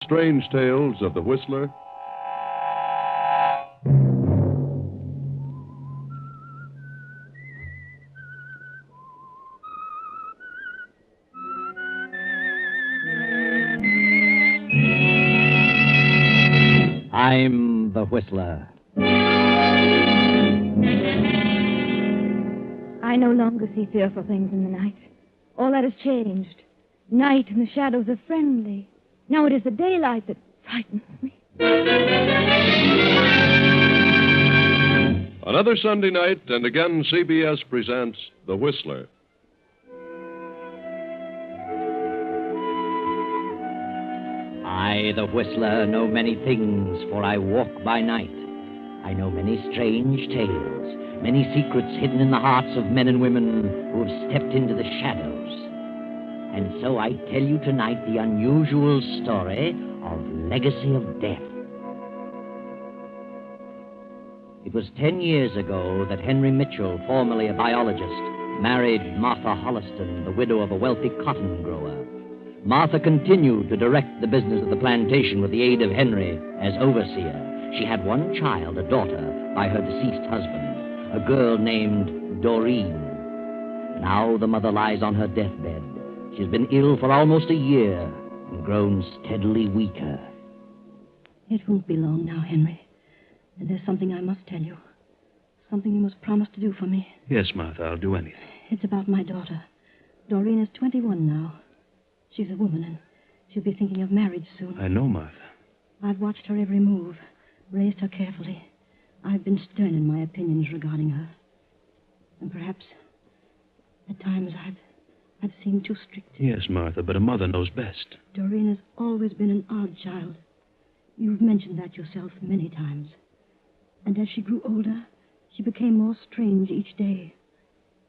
Strange Tales of the Whistler. I'm the Whistler. I no longer see fearful things in the night. All that has changed. Night and the shadows are friendly. Now it is the daylight that frightens me. Another Sunday night, and again CBS presents The Whistler. I, the Whistler, know many things, for I walk by night. I know many strange tales, many secrets hidden in the hearts of men and women who have stepped into the shadows. And so I tell you tonight the unusual story of Legacy of Death. It was 10 years ago that Henry Mitchell, formerly a biologist, married Martha Holliston, the widow of a wealthy cotton grower. Martha continued to direct the business of the plantation with the aid of Henry as overseer. She had one child, a daughter, by her deceased husband, a girl named Doreen. Now the mother lies on her deathbed. She's been ill for almost a year and grown steadily weaker. It won't be long now, Henry. And there's something I must tell you. Something you must promise to do for me. Yes, Martha, I'll do anything. It's about my daughter. Doreen is 21 now. She's a woman, and she'll be thinking of marriage soon. I know, Martha. I've watched her every move, raised her carefully. I've been stern in my opinions regarding her. And perhaps, at times, I've seemed too strict. Yes, Martha, but a mother knows best. Doreen has always been an odd child. You've mentioned that yourself many times. And as she grew older, she became more strange each day.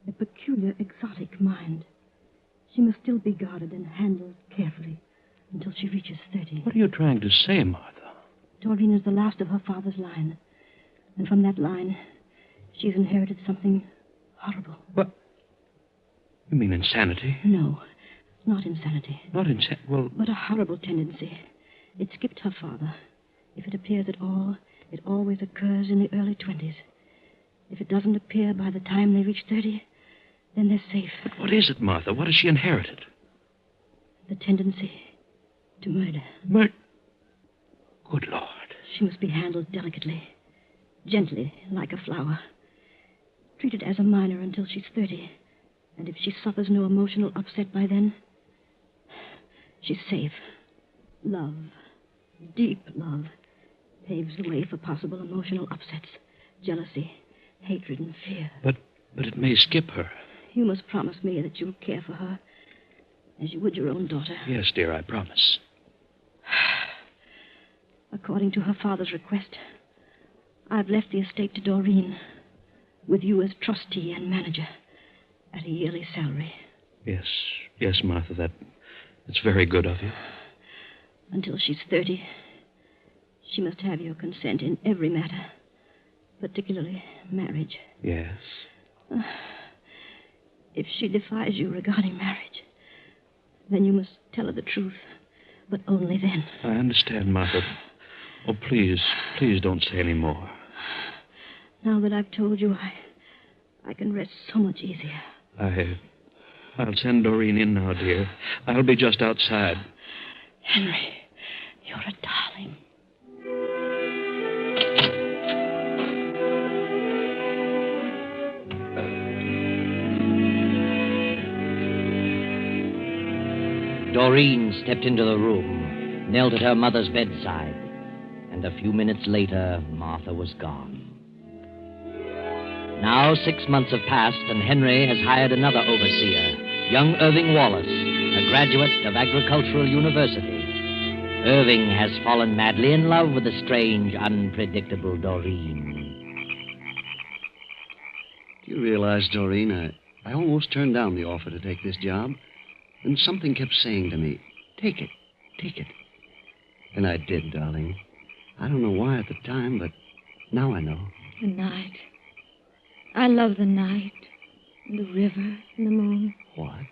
A peculiar, exotic mind. She must still be guarded and handled carefully until she reaches 30. What are you trying to say, Martha? Doreen is the last of her father's line. And from that line, she's inherited something horrible. What? You mean insanity? No, not insanity. Not insanity? Well... But a horrible tendency. It skipped her father. If it appears at all, it always occurs in the early 20s. If it doesn't appear by the time they reach 30, then they're safe. But what is it, Martha? What has she inherited? The tendency to murder. Good Lord. She must be handled delicately, gently, like a flower. Treated as a minor until she's 30. And if she suffers no emotional upset by then, she's safe. Love, deep love, paves the way for possible emotional upsets, jealousy, hatred, and fear. But it may skip her. You must promise me that you'll care for her as you would your own daughter. Yes, dear, I promise. According to her father's request, I've left the estate to Doreen, with you as trustee and manager, at a yearly salary. Yes, Martha, that's very good of you. Until she's 30, she must have your consent in every matter, particularly marriage. Yes. If she defies you regarding marriage, then you must tell her the truth, but only then. I understand, Martha. Oh, please don't say any more. Now that I've told you, I can rest so much easier. I'll send Doreen in now, dear. I'll be just outside. Henry, you're a darling. Doreen stepped into the room, knelt at her mother's bedside, and a few minutes later, Martha was gone. Now 6 months have passed, and Henry has hired another overseer, young Irving Wallace, a graduate of Agricultural University. Irving has fallen madly in love with the strange, unpredictable Doreen. Do you realize, Doreen, I almost turned down the offer to take this job. And something kept saying to me, take it. And I did, darling. I don't know why at the time, but now I know. The night. I love the night. And the river and the moon. What?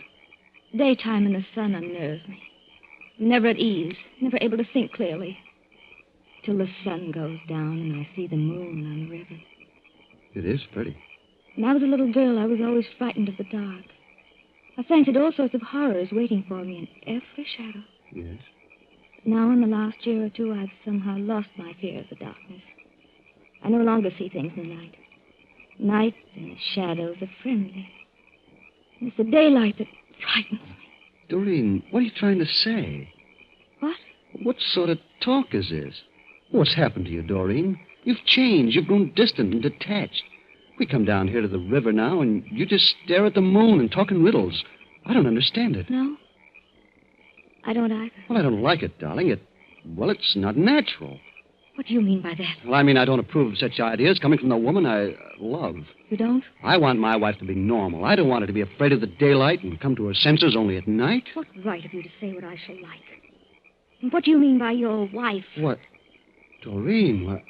Daytime and the sun unnerves me. I'm never at ease, never able to think clearly. Till the sun goes down and I see the moon on the river. It is pretty. When I was a little girl, I was always frightened of the dark. I fancied all sorts of horrors waiting for me in every shadow. Yes. But now, in the last year or two, I've somehow lost my fear of the darkness. I no longer see things in the night. Night and the shadows are friendly. And it's the daylight that frightens me. Doreen, what are you trying to say? What? What sort of talk is this? What's happened to you, Doreen? You've changed. You've grown distant and detached. We come down here to the river now, and you just stare at the moon and talk in riddles. I don't understand it. No? I don't either. Well, I don't like it, darling. It's not natural. What do you mean by that? Well, I mean, I don't approve of such ideas coming from the woman I love. You don't? I want my wife to be normal. I don't want her to be afraid of the daylight and come to her senses only at night. What right have you to say what I shall like? And what do you mean by your wife? What? Doreen,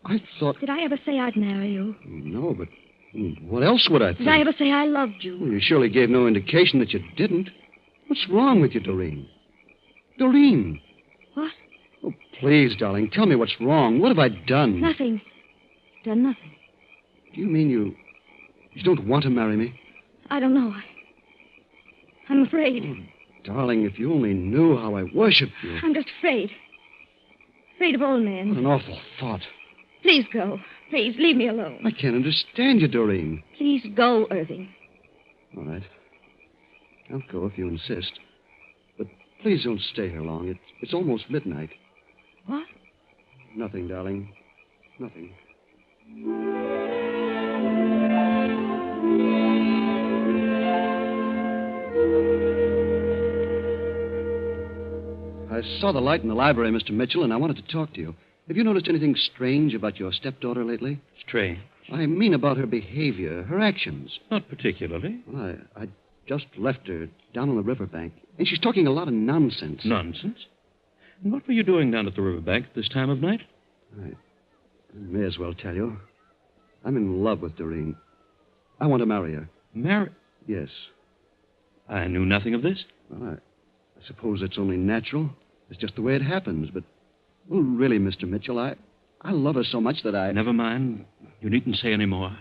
I thought... Did I ever say I'd marry you? No, but what else would I think? Did I ever say I loved you? Well, you surely gave no indication that you didn't. What's wrong with you, Doreen? Doreen! What? Oh, please, darling, tell me what's wrong. What have I done? Nothing. Done nothing. Do you mean you don't want to marry me? I don't know. I'm afraid. Oh, darling, if you only knew how I worship you. I'm just afraid. Afraid of old men. What an awful thought. Please go. Please, leave me alone. I can't understand you, Doreen. Please go, Irving. All right. I'll go if you insist. But please don't stay here long. It's almost midnight. What? Nothing, darling. Nothing. I saw the light in the library, Mr. Mitchell, and I wanted to talk to you. Have you noticed anything strange about your stepdaughter lately? Strange? I mean about her behavior, her actions. Not particularly. Well, I just left her down on the riverbank, and she's talking a lot of nonsense. Nonsense? And what were you doing down at the riverbank at this time of night? I may as well tell you. I'm in love with Doreen. I want to marry her. Marry? Yes. I knew nothing of this. Well, I suppose it's only natural. It's just the way it happens. But, well, really, Mr. Mitchell, I love her so much that I... Never mind. You needn't say any more.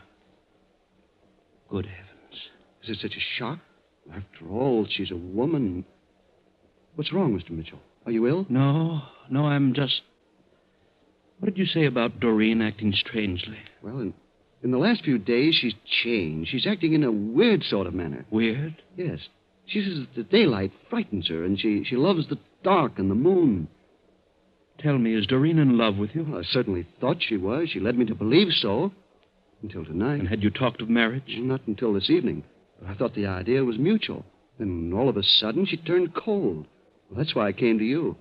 Good heavens. Is it such a shock? After all, she's a woman. What's wrong, Mr. Mitchell? Are you ill? No, I'm just... What did you say about Doreen acting strangely? Well, in the last few days, she's changed. She's acting in a weird sort of manner. Weird? Yes. She says the daylight frightens her, and she loves the dark and the moon. Tell me, is Doreen in love with you? Well, I certainly thought she was. She led me to believe so. Until tonight. And had you talked of marriage? Not until this evening. I thought the idea was mutual. Then all of a sudden, she turned cold. Well, that's why I came to you.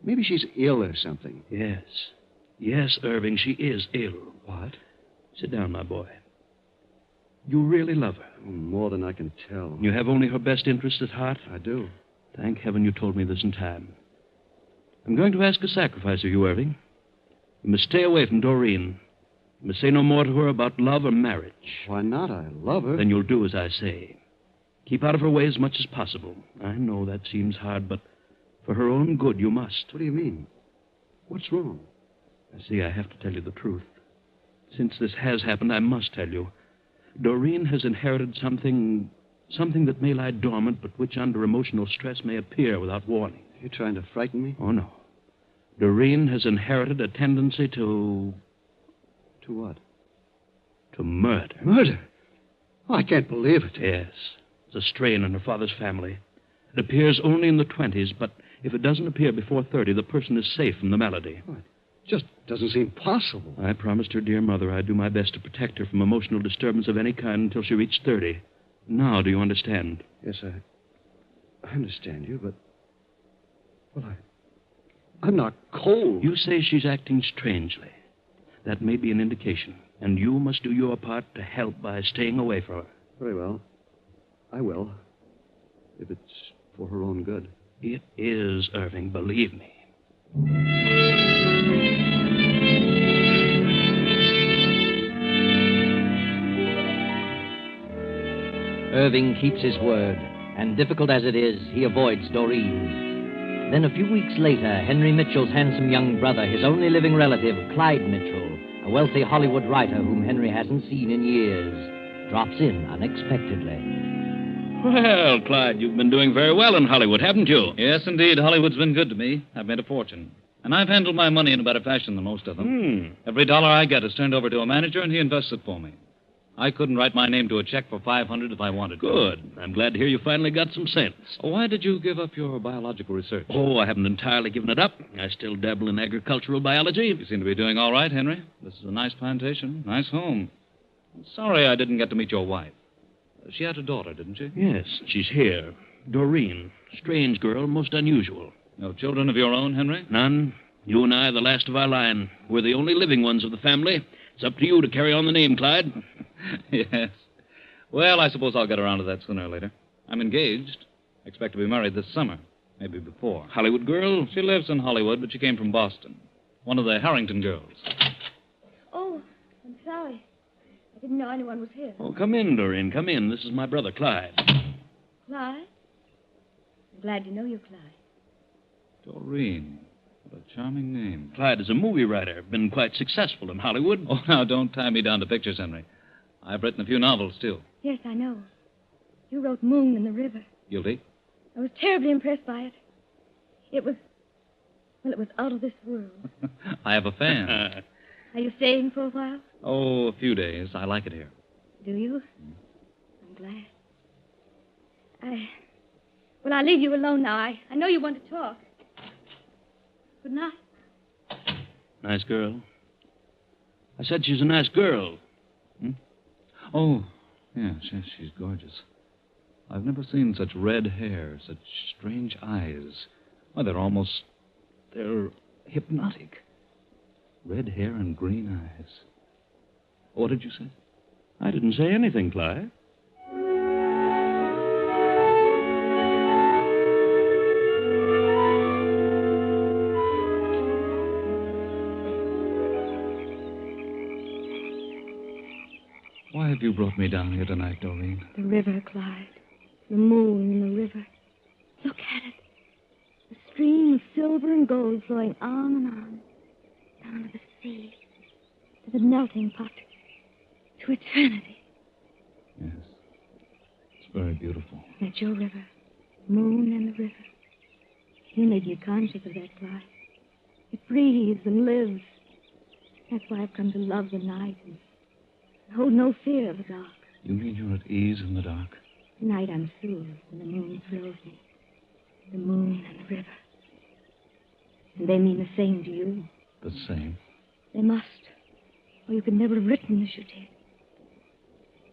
Maybe she's ill or something. Yes. Yes, Irving, she is ill. What? Sit down, my boy. You really love her. Oh, more than I can tell. You have only her best interest at heart? I do. Thank heaven you told me this in time. I'm going to ask a sacrifice of you, Irving. You must stay away from Doreen. You must say no more to her about love or marriage. Why not? I love her. Then you'll do as I say. Keep out of her way as much as possible. I know that seems hard, but for her own good, you must. What do you mean? What's wrong? See, I have to tell you the truth. Since this has happened, I must tell you. Doreen has inherited something that may lie dormant, but which under emotional stress may appear without warning. You're trying to frighten me? Oh, no. Doreen has inherited a tendency to... To what? To murder. Murder? Oh, I can't believe it. Yes. It's a strain in her father's family. It appears only in the 20s, but if it doesn't appear before 30, the person is safe from the malady. Oh, it just doesn't seem possible. I promised her dear mother I'd do my best to protect her from emotional disturbance of any kind until she reached 30. Now, do you understand? Yes, I understand you, but... Well, I'm not cold. You say she's acting strangely. That may be an indication, and you must do your part to help by staying away from her. Very well. I will. If it's for her own good. It is, Irving, believe me. Irving keeps his word, and difficult as it is, he avoids Doreen. Then a few weeks later, Henry Mitchell's handsome young brother, his only living relative, Clyde Mitchell, a wealthy Hollywood writer whom Henry hasn't seen in years, drops in unexpectedly. Well, Clyde, you've been doing very well in Hollywood, haven't you? Yes, indeed. Hollywood's been good to me. I've made a fortune. And I've handled my money in a better fashion than most of them. Every dollar I get is turned over to a manager, and he invests it for me. I couldn't write my name to a check for $500 if I wanted to. Good. I'm glad to hear you finally got some sense. Why did you give up your biological research? Oh, I haven't entirely given it up. I still dabble in agricultural biology. You seem to be doing all right, Henry. This is a nice plantation, nice home. I'm sorry I didn't get to meet your wife. She had a daughter, didn't she? Yes, she's here. Doreen. Strange girl, most unusual. No children of your own, Henry? None. You and I are the last of our line. We're the only living ones of the family. It's up to you to carry on the name, Clyde. Yes. Well, I suppose I'll get around to that sooner or later. I'm engaged. Expect to be married this summer. Maybe before. Hollywood girl? She lives in Hollywood, but she came from Boston. One of the Harrington girls. Oh, I'm sorry. I didn't know anyone was here. Oh, come in, Doreen. Come in. This is my brother, Clyde. Clyde? I'm glad to know you, Clyde. Doreen. What a charming name. Clyde is a movie writer. Been quite successful in Hollywood. Oh, now, don't tie me down to pictures, Henry. I've written a few novels, too. Yes, I know. You wrote Moon in the River. Guilty? I was terribly impressed by it. It was out of this world. I have a fan. Are you staying for a while? Oh, a few days. I like it here. Do you? I'm glad. Well, I'll leave you alone now. I know you want to talk. Good night. Nice girl. I said she's a nice girl. Oh, yes, she's gorgeous. I've never seen such red hair, such strange eyes. Why, they're hypnotic. Red hair and green eyes. What did you say? I didn't say anything, Clyde. Why have you brought me down here tonight, Doreen? The river, Clyde. The moon in the river. Look at it. A stream of silver and gold flowing on and on. Down to the sea. To the melting pot. To eternity. Yes. It's very beautiful. That's your river. Moon and the river. You made me conscious of that, Clyde. It breathes and lives. That's why I've come to love the night and hold no fear of the dark. You mean you're at ease in the dark? Tonight I'm soothed and the moon thrills me. The moon and the river. And they mean the same to you. The same? They must. Or you could never have written as you did.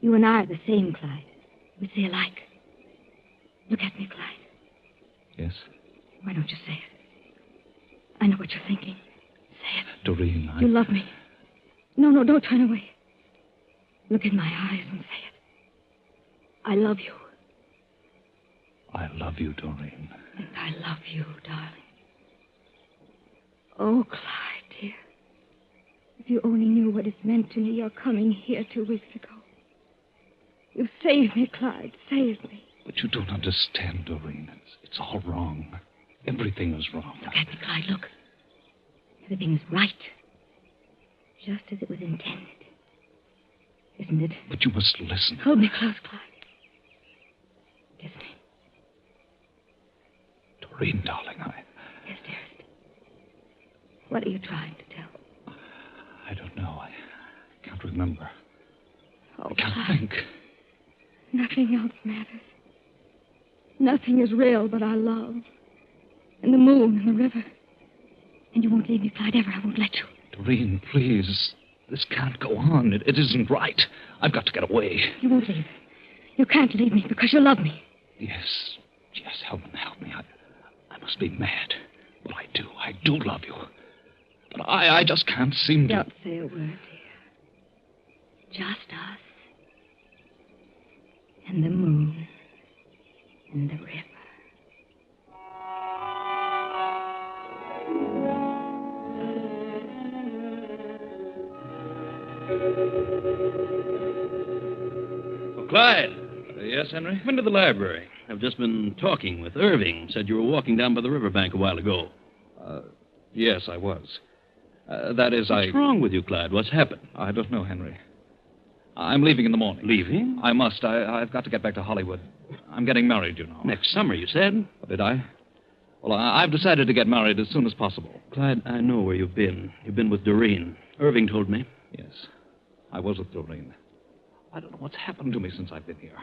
You and I are the same, Clyde. We say alike. Look at me, Clyde. Yes? Why don't you say it? I know what you're thinking. Say it. Doreen, You love me. No, don't turn away. Look in my eyes and say it. I love you. I love you, Doreen. And I love you, darling. Oh, Clyde, dear. If you only knew what it's meant to me, your coming here 2 weeks ago. You saved me, Clyde. Saved me. But you don't understand, Doreen. It's all wrong. Everything is wrong. Look at me, Clyde. Look. Everything's right. Just as it was intended. Isn't it? But you must listen. Hold me close, Clyde. Kiss me. Doreen, darling, Yes, dearest. What are you trying to tell? I don't know. I can't remember. Oh, I can't Clyde. think. Nothing else matters. Nothing is real but our love. And the moon and the river. And you won't leave me, Clyde, ever. I won't let you. Doreen, please. This can't go on. It isn't right. I've got to get away. You won't leave. You can't leave me because you love me. Yes, Helen, help me. I must be mad. But I do love you. But I just can't seem to... Don't say a word, dear. Just us. And the moon. And the river. Oh, Clyde. Yes, Henry? Come into the library. I've just been talking with Irving. Said you were walking down by the riverbank a while ago. Yes, I was. That is, What's wrong with you, Clyde? What's happened? I don't know, Henry. I'm leaving in the morning. Leaving? I must. I've got to get back to Hollywood. I'm getting married, you know. Next summer, you said? Did I? Well, I've decided to get married as soon as possible. Clyde, I know where you've been. You've been with Doreen. Irving told me. Yes, I was with Doreen. I don't know what's happened to me since I've been here.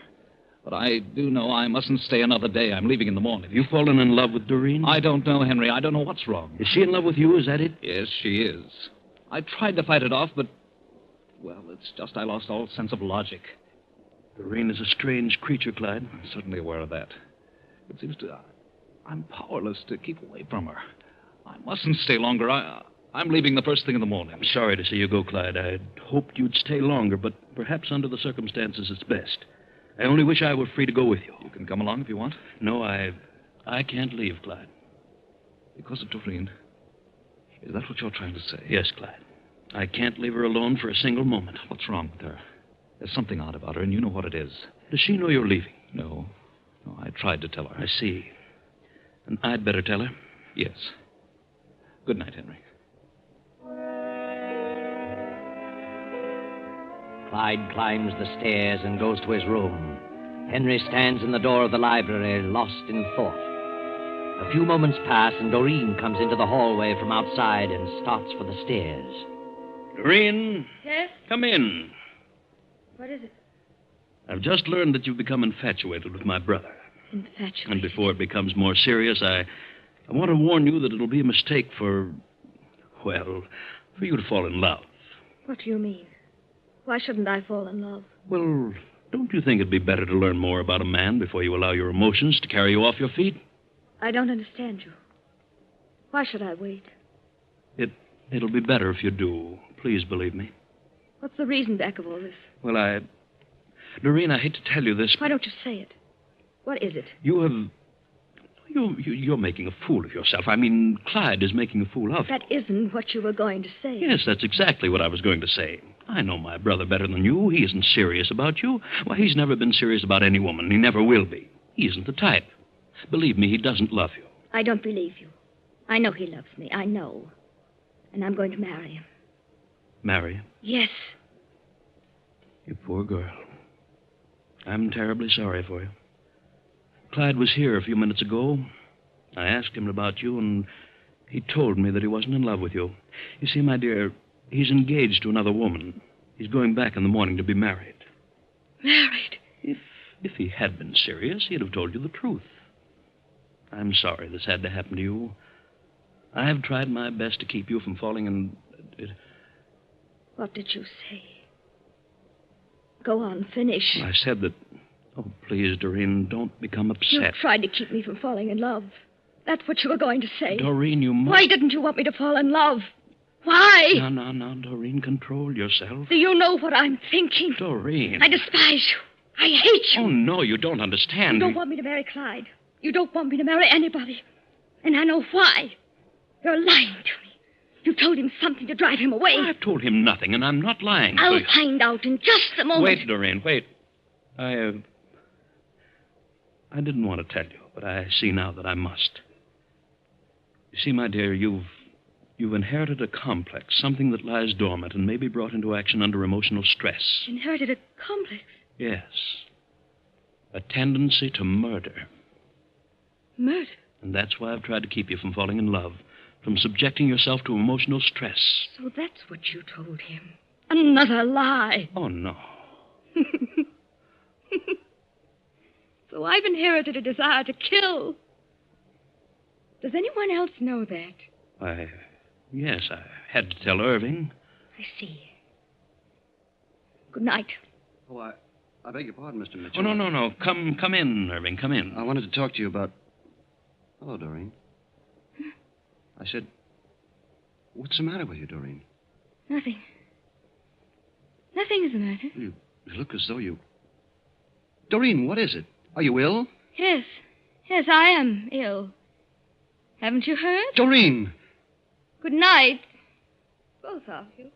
But I do know I mustn't stay another day. I'm leaving in the morning. Have you fallen in love with Doreen? I don't know, Henry. I don't know what's wrong. Is she in love with you? Is that it? Yes, she is. I tried to fight it off, but... Well, it's just I lost all sense of logic. Doreen is a strange creature, Clyde. I'm certainly aware of that. It seems to... I'm powerless to keep away from her. I mustn't stay longer. I'm leaving the first thing in the morning. I'm sorry to see you go, Clyde. I'd hoped you'd stay longer, but perhaps under the circumstances it's best. I only wish I were free to go with you. You can come along if you want. No, I can't leave, Clyde. Because of Doreen? Is that what you're trying to say? Yes, Clyde. I can't leave her alone for a single moment. What's wrong with her? There's something odd about her, and you know what it is. Does she know you're leaving? No, I tried to tell her. I see. And I'd better tell her? Yes. Good night, Henry. Clyde climbs the stairs and goes to his room. Henry stands in the door of the library, lost in thought. A few moments pass, and Doreen comes into the hallway from outside and starts for the stairs. Doreen? Yes? Come in. What is it? I've just learned that you've become infatuated with my brother. Infatuated? And before it becomes more serious, I want to warn you that it'll be a mistake for you to fall in love. What do you mean? Why shouldn't I fall in love? Well, don't you think it'd be better to learn more about a man before you allow your emotions to carry you off your feet? I don't understand you. Why should I wait? It'll be better if you do. Please believe me. What's the reason back of all this? Well, Doreen, I hate to tell you this. Why don't you say it? What is it? You're making a fool of yourself. I mean, Clyde is making a fool of you. That isn't what you were going to say. Yes, that's exactly what I was going to say. I know my brother better than you. He isn't serious about you. Why, he's never been serious about any woman. He never will be. He isn't the type. Believe me, he doesn't love you. I don't believe you. I know he loves me. I know. And I'm going to marry him. Marry him? Yes. You poor girl. I'm terribly sorry for you. Clyde was here a few minutes ago. I asked him about you, and he told me that he wasn't in love with you. You see, my dear, he's engaged to another woman. He's going back in the morning to be married. Married? If he had been serious, he'd have told you the truth. I'm sorry this had to happen to you. I've tried my best to keep you from falling in... What did you say? Go on, finish. I said that... Oh, please, Doreen, don't become upset. You tried to keep me from falling in love. That's what you were going to say. Doreen, you must... Why didn't you want me to fall in love? Why? No, Doreen, control yourself. Do you know what I'm thinking? Doreen. I despise you. I hate you. Oh, no, you don't understand. You don't want me to marry Clyde. You don't want me to marry anybody. And I know why. You're lying to me. You told him something to drive him away. I've told him nothing, and I'm not lying. I'll find out in just a moment. Wait, Doreen, wait. I didn't want to tell you, but I see now that I must. You see, my dear, you've inherited a complex, something that lies dormant and may be brought into action under emotional stress. Inherited a complex? Yes. A tendency to murder. Murder? And that's why I've tried to keep you from falling in love, from subjecting yourself to emotional stress. So that's what you told him. Another lie. Oh, no. So I've inherited a desire to kill. Does anyone else know that? Yes, I had to tell Irving. I see. Good night. Oh, I beg your pardon, Mr. Mitchell. Oh, no. Come in, Irving. Come in. I wanted to talk to you about... Hello, Doreen. I said, what's the matter with you, Doreen? Nothing. Nothing is the matter. You look as though you... Doreen, what is it? Are you ill? Yes, I am ill. Haven't you heard? Doreen! Good night, both of you.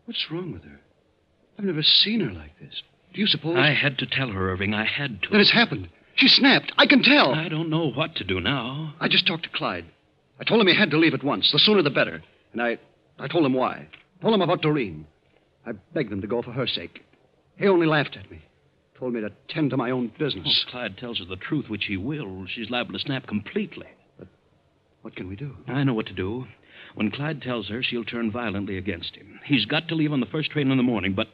What's wrong with her? I've never seen her like this. Do you suppose... I had to tell her, Irving. I had to. Then it's happened. She snapped. I can tell. I don't know what to do now. I just talked to Clyde. I told him he had to leave at once. The sooner the better. And I told him why. Told him about Doreen. I begged them to go for her sake. He only laughed at me. Told me to tend to my own business. If Clyde tells her the truth, which he will, she's liable to snap completely. But what can we do? I know what to do. When Clyde tells her, she'll turn violently against him. He's got to leave on the first train in the morning, but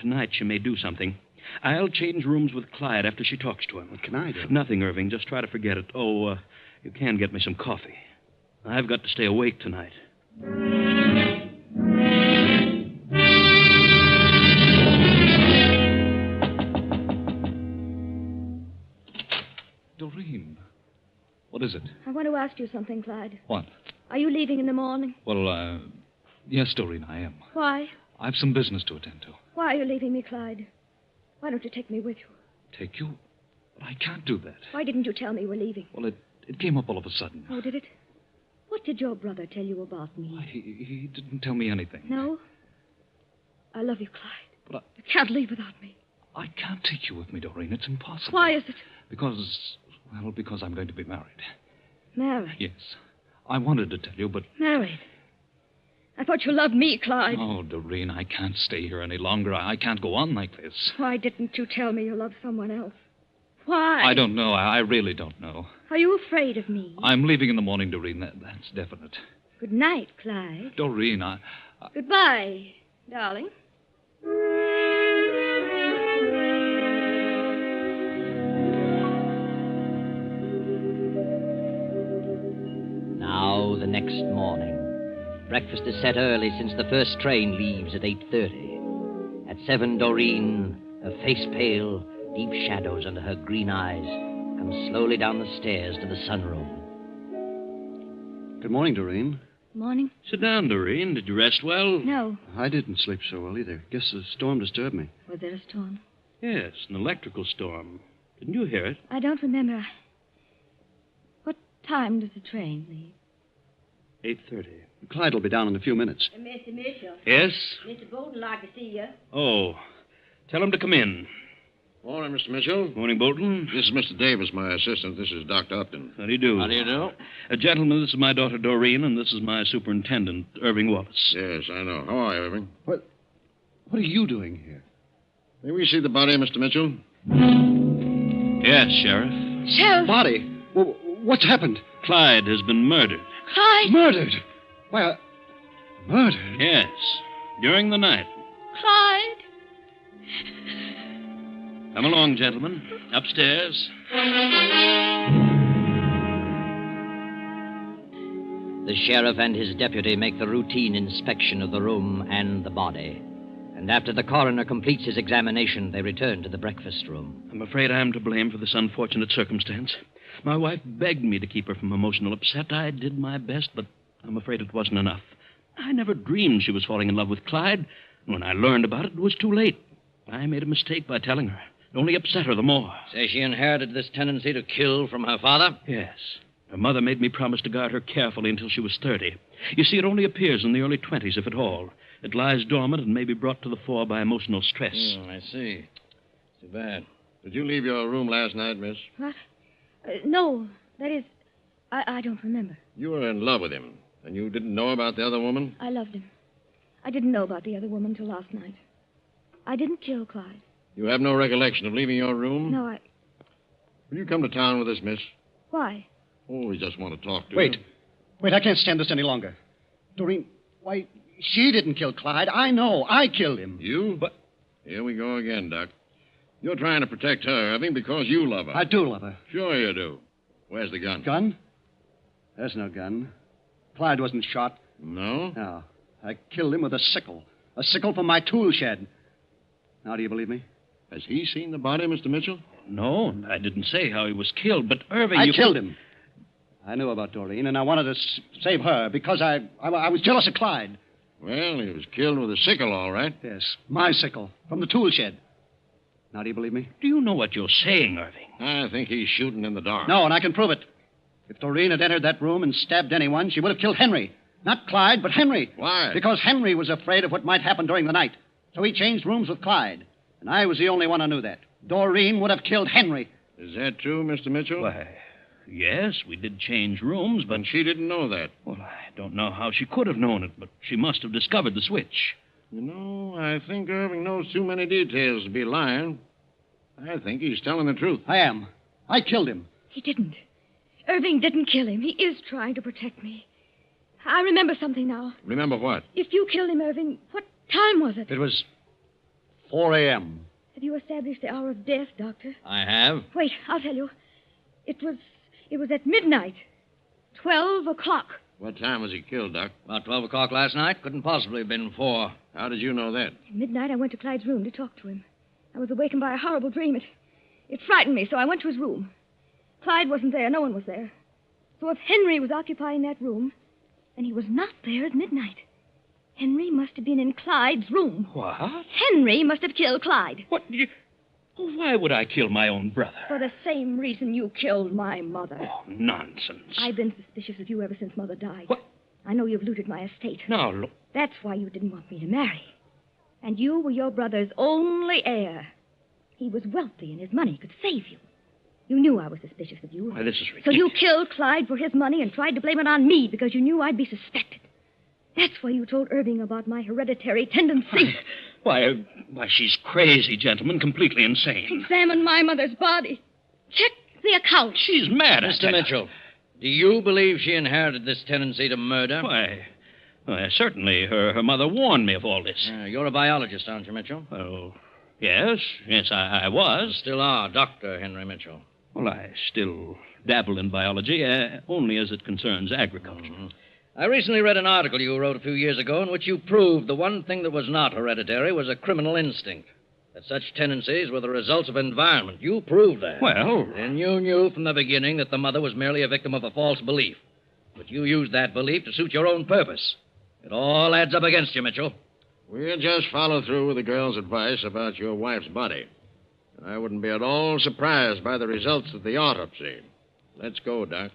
tonight she may do something. I'll change rooms with Clyde after she talks to him. What can I do? Nothing, Irving. Just try to forget it. Oh, you can get me some coffee. I've got to stay awake tonight. Doreen. What is it? I want to ask you something, Clyde. What? Are you leaving in the morning? Well, yes, Doreen, I am. Why? I've some business to attend to. Why are you leaving me, Clyde? Why don't you take me with you? Take you? But I can't do that. Why didn't you tell me you were leaving? Well, it came up all of a sudden. Oh, did it? What did your brother tell you about me? Why, he didn't tell me anything. No? I love you, Clyde. But You can't leave without me. I can't take you with me, Doreen. It's impossible. Why is it? Because I'm going to be married. Married? Yes. I wanted to tell you, but... Married? I thought you loved me, Clyde. Oh, Doreen, I can't stay here any longer. I can't go on like this. Why didn't you tell me you loved someone else? Why? I don't know. I really don't know. Are you afraid of me? I'm leaving in the morning, Doreen. That's definite. Good night, Clyde. Doreen, Goodbye, darling. Now, the next morning. Breakfast is set early since the first train leaves at 8:30. At 7, Doreen, her face pale, deep shadows under her green eyes, comes slowly down the stairs to the sunroom. Good morning, Doreen. Morning? Sit down, Doreen. Did you rest well? No. I didn't sleep so well either. Guess the storm disturbed me. Was there a storm? Yes, an electrical storm. Didn't you hear it? I don't remember. What time does the train leave? 8:30. Clyde will be down in a few minutes. Mr. Mitchell. Yes? Mr. Bolton like to see you. Oh, tell him to come in. Morning, Mr. Mitchell. Morning, Bolton. This is Mr. Davis, my assistant. This is Dr. Upton. How do you do? How do you do? Gentlemen, this is my daughter, Doreen, and this is my superintendent, Irving Wallace. Yes, I know. How are you, Irving? What are you doing here? May we see the body, Mr. Mitchell? Yes, Sheriff. Sheriff! Body? Well, what's happened? Clyde has been murdered. Clyde! Murdered? Why, murdered? Yes, during the night. Clyde! Come along, gentlemen. Upstairs. The sheriff and his deputy make the routine inspection of the room and the body. And after the coroner completes his examination, they return to the breakfast room. I'm afraid I'm to blame for this unfortunate circumstance. My wife begged me to keep her from emotional upset. I did my best, but I'm afraid it wasn't enough. I never dreamed she was falling in love with Clyde. When I learned about it, it was too late. I made a mistake by telling her. It only upset her the more. Say she inherited this tendency to kill from her father? Yes. Her mother made me promise to guard her carefully until she was 30. You see, it only appears in the early 20s, if at all. It lies dormant and may be brought to the fore by emotional stress. I see. Too bad. Did you leave your room last night, miss? What? No. That is, I don't remember. You were in love with him, and you didn't know about the other woman? I loved him. I didn't know about the other woman till last night. I didn't kill Clyde. You have no recollection of leaving your room? No, I... Will you come to town with us, miss? Why? Oh, we just want to talk to Wait. you. Wait, I can't stand this any longer. Doreen, why, she didn't kill Clyde. I know. I killed him. You? But... Here we go again, Doc. You're trying to protect her, Irving, because you love her. I do love her. Sure you do. Where's the gun? Gun? There's no gun. Clyde wasn't shot. No? No. I killed him with a sickle. A sickle from my tool shed. Now, do you believe me? Has he seen the body, Mr. Mitchell? No, I didn't say how he was killed, but Irving... I killed him. I knew about Doreen, and I wanted to save her because I was jealous of Clyde. Well, he was killed with a sickle, all right. Yes, my sickle, from the tool shed. Now, do you believe me? Do you know what you're saying, Irving? I think he's shooting in the dark. No, and I can prove it. If Doreen had entered that room and stabbed anyone, she would have killed Henry. Not Clyde, but Henry. Why? Because Henry was afraid of what might happen during the night. So he changed rooms with Clyde. And I was the only one who knew that. Doreen would have killed Henry. Is that true, Mr. Mitchell? Why, yes, we did change rooms, but... And she didn't know that. Well, I don't know how she could have known it, but she must have discovered the switch. You know, I think Irving knows too many details to be lying. I think he's telling the truth. I am. I killed him. He didn't. Irving didn't kill him. He is trying to protect me. I remember something now. Remember what? If you killed him, Irving, what time was it? It was 4 a.m. Have you established the hour of death, Doctor? I have. Wait, I'll tell you. It was at midnight. 12 o'clock. What time was he killed, Doc? About 12 o'clock last night. Couldn't possibly have been 4. How did you know that? At midnight, I went to Clyde's room to talk to him. I was awakened by a horrible dream. It frightened me, so I went to his room. Clyde wasn't there. No one was there. So if Henry was occupying that room, then he was not there at midnight. Henry must have been in Clyde's room. What? Henry must have killed Clyde. What? Why would I kill my own brother? For the same reason you killed my mother. Oh, nonsense. I've been suspicious of you ever since Mother died. What? I know you've looted my estate. Now, look. That's why you didn't want me to marry. And you were your brother's only heir. He was wealthy and his money could save you. You knew I was suspicious of you. Why, this is ridiculous. So you killed Clyde for his money and tried to blame it on me because you knew I'd be suspected. That's why you told Irving about my hereditary tendency. Why, she's crazy, gentlemen, completely insane. Examine my mother's body. Check the account. She's mad. Mr. Mitchell, do you believe she inherited this tendency to murder? Why, certainly. Her mother warned me of all this. You're a biologist, aren't you, Mitchell? Oh, yes, I was. Still are, Dr. Henry Mitchell. Well, I still dabble in biology, only as it concerns agriculture. Mm-hmm. I recently read an article you wrote a few years ago in which you proved the one thing that was not hereditary was a criminal instinct. That such tendencies were the results of environment. You proved that. Well... And you knew from the beginning that the mother was merely a victim of a false belief. But you used that belief to suit your own purpose. It all adds up against you, Mitchell. We'll just follow through with the girl's advice about your wife's body. I wouldn't be at all surprised by the results of the autopsy. Let's go, Doc.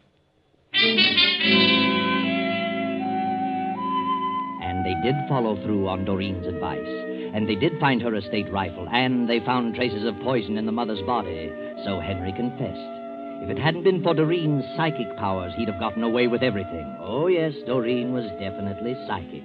And they did follow through on Doreen's advice. And they did find her estate rifle, and they found traces of poison in the mother's body. So Henry confessed. If it hadn't been for Doreen's psychic powers, he'd have gotten away with everything. Oh, yes, Doreen was definitely psychic.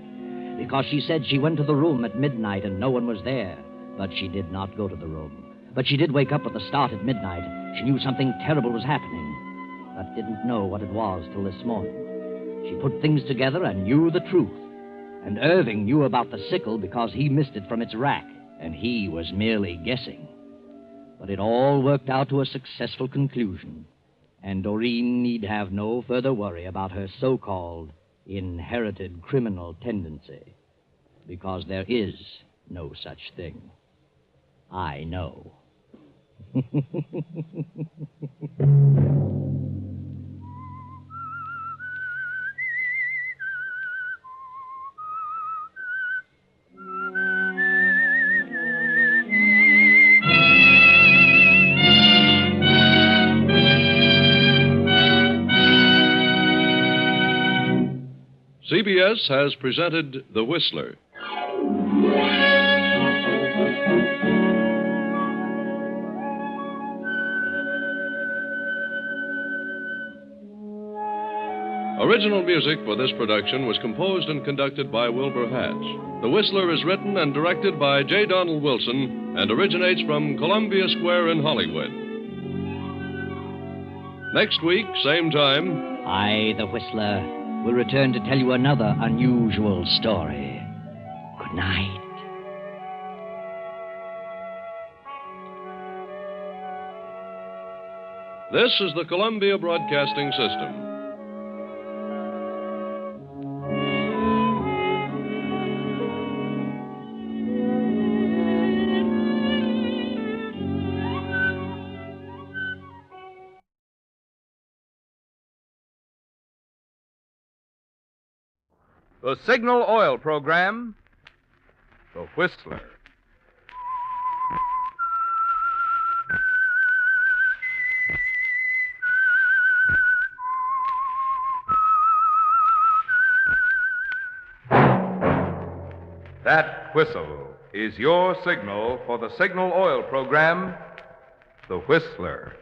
Because she said she went to the room at midnight and no one was there. But she did not go to the room. But she did wake up at the start at midnight. She knew something terrible was happening, but didn't know what it was till this morning. She put things together and knew the truth. And Irving knew about the sickle because he missed it from its rack, and he was merely guessing. But it all worked out to a successful conclusion, and Doreen need have no further worry about her so-called inherited criminal tendency, because there is no such thing. I know. CBS has presented The Whistler. Original music for this production was composed and conducted by Wilbur Hatch. The Whistler is written and directed by J. Donald Wilson and originates from Columbia Square in Hollywood. Next week, same time, I, the Whistler, will return to tell you another unusual story. Good night. this is the Columbia Broadcasting System. The Signal Oil Program, The Whistler. That whistle is your signal for the Signal Oil program, The Whistler.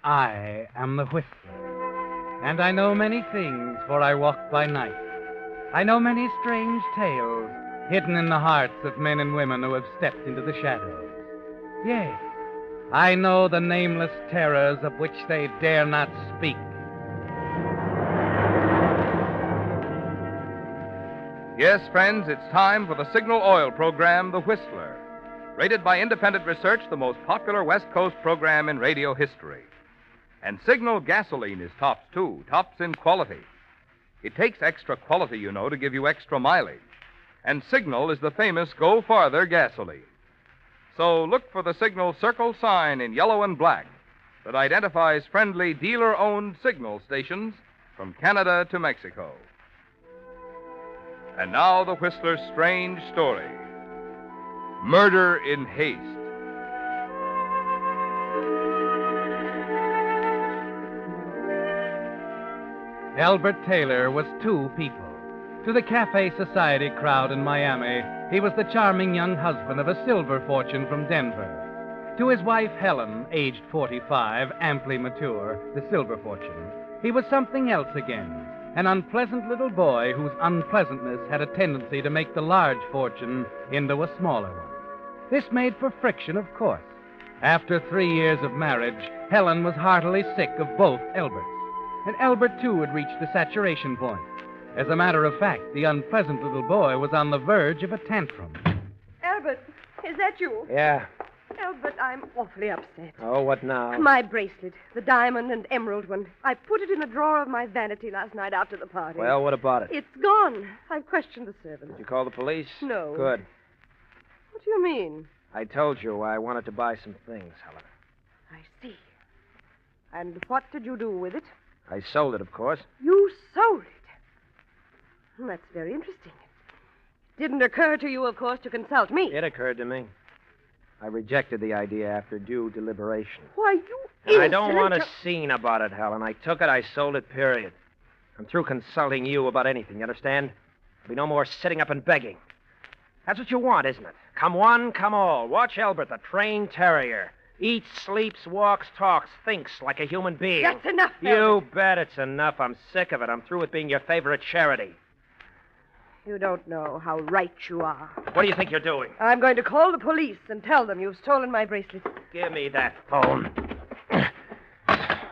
I am the Whistler, and I know many things, for I walk by night. I know many strange tales hidden in the hearts of men and women who have stepped into the shadows. Yea, I know the nameless terrors of which they dare not speak. Yes, friends, it's time for the Signal Oil program, The Whistler. Rated by independent research, the most popular West Coast program in radio history. And Signal gasoline is tops, too, tops in quality. It takes extra quality, you know, to give you extra mileage. And Signal is the famous Go Farther gasoline. So look for the Signal circle sign in yellow and black that identifies friendly dealer-owned Signal stations from Canada to Mexico. And now the Whistler's strange story. Murder in Haste. Albert Taylor was two people. To the Cafe Society crowd in Miami, he was the charming young husband of a silver fortune from Denver. To his wife, Helen, aged 45, amply mature, the silver fortune, he was something else again, an unpleasant little boy whose unpleasantness had a tendency to make the large fortune into a smaller one. This made for friction, of course. After 3 years of marriage, Helen was heartily sick of both Alberts. And Albert, too, had reached the saturation point. As a matter of fact, the unpleasant little boy was on the verge of a tantrum. Albert, is that you? Yeah. Albert, I'm awfully upset. Oh, what now? My bracelet, the diamond and emerald one. I put it in the drawer of my vanity last night after the party. Well, what about it? It's gone. I've questioned the servant. Did you call the police? No. Good. What do you mean? I told you I wanted to buy some things, Helen. I see. And what did you do with it? I sold it, of course. You sold it? That's very interesting. It didn't occur to you, of course, to consult me. It occurred to me. I rejected the idea after due deliberation. Why, you And I don't want a scene about it, Helen. I took it, I sold it, period. I'm through consulting you about anything, you understand? There'll be no more sitting up and begging. That's what you want, isn't it? Come one, come all. Watch Albert, the trained terrier. Eats, sleeps, walks, talks, thinks like a human being. That's enough, You Albert. bet it's enough. I'm sick of it. I'm through with being your favorite charity. You don't know how right you are. What do you think you're doing? I'm going to call the police and tell them you've stolen my bracelet. Give me that phone.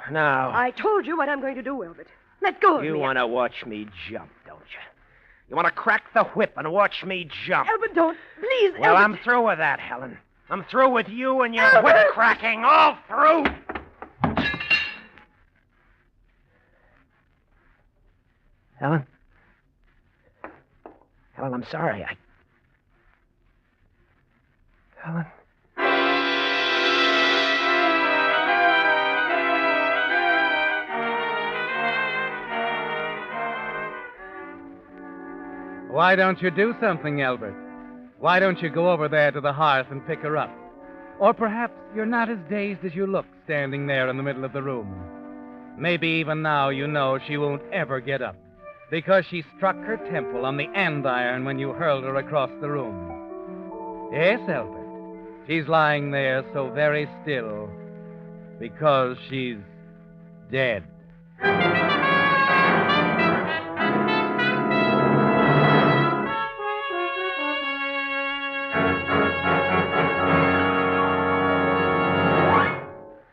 Now. I told you what I'm going to do, Albert. Let go of me. You want to watch me jump, don't you? You want to crack the whip and watch me jump. Albert, don't. Please, Well, Albert. I'm through with that, Helen. I'm through with you and your whip cracking. All through. Helen? Helen, I'm sorry. Helen? Why don't you do something, Albert? Why don't you go over there to the hearth and pick her up? Or perhaps you're not as dazed as you look standing there in the middle of the room. Maybe even now you know she won't ever get up because she struck her temple on the andiron when you hurled her across the room. Yes, Albert. She's lying there so very still because she's dead.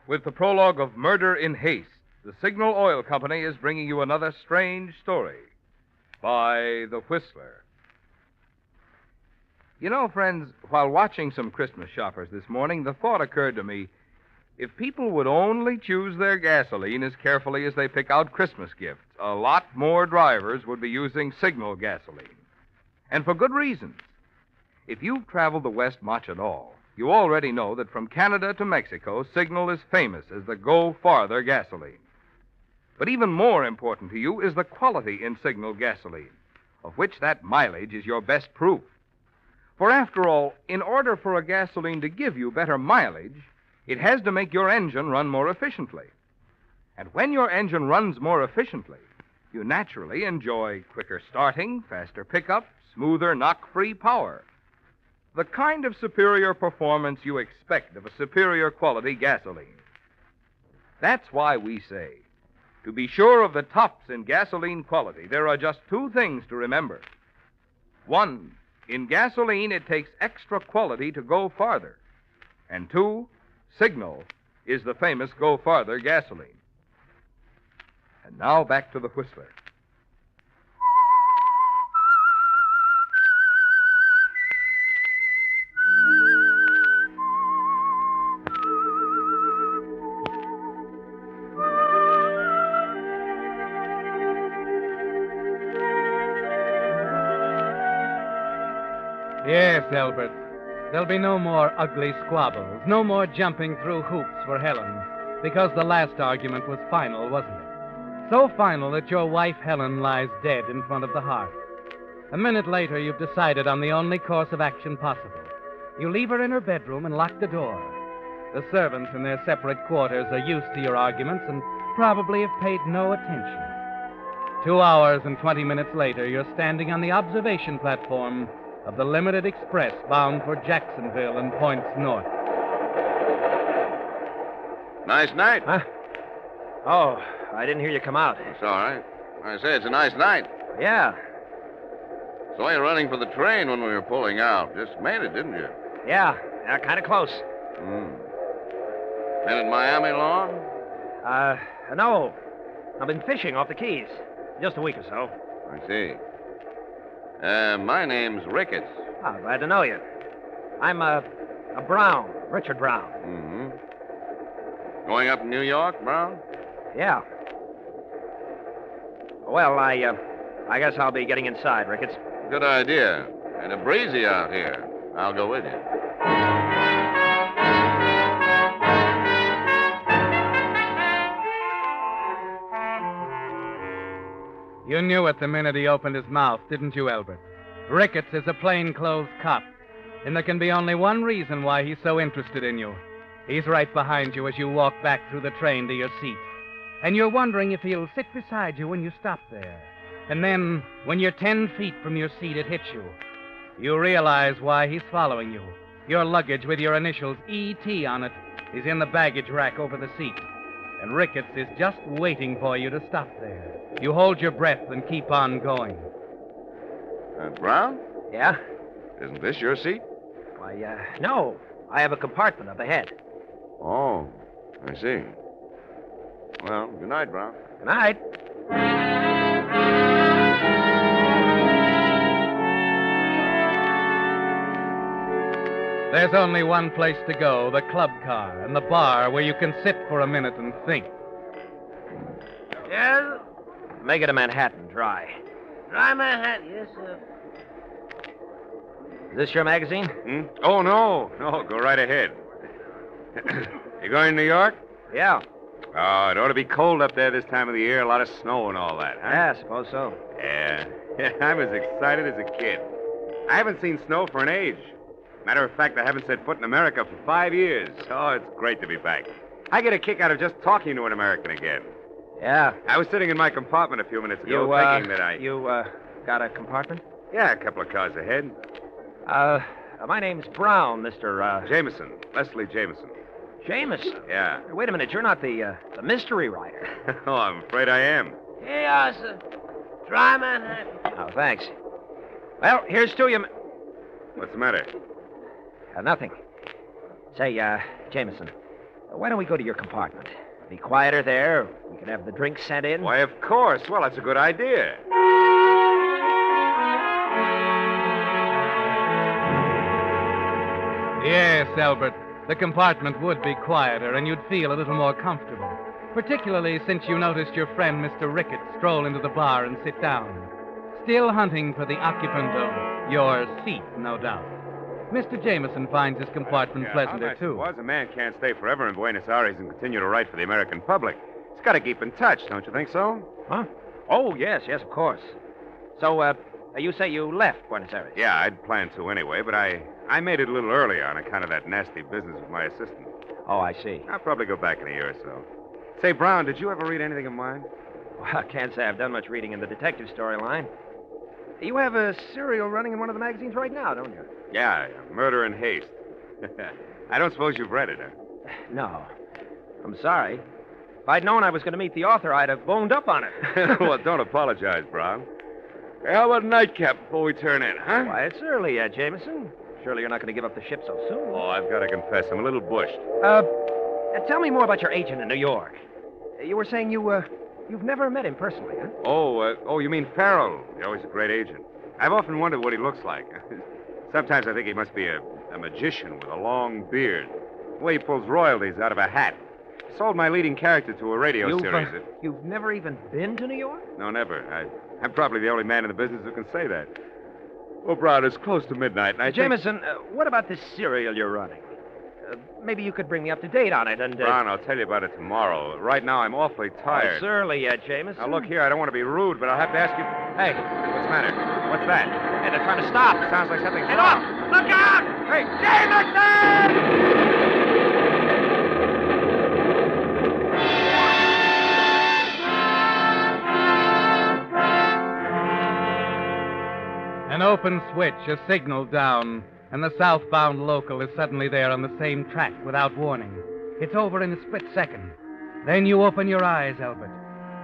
With the prologue of Murder in Haste, the Signal Oil Company is bringing you another strange story by The Whistler. You know, friends, while watching some Christmas shoppers this morning, the thought occurred to me, if people would only choose their gasoline as carefully as they pick out Christmas gifts, a lot more drivers would be using Signal gasoline. And for good reasons. If you've traveled the West much at all, you already know that from Canada to Mexico, Signal is famous as the Go Farther gasoline. But even more important to you is the quality in Signal gasoline. of which that mileage is your best proof. For after all, in order for a gasoline to give you better mileage, it has to make your engine run more efficiently. And when your engine runs more efficiently, you naturally enjoy quicker starting, faster pickup, smoother knock-free power. The kind of superior performance you expect of a superior quality gasoline. That's why we say, to be sure of the tops in gasoline quality, there are just two things to remember. One, in gasoline, it takes extra quality to go farther. And two, Signal is the famous Go Farther gasoline. And now back to the Whistler. Yes, Albert. There'll be no more ugly squabbles, no more jumping through hoops for Helen, because the last argument was final, wasn't it? So final that your wife, Helen, lies dead in front of the hearth. A minute later, you've decided on the only course of action possible. You leave her in her bedroom and lock the door. The servants in their separate quarters are used to your arguments and probably have paid no attention. 2 hours and 20 minutes later, you're standing on the observation platform of the Limited Express bound for Jacksonville and points north. Nice night. Huh? Oh, I didn't hear you come out. It's all right. I say, it's a nice night. Yeah. Saw you running for the train when we were pulling out. Just made it, didn't you? Yeah, kind of close. Been in Miami long? No. I've been fishing off the Keys. Just a week or so. I see. My name's Ricketts. Oh, glad to know you. I'm, Brown, Richard Brown. Mm-hmm. Going up to New York, Brown? Yeah. Well, I guess I'll be getting inside, Ricketts. Good idea. And a breezy out here. I'll go with you. You knew it the minute he opened his mouth, didn't you, Albert? Ricketts is a plainclothes cop, and there can be only one reason why he's so interested in you. He's right behind you as you walk back through the train to your seat. And you're wondering if he'll sit beside you when you stop there. And then, when you're 10 feet from your seat, it hits you. You realize why he's following you. Your luggage with your initials E.T. on it is in the baggage rack over the seat. And Ricketts is just waiting for you to stop there. You hold your breath and keep on going. Brown? Yeah? Isn't this your seat? Why, no. I have a compartment up ahead. Oh, I see. Well, good night, Brown. Good night. There's only one place to go, the club car and the bar where you can sit for a minute and think. Yes? Make it a Manhattan dry. Dry Manhattan, yes, sir. Is this your magazine? Oh, no. No, go right ahead. You going to New York? Yeah. Oh, it ought to be cold up there this time of the year. A lot of snow and all that, huh? Yeah, I suppose so. Yeah. I'm as excited as a kid. I haven't seen snow for an age. Matter of fact, I haven't set foot in America for 5 years. Oh, it's great to be back. I get a kick out of just talking to an American again. Yeah. I was sitting in my compartment a few minutes ago thinking that I... You, got a compartment? Yeah, a couple of cars ahead. My name's Brown, Mr., Jameson. Leslie Jameson. Jameson? Yeah. Wait a minute, you're not the mystery writer. Oh, I'm afraid I am. Here you are, sir. Dry Manhattan. Oh, thanks. Well, here's to you. What's the matter? Nothing. Say, Jameson, why don't we go to your compartment? Be quieter there. We can have the drinks sent in. Why, of course. Well, that's a good idea. Yes, Albert. The compartment would be quieter, and you'd feel a little more comfortable. Particularly since you noticed your friend, Mr. Ricketts, stroll into the bar and sit down. Still hunting for the occupant of your seat, no doubt. Mr. Jameson finds his compartment pleasanter, too. How nice it was. A man can't stay forever in Buenos Aires and continue to write for the American public. He's got to keep in touch, don't you think so? Huh? Oh, yes, of course. So, You say you left Buenos Aires? Yeah, I'd planned to anyway, but I made it a little earlier on account of that nasty business with my assistant. Oh, I see. I'll probably go back in a year or so. Say, Brown, did you ever read anything of mine? Well, I can't say I've done much reading in the detective storyline. You have a serial running in one of the magazines right now, don't you? Yeah, Murder in Haste. I don't suppose you've read it, huh? No. I'm sorry. If I'd known I was going to meet the author, I'd have boned up on it. Well, don't apologize, Brown. Hey, how about a nightcap before we turn in, huh? Why, it's early yet, Jameson. Surely you're not going to give up the ship so soon. Oh, I've got to confess, I'm a little bushed. Tell me more about your agent in New York. You were saying you've never met him personally, huh? Oh, you mean Farrell? Oh, he's a great agent. I've often wondered what he looks like. Sometimes I think he must be a magician with a long beard. The way he pulls royalties out of a hat. Sold my leading character to a radio series. You've never even been to New York? No, never. I'm probably the only man in the business who can say that. Oh, Brown, it's close to midnight, and I Jameson, what about this serial you're running? Maybe you could bring me up to date on it, and... Brown, I'll tell you about it tomorrow. Right now, I'm awfully tired. It's early yet, Jameson. Now, look here, I don't want to be rude, but I'll have to ask you... Hey. What's the matter? What's that? Hey, they're trying to stop. Sounds like something's Get wrong. up! Look out! Hey, Jameson! An open switch, a signal down, and the southbound local is suddenly there on the same track without warning. It's over in a split second. Then you open your eyes, Albert.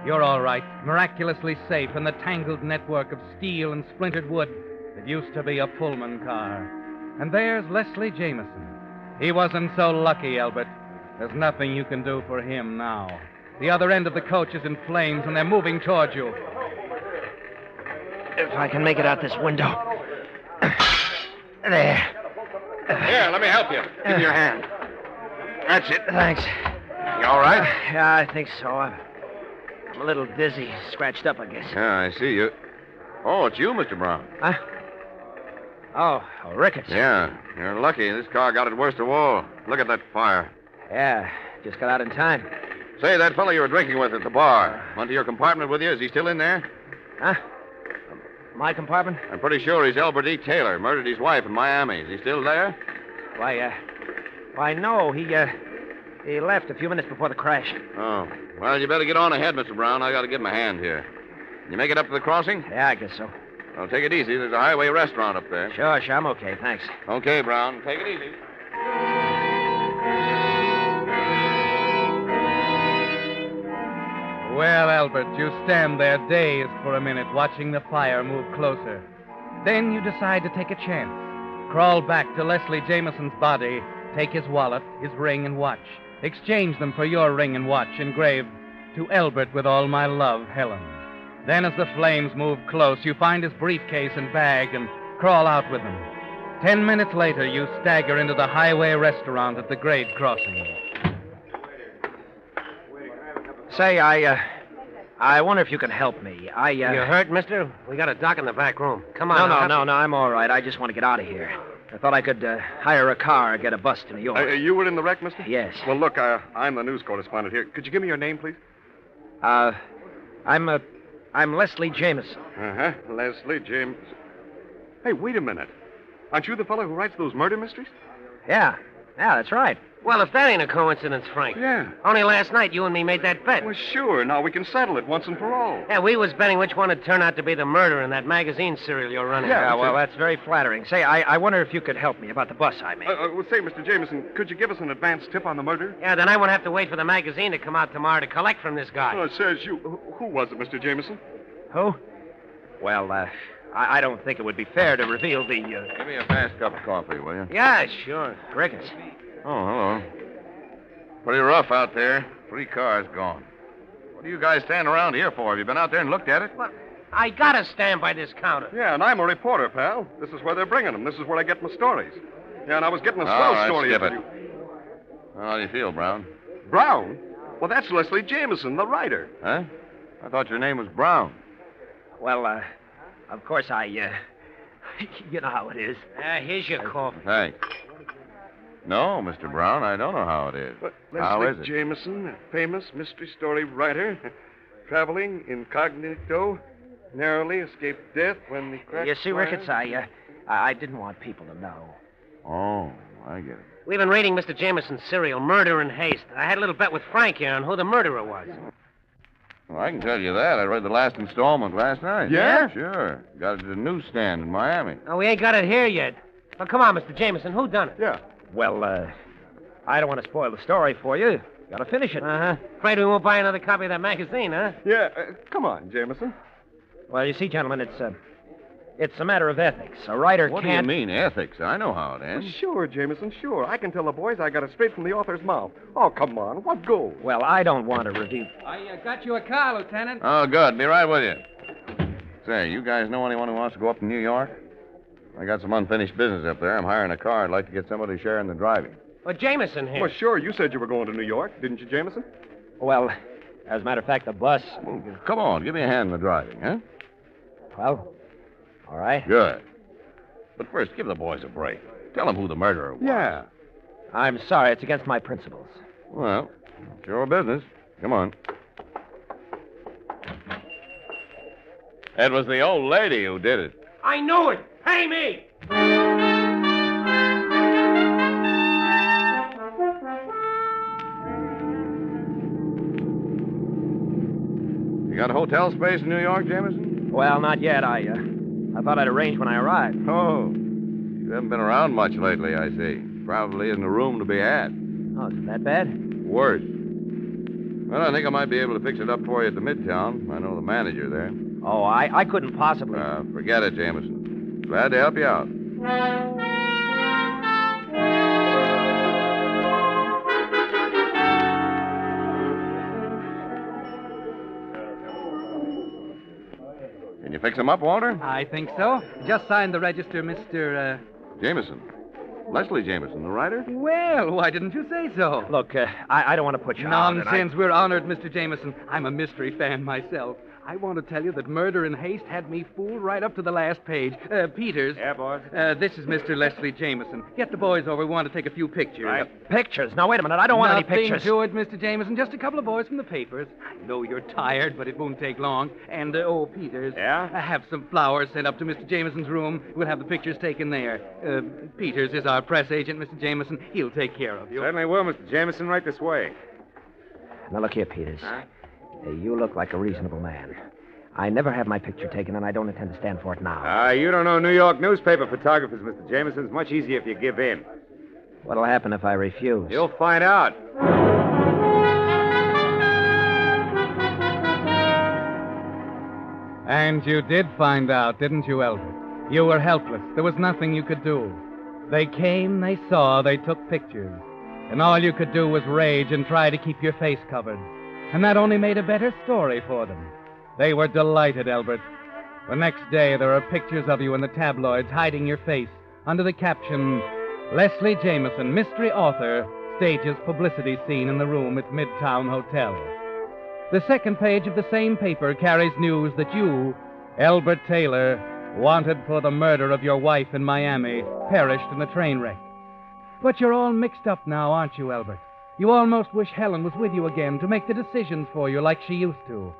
You're all right, miraculously safe in the tangled network of steel and splintered wood that used to be a Pullman car. And there's Leslie Jameson. He wasn't so lucky, Albert. There's nothing you can do for him now. The other end of the coach is in flames, and they're moving toward you. If I can make it out this window. There. Here, let me help you. Give me your hand. That's it. Thanks. You all right? Yeah, I think so. I'm a little dizzy. Scratched up, I guess. Yeah, I see you. Oh, it's you, Mr. Brown. Huh? Oh, Ricketts. Yeah, you're lucky. This car got it worst of all. Look at that fire. Yeah, just got out in time. Say, that fellow you were drinking with at the bar, went to your compartment with you. Is he still in there? Huh? My compartment? I'm pretty sure he's Albert E. Taylor. Murdered his wife in Miami. Is he still there? Why, no. He left a few minutes before the crash. Oh. Well, you better get on ahead, Mr. Brown. I got to give him a hand here. You make it up to the crossing? Yeah, I guess so. Well, take it easy. There's a highway restaurant up there. Sure, I'm okay. Thanks. Okay, Brown. Take it easy. Well, Albert, you stand there dazed for a minute, watching the fire move closer. Then you decide to take a chance. Crawl back to Leslie Jameson's body, take his wallet, his ring, and watch. Exchange them for your ring and watch, engraved, "To Albert with all my love, Helen." Then as the flames move close, you find his briefcase and bag and crawl out with them. 10 minutes later, you stagger into the highway restaurant at the grade crossing. Say, I wonder if you can help me. You hurt, mister? We got a doc in the back room. Come on. No, I'm all right. I just want to get out of here. I thought I could hire a car or get a bus to New York. You were in the wreck, mister? Yes. Well, look, I'm the news correspondent here. Could you give me your name, please? I'm Leslie Jameson. Uh-huh. Leslie Jameson. Hey, wait a minute. Aren't you the fellow who writes those murder mysteries? Yeah, that's right. Well, if that ain't a coincidence, Frank. Yeah. Only last night you and me made that bet. Well, sure. Now we can settle it once and for all. Yeah, we was betting which one would turn out to be the murderer in that magazine serial you're running. Yeah, well, that's very flattering. Say, I wonder if you could help me about the bus I made. Well, say, Mr. Jameson, could you give us an advance tip on the murder? Yeah, then I won't have to wait for the magazine to come out tomorrow to collect from this guy. Oh, it says you... Who was it, Mr. Jameson? Who? Well, I don't think it would be fair to reveal the... Give me a fast cup of coffee, will you? Yeah, sure. Ricketts. Oh, hello. Pretty rough out there. 3 cars gone. What are you guys standing around here for? Have you been out there and looked at it? Well, I gotta stand by this counter. Yeah, and I'm a reporter, pal. This is where they're bringing them. This is where I get my stories. Yeah, and I was getting a swell story. Skip it. How do you feel, Brown? Brown? Well, that's Leslie Jameson, the writer. Huh? I thought your name was Brown. Well, of course you know how it is. Here's your coffee. Thanks. No, Mr. Brown, I don't know how it is. But How Leslie is it? Jameson, a famous mystery story writer, traveling incognito. Narrowly escaped death when the crack. You see, Ricketts, I didn't want people to know. Oh, I get it. We've been reading Mr. Jameson's serial, Murder in Haste. I had a little bet with Frank here on who the murderer was. Well, I can tell you that. I read the last installment last night. Yeah? Sure. Got it at a newsstand in Miami. Oh, we ain't got it here yet. Well, come on, Mr. Jameson. Who done it? Yeah. Well, I don't want to spoil the story for you. Got to finish it. Uh-huh. Afraid we won't buy another copy of that magazine, huh? Yeah, come on, Jameson. Well, you see, gentlemen, it's a matter of ethics. A writer What can't... do you mean, ethics? I know how it ends. Sure, Jameson, sure. I can tell the boys I got it straight from the author's mouth. Oh, come on. What gold? Well, I don't want to review... I got you a car, Lieutenant. Oh, good. Be right with you. Say, you guys know anyone who wants to go up to New York? I got some unfinished business up there. I'm hiring a car. I'd like to get somebody sharing the driving. Well, Jameson here. Well, sure. You said you were going to New York, didn't you, Jameson? Well, as a matter of fact, the bus... Well, come on. Give me a hand in the driving, huh? Well, all right. Good. But first, give the boys a break. Tell them who the murderer was. Yeah. I'm sorry. It's against my principles. Well, it's your business. Come on. It was the old lady who did it. I knew it. Pay me. You got a hotel space in New York, Jameson? Well, not yet. I thought I'd arrange when I arrived. Oh. You haven't been around much lately, I see. Probably isn't a room to be had. Oh, is it that bad? Worse. Well, I think I might be able to fix it up for you at the Midtown. I know the manager there. Oh, I couldn't possibly. Forget it, Jameson. Glad to help you out. Can you fix him up, Walter? I think so. Just signed the register, Mr. Jameson. Leslie Jameson, the writer? Well, why didn't you say so? Look, I don't want to put you out. Nonsense. We're honored, Mr. Jameson. I'm a mystery fan myself. I want to tell you that Murder in Haste had me fooled right up to the last page. Peters. Yeah, boys? This is Mr. Leslie Jameson. Get the boys over. We want to take a few pictures. Right. Pictures? Now, wait a minute. I don't want any pictures. Nothing to it, Mr. Jameson. Just a couple of boys from the papers. I know you're tired, but it won't take long. And, Peters. Yeah? Have some flowers sent up to Mr. Jameson's room. We'll have the pictures taken there. Peters is our press agent, Mr. Jameson. He'll take care of you. Certainly will, Mr. Jameson. Right this way. Now, look here, Peters. Huh? You look like a reasonable man. I never had my picture taken, and I don't intend to stand for it now. You don't know New York newspaper photographers, Mr. Jameson. It's much easier if you give in. What'll happen if I refuse? You'll find out. And you did find out, didn't you, Elbert? You were helpless. There was nothing you could do. They came, they saw, they took pictures. And all you could do was rage and try to keep your face covered. And that only made a better story for them. They were delighted, Elbert. The next day, there are pictures of you in the tabloids hiding your face under the caption, Leslie Jameson, mystery author, stages publicity scene in the room at Midtown Hotel. The second page of the same paper carries news that you, Elbert Taylor, wanted for the murder of your wife in Miami, perished in the train wreck. But you're all mixed up now, aren't you, Elbert? You almost wish Helen was with you again to make the decisions for you like she used to.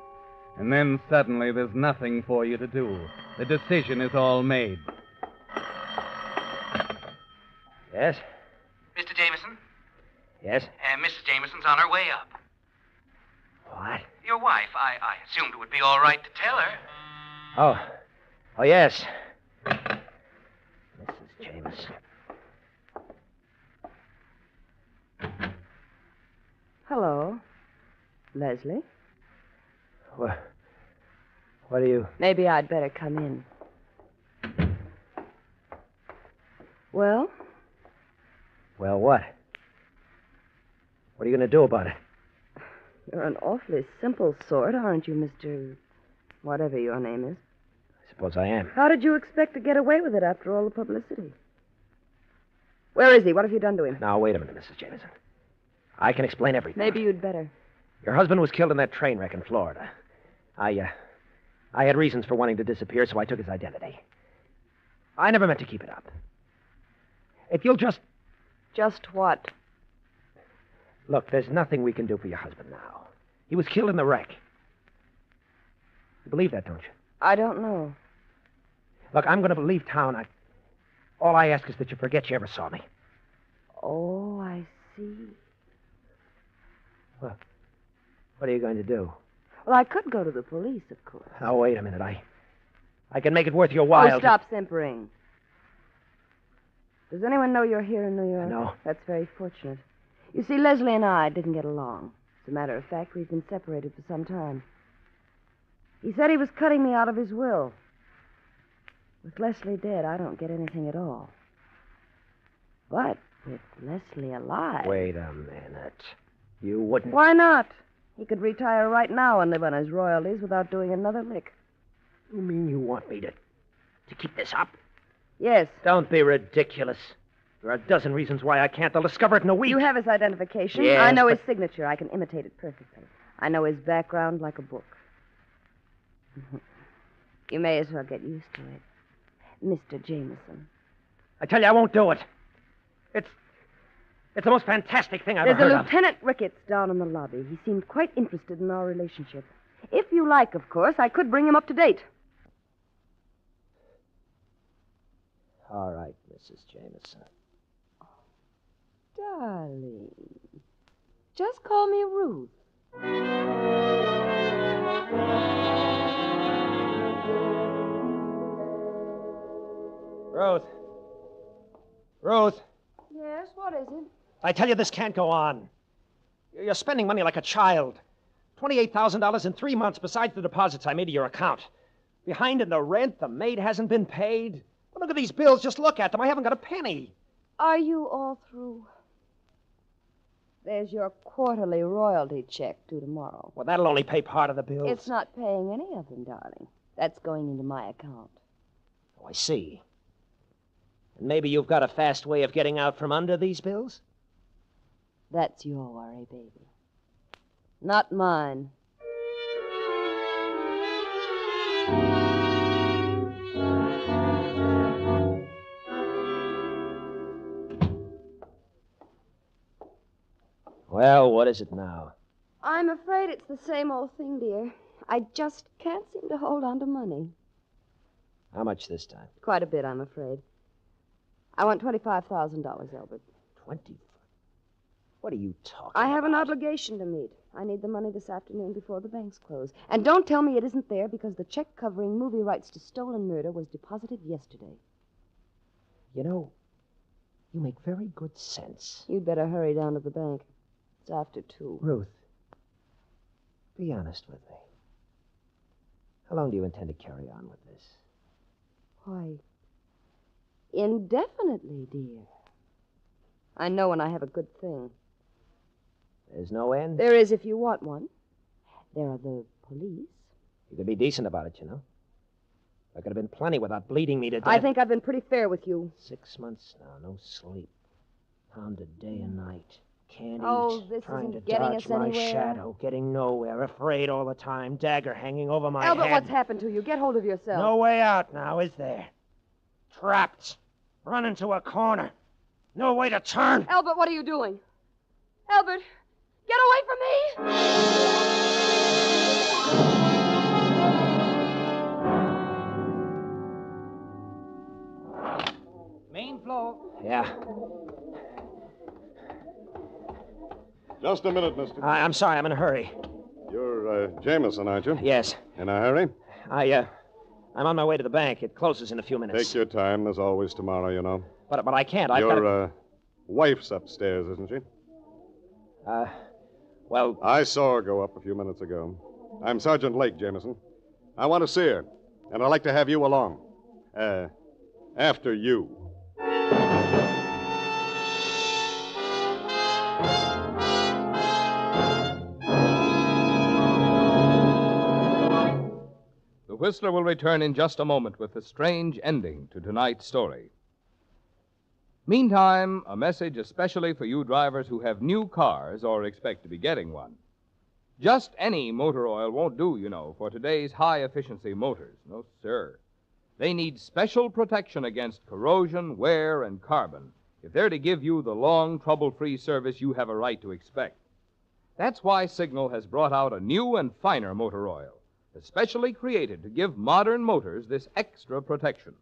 And then suddenly there's nothing for you to do. The decision is all made. Yes? Mr. Jameson? Yes? Mrs. Jameson's on her way up. What? Your wife. I assumed it would be all right to tell her. Oh, yes. Mrs. Jameson. Hello. Leslie? What are you... Maybe I'd better come in. Well? Well, what? What are you going to do about it? You're an awfully simple sort, aren't you, Mr. whatever your name is? I suppose I am. How did you expect to get away with it after all the publicity? Where is he? What have you done to him? Now, wait a minute, Mrs. Jameson. I can explain everything. Maybe you'd better. Your husband was killed in that train wreck in Florida. I had reasons for wanting to disappear, so I took his identity. I never meant to keep it up. If you'll just... Just what? Look, there's nothing we can do for your husband now. He was killed in the wreck. You believe that, don't you? I don't know. Look, I'm going to leave town. All I ask is that you forget you ever saw me. Oh, I see. What are you going to do? Well, I could go to the police, of course. Oh, wait a minute. I can make it worth your while. Oh, stop simpering. Does anyone know you're here in New York? No. That's very fortunate. You see, Leslie and I didn't get along. As a matter of fact, we've been separated for some time. He said he was cutting me out of his will. With Leslie dead, I don't get anything at all. But with Leslie alive... Wait a minute. You wouldn't... Why not? He could retire right now and live on his royalties without doing another lick. You mean you want me to keep this up? Yes. Don't be ridiculous. There are a dozen reasons why I can't. They'll discover it in a week. You have his identification. Yes, I know his signature. I can imitate it perfectly. I know his background like a book. You may as well get used to it. Mr. Jameson. I tell you, I won't do it. It's the most fantastic thing I've ever There's heard a Lieutenant Ricketts down in the lobby. He seemed quite interested in our relationship. If you like, of course, I could bring him up to date. All right, Mrs. Jameson. Darling, just call me Ruth. Ruth. Ruth. Yes, what is it? I tell you, this can't go on. You're spending money like a child. $28,000 in 3 months besides the deposits I made to your account. Behind in the rent, the maid hasn't been paid. Well, look at these bills. Just look at them. I haven't got a penny. Are you all through? There's your quarterly royalty check due tomorrow. Well, that'll only pay part of the bills. It's not paying any of them, darling. That's going into my account. Oh, I see. And maybe you've got a fast way of getting out from under these bills? That's your worry, baby. Not mine. Well, what is it now? I'm afraid it's the same old thing, dear. I just can't seem to hold on to money. How much this time? Quite a bit, I'm afraid. I want $25,000, Albert. 20? What are you talking I have about? an obligation to meet. I need the money this afternoon before the banks close. And don't tell me it isn't there because the check covering movie rights to Stolen Murder was deposited yesterday. You know, you make very good sense. You'd better hurry down to the bank. It's after 2. Ruth, be honest with me. How long do you intend to carry on with this? Why, indefinitely, dear. I know when I have a good thing. There's no end? There is if you want one. There are the police. You could be decent about it, you know. There could have been plenty without bleeding me to death. I think I've been pretty fair with you. 6 months now, no sleep. Pounded day and night. Can't eat. This Trying to isn't getting dodge us my anywhere. shadow. Getting nowhere. Afraid all the time. Dagger hanging over my Albert, head. what's happened to you? Get hold of yourself. No way out now, is there? Trapped. Run into a corner. No way to turn. Albert, what are you doing? Albert, get away from me! Main floor. Yeah. Just a minute, mister. I'm sorry, I'm in a hurry. You're Jameson, aren't you? Yes. In a hurry? I'm on my way to the bank. It closes in a few minutes. Take your time. There's always tomorrow, you know. But I can't. I've got Your wife's upstairs, isn't she? Well... I saw her go up a few minutes ago. I'm Sergeant Lake, Jameson. I want to see her, and I'd like to have you along. After you. The Whistler will return in just a moment with the strange ending to tonight's story. Meantime, a message especially for you drivers who have new cars or expect to be getting one. Just any motor oil won't do, you know, for today's high-efficiency motors. No, sir. They need special protection against corrosion, wear, and carbon if they're to give you the long, trouble-free service you have a right to expect. That's why Signal has brought out a new and finer motor oil especially created to give modern motors this extra protection.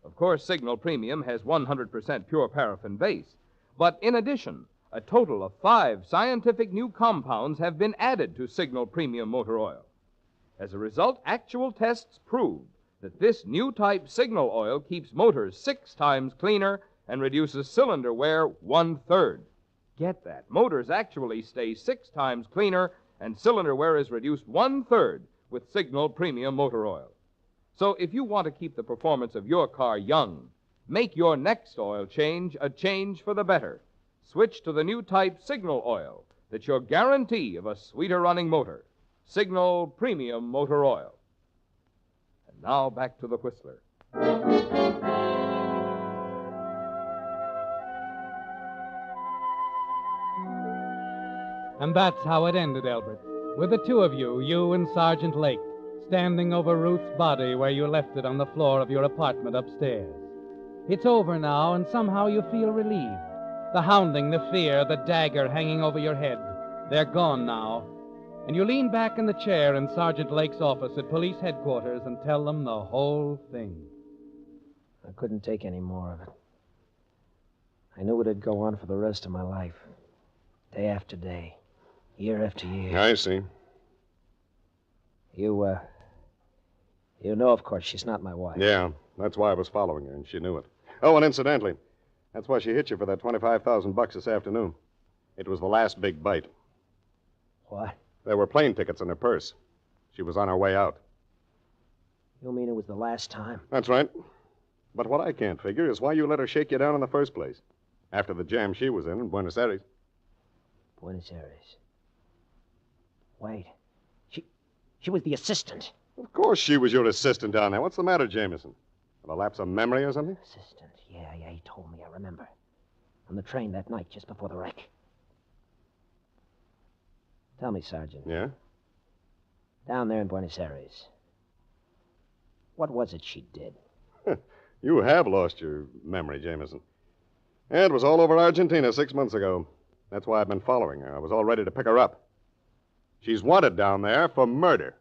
Of course, Signal Premium has 100% pure paraffin base, but in addition, a total of 5 scientific new compounds have been added to Signal Premium motor oil. As a result, actual tests prove that this new type Signal oil keeps motors 6 times cleaner and reduces cylinder wear 1/3. Get that. Motors actually stay 6 times cleaner and cylinder wear is reduced 1/3 with Signal Premium motor oil. So if you want to keep the performance of your car young, make your next oil change a change for the better. Switch to the new type Signal oil that's your guarantee of a sweeter running motor. Signal Premium motor oil. And now back to the Whistler. And that's how it ended, Albert. With the two of you, you and Sergeant Lake, standing over Ruth's body where you left it on the floor of your apartment upstairs. It's over now, and somehow you feel relieved. The hounding, the fear, the dagger hanging over your head, they're gone now. And you lean back in the chair in Sergeant Lake's office at police headquarters and tell them the whole thing. I couldn't take any more of it. I knew it'd go on for the rest of my life. Day after day. Year after year. I see. You know, of course, she's not my wife. Yeah, that's why I was following her, and she knew it. Oh, and incidentally, that's why she hit you for that $25,000 this afternoon. It was the last big bite. What? There were plane tickets in her purse. She was on her way out. You mean it was the last time? That's right. But what I can't figure is why you let her shake you down in the first place, after the jam she was in Buenos Aires. Buenos Aires. Wait. She was the assistant. Of course she was your assistant down there. What's the matter, Jameson? A lapse of memory or something? Assistant. Yeah, he told me. I remember. On the train that night, just before the wreck. Tell me, Sergeant. Yeah? Down there in Buenos Aires, what was it she did? You have lost your memory, Jameson. It was all over Argentina 6 months ago. That's why I've been following her. I was all ready to pick her up. She's wanted down there for murder.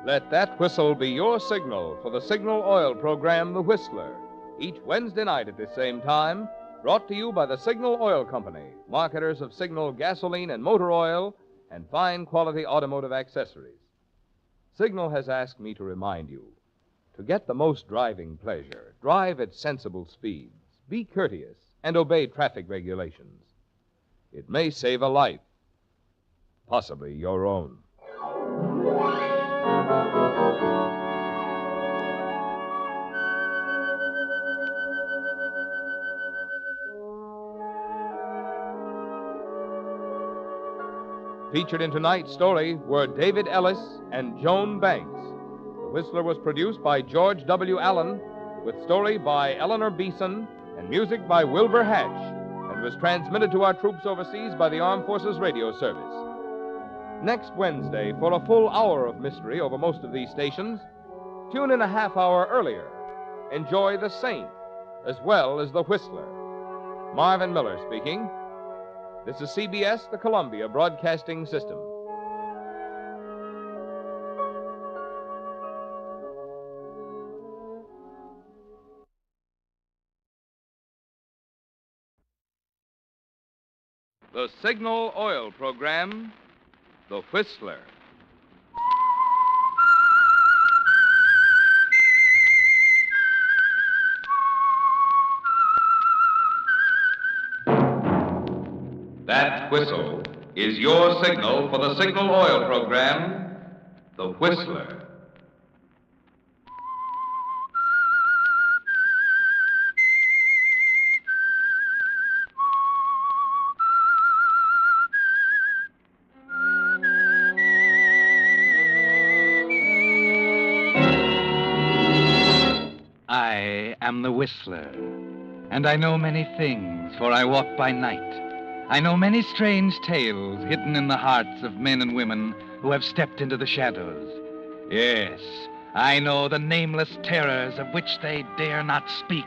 Let that whistle be your signal for the Signal Oil program, The Whistler. Each Wednesday night at this same time, brought to you by the Signal Oil Company, marketers of Signal gasoline and motor oil and fine quality automotive accessories. Signal has asked me to remind you, to get the most driving pleasure, drive at sensible speeds, be courteous, and obey traffic regulations. It may save a life, possibly your own. Featured in tonight's story were David Ellis and Joan Banks. The Whistler was produced by George W. Allen, with story by Eleanor Beeson and music by Wilbur Hatch, and was transmitted to our troops overseas by the Armed Forces Radio Service. Next Wednesday, for a full hour of mystery over most of these stations, tune in a half hour earlier. Enjoy The Saint, as well as The Whistler. Marvin Miller speaking. This is CBS, the Columbia Broadcasting System. The Signal Oil program, The Whistler. That whistle is your signal for the Signal Oil program, The Whistler. I am the Whistler, And I know many things, for I walk by night. I know many strange tales hidden in the hearts of men and women who have stepped into the shadows. Yes, I know the nameless terrors of which they dare not speak.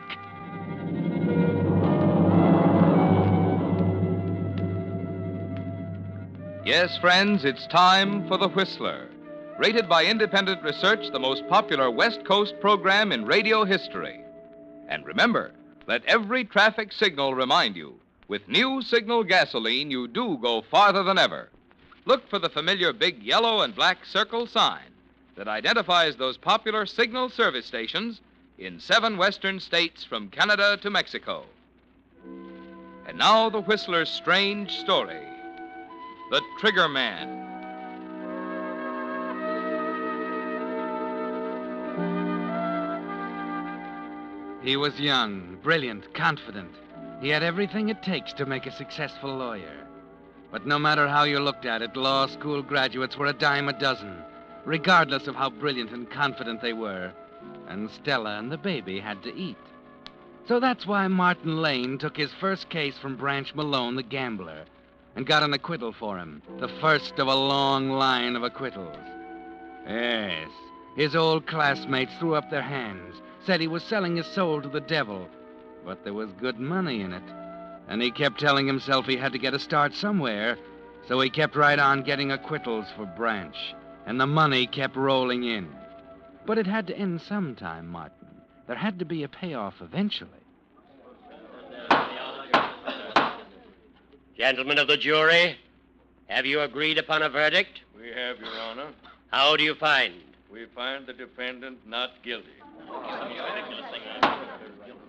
Yes, friends, it's time for The Whistler. Rated by independent research, the most popular West Coast program in radio history. And remember, let every traffic signal remind you, with new Signal gasoline, you do go farther than ever. Look for the familiar big yellow and black circle sign that identifies those popular Signal service stations in 7 western states from Canada to Mexico. And now The Whistler's strange story, The Trigger Man. He was young, brilliant, confident. He had everything it takes to make a successful lawyer. But no matter how you looked at it, law school graduates were a dime a dozen, regardless of how brilliant and confident they were. And Stella and the baby had to eat. So that's why Martin Lane took his first case from Branch Malone, the gambler, and got an acquittal for him, the first of a long line of acquittals. Yes, his old classmates threw up their hands, said he was selling his soul to the devil, but there was good money in it. And he kept telling himself he had to get a start somewhere, so he kept right on getting acquittals for Branch, and the money kept rolling in. But it had to end sometime, Martin. There had to be a payoff eventually. Gentlemen of the jury, have you agreed upon a verdict? We have, Your Honor. How do you find? We find the defendant not guilty.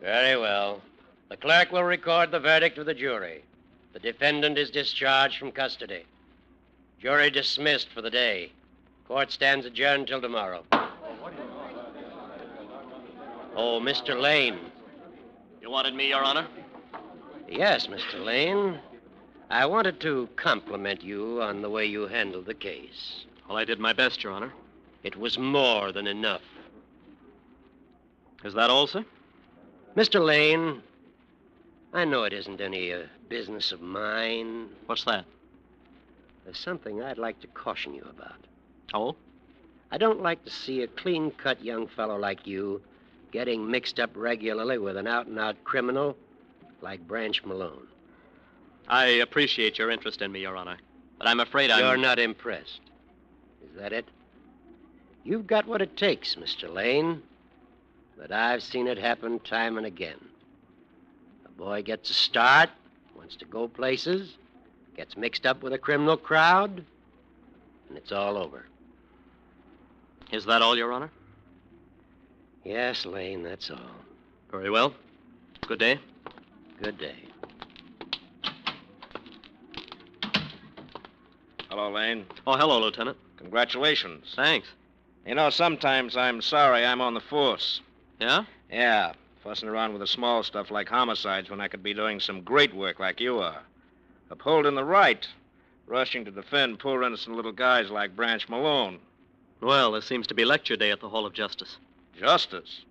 Very well. The clerk will record the verdict of the jury. The defendant is discharged from custody. Jury dismissed for the day. Court stands adjourned till tomorrow. Oh, Mr. Lane. You wanted me, Your Honor? Yes, Mr. Lane. I wanted to compliment you on the way you handled the case. Well, I did my best, Your Honor. It was more than enough. Is that all, sir? Mr. Lane, I know it isn't any business of mine. What's that? There's something I'd like to caution you about. Oh? I don't like to see a clean-cut young fellow like you getting mixed up regularly with an out-and-out criminal like Branch Malone. I appreciate your interest in me, Your Honor, but I'm afraid You're not impressed. Is that it? You've got what it takes, Mr. Lane. But I've seen it happen time and again. A boy gets a start, wants to go places, gets mixed up with a criminal crowd, and it's all over. Is that all, Your Honor? Yes, Lane, that's all. Very well. Good day. Good day. Hello, Lane. Oh, hello, Lieutenant. Congratulations. Thanks. You know, sometimes I'm sorry I'm on the force. Yeah? Yeah, fussing around with the small stuff like homicides when I could be doing some great work like you are. Upholding the right, rushing to defend poor innocent little guys like Branch Malone. Well, there seems to be lecture day at the Hall of Justice. Justice?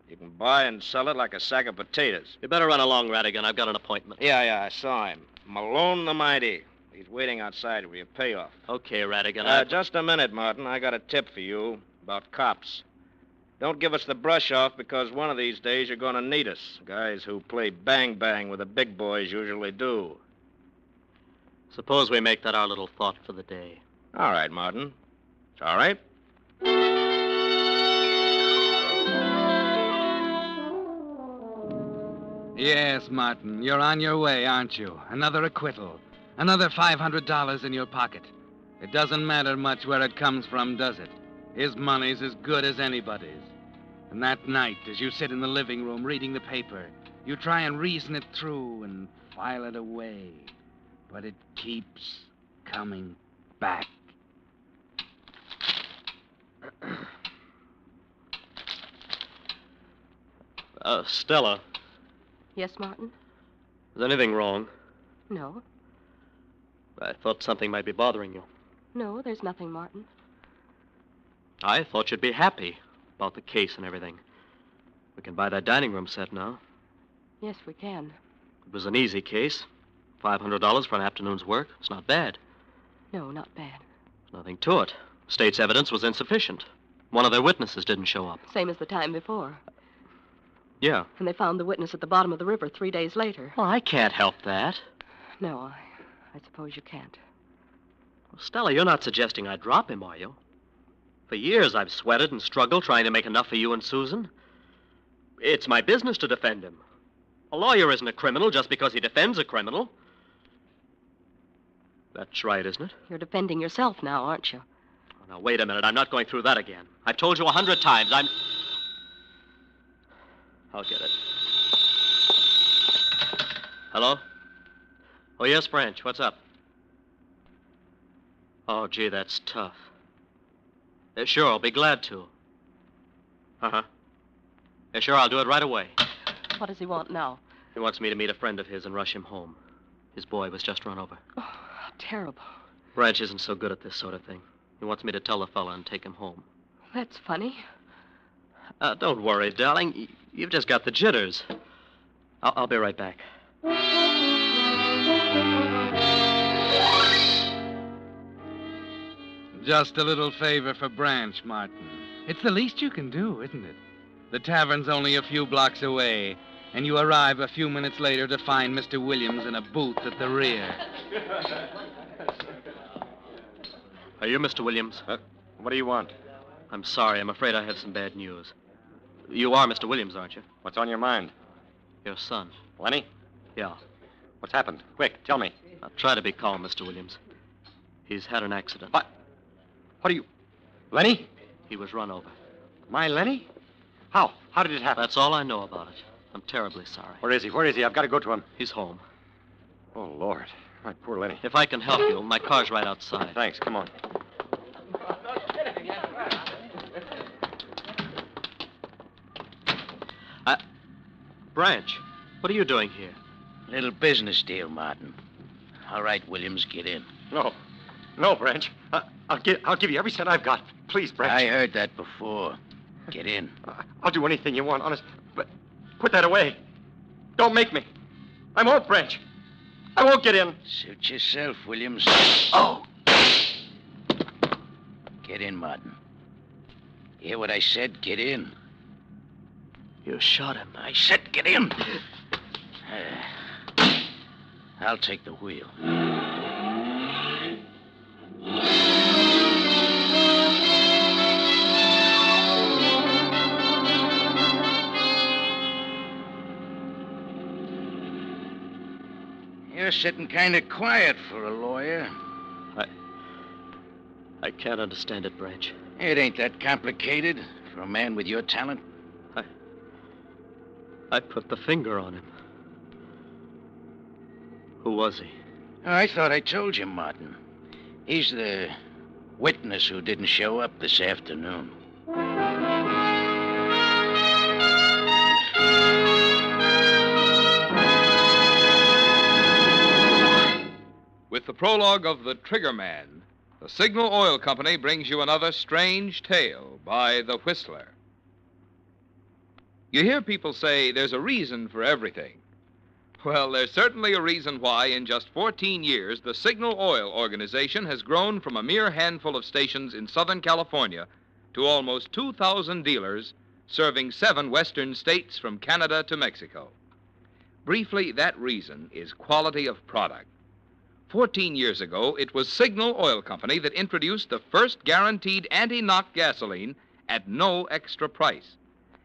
You can buy and sell it like a sack of potatoes. You better run along, Radigan. I've got an appointment. Yeah, I saw him. Malone the Mighty. He's waiting outside for your payoff. Okay, Radigan. Just a minute, Martin. I got a tip for you about cops. Don't give us the brush off because one of these days you're going to need us. Guys who play bang-bang with the big boys usually do. Suppose we make that our little thought for the day. All right, Martin. It's all right. Yes, Martin, you're on your way, aren't you? Another acquittal. Another $500 in your pocket. It doesn't matter much where it comes from, does it? His money's as good as anybody's. And that night, as you sit in the living room reading the paper, you try and reason it through and file it away. But it keeps coming back. Stella, Yes, Martin? is anything wrong? No. I thought something might be bothering you. No, there's nothing, Martin. I thought you'd be happy about the case and everything. We can buy that dining room set now. Yes, we can. It was an easy case. $500 for an afternoon's work. It's not bad. No, not bad. Nothing to it. State's evidence was insufficient. One of their witnesses didn't show up. Same as the time before. Yeah. And they found the witness at the bottom of the river 3 days later. Well, I can't help that. No, I suppose you can't. Well, Stella, you're not suggesting I drop him, are you? For years I've sweated and struggled trying to make enough for you and Susan. It's my business to defend him. A lawyer isn't a criminal just because he defends a criminal. That's right, isn't it? You're defending yourself now, aren't you? Oh, now, wait a minute. I'm not going through that again. I've told you 100 times. I'll get it. Hello? Oh, yes, Branch. What's up? Oh, gee, that's tough. Sure, I'll be glad to. Uh-huh. Sure, I'll do it right away. What does he want now? He wants me to meet a friend of his and rush him home. His boy was just run over. Oh, how terrible. Branch isn't so good at this sort of thing. He wants me to tell the fella and take him home. That's funny. Don't worry, darling. You've just got the jitters. I'll be right back. Just a little favor for Branch, Martin. It's the least you can do, isn't it? The tavern's only a few blocks away, and you arrive a few minutes later to find Mr. Williams in a booth at the rear. Are you Mr. Williams? What do you want? I'm sorry. I'm afraid I have some bad news. You are Mr. Williams, aren't you? What's on your mind? Your son. Lenny? Yeah. What's happened? Quick, tell me. Now, try to be calm, Mr. Williams. He's had an accident. What? What are you... Lenny? He was run over. My Lenny? How? How did it happen? That's all I know about it. I'm terribly sorry. Where is he? Where is he? I've got to go to him. He's home. Oh, Lord. My poor Lenny. If I can help you, my car's right outside. Thanks. Come on. Branch, what are you doing here? Little business deal, Martin. All right, Williams, get in. No. No, Branch. I'll give you every cent I've got. Please, Branch. I heard that before. Get in. I'll do anything you want, honest. But put that away. Don't make me. I won't, Branch. I won't get in. Suit yourself, Williams. Oh! Get in, Martin. Hear what I said? Get in. You shot him. I said get in. I'll take the wheel. You're sitting kind of quiet for a lawyer. I can't understand it, Branch. It ain't that complicated for a man with your talent. I put the finger on him. Who was he? Oh, I thought I told you, Martin. He's the witness who didn't show up this afternoon. With the prologue of The Trigger Man, the Signal Oil Company brings you another strange tale by The Whistler. You hear people say there's a reason for everything. Well, there's certainly a reason why in just 14 years the Signal Oil Organization has grown from a mere handful of stations in Southern California to almost 2,000 dealers serving 7 western states from Canada to Mexico. Briefly, that reason is quality of product. 14 years ago, it was Signal Oil Company that introduced the first guaranteed anti-knock gasoline at no extra price.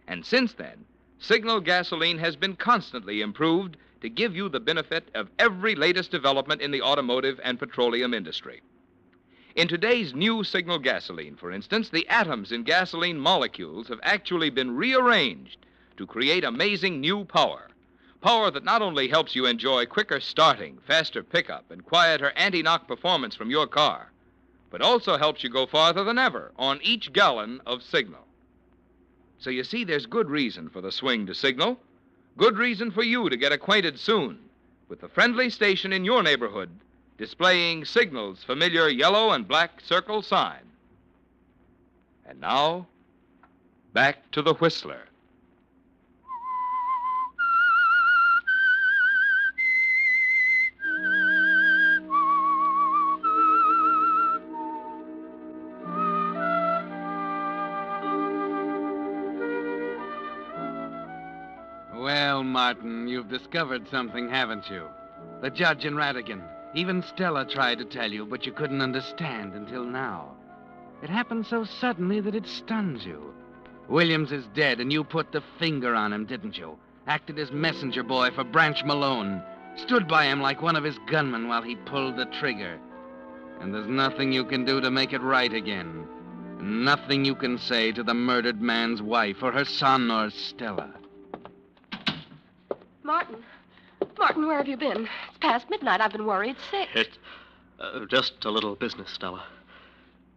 And since then, Signal gasoline has been constantly improved to give you the benefit of every latest development in the automotive and petroleum industry. In today's new Signal gasoline, for instance, the atoms in gasoline molecules have actually been rearranged to create amazing new power. Power that not only helps you enjoy quicker starting, faster pickup, and quieter anti-knock performance from your car, but also helps you go farther than ever on each gallon of Signal. So you see, there's good reason for the swing to Signal. Good reason for you to get acquainted soon with the friendly station in your neighborhood displaying Signal's familiar yellow and black circle sign. And now, back to the Whistler. Well, Martin, you've discovered something, haven't you? The judge and Radigan. Even Stella tried to tell you, but you couldn't understand until now. It happened so suddenly that it stuns you. Williams is dead, and you put the finger on him, didn't you? Acted as messenger boy for Branch Malone. Stood by him like one of his gunmen while he pulled the trigger. And there's nothing you can do to make it right again. Nothing you can say to the murdered man's wife or her son or Stella. Martin. Martin, where have you been? It's past midnight. I've been worried sick. It's just a little business, Stella.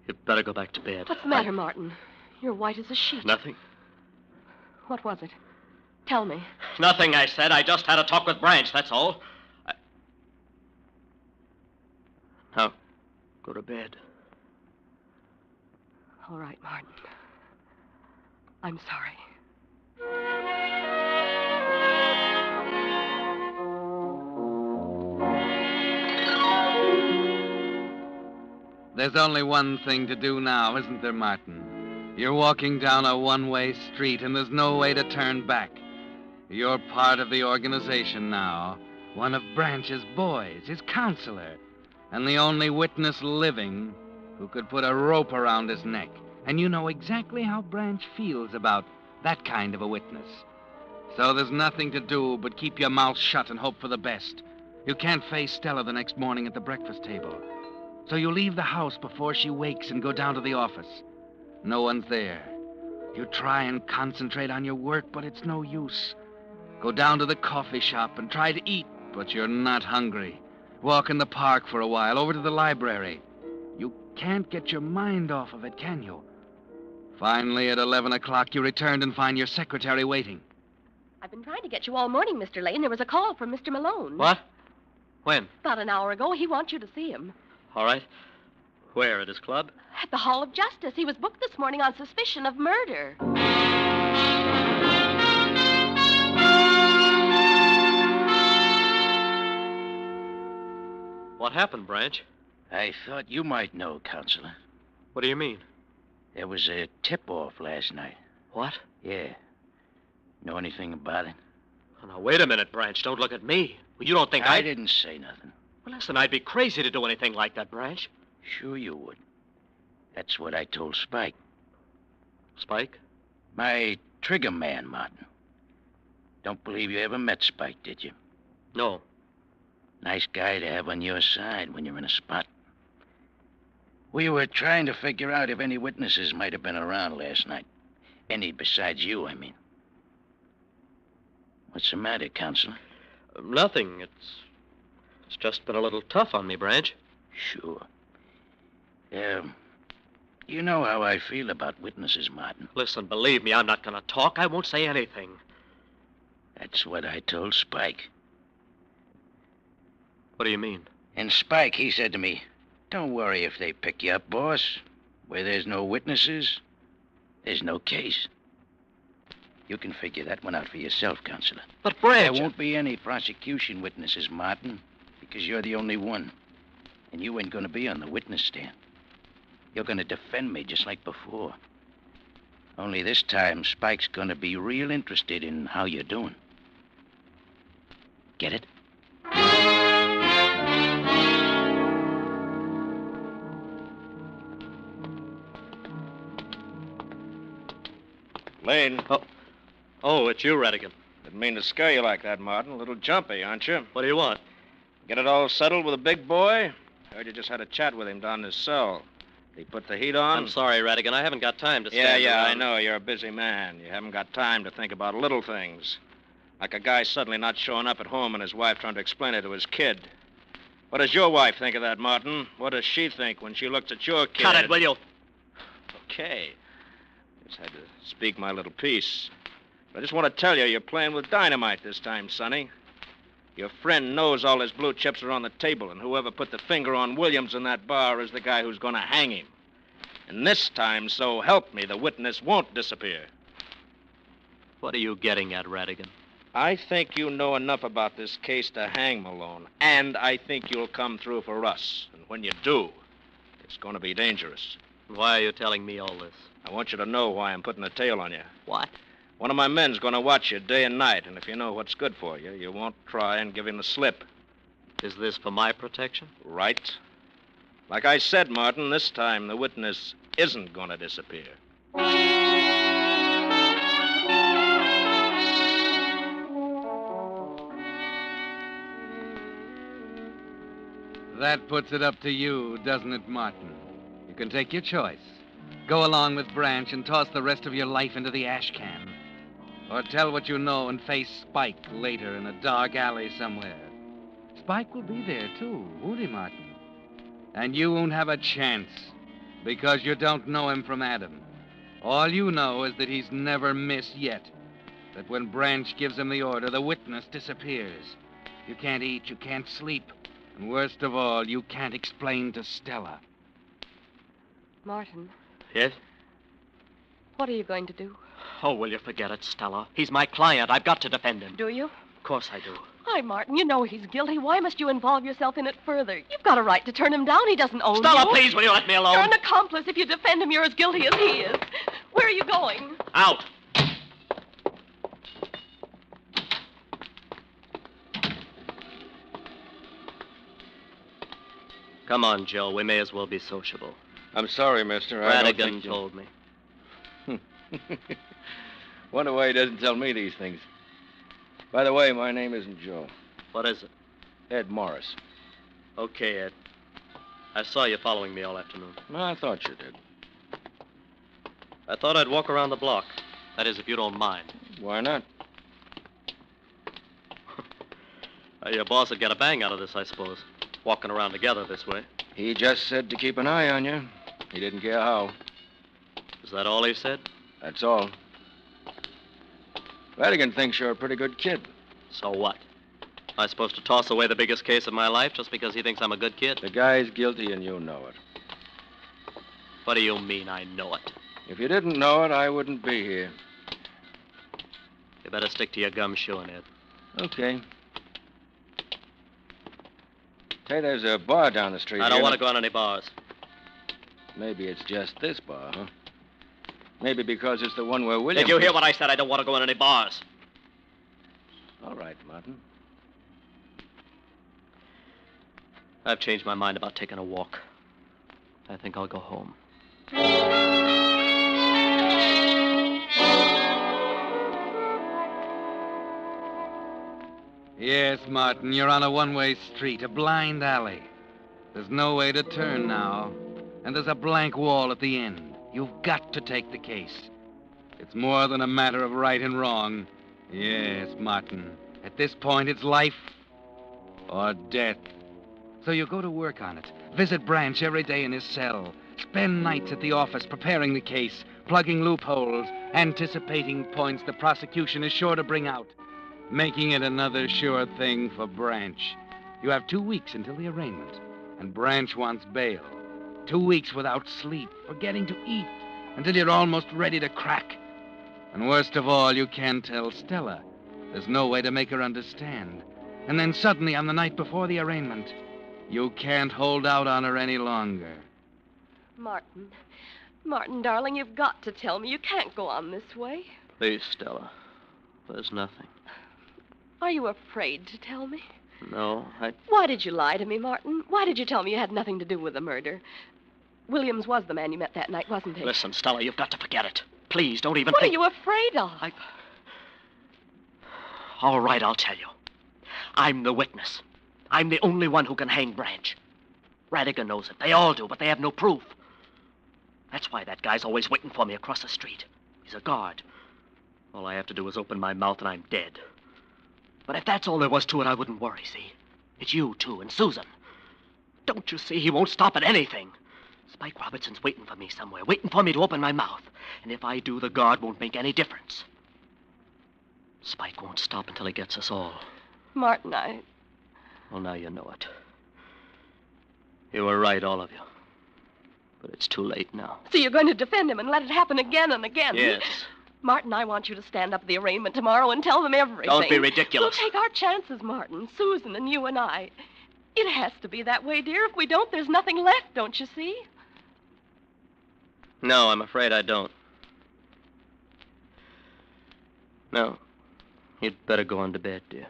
You'd better go back to bed. What's the matter, Martin? You're white as a sheet. Nothing. What was it? Tell me. Nothing, I said. I just had a talk with Branch, that's all. Now, go to bed. All right, Martin. I'm sorry. There's only one thing to do now, isn't there, Martin? You're walking down a one-way street, and there's no way to turn back. You're part of the organization now. One of Branch's boys, his counselor, and the only witness living who could put a rope around his neck. And you know exactly how Branch feels about that kind of a witness. So there's nothing to do but keep your mouth shut and hope for the best. You can't face Stella the next morning at the breakfast table. So you leave the house before she wakes and go down to the office. No one's there. You try and concentrate on your work, but it's no use. Go down to the coffee shop and try to eat, but you're not hungry. Walk in the park for a while, over to the library. You can't get your mind off of it, can you? Finally, at 11 o'clock, you returned and find your secretary waiting. I've been trying to get you all morning, Mr. Lane. There was a call from Mr. Malone. What? When? About an hour ago. He wants you to see him. All right. Where, at his club? At the Hall of Justice. He was booked this morning on suspicion of murder. What happened, Branch? I thought you might know, Counselor. What do you mean? There was a tip-off last night. What? Yeah. Know anything about it? Oh, now, wait a minute, Branch. Don't look at me. Well, you don't think I didn't say nothing. Well, listen, I'd be crazy to do anything like that, Branch. Sure you would. That's what I told Spike. Spike? My trigger man, Martin. Don't believe you ever met Spike, did you? No. Nice guy to have on your side when you're in a spot. We were trying to figure out if any witnesses might have been around last night. Any besides you, I mean. What's the matter, Counselor? Nothing. It's just been a little tough on me, Branch. Sure. You know how I feel about witnesses, Martin. Listen, believe me, I'm not going to talk. I won't say anything. That's what I told Spike. What do you mean? And Spike, he said to me, don't worry if they pick you up, boss. Where there's no witnesses, there's no case. You can figure that one out for yourself, Counselor. But, Branch... There won't be any prosecution witnesses, Martin, because you're the only one. And you ain't going to be on the witness stand. You're going to defend me just like before. Only this time, Spike's going to be real interested in how you're doing. Get it? Lane. Oh, it's you, Radigan. Didn't mean to scare you like that, Martin. A little jumpy, aren't you? What do you want? Get it all settled with a big boy? Heard you just had a chat with him down in his cell. Did he put the heat on? I'm sorry, Radigan. I haven't got time to stand Yeah, I around. know. You're a busy man. You haven't got time to think about little things. Like a guy suddenly not showing up at home and his wife trying to explain it to his kid. What does your wife think of that, Martin? What does she think when she looks at your kid? Cut it, will you? Okay. Just had to speak my little piece. But I just want to tell you, you're playing with dynamite this time, Sonny. Your friend knows all his blue chips are on the table, and whoever put the finger on Williams in that bar is the guy who's going to hang him. And this time, so help me, the witness won't disappear. What are you getting at, Radigan? I think you know enough about this case to hang Malone, and I think you'll come through for us. And when you do, it's going to be dangerous. Why are you telling me all this? I want you to know why I'm putting a tail on you. What? One of my men's going to watch you day and night, and if you know what's good for you, you won't try and give him the slip. Is this for my protection? Right. Like I said, Martin, this time the witness isn't going to disappear. That puts it up to you, doesn't it, Martin? You can take your choice. Go along with Branch and toss the rest of your life into the ash can. Or tell what you know and face Spike later in a dark alley somewhere. Spike will be there, too, won't he, Martin? And you won't have a chance, because you don't know him from Adam. All you know is that he's never missed yet. That when Branch gives him the order, the witness disappears. You can't eat, you can't sleep. And worst of all, you can't explain to Stella. Martin, Yes? what are you going to do? Oh, will you forget it, Stella? He's my client. I've got to defend him. Do you? Of course I do. Why, Martin, you know he's guilty. Why must you involve yourself in it further? You've got a right to turn him down. He doesn't own you. Stella, please, will you let me alone? You're an accomplice. If you defend him, you're as guilty as he is. Where are you going? Out. Come on, Joe. We may as well be sociable. I'm sorry, mister. I don't Radigan think you- told me. Wonder why he doesn't tell me these things. By the way, my name isn't Joe. What is it? Ed Morris. Okay, Ed. I saw you following me all afternoon. Well, I thought you did. I thought I'd walk around the block. That is, if you don't mind. Why not? Your boss would get a bang out of this, I suppose. Walking around together this way. He just said to keep an eye on you. He didn't care how. Is that all he said? That's all. Radigan thinks you're a pretty good kid. So what? Am I supposed to toss away the biggest case of my life just because he thinks I'm a good kid? The guy's guilty and you know it. What do you mean I know it? If you didn't know it, I wouldn't be here. You better stick to your gumshoeing, Ed. Okay. Hey, there's a bar down the street. I don't want to go on any bars. Maybe it's just this bar, huh? Maybe because it's the one where William... Did you hear what I said? I don't want to go on any bars. All right, Martin. I've changed my mind about taking a walk. I think I'll go home. Yes, Martin, you're on a one-way street, a blind alley. There's no way to turn now, and there's a blank wall at the end. You've got to take the case. It's more than a matter of right and wrong. Yes, Martin. At this point, it's life or death. So you go to work on it. Visit Branch every day in his cell. Spend nights at the office preparing the case, plugging loopholes, anticipating points the prosecution is sure to bring out, making it another sure thing for Branch. You have 2 weeks until the arraignment, and Branch wants bail. 2 weeks without sleep, forgetting to eat, until you're almost ready to crack. And worst of all, you can't tell Stella. There's no way to make her understand. And then suddenly, on the night before the arraignment, you can't hold out on her any longer. Martin, darling, you've got to tell me. You can't go on this way. Please, Stella. There's nothing. Are you afraid to tell me? No, Why did you lie to me, Martin? Why did you tell me you had nothing to do with the murder? Williams was the man you met that night, wasn't he? Listen, Stella, you've got to forget it. Please, don't even What think... are you afraid of? All right, I'll tell you. I'm the witness. I'm the only one who can hang Branch. Radigan knows it. They all do, but they have no proof. That's why that guy's always waiting for me across the street. He's a guard. All I have to do is open my mouth and I'm dead. But if that's all there was to it, I wouldn't worry, see? It's you, too, and Susan. Don't you see? He won't stop at anything. Spike Robertson's waiting for me somewhere, waiting for me to open my mouth. And if I do, the guard won't make any difference. Spike won't stop until he gets us all. Martin, Well, now you know it. You were right, all of you. But it's too late now. So you're going to defend him and let it happen again and again? Yes. Martin, I want you to stand up at the arraignment tomorrow and tell them everything. Don't be ridiculous. We'll take our chances, Martin. Susan and you and I. It has to be that way, dear. If we don't, there's nothing left, don't you see? No, I'm afraid I don't. No. You'd better go on to bed, dear.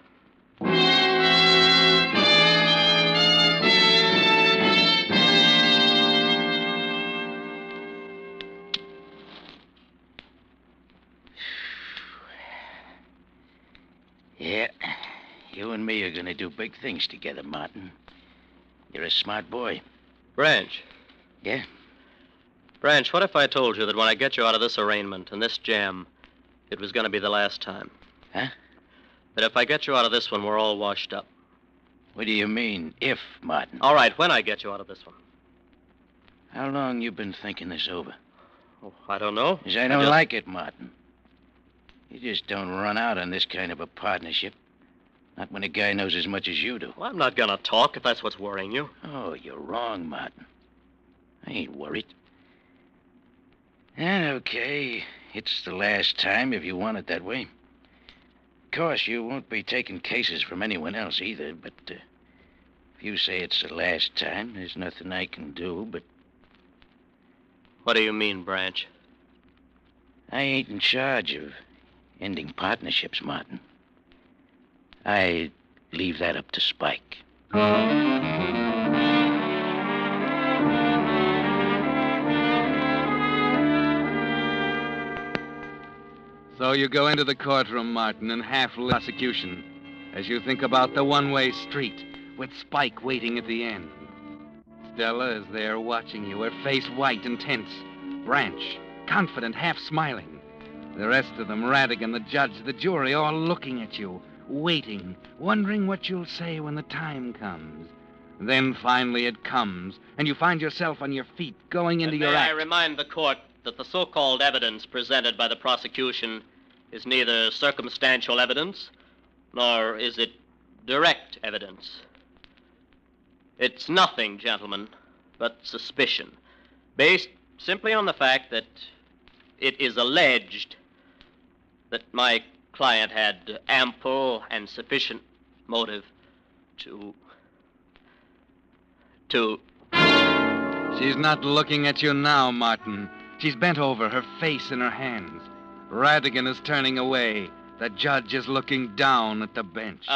Yeah, you and me are going to do big things together, Martin. You're a smart boy. Branch. Yeah? Branch, what if I told you that when I get you out of this arraignment and this jam, it was going to be the last time? Huh? That if I get you out of this one, we're all washed up. What do you mean, if, Martin? All right, when I get you out of this one. How long you been thinking this over? Oh, I don't know. 'Cause I don't like it, Martin. You just don't run out on this kind of a partnership. Not when a guy knows as much as you do. Well, I'm not going to talk if that's what's worrying you. Oh, you're wrong, Martin. I ain't worried. And okay, it's the last time if you want it that way. Of course, you won't be taking cases from anyone else either, but if you say it's the last time, there's nothing I can do but... What do you mean, Branch? I ain't in charge of ending partnerships, Martin. I leave that up to Spike. So you go into the courtroom, Martin, in half-lit prosecution, as you think about the one-way street with Spike waiting at the end. Stella is there watching you, her face white and tense. Branch, confident, half-smiling. The rest of them, Radigan, the judge, the jury, all looking at you, waiting, wondering what you'll say when the time comes. Then finally it comes, and you find yourself on your feet, going into your May I act. remind the court that the so-called evidence presented by the prosecution is neither circumstantial evidence, nor is it direct evidence. It's nothing, gentlemen, but suspicion, based simply on the fact that it is alleged that my client had ample and sufficient motive to... She's not looking at you now, Martin. She's bent over, her face in her hands. Radigan is turning away. The judge is looking down at the bench.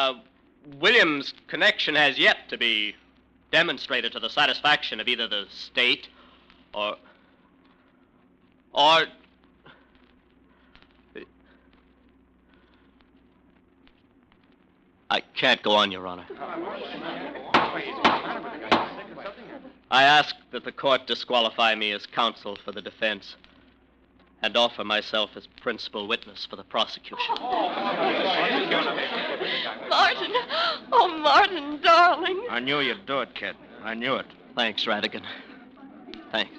William's connection has yet to be demonstrated to the satisfaction of either the state or... I can't go on, Your Honor. I ask that the court disqualify me as counsel for the defense and offer myself as principal witness for the prosecution. Martin. Oh, Martin, darling. I knew you'd do it, kid. I knew it. Thanks, Radigan. Thanks.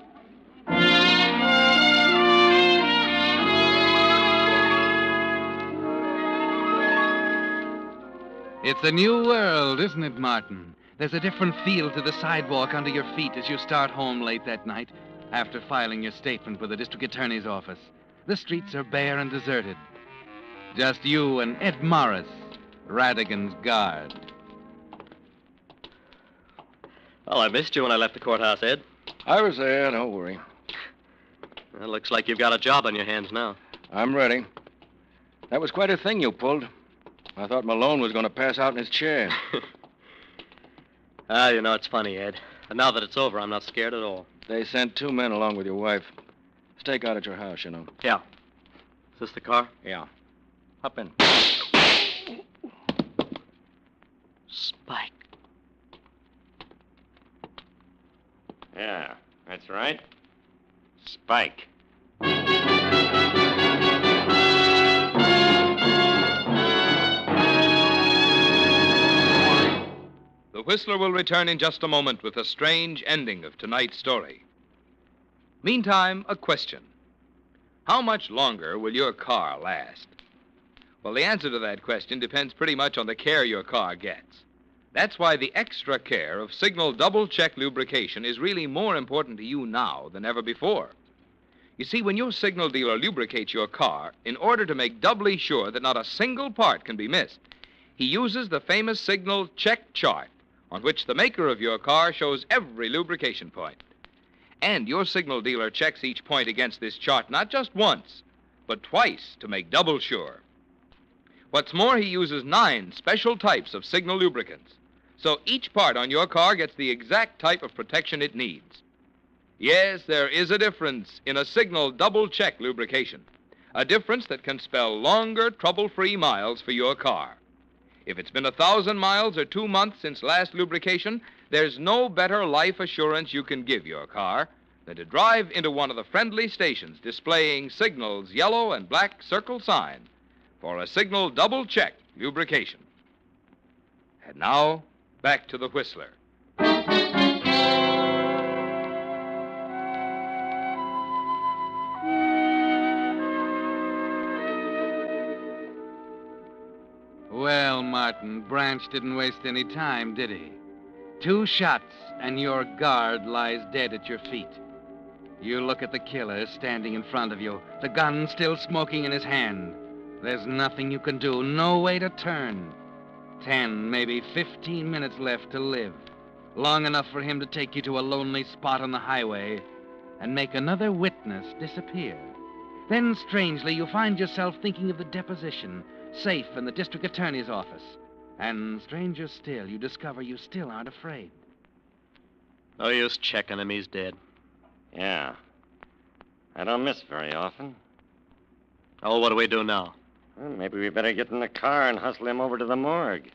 It's a new world, isn't it, Martin? There's a different feel to the sidewalk under your feet as you start home late that night after filing your statement with the district attorney's office. The streets are bare and deserted. Just you and Ed Morris, Radigan's guard. Well, I missed you when I left the courthouse, Ed. I was there, don't worry. Well, looks like you've got a job on your hands now. I'm ready. That was quite a thing you pulled. I thought Malone was going to pass out in his chair. You know, it's funny, Ed. And now that it's over, I'm not scared at all. They sent 2 men along with your wife. Stake out at your house, you know. Yeah. Is this the car? Yeah. Hop in. Spike. Yeah, that's right. Spike. The Whistler will return in just a moment with a strange ending of tonight's story. Meantime, a question. How much longer will your car last? Well, the answer to that question depends pretty much on the care your car gets. That's why the extra care of Signal double-check lubrication is really more important to you now than ever before. You see, when your Signal dealer lubricates your car, in order to make doubly sure that not a single part can be missed, he uses the famous Signal check chart, on which the maker of your car shows every lubrication point. And your Signal dealer checks each point against this chart not just once, but twice to make double sure. What's more, he uses 9 special types of Signal lubricants. So each part on your car gets the exact type of protection it needs. Yes, there is a difference in a Signal double-check lubrication. A difference that can spell longer, trouble-free miles for your car. If it's been 1,000 miles or 2 months since last lubrication, there's no better life assurance you can give your car than to drive into one of the friendly stations displaying Signal's yellow and black circle sign for a Signal double-check lubrication. And now, back to the Whistler. Well, Martin, Branch didn't waste any time, did he? 2 shots, and your guard lies dead at your feet. You look at the killer standing in front of you, the gun still smoking in his hand. There's nothing you can do, no way to turn. 10, maybe 15 minutes left to live. Long enough for him to take you to a lonely spot on the highway and make another witness disappear. Then, strangely, you find yourself thinking of the deposition, safe in the district attorney's office. And, stranger still, you discover you still aren't afraid. No use checking him. He's dead. Yeah. I don't miss very often. Oh, what do we do now? Well, maybe we better get in the car and hustle him over to the morgue.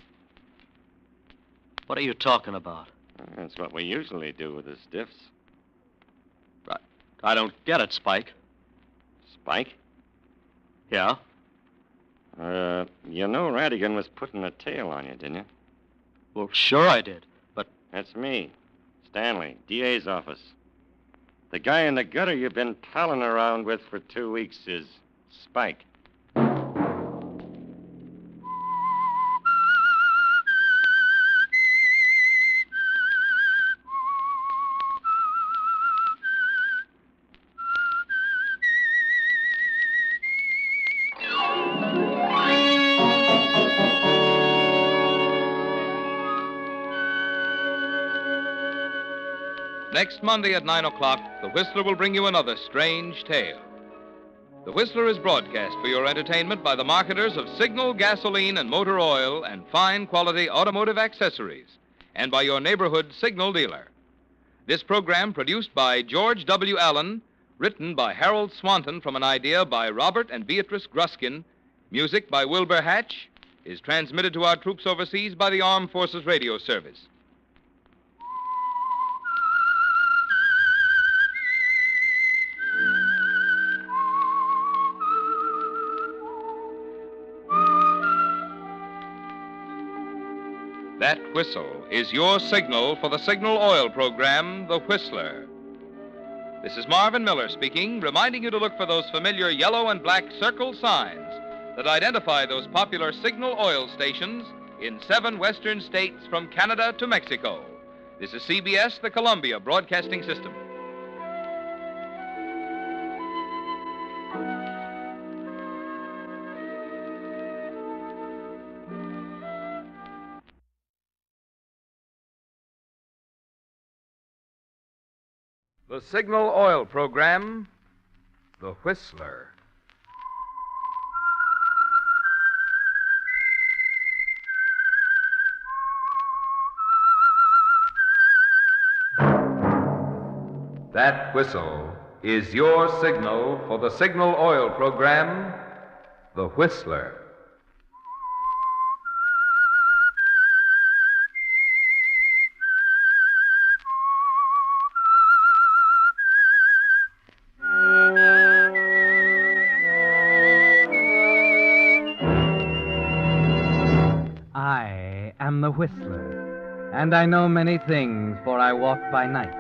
What are you talking about? That's what we usually do with the stiffs. I don't get it, Spike. Spike? Yeah? You know Radigan was putting a tail on you, didn't you? Well, sure I did, but... That's me, Stanley, DA's office. The guy in the gutter you've been palling around with for 2 weeks is Spike. Next Monday at 9 o'clock, The Whistler will bring you another strange tale. The Whistler is broadcast for your entertainment by the marketers of Signal gasoline and motor oil and fine quality automotive accessories, and by your neighborhood Signal dealer. This program, produced by George W. Allen, written by Harold Swanton from an idea by Robert and Beatrice Gruskin, music by Wilbur Hatch, is transmitted to our troops overseas by the Armed Forces Radio Service. That whistle is your signal for the Signal Oil program, The Whistler. This is Marvin Miller speaking, reminding you to look for those familiar yellow and black circle signs that identify those popular Signal Oil stations in 7 western states from Canada to Mexico. This is CBS, the Columbia Broadcasting System. The Signal Oil program, The Whistler. That whistle is your signal for the Signal Oil program, The Whistler. I am the Whistler, and I know many things, for I walk by night.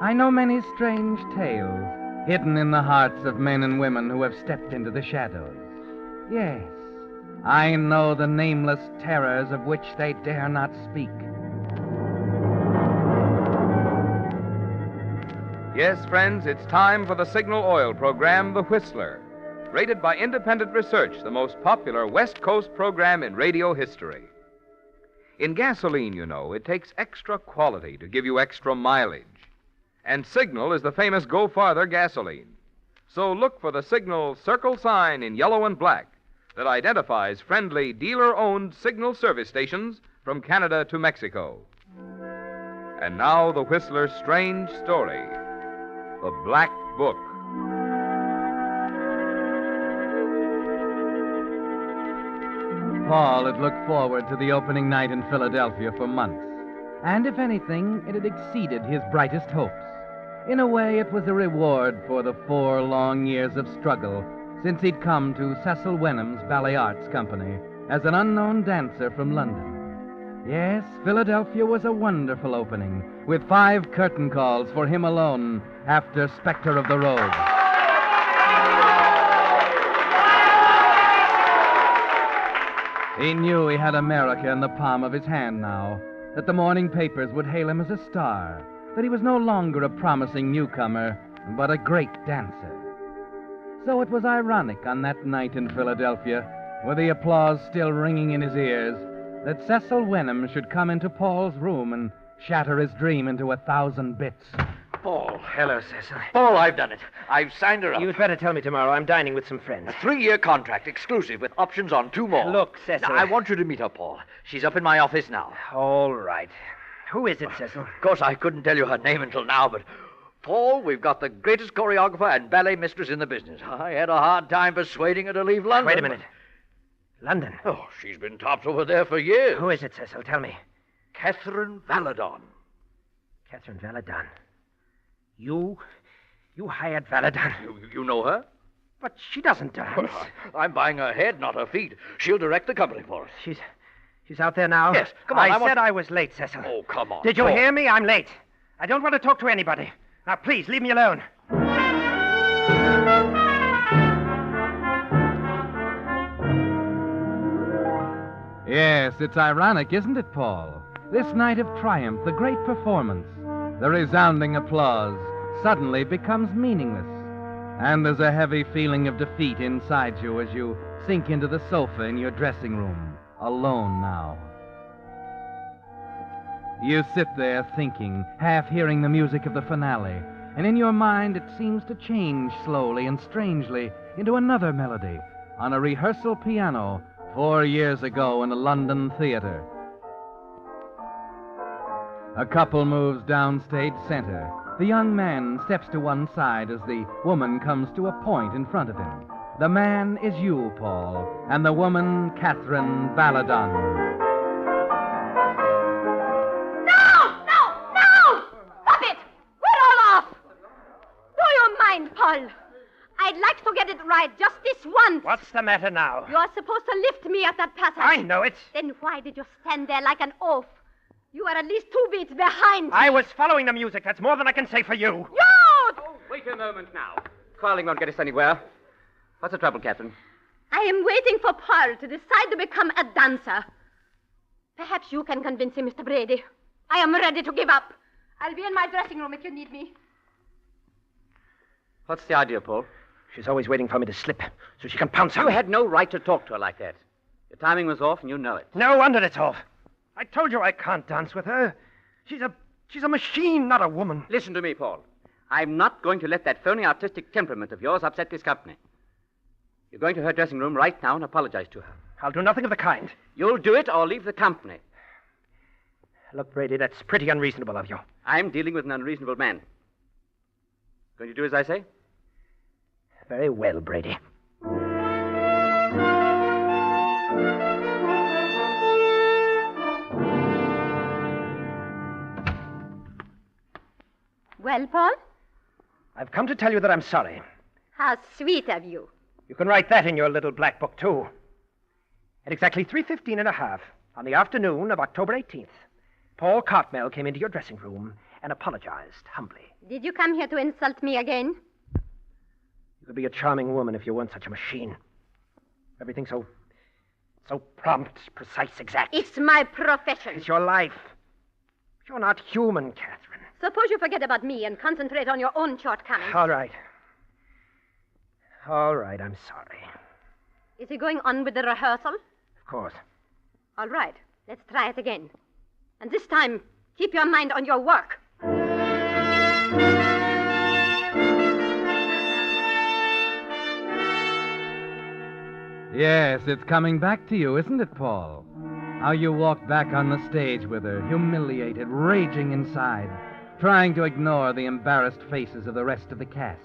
I know many strange tales hidden in the hearts of men and women who have stepped into the shadows. Yes, I know the nameless terrors of which they dare not speak. Yes, friends, it's time for the Signal Oil program, The Whistler. Rated by independent research, the most popular West Coast program in radio history. In gasoline, you know, it takes extra quality to give you extra mileage. And Signal is the famous Go Farther gasoline. So look for the Signal circle sign in yellow and black that identifies friendly dealer-owned signal service stations from Canada to Mexico. And now the Whistler's strange story, The Black Book. Paul had looked forward to the opening night in Philadelphia for months. And if anything, it had exceeded his brightest hopes. In a way, it was a reward for the 4 long years of struggle since he'd come to Cecil Wenham's Ballet Arts Company as an unknown dancer from London. Yes, Philadelphia was a wonderful opening, with 5 curtain calls for him alone after Spectre of the Road. He knew he had America in the palm of his hand now, that the morning papers would hail him as a star, that he was no longer a promising newcomer, but a great dancer. So it was ironic on that night in Philadelphia, with the applause still ringing in his ears, that Cecil Wenham should come into Paul's room and shatter his dream into 1,000 bits. Paul. Hello, Cecil. Paul, I've done it. I've signed her up. You'd better tell me tomorrow. I'm dining with some friends. A 3-year contract, exclusive, with options on 2 more. Look, Cecil. Now, I want you to meet her, Paul. She's up in my office now. All right. Who is it, Cecil? Of course, I couldn't tell you her name until now, but... Paul, we've got the greatest choreographer and ballet mistress in the business. I had a hard time persuading her to leave London. Wait a minute. London? Oh, she's been tops over there for years. Who is it, Cecil? Tell me. Catherine Valadon. Catherine Valadon. You hired Valadon. You know her? But she doesn't dance. Well, I'm buying her head, not her feet. She'll direct the company for us. She's out there now? Yes. Come on, I said I was late, Cecil. Oh, come on. Did you hear me? I'm late. I don't want to talk to anybody. Now, please, leave me alone. Yes, it's ironic, isn't it, Paul? This night of triumph, the great performance, the resounding applause, suddenly becomes meaningless. And there's a heavy feeling of defeat inside you as you sink into the sofa in your dressing room, alone now. You sit there thinking, half hearing the music of the finale, and in your mind it seems to change slowly and strangely into another melody on a rehearsal piano 4 years ago in a London theater. A couple moves downstage center. The young man steps to one side as the woman comes to a point in front of him. The man is you, Paul, and the woman, Catherine Valadon. Paul, I'd like to get it right just this once. What's the matter now? You're supposed to lift me at that passage. I know it. Then why did you stand there like an oaf? You were at least 2 beats behind. I was following the music. That's more than I can say for you. You! Oh, wait a moment now. Quarreling won't get us anywhere. What's the trouble, Catherine? I am waiting for Paul to decide to become a dancer. Perhaps you can convince him, Mr. Brady. I am ready to give up. I'll be in my dressing room if you need me. What's the idea, Paul? She's always waiting for me to slip so she can pounce on You me. had no right to talk to her like that. Your timing was off, and you know it. No wonder it's off. I told you I can't dance with her. She's a machine, not a woman. Listen to me, Paul. I'm not going to let that phony artistic temperament of yours upset this company. You're going to her dressing room right now and apologize to her. I'll do nothing of the kind. You'll do it or leave the company. Look, Brady, that's pretty unreasonable of you. I'm dealing with an unreasonable man. Going to do as I say? Very well, Brady. Well, Paul? I've come to tell you that I'm sorry. How sweet of you. You can write that in your little black book, too. At exactly 3:15 and a half, on the afternoon of October 18th, Paul Cartmel came into your dressing room and apologized humbly. Did you come here to insult me again? You could be a charming woman if you weren't such a machine. Everything so prompt, precise, exact. It's my profession. It's your life. You're not human, Catherine. Suppose you forget about me and concentrate on your own shortcomings. All right. All right, I'm sorry. Is he going on with the rehearsal? Of course. All right, let's try it again. And this time, keep your mind on your work. Yes, it's coming back to you, isn't it, Paul? How you walked back on the stage with her, humiliated, raging inside, trying to ignore the embarrassed faces of the rest of the cast.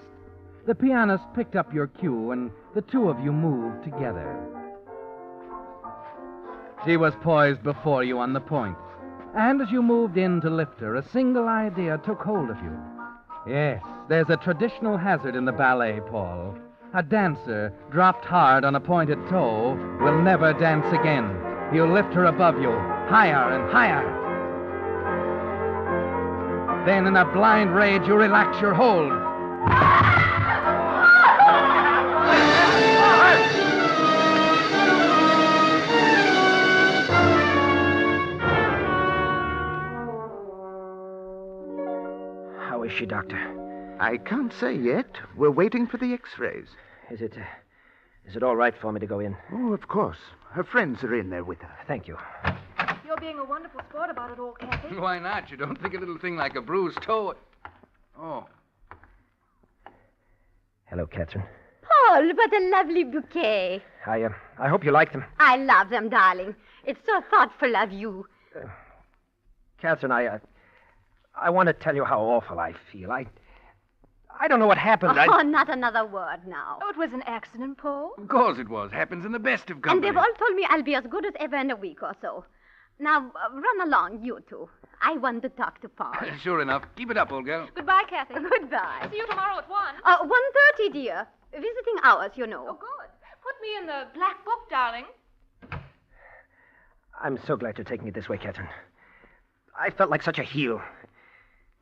The pianist picked up your cue, and the two of you moved together. She was poised before you on the point, and as you moved in to lift her, a single idea took hold of you. Yes, there's a traditional hazard in the ballet, Paul. A dancer dropped hard on a pointed toe will never dance again. You lift her above you, higher and higher. Then in a blind rage, you relax your hold. How is she, Doctor? I can't say yet. We're waiting for the x-rays. Is it all right for me to go in? Oh, of course. Her friends are in there with her. Thank you. You're being a wonderful sport about it all, Kathy. Why not? You don't think a little thing like a bruised toe... Oh. Hello, Catherine. Paul, what a lovely bouquet. I hope you like them. I love them, darling. It's so thoughtful of you. Catherine, I want to tell you how awful I feel. I don't know what happened. Oh, not another word now. Oh, it was an accident, Paul. Of course it was. Happens in the best of And company. they've all told me I'll be as good as ever in a week or so. Now, run along, you two. I want to talk to Paul. Sure enough. Keep it up, old girl. Goodbye, Kathy. Goodbye. See you tomorrow at 1. 1:30, dear. Visiting hours, you know. Oh, good. Put me in the black book, darling. I'm so glad you're taking it this way, Catherine. I felt like such a heel.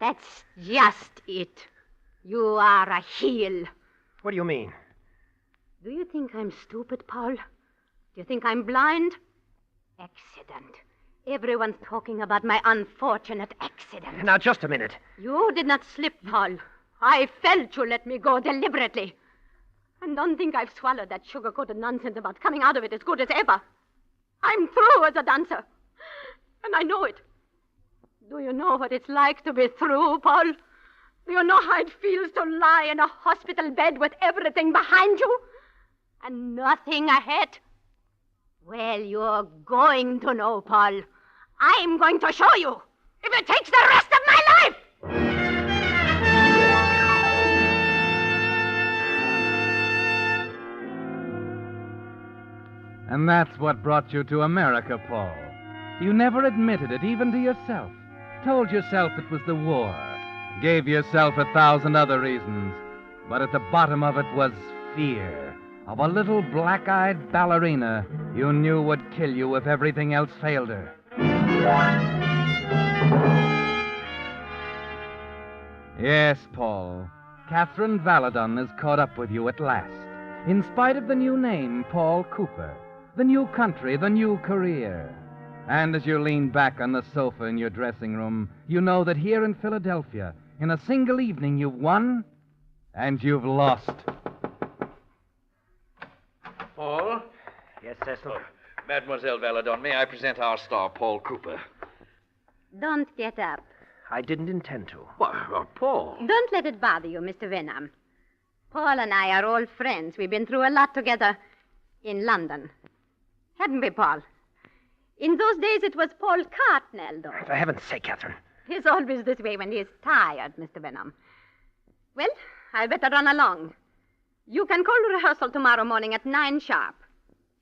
That's just it. You are a heel. What do you mean? Do you think I'm stupid, Paul? Do you think I'm blind? Accident. Everyone's talking about my unfortunate accident. Now, just a minute. You did not slip, Paul. I felt you let me go deliberately. And don't think I've swallowed that sugar-coated nonsense about coming out of it as good as ever. I'm through as a dancer. And I know it. Do you know what it's like to be through, Paul? Do you know how it feels to lie in a hospital bed with everything behind you and nothing ahead? Well, you're going to know, Paul. I'm going to show you, if it takes the rest of my life! And that's what brought you to America, Paul. You never admitted it, even to yourself. Told yourself it was the war. Gave yourself 1,000 other reasons. But at the bottom of it was fear of a little black-eyed ballerina you knew would kill you if everything else failed her. Yes, Paul. Catherine Valadon has caught up with you at last. In spite of the new name, Paul Cooper. The new country, the new career. And as you lean back on the sofa in your dressing room, you know that here in Philadelphia, in a single evening, you've won and you've lost. Paul? Yes, Cecil? Mademoiselle Valadon, may I present our star, Paul Cooper? Don't get up. I didn't intend to. Paul. Don't let it bother you, Mr. Wenham. Paul and I are old friends. We've been through a lot together in London. Haven't we, Paul? In those days, it was Paul Cartnell, though. For heaven's sake, Catherine. He's always this way when he's tired, Mr. Wenham. Well, I better run along. You can call rehearsal tomorrow morning at 9 sharp.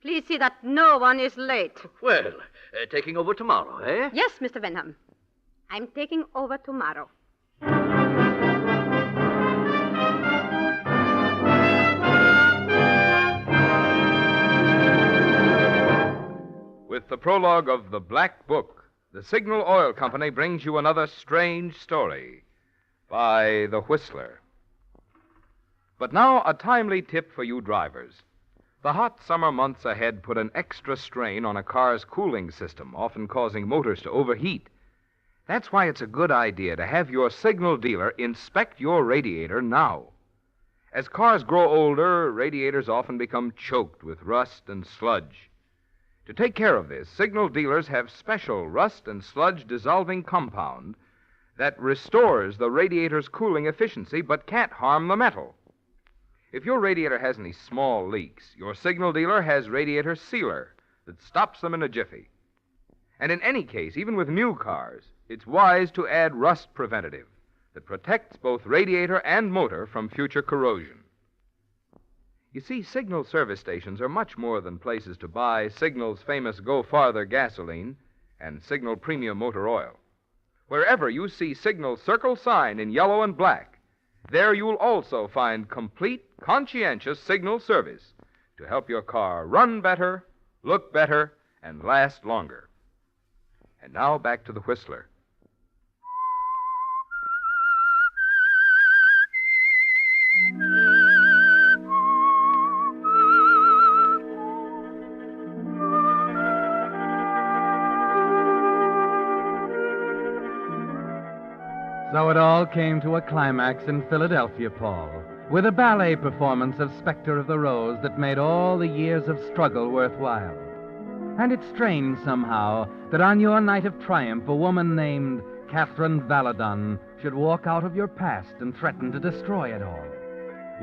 Please see that no one is late. Well, taking over tomorrow, eh? Yes, Mr. Wenham. I'm taking over tomorrow. With the prologue of The Black Book, the Signal Oil Company brings you another strange story by The Whistler. But now, a timely tip for you drivers. The hot summer months ahead put an extra strain on a car's cooling system, often causing motors to overheat. That's why it's a good idea to have your Signal dealer inspect your radiator now. As cars grow older, radiators often become choked with rust and sludge. To take care of this, Signal dealers have special rust and sludge dissolving compound that restores the radiator's cooling efficiency but can't harm the metal. If your radiator has any small leaks, your signal dealer has radiator sealer that stops them in a jiffy. And in any case, even with new cars, it's wise to add rust preventative that protects both radiator and motor from future corrosion. You see, Signal service stations are much more than places to buy Signal's famous Go Farther gasoline and Signal Premium Motor Oil. Wherever you see Signal's circle sign in yellow and black, there you'll also find complete, conscientious Signal service to help your car run better, look better, and last longer. And now back to the Whistler. So it all came to a climax in Philadelphia, Paul, with a ballet performance of Spectre of the Rose that made all the years of struggle worthwhile. And it's strange somehow that on your night of triumph, a woman named Catherine Valadon should walk out of your past and threaten to destroy it all.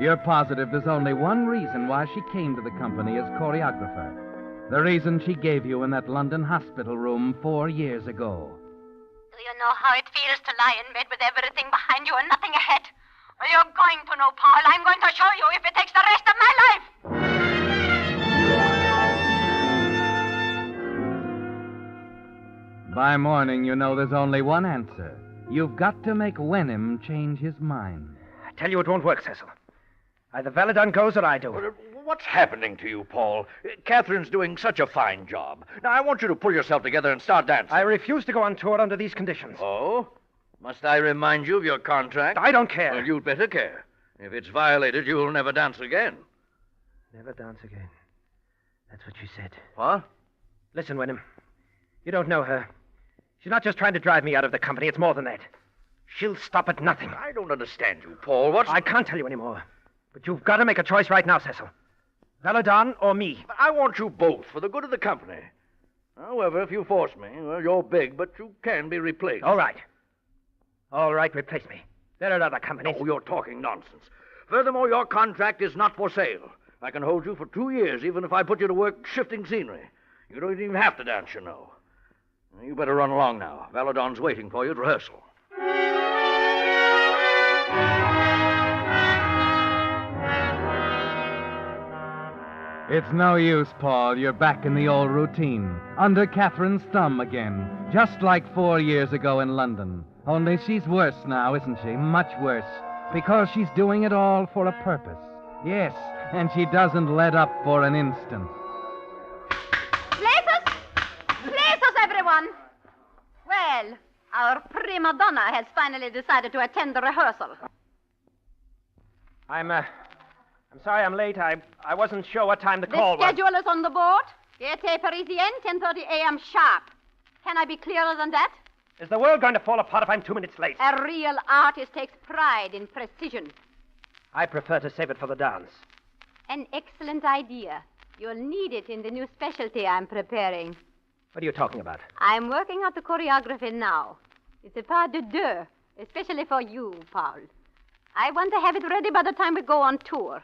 You're positive there's only one reason why she came to the company as choreographer. The reason she gave you in that London hospital room 4 years ago. Do you know how it feels to lie in bed with everything behind you and nothing ahead? Well, you're going to know, Paul. I'm going to show you if it takes the rest of my life. By morning, you know there's only one answer. You've got to make Wenham change his mind. I tell you it won't work, Cecil. Either Valadon goes or I do. What's happening to you, Paul? Catherine's doing such a fine job. Now, I want you to pull yourself together and start dancing. I refuse to go on tour under these conditions. Oh? Must I remind you of your contract? I don't care. Well, you'd better care. If it's violated, you'll never dance again. Never dance again. That's what she said. What? Listen, Wenham. You don't know her. She's not just trying to drive me out of the company. It's more than that. She'll stop at nothing. I don't understand you, Paul. I can't tell you anymore. But you've got to make a choice right now, Cecil. Valadon or me. But I want you both for the good of the company. However, if you force me, well, you're big, but you can be replaced. All right. All right, replace me. There are other companies. Oh, you're talking nonsense. Furthermore, your contract is not for sale. I can hold you for 2 years, even if I put you to work shifting scenery. You don't even have to dance, you know. You better run along now. Valadon's waiting for you at rehearsal. It's no use, Paul. You're back in the old routine. Under Catherine's thumb again. Just like 4 years ago in London. Only she's worse now, isn't she? Much worse. Because she's doing it all for a purpose. Yes, and she doesn't let up for an instant. Places! Places, everyone! Well, our prima donna has finally decided to attend the rehearsal. I'm sorry I'm late. I wasn't sure what time the call The schedule is on the board. Gaieté Parisienne, 10:30 a.m. sharp. Can I be clearer than that? Is the world going to fall apart if I'm 2 minutes late? A real artist takes pride in precision. I prefer to save it for the dance. An excellent idea. You'll need it in the new specialty I'm preparing. What are you talking about? I'm working out the choreography now. It's a pas de deux, especially for you, Paul. I want to have it ready by the time we go on tour.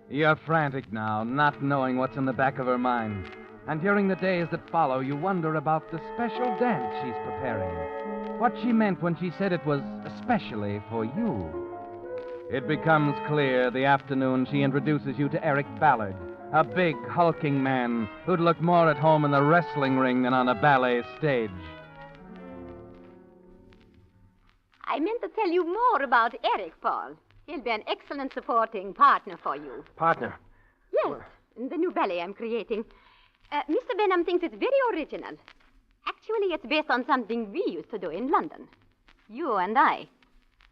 You're frantic now, not knowing what's in the back of her mind. And during the days that follow, you wonder about the special dance she's preparing. What she meant when she said it was especially for you. It becomes clear the afternoon she introduces you to Eric Ballard, a big, hulking man who'd look more at home in the wrestling ring than on a ballet stage. I meant to tell you more about Eric, Paul. He'll be an excellent supporting partner for you. Partner? Yes, in the new ballet I'm creating. Mr. Benham thinks it's very original. Actually, it's based on something we used to do in London. You and I.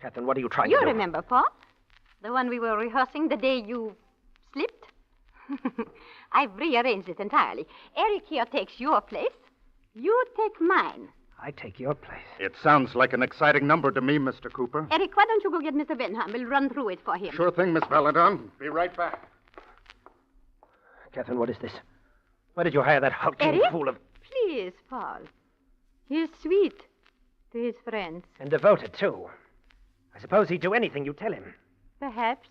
Catherine, what are you trying to You do? remember, Paul? The one we were rehearsing the day you slipped? I've rearranged it entirely. Eric here takes your place. You take mine. I take your place. It sounds like an exciting number to me, Mr. Cooper. Eric, why don't you go get Mr. Benham? We'll run through it for him. Sure thing, Miss Valadon. Be right back. Catherine, what is this? Why did you hire that hulking Eric? fool of... Please, Paul. He's sweet. To his friends. And devoted, too. I suppose he'd do anything you tell him. Perhaps.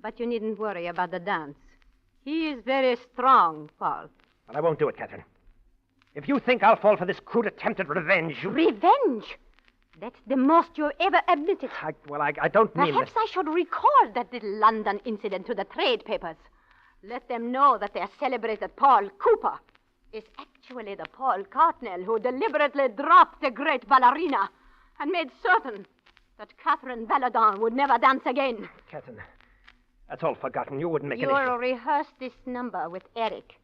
But you needn't worry about the dance. He is very strong, Paul. But I won't do it, Catherine. If you think I'll fall for this crude attempt at revenge, you... Revenge? That's the most you ever admitted. I don't mean Perhaps that. I should recall that little London incident to the trade papers. Let them know that their celebrated Paul Cooper is actually the Paul Cartnell who deliberately dropped the great ballerina and made certain that Catherine Valadon would never dance again. Catherine, that's all forgotten. You wouldn't make an You'll issue. rehearse this number with Eric.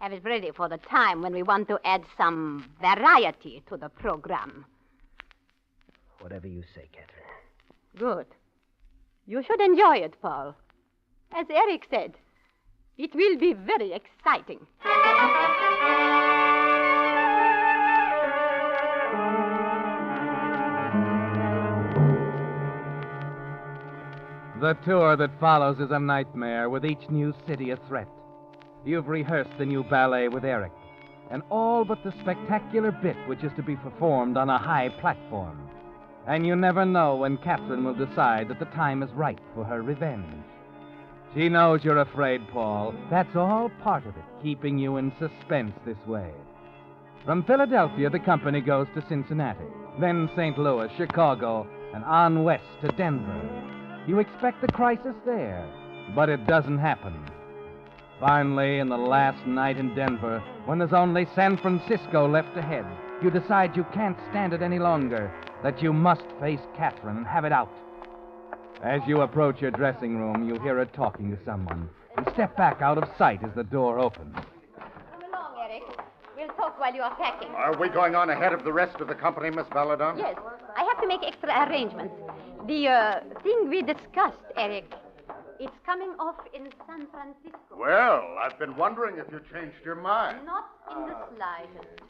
Have it ready for the time when we want to add some variety to the program. Whatever you say, Catherine. Good. You should enjoy it, Paul. As Eric said, it will be very exciting. The tour that follows is a nightmare, with each new city a threat. You've rehearsed the new ballet with Eric, and all but the spectacular bit which is to be performed on a high platform. And you never know when Catherine will decide that the time is right for her revenge. She knows you're afraid, Paul. That's all part of it, keeping you in suspense this way. From Philadelphia, the company goes to Cincinnati, then St. Louis, Chicago, and on west to Denver. You expect a crisis there, but it doesn't happen. Finally, in the last night in Denver, when there's only San Francisco left ahead, you decide you can't stand it any longer, that you must face Catherine and have it out. As you approach your dressing room, you hear her talking to someone, and step back out of sight as the door opens. Come along, Eric. We'll talk while you are packing. Are we going on ahead of the rest of the company, Miss Valadon? Yes. I have to make extra arrangements. The thing we discussed, Eric, it's coming off in San Francisco. Well, I've been wondering if you changed your mind. Not in the slightest.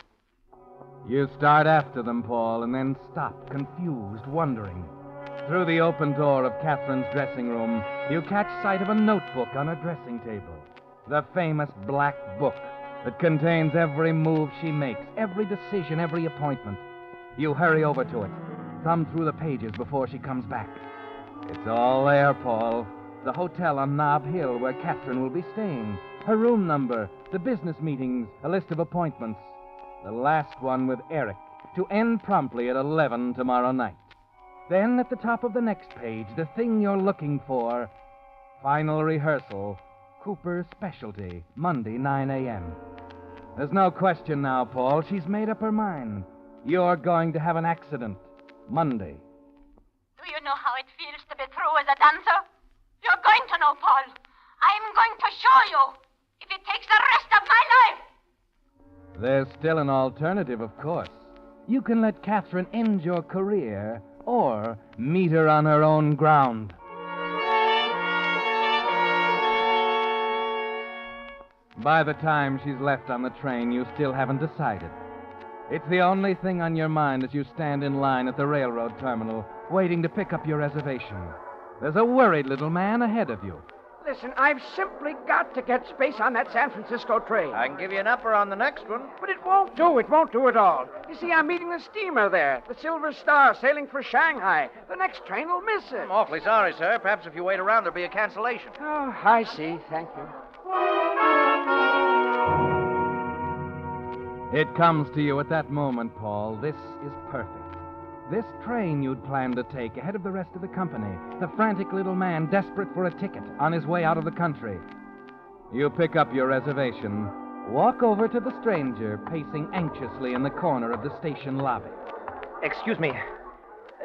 You start after them, Paul, and then stop, confused, wondering. Through the open door of Catherine's dressing room, you catch sight of a notebook on her dressing table. The famous black book that contains every move she makes, every decision, every appointment. You hurry over to it, thumb through the pages before she comes back. It's all there, Paul. The hotel on Nob Hill where Catherine will be staying, her room number, the business meetings, a list of appointments. The last one with Eric, to end promptly at 11 tomorrow night. Then, at the top of the next page, the thing you're looking for, final rehearsal, Cooper's Specialty, Monday, 9 a.m. There's no question now, Paul. She's made up her mind. You're going to have an accident, Monday. Do you know how it feels to be through as a dancer? You're going to know, Paul. I'm going to show you, if it takes the rest of my life. There's still an alternative, of course. You can let Catherine end your career, or meet her on her own ground. By the time she's left on the train, you still haven't decided. It's the only thing on your mind as you stand in line at the railroad terminal, waiting to pick up your reservation. There's a worried little man ahead of you. Listen, I've simply got to get space on that San Francisco train. I can give you an upper on the next one. But it won't do. It won't do at all. You see, I'm meeting the steamer there, the Silver Star, sailing for Shanghai. The next train will miss it. I'm awfully sorry, sir. Perhaps if you wait around, there'll be a cancellation. Oh, I see. Thank you. It comes to you at that moment, Paul. This is perfect. This train you'd planned to take ahead of the rest of the company. The frantic little man desperate for a ticket on his way out of the country. You pick up your reservation, walk over to the stranger pacing anxiously in the corner of the station lobby. Excuse me.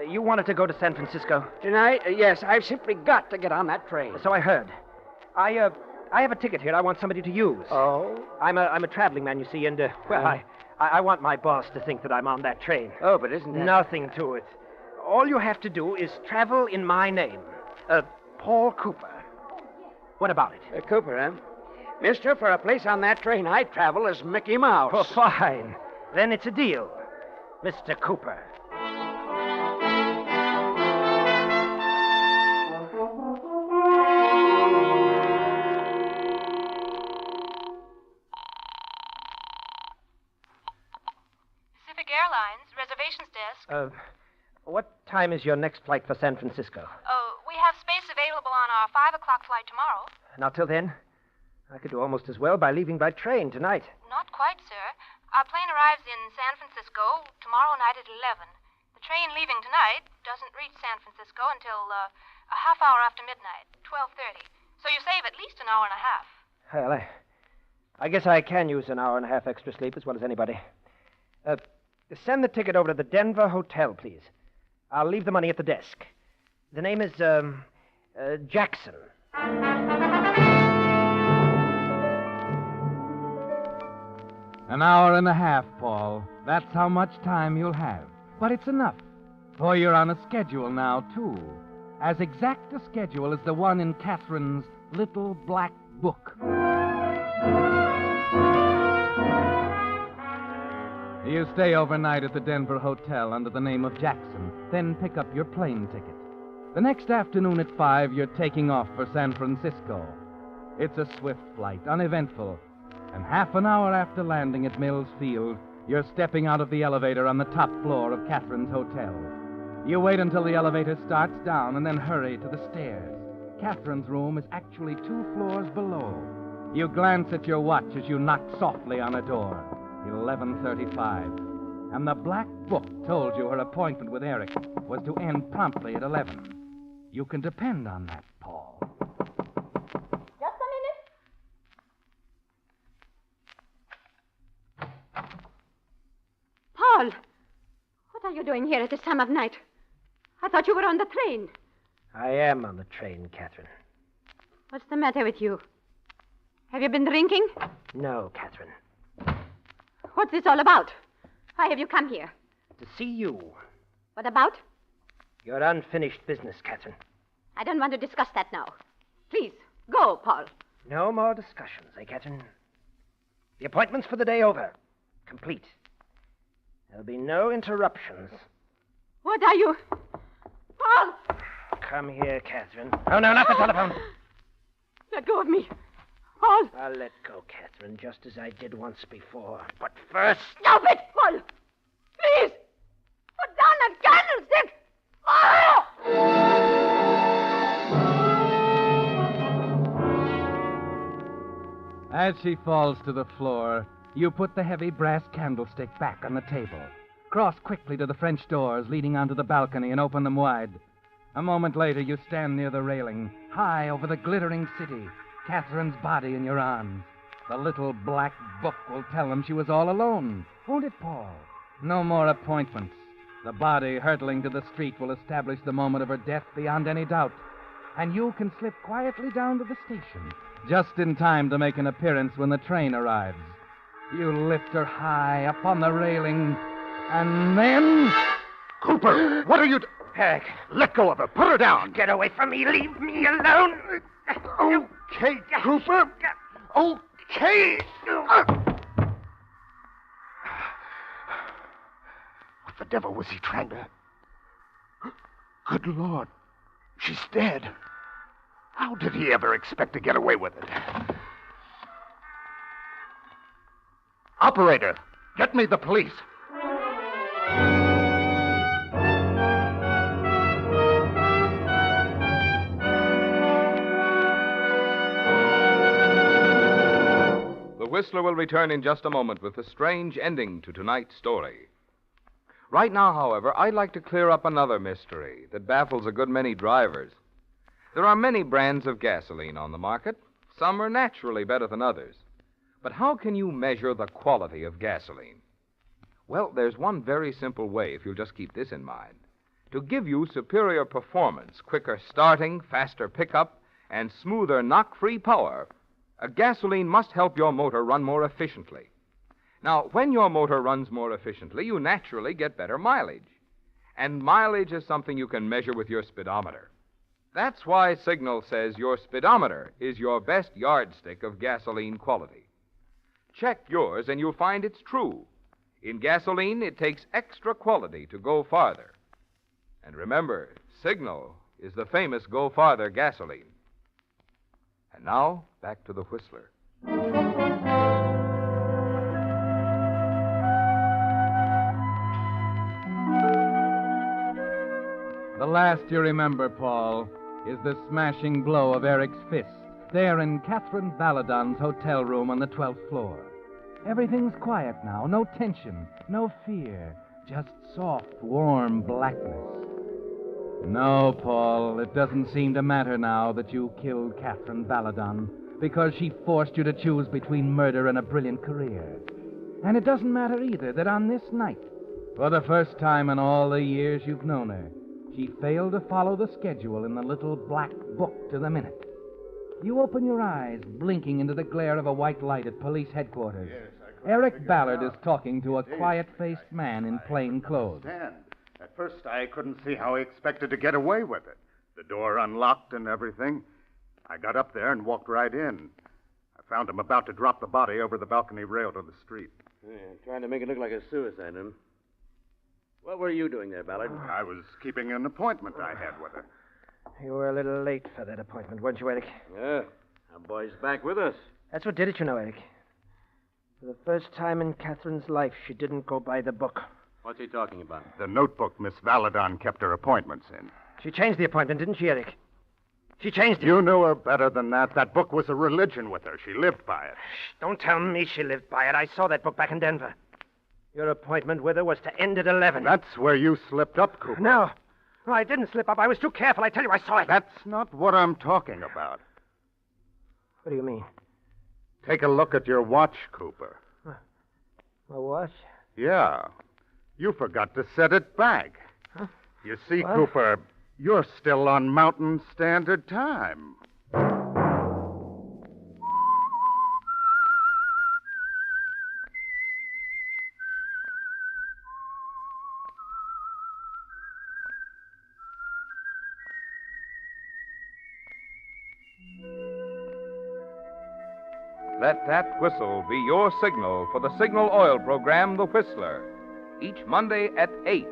You wanted to go to San Francisco? Tonight? Yes, I've simply got to get on that train. So I heard. I have a ticket here I want somebody to use. Oh? I'm a traveling man, you see, and, I want my boss to think that I'm on that train. Oh, but isn't that... Nothing to it. All you have to do is travel in my name. Paul Cooper. What about it? Cooper, eh? Mister, for a place on that train, I travel as Mickey Mouse. Oh, fine. Then it's a deal. Mr. Cooper. Airlines, reservations desk. What time is your next flight for San Francisco? Oh, we have space available on our 5 o'clock flight tomorrow. Not till then? I could do almost as well by leaving by train tonight. Not quite, sir. Our plane arrives in San Francisco tomorrow night at 11. The train leaving tonight doesn't reach San Francisco until a half hour after midnight, 12:30. So you save at least an hour and a half. Well, I guess I can use an hour and a half extra sleep as well as anybody. Send the ticket over to the Denver Hotel, please. I'll leave the money at the desk. The name is, Jackson. An hour and a half, Paul. That's how much time you'll have. But it's enough. For you're on a schedule now, too. As exact a schedule as the one in Catherine's little black book. You stay overnight at the Denver Hotel under the name of Jackson, then pick up your plane ticket. The next afternoon at 5, you're taking off for San Francisco. It's a swift flight, uneventful. And half an hour after landing at Mills Field, you're stepping out of the elevator on the top floor of Catherine's hotel. You wait until the elevator starts down and then hurry to the stairs. Catherine's room is actually 2 floors below. You glance at your watch as you knock softly on a door. 11:35. And the black book told you her appointment with Eric was to end promptly at 11. You can depend on that, Paul. Just a minute. Paul! What are you doing here at this time of night? I thought you were on the train. I am on the train, Catherine. What's the matter with you? Have you been drinking? No, Catherine. What's this all about? Why have you come here? To see you. What about? Your unfinished business, Catherine. I don't want to discuss that now. Please, go, Paul. No more discussions, Catherine? The appointment's for the day over. Complete. There'll be no interruptions. What are you... Paul! Come here, Catherine. Oh, no, not the telephone. Let go of me. Paul! I'll let go, Catherine, just as I did once before. But first... Stop it, Paul! Please! Put down that candlestick! Oh! As she falls to the floor, you put the heavy brass candlestick back on the table. Cross quickly to the French doors leading onto the balcony and open them wide. A moment later, you stand near the railing, high over the glittering city, Catherine's body in your arms. The little black book will tell them she was all alone. Won't it, Paul? No more appointments. The body hurtling to the street will establish the moment of her death beyond any doubt. And you can slip quietly down to the station, just in time to make an appearance when the train arrives. You lift her high up on the railing, and then... Cooper, what are you... Eric. Let go of her. Put her down. Get away from me. Leave me alone. Okay, Cooper. Okay. What the devil was he trying to... Good Lord. She's dead. How did he ever expect to get away with it? Operator, get me the police. The Whistler will return in just a moment with a strange ending to tonight's story. Right now, however, I'd like to clear up another mystery that baffles a good many drivers. There are many brands of gasoline on the market. Some are naturally better than others. But how can you measure the quality of gasoline? Well, there's one very simple way, if you'll just keep this in mind. To give you superior performance, quicker starting, faster pickup, and smoother knock-free power, a gasoline must help your motor run more efficiently. Now, when your motor runs more efficiently, you naturally get better mileage. And mileage is something you can measure with your speedometer. That's why Signal says your speedometer is your best yardstick of gasoline quality. Check yours and you'll find it's true. In gasoline, it takes extra quality to go farther. And remember, Signal is the famous Go Farther gasoline. And now, back to the Whistler. last you remember, Paul, is the smashing blow of Eric's fist there in Catherine Baladon's hotel room on the 12th floor. Everything's quiet now. No tension, no fear. Just soft, warm blackness. No, Paul, it doesn't seem to matter now that you killed Catherine Baladon because she forced you to choose between murder and a brilliant career. And it doesn't matter either that on this night, for the first time in all the years you've known her, she failed to follow the schedule in the little black book to the minute. You open your eyes, blinking into the glare of a white light at police headquarters. Eric Ballard is talking to a quiet-faced man in plain clothes. At first, I couldn't see how he expected to get away with it. The door unlocked and everything. I got up there and walked right in. I found him about to drop the body over the balcony rail to the street. Yeah, trying to make it look like a suicide, huh? What were you doing there, Ballard? I was keeping an appointment I had with her. You were a little late for that appointment, weren't you, Eric? Yeah. Our boy's back with us. That's what did it, you know, Eric. For the first time in Catherine's life, she didn't go by the book. What's he talking about? The notebook Miss Valadon kept her appointments in. She changed the appointment, didn't she, Eric? She changed it. You knew her better than that. That book was a religion with her. She lived by it. Shh, don't tell me she lived by it. I saw that book back in Denver. Your appointment with her was to end at 11. That's where you slipped up, Cooper. No, I didn't slip up. I was too careful. I tell you, I saw it. That's not what I'm talking about. What do you mean? Take a look at your watch, Cooper. My watch? Yeah. You forgot to set it back. Huh? You see, What? Cooper, you're still on Mountain Standard Time. Let that whistle be your signal for the Signal Oil program, The Whistler, each Monday at 8.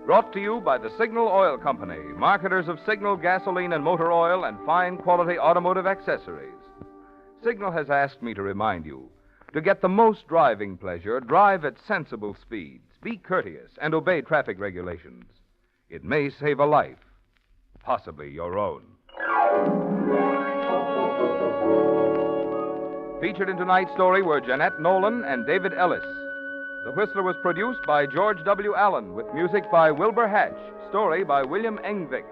Brought to you by the Signal Oil Company, marketers of Signal gasoline and motor oil and fine quality automotive accessories. Signal has asked me to remind you, to get the most driving pleasure, drive at sensible speeds, be courteous, and obey traffic regulations. It may save a life, possibly your own. Featured in tonight's story were Jeanette Nolan and David Ellis. The Whistler was produced by George W. Allen with music by Wilbur Hatch, story by William Engvik,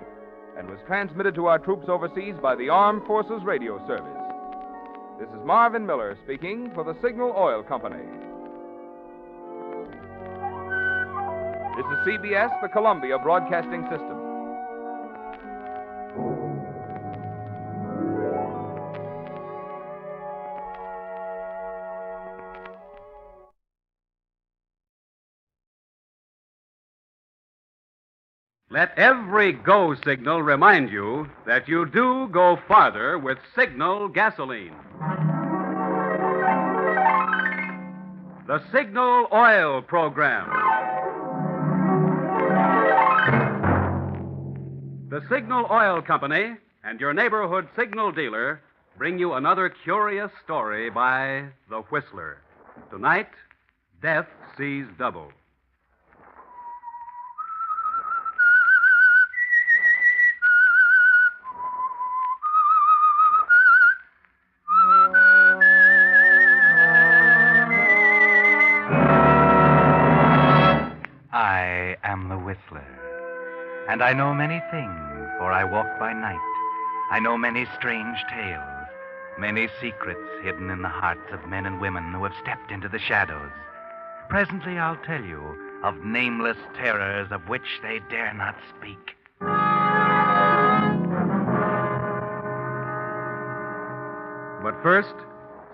and was transmitted to our troops overseas by the Armed Forces Radio Service. This is Marvin Miller speaking for the Signal Oil Company. This is CBS, the Columbia Broadcasting System. Let every go signal remind you that you do go farther with Signal gasoline. The Signal Oil Program. The Signal Oil Company and your neighborhood signal dealer bring you another curious story by The Whistler. Tonight, Death Sees Double. I am the Whistler, and I know many things, for I walk by night. I know many strange tales, many secrets hidden in the hearts of men and women who have stepped into the shadows. Presently I'll tell you of nameless terrors of which they dare not speak. But first,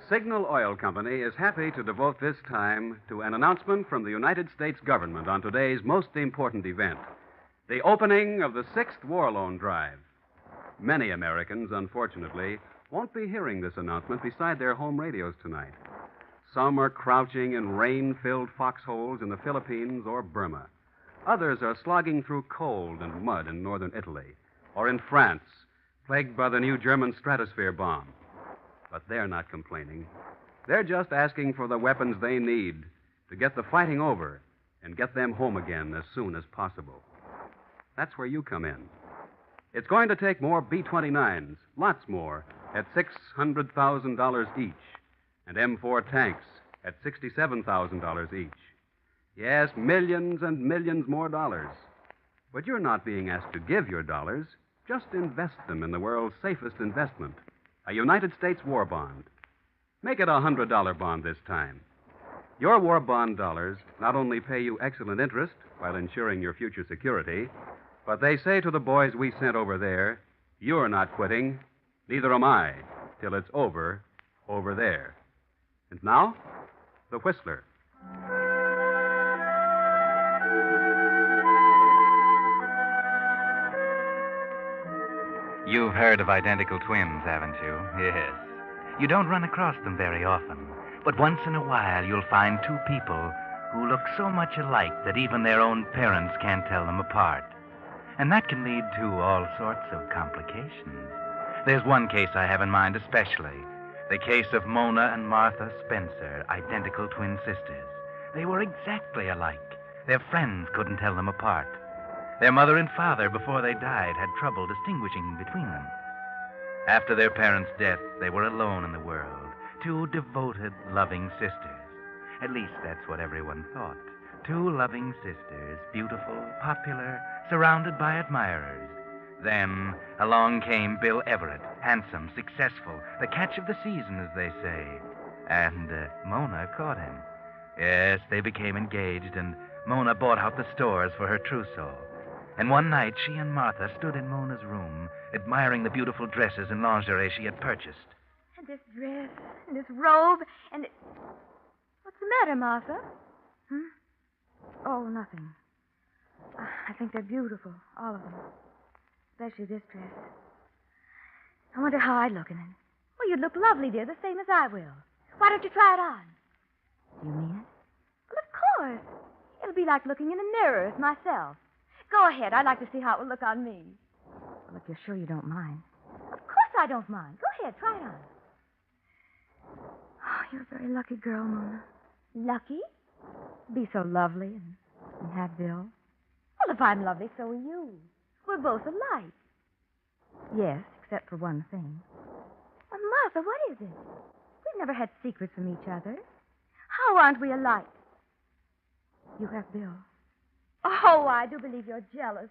Signal Oil Company is happy to devote this time to an announcement from the United States government on today's most important event, the opening of the 6th War Loan Drive. Many Americans, unfortunately, won't be hearing this announcement beside their home radios tonight. Some are crouching in rain-filled foxholes in the Philippines or Burma. Others are slogging through cold and mud in northern Italy or in France, plagued by the new German stratosphere bomb. But they're not complaining. They're just asking for the weapons they need to get the fighting over and get them home again as soon as possible. That's where you come in. It's going to take more B-29s, lots more, at $600,000 each, and M4 tanks at $67,000 each. Yes, millions and millions more dollars. But you're not being asked to give your dollars. Just invest them in the world's safest investment, a United States war bond. Make it a $100 bond this time. Your war bond dollars not only pay you excellent interest while ensuring your future security, but they say to the boys we sent over there, you're not quitting, neither am I, till it's over there. And now, the Whistler. You've heard of identical twins, haven't you? Yes. You don't run across them very often, but once in a while you'll find two people who look so much alike that even their own parents can't tell them apart. And that can lead to all sorts of complications. There's one case I have in mind especially, the case of Mona and Martha Spencer, identical twin sisters. They were exactly alike. Their friends couldn't tell them apart. Their mother and father, before they died, had trouble distinguishing between them. After their parents' death, they were alone in the world. Two devoted, loving sisters. At least that's what everyone thought. Two loving sisters, beautiful, popular, surrounded by admirers. Then along came Bill Everett, handsome, successful, the catch of the season, as they say. And Mona caught him. Yes, they became engaged, and Mona bought out the stores for her trousseau. And one night, she and Martha stood in Mona's room, admiring the beautiful dresses and lingerie she had purchased. And this dress, and this robe, and... What's the matter, Martha? Oh, nothing. I think they're beautiful, all of them. Especially this dress. I wonder how I'd look in it. Well, you'd look lovely, dear, the same as I will. Why don't you try it on? Do you mean it? Well, of course. It'll be like looking in a mirror as myself. Go ahead. I'd like to see how it will look on me. Well, if you're sure you don't mind. Of course I don't mind. Go ahead. Try it on. Oh, you're a very lucky girl, Mona. Lucky? Be so lovely and have Bill. Well, if I'm lovely, so are you. We're both alike. Yes, except for one thing. Well, Martha, what is it? We've never had secrets from each other. How aren't we alike? You have Bill. Oh, I do believe you're jealous.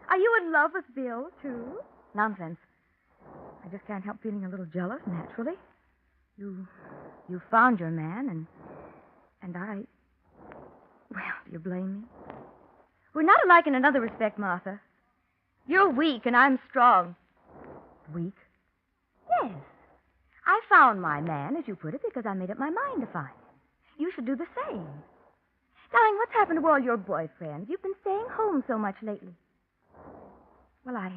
Are you in love with Bill, too? Nonsense. I just can't help feeling a little jealous, naturally. You found your man, and I... Well, do you blame me? We're not alike in another respect, Martha. You're weak, and I'm strong. Weak? Yes. I found my man, as you put it, because I made up my mind to find him. You should do the same. Darling, what's happened to all your boyfriends? You've been staying home so much lately. Well, I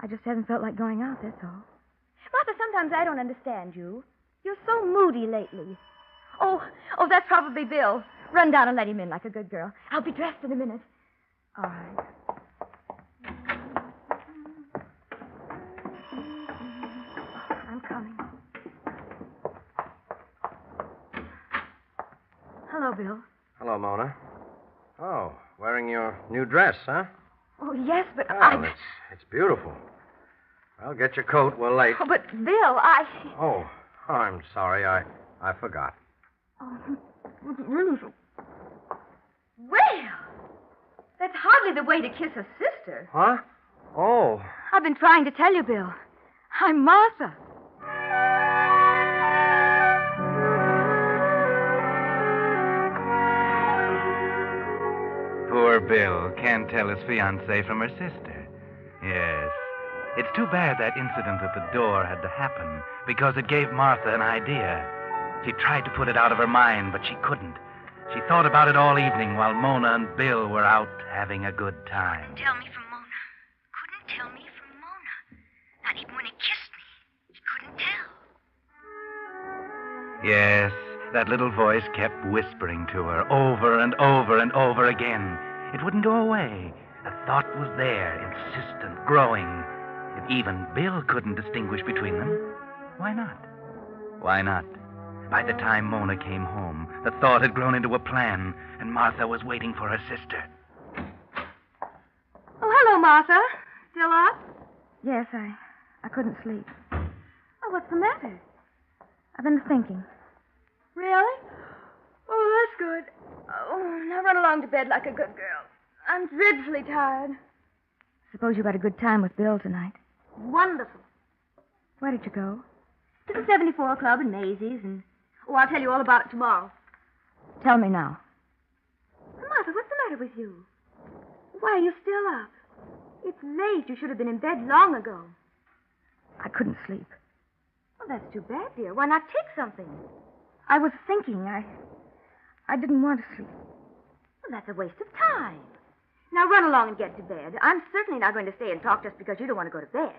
just haven't felt like going out, that's all. Martha, sometimes I don't understand you. You're so moody lately. Oh, that's probably Bill. Run down and let him in like a good girl. I'll be dressed in a minute. All right. I'm coming. Hello, Bill. Hello, Mona. Oh, wearing your new dress, huh? Oh, yes, but Well, it's beautiful. Well, get your coat. We're late. Oh, but Bill, Oh, I'm sorry. I forgot. Oh, really? Well, that's hardly the way to kiss a sister. Huh? Oh. I've been trying to tell you, Bill. I'm Martha. Poor Bill can't tell his fiancée from her sister. Yes. It's too bad that incident at the door had to happen, because it gave Martha an idea. She tried to put it out of her mind, but she couldn't. She thought about it all evening while Mona and Bill were out having a good time. Tell me from Mona. Couldn't tell me from Mona. Not even when he kissed me. He couldn't tell. Yes, that little voice kept whispering to her over and over and over again. It wouldn't go away. The thought was there, insistent, growing. If even Bill couldn't distinguish between them, why not? Why not? By the time Mona came home, the thought had grown into a plan, and Martha was waiting for her sister. Hello, Martha. Still up? Yes, I couldn't sleep. Oh, what's the matter? I've been thinking. Really? Oh, that's good. Oh, now run along to bed like a good girl. I'm dreadfully tired. Suppose you had a good time with Bill tonight. Wonderful. Where did you go? To the 74 Club in Maisie's, and... Oh, I'll tell you all about it tomorrow. Tell me now. Martha, what's the matter with you? Why are you still up? It's late. You should have been in bed long ago. I couldn't sleep. Well, that's too bad, dear. Why not take something? I was thinking. I didn't want to sleep. Well, that's a waste of time. Now run along and get to bed. I'm certainly not going to stay and talk just because you don't want to go to bed.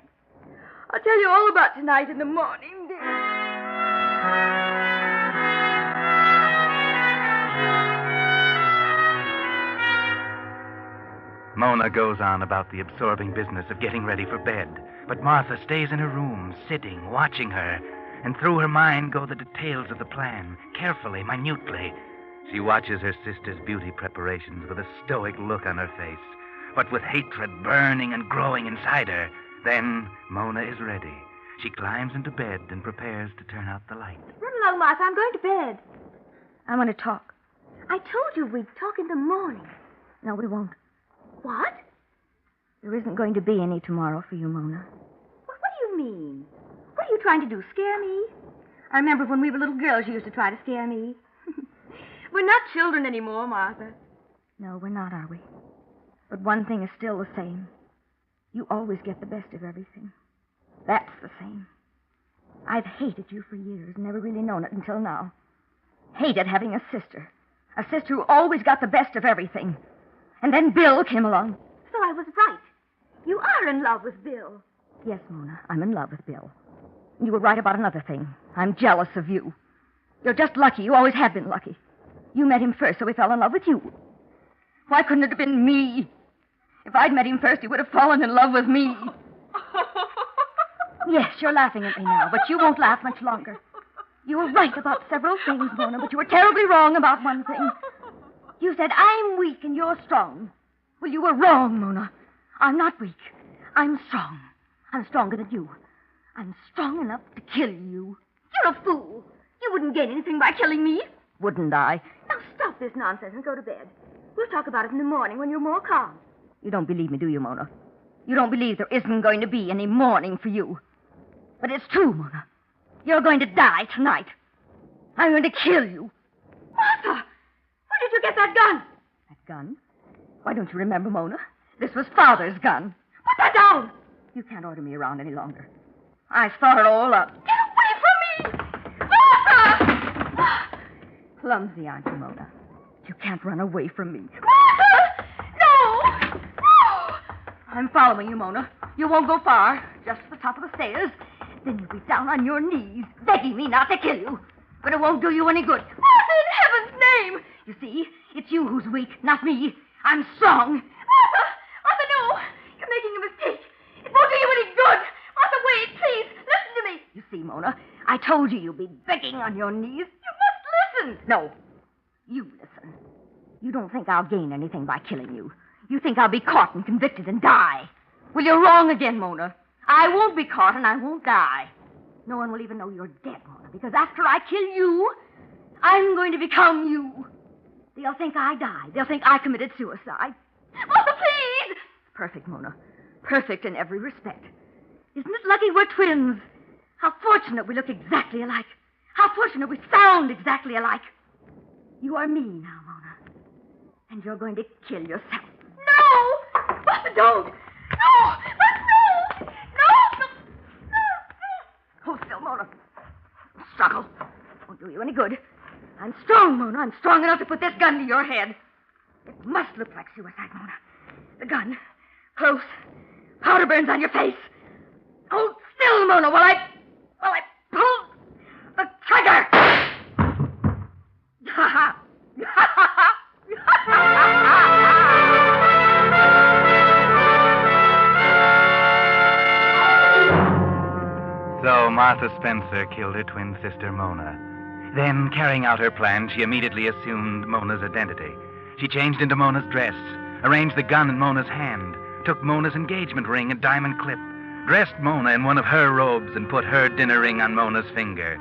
I'll tell you all about tonight in the morning, dear. Mona goes on about the absorbing business of getting ready for bed, but Martha stays in her room, sitting, watching her, and through her mind go the details of the plan, carefully, minutely. She watches her sister's beauty preparations with a stoic look on her face, but with hatred burning and growing inside her. Then Mona is ready. She climbs into bed and prepares to turn out the light. Run along, Martha. I'm going to bed. I want to talk. I told you we'd talk in the morning. No, we won't. What? There isn't going to be any tomorrow for you, Mona. What do you mean? What are you trying to do, scare me? I remember when we were little girls, you used to try to scare me. We're not children anymore, Martha. No, we're not, are we? But one thing is still the same. You always get the best of everything. That's the same. I've hated you for years, never really known it until now. Hated having a sister who always got the best of everything. And then Bill came along. So I was right. You are in love with Bill. Yes, Mona, I'm in love with Bill. You were right about another thing. I'm jealous of you. You're just lucky. You always have been lucky. You met him first, so he fell in love with you. Why couldn't it have been me? If I'd met him first, he would have fallen in love with me. Yes, you're laughing at me now, but you won't laugh much longer. You were right about several things, Mona, but you were terribly wrong about one thing. You said, I'm weak and you're strong. Well, you were wrong, Mona. I'm not weak. I'm strong. I'm stronger than you. I'm strong enough to kill you. You're a fool. You wouldn't gain anything by killing me. Wouldn't I? Now stop this nonsense and go to bed. We'll talk about it in the morning when you're more calm. You don't believe me, do you, Mona? You don't believe there isn't going to be any morning for you. But it's true, Mona. You're going to die tonight. I'm going to kill you. Martha! Where did you get that gun? That gun? Why don't you remember, Mona? This was Father's gun. Put that down! You can't order me around any longer. I thought it all up. Get away from me! Martha! Clumsy, aren't you, Mona? You can't run away from me. Martha! No! No! I'm following you, Mona. You won't go far. Just to the top of the stairs. Then you'll be down on your knees, begging me not to kill you. But it won't do you any good. Martha, in heaven's name! You see, it's you who's weak, not me. I'm strong. Martha! Martha, no! You're making a mistake. It won't do you any good. Martha, wait, please. Listen to me. You see, Mona, I told you you'd be begging on your knees. You must listen. No. You listen. You don't think I'll gain anything by killing you. You think I'll be caught and convicted and die. Well, you're wrong again, Mona. I won't be caught and I won't die. No one will even know you're dead, Mona, because after I kill you, I'm going to become you. They'll think I died. They'll think I committed suicide. Martha, please! Perfect, Mona. Perfect in every respect. Isn't it lucky we're twins? How fortunate we look exactly alike. How fortunate we sound exactly alike. You are me now, Mona. And you're going to kill yourself. No! Martha, don't! No! Martha, no! No! Hold still, Mona. Struggle. Won't do you any good. I'm strong, Mona. I'm strong enough to put this gun to your head. It must look like suicide, Mona. The gun. Close. Powder burns on your face. Hold still, Mona, while I pull the trigger. Ha ha. So Martha Spencer killed her twin sister, Mona. Then, carrying out her plan, she immediately assumed Mona's identity. She changed into Mona's dress, arranged the gun in Mona's hand, took Mona's engagement ring and diamond clip, dressed Mona in one of her robes, and put her dinner ring on Mona's finger.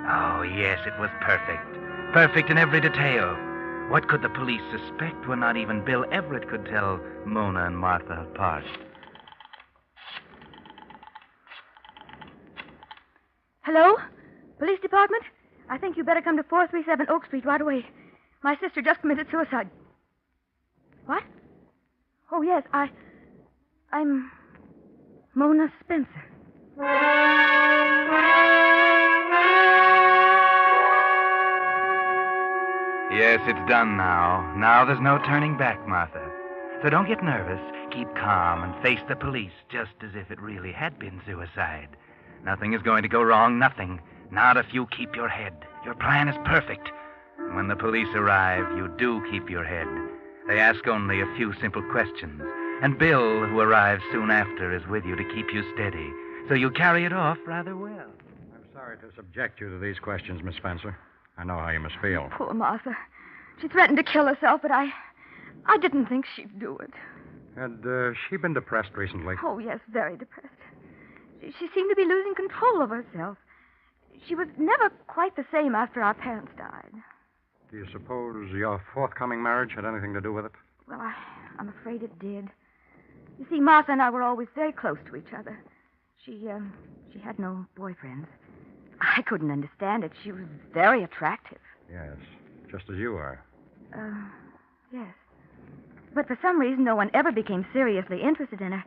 Oh, yes, it was perfect. Perfect in every detail. What could the police suspect when not even Bill Everett could tell Mona and Martha apart? Hello? Police department? I think you better come to 437 Oak Street right away. My sister just committed suicide. What? Oh, yes, I'm Mona Spencer. Yes, it's done now. Now there's no turning back, Martha. So don't get nervous. Keep calm and face the police just as if it really had been suicide. Nothing is going to go wrong, nothing. Not if you keep your head. Your plan is perfect. When the police arrive, you do keep your head. They ask only a few simple questions. And Bill, who arrives soon after, is with you to keep you steady. So you carry it off rather well. I'm sorry to subject you to these questions, Miss Spencer. I know how you must feel. Poor Martha. She threatened to kill herself, but I didn't think she'd do it. Had she been depressed recently? Oh, yes, very depressed. She seemed to be losing control of herself. She was never quite the same after our parents died. Do you suppose your forthcoming marriage had anything to do with it? Well, I'm afraid it did. You see, Martha and I were always very close to each other. She had no boyfriends. I couldn't understand it. She was very attractive. Yes, just as you are. Yes. But for some reason, no one ever became seriously interested in her.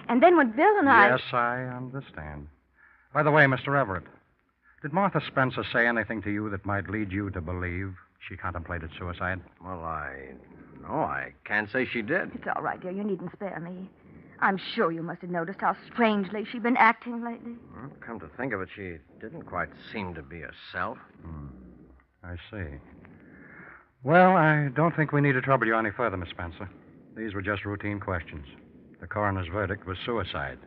And then when Bill and I... Yes, I understand. By the way, Mr. Everett, did Martha Spencer say anything to you that might lead you to believe she contemplated suicide? Well, No, I can't say she did. It's all right, dear. You needn't spare me. I'm sure you must have noticed how strangely she'd been acting lately. Well, come to think of it, she didn't quite seem to be herself. I see. Well, I don't think we need to trouble you any further, Miss Spencer. These were just routine questions. The coroner's verdict was suicide.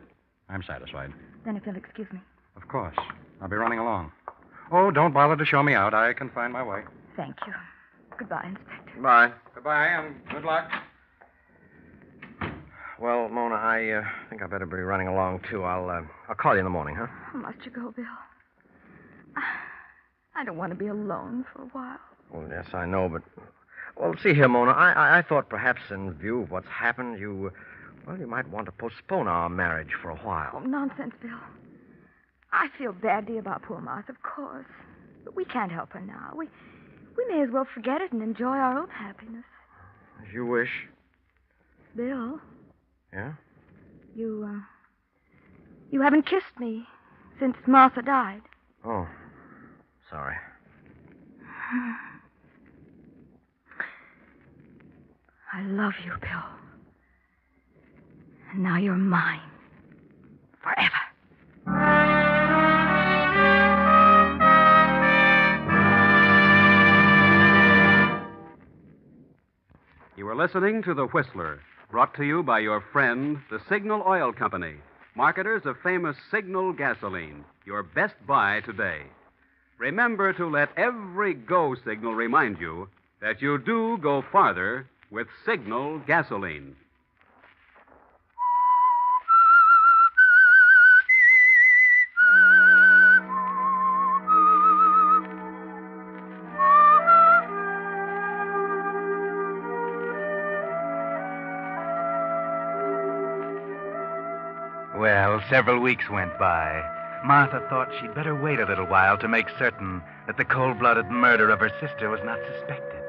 I'm satisfied. Then if you'll excuse me. Of course. I'll be running along. Oh, don't bother to show me out. I can find my way. Thank you. Goodbye, Inspector. Bye. Goodbye, and good luck. Well, Mona, I think I better be running along, too. I'll call you in the morning, huh? Must you go, Bill? I don't want to be alone for a while. Well, yes, I know, but... Well, see here, Mona, I thought perhaps in view of what's happened, you might want to postpone our marriage for a while. Oh, nonsense, Bill. I feel badly about poor Martha, of course. But we can't help her now. We may as well forget it and enjoy our own happiness. As you wish. Bill? Yeah? You haven't kissed me since Martha died. Oh, sorry. I love you, Bill. And now you're mine. Forever. You are listening to The Whistler, brought to you by your friend, the Signal Oil Company, marketers of famous Signal gasoline, your best buy today. Remember to let every go signal remind you that you do go farther with Signal gasoline. Well, several weeks went by. Martha thought she'd better wait a little while to make certain that the cold-blooded murder of her sister was not suspected.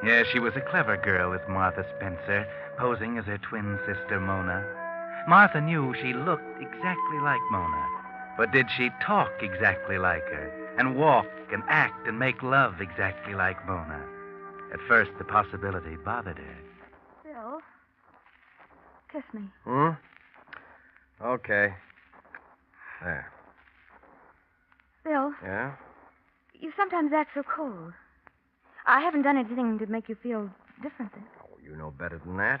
Yes, she was a clever girl, this Martha Spencer, posing as her twin sister, Mona. Martha knew she looked exactly like Mona. But did she talk exactly like her, and walk and act and make love exactly like Mona? At first, the possibility bothered her. Bill, kiss me. Okay. There. Bill, Yeah? you sometimes act so cold. I haven't done anything to make you feel different then. Oh, you know better than that.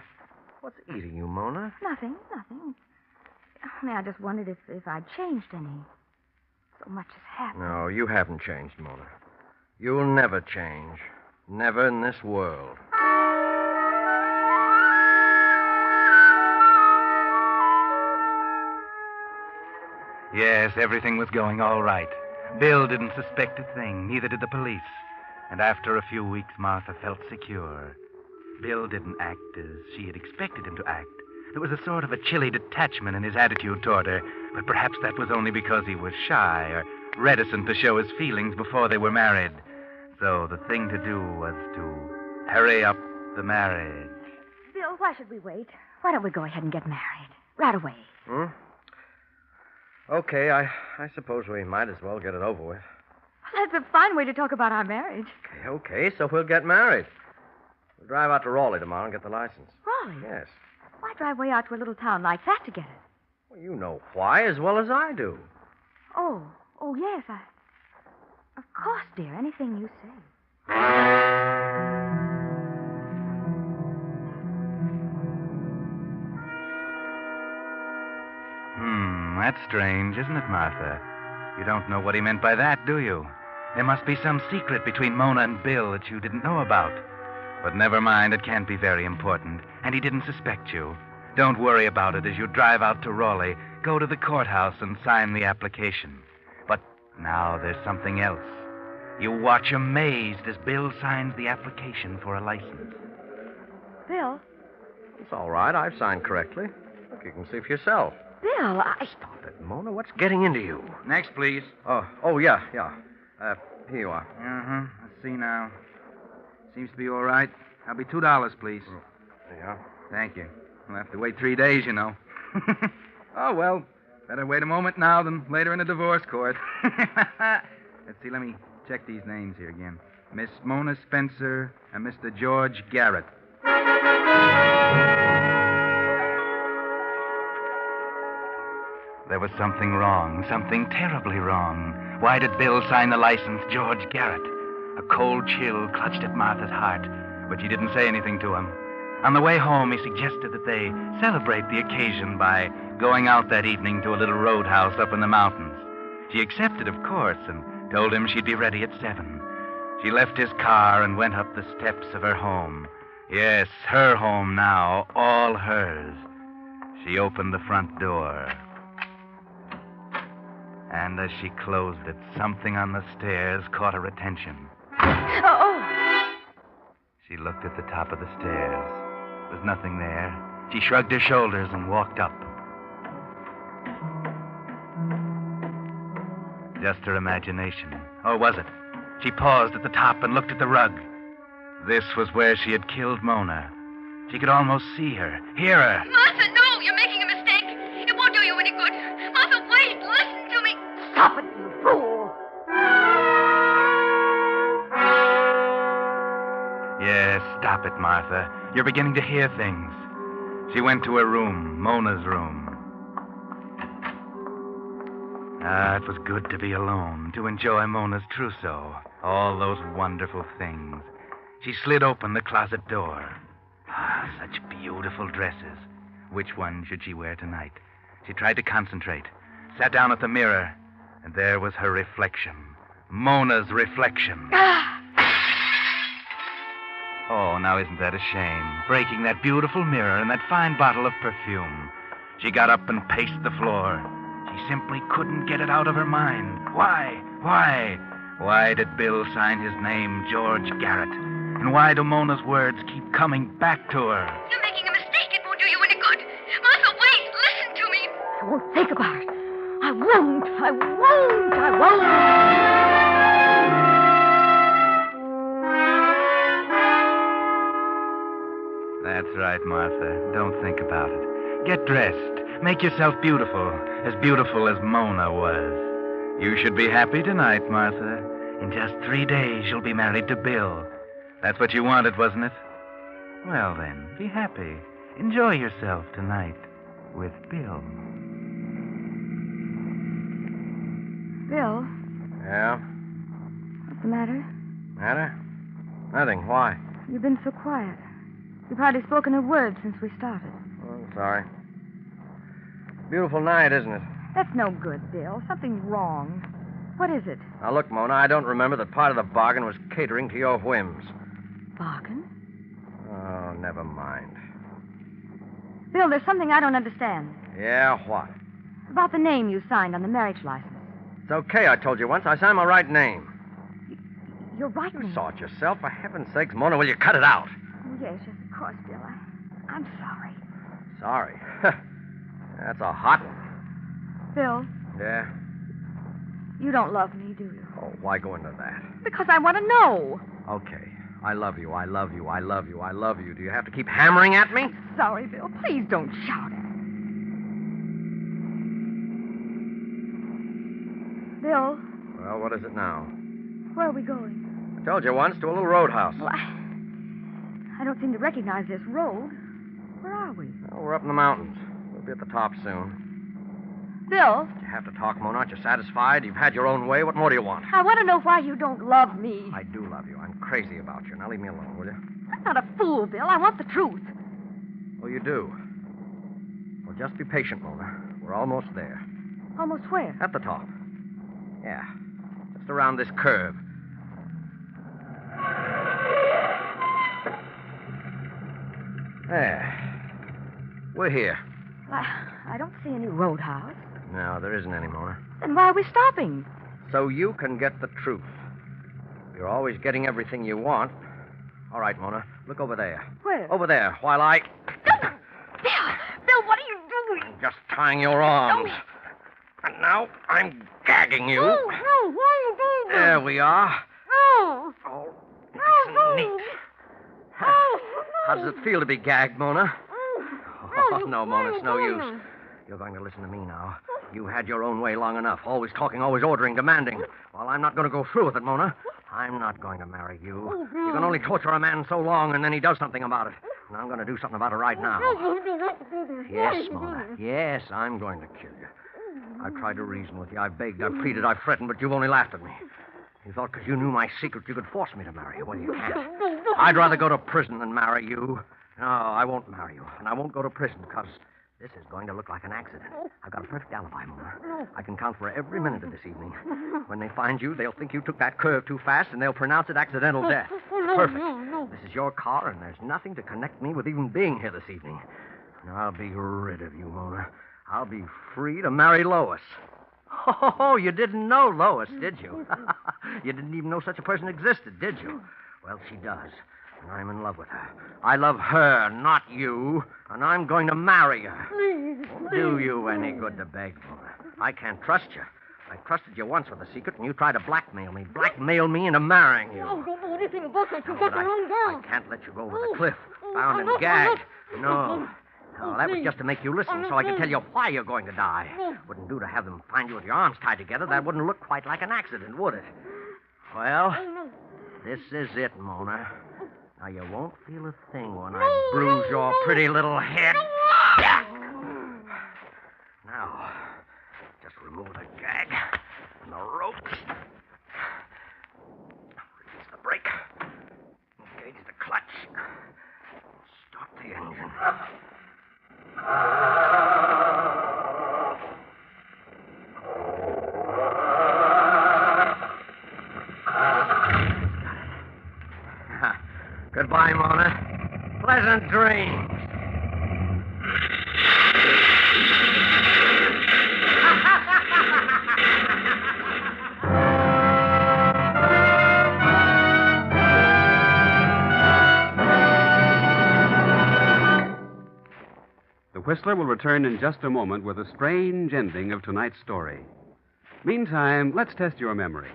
What's eating you, Mona? Nothing. I mean, I just wondered if I'd changed any. So much has happened. No, you haven't changed, Mona. You'll never change. Never in this world. Yes, everything was going all right. Bill didn't suspect a thing, neither did the police. And after a few weeks, Martha felt secure. Bill didn't act as she had expected him to act. There was a sort of a chilly detachment in his attitude toward her, but perhaps that was only because he was shy or reticent to show his feelings before they were married. So the thing to do was to hurry up the marriage. Bill, why should we wait? Why don't we go ahead and get married? Right away. Okay, I suppose we might as well get it over with. That's a fine way to talk about our marriage. Okay, so we'll get married. We'll drive out to Raleigh tomorrow and get the license. Raleigh? Yes. Why drive way out to a little town like that to get it? Well, you know why as well as I do. Oh, yes. Of course, dear. Anything you say. That's strange, isn't it, Martha? You don't know what he meant by that, do you? There must be some secret between Mona and Bill that you didn't know about. But never mind, it can't be very important. And he didn't suspect you. Don't worry about it as you drive out to Raleigh. Go to the courthouse and sign the application. But now there's something else. You watch amazed as Bill signs the application for a license. Bill? It's all right. I've signed correctly. Look, you can see for yourself. Bill, Stop it, Mona. What's getting into you? Next, please. Oh, yeah. Here you are. Let's see now. Seems to be all right. That'll be $2, please. Yeah. Thank you. We'll have to wait 3 days, you know. Oh, well, better wait a moment now than later in the divorce court. Let's see, let me check these names here again. Miss Mona Spencer and Mr. George Garrett. There was something wrong, something terribly wrong. Why did Bill sign the license, George Garrett? A cold chill clutched at Martha's heart, but she didn't say anything to him. On the way home, he suggested that they celebrate the occasion by going out that evening to a little roadhouse up in the mountains. She accepted, of course, and told him she'd be ready at 7. She left his car and went up the steps of her home. Yes, her home now, all hers. She opened the front door. And as she closed it, something on the stairs caught her attention. She looked at the top of the stairs. There was nothing there. She shrugged her shoulders and walked up. Just her imagination. Or was it? She paused at the top and looked at the rug. This was where she had killed Mona. She could almost see her, hear her. Martha, no! You're making a mistake. It won't do you any good. Martha, wait! Listen to me! Stop it, you fool! Yes, stop it, Martha. You're beginning to hear things. She went to her room, Mona's room. It was good to be alone, to enjoy Mona's trousseau. All those wonderful things. She slid open the closet door. Such beautiful dresses. Which one should she wear tonight? She tried to concentrate, sat down at the mirror, and there was her reflection. Mona's reflection. Oh, now isn't that a shame? Breaking that beautiful mirror and that fine bottle of perfume. She got up and paced the floor. She simply couldn't get it out of her mind. Why? Why did Bill sign his name, George Garrett? And why do Mona's words keep coming back to her? You're making a mistake. It won't do you any good. Martha, wait! Listen to me! I won't think about it. I won't. That's right, Martha. Don't think about it. Get dressed. Make yourself beautiful as Mona was. You should be happy tonight, Martha. In just 3 days, you'll be married to Bill. That's what you wanted, wasn't it? Well, then, be happy. Enjoy yourself tonight with Bill. Bill? Yeah? What's the matter? Matter? Nothing. Why? You've been so quiet. You've hardly spoken a word since we started. Oh, I'm sorry. Beautiful night, isn't it? That's no good, Bill. Something's wrong. What is it? Now, look, Mona, I don't remember that part of the bargain was catering to your whims. Bargain? Oh, never mind. Bill, there's something I don't understand. Yeah, what? About the name you signed on the marriage license. It's okay, I told you once. I signed my right name. Your right You name? saw it yourself. For heaven's sakes, Mona, will you cut it out? Yes, of course, Bill. I'm sorry. Sorry. That's a hot one. Bill, Yeah? you don't love me, do you? Oh, why go into that? Because I want to know. Okay. I love you. I love you. I love you. I love you. Do you have to keep hammering at me? Sorry, Bill. Please don't shout at me. Bill, Well, what is it now? where are we going? I told you once, to a little roadhouse. Well, I don't seem to recognize this road. Where are we? Well, we're up in the mountains. We'll be at the top soon. Bill, You have to talk, Mona. Aren't you satisfied? You've had your own way. What more do you want? I want to know why you don't love me. I do love you. I'm crazy about you. Now leave me alone, will you? I'm not a fool, Bill. I want the truth. Oh, you do? Well, just be patient, Mona. We're almost there. Almost where? At the top. Yeah. Just around this curve. There. We're here. I don't see any roadhouse. No, there isn't any, Mona. Then why are we stopping? So you can get the truth. You're always getting everything you want. All right, Mona. Look over there. Where? Over there, while I... Bill, what are you doing? Just tying your arms. And now I'm gagging you. No, why are you doing that? There we are. No. Oh, No. neat. How does it feel to be gagged, Mona? Oh, no, Mona, it's no use. You're going to listen to me now. You had your own way long enough. Always talking, always ordering, demanding. Well, I'm not going to go through with it, Mona. I'm not going to marry you. You can only torture a man so long, and then he does something about it. And I'm going to do something about it right now. Yes, Mona. Yes, I'm going to kill you. I've tried to reason with you. I've begged, I've pleaded, I've threatened, but you've only laughed at me. You thought because you knew my secret you could force me to marry you. Well, you can't. I'd rather go to prison than marry you. No, I won't marry you. And I won't go to prison because this is going to look like an accident. I've got a perfect alibi, Mona. I can count for every minute of this evening. When they find you, they'll think you took that curve too fast, and they'll pronounce it accidental death. Perfect. This is your car, and there's nothing to connect me with even being here this evening. And I'll be rid of you, Mona. I'll be free to marry Lois. Oh, you didn't know Lois, did you? You didn't even know such a person existed, did you? Well, she does. And I'm in love with her. I love her, not you. And I'm going to marry her. Won't do you any good to beg, Mona. I can't trust you. I trusted you once with a secret, and you tried to blackmail me into marrying you. Oh, don't know anything about that. You No, got but the wrong I girl. can't let you go over the cliff, bound and gagged. No. No, that was just to make you listen, so I could tell you why you're going to die. Wouldn't do to have them find you with your arms tied together. That wouldn't look quite like an accident, would it? Well, this is it, Mona. Now, you won't feel a thing when I bruise your pretty little head. Now, just remove the gag and the ropes. Release the brake. Engage the clutch. Stop the engine. Goodbye, Mona. Pleasant dreams. The Whistler will return in just a moment with a strange ending of tonight's story. Meantime, let's test your memory.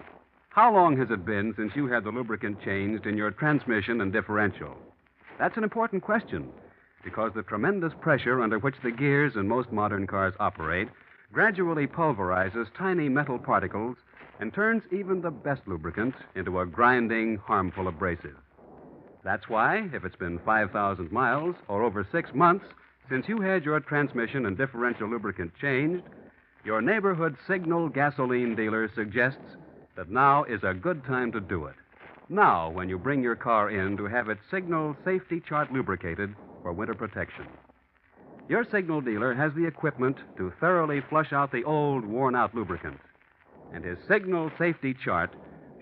How long has it been since you had the lubricant changed in your transmission and differential? That's an important question, because the tremendous pressure under which the gears in most modern cars operate gradually pulverizes tiny metal particles and turns even the best lubricant into a grinding, harmful abrasive. That's why, if it's been 5,000 miles or over 6 months since you had your transmission and differential lubricant changed, your neighborhood Signal gasoline dealer suggests that now is a good time to do it. Now, when you bring your car in to have its Signal safety chart lubricated for winter protection. Your Signal dealer has the equipment to thoroughly flush out the old, worn-out lubricant. And his Signal safety chart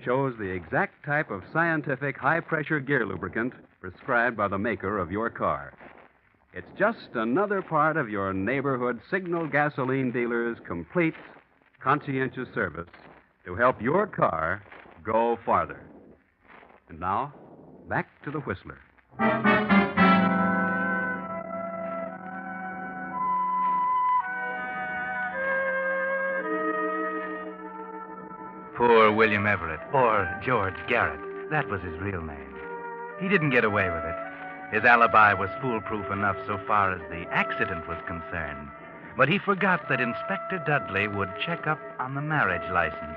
shows the exact type of scientific high-pressure gear lubricant prescribed by the maker of your car. It's just another part of your neighborhood Signal gasoline dealer's complete, conscientious service to help your car go farther. And now, back to the Whistler. Poor William Everett, or George Garrett. That was his real name. He didn't get away with it. His alibi was foolproof enough so far as the accident was concerned. But he forgot that Inspector Dudley would check up on the marriage license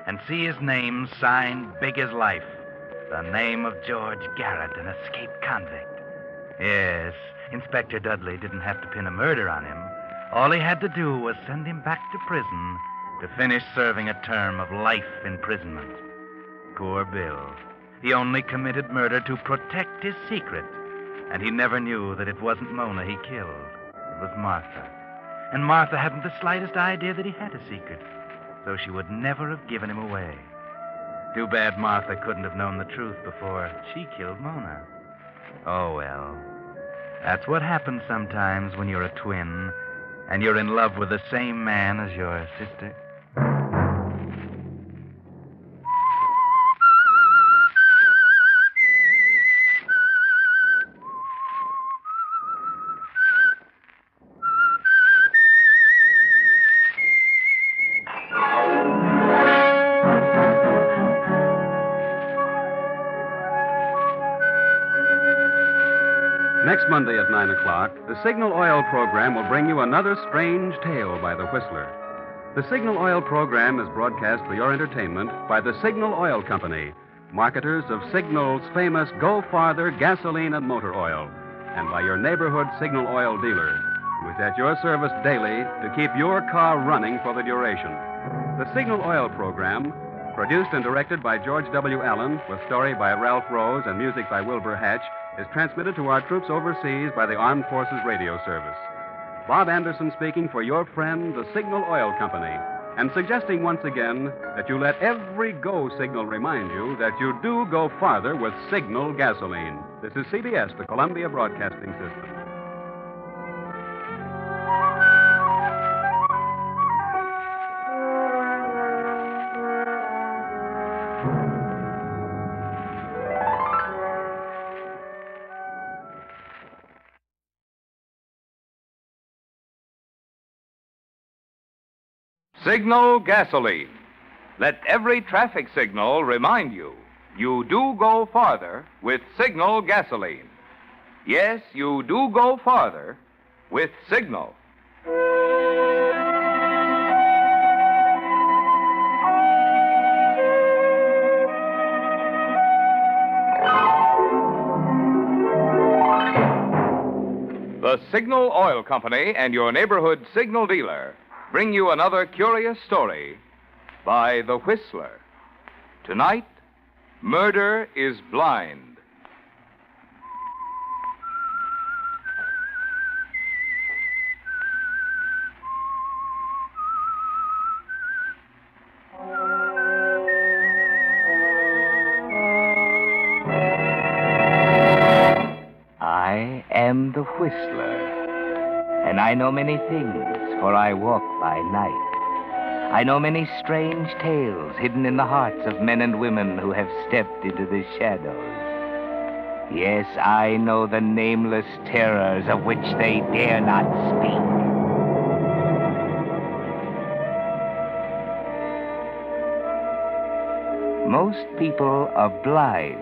and see his name signed big as life. The name of George Garrett, an escaped convict. Yes, Inspector Dudley didn't have to pin a murder on him. All he had to do was send him back to prison to finish serving a term of life imprisonment. Poor Bill. He only committed murder to protect his secret, and he never knew that it wasn't Mona he killed. It was Martha. And Martha hadn't the slightest idea that he had a secret, so she would never have given him away. Too bad Martha couldn't have known the truth before she killed Mona. Oh, well. That's what happens sometimes when you're a twin and you're in love with the same man as your sister. Next Monday at 9 o'clock, the Signal Oil program will bring you another strange tale by the Whistler. The Signal Oil program is broadcast for your entertainment by the Signal Oil Company, marketers of Signal's famous Go Farther gasoline and motor oil, and by your neighborhood Signal Oil dealer, who is at your service daily to keep your car running for the duration. The Signal Oil program, produced and directed by George W. Allen, with story by Ralph Rose and music by Wilbur Hatch, is transmitted to our troops overseas by the Armed Forces Radio Service. Bob Anderson speaking for your friend, the Signal Oil Company, and suggesting once again that you let every go signal remind you that you do go farther with Signal gasoline. This is CBS, the Columbia Broadcasting System. Signal gasoline. Let every traffic signal remind you do go farther with Signal gasoline. Yes, you do go farther with Signal. The Signal Oil Company and your neighborhood Signal dealer bring you another curious story by The Whistler. Tonight, Murder is Blind. I am the Whistler, and I know many things, for I walk by night. I know many strange tales hidden in the hearts of men and women who have stepped into the shadows. Yes, I know the nameless terrors of which they dare not speak. Most people are blind.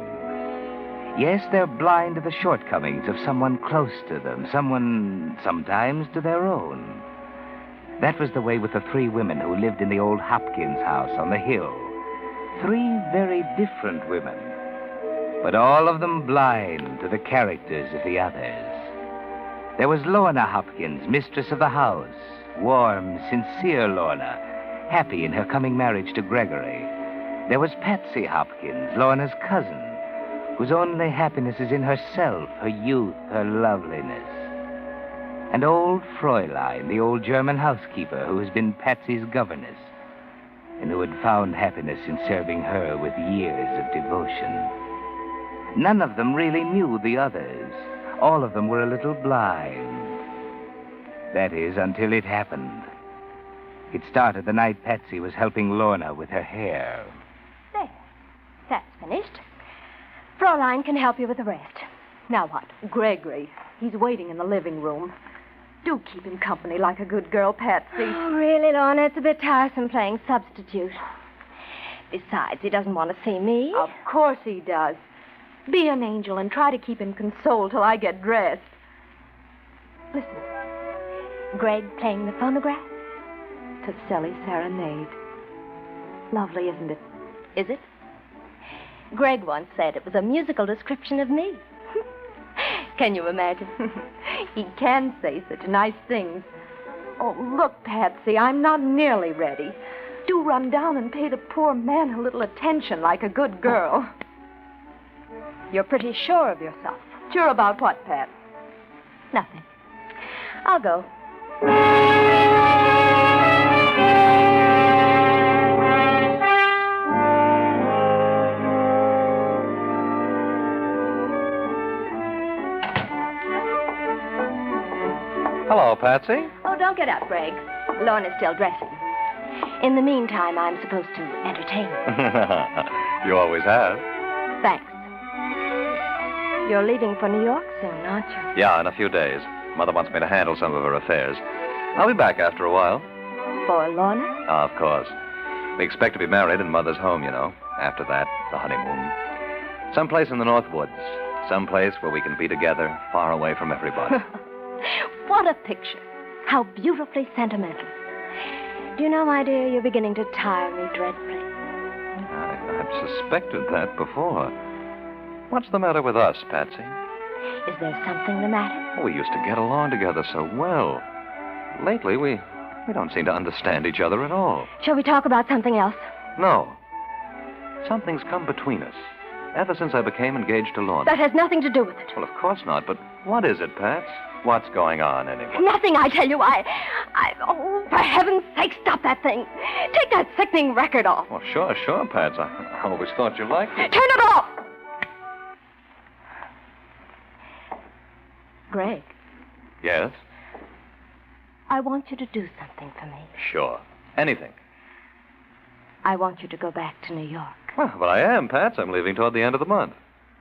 Yes, they're blind to the shortcomings of someone close to them, someone sometimes to their own. That was the way with the three women who lived in the old Hopkins house on the hill. Three very different women, but all of them blind to the characters of the others. There was Lorna Hopkins, mistress of the house, warm, sincere Lorna, happy in her coming marriage to Gregory. There was Patsy Hopkins, Lorna's cousin, whose only happiness is in herself, her youth, her loveliness. And old Fräulein, the old German housekeeper who has been Patsy's governess, and who had found happiness in serving her with years of devotion. None of them really knew the others. all of them were a little blind. That is, until it happened. It started the night Patsy was helping Lorna with her hair. There. That's finished. Fraulein can help you with the rest. Now what? Gregory. He's waiting in the living room. Do keep him company like a good girl, Patsy. Oh, really, Lorna? It's a bit tiresome playing substitute. Besides, he doesn't want to see me. Of course he does. Be an angel and try to keep him consoled till I get dressed. Listen. Greg playing the phonograph? Caselli's Serenade. Lovely, isn't it? Is it? Greg once said it was a musical description of me. Can you imagine? He can say such nice things. Oh, look, Patsy, I'm not nearly ready. Do run down and pay the poor man a little attention like a good girl. You're pretty sure of yourself. Sure about what, Pat? Nothing. I'll go. Hello, Patsy. Oh, don't get up, Greg. Lorna's still dressing. In the meantime, I'm supposed to entertain you. You always have. Thanks. You're leaving for New York soon, aren't you? Yeah, in a few days. Mother wants me to handle some of her affairs. I'll be back after a while. For Lorna? Of course. We expect to be married in Mother's home, you know. After that, the honeymoon. Someplace in the North Woods. Someplace where we can be together, far away from everybody. What a picture. How beautifully sentimental. Do you know, my dear, you're beginning to tire me dreadfully. I've suspected that before. What's the matter with us, Patsy? Is there something the matter? We used to get along together so well. Lately, we don't seem to understand each other at all. Shall we talk about something else? No. Something's come between us. Ever since I became engaged to Lorna. That has nothing to do with it. Well, of course not, but what is it, Pats? What's going on, anyway? Nothing, I tell you. Oh, for heaven's sake, stop that thing. Take that sickening record off. Well, sure, Pats. I always thought you liked it. Turn it off! Greg. Yes? I want you to do something for me. Sure. Anything. I want you to go back to New York. Well, but I am, Pats. I'm leaving toward the end of the month.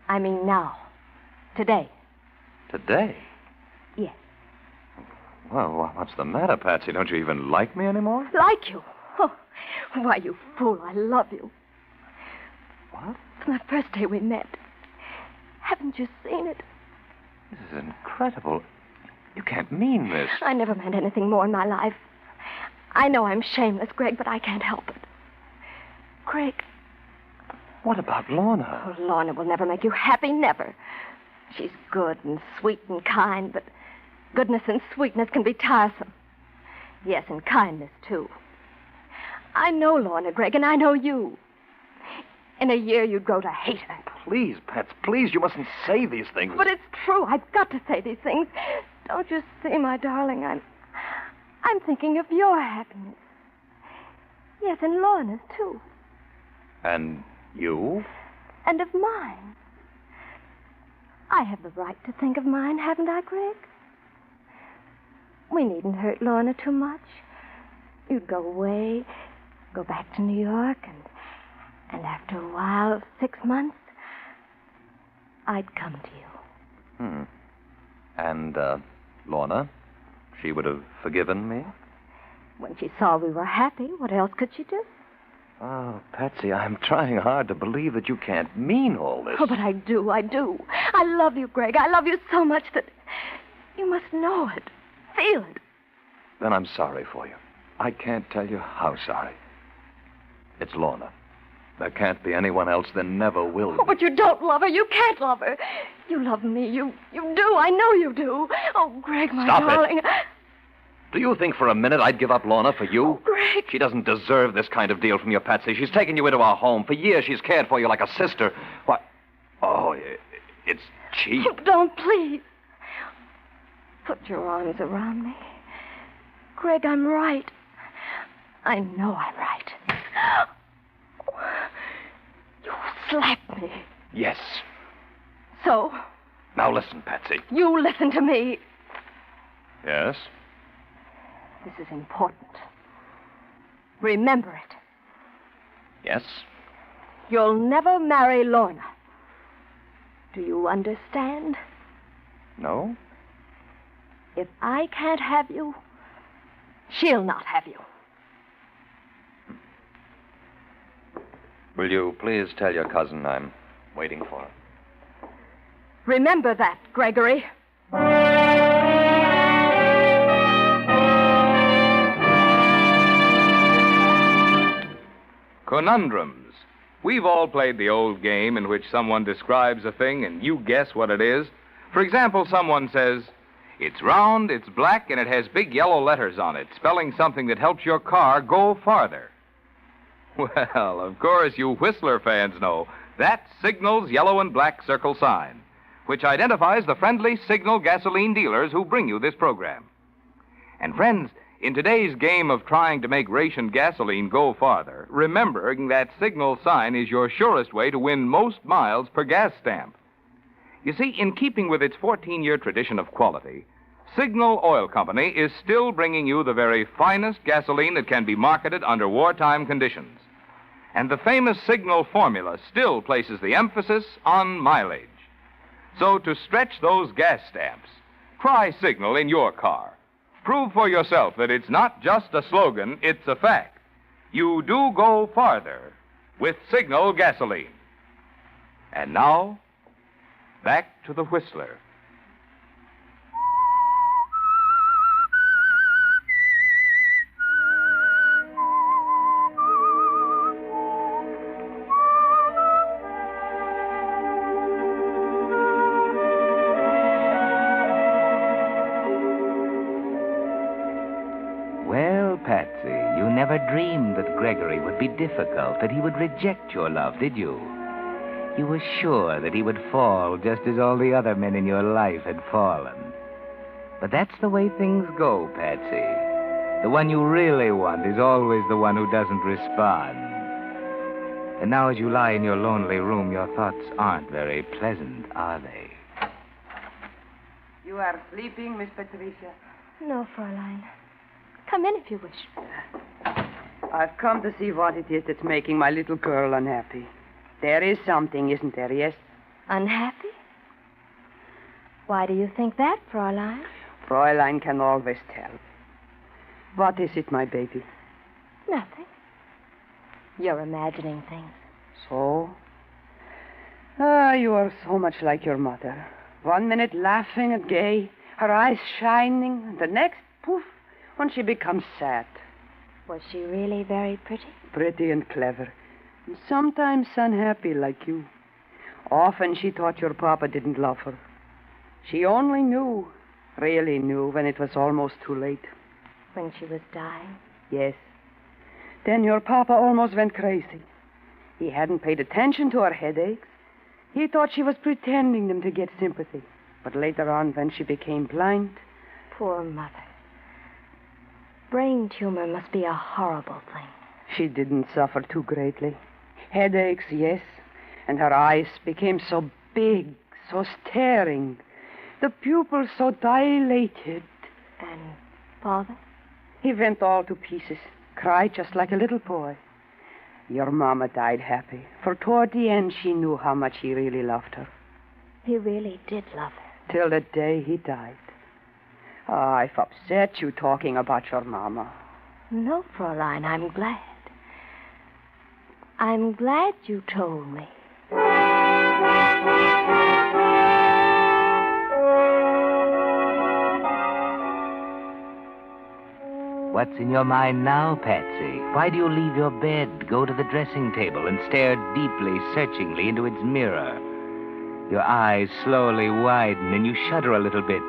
I mean now. Today. Today? Yes. Well, what's the matter, Patsy? Don't you even like me anymore? Like you? Oh, why, you fool, I love you. What? From the first day we met. Haven't you seen it? This is incredible. You can't mean this. I never meant anything more in my life. I know I'm shameless, Greg, but I can't help it. Greg. What about Lorna? Oh, Lorna will never make you happy, never. She's good and sweet and kind, but goodness and sweetness can be tiresome. Yes, and kindness, too. I know Lorna, Greg, and I know you. In a year, you'd grow to hate her. Please, Pats, please, you mustn't say these things. But it's true. I've got to say these things. Don't you see, my darling, I'm thinking of your happiness. Yes, and Lorna's, too. And you? And of mine. I have the right to think of mine, haven't I, Greg? We needn't hurt Lorna too much. You'd go away, go back to New York, and after a while, 6 months, I'd come to you. And, Lorna? She would have forgiven me? When she saw we were happy, what else could she do? Oh, Patsy, I'm trying hard to believe that you can't mean all this. Oh, but I do. I love you, Greg. I love you so much that you must know it, feel it. Then I'm sorry for you. I can't tell you how sorry. It's Lorna. There can't be anyone else. There never will be. Oh, but you don't love her. You can't love her. You love me. You do. I know you do. Oh, Greg, my darling. Stop it. Do you think for a minute I'd give up Lorna for you? Oh, Greg. She doesn't deserve this kind of deal from you, Patsy. She's taken you into our home. For years, she's cared for you like a sister. What? Oh, it's cheap. Oh, don't, please. Put your arms around me. Greg, I'm right. I know I'm right. You slapped me. Yes. So? Now listen, Patsy. You listen to me. Yes? This is important. Remember it. Yes? You'll never marry Lorna. Do you understand? No? If I can't have you, she'll not have you. Will you please tell your cousin I'm waiting for her? Remember that, Gregory. Conundrums. We've all played the old game in which someone describes a thing and you guess what it is. For example, someone says, "It's round, it's black, and it has big yellow letters on it, spelling something that helps your car go farther." Well, of course, you Whistler fans know that's Signal's yellow and black circle sign, which identifies the friendly Signal gasoline dealers who bring you this program. And friends, in today's game of trying to make rationed gasoline go farther, remembering that Signal sign is your surest way to win most miles per gas stamp. You see, in keeping with its 14-year tradition of quality, Signal Oil Company is still bringing you the very finest gasoline that can be marketed under wartime conditions. And the famous Signal formula still places the emphasis on mileage. So to stretch those gas stamps, try Signal in your car. Prove for yourself that it's not just a slogan, it's a fact. You do go farther with Signal gasoline. And now, back to the Whistler. Well, Patsy, you never dreamed that Gregory would be difficult, that he would reject your love, did you? You were sure that he would fall just as all the other men in your life had fallen. But that's the way things go, Patsy. The one you really want is always the one who doesn't respond. And now as you lie in your lonely room, your thoughts aren't very pleasant, are they? You are sleeping, Miss Patricia? No, Fräulein. Come in if you wish. I've come to see what it is that's making my little girl unhappy. There is something, isn't there, yes? Unhappy? Why do you think that, Fräulein? Fräulein can always tell. What is it, my baby? Nothing. You're imagining things. So? Ah, you are so much like your mother. 1 minute laughing and gay, her eyes shining, and the next, poof, when she becomes sad. Was she really very pretty? Pretty and clever. And sometimes unhappy like you. Often she thought your papa didn't love her. She only knew, really knew, when it was almost too late. When she was dying? Yes. Then your papa almost went crazy. He hadn't paid attention to her headaches. He thought she was pretending them to get sympathy. But later on, when she became blind... Poor mother. Brain tumor must be a horrible thing. She didn't suffer too greatly. Headaches, yes. And her eyes became so big, so staring. The pupils so dilated. And Father? He went all to pieces. Cried just like a little boy. Your mama died happy. For toward the end, she knew how much he really loved her. He really did love her. Till the day he died. Oh, I've upset you talking about your mama. No, Fräulein, I'm glad. I'm glad you told me. What's in your mind now, Patsy? Why do you leave your bed, go to the dressing table, and stare deeply, searchingly into its mirror? Your eyes slowly widen, and you shudder a little bit.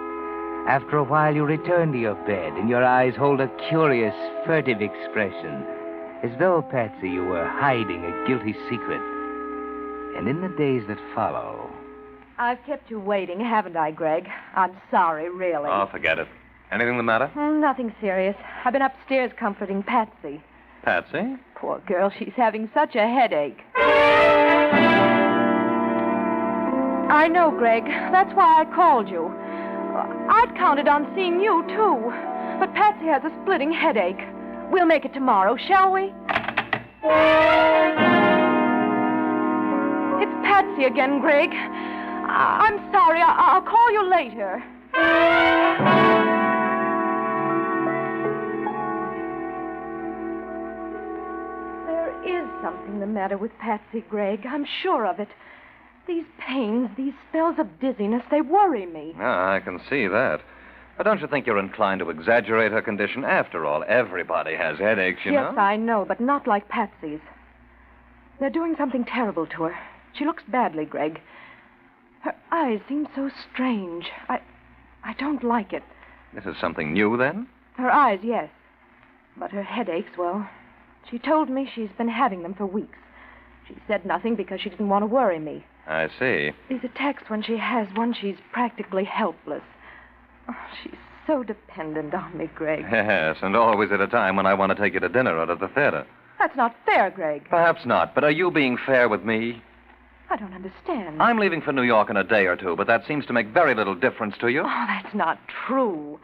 After a while, you return to your bed, and your eyes hold a curious, furtive expression, as though, Patsy, you were hiding a guilty secret. And in the days that follow... I've kept you waiting, haven't I, Greg? I'm sorry, really. Oh, forget it. Anything the matter? Nothing serious. I've been upstairs comforting Patsy. Patsy? Poor girl, she's having such a headache. I know, Greg. That's why I called you. I'd counted on seeing you, too. But Patsy has a splitting headache. We'll make it tomorrow, shall we? It's Patsy again, Greg. I'm sorry. I'll call you later. There is something the matter with Patsy, Greg. I'm sure of it. These pains, these spells of dizziness, they worry me. I can see that. But don't you think you're inclined to exaggerate her condition? After all, everybody has headaches, you know. Yes, I know, but not like Patsy's. They're doing something terrible to her. She looks badly, Greg. Her eyes seem so strange. I don't like it. This is something new, then? Her eyes, yes. But her headaches, well, she told me she's been having them for weeks. She said nothing because she didn't want to worry me. I see. These attacks, when she has one, she's practically helpless. Oh, she's so dependent on me, Greg. Yes, and always at a time when I want to take you to dinner or to the theater. That's not fair, Greg. Perhaps not, but are you being fair with me? I don't understand. I'm leaving for New York in a day or two, but that seems to make very little difference to you. Oh, that's not true.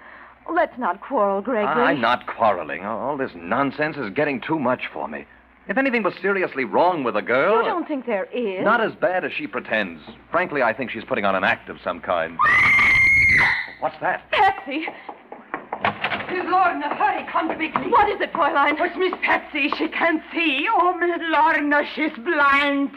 Let's not quarrel, Gregory. I'm not quarreling. All this nonsense is getting too much for me. If anything was seriously wrong with a girl... You don't think there is? Not as bad as she pretends. Frankly, I think she's putting on an act of some kind. What's that? Patsy! Miss Lorna, hurry, come quickly. What is it, Fräulein? It's Miss Patsy. She can't see. Oh, Miss Lorna, she's blind.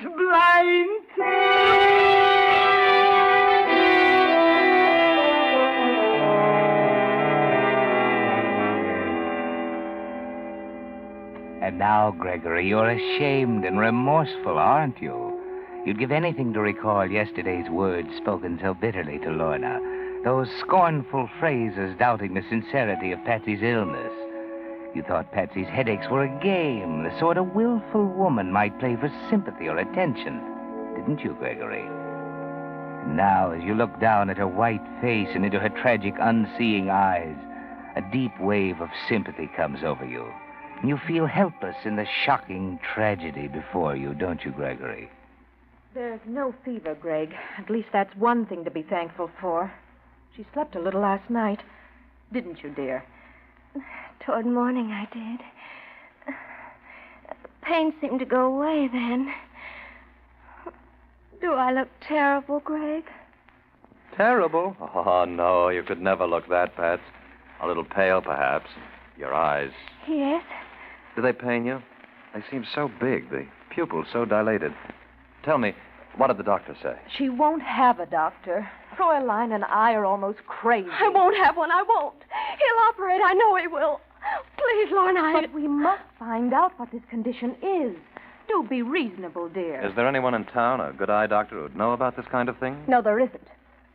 And now, Gregory, you're ashamed and remorseful, aren't you? You'd give anything to recall yesterday's words spoken so bitterly to Lorna. Those scornful phrases doubting the sincerity of Patsy's illness. You thought Patsy's headaches were a game, the sort a willful woman might play for sympathy or attention. Didn't you, Gregory? And now, as you look down at her white face and into her tragic, unseeing eyes, a deep wave of sympathy comes over you. And you feel helpless in the shocking tragedy before you, don't you, Gregory? There's no fever, Greg. At least that's one thing to be thankful for. She slept a little last night. Didn't you, dear? Toward morning, I did. The pain seemed to go away then. Do I look terrible, Greg? Terrible? Oh, no, you could never look that, Pats. A little pale, perhaps. Your eyes. Yes? Do they pain you? They seem so big, the pupils so dilated. Tell me, what did the doctor say? She won't have a doctor. Fräulein and I are almost crazy. I won't have one. I won't. He'll operate. I know he will. Please, Lorna. But we must find out what this condition is. Do be reasonable, dear. Is there anyone in town, a good eye doctor, who'd know about this kind of thing? No, there isn't.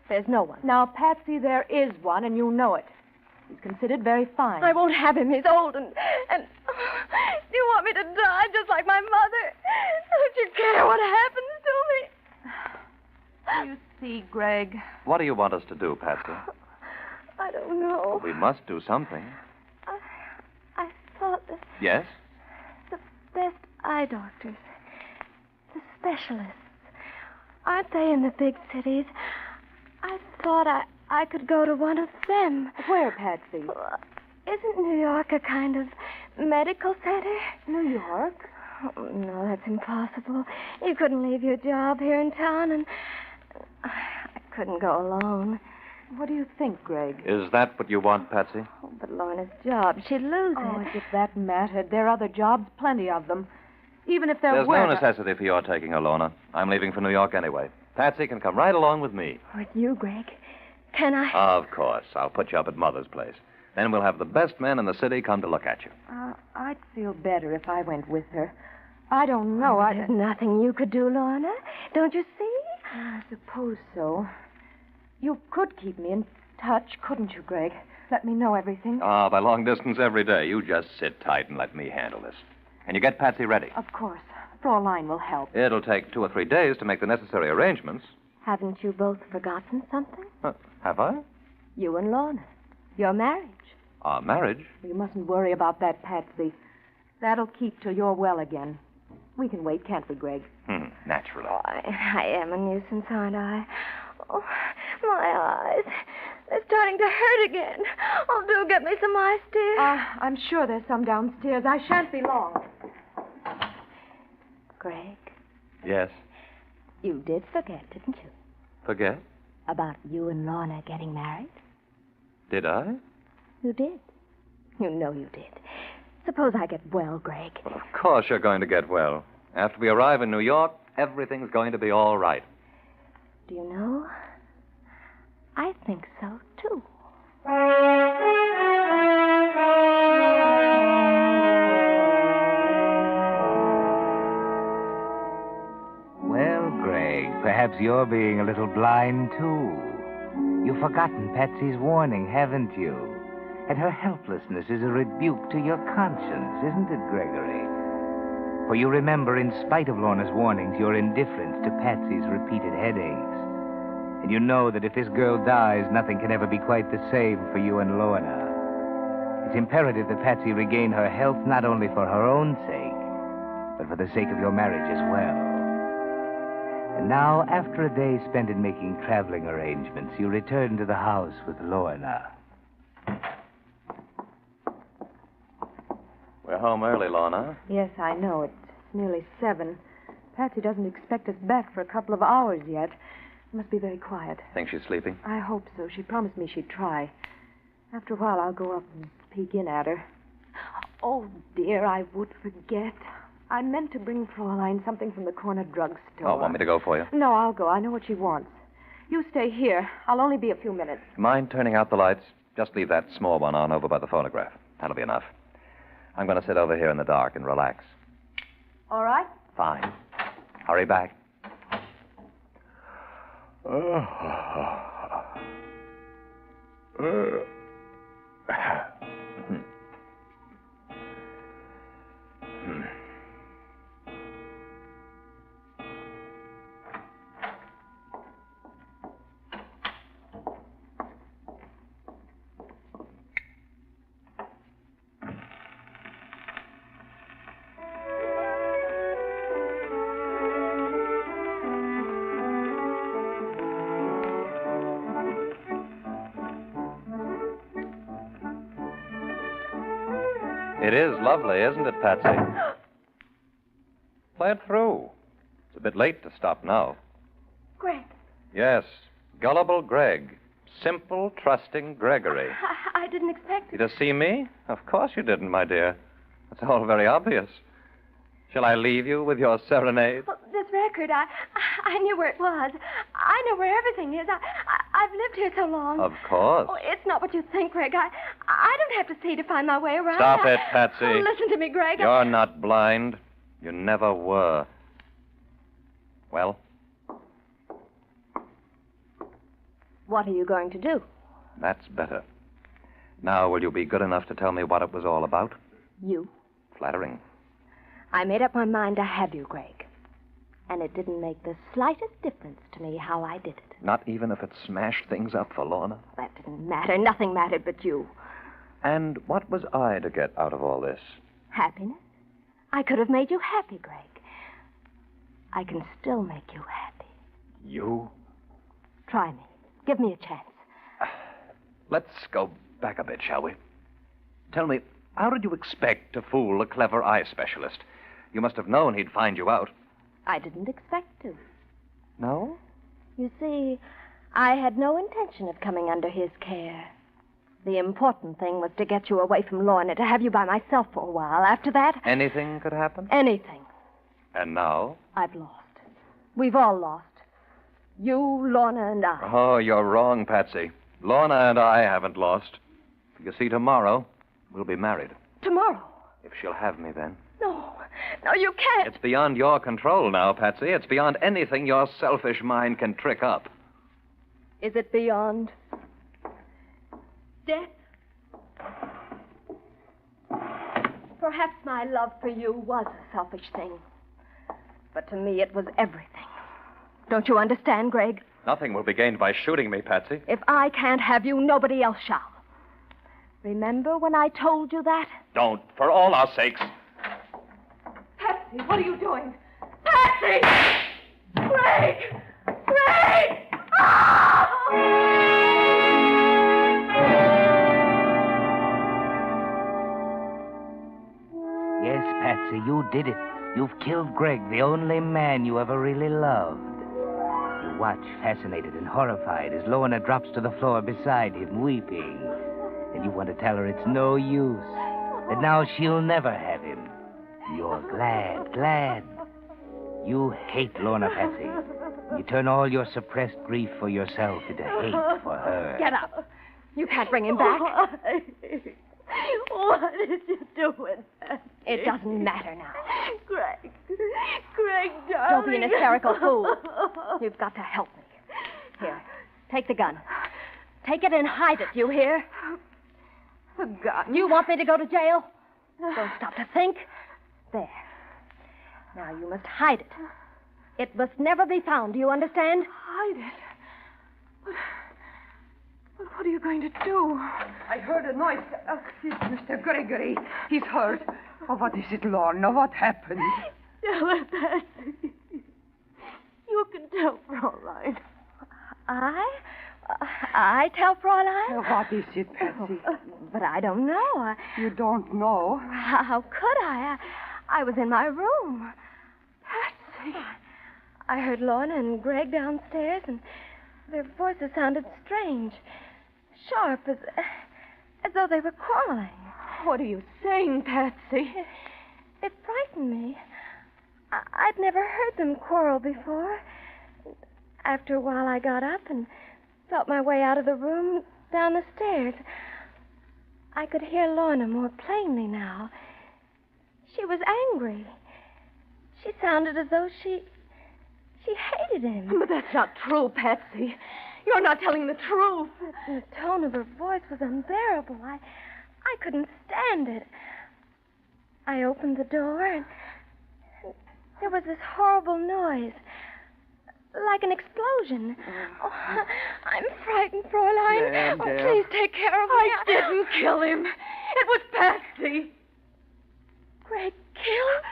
There's no one. Now, Patsy, there is one, and you know it. He's considered very fine. I won't have him. He's old and... Do you want me to die just like my mother? Don't you care what happens to me? You see, Greg. What do you want us to do, Patsy? I don't know. We must do something. I thought that Yes? the best eye doctors, the specialists, aren't they in the big cities? I thought I could go to one of them. Where, Patsy? Isn't New York a kind of medical center? New York? Oh, no, that's impossible. You couldn't leave your job here in town, and I couldn't go alone. What do you think, Greg? Is that what you want, Patsy? Oh, but Lorna's job, she'd lose Oh, it. as if that mattered. There are other jobs, plenty of them. Even if there There's were... no necessity for your taking her, Lorna. I'm leaving for New York anyway. Patsy can come right along with me. With you, Greg? Can I? Of course. I'll put you up at Mother's place. Then we'll have the best men in the city come to look at you. I'd feel better if I went with her. I don't know. There's nothing you could do, Lorna. Don't you see? I suppose so. You could keep me in touch, couldn't you, Greg? Let me know everything. By long distance every day. You just sit tight and let me handle this. Can you get Patsy ready? Of course. Fräulein will help. It'll take 2 or 3 days to make the necessary arrangements. Haven't you both forgotten something? Have I? You and Lorna. Your marriage. Our marriage? You mustn't worry about that, Patsy. That'll keep till you're well again. We can wait, can't we, Greg? Naturally. Oh, I am a nuisance, aren't I? Oh, my eyes. They're starting to hurt again. Oh, do get me some ice, dear. I'm sure there's some downstairs. I shan't be long. Greg, Yes. you did forget, didn't you? Forget? About you and Lorna getting married? Did I? You did. You know you did. Suppose I get well, Greg. Well, of course you're going to get well. After we arrive in New York, everything's going to be all right. Do you know? I think so, too. Well, Greg, perhaps you're being a little blind, too. You've forgotten Patsy's warning, haven't you? And her helplessness is a rebuke to your conscience, isn't it, Gregory? For you remember, in spite of Lorna's warnings, your indifference to Patsy's repeated headaches. And you know that if this girl dies, nothing can ever be quite the same for you and Lorna. It's imperative that Patsy regain her health not only for her own sake, but for the sake of your marriage as well. And now, after a day spent in making traveling arrangements, you return to the house with Lorna. We're home early, Lorna. Yes, I know. It's nearly 7. Patsy doesn't expect us back for a couple of hours yet. It must be very quiet. Think she's sleeping? I hope so. She promised me she'd try. After a while, I'll go up and peek in at her. Oh, dear, I would forget. I meant to bring Fraulein something from the corner drugstore. Oh, want me to go for you? No, I'll go. I know what she wants. You stay here. I'll only be a few minutes. Mind turning out the lights? Just leave that small one on over by the phonograph. That'll be enough. I'm going to sit over here in the dark and relax. All right? Fine. Hurry back. It is lovely, isn't it, Patsy? Play it through. It's a bit late to stop now. Greg, Yes, gullible Greg. Simple, trusting Gregory. I didn't expect You to see me? Of course you didn't, my dear. It's all very obvious. Shall I leave you with your serenade? Well, this record, I knew where it was. I know where everything is. I've lived here so long. Of course. Oh, it's not what you think, Greg. I don't have to see to find my way around. Stop it, Patsy. Oh, listen to me, Greg. You're not blind. You never were. Well, What are you going to do? that's better. Now, will you be good enough to tell me what it was all about? You. Flattering. I made up my mind to have you, Greg. And it didn't make the slightest difference to me how I did it. Not even if it smashed things up for Lorna? That didn't matter. Nothing mattered but you. And what was I to get out of all this? Happiness? I could have made you happy, Greg. I can still make you happy. You? Try me. Give me a chance. Let's go back a bit, shall we? Tell me, how did you expect to fool a clever eye specialist? You must have known he'd find you out. I didn't expect to. No? You see, I had no intention of coming under his care. The important thing was to get you away from Lorna, to have you by myself for a while. After that, Anything could happen? anything. And now? I've lost. We've all lost. You, Lorna, and I. Oh, you're wrong, Patsy. Lorna and I haven't lost. You see, tomorrow, we'll be married. Tomorrow. If she'll have me then. No, you can't. It's beyond your control now, Patsy. It's beyond anything your selfish mind can trick up. Is it beyond death? Perhaps my love for you was a selfish thing. But to me, it was everything. Don't you understand, Greg? Nothing will be gained by shooting me, Patsy. If I can't have you, nobody else shall. Remember when I told you that? Don't, for all our sakes. Patsy! Patsy, what are you doing? Patsy! Greg! Greg! Ah! Yes, Patsy, you did it. You've killed Greg, the only man you ever really loved. You watch, fascinated and horrified, as Lorna drops to the floor beside him, weeping. And you want to tell her it's no use, that now she'll never have him. You're glad. You hate Lorna, Patsy. You turn all your suppressed grief for yourself into hate for her. Get up. You can't bring him back. What did you do with that? It doesn't matter now. Greg, darling. Don't be an hysterical fool. You've got to help me. Here, take the gun. Take it and hide it, you hear? The gun? You want me to go to jail? Don't stop to think. There. Now you must hide it. It must never be found, do you understand? Hide it? But what are you going to do? I heard a noise. It's Mr. Gregory. He's hurt. Oh, what is it, Lorna? What happened? Tell her, Patsy. You can tell Fraulein. I tell Fraulein? What is it, Patsy? But I don't know. You don't know? How could I? I was in my room. Patsy. I heard Lorna and Greg downstairs, and their voices sounded strange. Sharp, as though they were quarreling. What are you saying, Patsy? It frightened me. I'd never heard them quarrel before. After a while, I got up and felt my way out of the room down the stairs. I could hear Lorna more plainly now. She was angry. She sounded as though she hated him. But that's not true, Patsy. You're not telling the truth. The tone of her voice was unbearable. I couldn't stand it. I opened the door, and there was this horrible noise, like an explosion. Oh, I'm frightened, Fraulein. There. Please take care of me. I didn't kill him. It was Patsy. Greg killed?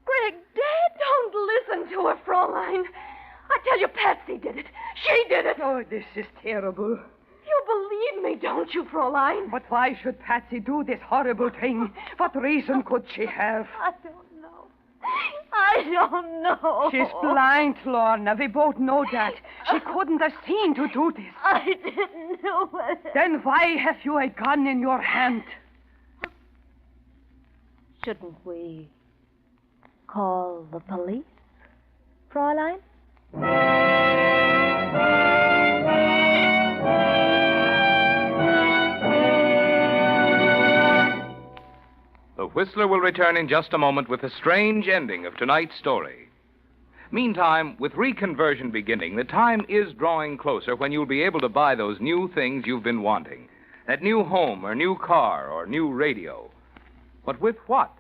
Greg dead? Don't listen to her, Fraulein. I tell you, Patsy did it. She did it. Oh, this is terrible. You believe me, don't you, Fraulein? But why should Patsy do this horrible thing? What reason could she have? I don't know. I don't know. She's blind, Lorna. We both know that. She couldn't have seen to do this. I didn't do it. Then why have you a gun in your hand? Shouldn't we call the police, Fraulein? The Whistler will return in just a moment with the strange ending of tonight's story. Meantime, with reconversion beginning, the time is drawing closer when you'll be able to buy those new things you've been wanting. That new home or new car or new radio. But with what?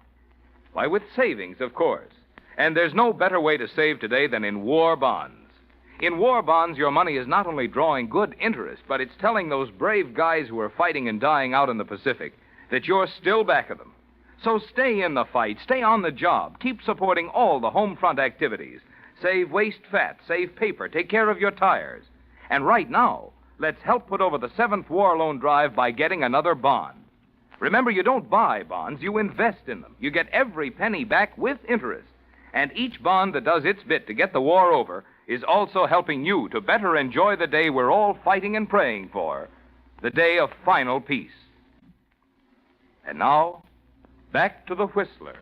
Why, with savings, of course. And there's no better way to save today than in war bonds. In war bonds, your money is not only drawing good interest, but it's telling those brave guys who are fighting and dying out in the Pacific that you're still back of them. So stay in the fight, stay on the job, keep supporting all the home front activities. Save waste fat, save paper, take care of your tires. And right now, let's help put over the 7th War Loan Drive by getting another bond. Remember, you don't buy bonds, you invest in them. You get every penny back with interest. And each bond that does its bit to get the war over is also helping you to better enjoy the day we're all fighting and praying for, the day of final peace. And now, back to the Whistler.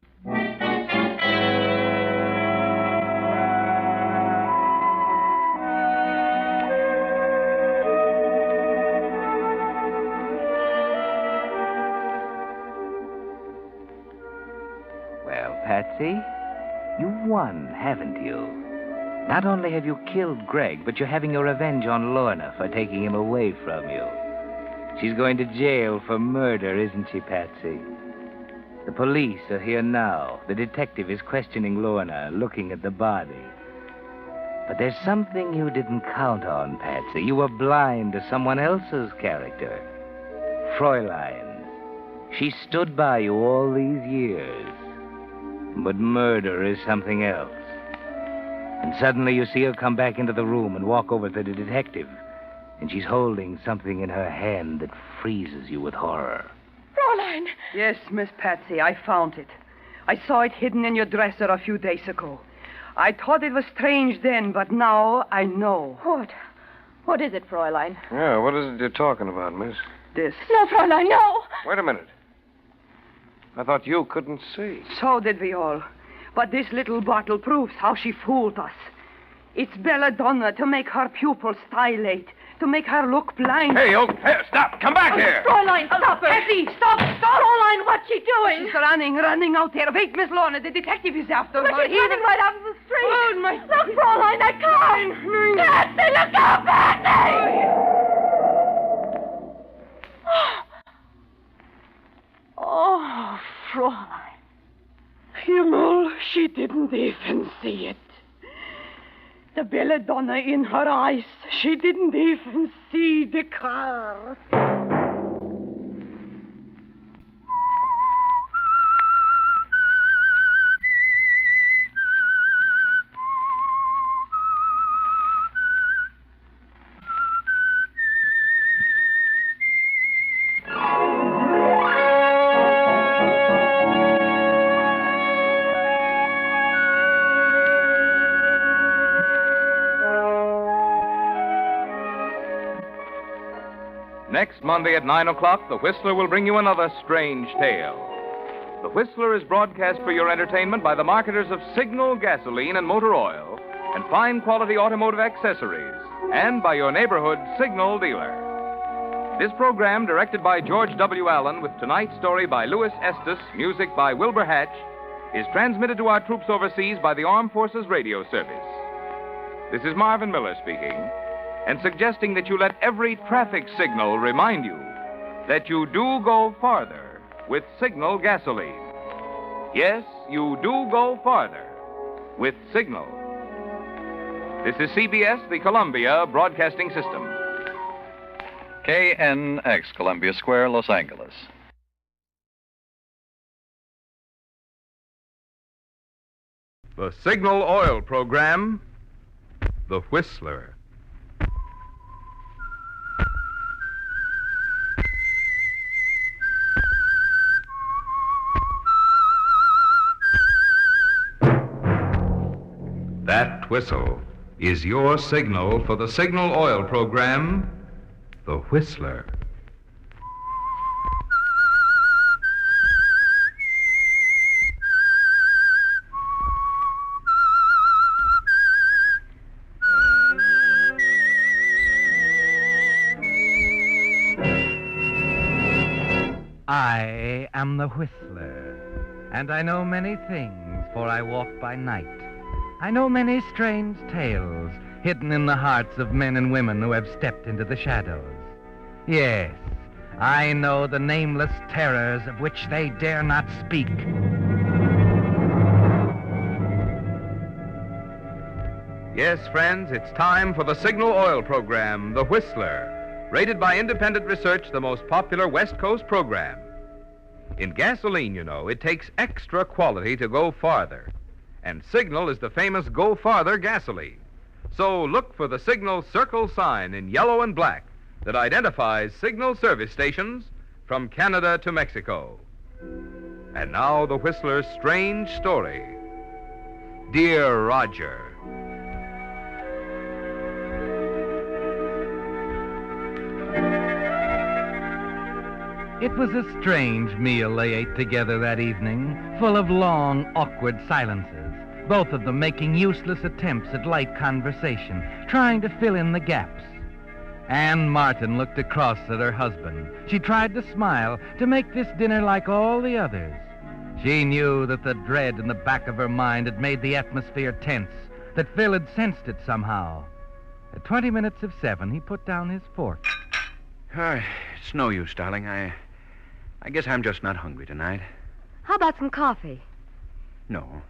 Well, Patsy, you've won, haven't you? Not only have you killed Greg, but you're having your revenge on Lorna for taking him away from you. She's going to jail for murder, isn't she, Patsy? The police are here now. The detective is questioning Lorna, looking at the body. But there's something you didn't count on, Patsy. You were blind to someone else's character. Fraulein. She stood by you all these years. But murder is something else. And suddenly you see her come back into the room and walk over to the detective. And she's holding something in her hand that freezes you with horror. Fräulein! Yes, Miss Patsy, I found it. I saw it hidden in your dresser a few days ago. I thought it was strange then, but now I know. What? What is it, Fräulein? Yeah, what is it you're talking about, miss? This. No, Fräulein, no! Wait a minute. I thought you couldn't see. So did we all. But this little bottle proves how she fooled us. It's belladonna to make her pupils dilate, to make her look blind. Hey, stop! Come back here! Fräulein, stop her! Effie, stop! Fräulein, what's she doing? She's running out there. Wait, Miss Lorna, the detective is after her. But she's running right out of the street. Oh, my... Look, Fräulein, I can't! Patsy, look out, Patsy! Oh, Fräulein. Himmel, she didn't even see it. The belladonna in her eyes. She didn't even see the car. Next Monday at 9 o'clock, The Whistler will bring you another strange tale. The Whistler is broadcast for your entertainment by the marketers of Signal gasoline and motor oil and fine quality automotive accessories, and by your neighborhood Signal dealer. This program, directed by George W. Allen, with tonight's story by Louis Estes, music by Wilbur Hatch, is transmitted to our troops overseas by the Armed Forces Radio Service. This is Marvin Miller speaking, and suggesting that you let every traffic signal remind you that you do go farther with Signal gasoline. Yes, you do go farther with Signal. This is CBS, the Columbia Broadcasting System. KNX, Columbia Square, Los Angeles. The Signal Oil Program, The Whistler. That whistle is your signal for the Signal Oil Program, The Whistler. I am the Whistler, and I know many things, for I walk by night. I know many strange tales hidden in the hearts of men and women who have stepped into the shadows. Yes, I know the nameless terrors of which they dare not speak. Yes, friends, it's time for the Signal Oil Program, The Whistler, rated by independent research the most popular West Coast program. In gasoline, you know, it takes extra quality to go farther. And Signal is the famous Go Farther gasoline. So look for the Signal circle sign in yellow and black that identifies Signal service stations from Canada to Mexico. And now the Whistler's strange story. Dear Roger. It was a strange meal they ate together that evening, full of long, awkward silences, both of them making useless attempts at light conversation, trying to fill in the gaps. Anne Martin looked across at her husband. She tried to smile, to make this dinner like all the others. She knew that the dread in the back of her mind had made the atmosphere tense, that Phil had sensed it somehow. At 20 minutes of 7, he put down his fork. It's no use, darling. I guess I'm just not hungry tonight. How about some coffee? No.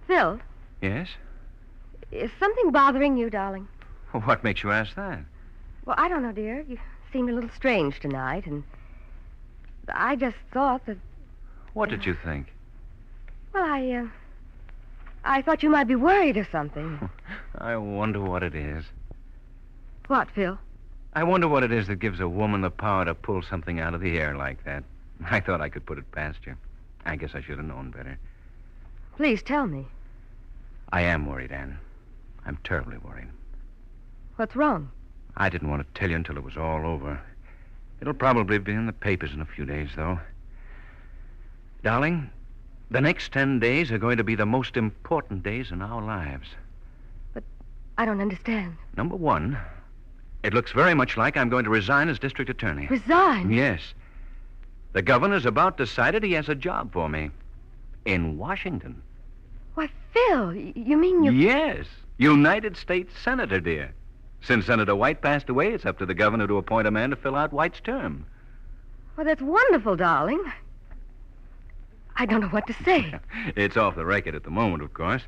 Phil, Yes? is something bothering you, darling? What makes you ask that? Well, I don't know, dear. You seemed a little strange tonight, and I just thought that... What did you think? Well, I thought you might be worried or something. I wonder what it is. What, Phil? I wonder what it is that gives a woman the power to pull something out of the air like that. I thought I could put it past you. I guess I should have known better. Please tell me. I am worried, Anne. I'm terribly worried. What's wrong? I didn't want to tell you until it was all over. It'll probably be in the papers in a few days, though. Darling, the next 10 days are going to be the most important days in our lives. But I don't understand. Number one, it looks very much like I'm going to resign as district attorney. Resign? Yes. The governor's about decided he has a job for me. In Washington. Why, Phil, you mean you... Yes. United States Senator, dear. Since Senator White passed away, it's up to the governor to appoint a man to fill out White's term. Well, that's wonderful, darling. I don't know what to say. It's off the record at the moment, of course.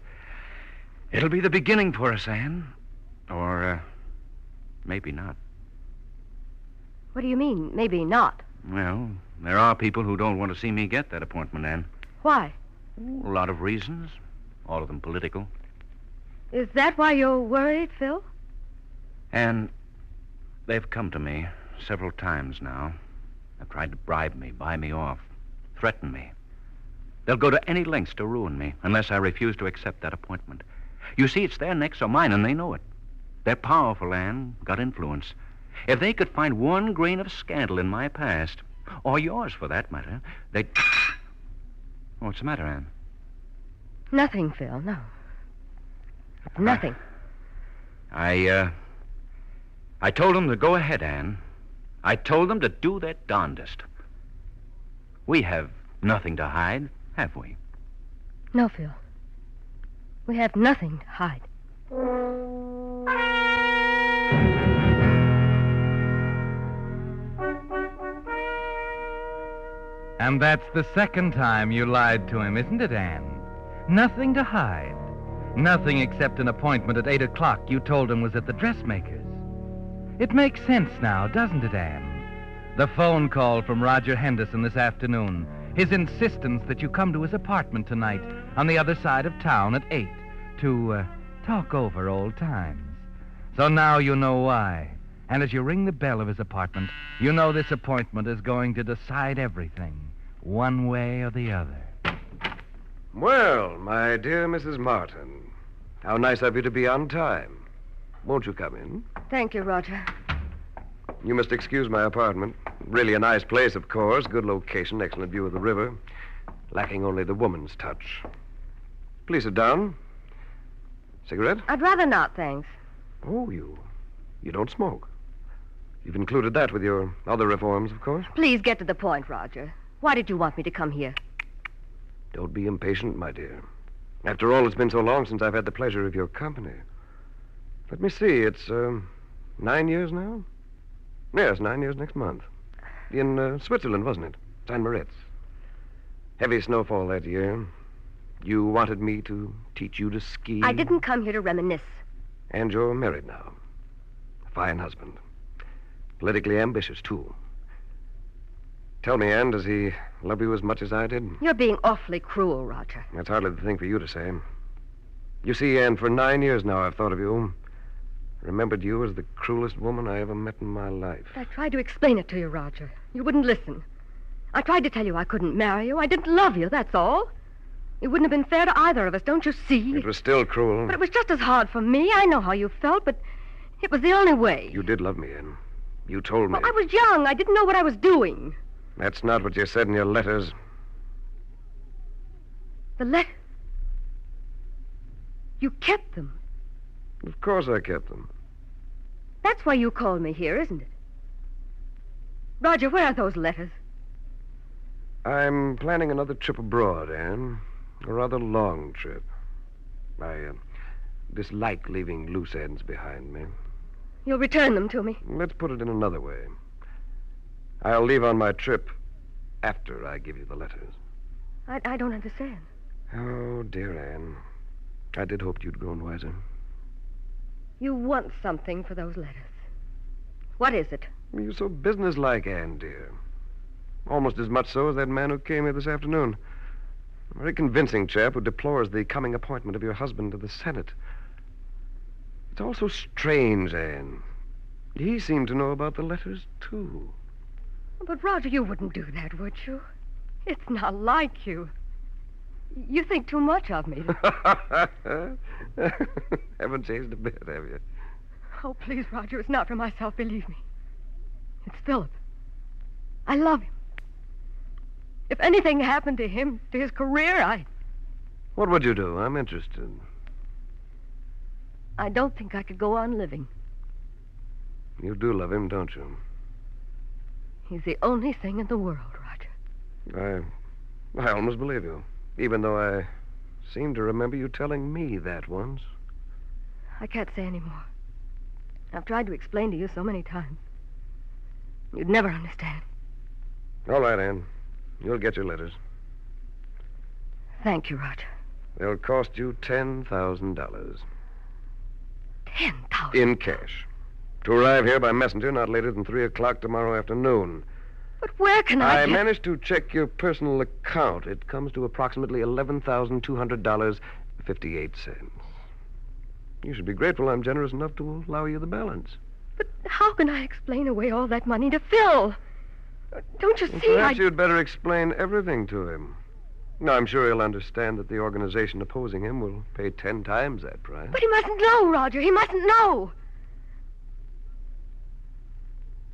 It'll be the beginning for us, Anne. Or, maybe not. What do you mean, maybe not? Well, there are people who don't want to see me get that appointment, Anne. Why? A lot of reasons. All of them political. Is that why you're worried, Phil? And they've come to me several times now. They've tried to bribe me, buy me off, threaten me. They'll go to any lengths to ruin me unless I refuse to accept that appointment. You see, it's their necks or mine, and they know it. They're powerful, Anne, got influence. If they could find one grain of scandal in my past, or yours for that matter, they'd... What's the matter, Anne? Nothing, Phil, no. Nothing. I told them to go ahead, Anne. I told them to do their darndest. We have nothing to hide, have we? No, Phil. We have nothing to hide. And that's the second time you lied to him, isn't it, Anne? Nothing to hide. Nothing except an appointment at 8 o'clock you told him was at the dressmaker's. It makes sense now, doesn't it, Anne? The phone call from Roger Henderson this afternoon. His insistence that you come to his apartment tonight on the other side of town at 8 to talk over old times. So now you know why. And as you ring the bell of his apartment, you know this appointment is going to decide everything, one way or the other. Well, my dear Mrs. Martin, how nice of you to be on time. Won't you come in? Thank you, Roger. You must excuse my apartment. Really a nice place, of course. Good location, excellent view of the river. Lacking only the woman's touch. Please sit down. Cigarette? I'd rather not, thanks. Oh, you don't smoke. You've included that with your other reforms, of course. Please get to the point, Roger. Why did you want me to come here? Don't be impatient, my dear. After all, it's been so long since I've had the pleasure of your company. Let me see, it's 9 years now? Yes, 9 years next month. In Switzerland, wasn't it? St. Moritz. Heavy snowfall that year. You wanted me to teach you to ski. I didn't come here to reminisce. And you're married now. A fine husband. Politically ambitious, too. Tell me, Anne, does he love you as much as I did? You're being awfully cruel, Roger. That's hardly the thing for you to say. You see, Anne, for 9 years now I've thought of you. Remembered you as the cruelest woman I ever met in my life. I tried to explain it to you, Roger. You wouldn't listen. I tried to tell you I couldn't marry you. I didn't love you, that's all. It wouldn't have been fair to either of us, don't you see? It was still cruel. But it was just as hard for me. I know how you felt, but it was the only way. You did love me, Anne. You told me. Well, I was young. I didn't know what I was doing. That's not what you said in your letters. The letter? You kept them. Of course I kept them. That's why you called me here, isn't it? Roger, where are those letters? I'm planning another trip abroad, Anne. A rather long trip. I dislike leaving loose ends behind me. You'll return them to me. Let's put it in another way. I'll leave on my trip after I give you the letters. I don't understand. Oh, dear Anne. I did hope you'd grown wiser. You want something for those letters. What is it? You're so businesslike, Anne, dear. Almost as much so as that man who came here this afternoon. A very convincing chap who deplores the coming appointment of your husband to the Senate. It's all so strange, Anne. He seemed to know about the letters, too. But, Roger, you wouldn't do that, would you? It's not like you. You think too much of me. Haven't changed a bit, have you? Oh, please, Roger, it's not for myself, believe me. It's Philip. I love him. If anything happened to him, to his career, What would you do? I'm interested. I don't think I could go on living. You do love him, don't you? He's the only thing in the world, Roger. I almost believe you, even though I seem to remember you telling me that once. I can't say any more. I've tried to explain to you so many times. You'd never understand. All right, Anne. You'll get your letters. Thank you, Roger. They'll cost you $10,000. $10,000? In cash. To arrive here by messenger not later than 3 o'clock tomorrow afternoon. But where can I get... managed to check your personal account. It comes to approximately $11,200.58. You should be grateful I'm generous enough to allow you the balance. But how can I explain away all that money to Phil? Don't you see, Perhaps you'd better explain everything to him. Now, I'm sure he'll understand that the organization opposing him will pay 10 times that price. But he mustn't know, Roger. He mustn't know.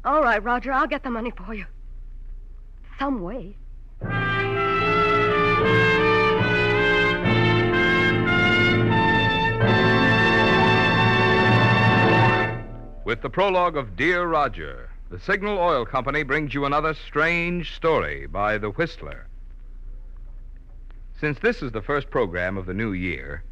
All right, Roger, I'll get the money for you. Some way. With the prologue of Dear Roger, the Signal Oil Company brings you another strange story by The Whistler. Since this is the first program of the new year,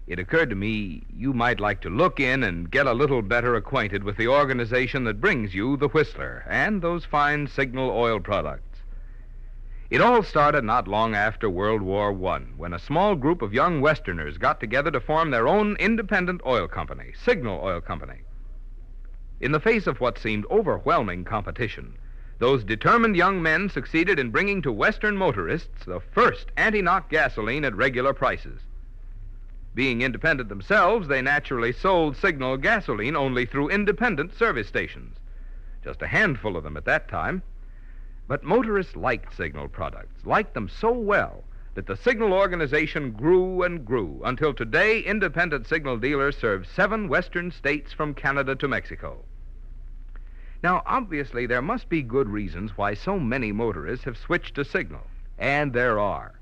it occurred to me you might like to look in and get a little better acquainted with the organization that brings you The Whistler and those fine Signal oil products. It all started not long after World War I, when a small group of young Westerners got together to form their own independent oil company, Signal Oil Company. In the face of what seemed overwhelming competition, those determined young men succeeded in bringing to Western motorists the first anti-knock gasoline at regular prices. Being independent themselves, they naturally sold Signal gasoline only through independent service stations. Just a handful of them at that time. But motorists liked Signal products, liked them so well that the Signal organization grew and grew until today independent Signal dealers serve 7 western states from Canada to Mexico. Now, obviously, there must be good reasons why so many motorists have switched to Signal, and there are.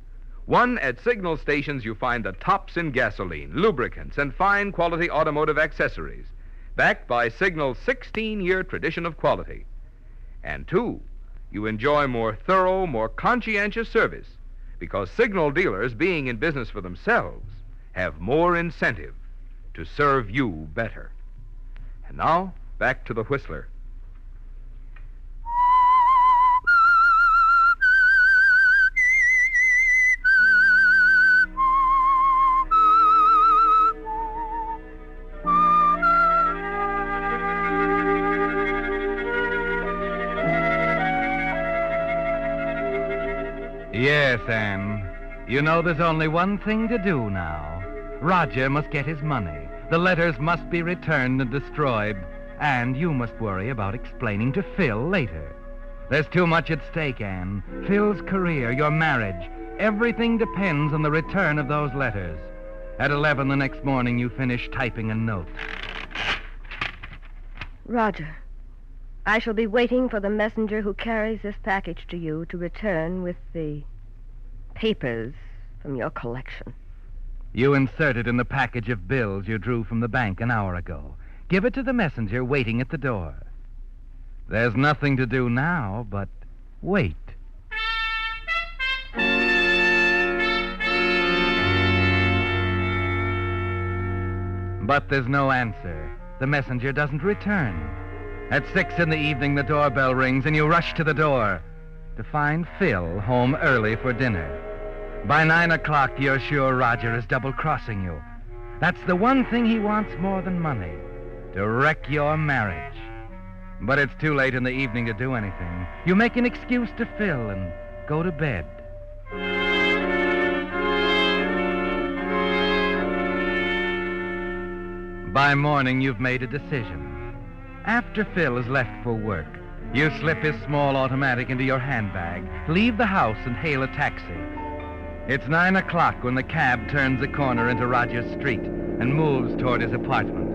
One, at Signal stations you find the tops in gasoline, lubricants, and fine quality automotive accessories, backed by Signal's 16-year tradition of quality. And 2, you enjoy more thorough, more conscientious service, because Signal dealers, being in business for themselves, have more incentive to serve you better. And now, back to The Whistler. Yes, Anne. You know there's only one thing to do now. Roger must get his money. The letters must be returned and destroyed. And you must worry about explaining to Phil later. There's too much at stake, Anne. Phil's career, your marriage. Everything depends on the return of those letters. At 11 the next morning, you finish typing a note. Roger, I shall be waiting for the messenger who carries this package to you to return with the papers from your collection. You insert it in the package of bills you drew from the bank an hour ago. Give it to the messenger waiting at the door. There's nothing to do now but wait. But there's no answer. The messenger doesn't return. At 6 in the evening, the doorbell rings, and you rush to the door to find Phil home early for dinner. By 9 o'clock, you're sure Roger is double-crossing you. That's the one thing he wants more than money, to wreck your marriage. But it's too late in the evening to do anything. You make an excuse to Phil and go to bed. By morning, you've made a decision. After Phil has left for work, you slip his small automatic into your handbag, leave the house, and hail a taxi. It's 9 o'clock when the cab turns a corner into Rogers Street and moves toward his apartment.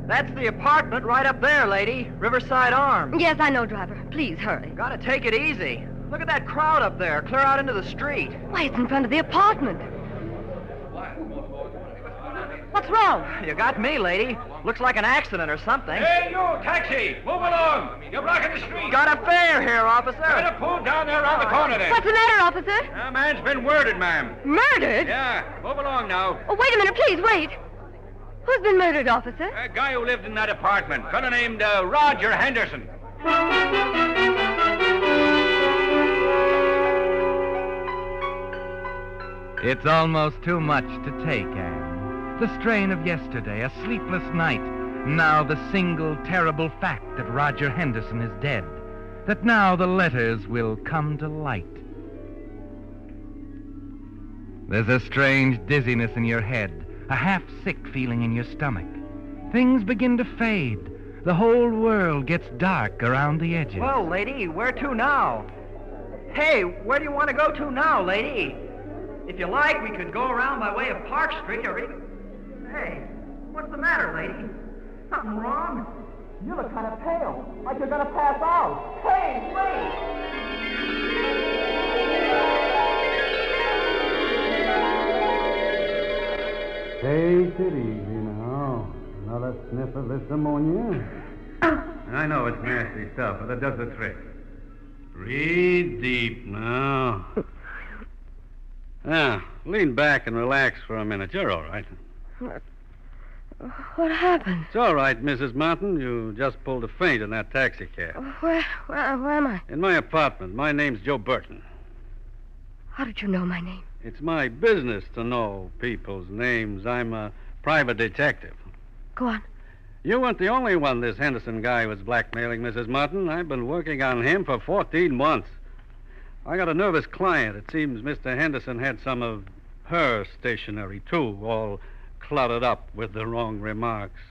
That's the apartment right up there, lady. Riverside Arms. Yes, I know, driver. Please hurry. Gotta take it easy. Look at that crowd up there. Clear out into the street. Why, it's in front of the apartment. What's wrong? You got me, lady. Looks like an accident or something. Hey, you, taxi! Move along! You're blocking the street! Got a fare here, officer. Better pull down there around the corner there. What's the matter, officer? A man's been murdered, ma'am. Murdered? Yeah, move along now. Oh, wait a minute, please, wait. Who's been murdered, officer? A guy who lived in that apartment. Fellow named Roger Henderson. It's almost too much to take, Anne. The strain of yesterday, a sleepless night, now the single terrible fact that Roger Henderson is dead, that now the letters will come to light. There's a strange dizziness in your head, a half-sick feeling in your stomach. Things begin to fade. The whole world gets dark around the edges. Well, lady, where to now? Hey, where do you want to go to now, lady? If you like, we could go around by way of Park Street or even... Hey, what's the matter, lady? Something wrong? You look kind of pale, like you're going to pass out. Hey, wait! Take it easy now. Another sniff of this ammonia. I know it's nasty stuff, but that does the trick. Breathe deep now. Now, lean back and relax for a minute. You're all right. What happened? It's all right, Mrs. Martin. You just pulled a feint in that taxi cab. Where am I? In my apartment. My name's Joe Burton. How did you know my name? It's my business to know people's names. I'm a private detective. Go on. You weren't the only one this Henderson guy was blackmailing, Mrs. Martin. I've been working on him for 14 months. I got a nervous client. It seems Mr. Henderson had some of her stationery, too, all cluttered up with the wrong remarks.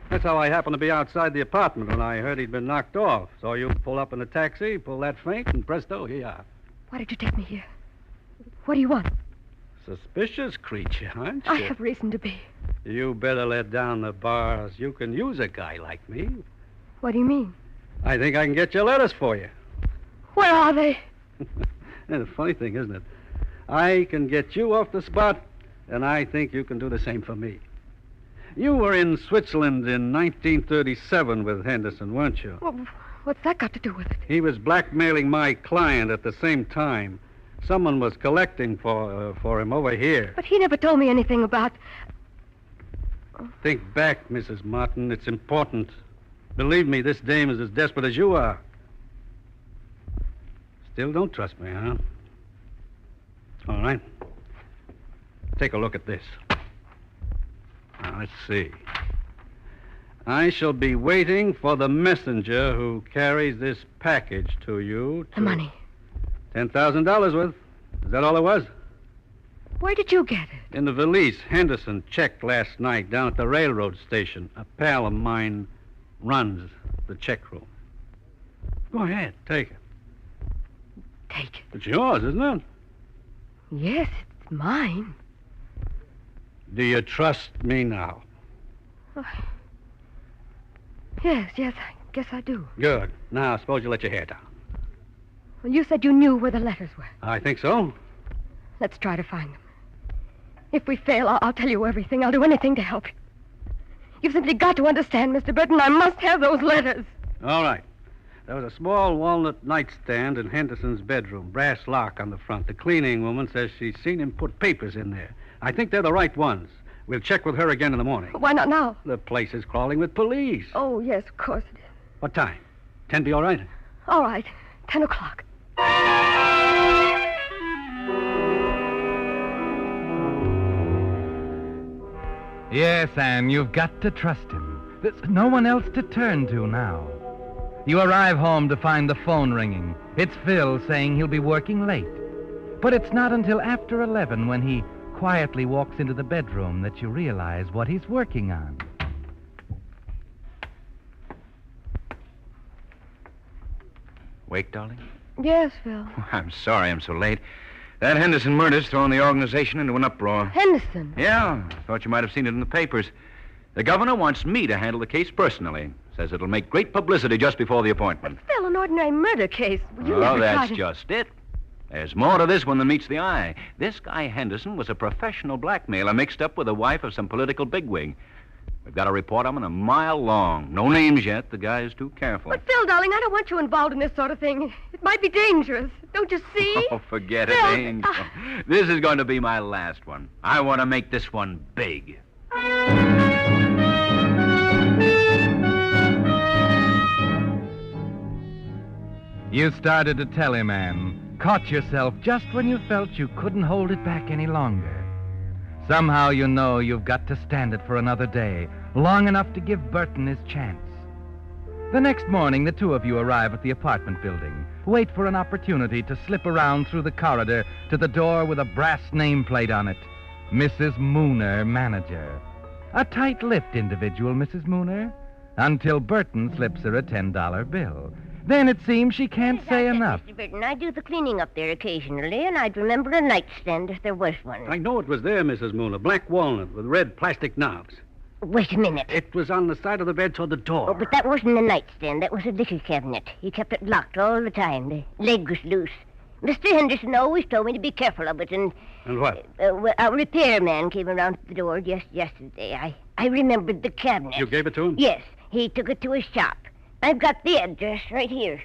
That's how I happened to be outside the apartment when I heard he'd been knocked off. So you pull up in a taxi, pull that feint, and presto, here you are. Why did you take me here? What do you want? Suspicious creature, aren't you? I have reason to be. You better let down the bars. You can use a guy like me. What do you mean? I think I can get your letters for you. Where are they? The funny thing, isn't it? I can get you off the spot, and I think you can do the same for me. You were in Switzerland in 1937 with Henderson, weren't you? Well, what's that got to do with it? He was blackmailing my client at the same time. Someone was collecting for him over here. But he never told me anything about... Think back, Mrs. Martin. It's important. Believe me, this dame is as desperate as you are. Still don't trust me, huh? All right. Take a look at this. Now, let's see. I shall be waiting for the messenger who carries this package to you. The money. $10,000 worth. Is that all it was? Where did you get it? In the valise Henderson checked last night down at the railroad station. A pal of mine runs the check room. Go ahead, take it. Take it? It's yours, isn't it? Yes, it's mine. Do you trust me now? Yes, I guess I do. Good. Now, suppose you let your hair down. Well, you said you knew where the letters were. I think so. Let's try to find them. If we fail, I'll tell you everything. I'll do anything to help you. You've simply got to understand, Mr. Burton. I must have those letters. All right. There was a small walnut nightstand in Henderson's bedroom, brass lock on the front. The cleaning woman says she's seen him put papers in there. I think they're the right ones. We'll check with her again in the morning. Why not now? The place is crawling with police. Oh, yes, of course it is. What time? 10 be all right? All right. 10 o'clock. Yes, Anne, you've got to trust him. There's no one else to turn to now. You arrive home to find the phone ringing. It's Phil saying he'll be working late. But it's not until after 11 when he quietly walks into the bedroom that you realize what he's working on. Wake, darling? Yes, Phil. Oh, I'm sorry I'm so late. That Henderson murder's thrown the organization into an uproar. Henderson? Yeah, thought you might have seen it in the papers. The governor wants me to handle the case personally. Says it'll make great publicity just before the appointment. Still an ordinary murder case. You Well, never that's tried to... just it. There's more to this one than meets the eye. This guy Henderson was a professional blackmailer mixed up with the wife of some political bigwig. We've got a report on him a mile long. No names yet. The guy's too careful. But, Phil, darling, I don't want you involved in this sort of thing. It might be dangerous. Don't you see? Oh, forget it, Phil, Angel. This is going to be my last one. I want to make this one big. You started to tell him, Anne. Caught yourself just when you felt you couldn't hold it back any longer. Somehow you know you've got to stand it for another day, long enough to give Burton his chance. The next morning, the two of you arrive at the apartment building, wait for an opportunity to slip around through the corridor to the door with a brass nameplate on it. Mrs. Mooner, manager. A tight-lipped individual, Mrs. Mooner, until Burton slips her a $10 bill. Then it seems she can't say enough. Mr. Burton, I do the cleaning up there occasionally, and I'd remember a nightstand if there was one. I know it was there, Mrs. Mooner. Black walnut with red plastic knobs. Wait a minute. It was on the side of the bed toward the door. Oh, but that wasn't a nightstand. That was a liquor cabinet. He kept it locked all the time. The leg was loose. Mr. Henderson always told me to be careful of it, and... And what? Well, a repairman came around to the door just yesterday. I remembered the cabinet. You gave it to him? Yes. He took it to his shop. I've got the address right here.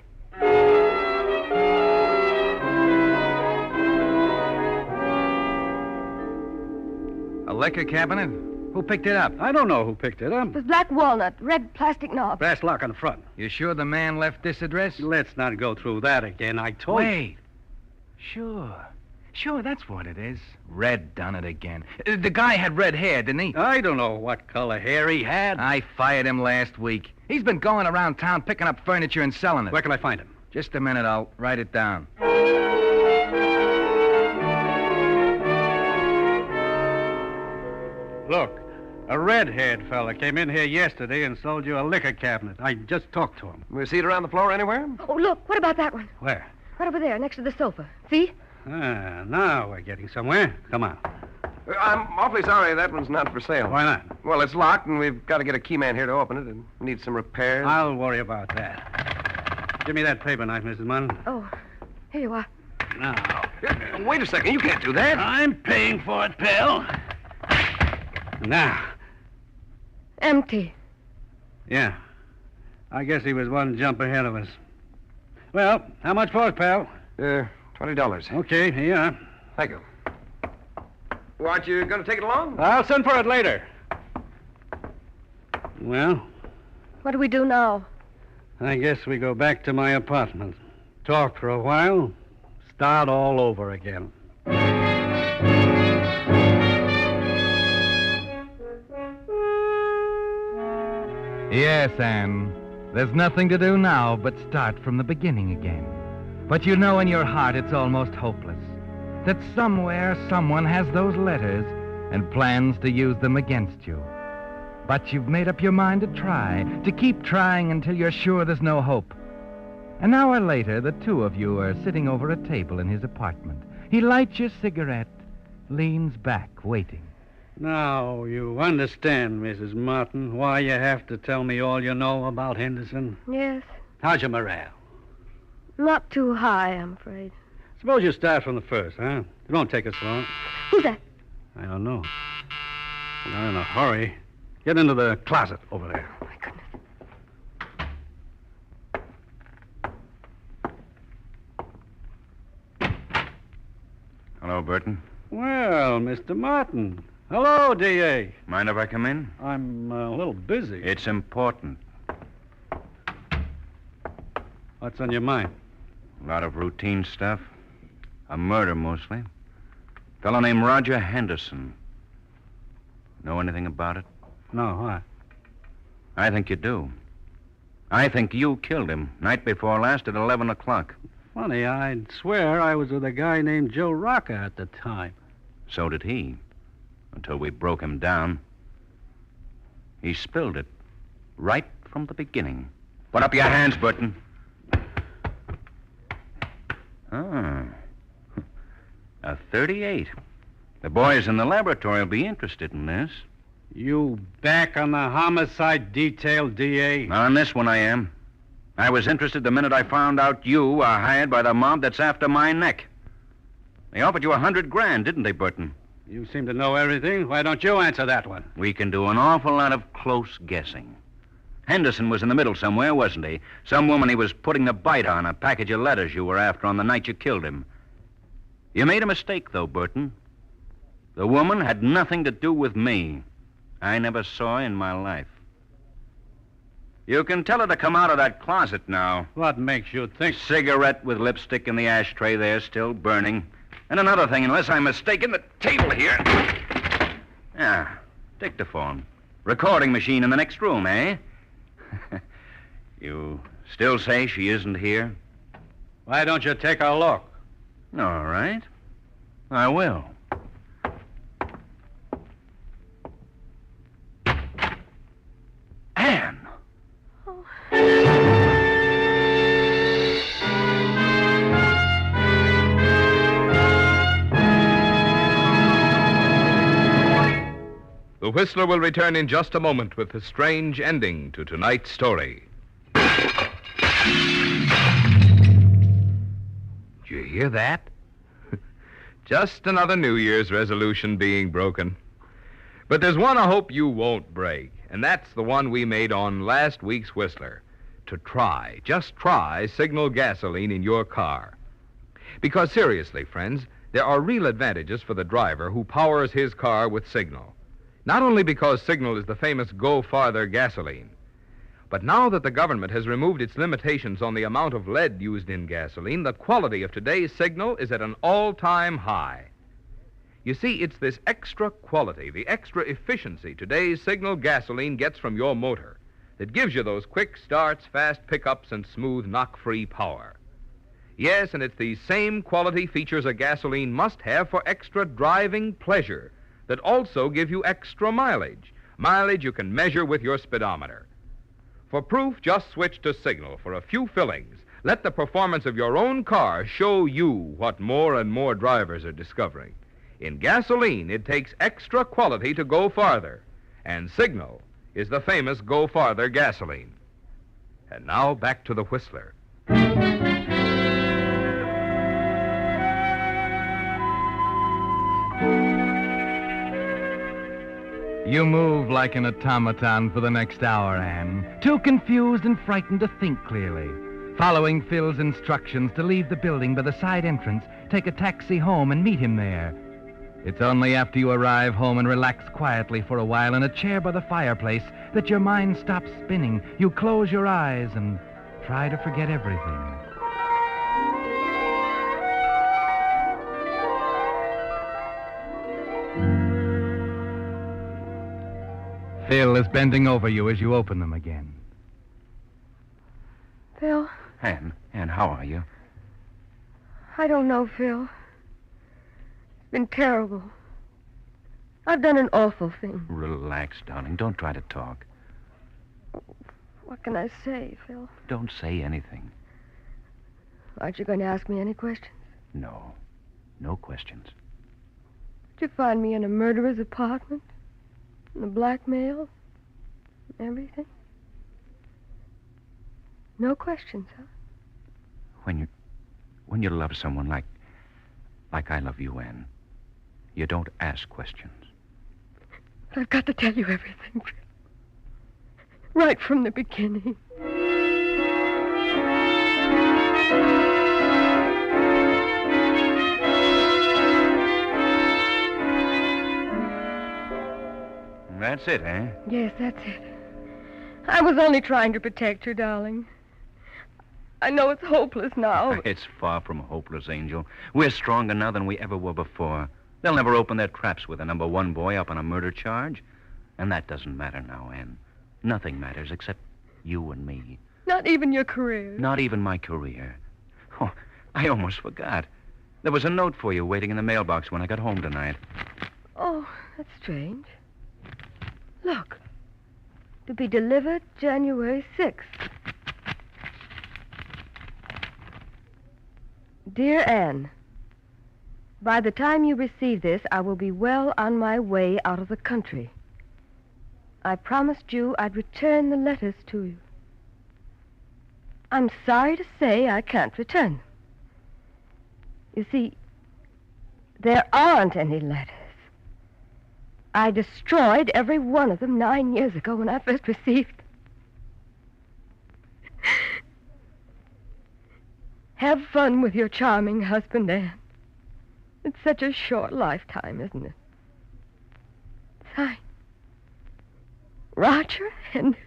A liquor cabinet? Who picked it up? I don't know who picked it up. It was black walnut, red plastic knob. Brass lock on the front. You sure the man left this address? Let's not go through that again. I told you. Wait. Sure, that's what it is. Red done it again. The guy had red hair, didn't he? I don't know what color hair he had. I fired him last week. He's been going around town picking up furniture and selling it. Where can I find him? Just a minute, I'll write it down. Look, a red-haired fella came in here yesterday and sold you a liquor cabinet. I just talked to him. We see it around the floor anywhere? Oh, look, what about that one? Where? Right over there, next to the sofa. See? Ah, now we're getting somewhere. Come on. I'm awfully sorry that one's not for sale. Why not? Well, it's locked, and we've got to get a key man here to open it, and we need some repairs. I'll worry about that. Give me that paper knife, Mrs. Munn. Oh, here you are. Now. Wait a second, you can't do that. I'm paying for it, pal. Now. Empty. Yeah. I guess he was one jump ahead of us. Well, how much for it, pal? $20. Okay, here you are. Thank you. What, you going to take it along? I'll send for it later. Well, What do we do now? I guess we go back to my apartment. Talk for a while. Start all over again. Yes, Anne. There's nothing to do now but start from the beginning again. But you know in your heart it's almost hopeless. That somewhere someone has those letters and plans to use them against you. But you've made up your mind to try, to keep trying until you're sure there's no hope. An hour later, the two of you are sitting over a table in his apartment. He lights your cigarette, leans back, waiting. Now, you understand, Mrs. Martin, why you have to tell me all you know about Henderson? Yes. How's your morale? Not too high, I'm afraid. Suppose you start from the first, huh? It won't take us long. Who's that? I don't know. We're not in a hurry. Get into the closet over there. My goodness. Hello, Burton. Well, Mr. Martin. Hello, D.A. Mind if I come in? I'm a little busy. It's important. What's on your mind? A lot of routine stuff. A murder, mostly. Fellow named Roger Henderson. Know anything about it? No, why? I think you do. I think you killed him night before last at 11 o'clock. Funny, I'd swear I was with a guy named Joe Rocca at the time. So did he, until we broke him down. He spilled it right from the beginning. Put up your hands, Burton. Ah, a 38. The boys in the laboratory will be interested in this. You back on the homicide detail, D.A.? On this one I am. I was interested the minute I found out you are hired by the mob that's after my neck. They offered you $100,000, didn't they, Burton? You seem to know everything. Why don't you answer that one? We can do an awful lot of close guessing. Henderson was in the middle somewhere, wasn't he? Some woman he was putting the bite on, a package of letters you were after on the night you killed him. You made a mistake, though, Burton. The woman had nothing to do with me. I never saw her in my life. You can tell her to come out of that closet now. What makes you think? Cigarette with lipstick in the ashtray there, still burning. And another thing, unless I'm mistaken, the table here. Ah, dictaphone. Recording machine in the next room, eh? You still say she isn't here? Why don't you take a look? All right. I will. Anne! The Whistler will return in just a moment with the strange ending to tonight's story. Did you hear that? Just another New Year's resolution being broken. But there's one I hope you won't break, and that's the one we made on last week's Whistler. To try, just try, signal gasoline in your car. Because seriously, friends, there are real advantages for the driver who powers his car with Signal. Not only because Signal is the famous Go Farther gasoline, but now that the government has removed its limitations on the amount of lead used in gasoline, the quality of today's Signal is at an all-time high. You see, it's this extra quality, the extra efficiency today's Signal gasoline gets from your motor that gives you those quick starts, fast pickups, and smooth knock-free power. Yes, and it's these same quality features a gasoline must have for extra driving pleasure that also give you extra mileage. Mileage you can measure with your speedometer. For proof, just switch to Signal for a few fillings. Let the performance of your own car show you what more and more drivers are discovering. In gasoline, it takes extra quality to go farther, and Signal is the famous Go Farther gasoline. And now back to the Whistler. You move like an automaton for the next hour, Anne. Too confused and frightened to think clearly. Following Phil's instructions to leave the building by the side entrance, take a taxi home and meet him there. It's only after you arrive home and relax quietly for a while in a chair by the fireplace that your mind stops spinning. You close your eyes and try to forget everything. Phil is bending over you as you open them again. Phil, Anne, how are you? I don't know, Phil. It's been terrible. I've done an awful thing. Relax, darling. Don't try to talk. What can I say, Phil? Don't say anything. Aren't you going to ask me any questions? No. No questions. Did you find me in a murderer's apartment? And the blackmail? Everything? No questions, huh? When you love someone like I love you, Anne, you don't ask questions. I've got to tell you everything. Right from the beginning. That's it, eh? Yes, that's it. I was only trying to protect you, darling. I know it's hopeless now. It's far from hopeless, Angel. We're stronger now than we ever were before. They'll never open their traps with a number one boy up on a murder charge. And that doesn't matter now, Anne. Nothing matters except you and me. Not even your career. Not even my career. Oh, I almost forgot. There was a note for you waiting in the mailbox when I got home tonight. Oh, that's strange. Look. To be delivered January 6th. Dear Anne, by the time you receive this, I will be well on my way out of the country. I promised you I'd return the letters to you. I'm sorry to say I can't return them. You see, there aren't any letters. I destroyed every one of them 9 years ago when I first received them. Have fun with your charming husband, Anne. It's such a short lifetime, isn't it? Signed, Roger Henderson.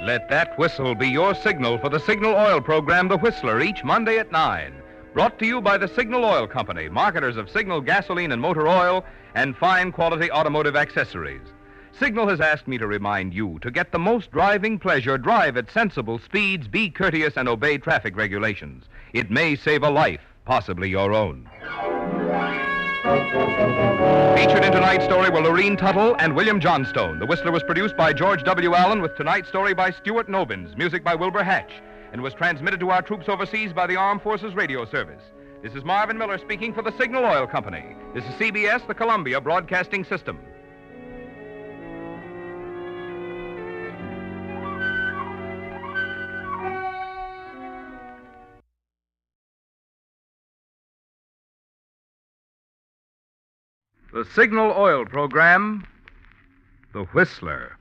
Let that whistle be your signal for the Signal Oil program, The Whistler, each Monday at 9. Brought to you by the Signal Oil Company, marketers of Signal gasoline and motor oil and fine quality automotive accessories. Signal has asked me to remind you to get the most driving pleasure, drive at sensible speeds, be courteous, and obey traffic regulations. It may save a life, possibly your own. Featured in tonight's story were Lorene Tuttle and William Johnstone. The Whistler was produced by George W. Allen with tonight's story by Stuart Nobbins, music by Wilbur Hatch, and was transmitted to our troops overseas by the Armed Forces Radio Service. This is Marvin Miller speaking for the Signal Oil Company. This is CBS, the Columbia Broadcasting System. The Signal Oil program, The Whistler.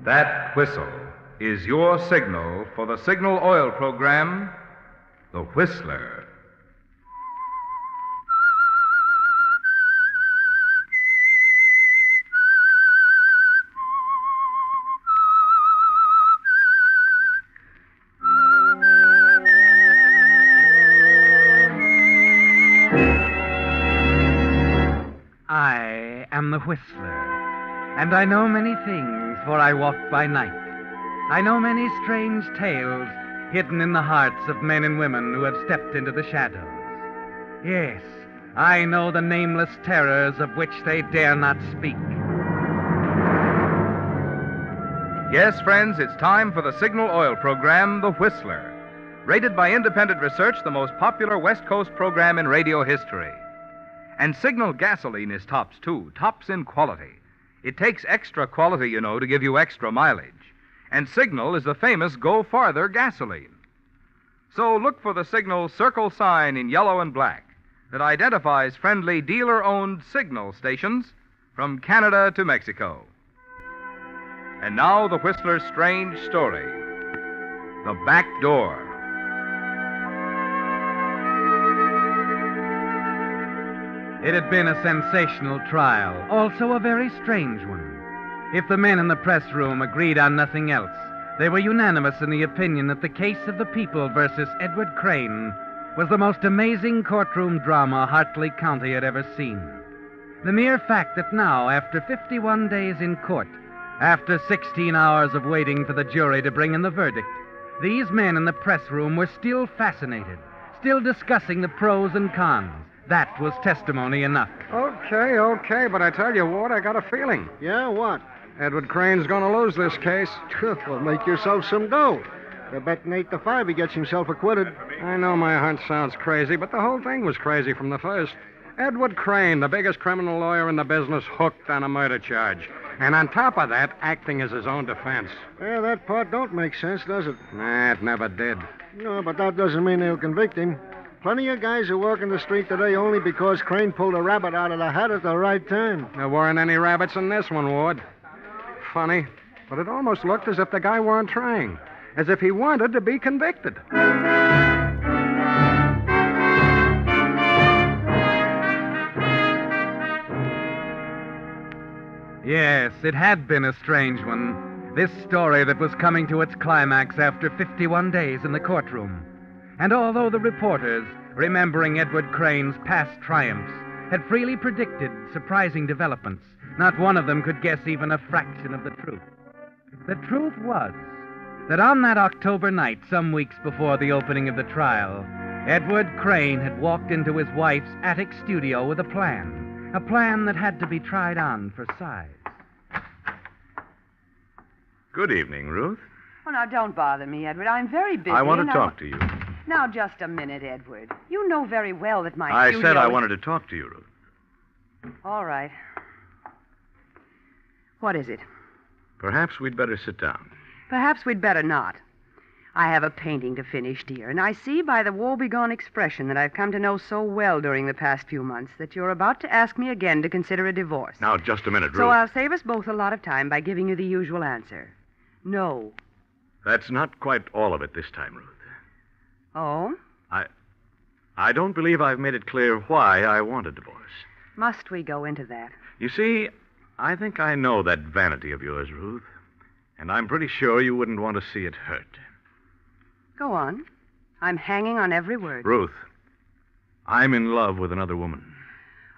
That whistle is your signal for the Signal Oil program, The Whistler. I am the Whistler, and I know many things, for I walk by night. I know many strange tales hidden in the hearts of men and women who have stepped into the shadows. Yes, I know the nameless terrors of which they dare not speak. Yes, friends, it's time for the Signal Oil program, The Whistler. Rated by independent research, the most popular West Coast program in radio history. And Signal gasoline is tops, too. Tops in quality. It takes extra quality, you know, to give you extra mileage. And Signal is the famous Go Farther gasoline. So look for the Signal circle sign in yellow and black that identifies friendly dealer-owned Signal stations from Canada to Mexico. And now the Whistler's strange story, The Back Door. It had been a sensational trial, also a very strange one. If the men in the press room agreed on nothing else, they were unanimous in the opinion that the case of the people versus Edward Crane was the most amazing courtroom drama Hartley County had ever seen. The mere fact that now, after 51 days in court, after 16 hours of waiting for the jury to bring in the verdict, these men in the press room were still fascinated, still discussing the pros and cons. That was testimony enough. Okay, but I tell you, Ward, I got a feeling. Yeah, what? Edward Crane's going to lose this case. Well, make yourself some dough. They're betting 8-5 he gets himself acquitted. I know my hunch sounds crazy, but the whole thing was crazy from the first. Edward Crane, the biggest criminal lawyer in the business, hooked on a murder charge. And on top of that, acting as his own defense. Yeah, that part don't make sense, does it? Nah, it never did. No, but that doesn't mean they'll convict him. Plenty of guys are working the street today only because Crane pulled a rabbit out of the hat at the right time. There weren't any rabbits in this one, Ward. Funny, but it almost looked as if the guy weren't trying. as if he wanted to be convicted. Yes, it had been a strange one. This story that was coming to its climax after 51 days in the courtroom. And although the reporters, remembering Edward Crane's past triumphs, had freely predicted surprising developments, not one of them could guess even a fraction of the truth. The truth was that on that October night, some weeks before the opening of the trial, Edward Crane had walked into his wife's attic studio with a plan that had to be tried on for size. Good evening, Ruth. Oh, now, don't bother me, Edward. I'm very busy. I want and to talk to you. Now, just a minute, Edward. You know very well that my I studio said I is- wanted to talk to you, Ruth. All right. What is it? Perhaps we'd better sit down. Perhaps we'd better not. I have a painting to finish, dear, and I see by the woebegone expression that I've come to know so well during the past few months that you're about to ask me again to consider a divorce. Now, just a minute, Ruth. So I'll save us both a lot of time by giving you the usual answer. No. That's not quite all of it this time, Ruth. Oh? I don't believe I've made it clear why I want a divorce. Must we go into that? You see, I think I know that vanity of yours, Ruth. And I'm pretty sure you wouldn't want to see it hurt. Go on. I'm hanging on every word. Ruth, I'm in love with another woman.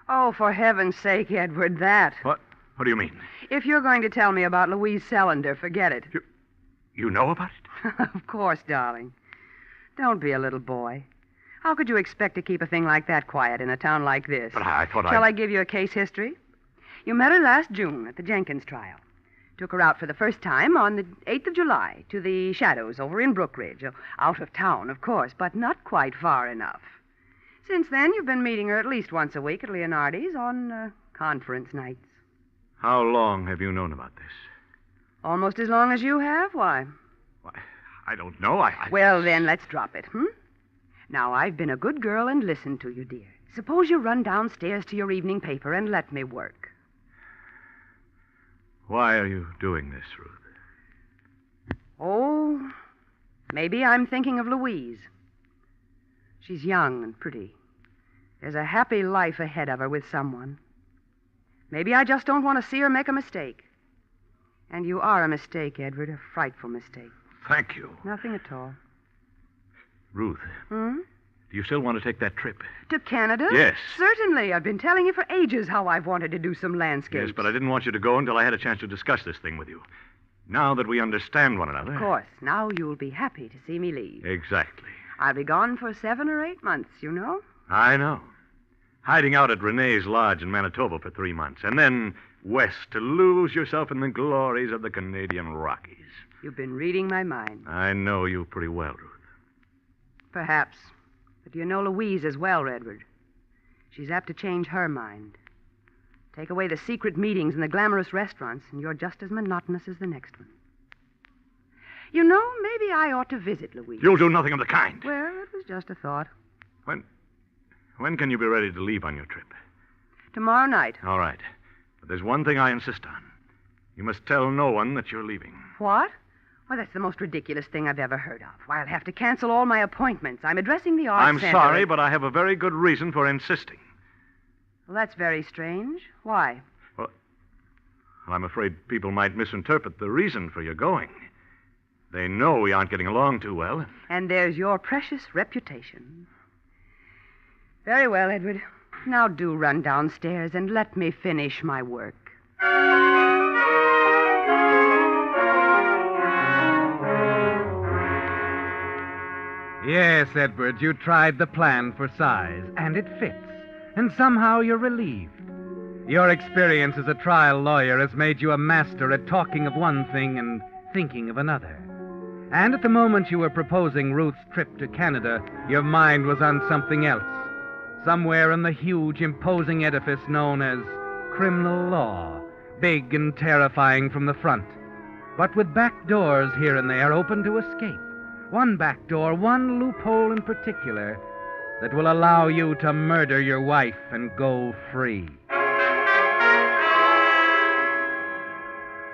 Oh, for heaven's sake, Edward, that. What? What do you mean? If you're going to tell me about Louise Sellender, forget it. You know about it? Of course, darling. Don't be a little boy. How could you expect to keep a thing like that quiet in a town like this? But I thought Shall I give you a case history? You met her last June at the Jenkins trial. Took her out for the first time on the 8th of July to the Shadows over in Brookridge. Out of town, of course, but not quite far enough. Since then, you've been meeting her at least once a week at Leonardi's on conference nights. How long have you known about this? Almost as long as you have? Why? I don't know. Well, then, let's drop it, Now, I've been a good girl and listened to you, dear. Suppose you run downstairs to your evening paper and let me work. Why are you doing this, Ruth? Oh, maybe I'm thinking of Louise. She's young and pretty. There's a happy life ahead of her with someone. Maybe I just don't want to see her make a mistake. And you are a mistake, Edward, a frightful mistake. Thank you. Nothing at all. Ruth, do you still want to take that trip? To Canada? Yes. Certainly. I've been telling you for ages how I've wanted to do some landscapes. Yes, but I didn't want you to go until I had a chance to discuss this thing with you. Now that we understand one another. Of course. Now you'll be happy to see me leave. Exactly. I'll be gone for 7 or 8 months, you know. I know. Hiding out at Renee's Lodge in Manitoba for 3 months, and then west to lose yourself in the glories of the Canadian Rockies. You've been reading my mind. I know you pretty well, Ruth. Perhaps. But you know Louise as well, Edward. She's apt to change her mind. Take away the secret meetings and the glamorous restaurants, and you're just as monotonous as the next one. You know, maybe I ought to visit Louise. You'll do nothing of the kind. Well, it was just a thought. When can you be ready to leave on your trip? Tomorrow night. All right. But there's one thing I insist on. You must tell no one that you're leaving. What? Well, that's the most ridiculous thing I've ever heard of. Why, I'll have to cancel all my appointments. I'm addressing the Arts I'm Center. sorry, but I have a very good reason for insisting. Well, that's very strange. Why? Well, I'm afraid people might misinterpret the reason for your going. They know we aren't getting along too well. And there's your precious reputation. Very well, Edward. Now do run downstairs and let me finish my work. Yes, Edward, you tried the plan for size, and it fits. And somehow you're relieved. Your experience as a trial lawyer has made you a master at talking of one thing and thinking of another. And at the moment you were proposing Ruth's trip to Canada, your mind was on something else. Somewhere in the huge, imposing edifice known as criminal law, big and terrifying from the front, but with back doors here and there open to escape. One back door, one loophole in particular, that will allow you to murder your wife and go free.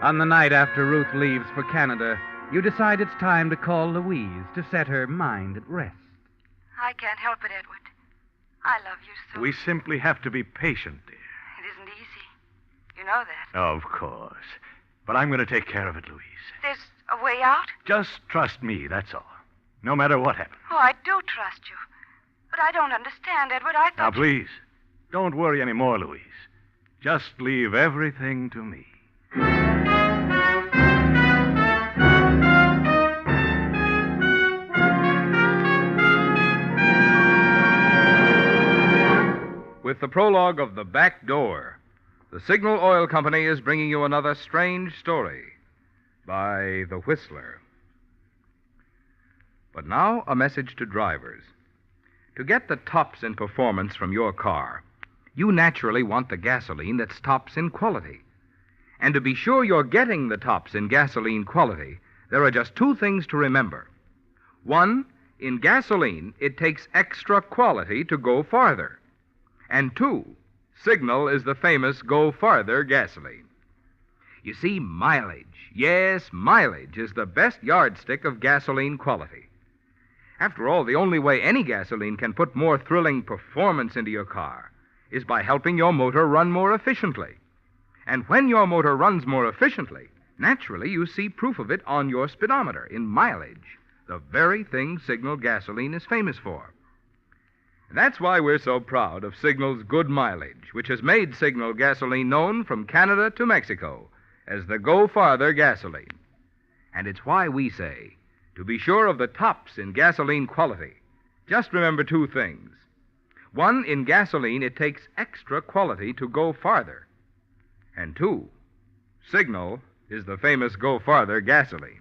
On the night after Ruth leaves for Canada, You decide it's time to call Louise to set her mind at rest. I can't help it, Edward. I love you so. We simply have to be patient, dear. It isn't easy. You know that. Of course. But I'm going to take care of it, Louise. There's a way out? Just trust me, that's all. No matter what happens. Oh, I do trust you. But I don't understand, Edward. I Now, thought... please, don't worry anymore, Louise. Just leave everything to me. With the prologue of The Back Door, the Signal Oil Company is bringing you another strange story by The Whistler. But now, a message to drivers. To get the tops in performance from your car, you naturally want the gasoline that's tops in quality. And to be sure you're getting the tops in gasoline quality, there are just two things to remember. One, in gasoline, it takes extra quality to go farther. And two, Signal is the famous Go Farther gasoline. You see, mileage, yes, mileage is the best yardstick of gasoline quality. After all, the only way any gasoline can put more thrilling performance into your car is by helping your motor run more efficiently. And when your motor runs more efficiently, naturally you see proof of it on your speedometer in mileage, the very thing Signal gasoline is famous for. That's why we're so proud of Signal's good mileage, which has made Signal gasoline known from Canada to Mexico as the Go Farther gasoline. And it's why we say, to be sure of the tops in gasoline quality, just remember two things. One, in gasoline, it takes extra quality to go farther. And two, Signal is the famous Go Farther gasoline.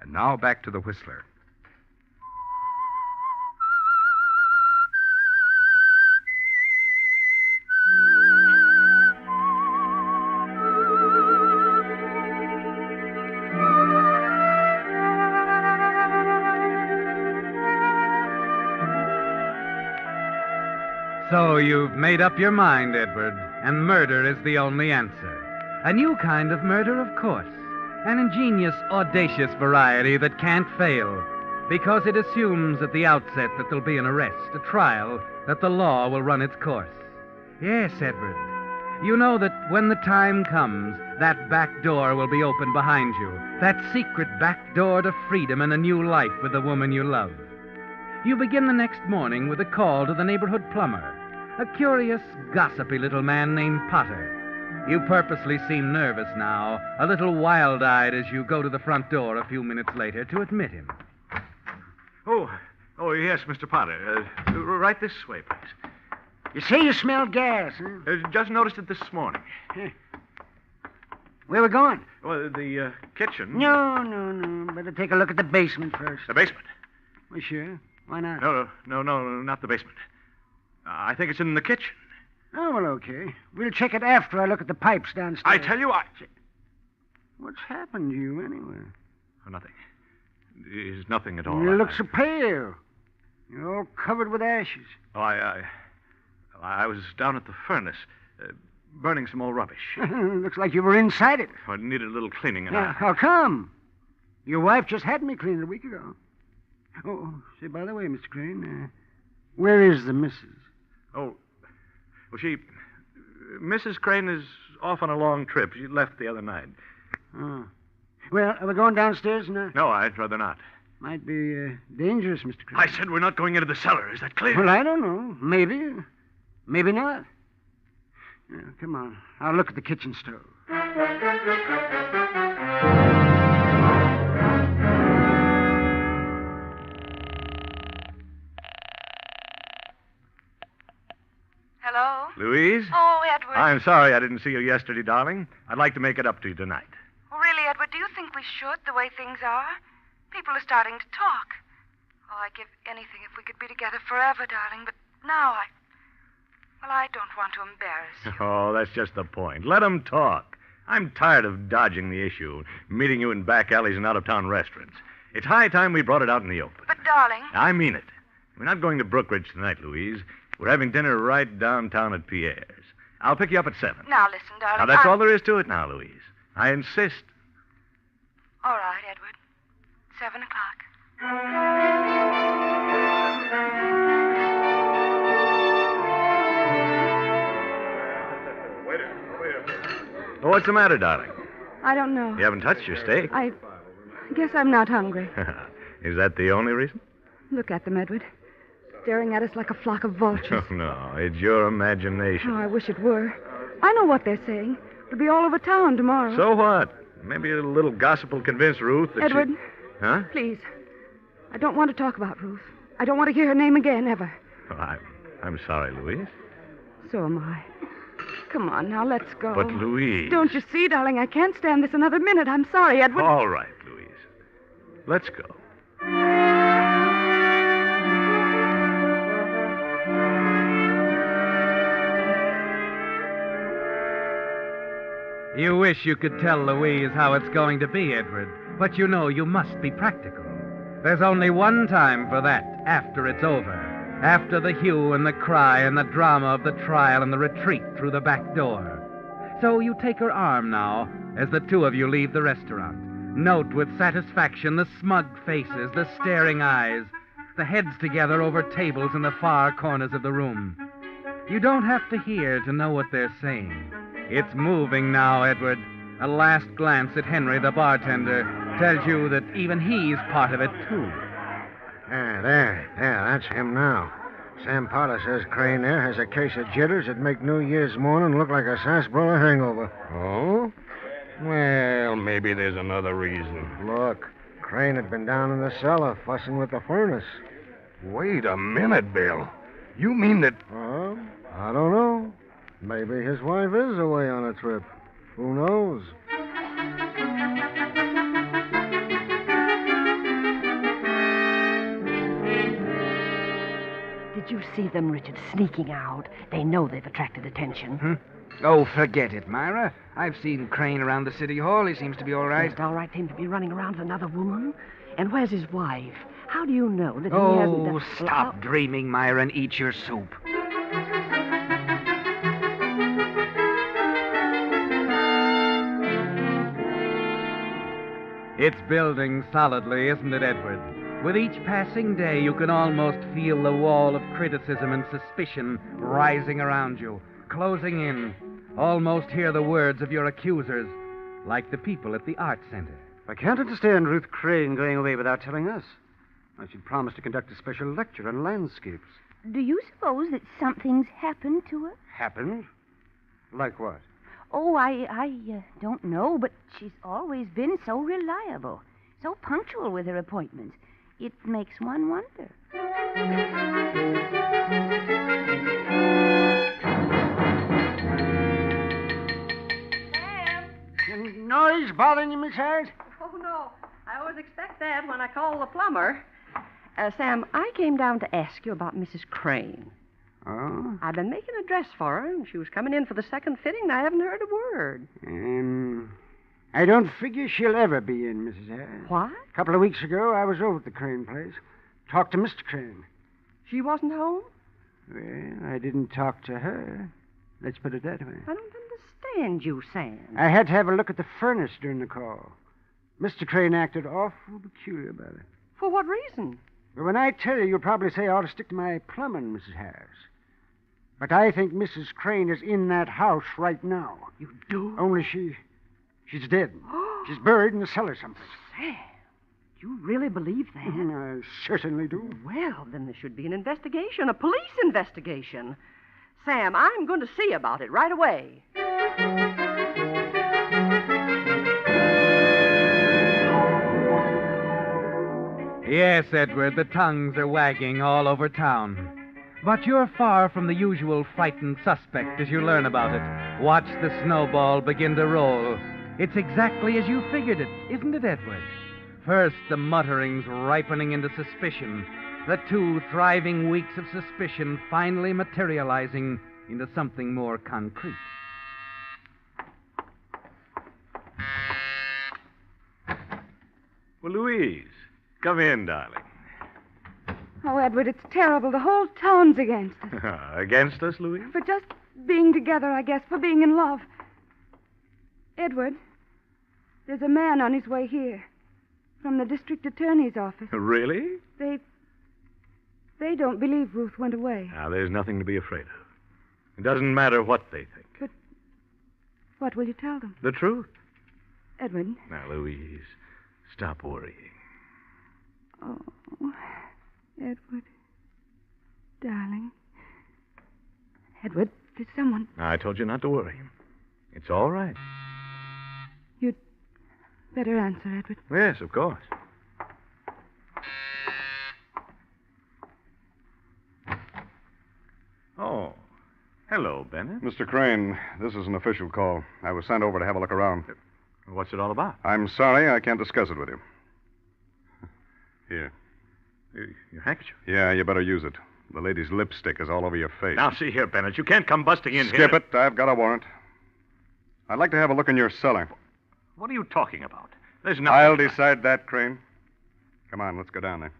And now back to the Whistler. So you've made up your mind, Edward, and murder is the only answer. A new kind of murder, of course. An ingenious, audacious variety that can't fail, because it assumes at the outset that there'll be an arrest, a trial, that the law will run its course. Yes, Edward. You know that when the time comes, that back door will be open behind you, that secret back door to freedom and a new life with the woman you love. You begin the next morning with a call to the neighborhood plumber, a curious, gossipy little man named Potter. You purposely seem nervous now, a little wild-eyed as you go to the front door a few minutes later to admit him. Oh, yes, Mr. Potter. Right this way, please. You say you smell gas, huh? Just noticed it this morning. Where we going? Well, the kitchen. No. Better take a look at the basement first. The basement? Well, sure. Why not? No, not the basement. I think it's in the kitchen. Oh, well, okay. We'll check it after I look at the pipes downstairs. I tell you, What's happened to you, anyway? Oh, nothing. It's nothing at all. You look so pale. You're all covered with ashes. Oh, I was down at the furnace, burning some old rubbish. Looks like you were inside it. I needed a little cleaning, and Now, how come? Your wife just had me cleaned a week ago. Oh, say, by the way, Mr. Crane, where is the missus? Oh, well, Mrs. Crane is off on a long trip. She left the other night. Oh. Well, are we going downstairs now? No, I'd rather not. Might be dangerous, Mr. Crane. I said we're not going into the cellar. Is that clear? Well, I don't know. Maybe. Maybe not. Yeah, come on. I'll look at the kitchen stove. Hello? Louise? Oh, Edward. I'm sorry I didn't see you yesterday, darling. I'd like to make it up to you tonight. Oh, really, Edward, do you think we should, the way things are? People are starting to talk. Oh, I'd give anything if we could be together forever, darling, but now I don't want to embarrass you. Oh, that's just the point. Let 'em talk. I'm tired of dodging the issue, meeting you in back alleys and out-of-town restaurants. It's high time we brought it out in the open. But, darling... I mean it. We're not going to Brookridge tonight, Louise. We're having dinner right downtown at Pierre's. I'll pick you up at 7. Now, listen, darling. Now, that's all there is to it now, Louise. I insist. All right, Edward. 7 o'clock. Oh, what's the matter, darling? I don't know. You haven't touched your steak. I guess I'm not hungry. Is that the only reason? Look at them, Edward. Staring at us like a flock of vultures. Oh, no. It's your imagination. Oh, I wish it were. I know what they're saying. It'll be all over town tomorrow. So what? Maybe a little gossip will convince Ruth that Edward. Huh? Please. I don't want to talk about Ruth. I don't want to hear her name again, ever. Oh, I'm sorry, Louise. So am I. Come on, now, let's go. But, Louise... Don't you see, darling? I can't stand this another minute. I'm sorry, Edward. All right, Louise. Let's go. You wish you could tell Louise how it's going to be, Edward, but you know you must be practical. There's only one time for that, after it's over. After the hue and the cry and the drama of the trial and the retreat through the back door. So you take her arm now as the two of you leave the restaurant. Note with satisfaction the smug faces, the staring eyes, the heads together over tables in the far corners of the room. You don't have to hear to know what they're saying. It's moving now, Edward. A last glance at Henry, the bartender, tells you that even he's part of it, too. There, that's him now. Sam Potter says Crane there has a case of jitters that make New Year's morning look like a sarsaparilla hangover. Oh? Well, maybe there's another reason. Look, Crane had been down in the cellar fussing with the furnace. Wait a minute, Bill. You mean that... I don't know. Maybe his wife is away on a trip. Who knows? Did you see them, Richard, sneaking out? They know they've attracted attention. Oh, forget it, Myra. I've seen Crane around the city hall. He seems to be all right. Just all right for him to be running around with another woman? And where's his wife? How do you know that he hasn't... Oh, stop dreaming, Myra, and eat your soup. It's building solidly, isn't it, Edward? With each passing day, you can almost feel the wall of criticism and suspicion rising around you, closing in. Almost hear the words of your accusers, like the people at the art center. I can't understand Ruth Crane going away without telling us. She'd promised to conduct a special lecture on landscapes. Do you suppose that something's happened to her? Happened? Like what? Oh, I don't know, but she's always been so reliable, so punctual with her appointments. It makes one wonder. Any noise bothering you, Miss Harris? Oh, no. I always expect that when I call the plumber. Sam, I came down to ask you about Mrs. Crane. Oh? I've been making a dress for her, and she was coming in for the second fitting, and I haven't heard a word. I don't figure she'll ever be in, Mrs. Harris. What? A couple of weeks ago, I was over at the Crane place. Talked to Mr. Crane. She wasn't home? Well, I didn't talk to her. Let's put it that way. I don't understand you, Sam. I had to have a look at the furnace during the call. Mr. Crane acted awful peculiar about it. For what reason? Well, when I tell you, you'll probably say I ought to stick to my plumbing, Mrs. Harris. But I think Mrs. Crane is in that house right now. You do? Only she's dead. She's buried in the cellar someplace. Sam, do you really believe that? I certainly do. Well, then there should be an investigation, a police investigation. Sam, I'm going to see about it right away. Yes, Edward, the tongues are wagging all over town. But you're far from the usual frightened suspect as you learn about it. Watch the snowball begin to roll. It's exactly as you figured it, isn't it, Edward? First, the mutterings ripening into suspicion. The 2 thriving weeks of suspicion finally materializing into something more concrete. Well, Louise, come in, darling. Oh, Edward, it's terrible. The whole town's against us. Against us, Louise? For just being together, I guess, for being in love. Edward, there's a man on his way here. From the district attorney's office. Really? They don't believe Ruth went away. Now, there's nothing to be afraid of. It doesn't matter what they think. But what will you tell them? The truth. Edward. Now, Louise, stop worrying. Oh, Edward. Darling. Edward, did someone... I told you not to worry. It's all right. You'd better answer, Edward. Yes, of course. Oh. Hello, Bennett. Mr. Crane, this is an official call. I was sent over to have a look around. What's it all about? I'm sorry I can't discuss it with you. Here. Your handkerchief? Yeah, you better use it. The lady's lipstick is all over your face. Now, see here, Bennett. You can't come busting in here. Skip it. I've got a warrant. I'd like to have a look in your cellar. What are you talking about? There's nothing... I'll decide that, Crane. Come on, let's go down there.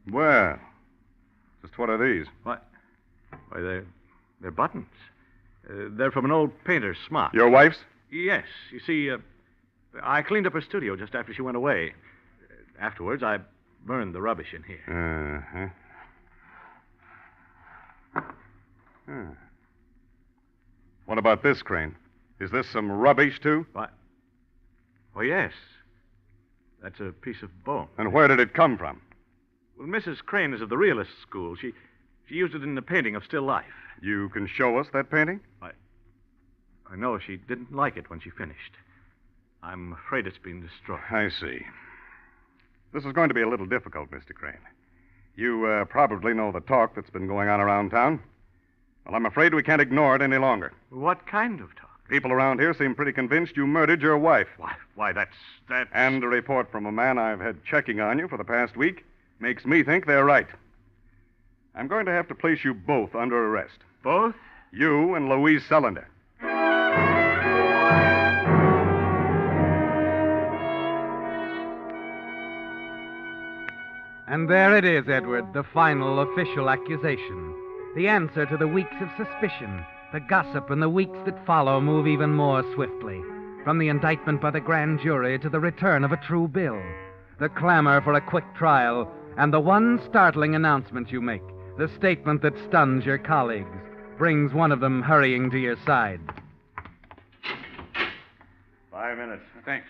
Well, just what are these? What? Why, they're buttons. They're from an old painter's smock. Your wife's? Yes. You see, I cleaned up her studio just after she went away. Afterwards, I burned the rubbish in here. Uh-huh. Huh. What about this, Crane? Is this some rubbish, too? What? Oh, yes. That's a piece of bone. And where did it come from? Well, Mrs. Crane is of the realist school. She used it in the painting of still life. You can show us that painting? I know she didn't like it when she finished. I'm afraid it's been destroyed. I see. This is going to be a little difficult, Mr. Crane. You probably know the talk that's been going on around town. Well, I'm afraid we can't ignore it any longer. What kind of talk? People around here seem pretty convinced you murdered your wife. Why, that's... And a report from a man I've had checking on you for the past week makes me think they're right. I'm going to have to place you both under arrest. Both? You and Louise Sullender. And there it is, Edward, the final official accusation. The answer to the weeks of suspicion. The gossip and the weeks that follow move even more swiftly. From the indictment by the grand jury to the return of a true bill. The clamor for a quick trial, and the one startling announcement you make. The statement that stuns your colleagues. Brings one of them hurrying to your side. 5 minutes. Thanks.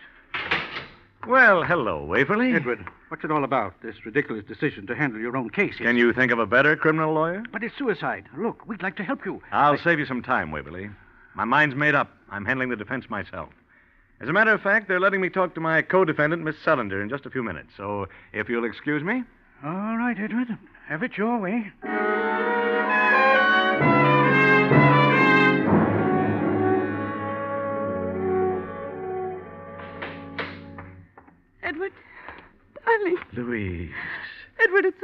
Well, hello, Waverly. Edward, what's it all about, this ridiculous decision to handle your own case? Can you think of a better criminal lawyer? But it's suicide. Look, we'd like to help you. I'll save you some time, Waverly. My mind's made up. I'm handling the defense myself. As a matter of fact, they're letting me talk to my co-defendant, Miss Sullender, in just a few minutes. So, if you'll excuse me. All right, Edward. Have it your way. Edward, darling. Louise. Edward, it's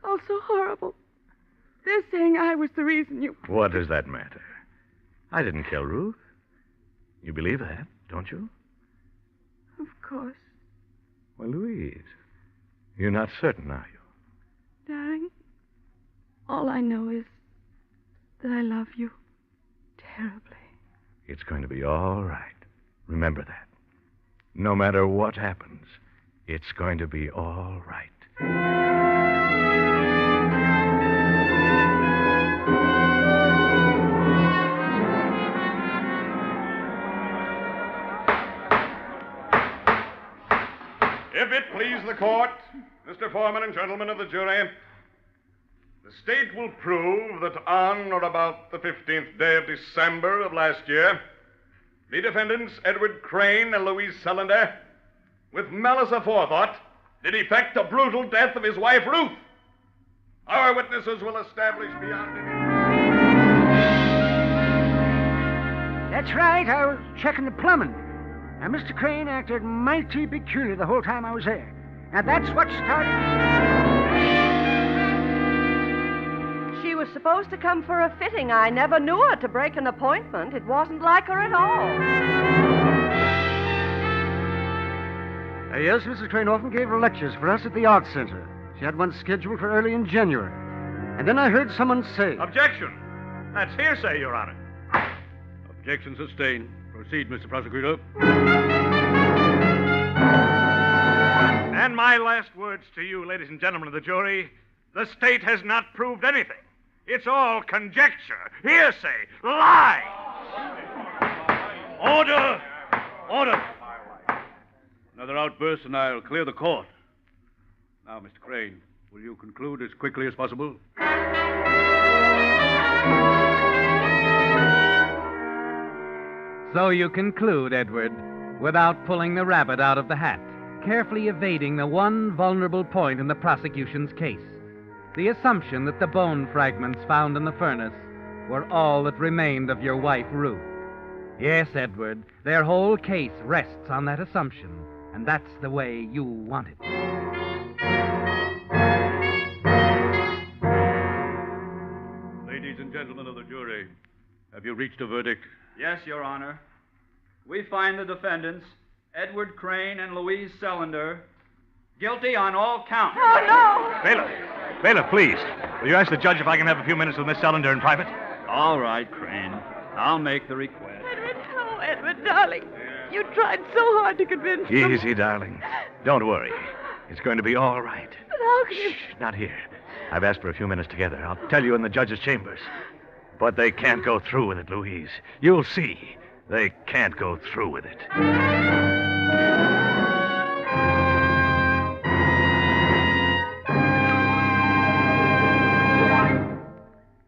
all so horrible. They're saying I was the reason you... What does that matter? I didn't kill Ruth. You believe that, don't you? Of course. Well, Louise, you're not certain, are you? Darling, all I know is that I love you terribly. It's going to be all right. Remember that. No matter what happens, it's going to be all right. If it please the court, Mr. Foreman and gentlemen of the jury, the state will prove that on or about the 15th day of December of last year, the defendants, Edward Crane and Louise Sullender, with malice aforethought, did effect a brutal death of his wife, Ruth. Our witnesses will establish beyond any... That's right. I was checking the plumbing. Now, Mr. Crane acted mighty peculiar the whole time I was there. Now, that's what started... She was supposed to come for a fitting. I never knew her to break an appointment. It wasn't like her at all. Yes, Mrs. Crane often gave her lectures for us at the Art Center. She had one scheduled for early in January. And then I heard someone say... Objection! That's hearsay, Your Honor. Objection sustained. Proceed, Mr. Prosecutor. And my last words to you, ladies and gentlemen of the jury, the state has not proved anything. It's all conjecture, hearsay, lie. Order! Order! Another outburst, and I'll clear the court. Now, Mr. Crane, will you conclude as quickly as possible? So you conclude, Edward, without pulling the rabbit out of the hat, carefully evading the one vulnerable point in the prosecution's case, the assumption that the bone fragments found in the furnace were all that remained of your wife, Ruth. Yes, Edward, their whole case rests on that assumption, and that's the way you want it. Ladies and gentlemen of the jury, have you reached a verdict? Yes, Your Honor. We find the defendants, Edward Crane and Louise Selander, guilty on all counts. Oh, no! Bailiff, please. Will you ask the judge if I can have a few minutes with Miss Selander in private? All right, Crane. I'll make the request. Edward, oh, Edward, darling. You tried so hard to convince them. Easy, darling. Don't worry. It's going to be all right. But how can you... Shh, not here. I've asked for a few minutes together. I'll tell you in the judge's chambers. But they can't go through with it, Louise. You'll see. They can't go through with it.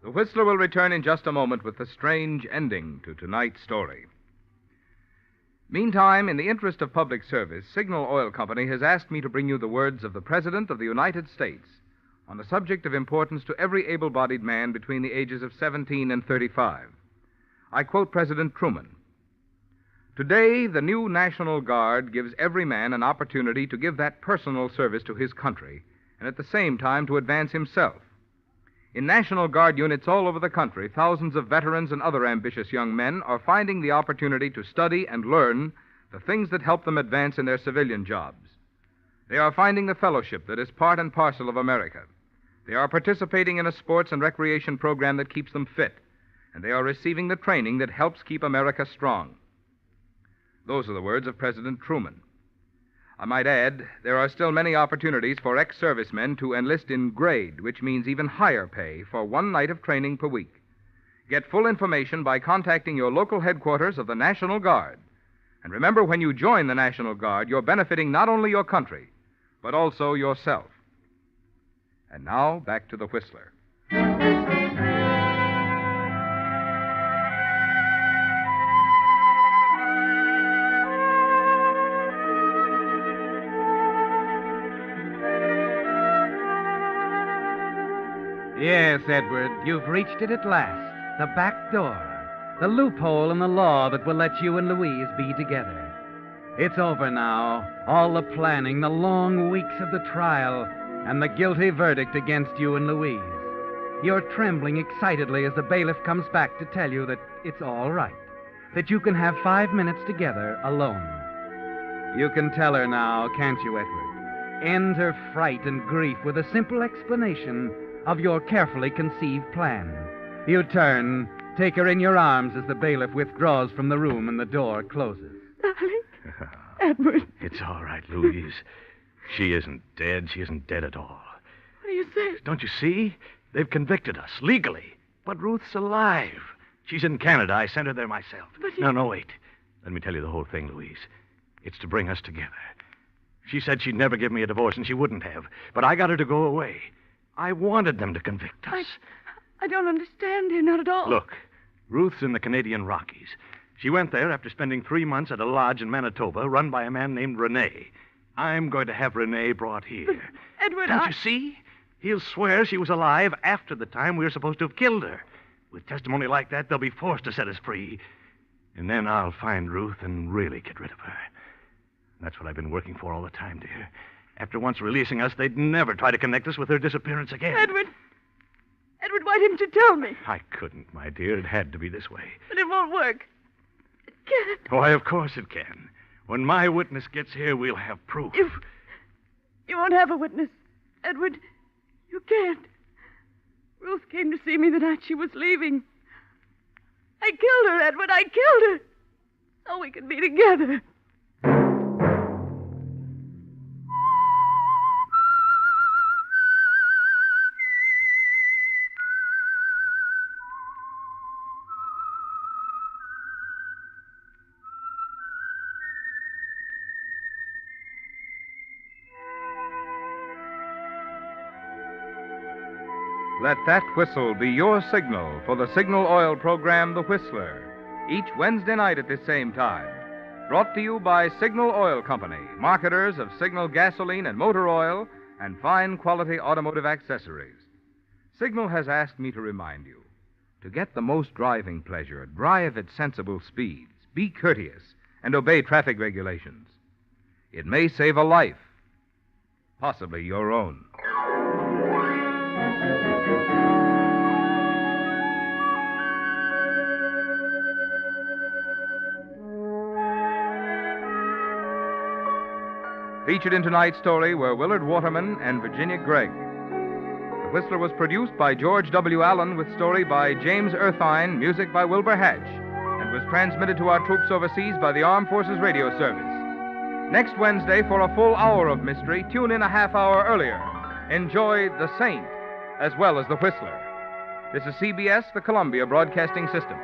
The Whistler will return in just a moment with the strange ending to tonight's story. Meantime, in the interest of public service, Signal Oil Company has asked me to bring you the words of the President of the United States on a subject of importance to every able-bodied man between the ages of 17 and 35. I quote President Truman. Today, the new National Guard gives every man an opportunity to give that personal service to his country and at the same time to advance himself. In National Guard units all over the country, thousands of veterans and other ambitious young men are finding the opportunity to study and learn the things that help them advance in their civilian jobs. They are finding the fellowship that is part and parcel of America. They are participating in a sports and recreation program that keeps them fit, and they are receiving the training that helps keep America strong. Those are the words of President Truman. I might add, there are still many opportunities for ex-servicemen to enlist in grade, which means even higher pay for one night of training per week. Get full information by contacting your local headquarters of the National Guard. And remember, when you join the National Guard, you're benefiting not only your country, but also yourself. And now, back to the Whistler. Yes, Edward, you've reached it at last. The back door. The loophole in the law that will let you and Louise be together. It's over now. All the planning, the long weeks of the trial, and the guilty verdict against you and Louise. You're trembling excitedly as the bailiff comes back to tell you that it's all right, that you can have 5 minutes together alone. You can tell her now, can't you, Edward? End her fright and grief with a simple explanation of your carefully conceived plan. You turn, take her in your arms as the bailiff withdraws from the room and the door closes. Darling. Edward. It's all right, Louise. She isn't dead. She isn't dead at all. What do you say? Don't you see? They've convicted us, legally. But Ruth's alive. She's in Canada. I sent her there myself. But No, wait. Let me tell you the whole thing, Louise. It's to bring us together. She said she'd never give me a divorce, and she wouldn't have. But I got her to go away. I wanted them to convict us. I don't understand, dear, not at all. Look, Ruth's in the Canadian Rockies. She went there after spending 3 months at a lodge in Manitoba run by a man named Rene. I'm going to have Rene brought here. But, Edward, Don't you see? He'll swear she was alive after the time we were supposed to have killed her. With testimony like that, they'll be forced to set us free. And then I'll find Ruth and really get rid of her. That's what I've been working for all the time, dear. After once releasing us, they'd never try to connect us with her disappearance again. Edward, why didn't you tell me? I couldn't, my dear. It had to be this way. But it won't work. It can't. Why, of course it can. When my witness gets here, we'll have proof. You won't have a witness. Edward, you can't. Ruth came to see me the night she was leaving. I killed her, Edward. I killed her. So we could be together. Let that whistle be your signal for the Signal Oil program, The Whistler, each Wednesday night at this same time. Brought to you by Signal Oil Company, marketers of Signal gasoline and motor oil and fine quality automotive accessories. Signal has asked me to remind you to get the most driving pleasure, drive at sensible speeds, be courteous, and obey traffic regulations. It may save a life, possibly your own. Featured in tonight's story were Willard Waterman and Virginia Gregg. The Whistler was produced by George W. Allen with story by James Erthine, music by Wilbur Hatch, and was transmitted to our troops overseas by the Armed Forces Radio Service. Next Wednesday, for a full hour of mystery, tune in a half hour earlier. Enjoy The Saint as well as The Whistler. This is CBS, the Columbia Broadcasting System.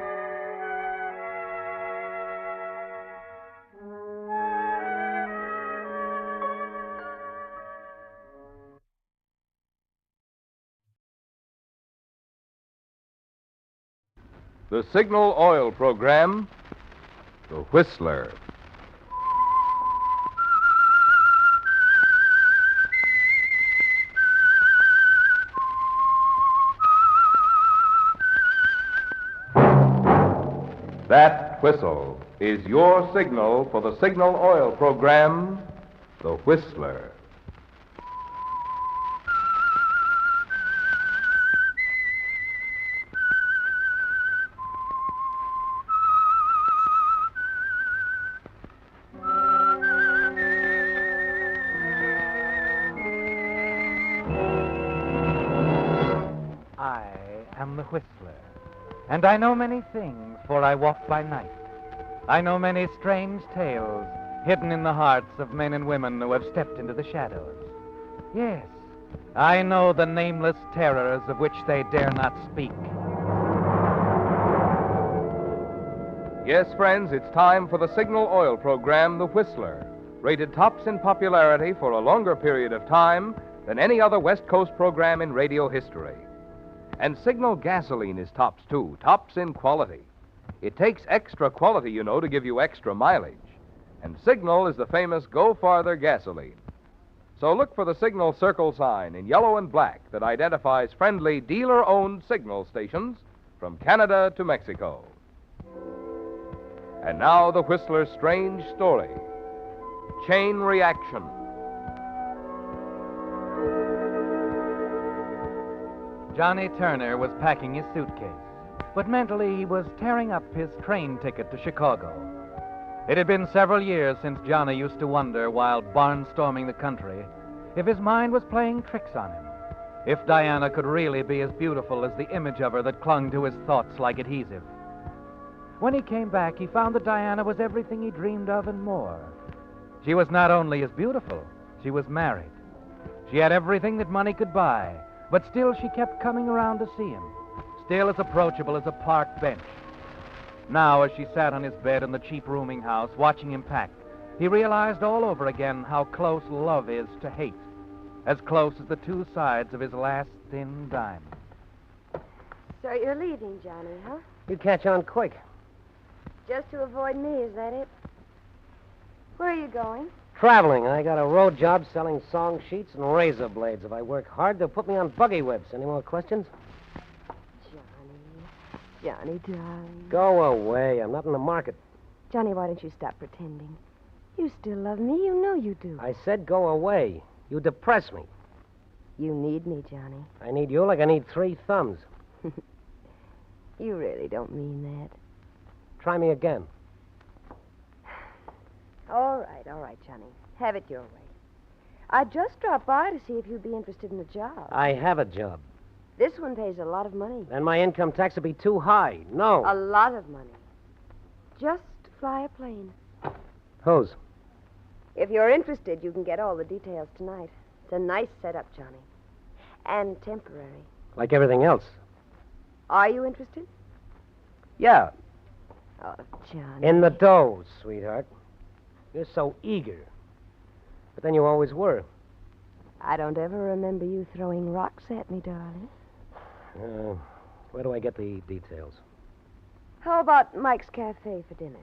The Signal Oil program, The Whistler. That whistle is your signal for the Signal Oil program, The Whistler. I am the Whistler, and I know many things, for I walk by night. I know many strange tales hidden in the hearts of men and women who have stepped into the shadows. Yes, I know the nameless terrors of which they dare not speak. Yes, friends, it's time for the Signal Oil program, The Whistler, rated tops in popularity for a longer period of time than any other West Coast program in radio history. And Signal gasoline is tops, too, tops in quality. It takes extra quality, you know, to give you extra mileage. And Signal is the famous Go Farther gasoline. So look for the Signal circle sign in yellow and black that identifies friendly dealer-owned Signal stations from Canada to Mexico. And now the Whistler's strange story, Chain Reaction. Johnny Turner was packing his suitcase, but mentally he was tearing up his train ticket to Chicago. It had been several years since Johnny used to wonder, while barnstorming the country, if his mind was playing tricks on him, if Diana could really be as beautiful as the image of her that clung to his thoughts like adhesive. When he came back, he found that Diana was everything he dreamed of and more. She was not only as beautiful, she was married. She had everything that money could buy, but still she kept coming around to see him, still as approachable as a park bench. Now, as she sat on his bed in the cheap rooming house, watching him pack, he realized all over again how close love is to hate, as close as the two sides of his last thin dime. So you're leaving, Johnny, huh? You catch on quick. Just to avoid me, is that it? Where are you going? Traveling. I got a road job selling song sheets and razor blades. If I work hard, they'll put me on buggy whips. Any more questions? Johnny, darling. Go away. I'm not in the market. Johnny, why don't you stop pretending? You still love me. You know you do. I said go away. You depress me. You need me, Johnny. I need you like I need 3 thumbs. You really don't mean that. Try me again. All right, Johnny. Have it your way. I just dropped by to see if you'd be interested in the job. I have a job. This one pays a lot of money. Then my income tax would be too high. No. A lot of money. Just fly a plane. Whose? If you're interested, you can get all the details tonight. It's a nice setup, Johnny. And temporary. Like everything else. Are you interested? Yeah. Oh, Johnny. In the dough, sweetheart. You're so eager. But then you always were. I don't ever remember you throwing rocks at me, darling. Where do I get the details? How about Mike's Cafe for dinner?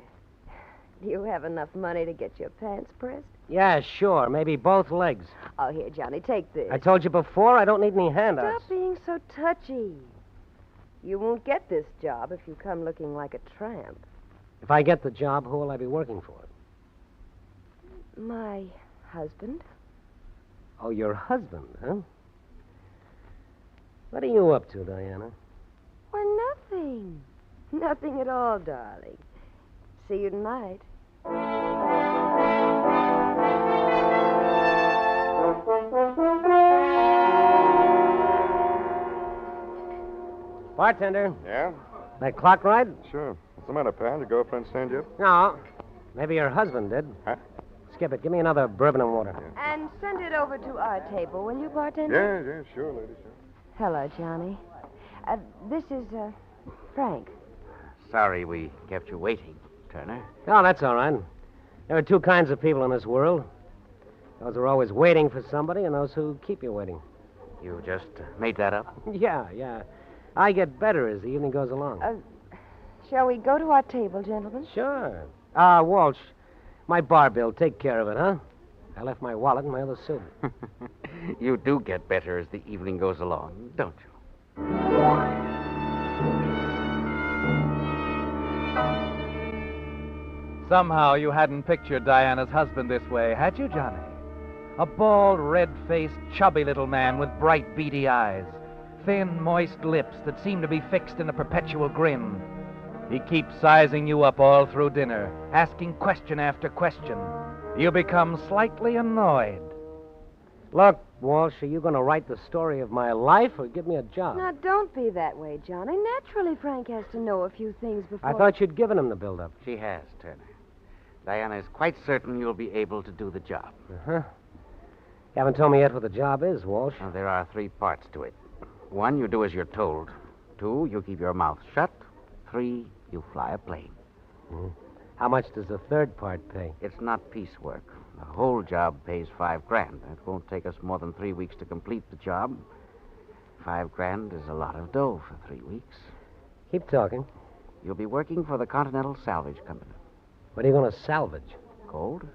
Do you have enough money to get your pants pressed? Yeah, sure. Maybe both legs. Oh, here, Johnny, take this. I told you before, I don't need any handouts. Stop being so touchy. You won't get this job if you come looking like a tramp. If I get the job, who will I be working for? My husband. Oh, your husband, huh? What are you up to, Diana? Well, nothing. Nothing at all, darling. See you tonight. Bartender, Yeah? that clock right? Sure. What's the matter, pal? Your girlfriend send you? No. Maybe your husband did. Huh? Skip it. Give me another bourbon and water. And send it over to our table, will you, bartender? Yeah, sure, lady, sure. Hello, Johnny. This is, Frank. Sorry we kept you waiting, Turner. Oh, that's all right. There are two kinds of people in this world. Those who are always waiting for somebody and those who keep you waiting. You just made that up? Yeah. I get better as the evening goes along. Shall we go to our table, gentlemen? Sure. Walsh, my bar bill, take care of it, huh? I left my wallet in my other suit. You do get better as the evening goes along, don't you? Somehow you hadn't pictured Diana's husband this way, had you, Johnny? A bald, red-faced, chubby little man with bright, beady eyes, thin, moist lips that seem to be fixed in a perpetual grin. He keeps sizing you up all through dinner, asking question after question. You become slightly annoyed. Look, Walsh, are you going to write the story of my life or give me a job? Now, don't be that way, Johnny. Naturally, Frank has to know a few things before... I thought you'd given him the build-up. She has, Turner. Diana is quite certain you'll be able to do the job. Uh-huh. You haven't told me yet what the job is, Walsh. Now, there are 3 parts to it. 1, you do as you're told. 2, you keep your mouth shut. 3, you fly a plane. How much does the third part pay? It's not piecework. The whole job pays $5,000. It won't take us more than 3 weeks to complete the job. $5,000 is a lot of dough for 3 weeks. Keep talking. You'll be working for the Continental Salvage Company. What are you going to salvage? Gold?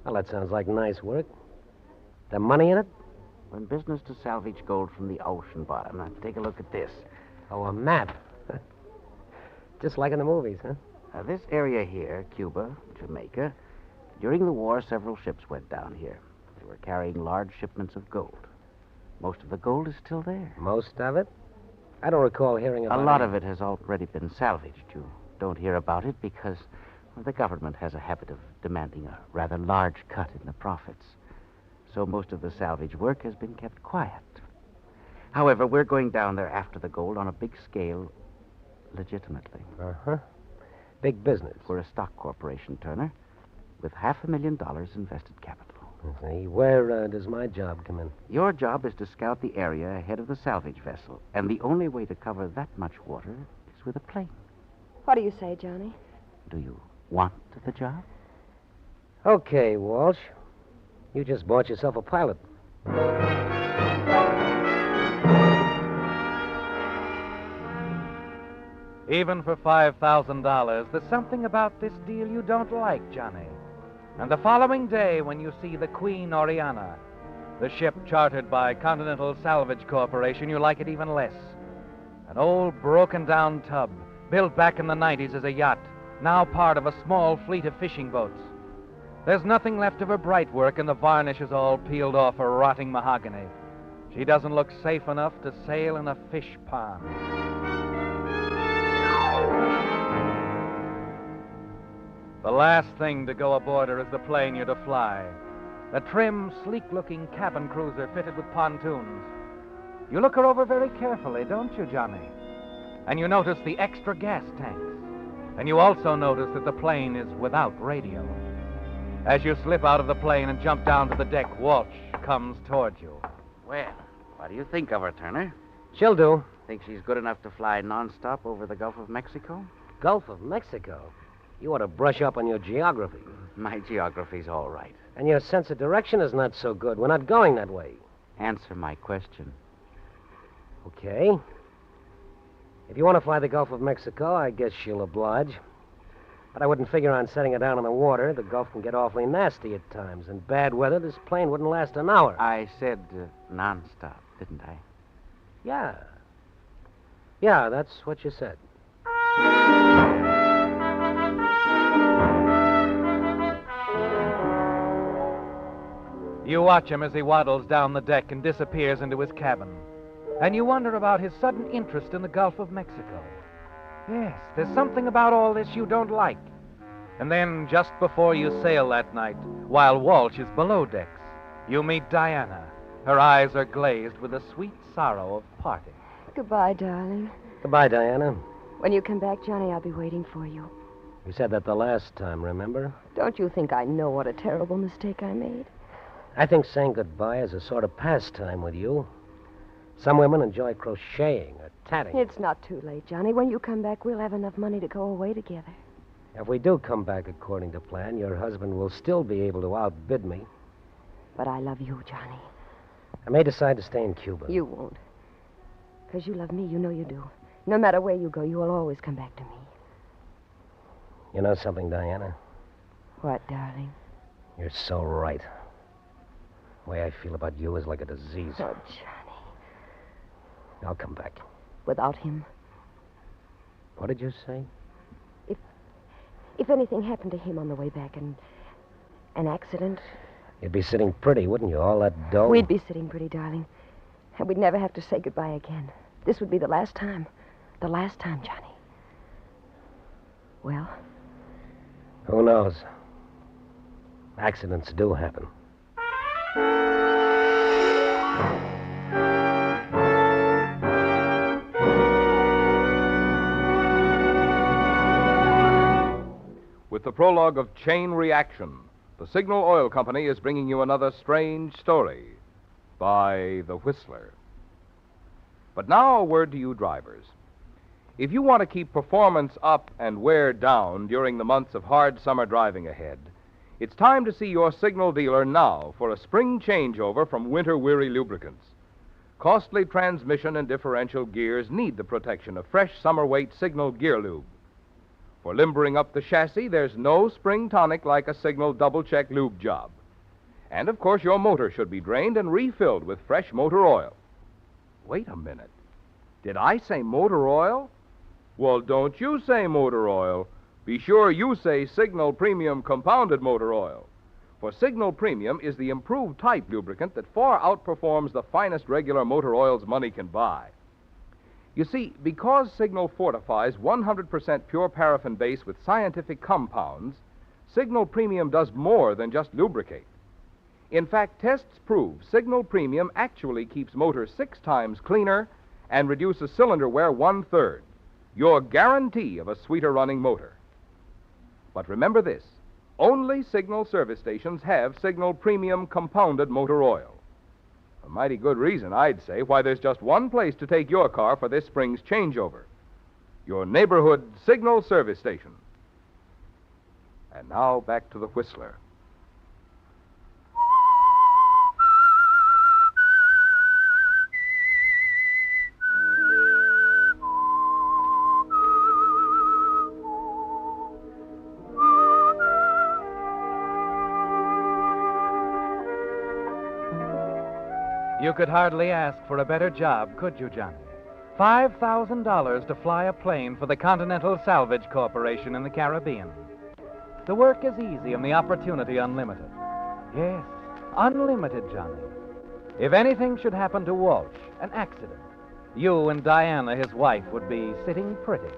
Well, that sounds like nice work. The money in it? We're in business to salvage gold from the ocean bottom. Now, take a look at this. Oh, a map. Just like in the movies, huh? This area here, Cuba, Jamaica, during the war, several ships went down here. They were carrying large shipments of gold. Most of the gold is still there. Most of it? I don't recall hearing about it. A lot of it has already been salvaged. You don't hear about it because the government has a habit of demanding a rather large cut in the profits. So most of the salvage work has been kept quiet. However, we're going down there after the gold on a big scale, legitimately. Uh-huh. Big business. We're a stock corporation, Turner, with $500,000 invested capital. See, where does my job come in? Your job is to scout the area ahead of the salvage vessel, and the only way to cover that much water is with a plane. What do you say, Johnny? Do you want the job? Okay, Walsh. You just bought yourself a pilot. Even for $5,000, there's something about this deal you don't like, Johnny. And the following day, when you see the Queen Oriana, the ship chartered by Continental Salvage Corporation, you like it even less. An old, broken-down tub, built back in the 90s as a yacht, now part of a small fleet of fishing boats. There's nothing left of her bright work, and the varnish is all peeled off her rotting mahogany. She doesn't look safe enough to sail in a fish pond. The last thing to go aboard her is the plane you're to fly. A trim, sleek-looking cabin cruiser fitted with pontoons. You look her over very carefully, don't you, Johnny? And you notice the extra gas tanks. And you also notice that the plane is without radio. As you slip out of the plane and jump down to the deck, Walsh comes toward you. Well, what do you think of her, Turner? She'll do. Think she's good enough to fly nonstop over the Gulf of Mexico? Gulf of Mexico? You ought to brush up on your geography. My geography's all right. And your sense of direction is not so good. We're not going that way. Answer my question. Okay. If you want to fly the Gulf of Mexico, I guess she'll oblige. But I wouldn't figure on setting her down in the water. The Gulf can get awfully nasty at times. In bad weather, this plane wouldn't last an hour. I said nonstop, didn't I? Yeah. Yeah, that's what you said. You watch him as he waddles down the deck and disappears into his cabin. And you wonder about his sudden interest in the Gulf of Mexico. Yes, there's something about all this you don't like. And then, just before you sail that night, while Walsh is below decks, you meet Diana. Her eyes are glazed with the sweet sorrow of parting. Goodbye, darling. Goodbye, Diana. When you come back, Johnny, I'll be waiting for you. You said that the last time, remember? Don't you think I know what a terrible mistake I made? I think saying goodbye is a sort of pastime with you. Some women enjoy crocheting or tatting. It's not too late, Johnny. When you come back, we'll have enough money to go away together. If we do come back according to plan, your husband will still be able to outbid me. But I love you, Johnny. I may decide to stay in Cuba. You won't. Because you love me, you know you do. No matter where you go, you will always come back to me. You know something, Diana? What, darling? You're so right. The way I feel about you is like a disease. Oh, Johnny. I'll come back. Without him? What did you say? If anything happened to him on the way back, an accident... You'd be sitting pretty, wouldn't you? All that dough. We'd be sitting pretty, darling. And we'd never have to say goodbye again. This would be the last time. The last time, Johnny. Well? Who knows? Accidents do happen. With the prologue of Chain Reaction, the Signal Oil Company is bringing you another strange story by The Whistler. But now a word to you drivers. If you want to keep performance up and wear down during the months of hard summer driving ahead, it's time to see your Signal dealer now for a spring changeover from winter-weary lubricants. Costly transmission and differential gears need the protection of fresh summer-weight Signal Gear Lube. For limbering up the chassis, there's no spring tonic like a Signal double-check lube job. And, of course, your motor should be drained and refilled with fresh motor oil. Wait a minute. Did I say motor oil? Well, don't you say motor oil. Be sure you say Signal Premium Compounded Motor Oil. For Signal Premium is the improved type lubricant that far outperforms the finest regular motor oils money can buy. You see, because Signal fortifies 100% pure paraffin base with scientific compounds, Signal Premium does more than just lubricate. In fact, tests prove Signal Premium actually keeps motors 6 times cleaner and reduces cylinder wear 1/3. Your guarantee of a sweeter running motor. But remember this, only Signal service stations have Signal Premium Compounded Motor Oil. A mighty good reason, I'd say, why there's just one place to take your car for this spring's changeover. Your neighborhood Signal service station. And now back to the Whistler. You could hardly ask for a better job, could you, Johnny? $5,000 to fly a plane for the Continental Salvage Corporation in the Caribbean. The work is easy and the opportunity unlimited. Yes, unlimited, Johnny. If anything should happen to Walsh, an accident, you and Diana, his wife, would be sitting pretty.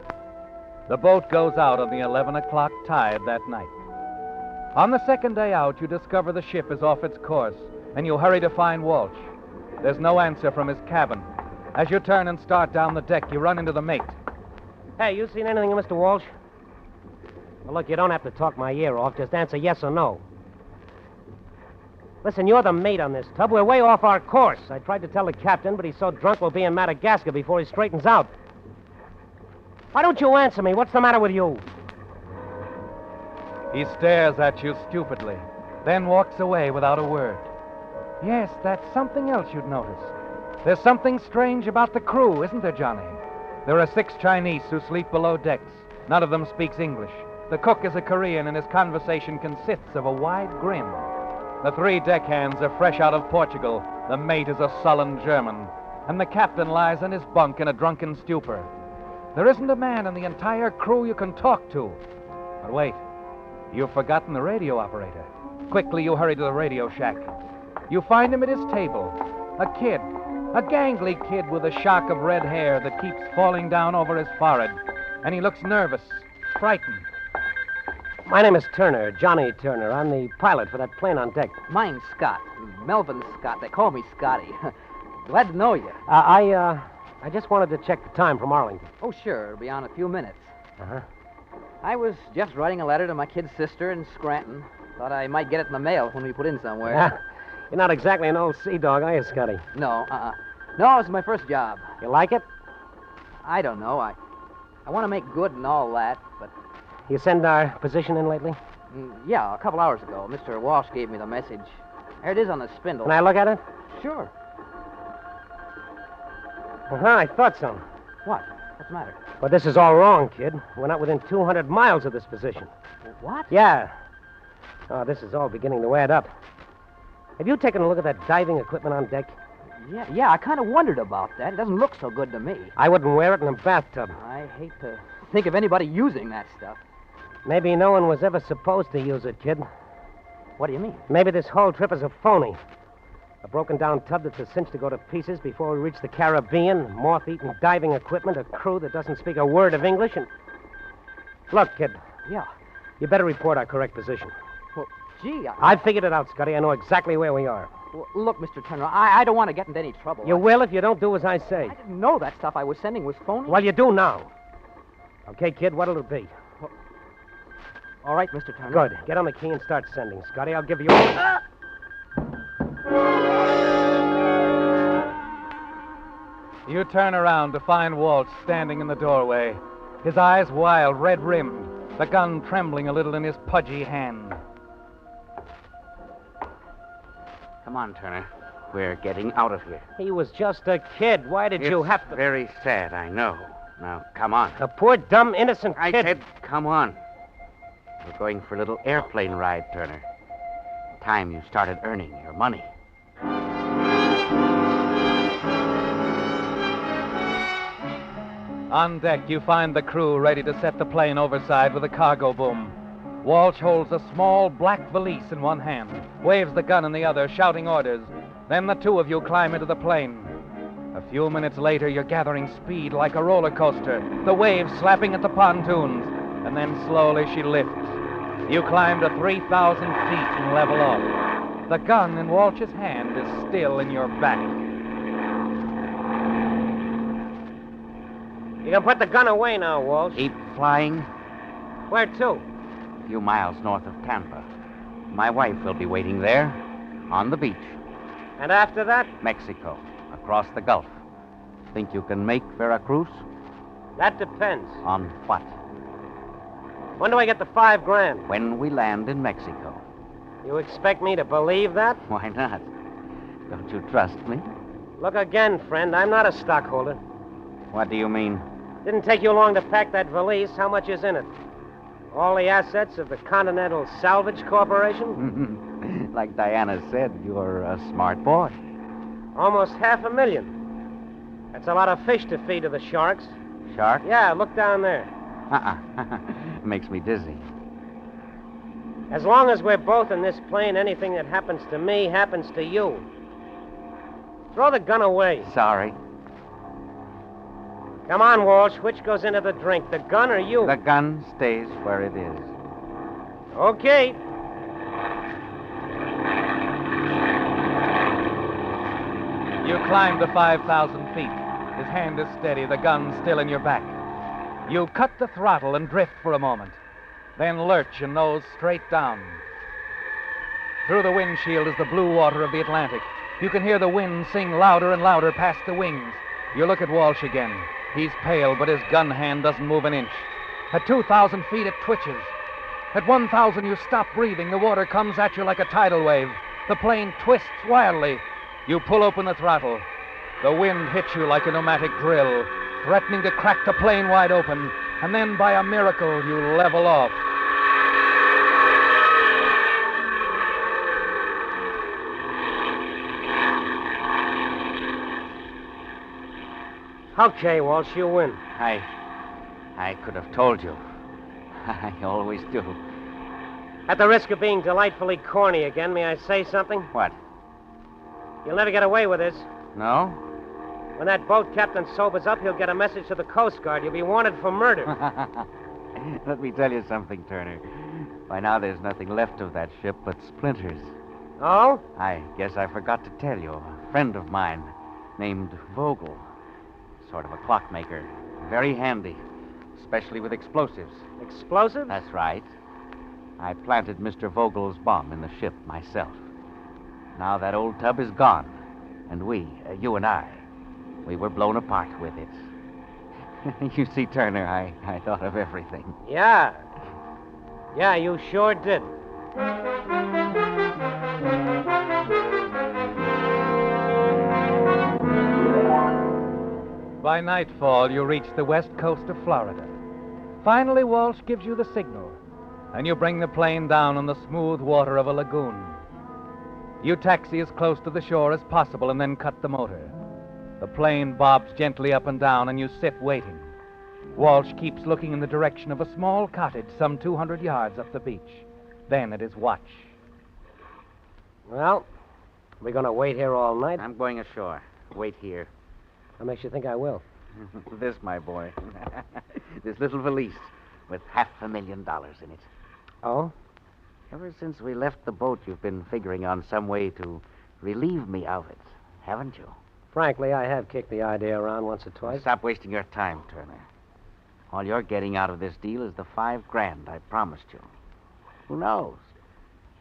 The boat goes out on the 11 o'clock tide that night. On the second day out, you discover the ship is off its course, and you hurry to find Walsh. There's no answer from his cabin, As you turn and start down the deck, you run into the mate. Hey, you seen anything of Mr. Walsh? Well, look, you don't have to talk my ear off. Just answer yes or no. Listen, you're the mate on this tub. We're way off our course. I tried to tell the captain, but he's so drunk we'll be in Madagascar before he straightens out. Why don't you answer me? What's the matter with you? He stares at you stupidly, then walks away without a word. Yes, that's something else you'd notice. There's something strange about the crew, isn't there, Johnny? There are 6 Chinese who sleep below decks. None of them speaks English. The cook is a Korean, and his conversation consists of a wide grin. The 3 deckhands are fresh out of Portugal. The mate is a sullen German, and the captain lies in his bunk in a drunken stupor. There isn't a man in the entire crew you can talk to. But wait, you've forgotten the radio operator. Quickly, you hurry to the radio shack. You find him at his table. A kid, a gangly kid with a shock of red hair that keeps falling down over his forehead. And he looks nervous, frightened. My name is Turner, Johnny Turner. I'm the pilot for that plane on deck. Mine's Scott. Melvin Scott. They call me Scotty. Glad to know you. I just wanted to check the time from Arlington. Oh, sure. It'll be on a few minutes. Uh-huh. I was just writing a letter to my kid's sister in Scranton. Thought I might get it in the mail when we put in somewhere. You're not exactly an old sea dog, are you, Scotty? No, No, it's my first job. You like it? I don't know. I want to make good and all that, but... You send our position in lately? Yeah, a couple hours ago. Mr. Walsh gave me the message. There it is on the spindle. Can I look at it? Sure. I thought so. What? What's the matter? But this is all wrong, kid. We're not within 200 miles of this position. What? Yeah. Oh, this is all beginning to add up. Have you taken a look at that diving equipment on deck? Yeah, I kind of wondered about that. It doesn't look so good to me. I wouldn't wear it in a bathtub. I hate to think of anybody using that stuff. Maybe no one was ever supposed to use it, kid. What do you mean? Maybe this whole trip is a phony. A broken-down tub that's a cinch to go to pieces before we reach the Caribbean, moth-eaten diving equipment, a crew that doesn't speak a word of English, and... Look, kid. Yeah? You better report our correct position. Well, gee, I figured it out, Scotty. I know exactly where we are. Well, look, Mr. Turner, I don't want to get into any trouble. You will if you don't do as I say. I didn't know that stuff I was sending was phony. Well, you do now. Okay, kid, what'll it be? Well, all right, Mr. Turner. Good. Get on the key and start sending. Scotty, I'll give you You turn around to find Walt standing in the doorway, his eyes wild, red-rimmed, the gun trembling a little in his pudgy hand. Come on, Turner. We're getting out of here. He was just a kid. Why did you have to... Very sad, I know. Now, come on. A poor, dumb, innocent kid. I said, come on. We're going for a little airplane ride, Turner. Time you started earning your money. On deck, you find the crew ready to set the plane overside with a cargo boom. Walsh holds a small black valise in one hand, waves the gun in the other, shouting orders. Then the two of you climb into the plane. A few minutes later, you're gathering speed like a roller coaster, the waves slapping at the pontoons, and then slowly she lifts. You climb to 3,000 feet and level off. The gun in Walsh's hand is still in your back. You can put the gun away now, Walsh. Keep flying. Where to? A few miles north of Tampa. My wife will be waiting there, on the beach. And after that? Mexico, across the Gulf. Think you can make Veracruz? That depends. On what? When do I get the $5,000? When we land in Mexico. You expect me to believe that? Why not? Don't you trust me? Look again, friend. I'm not a stockholder. What do you mean? Didn't take you long to pack that valise. How much is in it? All the assets of the Continental Salvage Corporation? Like Diana said, you're a smart boy. Almost $500,000. That's a lot of fish to feed to the sharks. Shark? Yeah, look down there. Makes me dizzy. As long as we're both in this plane, anything that happens to me happens to you. Throw the gun away. Sorry. Come on, Walsh. Which goes into the drink, the gun or you? The gun stays where it is. Okay. You climb to 5,000 feet. His hand is steady, the gun still in your back. You cut the throttle and drift for a moment, then lurch and nose straight down. Through the windshield is the blue water of the Atlantic. You can hear the wind sing louder and louder past the wings. You look at Walsh again. He's pale, but his gun hand doesn't move an inch. At 2,000 feet, it twitches. At 1,000, you stop breathing. The water comes at you like a tidal wave. The plane twists wildly. You pull open the throttle. The wind hits you like a pneumatic drill, threatening to crack the plane wide open. And then, by a miracle, you level off. Okay, Walsh, you win. I could have told you. I always do. At the risk of being delightfully corny again, may I say something? What? You'll never get away with this. No? When that boat captain sobers up, he'll get a message to the Coast Guard. You'll be wanted for murder. Let me tell you something, Turner. By now, there's nothing left of that ship but splinters. Oh? I guess I forgot to tell you. A friend of mine named Vogel. Sort of a clockmaker. Very handy, especially with explosives. Explosives? That's right. I planted Mr. Vogel's bomb in the ship myself. Now that old tub is gone, and you and I, we were blown apart with it. You see, Turner, I thought of everything. Yeah. Yeah, you sure did. By nightfall, you reach the west coast of Florida. Finally, Walsh gives you the signal, and you bring the plane down on the smooth water of a lagoon. You taxi as close to the shore as possible and then cut the motor. The plane bobs gently up and down, and you sit waiting. Walsh keeps looking in the direction of a small cottage some 200 yards up the beach. Then at his watch. Well, we're going to wait here all night? I'm going ashore. Wait here. What makes you think I will? This, my boy. This little valise with $500,000 in it. Oh? Ever since we left the boat, you've been figuring on some way to relieve me of it, haven't you? Frankly, I have kicked the idea around once or twice. Stop wasting your time, Turner. All you're getting out of this deal is the $5,000 I promised you. Who knows?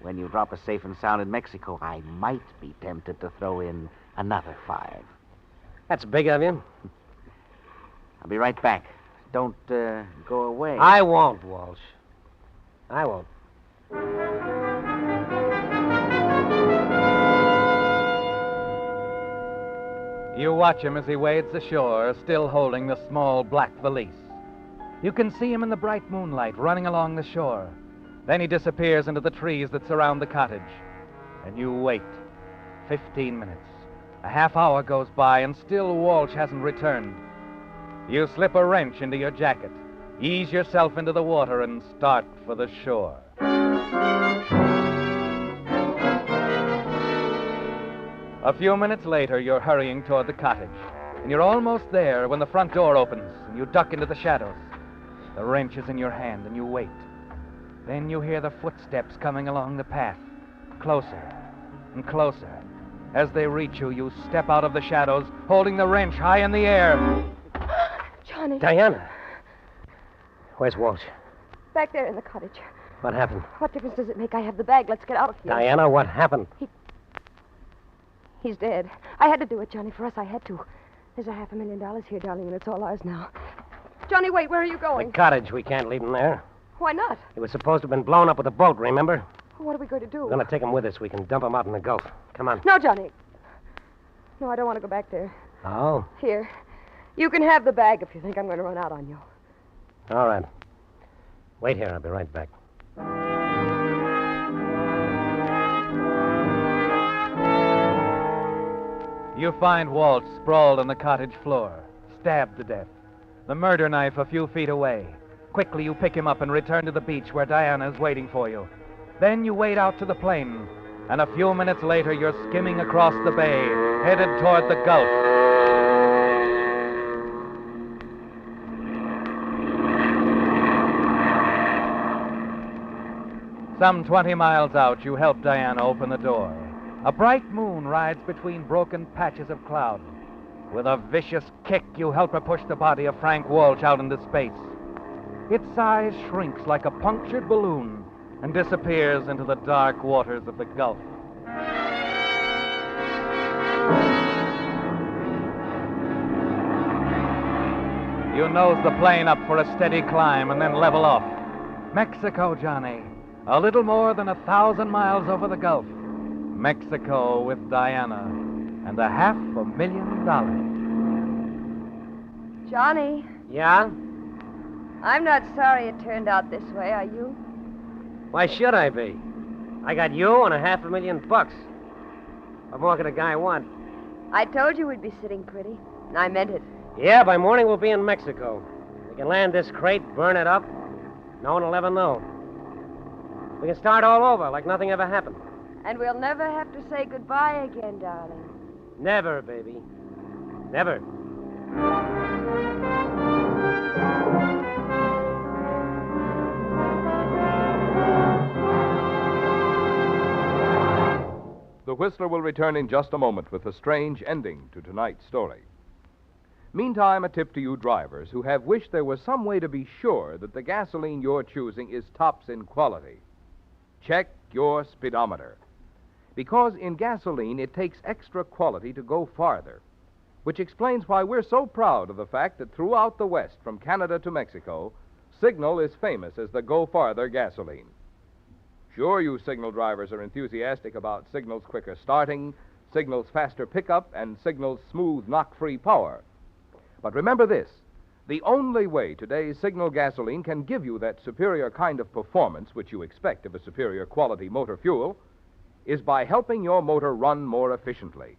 When you drop us safe and sound in Mexico, I might be tempted to throw in another $5,000. That's big of you. I'll be right back. Don't go away. I won't, Walsh. I won't. You watch him as he wades ashore, still holding the small black valise. You can see him in the bright moonlight running along the shore. Then he disappears into the trees that surround the cottage. And you wait. 15 minutes. A half hour goes by, and still Walsh hasn't returned. You slip a wrench into your jacket, ease yourself into the water, and start for the shore. A few minutes later, you're hurrying toward the cottage, and you're almost there when the front door opens, and you duck into the shadows. The wrench is in your hand, and you wait. Then you hear the footsteps coming along the path, closer and closer. As they reach you, you step out of the shadows, holding the wrench high in the air. Johnny. Diana. Where's Walsh? Back there in the cottage. What happened? What difference does it make? I have the bag. Let's get out of here. Diana, what happened? He's dead. I had to do it, Johnny. For us, I had to. There's $500,000 here, darling, and it's all ours now. Johnny, wait. Where are you going? The cottage. We can't leave him there. Why not? He was supposed to have been blown up with a boat, remember? What are we going to do? We're going to take him with us. We can dump him out in the Gulf. Come on. No, Johnny. No, I don't want to go back there. Oh? Here. You can have the bag if you think I'm going to run out on you. All right. Wait here. I'll be right back. You find Walt sprawled on the cottage floor, stabbed to death, the murder knife a few feet away. Quickly, you pick him up and return to the beach where Diana is waiting for you. Then you wade out to the plane, and a few minutes later, you're skimming across the bay, headed toward the Gulf. Some 20 miles out, you help Diana open the door. A bright moon rides between broken patches of cloud. With a vicious kick, you help her push the body of Frank Walsh out into space. Its size shrinks like a punctured balloon and disappears into the dark waters of the Gulf. You nose the plane up for a steady climb and then level off. Mexico, Johnny. A little more than 1,000 miles over the Gulf. Mexico with Diana and $500,000. Johnny, Yeah? I'm not sorry it turned out this way, are you? Why should I be? I got you and $500,000. What more could a guy want? I told you we'd be sitting pretty, and I meant it. Yeah, by morning we'll be in Mexico. We can land this crate, burn it up. No one will ever know. We can start all over like nothing ever happened. And we'll never have to say goodbye again, darling. Never, baby. Never. The Whistler will return in just a moment with a strange ending to tonight's story. Meantime, a tip to you drivers who have wished there was some way to be sure that the gasoline you're choosing is tops in quality. Check your speedometer. Because in gasoline, it takes extra quality to go farther, which explains why we're so proud of the fact that throughout the West, from Canada to Mexico, Signal is famous as the Go Farther gasoline. Sure, you Signal drivers are enthusiastic about Signal's quicker starting, Signal's faster pickup, and Signal's smooth, knock-free power. But remember this, the only way today's Signal gasoline can give you that superior kind of performance which you expect of a superior quality motor fuel is by helping your motor run more efficiently.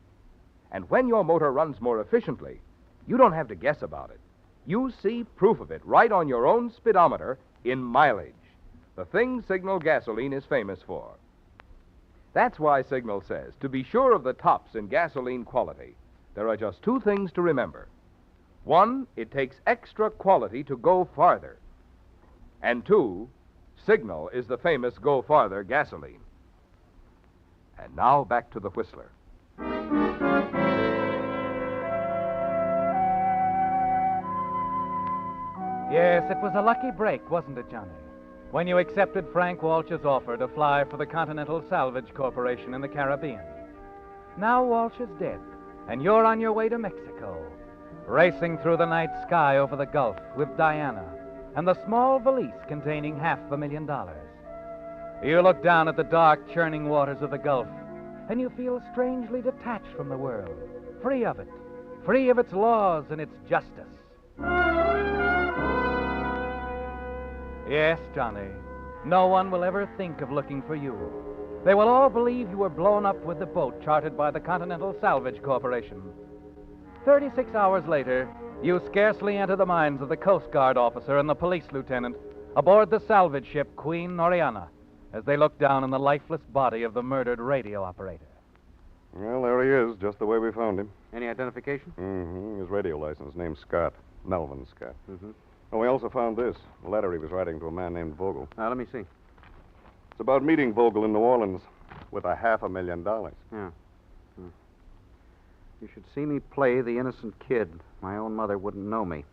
And when your motor runs more efficiently, you don't have to guess about it. You see proof of it right on your own speedometer in mileage, the thing Signal gasoline is famous for. That's why Signal says, to be sure of the tops in gasoline quality, there are just two things to remember. One, it takes extra quality to go farther. And two, Signal is the famous Go Farther gasoline. And now back to the Whistler. Yes, it was a lucky break, wasn't it, Johnny? When you accepted Frank Walsh's offer to fly for the Continental Salvage Corporation in the Caribbean. Now Walsh is dead, and you're on your way to Mexico, racing through the night sky over the Gulf with Diana and the small valise containing $500,000. You look down at the dark, churning waters of the Gulf, and you feel strangely detached from the world, free of it, free of its laws and its justice. Yes, Johnny, no one will ever think of looking for you. They will all believe you were blown up with the boat chartered by the Continental Salvage Corporation. 36 hours later, you scarcely enter the minds of the Coast Guard officer and the police lieutenant aboard the salvage ship Queen Noriana as they look down on the lifeless body of the murdered radio operator. Well, there he is, just the way we found him. Any identification? Mm-hmm. His radio license, name's Scott. Melvin Scott. Mm-hmm. Oh, we also found this, a letter he was writing to a man named Vogel. Now, let me see. It's about meeting Vogel in New Orleans with $500,000. Yeah. You should see me play the innocent kid. My own mother wouldn't know me.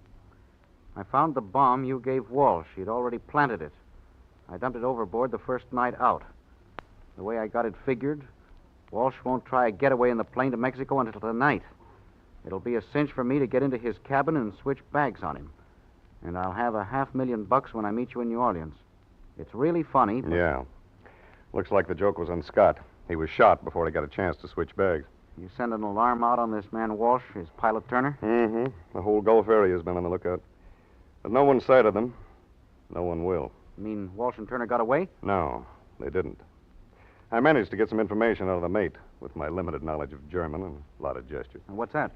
I found the bomb you gave Walsh. He'd already planted it. I dumped it overboard the first night out. The way I got it figured, Walsh won't try a getaway in the plane to Mexico until tonight. It'll be a cinch for me to get into his cabin and switch bags on him. And I'll have $500,000 when I meet you in New Orleans. It's really funny. But... Yeah. Looks like the joke was on Scott. He was shot before he got a chance to switch bags. You send an alarm out on this man Walsh, his pilot Turner? Mm-hmm. The whole Gulf area has been on the lookout. But no one sighted them. No one will. You mean Walsh and Turner got away? No, they didn't. I managed to get some information out of the mate with my limited knowledge of German and a lot of gestures. And what's that?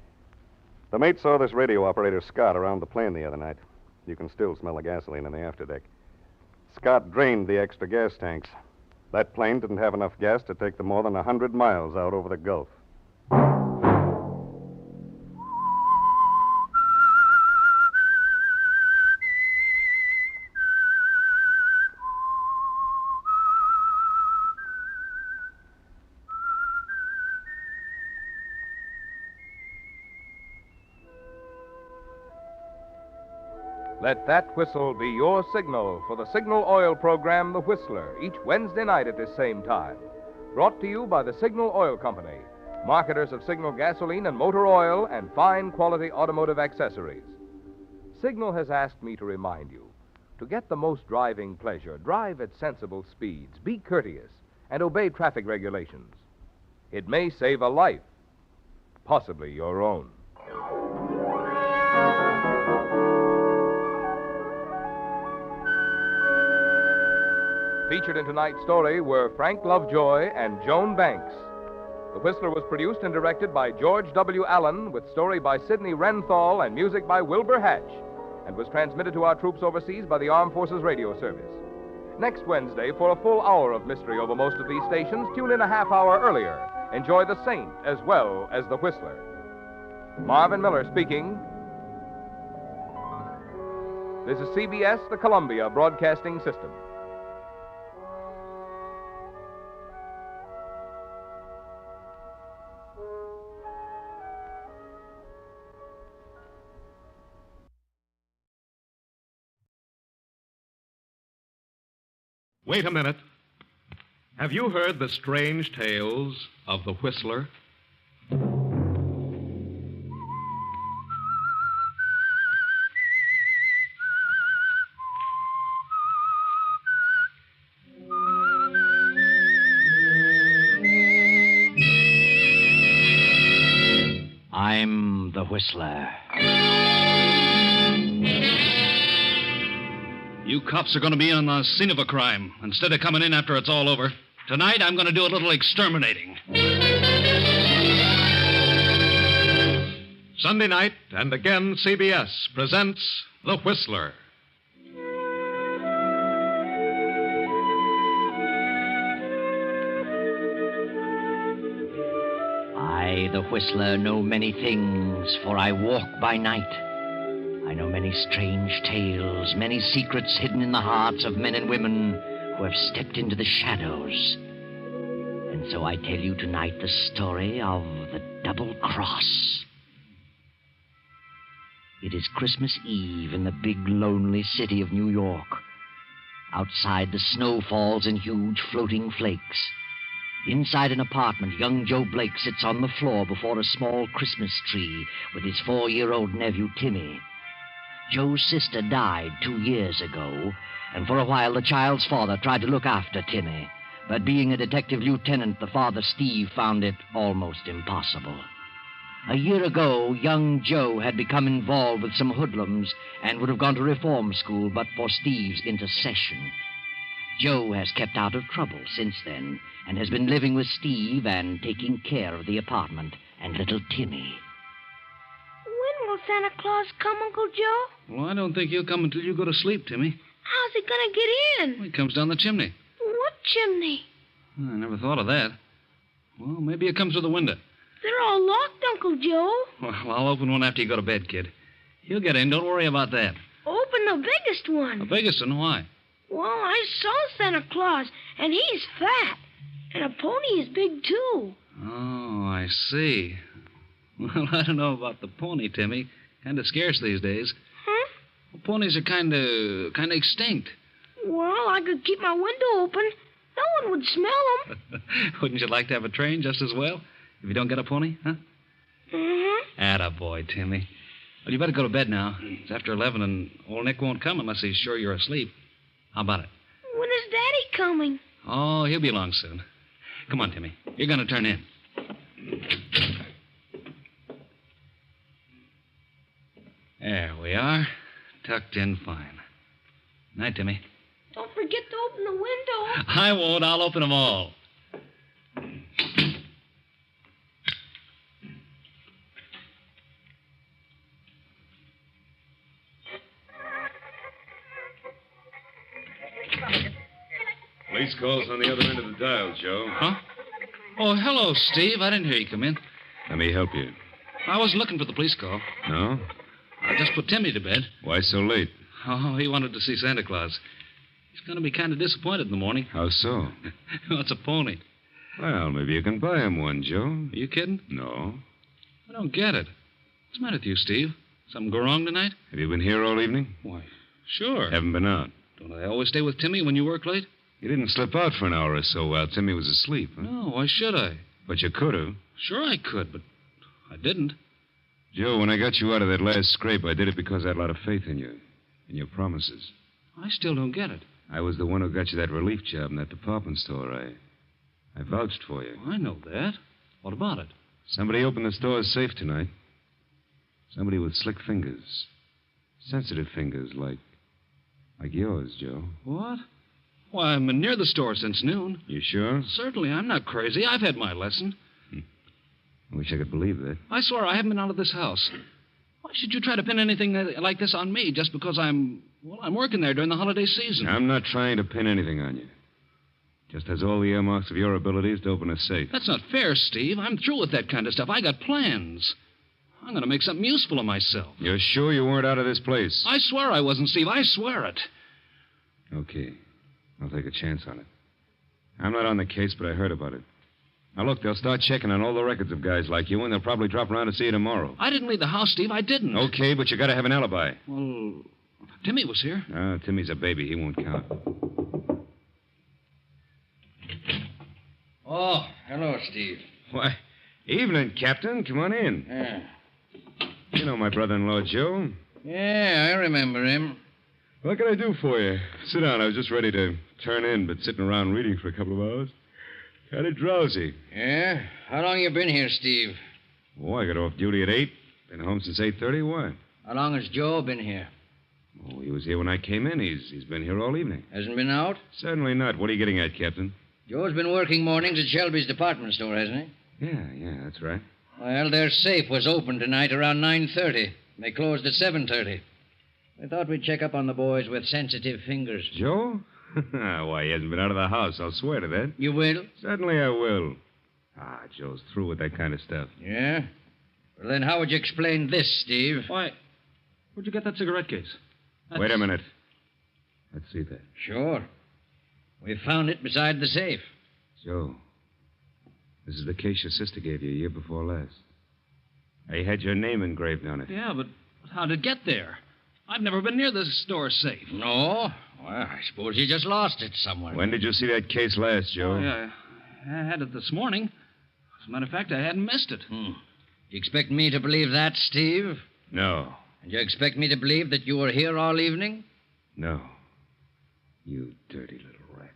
The mate saw this radio operator, Scott, around the plane the other night. You can still smell the gasoline in the afterdeck. Scott drained the extra gas tanks. That plane didn't have enough gas to take them more than 100 miles out over the Gulf. Let that whistle be your signal for the Signal Oil program, The Whistler, each Wednesday night at this same time. Brought to you by the Signal Oil Company, marketers of Signal gasoline and motor oil and fine quality automotive accessories. Signal has asked me to remind you, to get the most driving pleasure, drive at sensible speeds, be courteous, and obey traffic regulations. It may save a life, possibly your own. Featured in tonight's story were Frank Lovejoy and Joan Banks. The Whistler was produced and directed by George W. Allen, with story by Sidney Renthal and music by Wilbur Hatch, and was transmitted to our troops overseas by the Armed Forces Radio Service. Next Wednesday, for a full hour of mystery over most of these stations, tune in a half hour earlier. Enjoy The Saint as well as The Whistler. Marvin Miller speaking. This is CBS, the Columbia Broadcasting System. Wait a minute. Have you heard the strange tales of the Whistler? I'm the Whistler. You cops are going to be on the scene of a crime instead of coming in after it's all over. Tonight, I'm going to do a little exterminating. Sunday night, and again CBS presents The Whistler. I, the Whistler, know many things, for I walk by night. I know many strange tales, many secrets hidden in the hearts of men and women who have stepped into the shadows. And so I tell you tonight the story of the Double Cross. It is Christmas Eve in the big, lonely city of New York. Outside, the snow falls in huge floating flakes. Inside an apartment, young Joe Blake sits on the floor before a small Christmas tree with his 4-year-old nephew, Timmy. Joe's sister died 2 years ago, and for a while the child's father tried to look after Timmy. But being a detective lieutenant, the father, Steve, found it almost impossible. A year ago, young Joe had become involved with some hoodlums and would have gone to reform school but for Steve's intercession. Joe has kept out of trouble since then and has been living with Steve and taking care of the apartment and little Timmy. When will Santa Claus come, Uncle Joe? Well, I don't think he'll come until you go to sleep, Timmy. How's he going to get in? Well, he comes down the chimney. What chimney? I never thought of that. Well, maybe he comes through the window. They're all locked, Uncle Joe. Well, I'll open one after you go to bed, kid. He'll get in. Don't worry about that. Open the biggest one. The biggest one? Why? Well, I saw Santa Claus, and he's fat. And a pony is big, too. Oh, I see. Well, I don't know about the pony, Timmy. Kind of scarce these days. Huh? Well, ponies are kind of extinct. Well, I could keep my window open. No one would smell them. Wouldn't you like to have a train just as well? If you don't get a pony, huh? Mm-hmm. Attaboy, Timmy. Well, you better go to bed now. It's after 11, and old Nick won't come unless he's sure you're asleep. How about it? When is Daddy coming? Oh, he'll be along soon. Come on, Timmy. You're going to turn in. There we are. Tucked in fine. Night, Timmy. Don't forget to open the window. I won't. I'll open them all. Police call's on the other end of the dial, Joe. Huh? Oh, hello, Steve. I didn't hear you come in. Let me help you. I wasn't looking for the police call. No? I just put Timmy to bed. Why so late? Oh, he wanted to see Santa Claus. He's going to be kind of disappointed in the morning. How so? Well, it's a pony. Well, maybe you can buy him one, Joe. Are you kidding? No. I don't get it. What's the matter with you, Steve? Something go wrong tonight? Have you been here all evening? Why, sure. Haven't been out. Don't I always stay with Timmy when you work late? You didn't slip out for an hour or so while Timmy was asleep, huh? No, why should I? But you could have. Sure I could, but I didn't. Joe, when I got you out of that last scrape, I did it because I had a lot of faith in you, in your promises. I still don't get it. I was the one who got you that relief job in that department store. I vouched for you. I know that. What about it? Somebody opened the store's safe tonight. Somebody with slick fingers. Sensitive fingers like yours, Joe. What? Why, I've been near the store since noon. You sure? Certainly, I'm not crazy. I've had my lesson. I wish I could believe that. I swear I haven't been out of this house. Why should you try to pin anything like this on me just because I'm working there during the holiday season? I'm not trying to pin anything on you. Just has all the earmarks of your abilities to open a safe. That's not fair, Steve. I'm through with that kind of stuff. I got plans. I'm going to make something useful of myself. You're sure you weren't out of this place? I swear I wasn't, Steve. I swear it. Okay. I'll take a chance on it. I'm not on the case, but I heard about it. Now, look, they'll start checking on all the records of guys like you, and they'll probably drop around to see you tomorrow. I didn't leave the house, Steve. I didn't. Okay, but you got to have an alibi. Well, Timmy was here. Timmy's a baby. He won't count. Oh, hello, Steve. Why, evening, Captain. Come on in. Yeah. You know my brother-in-law, Joe. Yeah, I remember him. What can I do for you? Sit down. I was just ready to turn in, but sitting around reading for a couple of hours. Kind of drowsy. Yeah? How long you been here, Steve? Oh, I got off duty at 8. Been home since 8:30. Why? How long has Joe been here? Oh, he was here when I came in. He's been here all evening. Hasn't been out? Certainly not. What are you getting at, Captain? Joe's been working mornings at Shelby's department store, hasn't he? Yeah, that's right. Well, their safe was open tonight around 9:30. They closed at 7:30. I thought we'd check up on the boys with sensitive fingers. Joe? Why, he hasn't been out of the house. I'll swear to that. You will? Certainly I will. Joe's through with that kind of stuff. Yeah? Well, then how would you explain this, Steve? Why, where'd you get that cigarette case? Wait a minute. Let's see that. Sure. We found it beside the safe. Joe, this is the case your sister gave you a year before last. I had your name engraved on it. Yeah, but how'd it get there? I've never been near this store safe. No? Well, I suppose you just lost it somewhere. When did you see that case last, Joe? Oh, yeah. I had it this morning. As a matter of fact, I hadn't missed it. You expect me to believe that, Steve? No. And you expect me to believe that you were here all evening? No. You dirty little rat.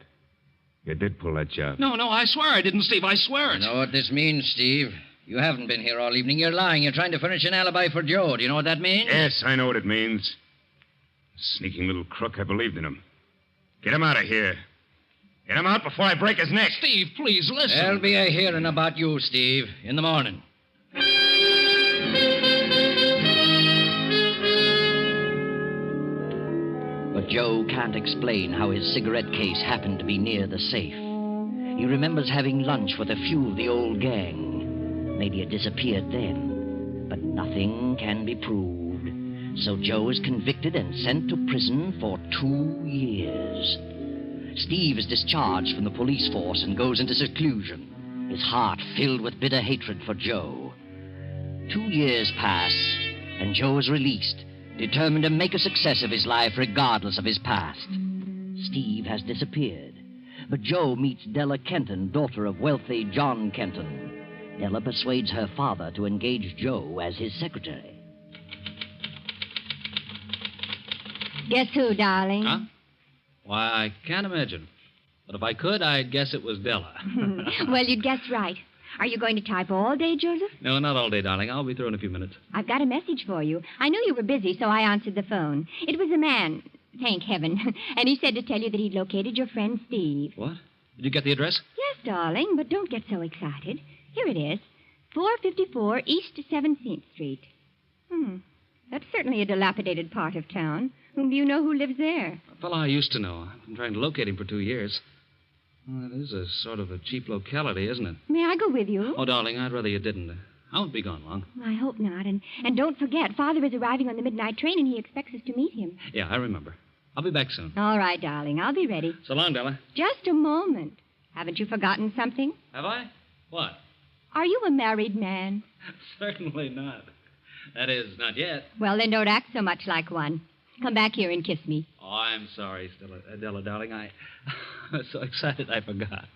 You did pull that job. No, I swear I didn't, Steve. I swear it. You know what this means, Steve? You haven't been here all evening. You're lying. You're trying to furnish an alibi for Joe. Do you know what that means? Yes, I know what it means. Sneaking little crook, I believed in him. Get him out of here. Get him out before I break his neck. Steve, please listen. There'll be a hearing about you, Steve, in the morning. But Joe can't explain how his cigarette case happened to be near the safe. He remembers having lunch with a few of the old gang. Maybe it disappeared then. But nothing can be proved. So Joe is convicted and sent to prison for 2 years. Steve is discharged from the police force and goes into seclusion, his heart filled with bitter hatred for Joe. 2 years pass, and Joe is released, determined to make a success of his life regardless of his past. Steve has disappeared, but Joe meets Della Kenton, daughter of wealthy John Kenton. Della persuades her father to engage Joe as his secretary. Guess who, darling? Huh? Why, I can't imagine. But if I could, I'd guess it was Della. Well, you'd guess right. Are you going to type all day, Joseph? No, not all day, darling. I'll be through in a few minutes. I've got a message for you. I knew you were busy, so I answered the phone. It was a man, thank heaven, and he said to tell you that he'd located your friend Steve. What? Did you get the address? Yes, darling, but don't get so excited. Here it is, 454 East 17th Street. That's certainly a dilapidated part of town. Whom do you know who lives there? A fellow I used to know. I've been trying to locate him for 2 years. Well, it is a sort of a cheap locality, isn't it? May I go with you? Oh, darling, I'd rather you didn't. I won't be gone long. I hope not. And don't forget, Father is arriving on the midnight train, and he expects us to meet him. Yeah, I remember. I'll be back soon. All right, darling. I'll be ready. So long, Della. Just a moment. Haven't you forgotten something? Have I? What? Are you a married man? Certainly not. That is, not yet. Well, then don't act so much like one. Come back here and kiss me. Oh, I'm sorry, Adela, darling. I was so excited I forgot.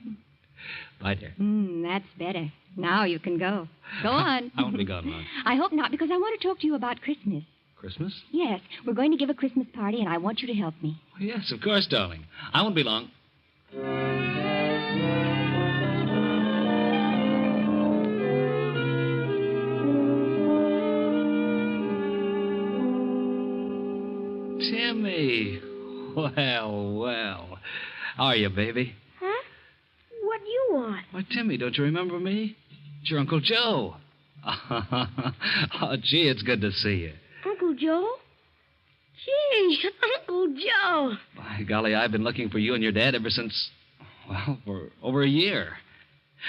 Bye, dear. That's better. Now you can go. Go on. I won't be gone long. I hope not, because I want to talk to you about Christmas. Christmas? Yes, we're going to give a Christmas party, and I want you to help me. Oh, yes, of course, darling. I won't be long. Timmy. Well. How are you, baby? Huh? What do you want? Why, Timmy, don't you remember me? It's your Uncle Joe. Oh, gee, it's good to see you. Uncle Joe? Gee, Uncle Joe. By golly, I've been looking for you and your dad ever since, well, for over a year.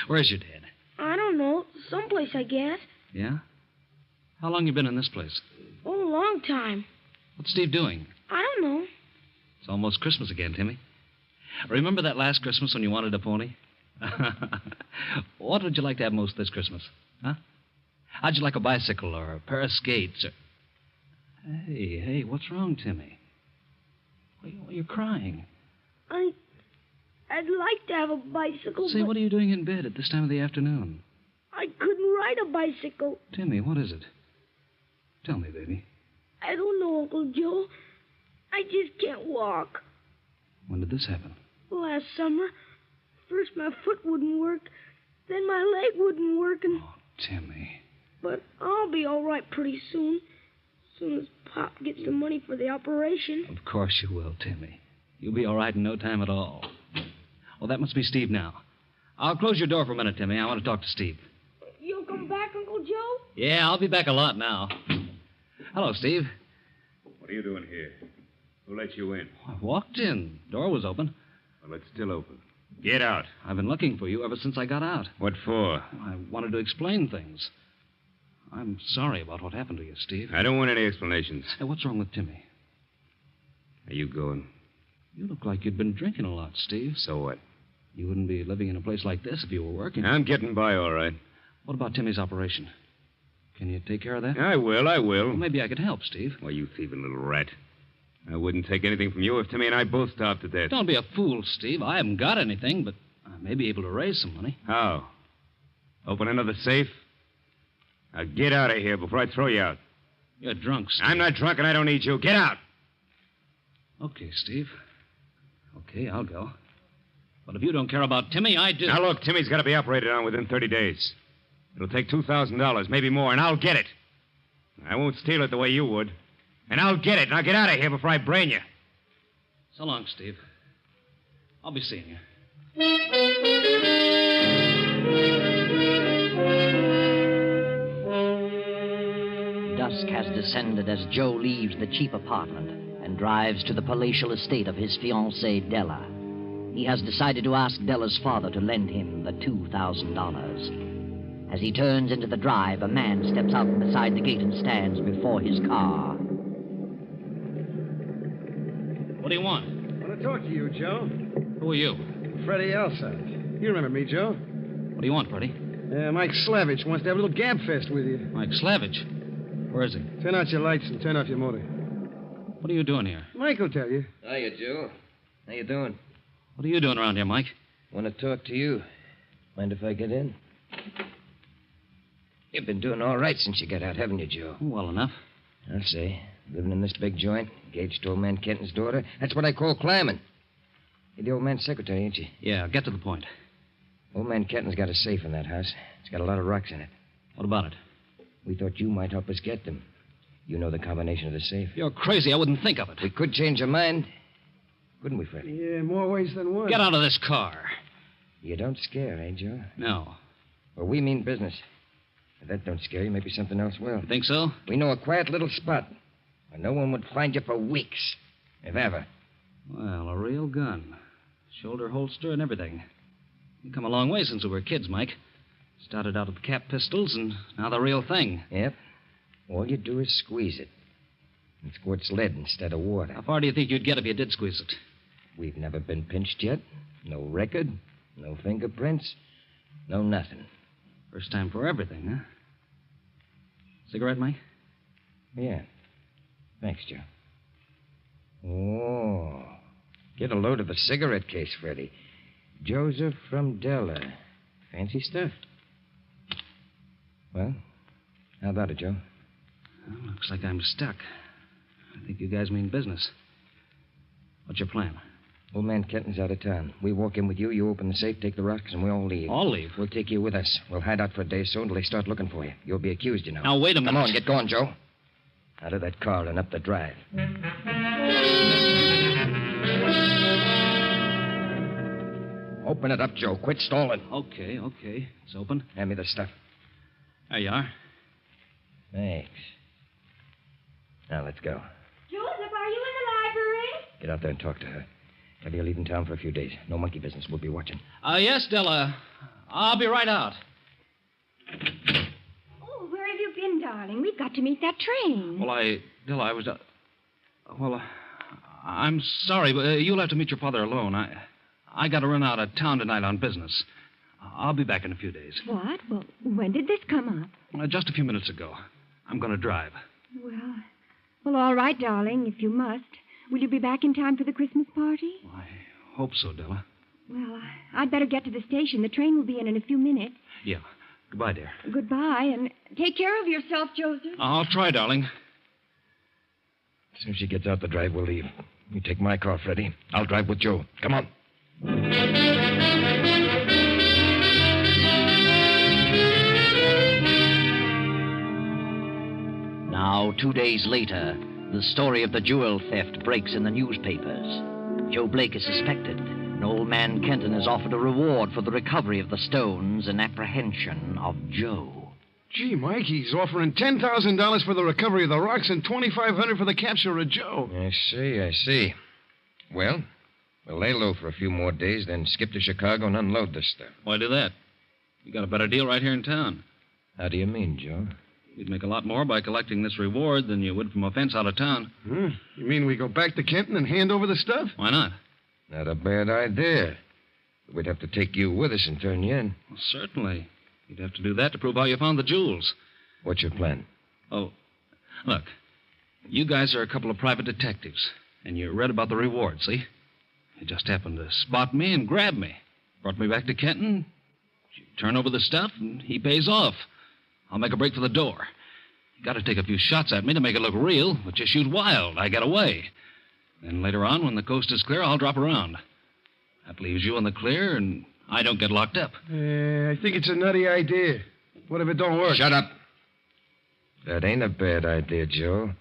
Where's your dad? I don't know. Someplace, I guess. Yeah? How long you been in this place? Oh, a long time. What's Steve doing? I don't know. It's almost Christmas again, Timmy. Remember that last Christmas when you wanted a pony? What would you like to have most this Christmas? Huh? How'd you like a bicycle or a pair of skates? Or... Hey, what's wrong, Timmy? Why you're crying. I'd like to have a bicycle, Say, but what are you doing in bed at this time of the afternoon? I couldn't ride a bicycle. Timmy, what is it? Tell me, baby. I don't know, Uncle Joe. I just can't walk. When did this happen? Last summer. First my foot wouldn't work, then my leg wouldn't work, and... Oh, Timmy. But I'll be all right pretty soon. As soon as Pop gets the money for the operation. Of course you will, Timmy. You'll be all right in no time at all. Well, that must be Steve now. I'll close your door for a minute, Timmy. I want to talk to Steve. You'll come back, Uncle Joe? Yeah, I'll be back a lot now. Hello, Steve. What are you doing here? Who let you in? I walked in. Door was open. Well, it's still open. Get out. I've been looking for you ever since I got out. What for? I wanted to explain things. I'm sorry about what happened to you, Steve. I don't want any explanations. Hey, what's wrong with Timmy? Are you going? You look like you'd been drinking a lot, Steve. So what? You wouldn't be living in a place like this if you were working. I'm getting by all right. What about Timmy's operation? Can you take care of that? I will. Well, maybe I could help, Steve. Why, you thieving little rat. I wouldn't take anything from you if Timmy and I both starved to death. Don't be a fool, Steve. I haven't got anything, but I may be able to raise some money. How? Open another safe? Now get out of here before I throw you out. You're drunk, Steve. I'm not drunk and I don't need you. Get out! Okay, Steve. Okay, I'll go. But if you don't care about Timmy, I do. Now, look, Timmy's got to be operated on within 30 days. It'll take $2,000, maybe more, and I'll get it. I won't steal it the way you would. And I'll get it. Now get out of here before I brain you. So long, Steve. I'll be seeing you. Dusk has descended as Joe leaves the cheap apartment and drives to the palatial estate of his fiancée, Della. He has decided to ask Della's father to lend him the $2,000. As he turns into the drive, a man steps out from beside the gate and stands before his car. What do you want? I want to talk to you, Joe. Who are you? Freddie Elside. You remember me, Joe? What do you want, Freddie? Mike Slavich wants to have a little gab fest with you. Mike Slavich? Where is he? Turn out your lights and turn off your motor. What are you doing here? Mike will tell you. Hiya, Joe. How you doing? What are you doing around here, Mike? Want to talk to you. Mind if I get in? You've been doing all right since you got out, haven't you, Joe? Well enough. I'll say. Living in this big joint, engaged to old man Kenton's daughter. That's what I call climbing. You're the old man's secretary, ain't you? Yeah, get to the point. Old man Kenton's got a safe in that house. It's got a lot of rocks in it. What about it? We thought you might help us get them. You know the combination of the safe. You're crazy. I wouldn't think of it. We could change our mind. Couldn't we, Freddie? Yeah, more ways than one. Get out of this car. You don't scare, eh, Joe? No. Well, we mean business. If that don't scare you, maybe something else will. You think so? We know a quiet little spot where no one would find you for weeks, if ever. Well, a real gun. Shoulder holster and everything. We've come a long way since we were kids, Mike. Started out with cap pistols, and now the real thing. Yep. All you do is squeeze it. It squirts lead instead of water. How far do you think you'd get if you did squeeze it? We've never been pinched yet. No record, no fingerprints, no nothing. First time for everything, huh? Cigarette, Mike? Yeah. Thanks, Joe. Oh. Get a load of the cigarette case, Freddie. Joseph from Della. Fancy stuff. Well, how about it, Joe? Well, looks like I'm stuck. I think you guys mean business. What's your plan? Old man Kenton's out of town. We walk in with you, you open the safe, take the rocks, and we all leave. All leave? We'll take you with us. We'll hide out for a day or so until they start looking for you. You'll be accused, you know. Now, wait a minute. Come on, get going, Joe. Out of that car and up the drive. Open it up, Joe. Quit stalling. Okay. It's open. Hand me the stuff. There you are. Thanks. Now, let's go. Joseph, are you in the library? Get out there and talk to her. Tell her you're leaving town for a few days. No monkey business. We'll be watching. Yes, Della. I'll be right out. Oh, where have you been, darling? We've got to meet that train. Well, Della, I was... I'm sorry, but you'll have to meet your father alone. I got to run out of town tonight on business. I'll be back in a few days. What? Well, when did this come up? Just a few minutes ago. I'm going to drive. Well, all right, darling, if you must. Will you be back in time for the Christmas party? I hope so, Della. Well, I'd better get to the station. The train will be in a few minutes. Yeah. Goodbye, dear. Goodbye, and take care of yourself, Joseph. I'll try, darling. As soon as she gets out the drive, we'll leave. You take my car, Freddie. I'll drive with Joe. Come on. Now, 2 days later, the story of the jewel theft breaks in the newspapers. Joe Blake is suspected, and old man Kenton has offered a reward for the recovery of the stones and apprehension of Joe. Gee, Mike, he's offering $10,000 for the recovery of the rocks and $2,500 for the capture of Joe. I see. Well, we'll lay low for a few more days, then skip to Chicago and unload this stuff. Why do that? You got a better deal right here in town. How do you mean, Joe? You'd make a lot more by collecting this reward than you would from a fence out of town. You mean we go back to Kenton and hand over the stuff? Why not? Not a bad idea. We'd have to take you with us and turn you in. Well, certainly. You'd have to do that to prove how you found the jewels. What's your plan? Oh, look. You guys are a couple of private detectives, and you read about the reward, see? You just happened to spot me and grab me. Brought me back to Kenton. You turn over the stuff, and he pays off. I'll make a break for the door. You got to take a few shots at me to make it look real, but you shoot wild. I get away. Then later on, when the coast is clear, I'll drop around. That leaves you in the clear, and I don't get locked up. I think it's a nutty idea. What if it don't work? Shut up. That ain't a bad idea, Joe.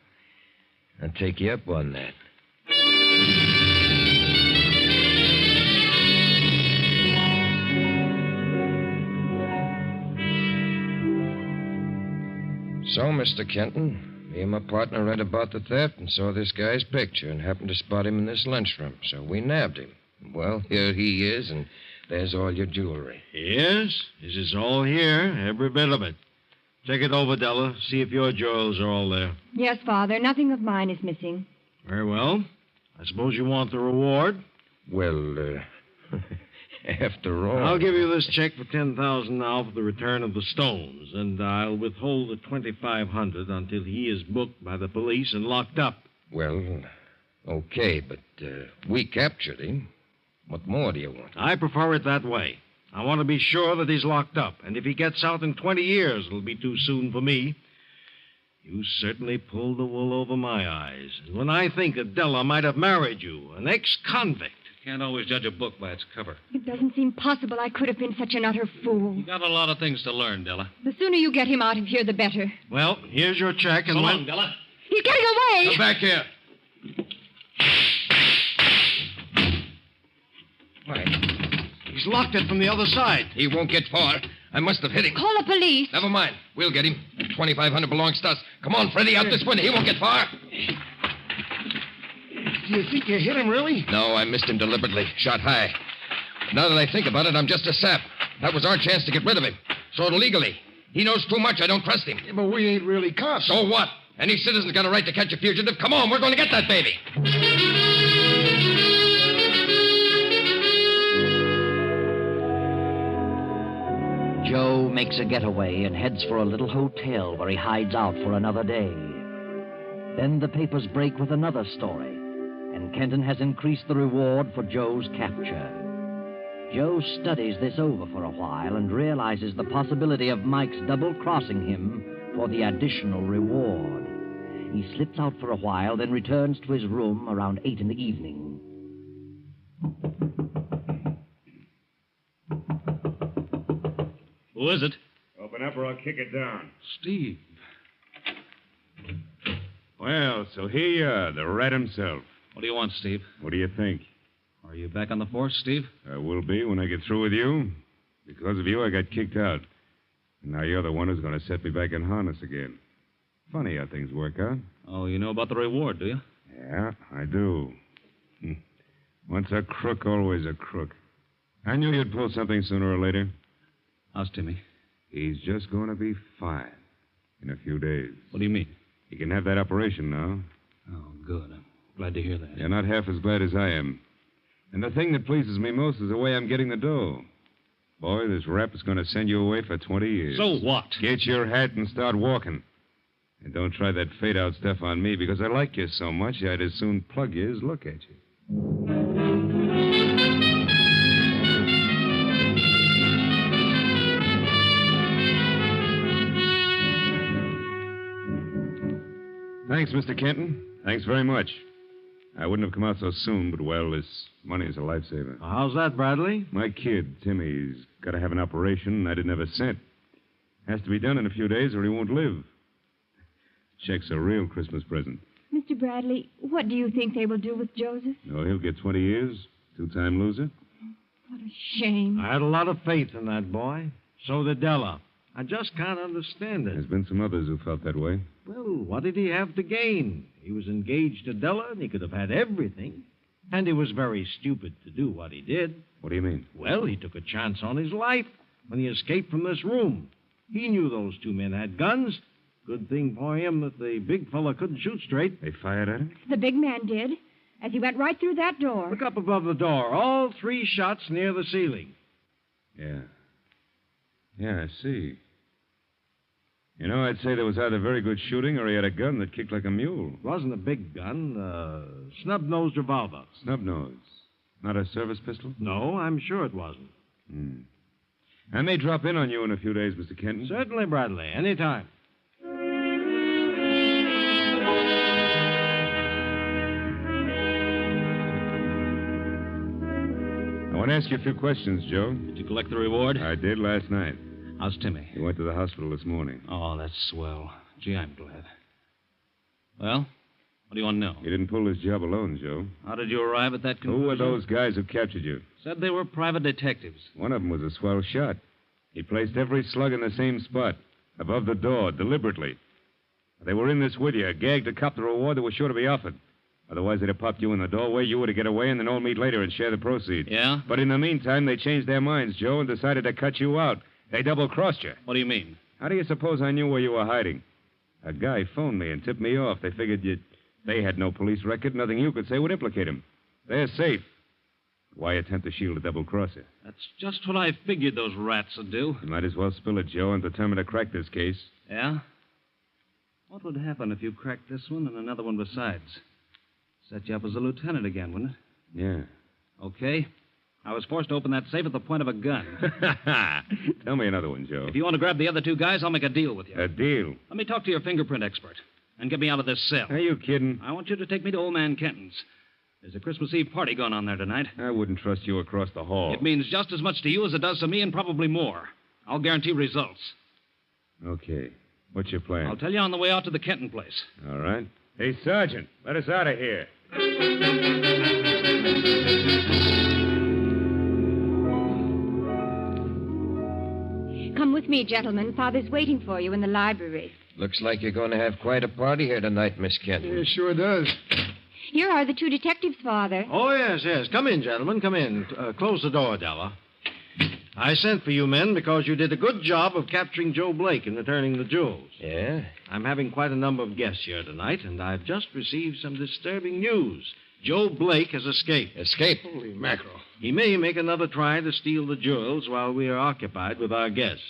I'll take you up on that. So, Mr. Kenton, me and my partner read about the theft and saw this guy's picture and happened to spot him in this lunchroom, so we nabbed him. Well, here he is, and there's all your jewelry. Yes, this is all here, every bit of it. Check it over, Della. See if your jewels are all there. Yes, Father. Nothing of mine is missing. Very well. I suppose you want the reward? Well, after all... I'll give you this check for $10,000 now for the return of the stones, and I'll withhold the $2,500 until he is booked by the police and locked up. Well, okay, but we captured him. What more do you want? I prefer it that way. I want to be sure that he's locked up, and if he gets out in 20 years, it'll be too soon for me. You certainly pulled the wool over my eyes. And when I think that Della might have married you, an ex-convict... Can't always judge a book by its cover. It doesn't seem possible I could have been such an utter fool. You got a lot of things to learn, Della. The sooner you get him out of here, the better. Well, here's your check, and so long, Della. He's getting away! Come back here. Why? He's locked it from the other side. He won't get far. I must have hit him. Call the police. Never mind. We'll get him. That $2,500 belongs to us. Come on, Freddie, out this window. He won't get far. Do you think you hit him, really? No, I missed him deliberately. Shot high. But now that I think about it, I'm just a sap. That was our chance to get rid of him. Sort of legally. He knows too much. I don't trust him. Yeah, but we ain't really cops. So what? Any citizen's got a right to catch a fugitive. Come on, we're going to get that baby. Joe makes a getaway and heads for a little hotel where he hides out for another day. Then the papers break with another story, and Kenton has increased the reward for Joe's capture. Joe studies this over for a while and realizes the possibility of Mike's double-crossing him for the additional reward. He slips out for a while, then returns to his room around 8 in the evening. Who is it? Open up or I'll kick it down. Steve. Well, so here you are, the rat himself. What do you want, Steve? What do you think? Are you back on the force, Steve? I will be when I get through with you. Because of you, I got kicked out. And now you're the one who's going to set me back in harness again. Funny how things work out. Oh, you know about the reward, do you? Yeah, I do. Once a crook, always a crook. I knew you'd pull something sooner or later. How's Timmy? He's just going to be fine in a few days. What do you mean? He can have that operation now. Oh, good. I'm glad to hear that. You're not half as glad as I am. And the thing that pleases me most is the way I'm getting the dough. Boy, this rap is going to send you away for 20 years. So what? Get your hat and start walking. And don't try that fade-out stuff on me, because I like you so much, I'd as soon plug you as look at you. Thanks, Mr. Kenton. Thanks very much. I wouldn't have come out so soon, but, well, this money's a lifesaver. How's that, Bradley? My kid, Timmy's got to have an operation, and I didn't have a cent. Has to be done in a few days, or he won't live. Check's a real Christmas present. Mr. Bradley, what do you think they will do with Joseph? Oh, he'll get 20 years. Two-time loser. What a shame. I had a lot of faith in that boy. So did Della. I just can't understand it. There's been some others who felt that way. Well, what did he have to gain? He was engaged to Della, and he could have had everything. And he was very stupid to do what he did. What do you mean? Well, he took a chance on his life when he escaped from this room. He knew those two men had guns. Good thing for him that the big fella couldn't shoot straight. They fired at him? The big man did, as he went right through that door. Look up above the door. All 3 shots near the ceiling. Yeah. Yeah, I see. You know, I'd say there was either very good shooting or he had a gun that kicked like a mule. It wasn't a big gun. Snub-nosed revolver. Snub-nose? Not a service pistol? No, I'm sure it wasn't. I may drop in on you in a few days, Mr. Kenton. Certainly, Bradley. Anytime. I want to ask you a few questions, Joe. Did you collect the reward? I did last night. How's Timmy? He went to the hospital this morning. Oh, that's swell. Gee, I'm glad. Well, what do you want to know? He didn't pull his job alone, Joe. How did you arrive at that conclusion? Who were those guys who captured you? Said they were private detectives. One of them was a swell shot. He placed every slug in the same spot, above the door, deliberately. They were in this with you, gagged to cop the reward that was sure to be offered. Otherwise, they'd have popped you in the doorway, you were to get away, and then all meet later and share the proceeds. Yeah? But in the meantime, they changed their minds, Joe, and decided to cut you out. They double-crossed you. What do you mean? How do you suppose I knew where you were hiding? A guy phoned me and tipped me off. They figured they had no police record. Nothing you could say would implicate him. They're safe. Why attempt to shield a double-cross you? That's just what I figured those rats would do. You might as well spill it, Joe. I'm determined to crack this case. Yeah? What would happen if you cracked this one and another one besides? Set you up as a lieutenant again, wouldn't it? Yeah. Okay. I was forced to open that safe at the point of a gun. Tell me another one, Joe. If you want to grab the other 2 guys, I'll make a deal with you. A deal? Let me talk to your fingerprint expert and get me out of this cell. Are you kidding? I want you to take me to old man Kenton's. There's a Christmas Eve party going on there tonight. I wouldn't trust you across the hall. It means just as much to you as it does to me and probably more. I'll guarantee results. Okay. What's your plan? I'll tell you on the way out to the Kenton place. All right. Hey, Sergeant, let us out of here. Come with me, gentlemen. Father's waiting for you in the library. Looks like you're going to have quite a party here tonight, Miss Kenton. Yeah, sure does. Here are the 2 detectives, Father. Oh, yes, yes. Come in, gentlemen. Come in. Close the door, Della. I sent for you men because you did a good job of capturing Joe Blake and returning the jewels. Yeah? I'm having quite a number of guests here tonight, and I've just received some disturbing news. Joe Blake has escaped. Escaped? Holy mackerel. He may make another try to steal the jewels while we are occupied with our guests.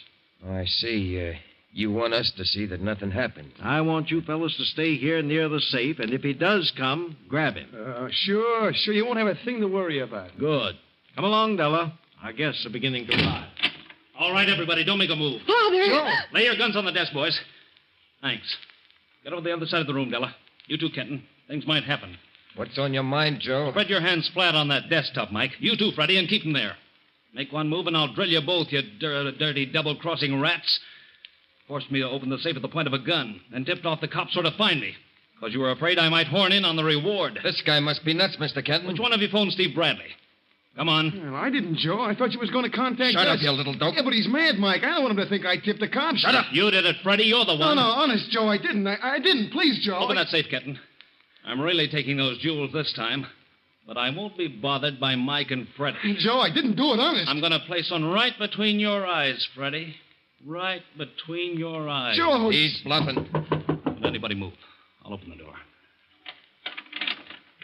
Oh, I see. You want us to see that nothing happened. I want you fellas to stay here near the safe, and if he does come, grab him. Sure. You won't have a thing to worry about. Good. Come along, Della. Our guests are beginning to arrive. All right, everybody, don't make a move. Father! Joe! Lay your guns on the desk, boys. Thanks. Get over the other side of the room, Della. You too, Kenton. Things might happen. What's on your mind, Joe? Spread your hands flat on that desktop, Mike. You too, Freddie, and keep them there. Make one move, and I'll drill you both, you dirty double-crossing rats. Forced me to open the safe at the point of a gun, and tipped off the cops where to find me, because you were afraid I might horn in on the reward. This guy must be nuts, Mr. Kenton. Which one of you phoned Steve Bradley? Come on. Well, I didn't, Joe. I thought you was going to contact Shut us. up, you little dope. Yeah, but he's mad, Mike. I don't want him to think I tipped the cops. Shut up. You did it, Freddie. You're the one. No, honest, Joe, I didn't. I didn't. Please, Joe. Open that safe, Kenton. I'm really taking those jewels this time. But I won't be bothered by Mike and Freddie. Joe, I didn't do it, honest. I'm going to place one right between your eyes, Freddie. Right between your eyes. Joe! He's bluffing. Don't anybody move. I'll open the door.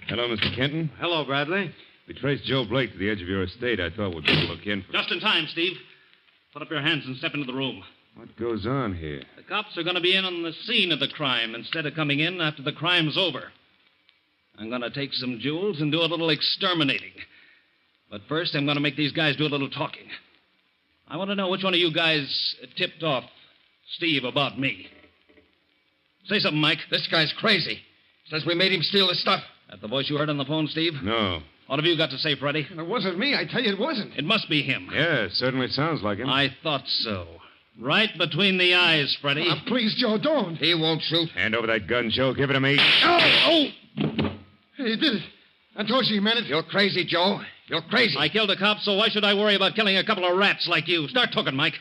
Hello, Mr. Kenton. Hello, Bradley. We traced Joe Blake to the edge of your estate. I thought we'd better look in for... Just in time, Steve. Put up your hands and step into the room. What goes on here? The cops are going to be in on the scene of the crime instead of coming in after the crime's over. I'm going to take some jewels and do a little exterminating. But first, I'm going to make these guys do a little talking. I want to know which one of you guys tipped off Steve about me. Say something, Mike. This guy's crazy. Says we made him steal the stuff. That the voice you heard on the phone, Steve? No. What have you got to say, Freddie? It wasn't me. I tell you, it wasn't. It must be him. Yeah, it certainly sounds like him. I thought so. Right between the eyes, Freddie. Please, Joe, don't. He won't shoot. Hand over that gun, Joe. Give it to me. Oh! He did it. I told you he meant it. You're crazy, Joe. You're crazy. I killed a cop, so why should I worry about killing a couple of rats like you? Start talking, Mike.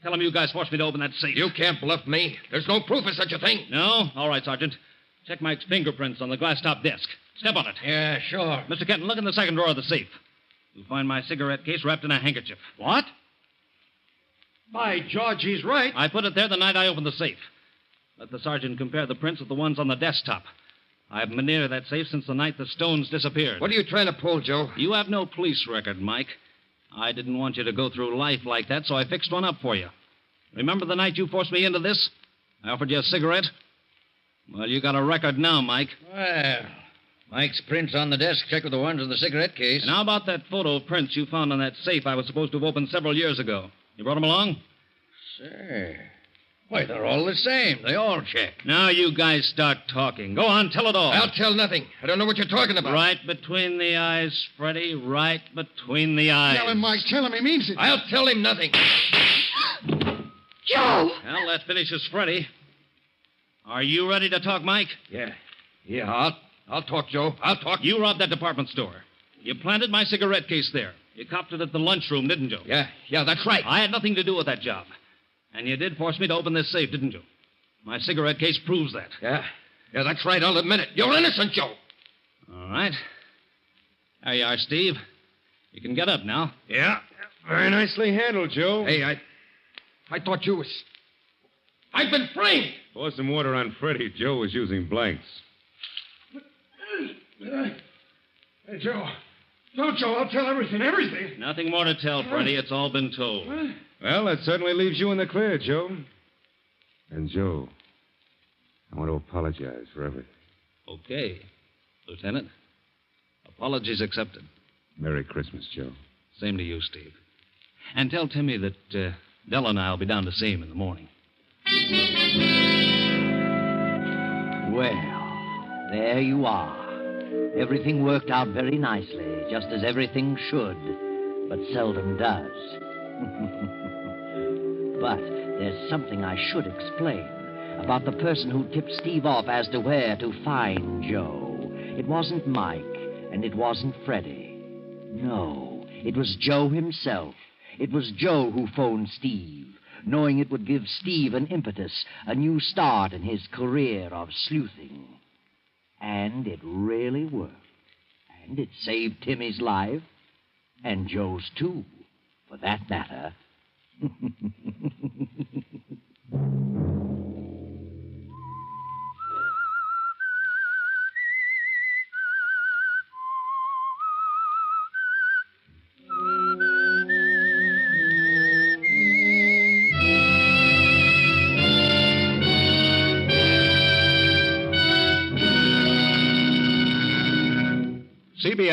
Tell him you guys forced me to open that safe. You can't bluff me. There's no proof of such a thing. No? All right, Sergeant. Check Mike's fingerprints on the glass-top desk. Step on it. Yeah, sure. Mr. Kenton, look in the second drawer of the safe. You'll find my cigarette case wrapped in a handkerchief. What? By George, he's right. I put it there the night I opened the safe. Let the sergeant compare the prints with the ones on the desktop. I've been near that safe since the night the stones disappeared. What are you trying to pull, Joe? You have no police record, Mike. I didn't want you to go through life like that, so I fixed one up for you. Remember the night you forced me into this? I offered you a cigarette? Well, you got a record now, Mike. Well, Mike's prints on the desk check with the ones in the cigarette case. And how about that photo of prints you found on that safe I was supposed to have opened several years ago? You brought them along? Say, why, they're all the same. They all check. Now you guys start talking. Go on, tell it all. I'll tell nothing. I don't know what you're talking about. Right between the eyes, Freddie. Right between the eyes. Tell him, Mike. Tell him he means it. I'll tell him nothing. Joe! Well, that finishes Freddie. Are you ready to talk, Mike? Yeah, I'll talk, Joe. I'll talk. You robbed that department store. You planted my cigarette case there. You copped it at the lunchroom, didn't you? Yeah, that's right. I had nothing to do with that job. And you did force me to open this safe, didn't you? My cigarette case proves that. Yeah, that's right. I'll admit it. You're innocent, Joe. All right. There you are, Steve. You can get up now. Yeah, very nicely handled, Joe. Hey, I thought you was... I've been framed. Pour some water on Freddie. Joe was using blanks. Hey, Joe. No, Joe, I'll tell everything. Nothing more to tell, Freddie. It's all been told. Well, that certainly leaves you in the clear, Joe. And, Joe, I want to apologize for everything. Okay, Lieutenant. Apologies accepted. Merry Christmas, Joe. Same to you, Steve. And tell Timmy that Della and I will be down to see him in the morning. Well, there you are. Everything worked out very nicely, just as everything should, but seldom does. But there's something I should explain about the person who tipped Steve off as to where to find Joe. It wasn't Mike, and it wasn't Freddie. No, it was Joe himself. It was Joe who phoned Steve, knowing it would give Steve an impetus, a new start in his career of sleuthing. And it really worked. And it saved Timmy's life, and Joe's too, for that matter.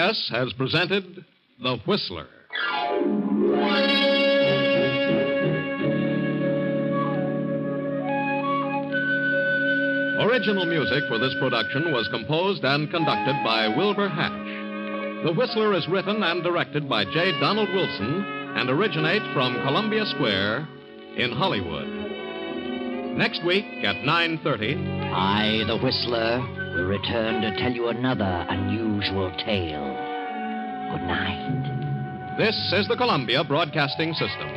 CBS has presented The Whistler. Original music for this production was composed and conducted by Wilbur Hatch. The Whistler is written and directed by J. Donald Wilson and originates from Columbia Square in Hollywood. Next week at 9:30... I, the Whistler, will return to tell you another unusual tale. Good night. This is the Columbia Broadcasting System.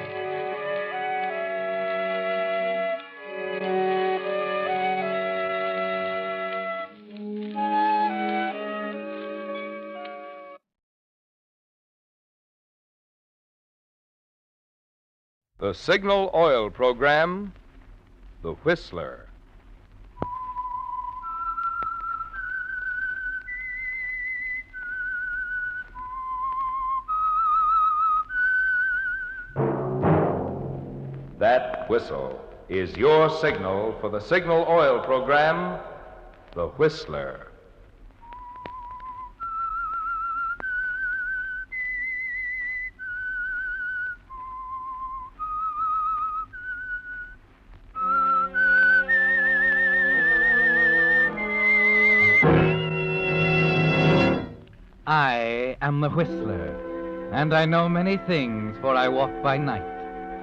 The Signal Oil Program, The Whistler. That whistle is your signal for the Signal Oil Program, The Whistler. I am the Whistler, and I know many things, for I walk by night.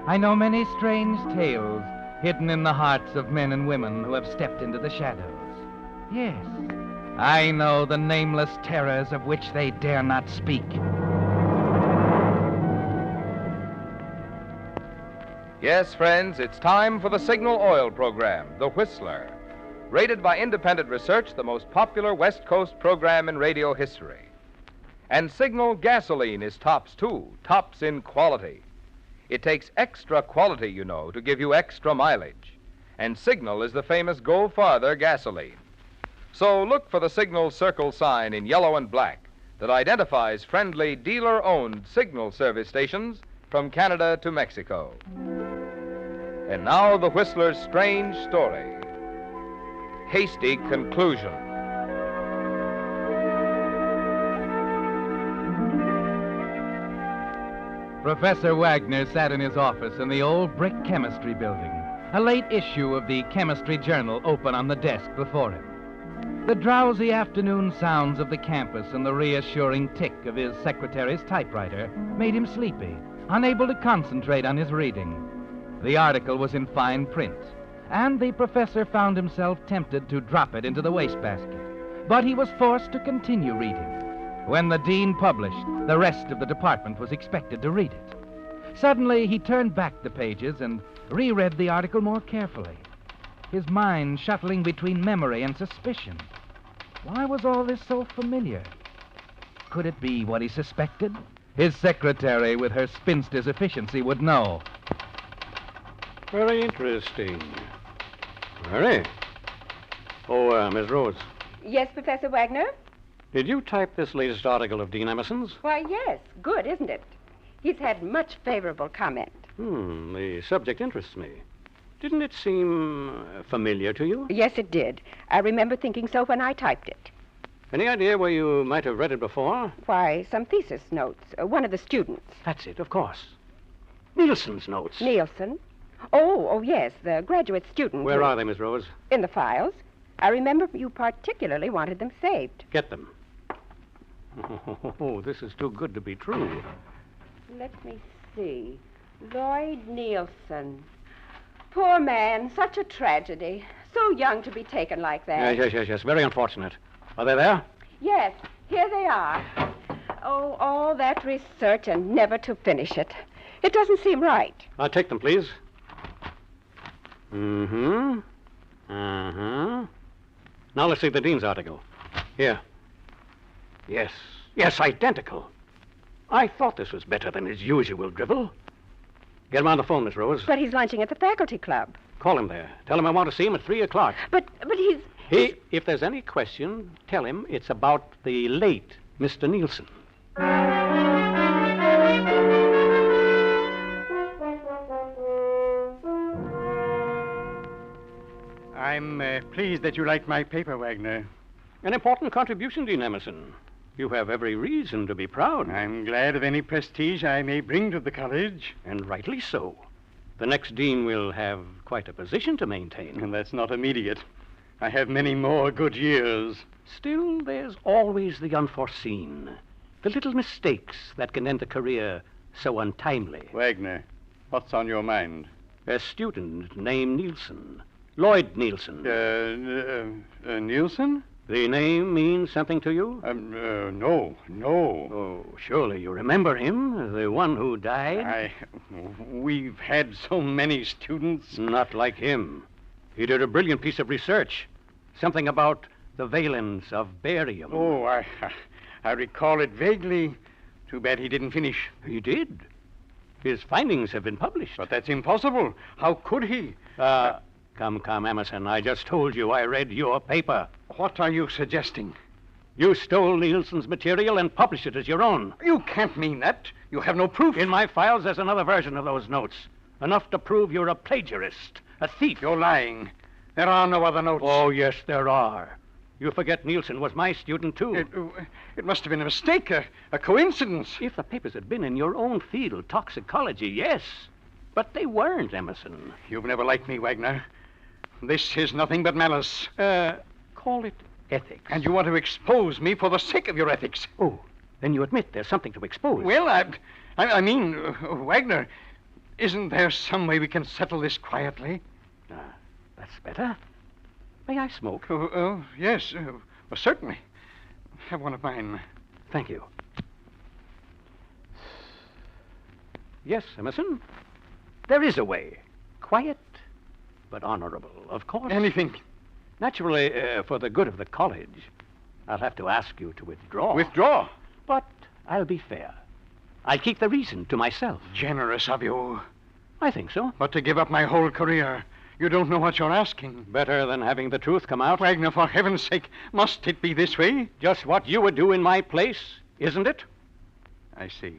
I know many strange tales hidden in the hearts of men and women who have stepped into the shadows. Yes, I know the nameless terrors of which they dare not speak. Yes, friends, it's time for the Signal Oil Program, The Whistler. Rated by independent research, the most popular West Coast program in radio history. And Signal gasoline is tops, too, tops in quality. It takes extra quality, you know, to give you extra mileage. And Signal is the famous Go Farther gasoline. So look for the Signal circle sign in yellow and black that identifies friendly dealer-owned Signal service stations from Canada to Mexico. And now the Whistler's strange story. Hasty conclusion. Professor Wagner sat in his office in the old brick chemistry building, a late issue of the Chemistry Journal open on the desk before him. The drowsy afternoon sounds of the campus and the reassuring tick of his secretary's typewriter made him sleepy, unable to concentrate on his reading. The article was in fine print, and the professor found himself tempted to drop it into the wastebasket. But he was forced to continue reading. When the dean published, the rest of the department was expected to read it. Suddenly, he turned back the pages and reread the article more carefully, his mind shuttling between memory and suspicion. Why was all this so familiar? Could it be what he suspected? His secretary, with her spinster's efficiency, would know. Very interesting. Very. Oh, Miss Rhodes, Yes, Professor Wagner? did you type this latest article of Dean Emerson's? Why, yes. Good, isn't it? He's had much favorable comment. The subject interests me. Didn't it seem familiar to you? Yes, it did. I remember thinking so when I typed it. Any idea where you might have read it before? Why, some thesis notes. One of the students. That's it, of course. Nielsen's notes. Nielsen? Oh, yes, the graduate student. Where are they, Miss Rose? In the files. I remember you particularly wanted them saved. Get them. Oh, this is too good to be true. Let me see. Lloyd Nielsen. Poor man, such a tragedy. So young to be taken like that. Yes. Very unfortunate. Are they there? Yes, here they are. Oh, all that research and never to finish it. It doesn't seem right. I'll take them, please. Now let's see the dean's article. Here. Yes, identical. I thought this was better than his usual drivel. Get him on the phone, Miss Rose. But he's lunching at the faculty club. Call him there. Tell him I want to see him at 3 o'clock. But he's... If there's any question, tell him it's about the late Mr. Nielsen. I'm pleased that you liked my paper, Wagner. An important contribution, Dean Emerson. You have every reason to be proud. I'm glad of any prestige I may bring to the college. And rightly so. The next dean will have quite a position to maintain. And that's not immediate. I have many more good years. Still, there's always the unforeseen. The little mistakes that can end a career so untimely. Wagner, what's on your mind? A student named Nielsen. Lloyd Nielsen. Nielsen? The name means something to you? No. Oh, surely you remember him, the one who died? We've had so many students. Not like him. He did a brilliant piece of research. Something about the valence of barium. Oh, I recall it vaguely. Too bad he didn't finish. He did. His findings have been published. But that's impossible. How could he? Come, Emerson. I just told you I read your paper. What are you suggesting? You stole Nielsen's material and published it as your own. You can't mean that. You have no proof. In my files, there's another version of those notes. Enough to prove you're a plagiarist, a thief. You're lying. There are no other notes. Oh, yes, there are. You forget Nielsen was my student, too. It must have been a mistake, a coincidence. If the papers had been in your own field, toxicology, yes. But they weren't, Emerson. You've never liked me, Wagner. This is nothing but malice. Call it ethics. And you want to expose me for the sake of your ethics. Oh, then you admit there's something to expose. Well, I mean, Wagner, isn't there some way we can settle this quietly? That's better. May I smoke? Yes, certainly. Have one of mine. Thank you. Yes, Emerson. There is a way. Quiet, but honorable, of course. Anything. Naturally, for the good of the college, I'll have to ask you to withdraw. Withdraw? But I'll be fair. I'll keep the reason to myself. Generous of you. I think so. But to give up my whole career, you don't know what you're asking. Better than having the truth come out. Wagner, for heaven's sake, must it be this way? Just what you would do in my place, isn't it? I see.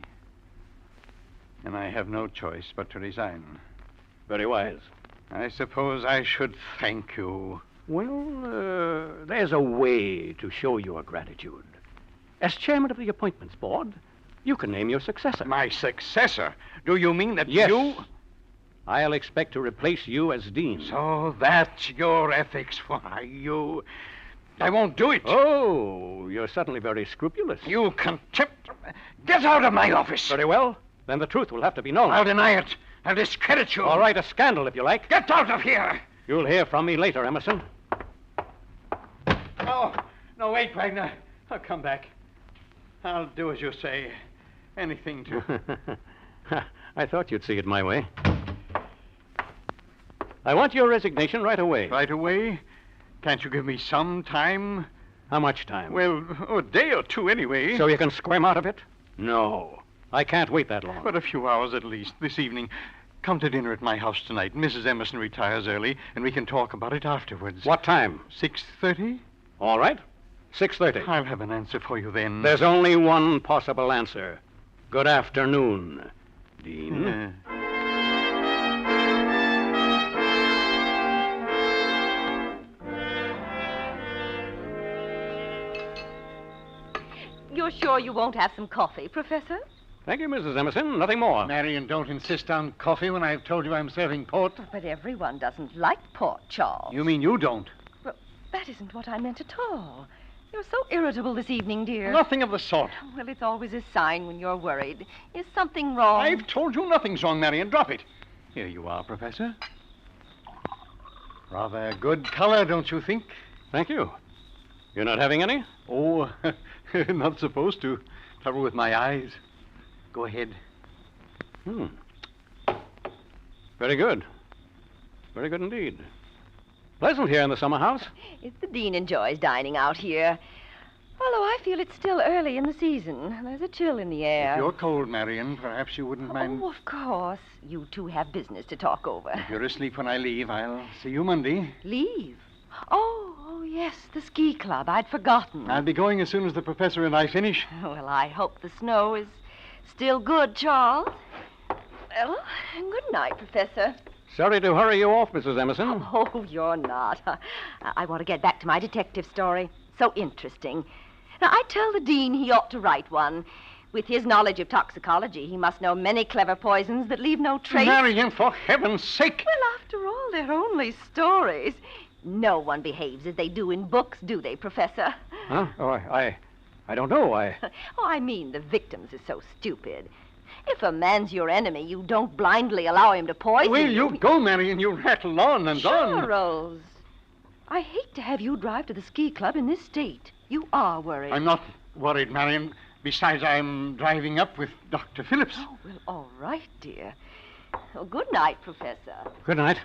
And I have no choice but to resign. Very wise. I suppose I should thank you. Well, there's a way to show your gratitude. As chairman of the appointments board, you can name your successor. My successor? Do you mean that yes. you... I'll expect to replace you as dean. So that's your ethics. Why, you... I won't do it. Oh, you're suddenly very scrupulous. You contempt... Get out of my office. Very well. Then the truth will have to be known. I'll deny it. I'll discredit you. All right, a scandal, if you like. Get out of here. You'll hear from me later, Emerson. No, wait, Wagner. I'll come back. I'll do as you say. Anything to... I thought you'd see it my way. I want your resignation right away. Right away? Can't you give me some time? How much time? Well, a day or two anyway. So you can squirm out of it? No. I can't wait that long. But a few hours at least, this evening. Come to dinner at my house tonight. Mrs. Emerson retires early, and we can talk about it afterwards. What time? 6:30? All right. 6:30. I'll have an answer for you then. There's only one possible answer. Good afternoon, Dean. You're sure you won't have some coffee, Professor? Thank you, Mrs. Emerson. Nothing more. Marion, don't insist on coffee when I've told you I'm serving port. But everyone doesn't like port, Charles. You mean you don't? Well, that isn't what I meant at all. You're so irritable this evening, dear. Nothing of the sort. Well, it's always a sign when you're worried. Is something wrong? I've told you nothing's wrong, Marion. Drop it. Here you are, Professor. Rather good color, don't you think? Thank you. You're not having any? Oh, not supposed to. Trouble with my eyes. Go ahead. Very good. Very good indeed. Pleasant here in the summer house. If the dean enjoys dining out here. Although I feel it's still early in the season. There's a chill in the air. If you're cold, Marion, perhaps you wouldn't mind... Oh, of course. You two have business to talk over. If you're asleep when I leave, I'll see you Monday. Leave? Oh, yes, the ski club. I'd forgotten. I'll be going as soon as the professor and I finish. Well, I hope the snow is still good, Charles. Well, good night, Professor. Sorry to hurry you off, Mrs. Emerson. Oh, you're not. I want to get back to my detective story. So interesting. Now, I tell the dean he ought to write one. With his knowledge of toxicology, he must know many clever poisons that leave no trace. Marion, for heaven's sake. Well, after all, they're only stories. No one behaves as they do in books, do they, Professor? Huh? Oh, I don't know. Oh, I mean, the victims are so stupid. If a man's your enemy, you don't blindly allow him to poison Will you go, Marion? You rattle on and on. Charles, I hate to have you drive to the ski club in this state. You are worried. I'm not worried, Marion. Besides, I'm driving up with Dr. Phillips. Oh, well, all right, dear. Well, good night, Professor. Good night.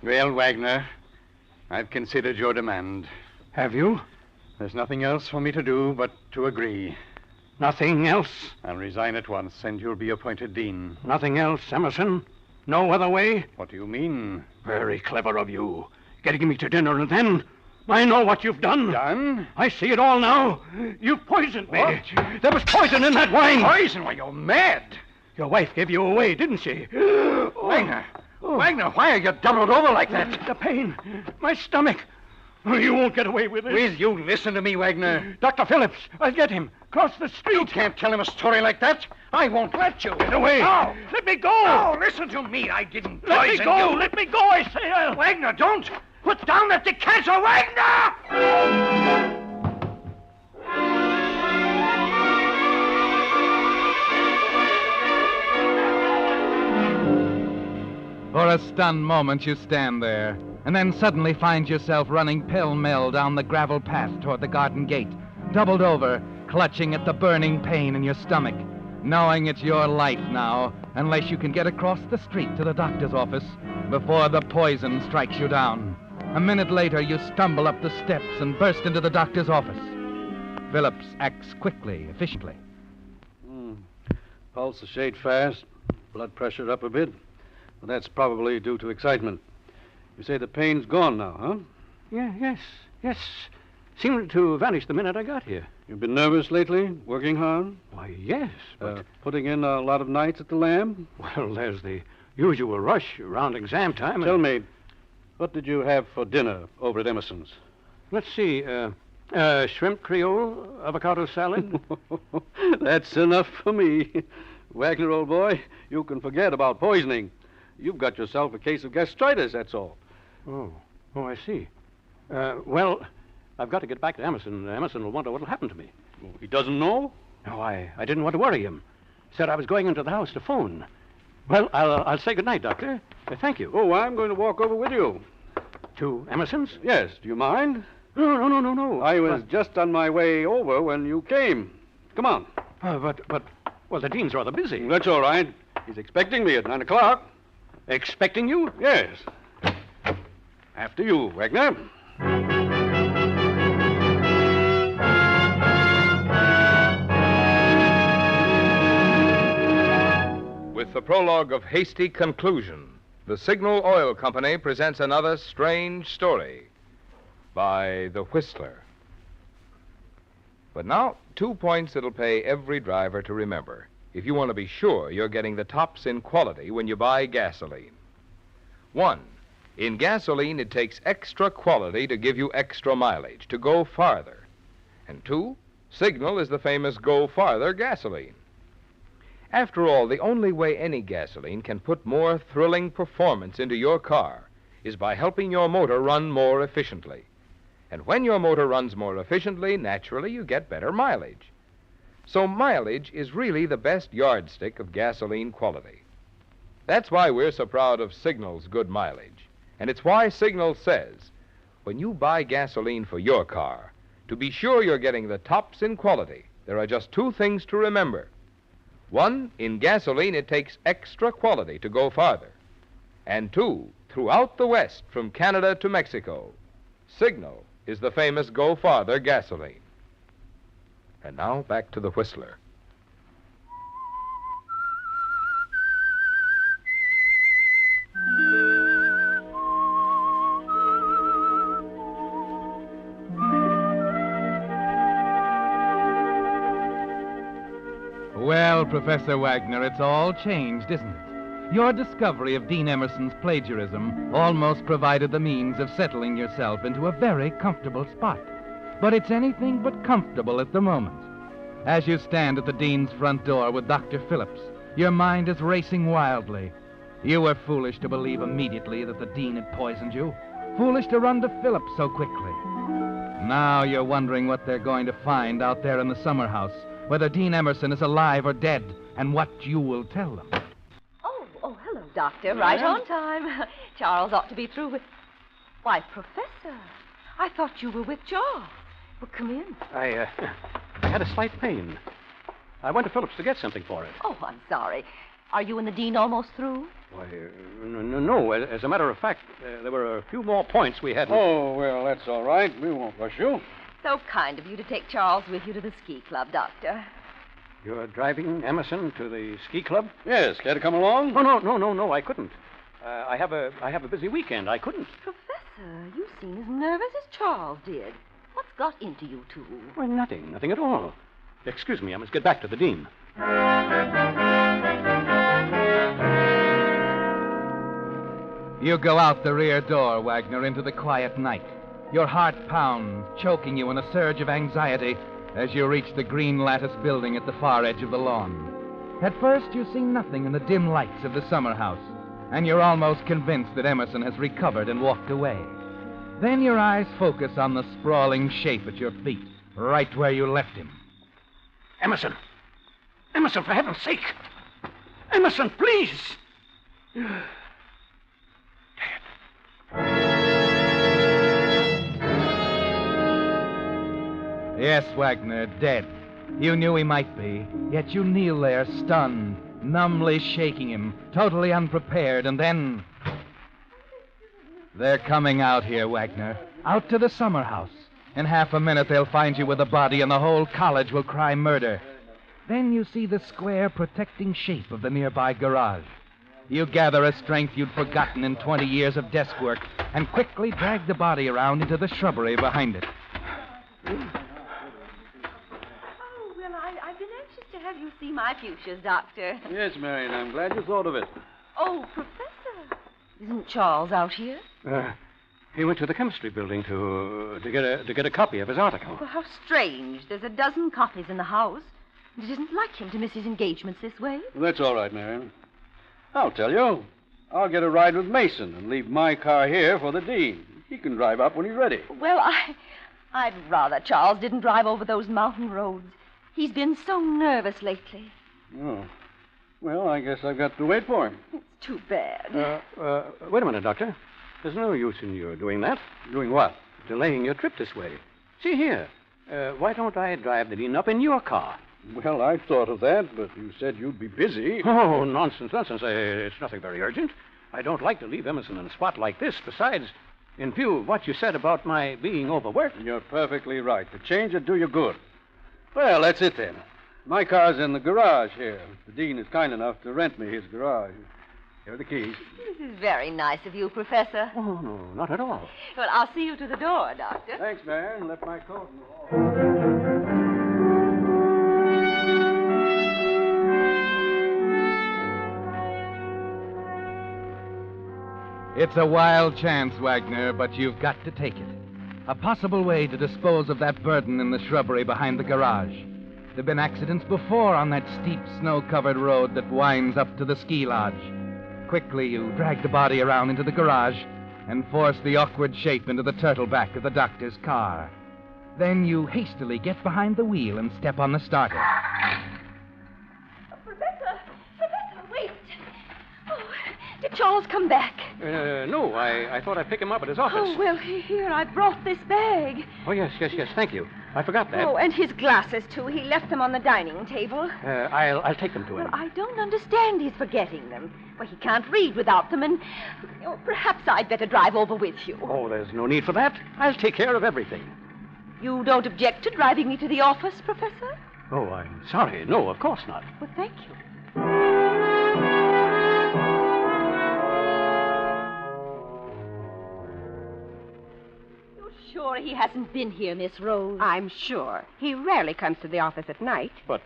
Well, Wagner, I've considered your demand. Have you? There's nothing else for me to do but to agree. Nothing else? I'll resign at once, and you'll be appointed dean. Nothing else, Emerson? No other way? What do you mean? Very clever of you. Getting me to dinner, and then I know what you've done. Done? I see it all now. You've poisoned me. What? There was poison in that wine. Poison? Why, you're mad. Your wife gave you away, didn't she? Wagner. Wagner, why are you doubled over like that? The pain. My stomach. You won't get away with it. Will you listen to me, Wagner? Dr. Phillips, I'll get him. Cross the street. You can't tell him a story like that. I won't let you. Get away. No. Let me go. No, listen to me. I didn't poison Let me go. you. Let me go, I say. Wagner, don't. Put down that decanter, Wagner! For a stunned moment, you stand there, and then suddenly find yourself running pell-mell down the gravel path toward the garden gate, doubled over, clutching at the burning pain in your stomach, knowing it's your life now, unless you can get across the street to the doctor's office before the poison strikes you down. A minute later, you stumble up the steps and burst into the doctor's office. Phillips acts quickly, efficiently. Pulse a shade fast, blood pressure up a bit. Well, that's probably due to excitement. You say the pain's gone now, huh? Yes. Seemed to vanish the minute I got here. You've been nervous lately? Working hard? Why, yes, but... Putting in a lot of nights at the lab? Well, there's the usual rush around exam time. Tell me, what did you have for dinner over at Emerson's? Let's see, shrimp creole, avocado salad. That's enough for me. Wagner, old boy, you can forget about poisoning. You've got yourself a case of gastritis, that's all. Oh, I see. Well, I've got to get back to Emerson. Emerson will wonder what'll happen to me. He doesn't know? No, I didn't want to worry him. Said I was going into the house to phone. Well, I'll say good night, Doctor. Thank you. Oh, I'm going to walk over with you. To Emerson's? Yes. Do you mind? No. I was just on my way over when you came. Come on. Well, the dean's rather busy. That's all right. He's expecting me at 9 o'clock. Expecting you? Yes. After you, Wagner. With the prologue of Hasty Conclusion, the Signal Oil Company presents another strange story by The Whistler. But now, 2 points that'll pay every driver to remember if you want to be sure you're getting the tops in quality when you buy gasoline. 1, in gasoline, it takes extra quality to give you extra mileage, to go farther. And 2, Signal is the famous Go Farther gasoline. After all, the only way any gasoline can put more thrilling performance into your car is by helping your motor run more efficiently. And when your motor runs more efficiently, naturally, you get better mileage. So mileage is really the best yardstick of gasoline quality. That's why we're so proud of Signal's good mileage. And it's why Signal says, when you buy gasoline for your car, to be sure you're getting the tops in quality, there are just 2 things to remember. 1, in gasoline, it takes extra quality to go farther. And 2, throughout the West, from Canada to Mexico, Signal is the famous Go Farther gasoline. And now, back to the Whistler. Well, Professor Wagner, it's all changed, isn't it? Your discovery of Dean Emerson's plagiarism almost provided the means of settling yourself into a very comfortable spot. But it's anything but comfortable at the moment. As you stand at the Dean's front door with Dr. Phillips, your mind is racing wildly. You were foolish to believe immediately that the Dean had poisoned you. Foolish to run to Phillips so quickly. Now you're wondering what they're going to find out there in the summer house, whether Dean Emerson is alive or dead, and what you will tell them. Oh, hello, Doctor. Right on time. Charles ought to be through with... Why, Professor, I thought you were with Charles. Well, come in. I had a slight pain. I went to Phillips to get something for it. Oh, I'm sorry. Are you and the Dean almost through? Why, no. As a matter of fact, there were a few more points we hadn't... Oh, well, that's all right. We won't rush you. So kind of you to take Charles with you to the ski club, Doctor. You're driving Emerson to the ski club? Yes, care to come along? Oh, no, I couldn't. I have a busy weekend. I couldn't. Professor, you seem as nervous as Charles did. What's got into you two? Well, nothing at all. Excuse me, I must get back to the Dean. You go out the rear door, Wagner, into the quiet night. Your heart pounds, choking you in a surge of anxiety as you reach the green lattice building at the far edge of the lawn. At first, you see nothing in the dim lights of the summer house, and you're almost convinced that Emerson has recovered and walked away. Then your eyes focus on the sprawling shape at your feet, right where you left him. Emerson! Emerson, for heaven's sake! Emerson, please! Yes, Wagner, dead. You knew he might be, yet you kneel there, stunned, numbly shaking him, totally unprepared, and then... They're coming out here, Wagner. Out to the summer house. In half a minute, they'll find you with a body, and the whole college will cry murder. Then you see the square, protecting shape of the nearby garage. You gather a strength you'd forgotten in 20 years of desk work, and quickly drag the body around into the shrubbery behind it. I've been anxious to have you see my fuchsias, Doctor. Yes, Marion, I'm glad you thought of it. Oh, Professor, isn't Charles out here? He went to the chemistry building to get a copy of his article. Well, how strange. There's a dozen copies in the house. It isn't like him to miss his engagements this way. That's all right, Marion. I'll tell you. I'll get a ride with Mason and leave my car here for the Dean. He can drive up when he's ready. Well, I'd rather Charles didn't drive over those mountain roads. He's been so nervous lately. Oh. Well, I guess I've got to wait for him. It's too bad. Wait a minute, Doctor. There's no use in your doing that. Doing what? Delaying your trip this way. See here. Why don't I drive the Dean up in your car? Well, I thought of that, but you said you'd be busy. Oh, nonsense. It's nothing very urgent. I don't like to leave Emerson in a spot like this. Besides, in view of what you said about my being overworked... You're perfectly right. The change would do you good. Well, that's it then. My car's in the garage here. The Dean is kind enough to rent me his garage. Here are the keys. This is very nice of you, Professor. Oh, no, not at all. Well, I'll see you to the door, Doctor. Thanks, Marion. Left my coat in the hall. It's a wild chance, Wagner, but you've got to take it. A possible way to dispose of that burden in the shrubbery behind the garage. There've been accidents before on that steep, snow-covered road that winds up to the ski lodge. Quickly, you drag the body around into the garage and force the awkward shape into the turtle back of the doctor's car. Then you hastily get behind the wheel and step on the starter. Professor, wait. Oh, did Charles come back? No, I thought I'd pick him up at his office. Oh, well, here, I brought this bag. Oh, yes, thank you. I forgot that. Oh, and his glasses, too. He left them on the dining table. I'll take them to him. Well, I don't understand his forgetting them. Well, he can't read without them, and perhaps I'd better drive over with you. Oh, there's no need for that. I'll take care of everything. You don't object to driving me to the office, Professor? Oh, I'm sorry. No, of course not. Well, thank you. You're sure sure he hasn't been here, Miss Rose? I'm sure. He rarely comes to the office at night. But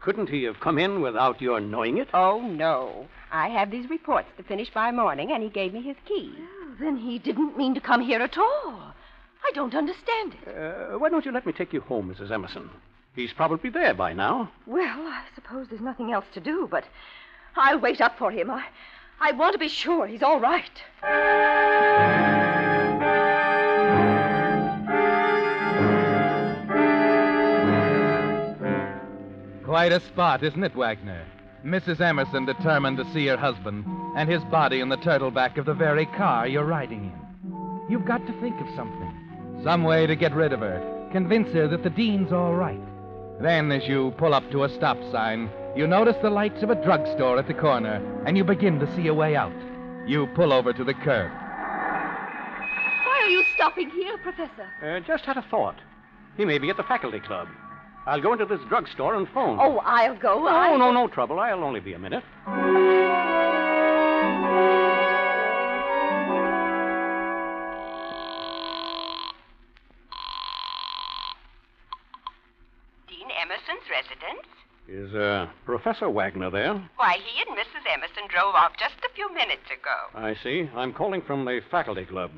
couldn't he have come in without your knowing it? Oh, no. I have these reports to finish by morning, and he gave me his key. Oh, then he didn't mean to come here at all. I don't understand it. Why don't you let me take you home, Mrs. Emerson? He's probably there by now. Well, I suppose there's nothing else to do, but I'll wait up for him. I want to be sure he's all right. Quite a spot, isn't it, Wagner? Mrs. Emerson determined to see her husband and his body in the turtleback of the very car you're riding in. You've got to think of something. Some way to get rid of her. Convince her that the Dean's all right. Then, as you pull up to a stop sign, you notice the lights of a drugstore at the corner, and you begin to see a way out. You pull over to the curb. Why are you stopping here, Professor? Just had a thought. He may be at the faculty club. I'll go into this drugstore and phone. Oh, I'll go. No trouble. I'll only be a minute. Emerson's residence? Is Professor Wagner there? Why, he and Mrs. Emerson drove off just a few minutes ago. I see. I'm calling from the faculty club.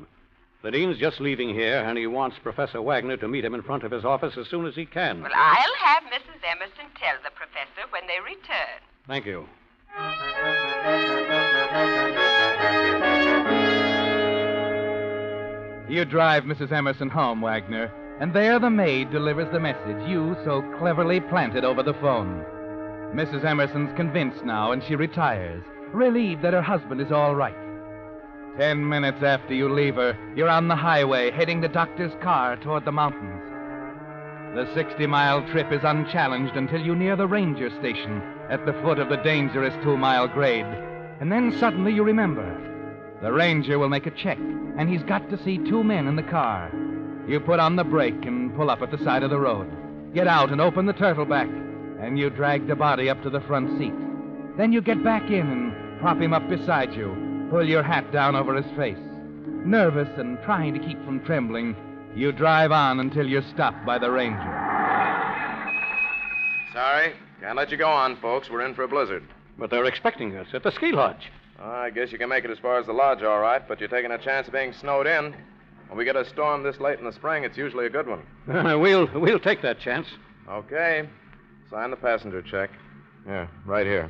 The dean's just leaving here, and he wants Professor Wagner to meet him in front of his office as soon as he can. Well, I'll have Mrs. Emerson tell the professor when they return. Thank you. You drive Mrs. Emerson home, Wagner, and there the maid delivers the message you so cleverly planted over the phone. Mrs. Emerson's convinced now, and she retires, relieved that her husband is all right. 10 minutes after you leave her, you're on the highway heading the doctor's car toward the mountains. The 60-mile trip is unchallenged until you near the ranger station at the foot of the dangerous 2-mile grade. And then suddenly you remember. The ranger will make a check, and he's got to see 2 men in the car. You put on the brake and pull up at the side of the road. Get out and open the turtleback, and you drag the body up to the front seat. Then you get back in and prop him up beside you. Pull your hat down over his face. Nervous and trying to keep from trembling, you drive on until you're stopped by the ranger. Sorry. Can't let you go on, folks. We're in for a blizzard. But they're expecting us at the ski lodge. I guess you can make it as far as the lodge, all right, but you're taking a chance of being snowed in. When we get a storm this late in the spring, it's usually a good one. We'll take that chance. Okay. Sign the passenger check. Yeah, right here.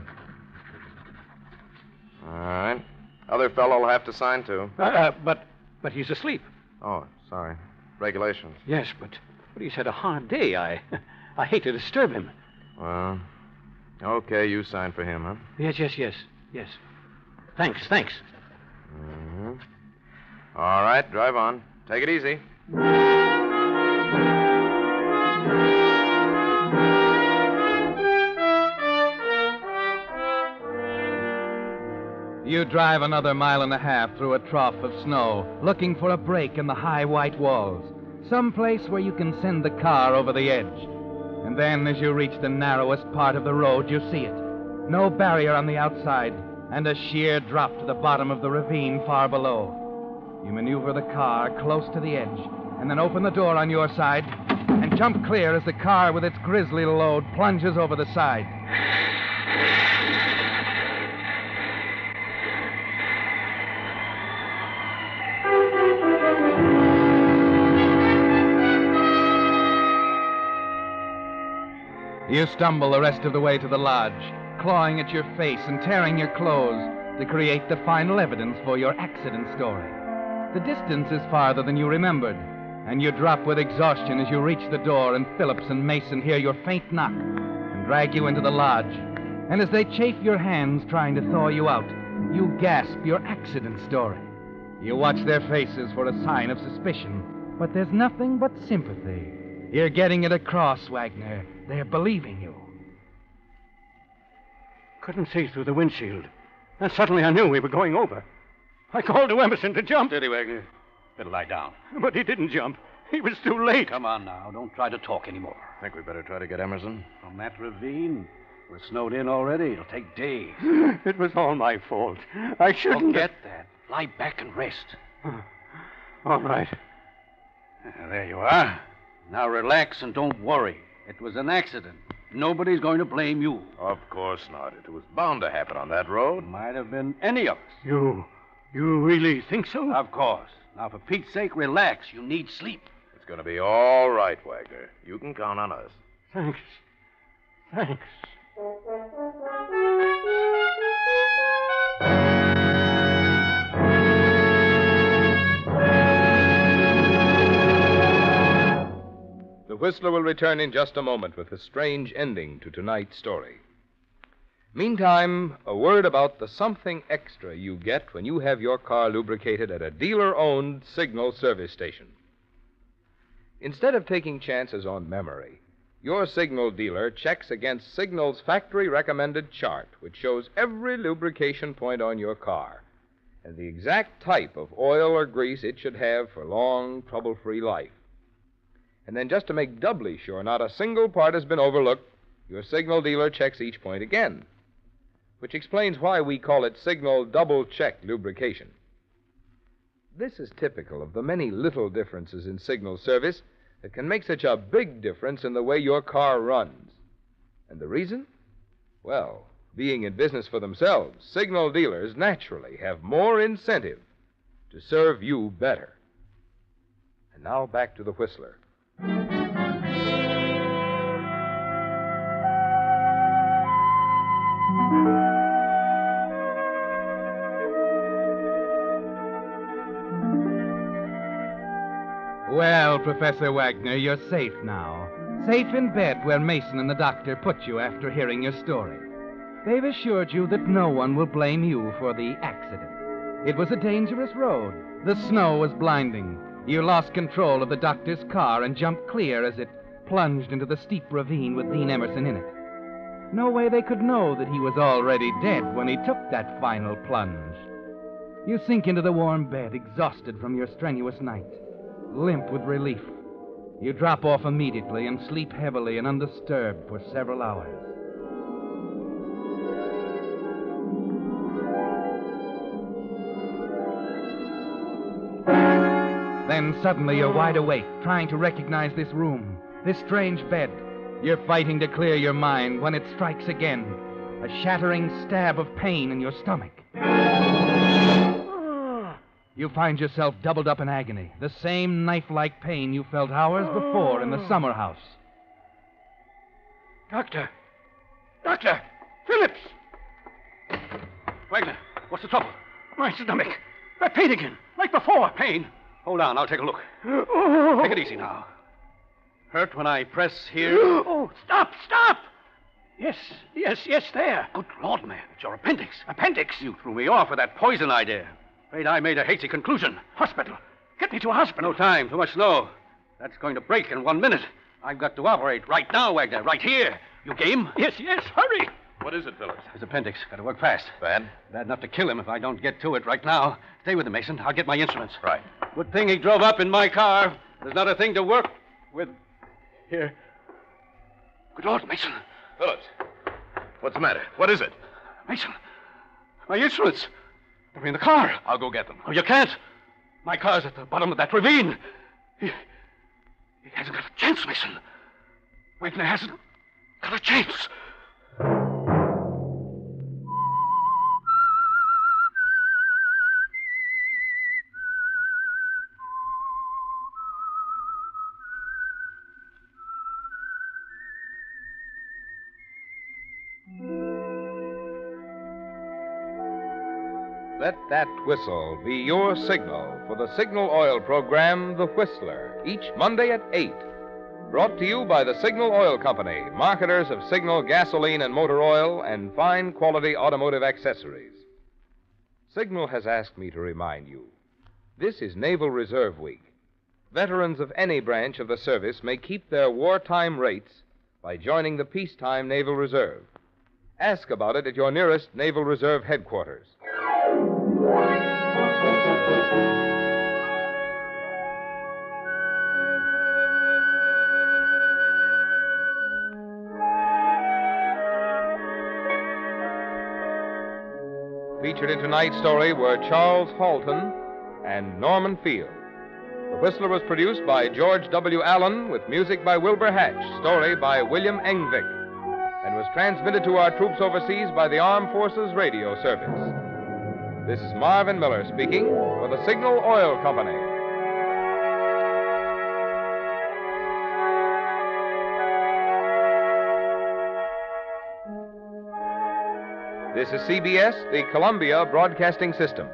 All right. Other fellow will have to sign, too. But he's asleep. Oh, sorry. Regulations. Yes, but he's had a hard day. I hate to disturb him. Well, okay, you sign for him, huh? Yes. Thanks. Mm-hmm. All right, drive on. Take it easy. You drive another 1.5 miles through a trough of snow, looking for a break in the high white walls, some place where you can send the car over the edge. And then, as you reach the narrowest part of the road, you see it. No barrier on the outside, and a sheer drop to the bottom of the ravine far below. You maneuver the car close to the edge, and then open the door on your side and jump clear as the car with its grisly load plunges over the side. You stumble the rest of the way to the lodge, clawing at your face and tearing your clothes to create the final evidence for your accident story. The distance is farther than you remembered, and you drop with exhaustion as you reach the door and Phillips and Mason hear your faint knock and drag you into the lodge. And as they chafe your hands trying to thaw you out, you gasp your accident story. You watch their faces for a sign of suspicion, but there's nothing but sympathy. You're getting it across, Wagner. They're believing you. Couldn't see through the windshield. And suddenly I knew we were going over. I called to Emerson to jump. Steady, Wagner. Better lie down. But he didn't jump. He was too late. Come on now. Don't try to talk anymore. I think we better try to get Emerson. From that ravine? We're snowed in already. It'll take days. It was all my fault. I shouldn't Forget that. Lie back and rest. All right. There you are. Now relax and don't worry. It was an accident. Nobody's going to blame you. Of course not. It was bound to happen on that road. Might have been any of us. You really think so? Of course. Now, for Pete's sake, relax. You need sleep. It's going to be all right, Wagner. You can count on us. Thanks. Thanks. The Whistler will return in just a moment with a strange ending to tonight's story. Meantime, a word about the something extra you get when you have your car lubricated at a dealer-owned Signal service station. Instead of taking chances on memory, your Signal dealer checks against Signal's factory-recommended chart, which shows every lubrication point on your car and the exact type of oil or grease it should have for long, trouble-free life. And then, just to make doubly sure not a single part has been overlooked, your Signal dealer checks each point again, which explains why we call it Signal double-check lubrication. This is typical of the many little differences in Signal service that can make such a big difference in the way your car runs. And the reason? Well, being in business for themselves, Signal dealers naturally have more incentive to serve you better. And now back to the Whistler. Well, Professor Wagner, you're safe now. Safe in bed where Mason and the doctor put you after hearing your story. They've assured you that no one will blame you for the accident. It was a dangerous road. The snow was blinding. You lost control of the doctor's car and jumped clear as it plunged into the steep ravine with Dean Emerson in it. No way they could know that he was already dead when he took that final plunge. You sink into the warm bed, exhausted from your strenuous night, limp with relief. You drop off immediately and sleep heavily and undisturbed for several hours. Then suddenly you're wide awake, trying to recognize this room, this strange bed. You're fighting to clear your mind when it strikes again, a shattering stab of pain in your stomach. You find yourself doubled up in agony, the same knife-like pain you felt hours before in the summer house. Doctor! Doctor! Phillips! Wagner, what's the trouble? My stomach. That pain again, like before. Pain? Hold on, I'll take a look. Take it easy now. Hurt when I press here? Oh, stop! Yes, there. Good Lord, man, it's your appendix. Appendix? You threw me off with that poison idea. Afraid I made a hasty conclusion. Hospital. Get me to a hospital. No time, too much snow. That's going to break in 1 minute. I've got to operate right now, Wagner, right here. You game? Yes, hurry. What is it, Phillips? His appendix. Got to work fast. Bad? Bad enough to kill him if I don't get to it right now. Stay with him, Mason. I'll get my instruments. Right. Good thing he drove up in my car. There's not a thing to work with here. Good Lord, Mason. Phillips, what's the matter? What is it? Mason, my instruments. They're in the car. I'll go get them. Oh, you can't. My car's at the bottom of that ravine. He hasn't got a chance, Mason. Wagner hasn't got a chance. Let that whistle be your signal for the Signal Oil program, The Whistler, each Monday at 8. Brought to you by the Signal Oil Company, marketers of Signal gasoline and motor oil and fine quality automotive accessories. Signal has asked me to remind you, this is Naval Reserve Week. Veterans of any branch of the service may keep their wartime rates by joining the peacetime Naval Reserve. Ask about it at your nearest Naval Reserve headquarters. Featured in tonight's story were Charles Halton and Norman Field. The Whistler was produced by George W. Allen with music by Wilbur Hatch, story by William Engvik, and was transmitted to our troops overseas by the Armed Forces Radio Service. This is Marvin Miller speaking for the Signal Oil Company. This is CBS, the Columbia Broadcasting System.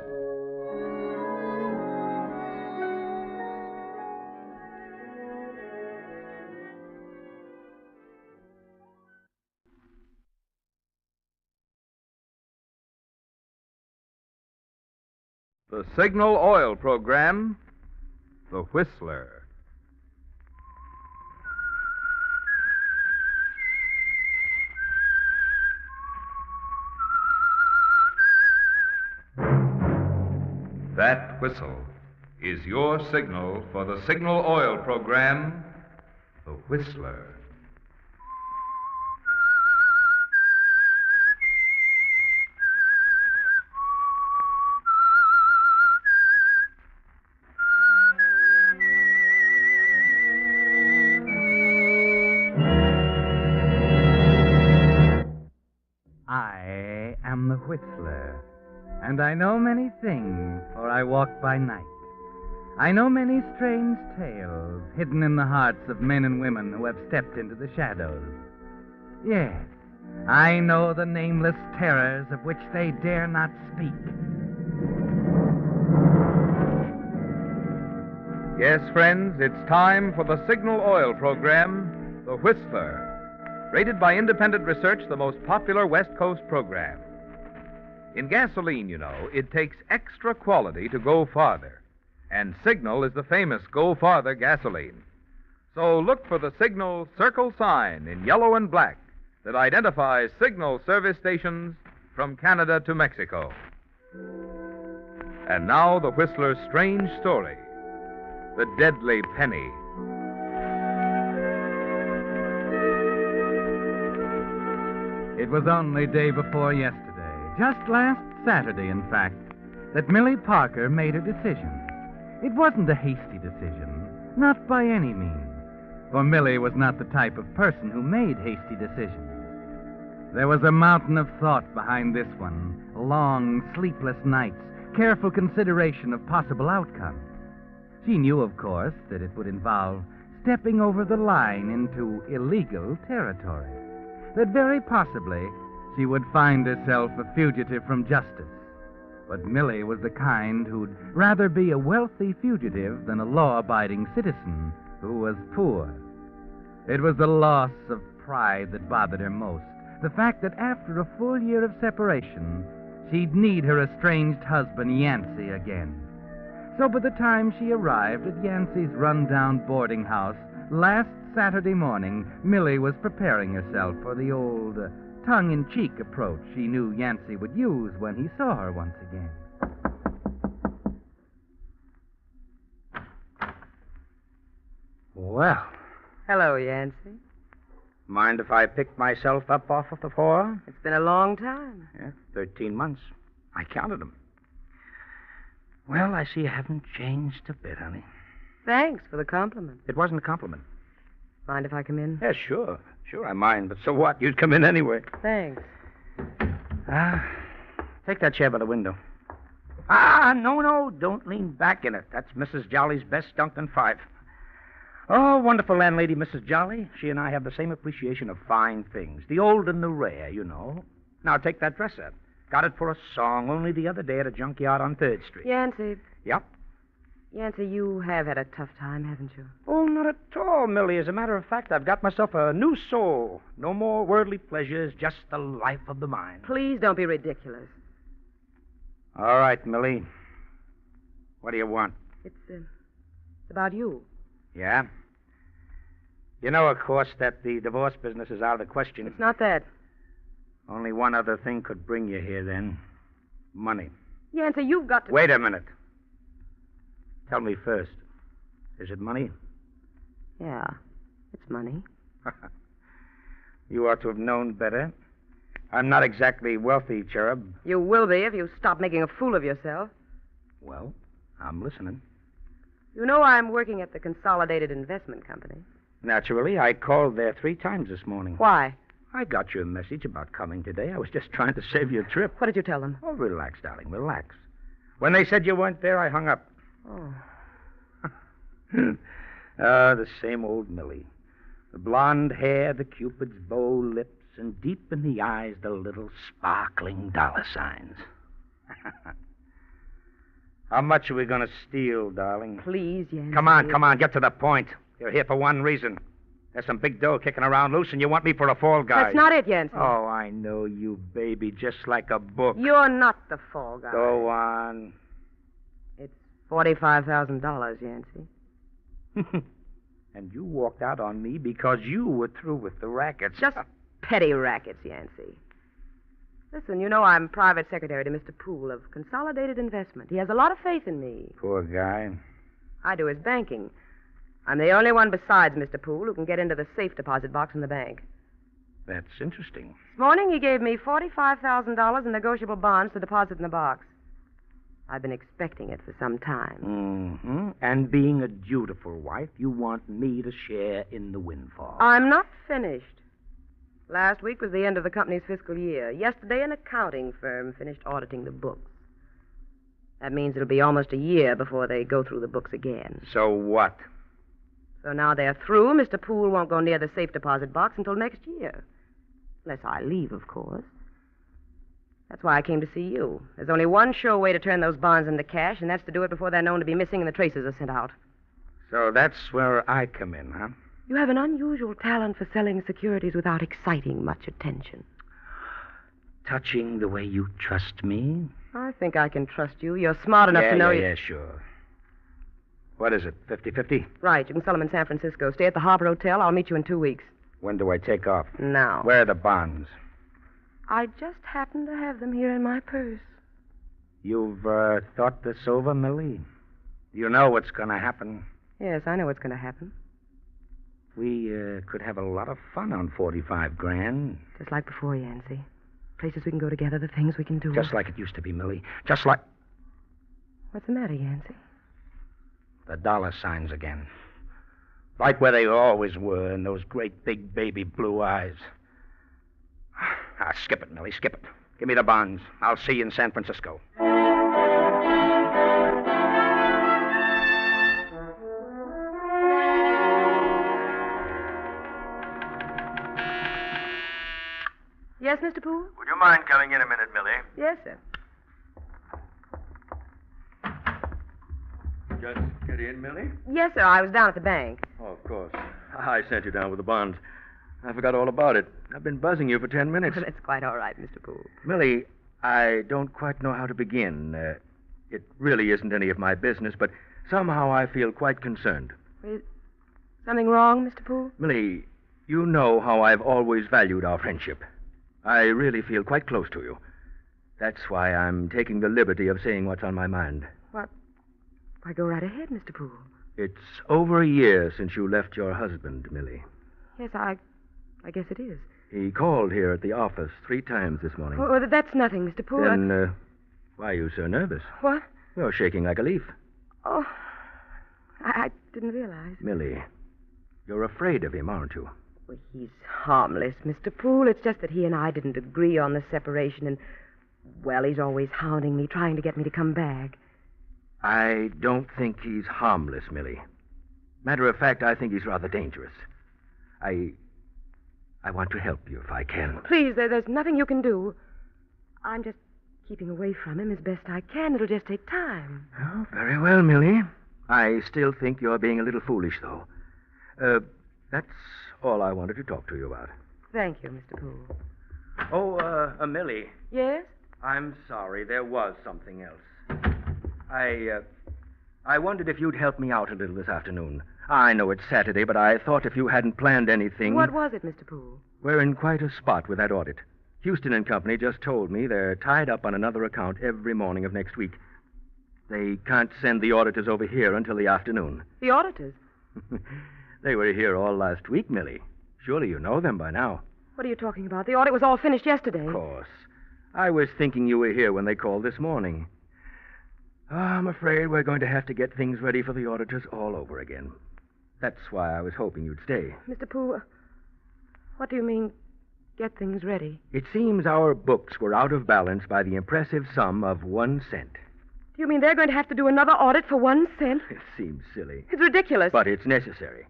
The Signal Oil Program, The Whistler. That whistle is your signal for the Signal Oil Program, The Whistler. I am the Whistler, and I know many things, for I walk by night. I know many strange tales hidden in the hearts of men and women who have stepped into the shadows. Yes, I know the nameless terrors of which they dare not speak. Yes, friends, it's time for the Signal Oil Program, The Whistler. Rated by independent research, the most popular West Coast program. In gasoline, you know, it takes extra quality to go farther. And Signal is the famous Go Farther gasoline. So look for the Signal circle sign in yellow and black that identifies Signal service stations from Canada to Mexico. And now the Whistler's strange story, The Deadly Penny. It was only day before yesterday, just last Saturday, in fact, that Millie Parker made a decision. It wasn't a hasty decision, not by any means, for Millie was not the type of person who made hasty decisions. There was a mountain of thought behind this one, long, sleepless nights, careful consideration of possible outcomes. She knew, of course, that it would involve stepping over the line into illegal territory, that very possibly she would find herself a fugitive from justice. But Millie was the kind who'd rather be a wealthy fugitive than a law-abiding citizen who was poor. It was the loss of pride that bothered her most, the fact that after a full year of separation, she'd need her estranged husband Yancey again. So by the time she arrived at Yancey's run-down boarding house last Saturday morning, Millie was preparing herself for the old tongue-in-cheek approach she knew Yancey would use when he saw her once again. Well, Hello, Yancey. mind if I pick myself up off of the floor? It's been a long time. Yeah, 13 months. I counted them. Well, I see you haven't changed a bit, honey. Thanks for the compliment. It wasn't a compliment. Mind if I come in? Yeah, sure. Sure, I mind, but so what? You'd come in anyway. Thanks. Take that chair by the window. No, don't lean back in it. That's Mrs. Jolly's best Duncan 5. Oh, wonderful landlady, Mrs. Jolly. She and I have the same appreciation of fine things. The old and the rare, you know. Now, take that dress up. Got it for a song only the other day at a junkyard on 3rd Street. Yancey. Yep. Yancey, you have had a tough time, haven't you? Oh, not at all, Millie. As a matter of fact, I've got myself a new soul. No more worldly pleasures, just the life of the mind. Please don't be ridiculous. All right, Millie. What do you want? It's about you. Yeah? You know, of course, that the divorce business is out of the question. It's not that. Only one other thing could bring you here, then. Money. Yancey, you've got to... Wait a minute. Tell me first. Is it money? Yeah, it's money. You ought to have known better. I'm not exactly wealthy, Cherub. You will be if you stop making a fool of yourself. Well, I'm listening. You know I'm working at the Consolidated Investment Company. Naturally, I called there 3 times this morning. Why? I got your message about coming today. I was just trying to save you a trip. What did you tell them? Oh, relax, darling, relax. When they said you weren't there, I hung up. Oh. The same old Millie. The blonde hair, the Cupid's bow lips, and deep in the eyes, the little sparkling dollar signs. How much are we going to steal, darling? Please, Yancey. Come on, get to the point. You're here for one reason. There's some big dough kicking around loose, and you want me for a fall guy. That's not it, Yancey. Oh, I know you, baby, just like a book. You're not the fall guy. Go on. It's $45,000, Yancey. And you walked out on me because you were through with the rackets. Just petty rackets, Yancey. Listen, you know I'm private secretary to Mr. Poole of Consolidated Investment. He has a lot of faith in me. Poor guy. I do his banking. I'm the only one besides Mr. Poole who can get into the safe deposit box in the bank. That's interesting. This morning he gave me $45,000 in negotiable bonds to deposit in the box. I've been expecting it for some time. Mm-hmm. And being a dutiful wife, you want me to share in the windfall. I'm not finished. Last week was the end of the company's fiscal year. Yesterday, an accounting firm finished auditing the books. That means it'll be almost a year before they go through the books again. So what? So now they're through. Mr. Poole won't go near the safe deposit box until next year. Unless I leave, of course. That's why I came to see you. There's only one sure way to turn those bonds into cash, and that's to do it before they're known to be missing and the traces are sent out. So that's where I come in, huh? You have an unusual talent for selling securities without exciting much attention. Touching the way you trust me? I think I can trust you. You're smart enough to know... Yeah, sure. What is it, 50-50? Right. You can sell them in San Francisco. Stay at the Harbor Hotel. I'll meet you in 2 weeks. When do I take off? Now. Where are the bonds? I just happen to have them here in my purse. You've thought this over, Millie? You know what's going to happen. Yes, I know what's going to happen. We could have a lot of fun on $45,000. Just like before, Yancey. Places we can go together, the things we can do. Just like it used to be, Millie. Just like... What's the matter, Yancey? The dollar signs again. Like where they always were, in those great big baby blue eyes. Skip it, Millie, skip it. Give me the bonds. I'll see you in San Francisco. Yes, Mr. Poole? Would you mind coming in a minute, Millie? Yes, sir. Just get in, Millie? Yes, sir. I was down at the bank. Oh, of course. I sent you down with the bonds. I forgot all about it. I've been buzzing you for 10 minutes. That's quite all right, Mr. Poole. Millie, I don't quite know how to begin. It really isn't any of my business, but somehow I feel quite concerned. Is something wrong, Mr. Poole? Millie, you know how I've always valued our friendship. I really feel quite close to you. That's why I'm taking the liberty of saying what's on my mind. What? Why, go right ahead, Mr. Poole. It's over a year since you left your husband, Millie. Yes, I guess it is. He called here at the office 3 times this morning. Oh, that's nothing, Mr. Poole. Then, why are you so nervous? What? You're shaking like a leaf. Oh, I didn't realize. Millie, you're afraid of him, aren't you? Well, he's harmless, Mr. Poole. It's just that he and I didn't agree on the separation, and, well, he's always hounding me, trying to get me to come back. I don't think he's harmless, Millie. Matter of fact, I think he's rather dangerous. I want to help you if I can. Please, there's nothing you can do. I'm just keeping away from him as best I can. It'll just take time. Oh, very well, Millie. I still think you're being a little foolish, though. That's all I wanted to talk to you about. Thank you, Mr. Poole. Oh, Millie. Yes? I'm sorry. There was something else. I wondered if you'd help me out a little this afternoon. I know it's Saturday, but I thought if you hadn't planned anything... What was it, Mr. Poole? We're in quite a spot with that audit. Houston and Company just told me they're tied up on another account every morning of next week. They can't send the auditors over here until the afternoon. The auditors? They were here all last week, Millie. Surely you know them by now. What are you talking about? The audit was all finished yesterday. Of course. I was thinking you were here when they called this morning. I'm afraid we're going to have to get things ready for the auditors all over again. That's why I was hoping you'd stay. Mr. Poole, what do you mean, get things ready? It seems our books were out of balance by the impressive sum of 1 cent. Do you mean they're going to have to do another audit for 1 cent? It seems silly. It's ridiculous. But it's necessary.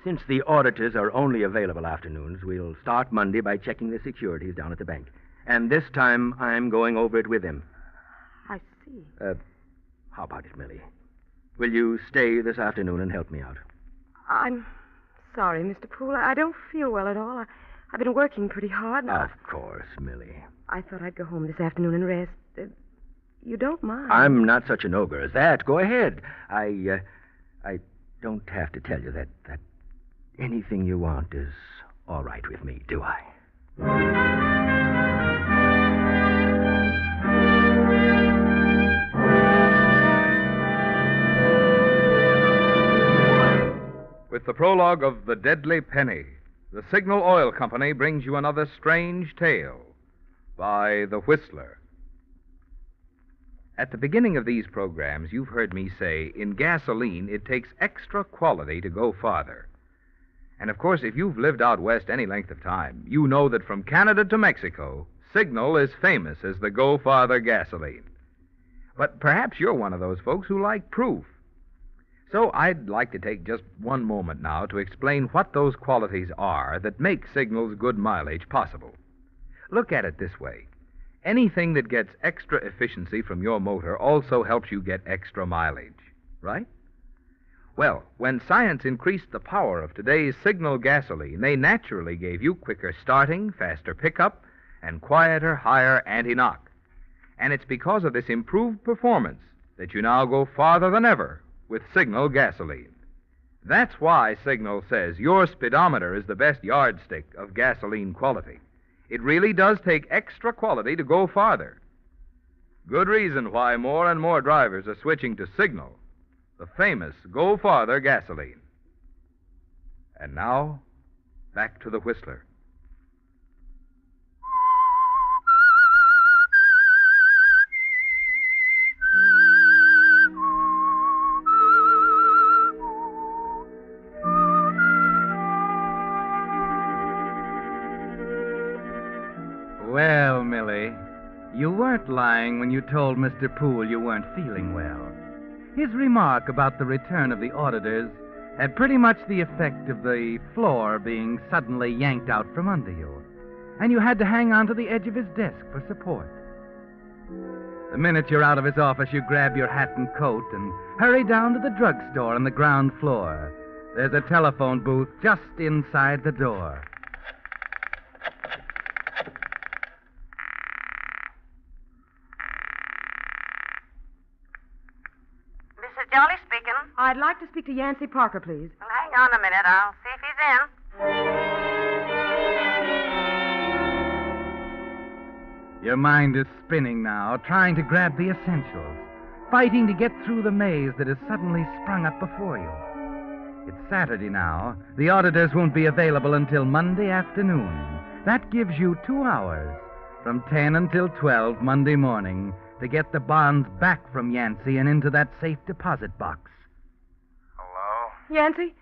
Since the auditors are only available afternoons, we'll start Monday by checking the securities down at the bank. And this time, I'm going over it with him. I see. How about it, Millie? Will you stay this afternoon and help me out? I'm sorry, Mr. Poole. I don't feel well at all. I've been working pretty hard. Of course, Millie. I thought I'd go home this afternoon and rest. You don't mind? I'm not such an ogre as that. Go ahead. I don't have to tell you that anything you want is all right with me, do I? With the prologue of The Deadly Penny, the Signal Oil Company brings you another strange tale by The Whistler. At the beginning of these programs, you've heard me say, in gasoline, it takes extra quality to go farther. And of course, if you've lived out west any length of time, you know that from Canada to Mexico, Signal is famous as the Go Farther gasoline. But perhaps you're one of those folks who like proof. So I'd like to take just one moment now to explain what those qualities are that make Signal's good mileage possible. Look at it this way. Anything that gets extra efficiency from your motor also helps you get extra mileage, right? Well, when science increased the power of today's Signal gasoline, they naturally gave you quicker starting, faster pickup, and quieter, higher anti-knock. And it's because of this improved performance that you now go farther than ever with Signal gasoline. That's why Signal says your speedometer is the best yardstick of gasoline quality. It really does take extra quality to go farther. Good reason why more and more drivers are switching to Signal, the famous Go Farther gasoline. And now, back to the Whistler. Well, Millie, you weren't lying when you told Mr. Poole you weren't feeling well. His remark about the return of the auditors had pretty much the effect of the floor being suddenly yanked out from under you, and you had to hang on to the edge of his desk for support. The minute you're out of his office, you grab your hat and coat and hurry down to the drugstore on the ground floor. There's a telephone booth just inside the door. Jolly speaking. I'd like to speak to Yancey Parker, please. Well, hang on a minute. I'll see if he's in. Your mind is spinning now, trying to grab the essentials, fighting to get through the maze that has suddenly sprung up before you. It's Saturday now. The auditors won't be available until Monday afternoon. That gives you 2 hours, from 10 until 12 Monday morning, to get the bonds back from Yancey and into that safe deposit box. Hello? Yancey?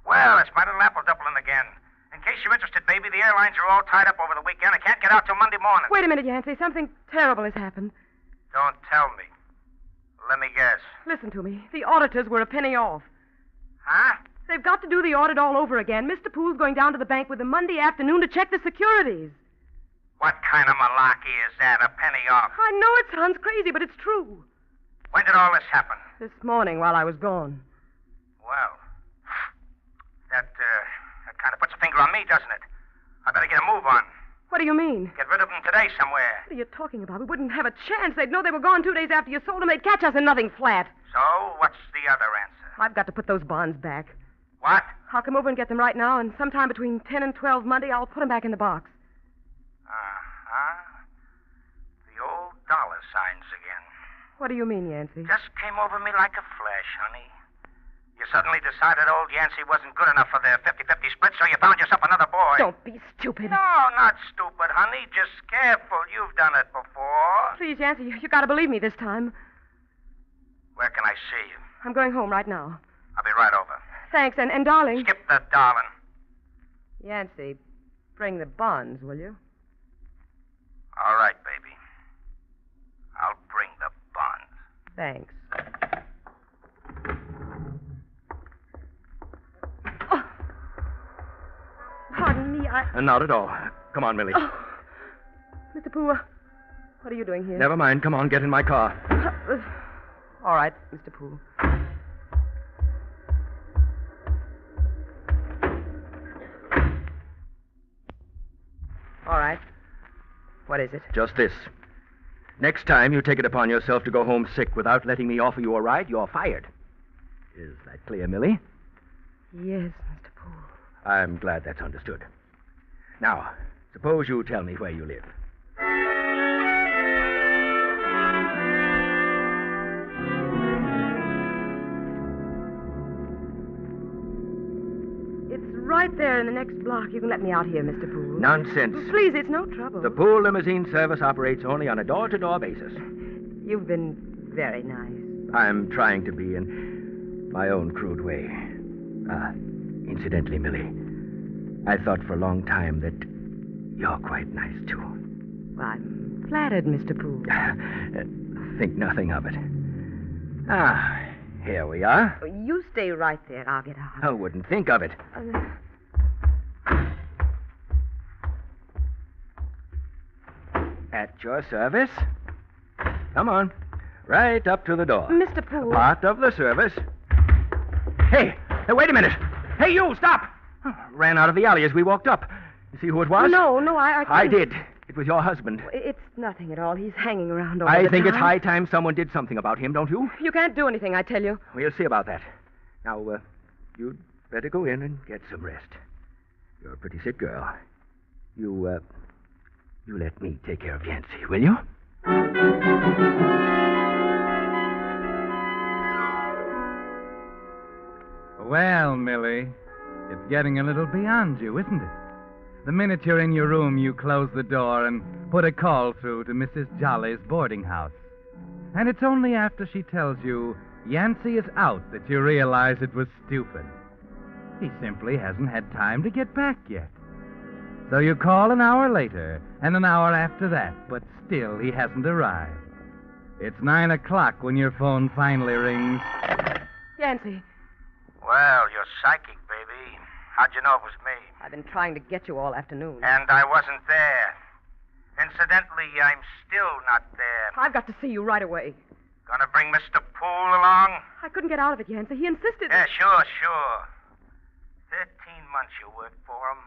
Well, it's my little apple dumpling again. In case you're interested, baby, the airlines are all tied up over the weekend. I can't get out till Monday morning. Wait a minute, Yancey. Something terrible has happened. Don't tell me. Let me guess. Listen to me. The auditors were a penny off. Huh? They've got to do the audit all over again. Mr. Poole's going down to the bank with them Monday afternoon to check the securities. What kind of malarkey is that? A penny off? I know it sounds crazy, but it's true. When did all this happen? This morning while I was gone. Well, that kind of puts a finger on me, doesn't it? I better get a move on. What do you mean? Get rid of them today somewhere. What are you talking about? We wouldn't have a chance. They'd know they were gone 2 days after you sold them. They'd catch us in nothing flat. So, what's the other answer? I've got to put those bonds back. What? I'll come over and get them right now, and sometime between 10 and 12 Monday, I'll put them back in the box. The old dollar signs again. What do you mean, Yancey? Just came over me like a flash, honey. You suddenly decided old Yancey wasn't good enough for the 50-50 split, so you found yourself another boy. Don't be stupid. No, not stupid, honey. Just careful. You've done it before. Please, Yancey, you got to believe me this time. Where can I see you? I'm going home right now. I'll be right over. Thanks, and darling. Skip the darling. Yancey, bring the bonds, will you? All right, baby. I'll bring the bonds. Thanks. Pardon me, Not at all. Come on, Millie. Oh. Mr. Poole, what are you doing here? Never mind. Come on, get in my car. All right, Mr. Poole. All right. What is it? Just this. Next time you take it upon yourself to go home sick without letting me offer you a ride, you're fired. Is that clear, Millie? Yes, Mr. Poole. I'm glad that's understood. Now, suppose you tell me where you live. It's right there in the next block. You can let me out here, Mr. Poole. Nonsense. Please, it's no trouble. The Poole Limousine service operates only on a door-to-door basis. You've been very nice. I'm trying to be in my own crude way. Incidentally, Millie, I thought for a long time that you're quite nice, too. Well, I'm flattered, Mr. Poole. Think nothing of it. Here we are. You stay right there. I'll get out. I wouldn't think of it. At your service. Come on. Right up to the door. Mr. Poole. Part of the service. Hey, wait a minute. Hey, you, stop. Ran out of the alley as we walked up. You see who it was? No, I did. It was your husband. It's nothing at all. He's hanging around all the time. I think it's high time someone did something about him, don't you? You can't do anything, I tell you. We'll see about that. Now, you'd better go in and get some rest. You're a pretty sick girl. You let me take care of Yancey, will you? Well, Millie, it's getting a little beyond you, isn't it? The minute you're in your room, you close the door and put a call through to Mrs. Jolly's boarding house. And it's only after she tells you Yancey is out that you realize it was stupid. He simply hasn't had time to get back yet. So you call an hour later, and an hour after that, but still he hasn't arrived. It's 9 o'clock when your phone finally rings. Yancey. Well, you're psychic, baby. How'd you know it was me? I've been trying to get you all afternoon. And I wasn't there. Incidentally, I'm still not there. I've got to see you right away. Gonna bring Mr. Poole along? I couldn't get out of it, Yancey. He insisted. Yeah, sure. 13 months you worked for him.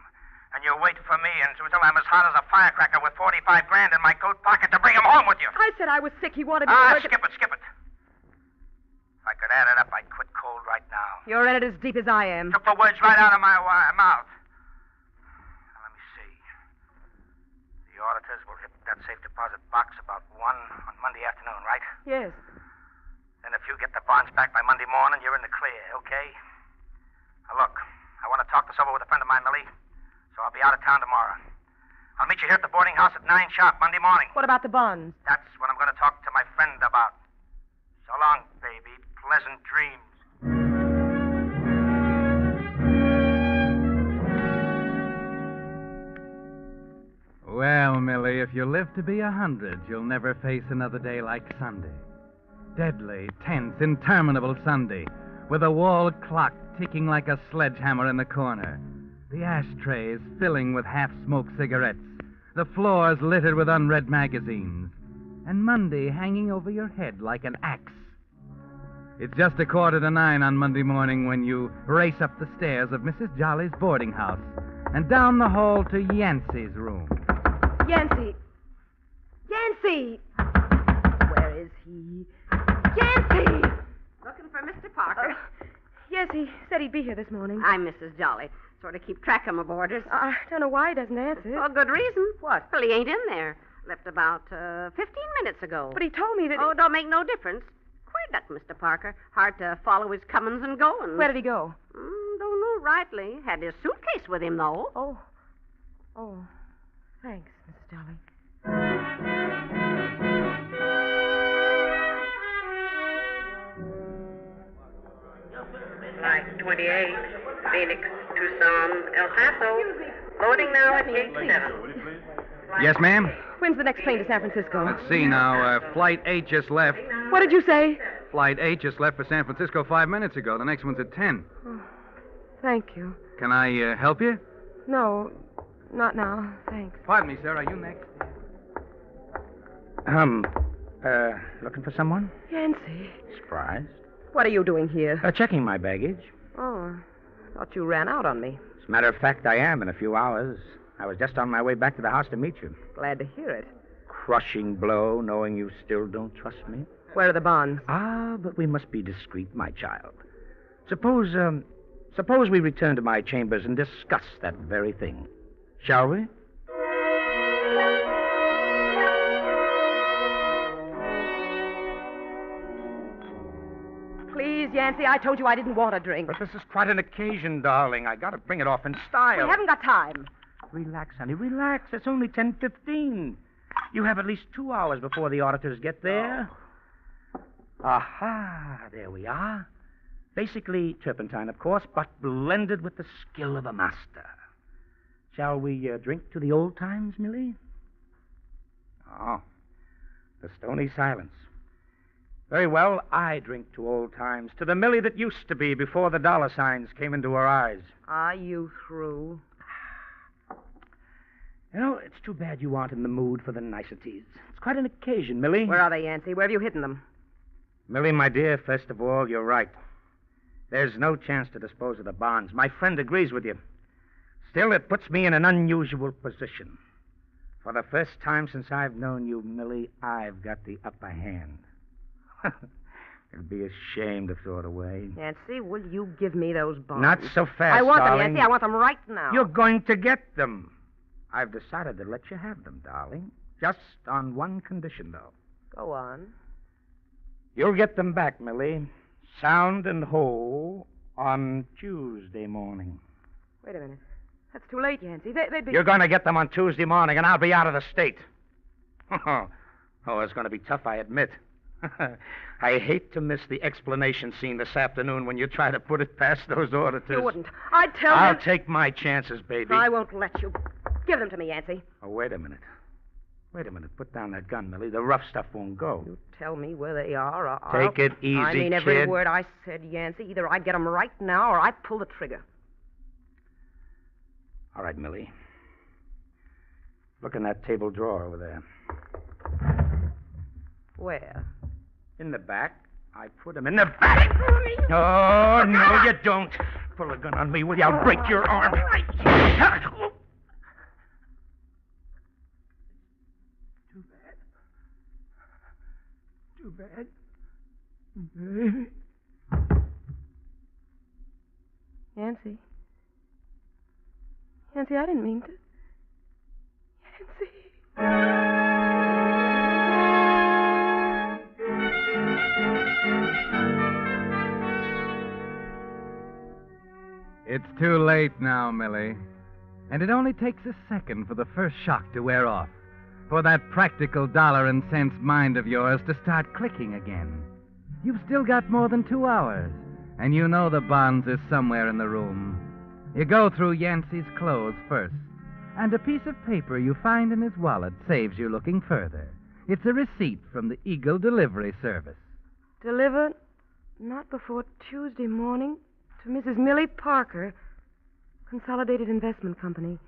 And you wait for me until I'm as hot as a firecracker with 45 grand in my coat pocket to bring him home with you. I said I was sick. He wanted me to work. Skip it. If I could add it up, I'd quit cold right now. You're in it as deep as I am. Took the words right out of my mouth. Now, let me see. The auditors will hit that safe deposit box about 1 on Monday afternoon, right? Yes. Then if you get the bonds back by Monday morning, you're in the clear, okay? Now, look, I want to talk this over with a friend of mine, Millie, so I'll be out of town tomorrow. I'll meet you here at the boarding house at 9 sharp Monday morning. What about the bonds? That's what I'm going to talk to my friend about. So long, baby. Pleasant dreams. Well, Millie, if you live to be 100, you'll never face another day like Sunday. Deadly, tense, interminable Sunday, with a wall clock ticking like a sledgehammer in the corner, the ashtrays filling with half-smoked cigarettes, the floors littered with unread magazines, and Monday hanging over your head like an axe. It's just 9:15 on Monday morning when you race up the stairs of Mrs. Jolly's boarding house and down the hall to Yancey's room. Yancey! Where is he? Yancey! Looking for Mr. Parker. Yes, he said he'd be here this morning. I'm Mrs. Jolly. Sort of keep track of my boarders. I don't know why he doesn't answer. Oh, good reason. What? Well, he ain't in there. Left about 15 minutes ago. But he told me that... Oh, don't make no difference. Quite that, Mr. Parker. Hard to follow his comings and goings. Where did he go? Don't know rightly. Had his suitcase with him, though. Oh. Thanks, Mrs. Jolly. 28, Phoenix, Tucson, El Paso. Loading now at gate 7. Yes, ma'am? When's the next plane to San Francisco? Let's see now. Flight 8 just left. What did you say? Flight 8 just left for San Francisco 5 minutes ago. The next one's at 10. Oh, thank you. Can I help you? No, not now. Thanks. Pardon me, sir. Are you next? Looking for someone? Yancy. Surprised? What are you doing here? Checking my baggage. Oh, I thought you ran out on me. As a matter of fact, I am in a few hours. I was just on my way back to the house to meet you. Glad to hear it. Crushing blow, knowing you still don't trust me. Where are the bonds? But we must be discreet, my child. Suppose we return to my chambers and discuss that very thing. Shall we? Please, Yancy, I told you I didn't want a drink. But this is quite an occasion, darling. I gotta bring it off in style. We haven't got time. Relax, honey, relax. It's only 10:15. You have at least 2 hours before the auditors get there. Aha, there we are. Basically turpentine, of course, but blended with the skill of a master. Shall we drink to the old times, Millie? Oh, the stony silence. Very well, I drink to old times, to the Millie that used to be before the dollar signs came into her eyes. Are you through? You know, it's too bad you aren't in the mood for the niceties. It's quite an occasion, Millie. Where are they, Yancy? Where have you hidden them? Millie, my dear, first of all, you're right. There's no chance to dispose of the bonds. My friend agrees with you. Still, it puts me in an unusual position. For the first time since I've known you, Millie, I've got the upper hand. It'd be a shame to throw it away. Yancy, will you give me those bonds? Not so fast, I want darling. them, Yancy. I want them right now. You're going to get them. I've decided to let you have them, darling. Just on one condition, though. Go on. You'll get them back, Millie. Sound and whole on Tuesday morning. Wait a minute. That's too late, Yancy. They'd be... You're going to get them on Tuesday morning, and I'll be out of the state. Oh, it's going to be tough, I admit. I hate to miss the explanation scene this afternoon when you try to put it past those auditors. You wouldn't. I'd tell I'll them... take my chances, baby. I won't let you. Give them to me, Yancy. Oh, wait a minute. Wait a minute. Put down that gun, Millie. The rough stuff won't go. You tell me where they are, or Take it easy, I mean every kid. word I said, Yancy. Either I'd get them right now, or I'd pull the trigger. All right, Millie. Look in that table drawer over there. Where? In the back. I put them in the back. Oh, no, you don't. Pull a gun on me, will you? I'll break your arm. Too bad. Yancy. Yancy, I didn't mean to. Yancy. It's too late now, Millie. And it only takes a second for the first shock to wear off. For that practical dollar and cents mind of yours to start clicking again. You've still got more than 2 hours. And you know the bonds is somewhere in the room. You go through Yancey's clothes first. And a piece of paper you find in his wallet saves you looking further. It's a receipt from the Eagle Delivery Service. Delivered not before Tuesday morning to Mrs. Millie Parker, Consolidated Investment Company.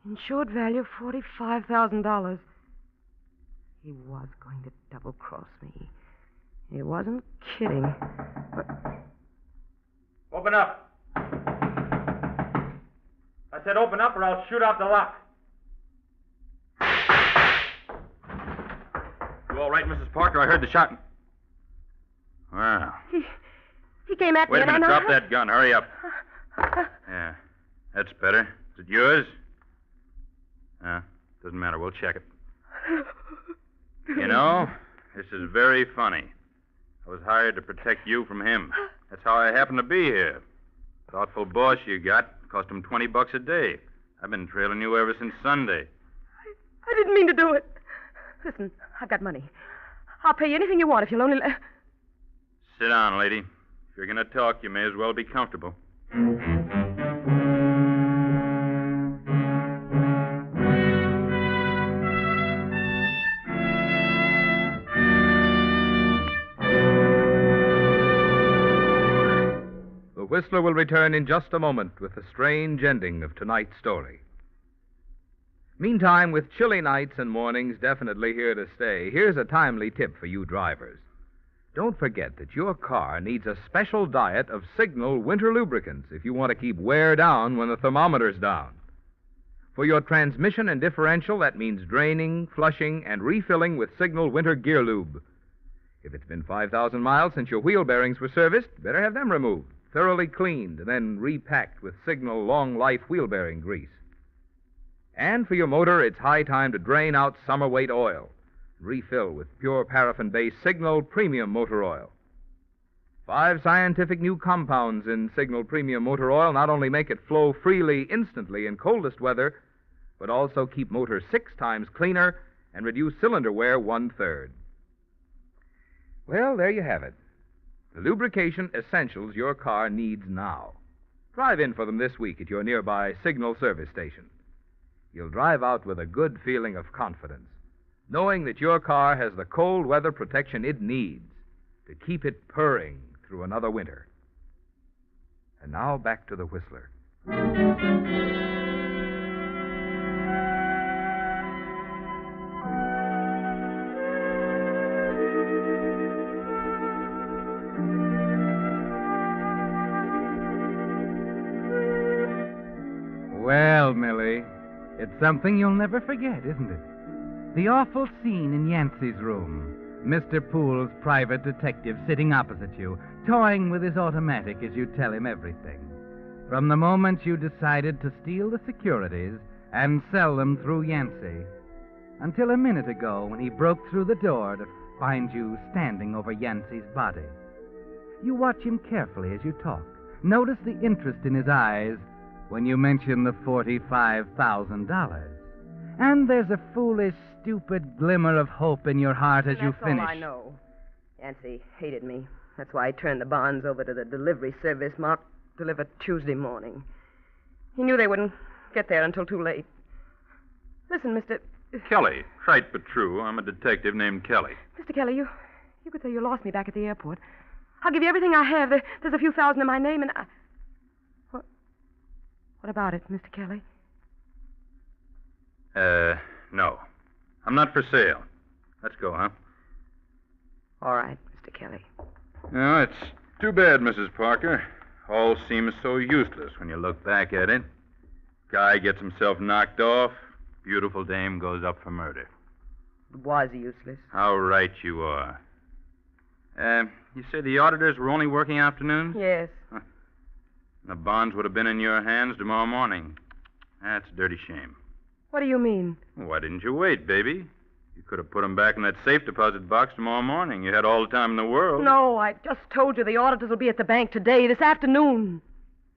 Insured value $45,000. He was going to double-cross me. He wasn't kidding. But... Open up. I said open up or I'll shoot out the lock. You all right, Mrs. Parker? I heard the shot. Well. He came at me. Wait a minute. And Drop that gun. Hurry up. Yeah. That's better. Is it yours? Doesn't matter. We'll check it. You know, this is very funny. I was hired to protect you from him. That's how I happen to be here. Thoughtful boss you got. Cost him $20 a day. I've been trailing you ever since Sunday. I didn't mean to do it. Listen, I've got money. I'll pay you anything you want if you'll only... Sit down, lady. If you're going to talk, you may as well be comfortable. The Whistler will return in just a moment with the strange ending of tonight's story. Meantime, with chilly nights and mornings definitely here to stay, here's a timely tip for you drivers. Don't forget that your car needs a special diet of Signal winter lubricants if you want to keep wear down when the thermometer's down. For your transmission and differential, that means draining, flushing, and refilling with Signal winter gear lube. If it's been 5,000 miles since your wheel bearings were serviced, better have them removed, thoroughly cleaned, and then repacked with Signal long-life wheel bearing grease. And for your motor, it's high time to drain out summer weight oil. Refill with pure paraffin-based Signal Premium Motor Oil. 5 scientific new compounds in Signal Premium Motor Oil not only make it flow freely instantly in coldest weather, but also keep motors 6 times cleaner and reduce cylinder wear 1/3. Well, there you have it. The lubrication essentials your car needs now. Drive in for them this week at your nearby Signal service station. You'll drive out with a good feeling of confidence, knowing that your car has the cold weather protection it needs to keep it purring through another winter. And now back to the Whistler. Well, Millie, it's something you'll never forget, isn't it? The awful scene in Yancey's room. Mr. Poole's private detective sitting opposite you, toying with his automatic as you tell him everything. From the moment you decided to steal the securities and sell them through Yancey, until a minute ago when he broke through the door to find you standing over Yancey's body. You watch him carefully as you talk. Notice the interest in his eyes when you mention the $45,000. And there's a foolish, stupid glimmer of hope in your heart as you finish. That's all I know. Yancey hated me. That's why he turned the bonds over to the delivery service marked deliver Tuesday morning. He knew they wouldn't get there until too late. Listen, Mr. Kelly. Trite but true. I'm a detective named Kelly. Mr. Kelly, you could say you lost me back at the airport. I'll give you everything I have. There's a few thousand in my name, and I... What about it, Mr. Kelly? No. I'm not for sale. Let's go, huh? All right, Mr. Kelly. No, it's too bad, Mrs. Parker. All seems so useless when you look back at it. Guy gets himself knocked off. Beautiful dame goes up for murder. It was useless. How right you are. You say the auditors were only working afternoons? Yes. Huh. The bonds would have been in your hands tomorrow morning. That's a dirty shame. What do you mean? Why didn't you wait, baby? You could have put them back in that safe deposit box tomorrow morning. You had all the time in the world. No, I just told you the auditors will be at the bank today, this afternoon.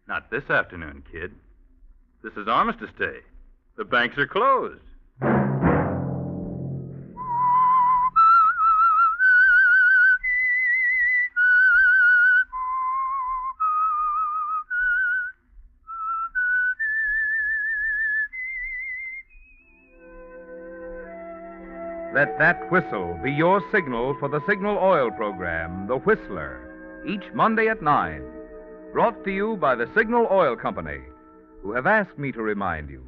Not this afternoon, kid. This is Armistice Day. The banks are closed. Let that whistle be your signal for the Signal Oil program, The Whistler, each Monday at 9. Brought to you by the Signal Oil Company, who have asked me to remind you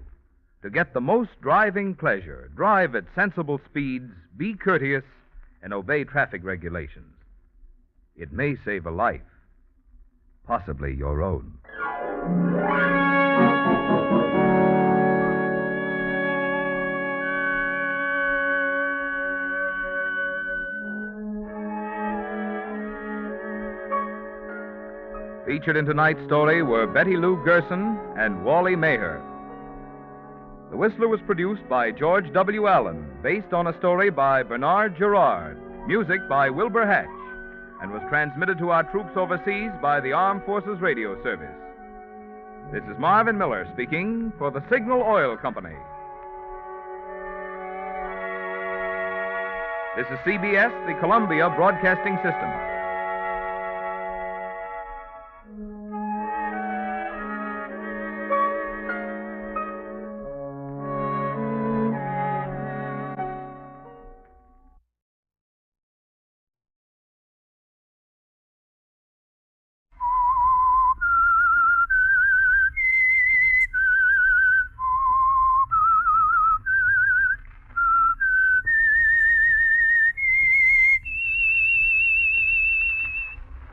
to get the most driving pleasure, drive at sensible speeds, be courteous, and obey traffic regulations. It may save a life, possibly your own. Featured in tonight's story were Betty Lou Gerson and Wally Maher. The Whistler was produced by George W. Allen, based on a story by Bernard Gerard, music by Wilbur Hatch, and was transmitted to our troops overseas by the Armed Forces Radio Service. This is Marvin Miller speaking for the Signal Oil Company. This is CBS, the Columbia Broadcasting System.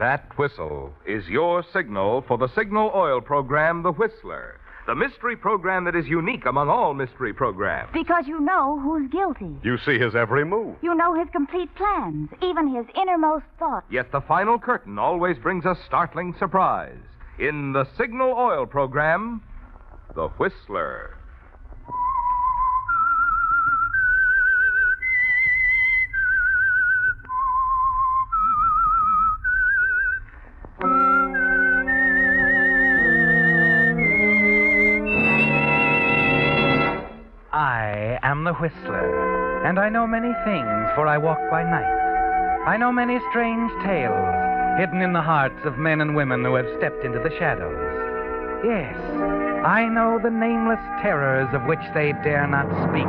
That whistle is your signal for the signal oil program, The Whistler. The mystery program that is unique among all mystery programs. Because you know who's guilty. You see his every move. You know his complete plans, even his innermost thoughts. Yet the final curtain always brings a startling surprise. In the signal oil program, The Whistler. I am the Whistler, and I know many things, for I walk by night. I know many strange tales hidden in the hearts of men and women who have stepped into the shadows. Yes, I know the nameless terrors of which they dare not speak.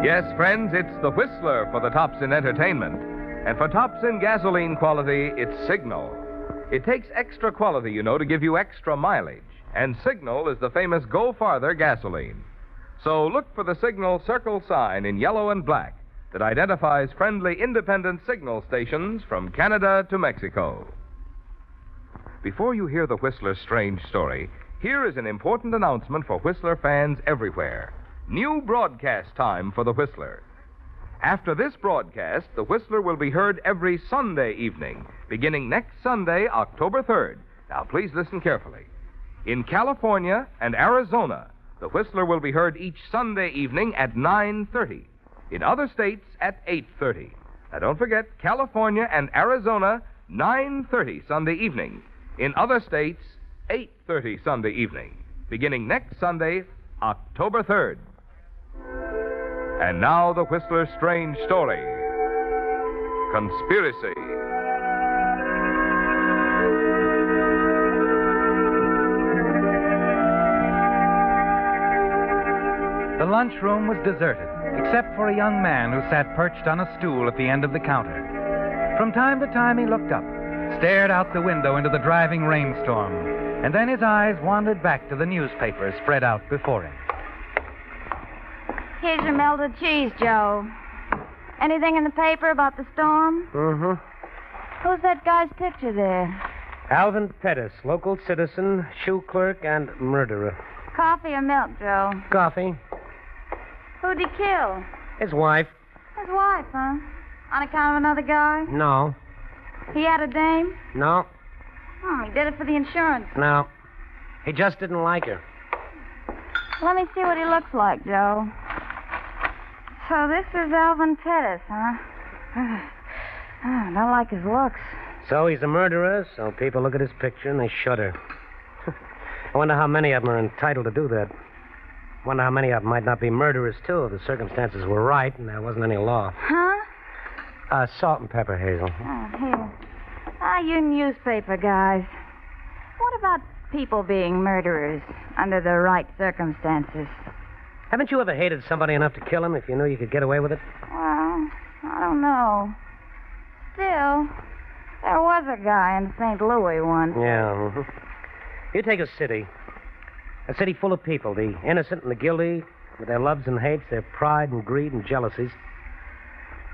Yes, friends, it's The Whistler for the tops in entertainment. And for tops in gasoline quality, it's Signal. It takes extra quality, you know, to give you extra mileage. And Signal is the famous Go Farther gasoline. So look for the Signal circle sign in yellow and black that identifies friendly independent signal stations from Canada to Mexico. Before you hear the Whistler's strange story, here is an important announcement for Whistler fans everywhere. New broadcast time for the Whistler. After this broadcast, the Whistler will be heard every Sunday evening, beginning next Sunday, October 3rd. Now, please listen carefully. In California and Arizona, the Whistler will be heard each Sunday evening at 9:30. In other states, at 8:30. Now, don't forget, California and Arizona, 9:30 Sunday evening. In other states, 8:30 Sunday evening. Beginning next Sunday, October 3rd. And now, the Whistler's strange story. Conspiracy. The lunchroom was deserted, except for a young man who sat perched on a stool at the end of the counter. From time to time, he looked up, stared out the window into the driving rainstorm, and then his eyes wandered back to the newspaper spread out before him. Here's your melted cheese, Joe. Anything in the paper about the storm? Mm-hmm. Who's that guy's picture there? Alvin Pettis, local citizen, shoe clerk, and murderer. Coffee or milk, Joe? Coffee. Who'd he kill? His wife. His wife, huh? On account of another guy? No. He had a dame? No. He did it for the insurance. No. He just didn't like her. Let me see what he looks like, Joe. So this is Alvin Pettis, huh? I don't like his looks. So he's a murderer, so people look at his picture and they shudder. I wonder how many of them are entitled to do that. Wonder how many of them might not be murderers, too, if the circumstances were right and there wasn't any law. Huh? Salt and pepper, Hazel. Oh, here. You newspaper guys. What about people being murderers under the right circumstances? Haven't you ever hated somebody enough to kill him if you knew you could get away with it? Well, I don't know. Still, there was a guy in St. Louis once. Yeah. Mm-hmm. You take a city full of people, the innocent and the guilty, with their loves and hates, their pride and greed and jealousies.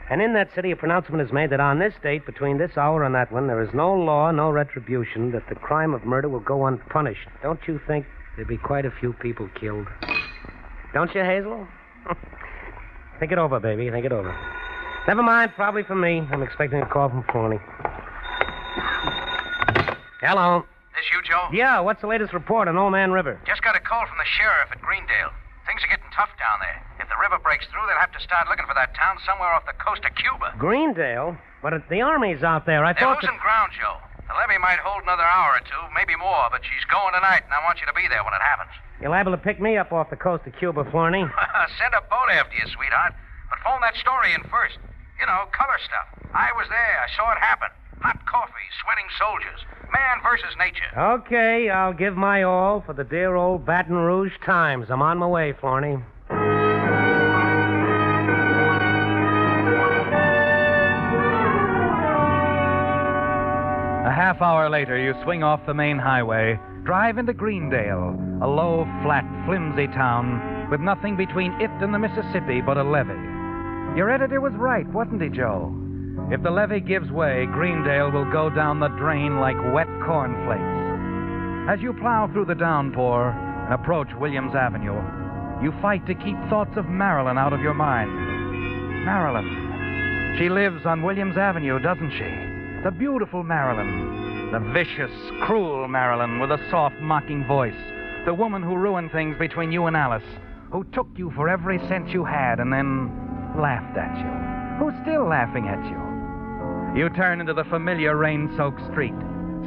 And in that city, a pronouncement is made that on this date, between this hour and that one, there is no law, no retribution, that the crime of murder will go unpunished. Don't you think there'd be quite a few people killed? Don't you, Hazel? Think it over, baby. Think it over. Never mind, probably for me. I'm expecting a call from Forney. Hello. This you, Joe? Yeah, what's the latest report on Old Man River? Just got a call from the sheriff at Greendale. Things are getting tough down there. If the river breaks through, they'll have to start looking for that town somewhere off the coast of Cuba. Greendale? But the army's out there. They're losing ground, Joe. The levee might hold another hour or two, maybe more, but she's going tonight, and I want you to be there when it happens. You're liable to pick me up off the coast of Cuba, Flarney. Send a boat after you, sweetheart. But phone that story in first. You know, color stuff. I was there. I saw it happen. Hot coffee, sweating soldiers. Man versus nature. Okay, I'll give my all for the dear old Baton Rouge Times. I'm on my way, Flarney. A half hour later, you swing off the main highway, drive into Greendale, a low, flat, flimsy town with nothing between it and the Mississippi but a levee. Your editor was right, wasn't he, Joe? If the levee gives way, Greendale will go down the drain like wet cornflakes. As you plow through the downpour and approach Williams Avenue, you fight to keep thoughts of Marilyn out of your mind. Marilyn. She lives on Williams Avenue, doesn't she? The beautiful Marilyn. The vicious, cruel Marilyn with a soft, mocking voice. The woman who ruined things between you and Alice. Who took you for every cent you had and then laughed at you. Who's still laughing at you. You turn into the familiar rain-soaked street.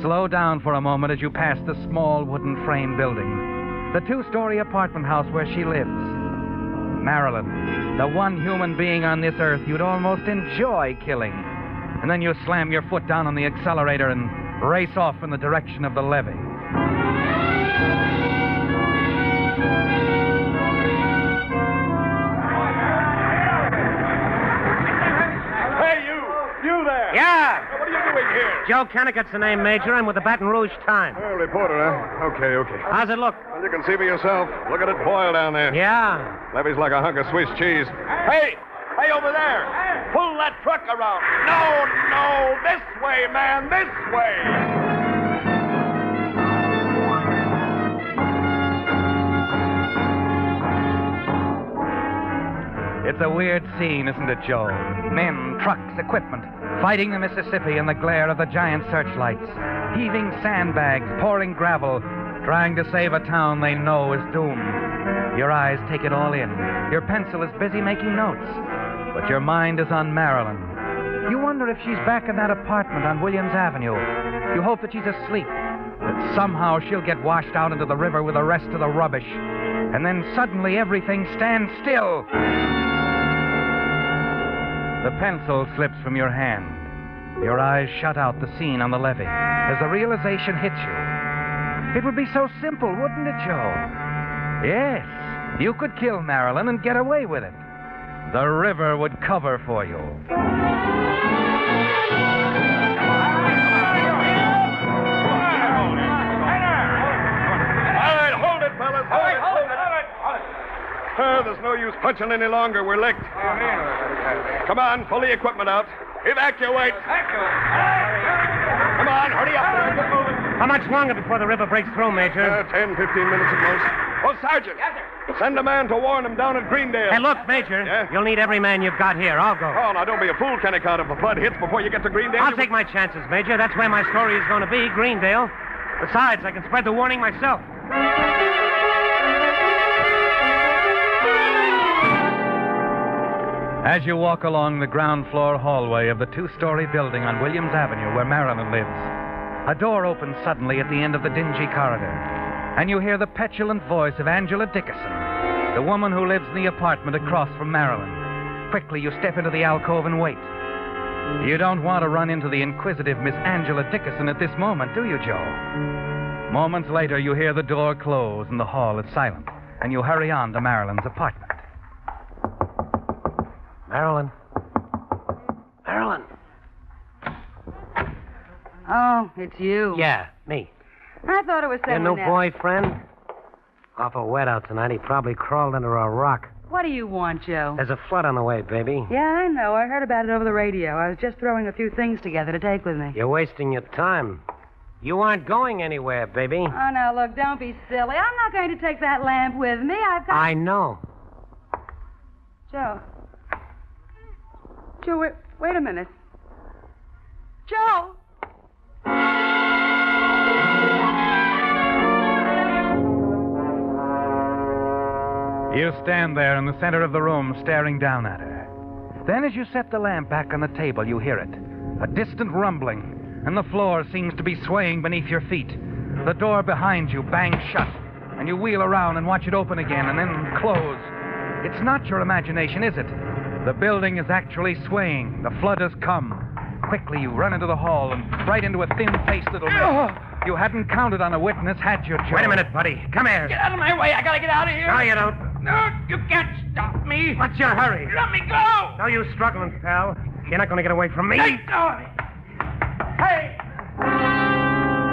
Slow down for a moment as you pass the small wooden frame building. The 2-story apartment house where she lives. Marilyn, the one human being on this earth you'd almost enjoy killing. And then you slam your foot down on the accelerator and race off in the direction of the levee. Yeah. What are you doing here? Joe Kennicott's the name, Major. I'm with the Baton Rouge Times. Oh, reporter, huh? Okay. How's it look? Well, you can see for yourself. Look at it boil down there. Yeah. Levee's like a hunk of Swiss cheese. Hey, over there. Pull that truck around. No, this way, man, this way. It's a weird scene, isn't it, Joe? Men, trucks, equipment, fighting the Mississippi in the glare of the giant searchlights, heaving sandbags, pouring gravel, trying to save a town they know is doomed. Your eyes take it all in. Your pencil is busy making notes, but your mind is on Marilyn. You wonder if she's back in that apartment on Williams Avenue. You hope that she's asleep, that somehow she'll get washed out into the river with the rest of the rubbish, and then suddenly everything stands still. The pencil slips from your hand. Your eyes shut out the scene on the levee as the realization hits you. It would be so simple, wouldn't it, Joe? Yes, you could kill Marilyn and get away with it. The river would cover for you. All right, hold it, fellas. Hold it. There's no use punching any longer. We're licked. Come on, pull the equipment out. Evacuate. Come on, hurry up. How much longer before the river breaks through, Major? 10, 15 minutes at most. Oh, Sergeant. Yes, sir. Send a man to warn them down at Greendale. Hey, look, Major. Yeah? You'll need every man you've got here. I'll go. Oh, now don't be a fool, Kennicott. If the flood hits before you get to Greendale... I'll take my chances, Major. That's where my story is going to be, Greendale. Besides, I can spread the warning myself. As you walk along the ground floor hallway of the 2-story building on Williams Avenue where Marilyn lives, a door opens suddenly at the end of the dingy corridor, and you hear the petulant voice of Angela Dickerson, the woman who lives in the apartment across from Marilyn. Quickly, you step into the alcove and wait. You don't want to run into the inquisitive Miss Angela Dickerson at this moment, do you, Joe? Moments later, you hear the door close and the hall is silent, and you hurry on to Marilyn's apartment. Marilyn. Oh, it's you. Yeah, me. I thought it was Your someone new else. boyfriend? Awful wet out tonight. He probably crawled under a rock. What do you want, Joe? There's a flood on the way, baby. Yeah, I know. I heard about it over the radio. I was just throwing a few things together to take with me. You're wasting your time. You aren't going anywhere, baby. Oh, now, look, don't be silly. I'm not going to take that lamp with me. I've got... I know. Joe, wait a minute. Joe! You stand there in the center of the room, staring down at her. Then, as you set the lamp back on the table, you hear it. A distant rumbling, and the floor seems to be swaying beneath your feet. The door behind you bangs shut, and you wheel around and watch it open again and then close. It's not your imagination, is it? The building is actually swaying. The flood has come. Quickly, you run into the hall and right into a thin-faced little man. You hadn't counted on a witness, had you, Joe? Wait a minute, buddy. Come here. Get out of my way. I gotta get out of here. No, you don't. No, you can't stop me. What's your hurry? Let me go. No use struggling, pal. You're not going to get away from me. Hey!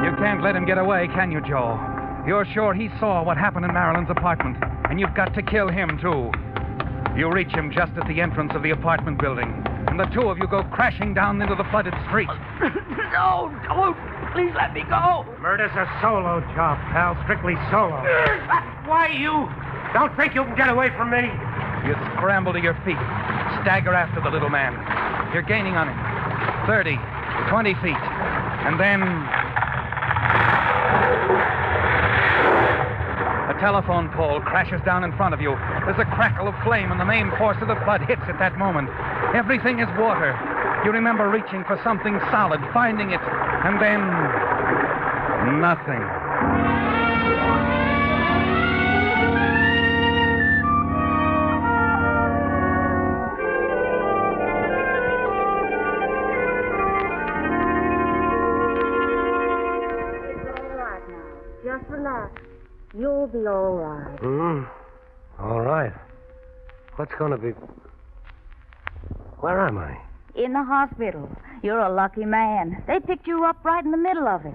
You can't let him get away, can you, Joe? You're sure he saw what happened in Marilyn's apartment, and you've got to kill him, too. You reach him just at the entrance of the apartment building, and and the two of you go crashing down into the flooded street. No, don't. Please let me go. Murder's a solo job, pal. Strictly solo. Why you? Don't think you can get away from me. You scramble to your feet, stagger after the little man. You're gaining on him. 30, 20 feet. And then... a telephone pole crashes down in front of you. There's a crackle of flame, and the main force of the flood hits at that moment. Everything is water. You remember reaching for something solid, finding it, and then... nothing. Just relax. You'll be all right. All right. What's going to be... Where am I? In the hospital. You're a lucky man. They picked you up right in the middle of it.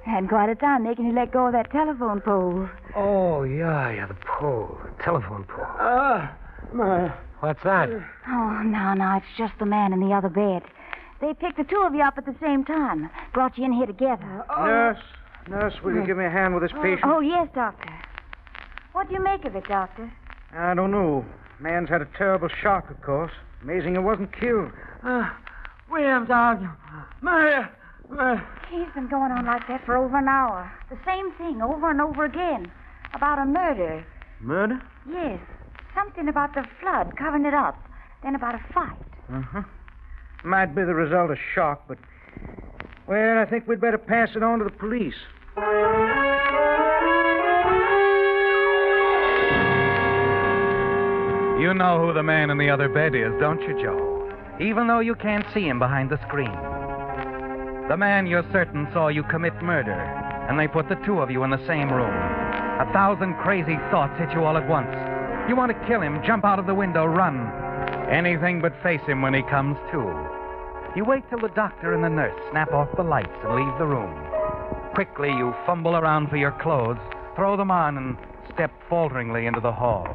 Had quite a time making you let go of that telephone pole. Oh, yeah, the pole. Telephone pole. What's that? Oh, no, it's just the man in the other bed. They picked the two of you up at the same time. Brought you in here together. Nurse, will you give me a hand with this patient? Oh, yes, Doctor. What do you make of it, Doctor? I don't know. Man's had a terrible shock, of course. Amazing he wasn't killed. William, Doctor. Murder. He's been going on like that for over an hour. The same thing over and over again. About a murder. Murder? Yes. Something about the flood covering it up. Then about a fight. Uh-huh. Might be the result of shock, but... well, I think we'd better pass it on to the police. You know who the man in the other bed is, don't you, Joe? Even though you can't see him behind the screen. The man you're certain saw you commit murder, and they put the two of you in the same room. 1,000 crazy thoughts hit you all at once. You want to kill him, jump out of the window, run. Anything but face him when he comes to. You wait till the doctor and the nurse snap off the lights and leave the room. Quickly, you fumble around for your clothes, throw them on, and step falteringly into the hall.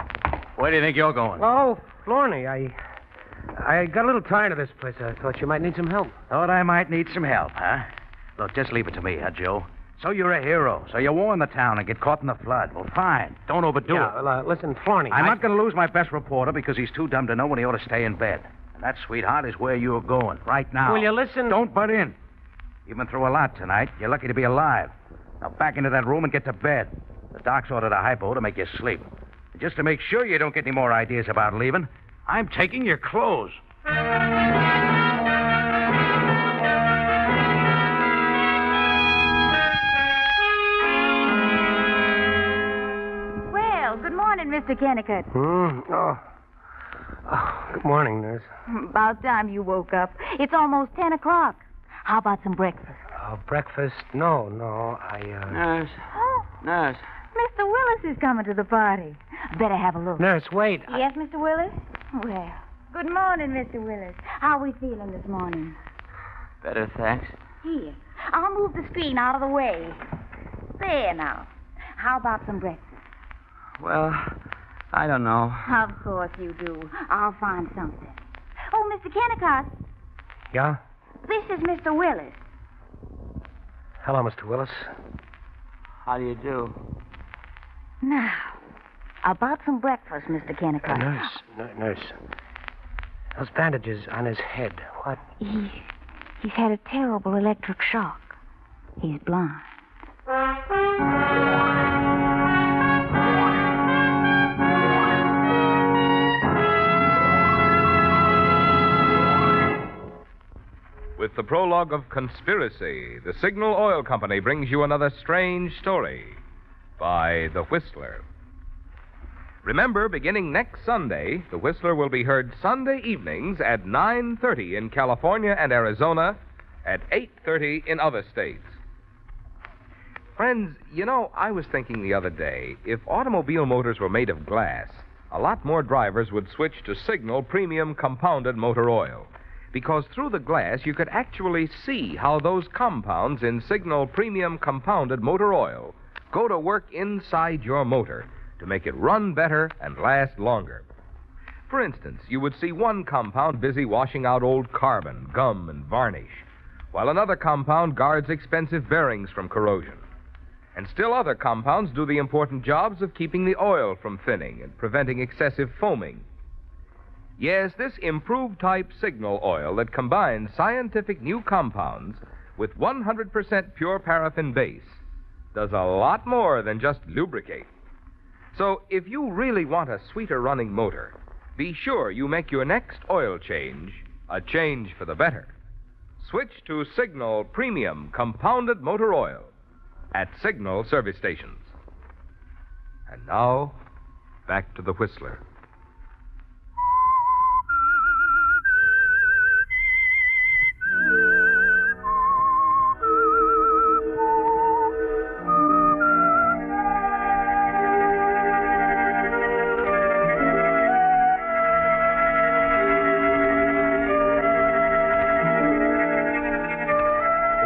Where do you think you're going? Oh, Florney, I got a little tired of this place. I thought you might need some help. Thought I might need some help, huh? Look, just leave it to me, huh, Joe? So you're a hero. So you warn the town and get caught in the flood. Well, fine. Don't overdo it. Well, listen, Florney. I'm not going to lose my best reporter because he's too dumb to know when he ought to stay in bed. And that, sweetheart, is where you're going right now. Will you listen? Don't butt in. You've been through a lot tonight. You're lucky to be alive. Now back into that room and get to bed. The doc's ordered a hypo to make you sleep. And just to make sure you don't get any more ideas about leaving, I'm taking your clothes. Well, good morning, Mr. Kennicott. Oh, good morning, nurse. About time you woke up. It's almost 10 o'clock. How about some breakfast? Breakfast? No, Nurse. Nurse. Mr. Willis is coming to the party. Better have a look. Nurse, wait. Yes, Mr. Willis? Well, good morning, Mr. Willis. How are we feeling this morning? Better, thanks. Here, I'll move the screen out of the way. There now. How about some breakfast? Well, I don't know. Of course you do. I'll find something. Oh, Mr. Kennicott. Yeah? This is Mr. Willis. Hello, Mr. Willis. How do you do? Now, about some breakfast, Mr. Kennicott. Nurse. Those bandages on his head, what? He's had a terrible electric shock. He's blind. With the prologue of Conspiracy, the Signal Oil Company brings you another strange story by The Whistler. Remember, beginning next Sunday, The Whistler will be heard Sunday evenings at 9:30 in California and Arizona, at 8:30 in other states. Friends, you know, I was thinking the other day, if automobile motors were made of glass, a lot more drivers would switch to Signal Premium Compounded Motor Oil. Because through the glass, you could actually see how those compounds in Signal Premium Compounded Motor Oil go to work inside your motor to make it run better and last longer. For instance, you would see one compound busy washing out old carbon, gum, and varnish, while another compound guards expensive bearings from corrosion. And still other compounds do the important jobs of keeping the oil from thinning and preventing excessive foaming. Yes, this improved type signal oil that combines scientific new compounds with 100% pure paraffin base does a lot more than just lubricate. So if you really want a sweeter running motor, be sure you make your next oil change a change for the better. Switch to Signal Premium Compounded Motor Oil at Signal service stations. And now, back to the Whistler.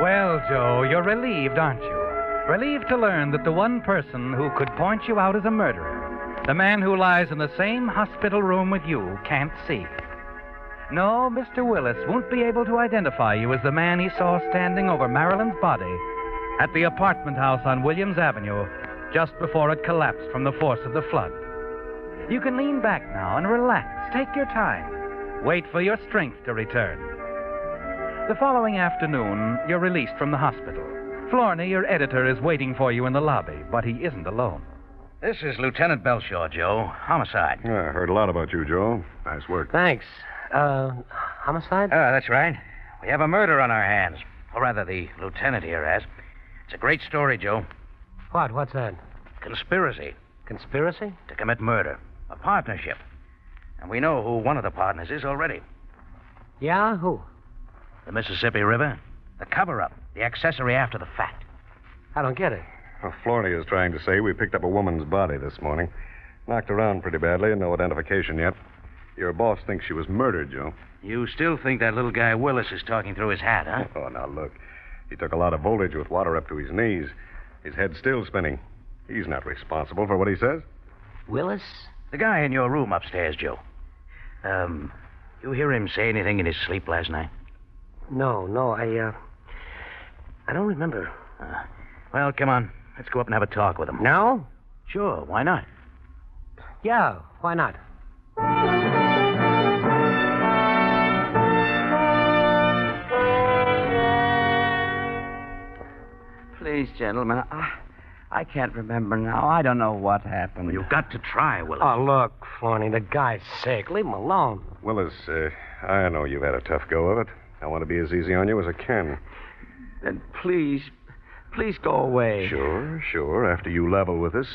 Well, Joe, you're relieved, aren't you? Relieved to learn that the one person who could point you out as a murderer, the man who lies in the same hospital room with you, can't see. No, Mr. Willis won't be able to identify you as the man he saw standing over Marilyn's body at the apartment house on Williams Avenue just before it collapsed from the force of the flood. You can lean back now and relax. Take your time. Wait for your strength to return. The following afternoon, you're released from the hospital. Florney, your editor, is waiting for you in the lobby, but he isn't alone. This is Lieutenant Belshaw, Joe. Homicide. Yeah, I heard a lot about you, Joe. Nice work. Thanks. Homicide? That's right. We have a murder on our hands. Or rather, the lieutenant here has. It's a great story, Joe. What? What's that? Conspiracy. Conspiracy? To commit murder. A partnership. And we know who one of the partners is already. Yeah? Who? The Mississippi River. The cover-up. The accessory after the fact. I don't get it. Well, Florney is trying to say we picked up a woman's body this morning. Knocked around pretty badly and no identification yet. Your boss thinks she was murdered, Joe. You still think that little guy Willis is talking through his hat, huh? Oh, now look. He took a lot of voltage with water up to his knees. His head's still spinning. He's not responsible for what he says. Willis? The guy in your room upstairs, Joe. You hear him say anything in his sleep last night? No, I don't remember. Well, come on. Let's go up and have a talk with him. Now? Sure, why not? Yeah, why not? Please, gentlemen, I can't remember now. I don't know what happened. Well, you've got to try, Willis. Oh, look, Florney, the guy's sick. Leave him alone. Willis, I know you've had a tough go of it. I want to be as easy on you as I can. Then please go away. Sure, after you level with us.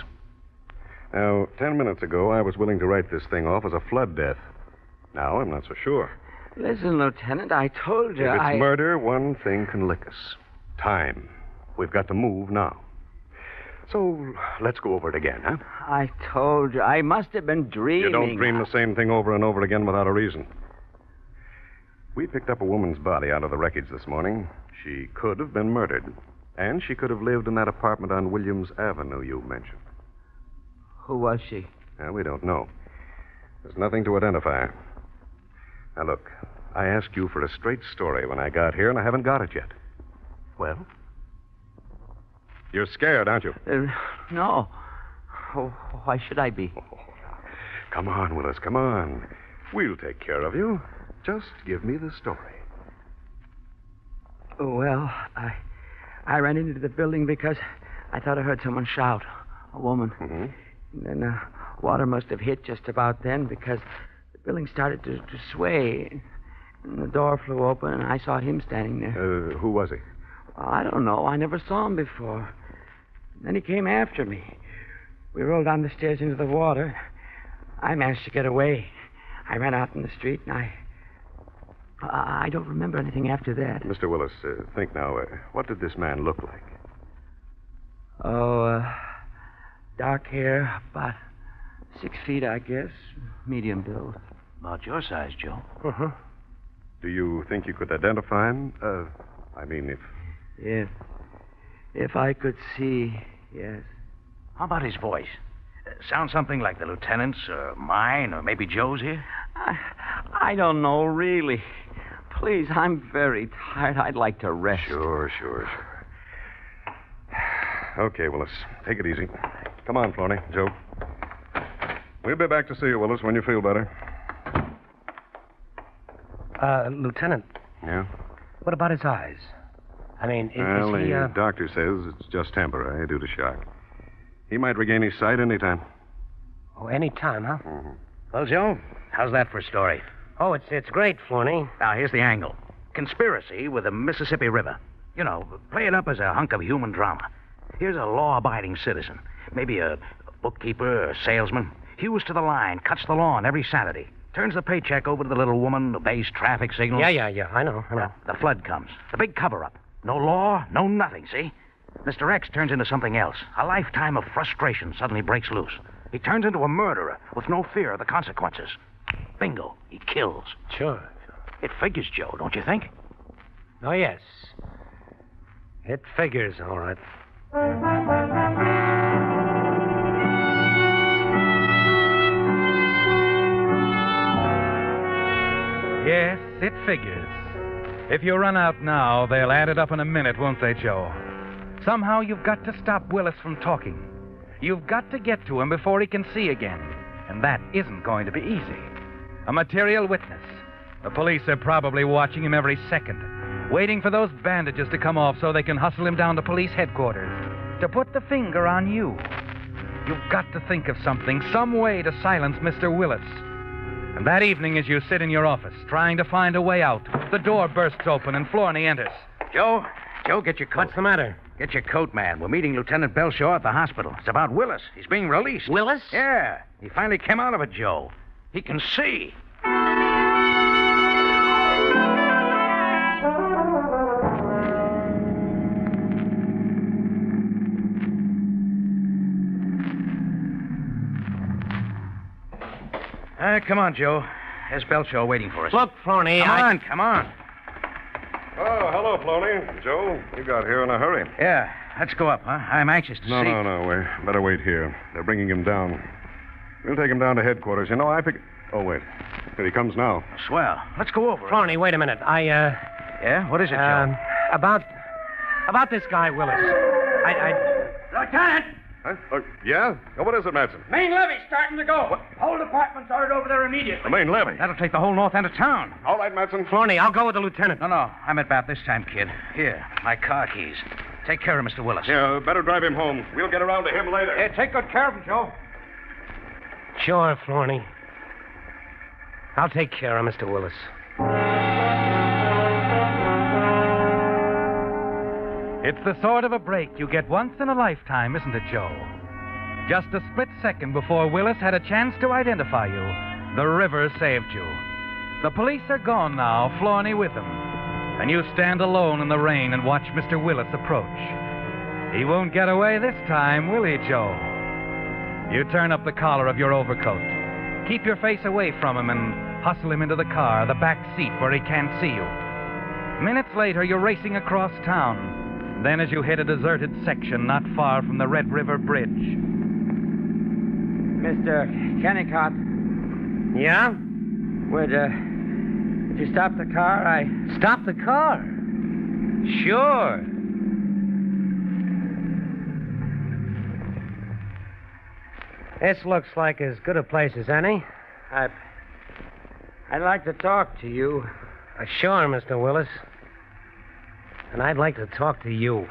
Now, 10 minutes ago, I was willing to write this thing off as a flood death. Now, I'm not so sure. Listen, Lieutenant, I told you If it's murder, one thing can lick us. Time. We've got to move now. So, let's go over it again, huh? I told you. I must have been dreaming. You don't dream the same thing over and over again without a reason. We picked up a woman's body out of the wreckage this morning. She could have been murdered. And she could have lived in that apartment on Williams Avenue you mentioned. Who was she? We don't know. There's nothing to identify. Now, look, I asked you for a straight story when I got here, and I haven't got it yet. Well? You're scared, aren't you? No. Oh, why should I be? Come on, Willis, come on. We'll take care of you. Just give me the story. Well, I ran into the building because I thought I heard someone shout. A woman. Mm-hmm. And then water must have hit just about then because the building started to sway. And the door flew open, and I saw him standing there. Who was he? Well, I don't know. I never saw him before. Then he came after me. We rolled down the stairs into the water. I managed to get away. I ran out in the street, and I don't remember anything after that. Mr. Willis, think now. What did this man look like? Oh, dark hair, about 6 feet, I guess. Medium build. About your size, Joe. Uh-huh. Do you think you could identify him? If I could see, yes. How about his voice? Sound something like the lieutenant's or mine or maybe Joe's here? I don't know, really. Please, I'm very tired. I'd like to rest. Sure. Okay, Willis. Take it easy. Come on, Florney. Joe. We'll be back to see you, Willis, when you feel better. Lieutenant. Yeah? What about his eyes? I mean, Well, is he, the doctor says it's just temporary due to shock. He might regain his sight any time. Oh, any time, huh? Mm-hmm. Well, Joe, how's that for a story? Oh, it's great, Florney. Now, here's the angle. Conspiracy with the Mississippi River. You know, play it up as a hunk of human drama. Here's a law-abiding citizen. Maybe a bookkeeper or a salesman. Hews to the line, cuts the lawn every Saturday. Turns the paycheck over to the little woman, obeys traffic signals. Yeah. I know. The flood comes. The big cover-up. No law, no nothing, see? Mr. X turns into something else. A lifetime of frustration suddenly breaks loose. He turns into a murderer with no fear of the consequences. Bingo. He kills. Sure. It figures, Joe, don't you think? Oh, yes. It figures, all right. Yes, it figures. If you run out now, they'll add it up in a minute, won't they, Joe? Somehow you've got to stop Willis from talking. You've got to get to him before he can see again. And that isn't going to be easy. A material witness. The police are probably watching him every second, waiting for those bandages to come off so they can hustle him down to police headquarters to put the finger on you. You've got to think of something, some way to silence Mr. Willis. And that evening, as you sit in your office, trying to find a way out, the door bursts open and Florney enters. Joe, get your coat. What's the matter? Get your coat, man. We're meeting Lieutenant Belshaw at the hospital. It's about Willis. He's being released. Willis? Yeah. He finally came out of it, Joe. He can see. Come on, Joe. There's Belshaw waiting for us. Look, Florney, Come on. Oh, hello, Floney. Joe, you got here in a hurry. Yeah, let's go up, huh? I'm anxious to see. No. We better wait here. They're bringing him down. We'll take him down to headquarters. You know, I think... Oh, wait. Here he comes now. Swell. Let's go over. Florney, wait a minute. Yeah? What is it, Joe? About this guy, Willis. Lieutenant! Huh? Yeah? Oh, what is it, Madsen? Main levee's starting to go. What? Whole department's ordered over there immediately. The main levee? That'll take the whole north end of town. All right, Madsen. Florney, I'll go with the lieutenant. No. I'm at bat this time, kid. Here, my car keys. Take care of Mr. Willis. Yeah, better drive him home. We'll get around to him later. Yeah, take good care of him, Joe. Sure, Florney. I'll take care of Mr. Willis. It's the sort of a break you get once in a lifetime, isn't it, Joe? Just a split second before Willis had a chance to identify you, the river saved you. The police are gone now, Florney with them. And you stand alone in the rain and watch Mr. Willis approach. He won't get away this time, will he, Joe? You turn up the collar of your overcoat. Keep your face away from him and hustle him into the car, the back seat where he can't see you. Minutes later, you're racing across town. Then as you hit a deserted section not far from the Red River Bridge. Mr. Kennicott. Yeah? Would you stop the car? Stop the car? Sure. This looks like as good a place as any. I'd like to talk to you. Sure, Mr. Willis. And I'd like to talk to you.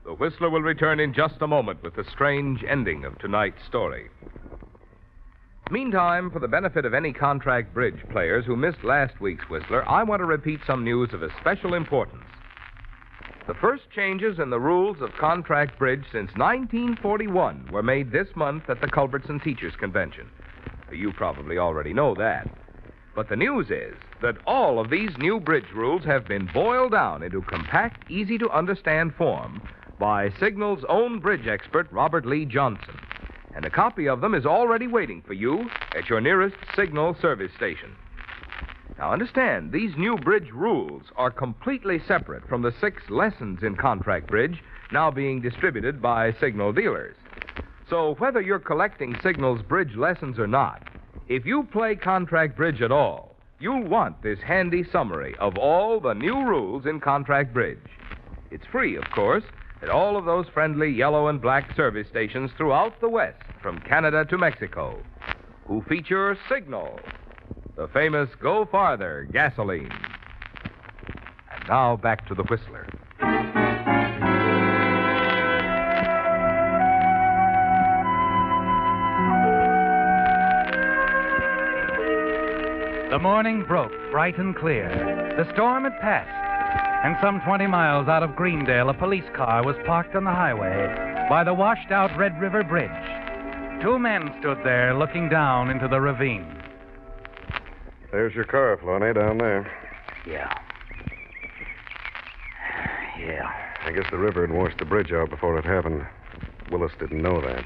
The Whistler will return in just a moment with the strange ending of tonight's story. Meantime, for the benefit of any contract bridge players who missed last week's Whistler, I want to repeat some news of especial importance. The first changes in the rules of contract bridge since 1941 were made this month at the Culbertson Teachers Convention. You probably already know that. But the news is that all of these new bridge rules have been boiled down into compact, easy-to-understand form by Signal's own bridge expert, Robert Lee Johnson. And a copy of them is already waiting for you at your nearest Signal service station. Now, understand, these new bridge rules are completely separate from the 6 lessons in contract bridge now being distributed by Signal dealers. So, whether you're collecting Signal's bridge lessons or not, if you play contract bridge at all, you'll want this handy summary of all the new rules in contract bridge. It's free, of course, at all of those friendly yellow and black service stations throughout the West, from Canada to Mexico, who feature Signal, the famous Go Farther gasoline. And now back to the Whistler. The morning broke bright and clear. The storm had passed, and some 20 miles out of Greendale, a police car was parked on the highway by the washed-out Red River Bridge. 2 men stood there looking down into the ravine. There's your car, Floney, down there. Yeah. I guess the river had washed the bridge out before it happened. Willis didn't know that.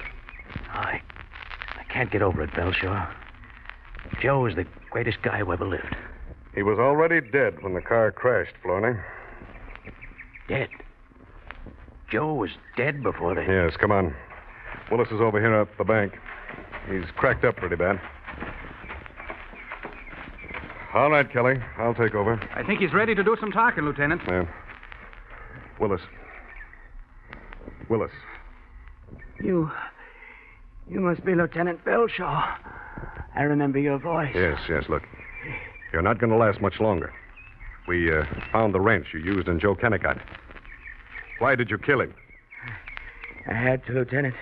I can't get over it, Belshaw. Joe is the greatest guy who ever lived. He was already dead when the car crashed, Floney. Dead? Joe was dead before they... Yes, come on. Willis is over here up the bank. He's cracked up pretty bad. All right, Kelly. I'll take over. I think he's ready to do some talking, Lieutenant. Yeah. Willis. You must be Lieutenant Belshaw. I remember your voice. Yes. Look, you're not going to last much longer. We found the wrench you used in Joe Kennicott. Why did you kill him? I had to, Lieutenant.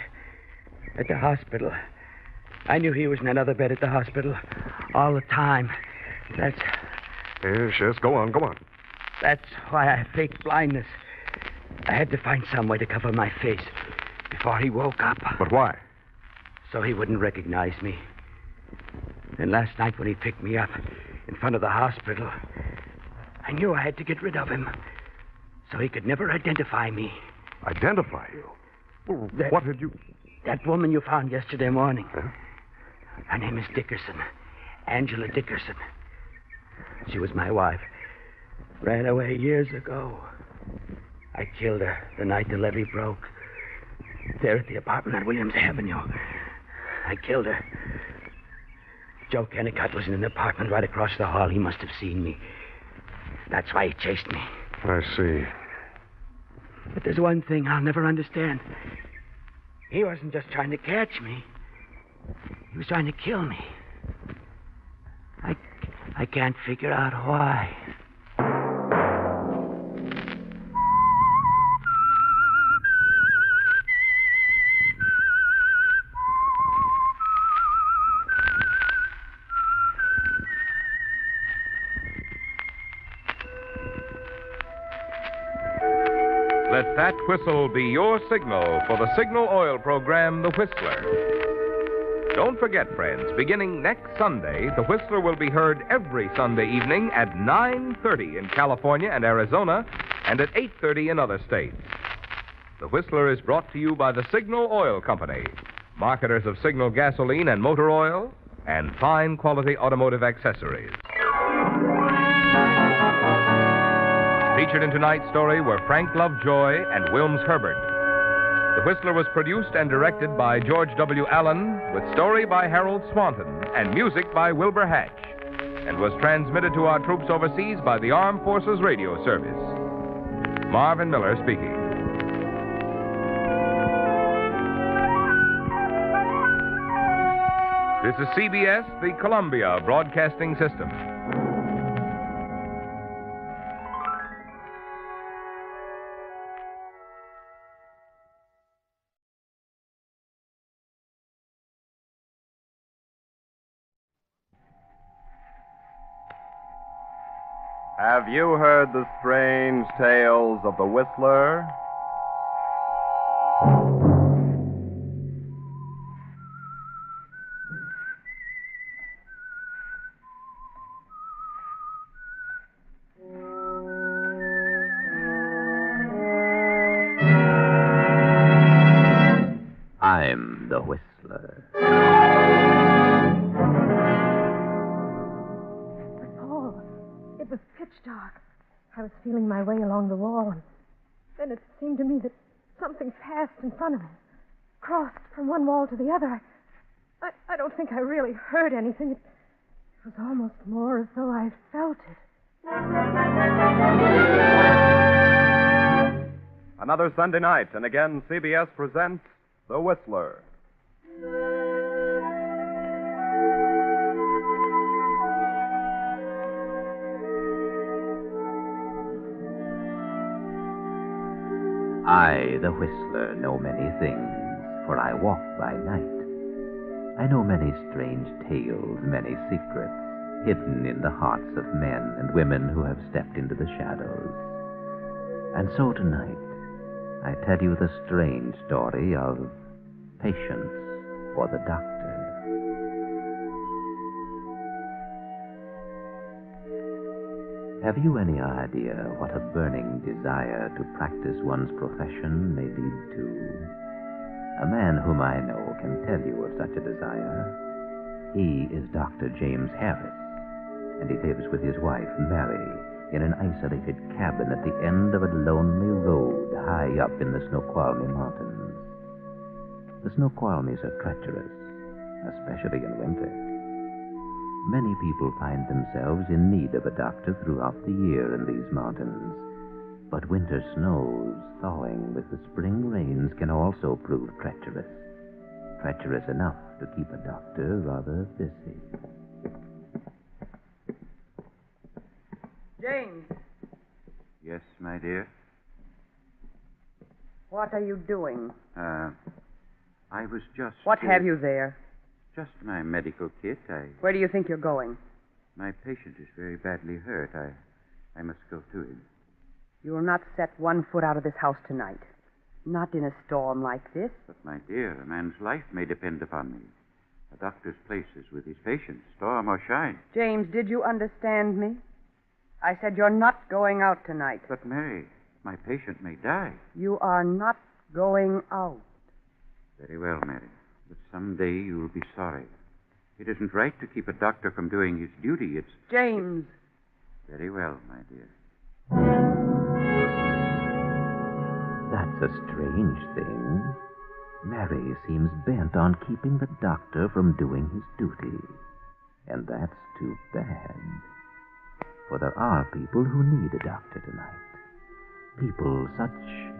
At the hospital. I knew he was in another bed at the hospital all the time. Yes. Go on. That's why I faked blindness. I had to find some way to cover my face before he woke up. But why? So he wouldn't recognize me. And last night when he picked me up in front of the hospital, I knew I had to get rid of him so he could never identify me. Identify you? Well, what had you... That woman you found yesterday morning. Huh? Her name is Dickerson. Angela Dickerson. She was my wife. Ran away years ago. I killed her the night the levee broke. There at the apartment on Williams Avenue. I killed her. Joe Kennicott was in an apartment right across the hall. He must have seen me. That's why he chased me. I see. But there's one thing I'll never understand. He wasn't just trying to catch me. He was trying to kill me. I can't figure out why. Let that whistle be your signal for the Signal Oil program, The Whistler. Don't forget, friends, beginning next Sunday, The Whistler will be heard every Sunday evening at 9:30 in California and Arizona and at 8:30 in other states. The Whistler is brought to you by the Signal Oil Company, marketers of Signal gasoline and motor oil and fine quality automotive accessories. Featured in tonight's story were Frank Lovejoy and Wilms Herbert. The Whistler was produced and directed by George W. Allen, with story by Harold Swanton and music by Wilbur Hatch, and was transmitted to our troops overseas by the Armed Forces Radio Service. Marvin Miller speaking. This is CBS, the Columbia Broadcasting System. Have you heard the strange tales of the Whistler? I'm the Whistler. Paul, pitch dark. I was feeling my way along the wall, and then it seemed to me that something passed in front of me, crossed from one wall to the other. I don't think I really heard anything. It was almost more as though I felt it. Another Sunday night, and again CBS presents The Whistler. I, the Whistler, know many things, for I walk by night. I know many strange tales, many secrets, hidden in the hearts of men and women who have stepped into the shadows. And so tonight, I tell you the strange story of Patience for the Doctor. Have you any idea what a burning desire to practice one's profession may lead to? A man whom I know can tell you of such a desire. He is Dr. James Harris, and he lives with his wife, Mary, in an isolated cabin at the end of a lonely road high up in the Snoqualmie Mountains. The Snoqualmies are treacherous, especially in winter. Many people find themselves in need of a doctor throughout the year in these mountains. But winter snows, thawing with the spring rains, can also prove treacherous. Treacherous enough to keep a doctor rather busy. James, Yes, my dear. what are you doing? I was just... What have you there? Just my medical kit. Where do you think you're going? My patient is very badly hurt. I must go to him. You will not set one foot out of this house tonight. Not in a storm like this. But, my dear, a man's life may depend upon me. A doctor's place is with his patient, storm or shine. James, did you understand me? I said you're not going out tonight. But, Mary, my patient may die. You are not going out. Very well, Mary. But someday you'll be sorry. It isn't right to keep a doctor from doing his duty. It's... James. Very well, my dear. That's a strange thing. Mary seems bent on keeping the doctor from doing his duty. And that's too bad. For there are people who need a doctor tonight. People such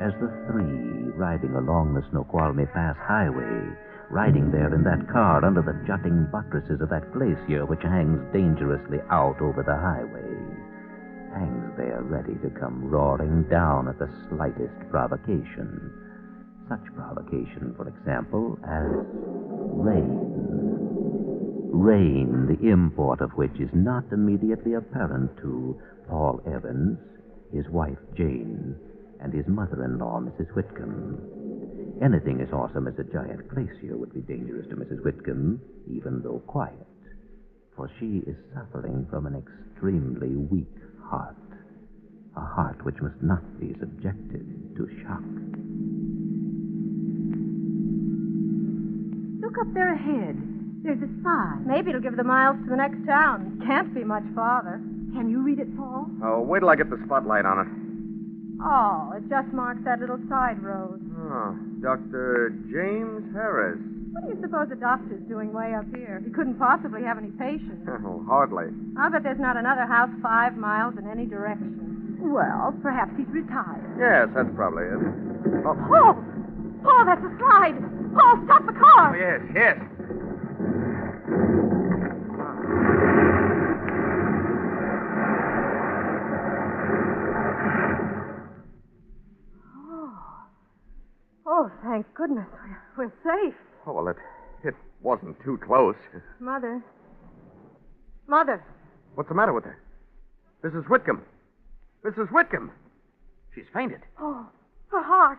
as the three riding along the Snoqualmie Pass Highway, riding there in that car under the jutting buttresses of that glacier which hangs dangerously out over the highway. Hangs there ready to come roaring down at the slightest provocation. Such provocation, for example, as rain. Rain, the import of which is not immediately apparent to Paul Evans, his wife Jane, and his mother-in-law, Mrs. Whitcomb. Anything as awesome as a giant glacier would be dangerous to Mrs. Whitcomb, even though quiet, for she is suffering from an extremely weak heart, a heart which must not be subjected to shock. Look up there ahead. There's a sign. Maybe it'll give the miles to the next town. Can't be much farther. Can you read it, Paul? Oh, wait till I get the spotlight on it. Oh, it just marks that little side road. Oh, Dr. James Harris. What do you suppose a doctor's doing way up here? He couldn't possibly have any patients. Oh, hardly. I'll bet there's not another house 5 miles in any direction. Well, perhaps he's retired. Yes, that's probably it. Oh, Paul! Paul, that's a slide! Paul, stop the car! oh yes, yes. Oh, thank goodness. We're safe. Oh, well, it wasn't too close. Mother. Mother. What's the matter with her? Mrs. Whitcomb. Mrs. Whitcomb. She's fainted. Oh, her heart.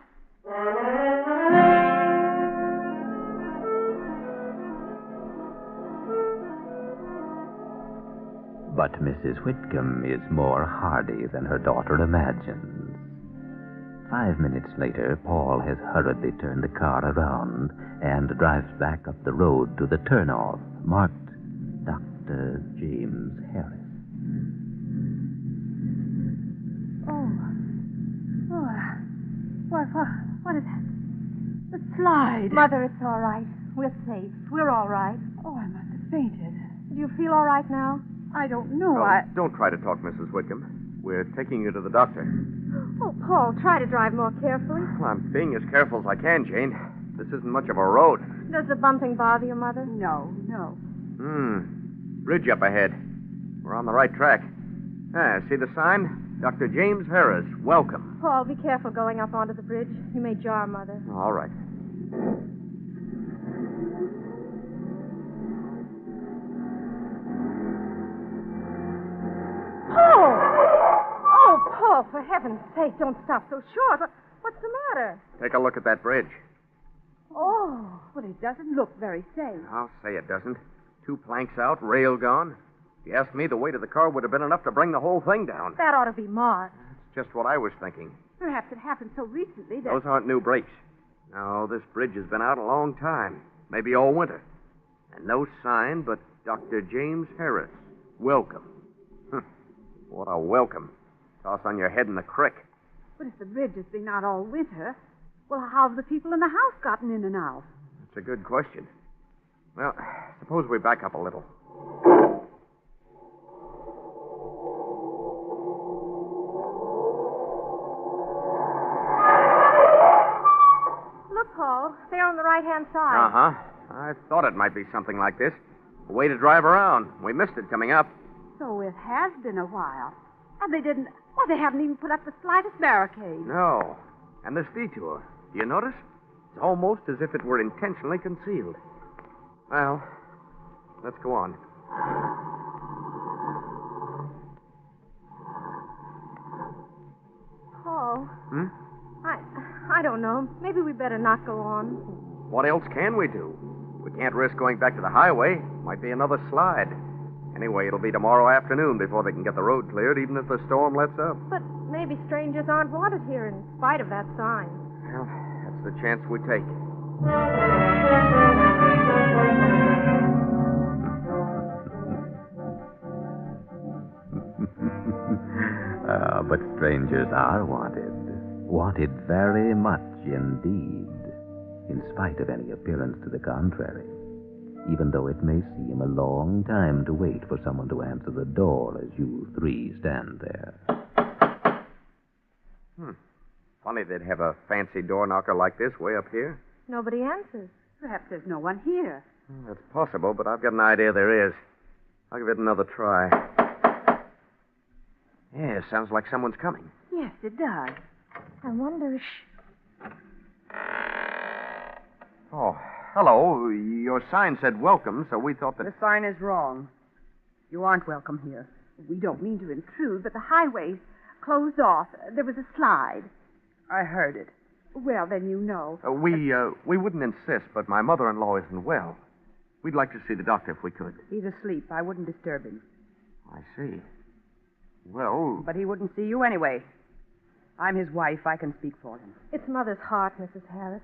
But Mrs. Whitcomb is more hardy than her daughter imagines. 5 minutes later, Paul has hurriedly turned the car around and drives back up the road to the turnoff marked Dr. James Harris. What is that? The slide. Mother, it's all right. We're safe. We're all right. Oh, I must have fainted. Do you feel all right now? I don't know. Don't try to talk, Mrs. Whitcomb. We're taking you to the doctor. Oh, Paul, try to drive more carefully. Well, I'm being as careful as I can, Jane. This isn't much of a road. Does the bumping bother you, Mother? No. Bridge up ahead. We're on the right track. See the sign? Dr. James Harris, welcome. Paul, be careful going up onto the bridge. You may jar Mother. All right. Oh, Paul, for heaven's sake, don't stop so short. What's the matter? Take a look at that bridge. Oh, well, it doesn't look very safe. I'll say it doesn't. 2 planks out, rail gone. If you ask me, the weight of the car would have been enough to bring the whole thing down. That ought to be marked. It's just what I was thinking. Perhaps it happened so recently that... Those aren't new brakes. No, this bridge has been out a long time. Maybe all winter. And no sign but Dr. James Harris. Welcome. What a welcome. Toss on your head in the creek. But if the bridge has been out all winter, well, how have the people in the house gotten in and out? That's a good question. Well, suppose we back up a little. Look, Paul, they're on the right-hand side. Uh-huh. I thought it might be something like this. A way to drive around. We missed it coming up. So it has been a while. And they didn't... Well, they haven't even put up the slightest barricade. No. And this detour, do you notice? It's almost as if it were intentionally concealed. Well, let's go on. Paul. I don't know. Maybe we better not go on. What else can we do? We can't risk going back to the highway. Might be another slide. Anyway, it'll be tomorrow afternoon before they can get the road cleared, even if the storm lets up. But maybe strangers aren't wanted here in spite of that sign. Well, that's the chance we take. But strangers are wanted. Wanted very much indeed, in spite of any appearance to the contrary. Even though it may seem a long time to wait for someone to answer the door as you 3 stand there. Funny they'd have a fancy door knocker like this way up here. Nobody answers. Perhaps there's no one here. That's possible, but I've got an idea there is. I'll give it another try. Yeah, sounds like someone's coming. Yes, it does. I wonder... Oh, hello. Your sign said welcome, so we thought that... The sign is wrong. You aren't welcome here. We don't mean to intrude, but the highway's closed off. There was a slide. I heard it. Well, then you know. We wouldn't insist, but my mother-in-law isn't well. We'd like to see the doctor if we could. He's asleep. I wouldn't disturb him. I see. Well... But he wouldn't see you anyway. I'm his wife. I can speak for him. It's Mother's heart, Mrs. Harris.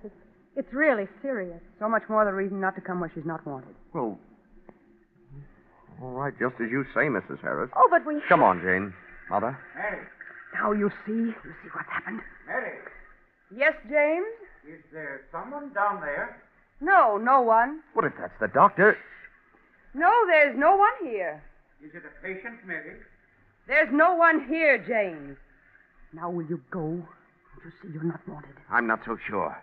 It's really serious. So much more the reason not to come where she's not wanted. Well, all right, just as you say, Mrs. Harris. Oh, but we... Come on, Jane. Mother. Mary. Now you see what's happened. Mary, Yes, James? is there someone down there? No, no one. What if that's the doctor? No, there's no one here. Is it a patient, Mary? There's no one here, James. Now will you go? Don't you see you're not wanted? I'm not so sure.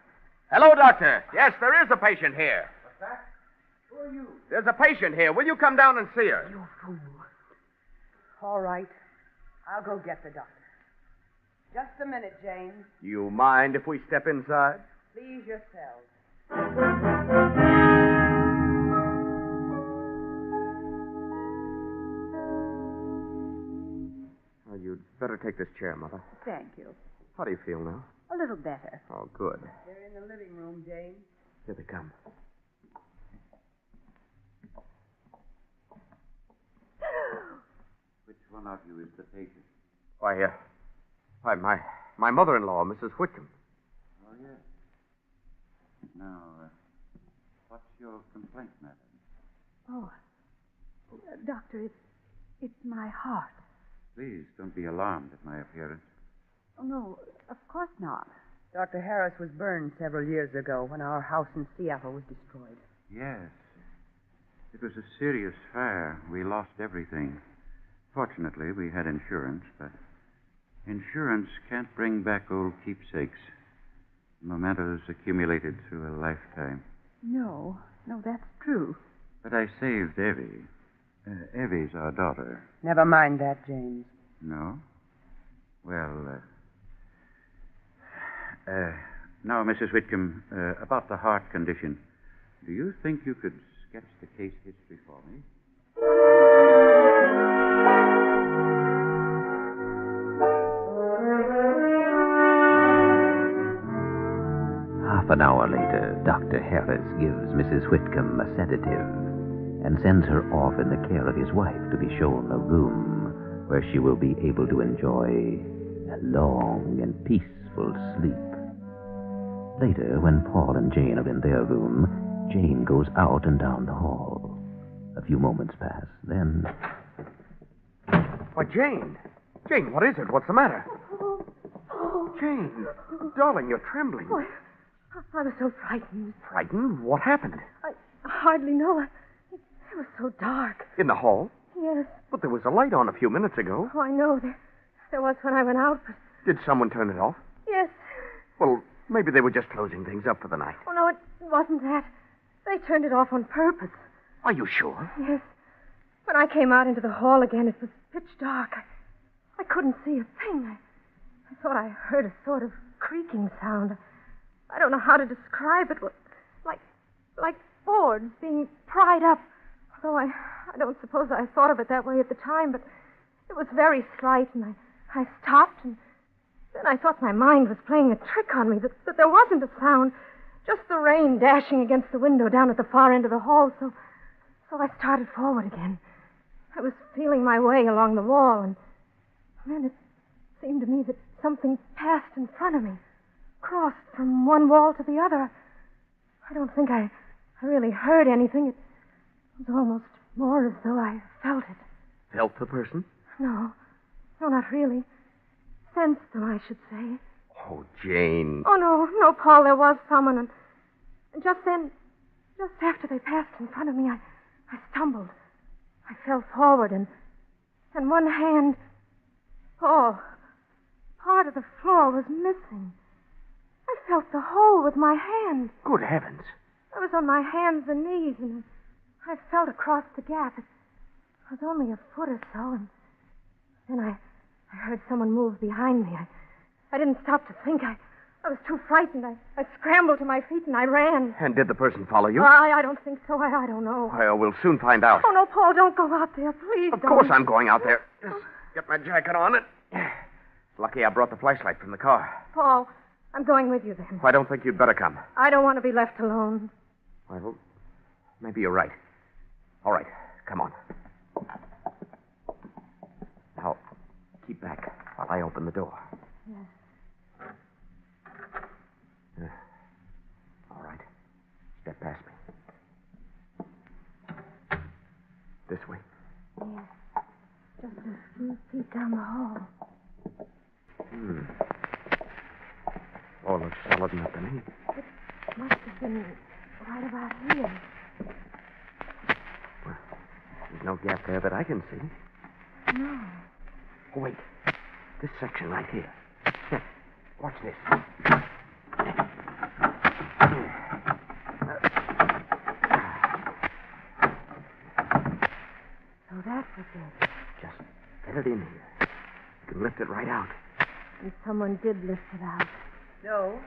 Hello, doctor. Yes, there is a patient here. What's that? Who are you? There's a patient here. Will you come down and see her? You fool. All right. I'll go get the doctor. Just a minute, James. You mind if we step inside? Please yourself. Oh, you'd better take this chair, Mother. Thank you. How do you feel now? A little better. Oh, good. They're in the living room, James. Here they come. Which one of you is the patient? Why, my mother-in-law, Mrs. Whitcomb. Oh, yes. Now, what's your complaint, madam? Oh, doctor, it's my heart. Please don't be alarmed at my appearance. Oh, no, of course not. Dr. Harris was burned several years ago when our house in Seattle was destroyed. Yes. It was a serious fire. We lost everything. Fortunately, we had insurance, but insurance can't bring back old keepsakes, mementos accumulated through a lifetime. No, that's true. But I saved Evie. Evie's our daughter. Never mind that, James. No? Well, now, Mrs. Whitcomb, about the heart condition. Do you think you could sketch the case history for me? Half an hour later, Dr. Harris gives Mrs. Whitcomb a sedative and sends her off in the care of his wife to be shown a room where she will be able to enjoy a long and peaceful sleep. Later, when Paul and Jane are in their room, Jane goes out and down the hall. A few moments pass. Then... Why, Jane! Jane, what is it? What's the matter? Jane, darling, you're trembling. Oh, I was so frightened. Frightened? What happened? I hardly know. It was so dark. In the hall? Yes. But there was a light on a few minutes ago. Oh, I know. There was when I went out, but... Did someone turn it off? Yes. Well, maybe they were just closing things up for the night. Oh, no, it wasn't that. They turned it off on purpose. Are you sure? Yes. When I came out into the hall again, it was pitch dark. I couldn't see a thing. I thought I heard a sort of creaking sound. I don't know how to describe it. Like boards being pried up. Although I don't suppose I thought of it that way at the time, but it was very slight, and I stopped, and then I thought my mind was playing a trick on me, that there wasn't a sound, just the rain dashing against the window down at the far end of the hall, so I started forward again. I was feeling my way along the wall, and then it seemed to me that something passed in front of me, crossed from one wall to the other. I don't think I really heard anything. It was almost more as though I felt it. Felt the person? No, not really. Sensed them, I should say. Oh, Jane. Oh, no, Paul, there was someone, and just then, just after they passed in front of me, I stumbled. I fell forward, and one hand, part of the floor was missing. I felt the hole with my hand. Good heavens. I was on my hands and knees, and I felt across the gap. It was only a foot or so, and then I heard someone move behind me. I didn't stop to think. I was too frightened. I scrambled to my feet, and I ran. And did the person follow you? I don't think so. I don't know. Well, we'll soon find out. Oh, no, Paul, don't go out there, please. Of course I'm going out there. Just get my jacket on it. It's lucky I brought the flashlight from the car. Paul, I'm going with you then. I don't think you'd better come. I don't want to be left alone. Well, maybe you're right. All right, come on. Now, keep back while I open the door. Yes. All right. Step past me. This way. Yes. Just a few feet down the hall. Oh, looks solid enough to me. It must have been right about here. Well, there's no gap there that I can see. No. Oh, wait. This section right here. Watch this. So that was it. Just get it in here. You can lift it right out. And someone did lift it out. No,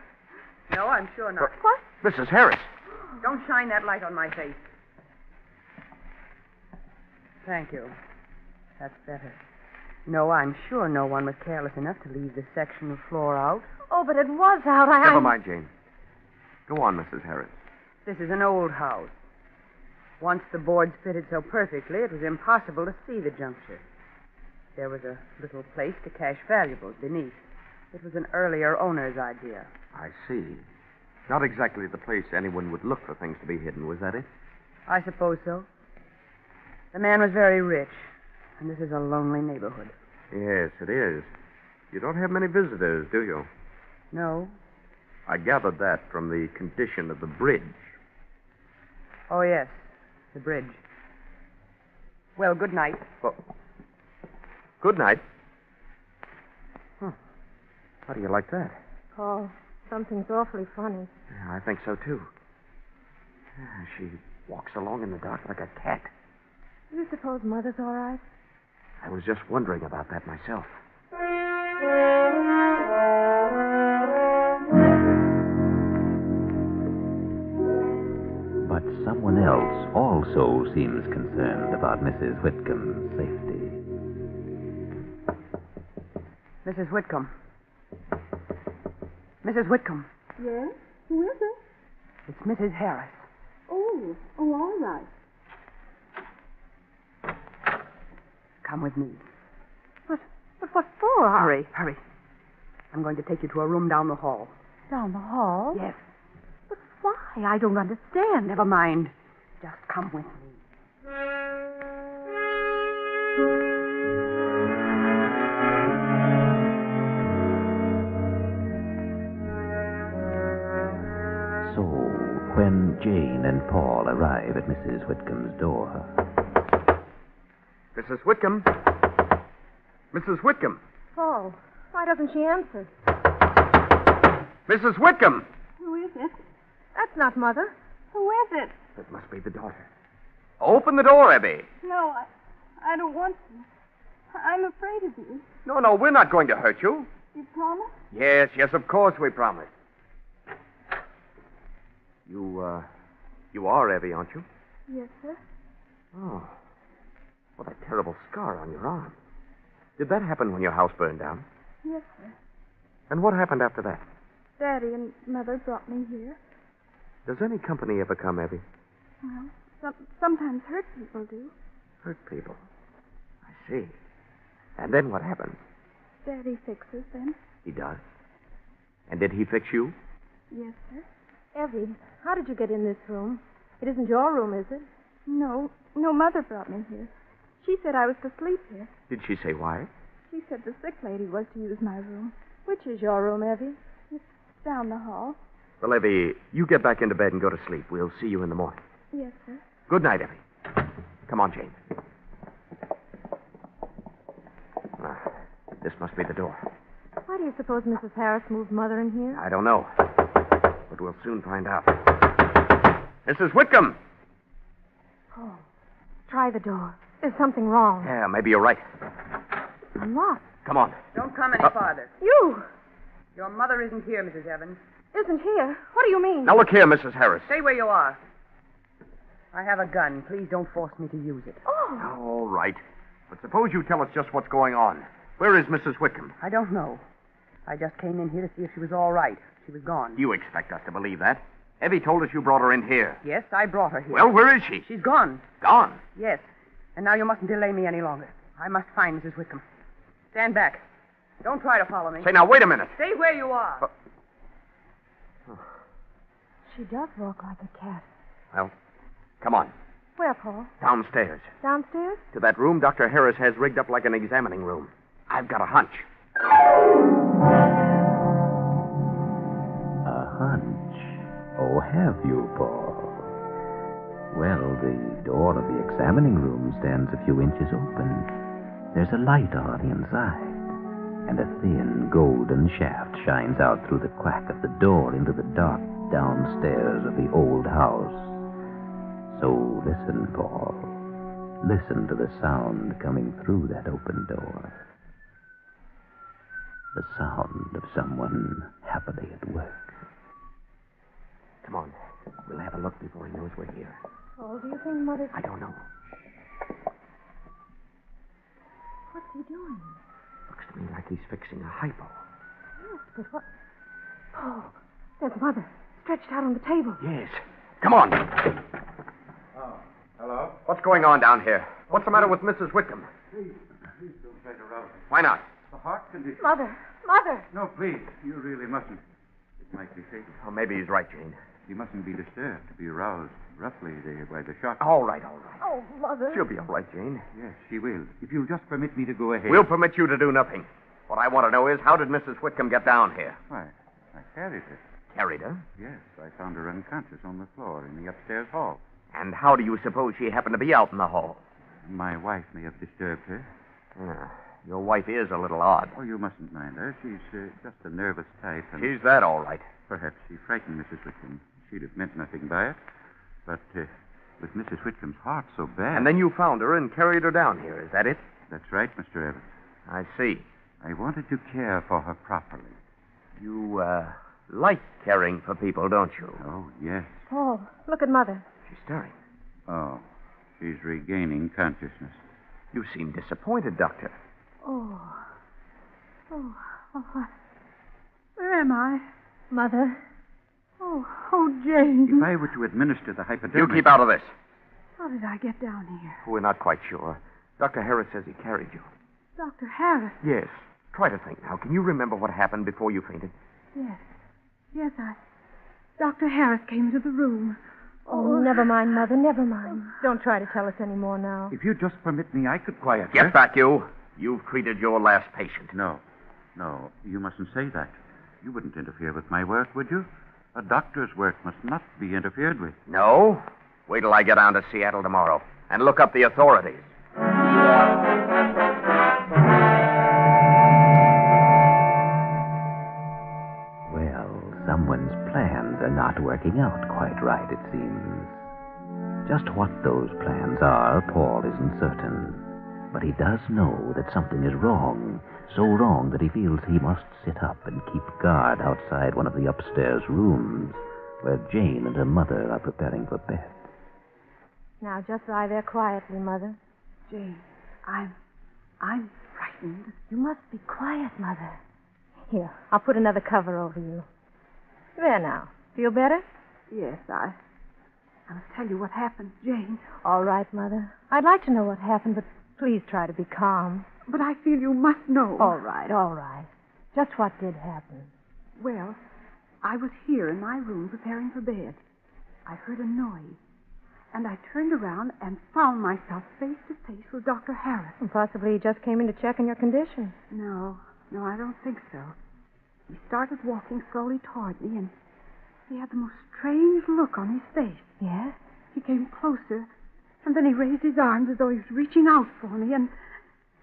I'm sure not. What? Mrs. Harris. Don't shine that light on my face. Thank you. That's better. No, I'm sure no one was careless enough to leave this section of floor out. Oh, but it was out. Never mind, Jane. Go on, Mrs. Harris. This is an old house. Once the boards fitted so perfectly, it was impossible to see the juncture. There was a little place to cache valuables beneath. It was an earlier owner's idea. I see. Not exactly the place anyone would look for things to be hidden, was that it? I suppose so. The man was very rich, and this is a lonely neighborhood. Yes, it is. You don't have many visitors, do you? No. I gathered that from the condition of the bridge. Oh, yes, the bridge. Well, good night. Well, good night. How do you like that? Paul, something's awfully funny. Yeah, I think so, too. She walks along in the dark like a cat. Do you suppose Mother's all right? I was just wondering about that myself. But someone else also seems concerned about Mrs. Whitcomb's safety. Mrs. Whitcomb. Mrs. Whitcomb. Yes? Who is it? It's Mrs. Harris. Oh, all right. Come with me. But what for? Hurry. I'm going to take you to a room down the hall. Down the hall? Yes. But why? I don't understand. Never mind. Just come with me. So, when Jane and Paul arrive at Mrs. Whitcomb's door... Mrs. Whitcomb? Mrs. Whitcomb? Paul, why doesn't she answer? Mrs. Whitcomb! Who is it? That's not Mother. Who is it? It must be the daughter. Open the door, Abby. No, I don't want to. I'm afraid of you. No, we're not going to hurt you. You promise? Yes, of course we promise. You are Abby, aren't you? Yes, sir. Oh. What a terrible scar on your arm. Did that happen when your house burned down? Yes, sir. And what happened after that? Daddy and Mother brought me here. Does any company ever come, Abby? Well, sometimes hurt people do. Hurt people. I see. And then what happens? Daddy fixes them. He does? And did he fix you? Yes, sir. Evie, how did you get in this room? It isn't your room, is it? No, Mother brought me here. She said I was to sleep here. Did she say why? She said the sick lady was to use my room. Which is your room, Evie? It's down the hall. Well, Evie, you get back into bed and go to sleep. We'll see you in the morning. Yes, sir. Good night, Evie. Come on, Jane. This must be the door. Why do you suppose Mrs. Harris moved Mother in here? I don't know. But we'll soon find out. Mrs. Whitcomb! Oh, try the door. There's something wrong. Yeah, maybe you're right. What? Come on. Don't come any farther. You! Your mother isn't here, Mrs. Evans. Isn't here? What do you mean? Now look here, Mrs. Harris. Stay where you are. I have a gun. Please don't force me to use it. Oh! All right. But suppose you tell us just what's going on. Where is Mrs. Whitcomb? I don't know. I just came in here to see if she was all right. She was gone. You expect us to believe that? Evie told us you brought her in here. Yes, I brought her here. Well, where is she? She's gone. Gone? Yes. And now you mustn't delay me any longer. I must find Mrs. Whitcomb. Stand back. Don't try to follow me. Say, now, wait a minute. Stay where you are. She does walk like a cat. Well, come on. Where, Paul? Downstairs. Downstairs? To that room Dr. Harris has rigged up like an examining room. I've got a hunch. A hunch? Oh, have you, Paul? Well, the door of the examining room stands a few inches open. There's a light on inside, and a thin golden shaft shines out through the crack of the door into the dark downstairs of the old house. So listen, Paul. Listen to the sound coming through that open door. The sound of someone happily at work. Come on. We'll have a look before he knows we're here. Paul, do you think Mother... I don't know. What's he doing? Looks to me like he's fixing a hypo. Yes, but what... Paul, there's Mother, stretched out on the table. Yes. Come on. Oh, hello? What's going on down here? What's the matter with Mrs. Whitcomb? Please don't try to rouse me. Why not? The heart condition. Mother! No, please. You really mustn't. It might be fatal. Oh, maybe he's right, Jane. You mustn't be disturbed to be aroused roughly by the shock. All right. Oh, Mother. She'll be all right, Jane. Yes, she will. If you'll just permit me to go ahead. We'll permit you to do nothing. What I want to know is, how did Mrs. Whitcomb get down here? Why, I carried her. carried her? Yes, I found her unconscious on the floor in the upstairs hall. And how do you suppose she happened to be out in the hall? My wife may have disturbed her. Your wife is a little odd. Oh, you mustn't mind her. She's just a nervous type. And She's that, all right. perhaps she frightened Mrs. Whitcomb. She'd have meant nothing by it. But with Mrs. Whitcomb's heart so bad... And then you found her and carried her down here, is that it? That's right, Mr. Evans. I see. I wanted to care for her properly. You, like caring for people, don't you? Oh, yes. Paul, look at Mother. She's stirring. Oh, she's regaining consciousness. You seem disappointed, Doctor. Oh, where am I? Mother. Oh, Jane. If I were to administer the hypodermic... You keep out of this. How did I get down here? We're not quite sure. Dr. Harris says he carried you. Dr. Harris? Yes. Try to think now. Can you remember what happened before you fainted? Yes, Dr. Harris came into the room. Oh, never mind, Mother, never mind. Don't try to tell us any more now. If you just permit me, I could quiet her. Get back, you. You've treated your last patient. No, you mustn't say that. You wouldn't interfere with my work, would you? A doctor's work must not be interfered with. No? Wait till I get on to Seattle tomorrow and look up the authorities. Someone's plans are not working out quite right, it seems. Just what those plans are, Paul isn't certain. But he does know that something is wrong, so wrong that he feels he must sit up and keep guard outside one of the upstairs rooms where Jane and her mother are preparing for bed. Now, just lie there quietly, Mother. Jane, I'm frightened. You must be quiet, Mother. Here, I'll put another cover over you. There now. Feel better? Yes, I must tell you what happened, Jane. All right, Mother. I'd like to know what happened, but please try to be calm. But I feel you must know. All right. Just what did happen? Well, I was here in my room preparing for bed. I heard a noise, and I turned around and found myself face to face with Dr. Harris. And possibly he just came in to check on your condition. No, I don't think so. He started walking slowly toward me, and he had the most strange look on his face. Yes? He came closer, and then he raised his arms as though he was reaching out for me, and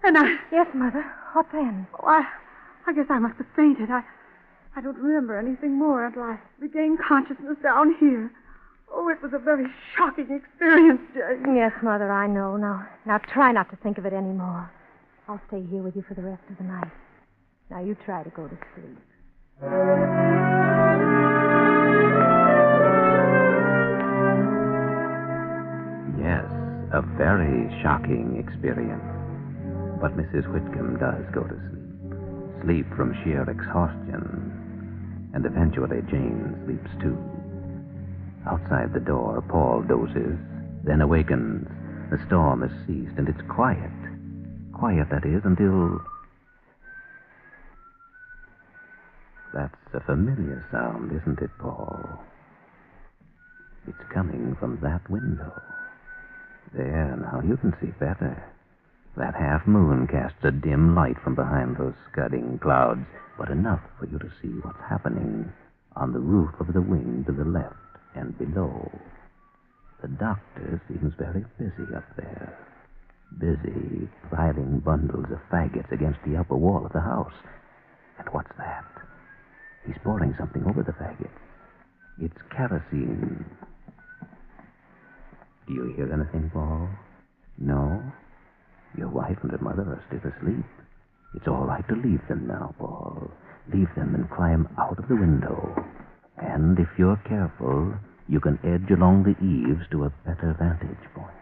I... Yes, Mother. What then? Oh, I guess I must have fainted. I don't remember anything more until I regained consciousness down here. Oh, it was a very shocking experience, Jane. Yes, Mother, I know. Now try not to think of it anymore. I'll stay here with you for the rest of the night. Now you try to go to sleep. Yes, a very shocking experience. But Mrs. Whitcomb does go to sleep. Sleep from sheer exhaustion. And eventually Jane sleeps too. Outside the door, Paul dozes, then awakens. The storm has ceased, and it's quiet. Quiet, that is, until... That's a familiar sound, isn't it, Paul? It's coming from that window. There, now you can see better. That half moon casts a dim light from behind those scudding clouds, but enough for you to see what's happening on the roof of the wing to the left and below. The doctor seems very busy up there. Busy piling bundles of faggots against the upper wall of the house. And what's that? He's pouring something over the faggots. It's kerosene. Do you hear anything, Paul? No? Your wife and her mother are still asleep. It's all right to leave them now, Paul. Leave them and climb out of the window. And if you're careful, you can edge along the eaves to a better vantage point.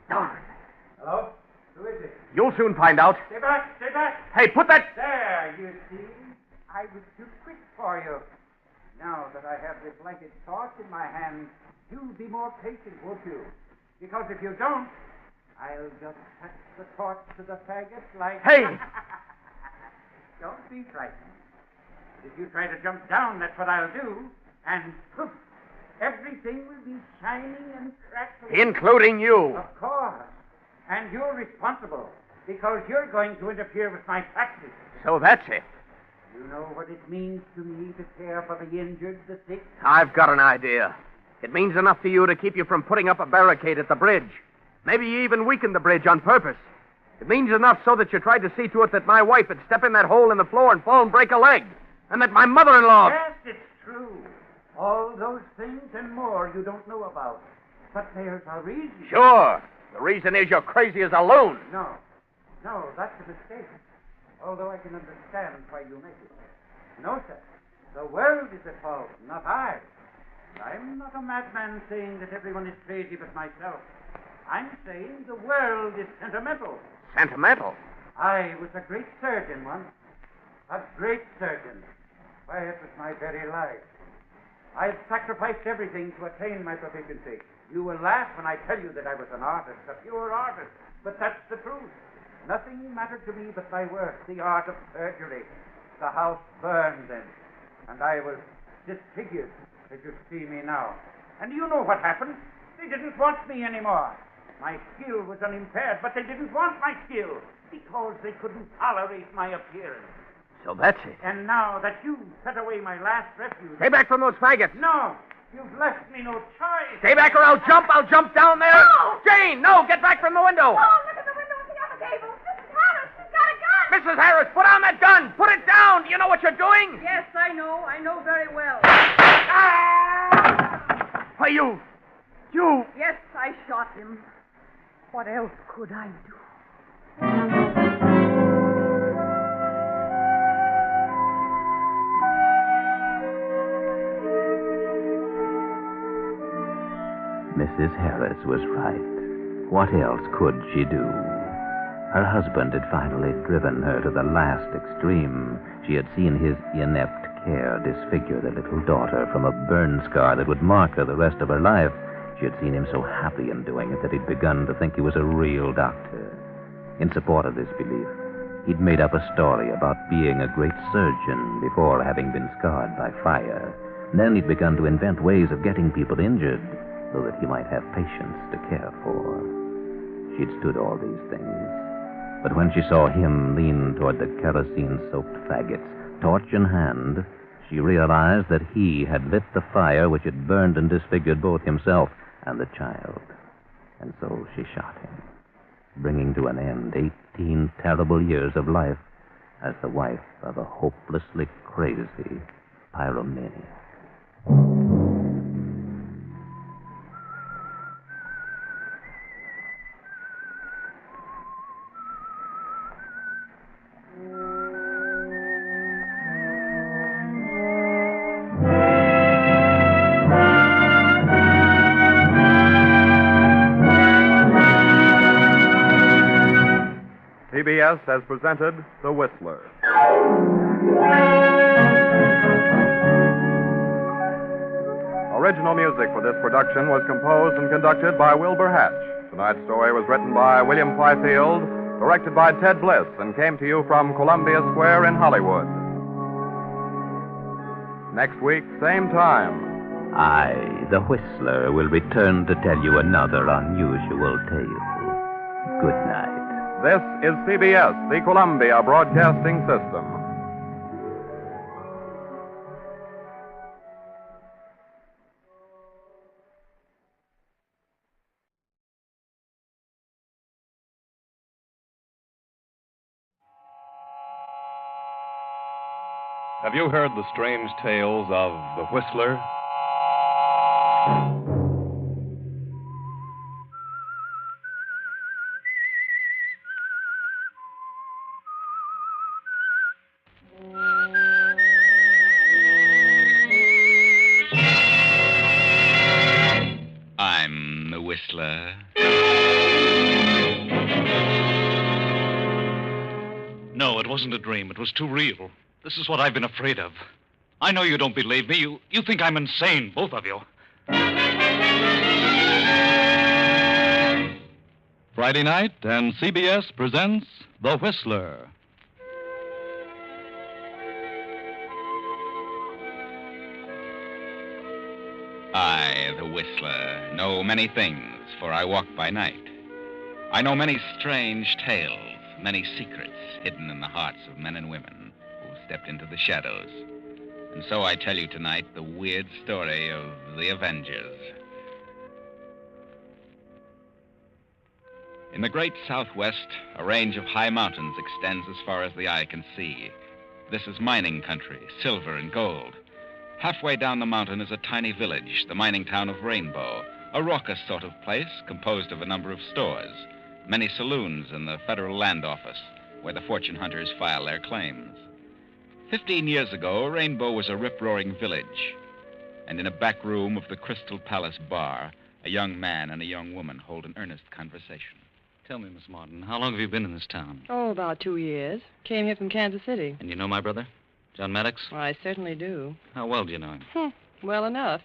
Hello? Who is it? You'll soon find out. Stay back! Hey, put that... There, you see? I was too quick for you. Now that I have the blanket torch in my hand, you'll be more patient, won't you? Because if you don't, I'll just touch the torch to the faggot like... Hey! Don't be frightened. If you try to jump down, that's what I'll do. And poof, everything will be shining and crackling. Including you. Of course. And you're responsible because you're going to interfere with my practice. So that's it. You know what it means to me to care for the injured, the sick? I've got an idea. It means enough to you to keep you from putting up a barricade at the bridge. Maybe you even weakened the bridge on purpose. It means enough so that you tried to see to it that my wife would step in that hole in the floor and fall and break a leg. And that my mother-in-law... Yes, it's true. All those things and more you don't know about. But there's a reason. Sure. The reason is you're crazy as a loon. No, that's a mistake. Although I can understand why you make it. No, sir. The world is at fault, not I. I'm not a madman saying that everyone is crazy but myself. I'm saying the world is sentimental. Sentimental? I was a great surgeon once. A great surgeon. Why, it was my very life. I've sacrificed everything to attain my proficiency. You will laugh when I tell you that I was an artist, a pure artist. But that's the truth. Nothing mattered to me but my work, the art of surgery. The house burned then, and I was disfigured, as you see me now. And you know what happened? They didn't want me anymore. My skill was unimpaired, but they didn't want my skill because they couldn't tolerate my appearance. So that's it. And now that you've set away my last refuge... Stay back from those faggots. No! You've left me no choice. Stay back or I'll jump. I'll jump down there. No! Jane, no, get back from the window. Oh, look at the window at the other gable. Mrs. Harris, she's got a gun. Mrs. Harris, put on that gun. Put it down. Do you know what you're doing? Yes, I know. I know very well. Why, you... Yes, I shot him. What else could I do? Mrs. Harris was right. What else could she do? Her husband had finally driven her to the last extreme. She had seen his inept care disfigure the little daughter from a burn scar that would mark her the rest of her life. She had seen him so happy in doing it that he'd begun to think he was a real doctor. In support of this belief, he'd made up a story about being a great surgeon before having been scarred by fire. And then he'd begun to invent ways of getting people injured so that he might have patients to care for. She'd stood all these things. But when she saw him lean toward the kerosene-soaked faggots, torch in hand, she realized that he had lit the fire which had burned and disfigured both himself and the child. And so she shot him, bringing to an end 18 terrible years of life as the wife of a hopelessly crazy pyromaniac. CBS has presented The Whistler. Original music for this production was composed and conducted by Wilbur Hatch. Tonight's story was written by William Fifield, directed by Ted Bliss, and came to you from Columbia Square in Hollywood. Next week, same time. I, the Whistler, will return to tell you another unusual tale. Good night. This is CBS, the Columbia Broadcasting System. Have you heard the strange tales of the Whistler? I'm the Whistler. No, it wasn't a dream. It was too real. This is what I've been afraid of. I know you don't believe me. You think I'm insane, both of you. Friday night, and CBS presents The Whistler. I, the Whistler, know many things, for I walk by night. I know many strange tales, many secrets hidden in the hearts of men and women who stepped into the shadows. And so I tell you tonight the weird story of the Avengers. In the great Southwest, a range of high mountains extends as far as the eye can see. This is mining country, silver and gold. Halfway down the mountain is a tiny village, the mining town of Rainbow, a raucous sort of place composed of a number of stores, many saloons, and the Federal Land Office, where the fortune hunters file their claims. 15 years ago, Rainbow was a rip-roaring village, and in a back room of the Crystal Palace bar, a young man and a young woman hold an earnest conversation. Tell me, Miss Martin, how long have you been in this town? Oh, about 2 years. Came here from Kansas City. And you know my brother, John Maddox? Well, I certainly do. How well do you know him? Well enough.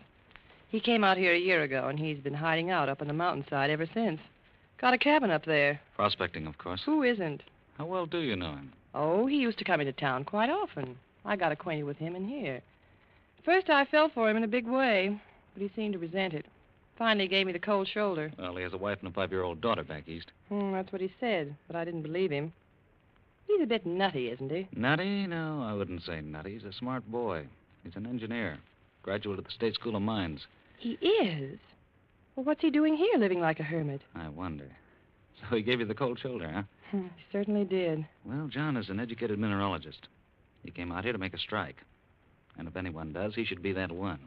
He came out here a year ago, and he's been hiding out up on the mountainside ever since. Got a cabin up there. Prospecting, of course. Who isn't? How well do you know him? Oh, he used to come into town quite often. I got acquainted with him in here. First, I fell for him in a big way, but he seemed to resent it. Finally gave me the cold shoulder. Well, he has a wife and a 5-year-old daughter back east. That's what he said, but I didn't believe him. He's a bit nutty, isn't he? Nutty? No, I wouldn't say nutty. He's a smart boy. He's an engineer. Graduate of the State School of Mines. He is? Well, what's he doing here, living like a hermit? I wonder. So he gave you the cold shoulder, huh? He certainly did. Well, John is an educated mineralogist. He came out here to make a strike. And if anyone does, he should be that one.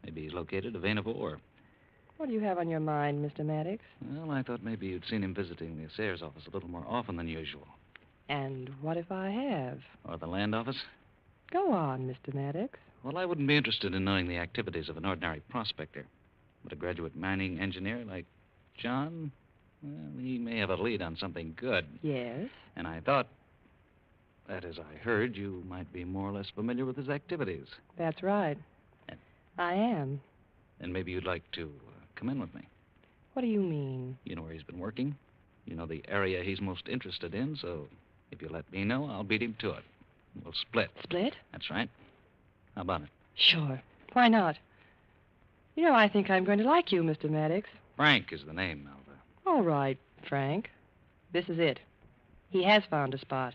Maybe he's located a vein of ore. What do you have on your mind, Mr. Maddox? Well, I thought maybe you'd seen him visiting the assayer's office a little more often than usual. And what if I have? Or the land office? Go on, Mr. Maddox. Well, I wouldn't be interested in knowing the activities of an ordinary prospector. But a graduate mining engineer like John, well, he may have a lead on something good. Yes? And I thought that, as I heard, you might be more or less familiar with his activities. That's right. I am. And maybe you'd like to come in with me. What do you mean? You know where he's been working. You know the area he's most interested in, so if you let me know, I'll beat him to it. We'll split. Split? That's right. How about it? Sure. Why not? You know, I think I'm going to like you, Mr. Maddox. Frank is the name, Melva. All right, Frank. This is it. He has found a spot.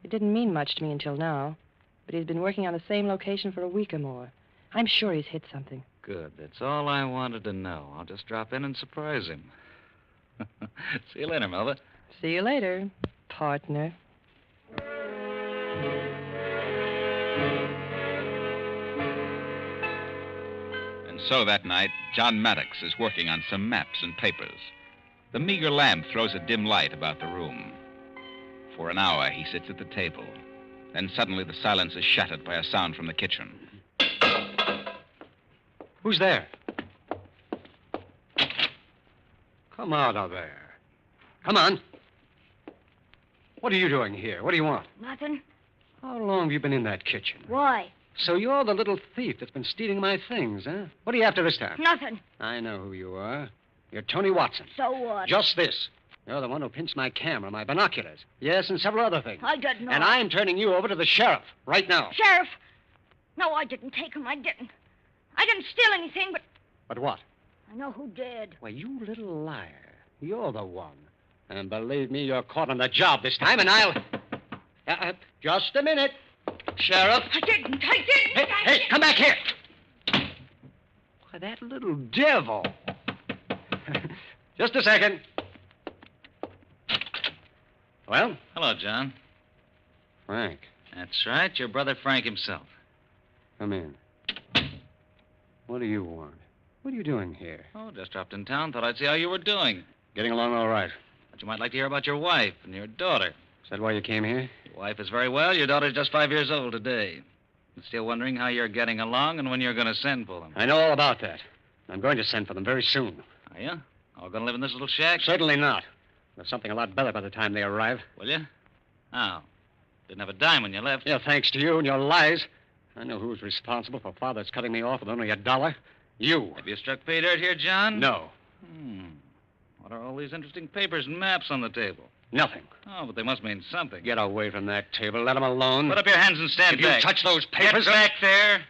It didn't mean much to me until now, but he's been working on the same location for a week or more. I'm sure he's hit something. Good. That's all I wanted to know. I'll just drop in and surprise him. See you later, Melva. See you later, partner. And so that night, John Maddox is working on some maps and papers. The meager lamp throws a dim light about the room. For an hour, he sits at the table. Then suddenly the silence is shattered by a sound from the kitchen. Who's there? Come out of there. Come on. What are you doing here? What do you want? Nothing. How long have you been in that kitchen? Why? So you're the little thief that's been stealing my things, huh? What are you after this time? Nothing. I know who you are. You're Tony Watson. So what? Just this. You're the one who pinched my camera, my binoculars. Yes, and several other things. I didn't know. And I'm turning you over to the sheriff right now. Sheriff! No, I didn't take him. I didn't. I didn't steal anything, but But what? I know who did. Why, you little liar. You're the one. And believe me, you're caught on the job this time, and I'll... just a minute. Sheriff. I didn't. Hey, come back here. Why, that little devil. Just a second. Well? Hello, John. Frank. That's right, your brother Frank himself. Come in. What do you want? What are you doing here? Oh, just dropped in town. Thought I'd see how you were doing. Getting along all right. But you might like to hear about your wife and your daughter. Is that why you came here? Your wife is very well. Your daughter's just 5 years old today. I'm still wondering how you're getting along and when you're going to send for them. I know all about that. I'm going to send for them very soon. Are you? All going to live in this little shack? Certainly not. There's something a lot better by the time they arrive. Will you? How? Didn't have a dime when you left. Yeah, thanks to you and your lies. I know who's responsible for Father's cutting me off with only $1. You. Have you struck pay dirt here, John? No. What are all these interesting papers and maps on the table? Nothing. Oh, but they must mean something. Get away from that table. Let them alone. Put up your hands and stand if back. If you touch those papers... Get back there.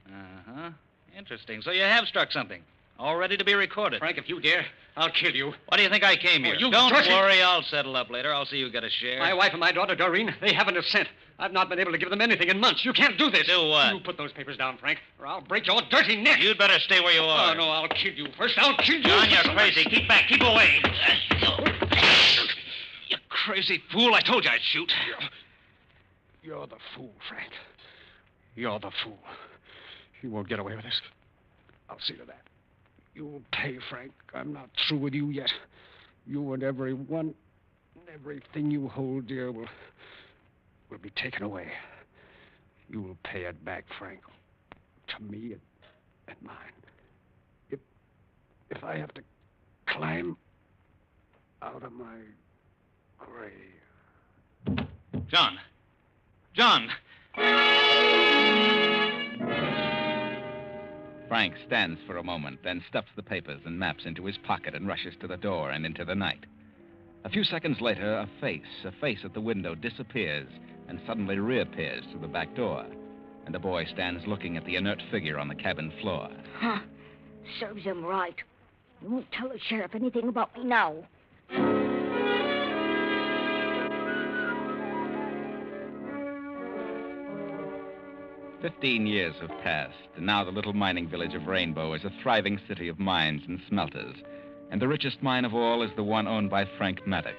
Uh-huh. Interesting. So you have struck something. All ready to be recorded. Frank, if you dare, I'll kill you. Why do you think I came here? you Don't dirty- worry, I'll settle up later. I'll see you get a share. My wife and my daughter, Doreen, they haven't a cent. I've not been able to give them anything in months. You can't do this. Do what? You put those papers down, Frank, or I'll break your dirty neck. You'd better stay where you are. Oh, no, I'll kill you. First, I'll kill you. John, you're crazy. Keep back. Keep away. You crazy fool. I told you I'd shoot. You're the fool, Frank. You're the fool. You won't get away with this. I'll see to that. You'll pay, Frank. I'm not through with you yet. You and everything you hold dear will be taken away. You will pay it back, Frank. To me and mine. If I have to climb out of my grave. John. John! Frank stands for a moment, then stuffs the papers and maps into his pocket and rushes to the door and into the night. A few seconds later, a face at the window disappears and suddenly reappears through the back door. And the boy stands looking at the inert figure on the cabin floor. Huh. Serves him right. You won't tell the sheriff anything about me now. 15 years have passed, and now the little mining village of Rainbow is a thriving city of mines and smelters. And the richest mine of all is the one owned by Frank Maddox.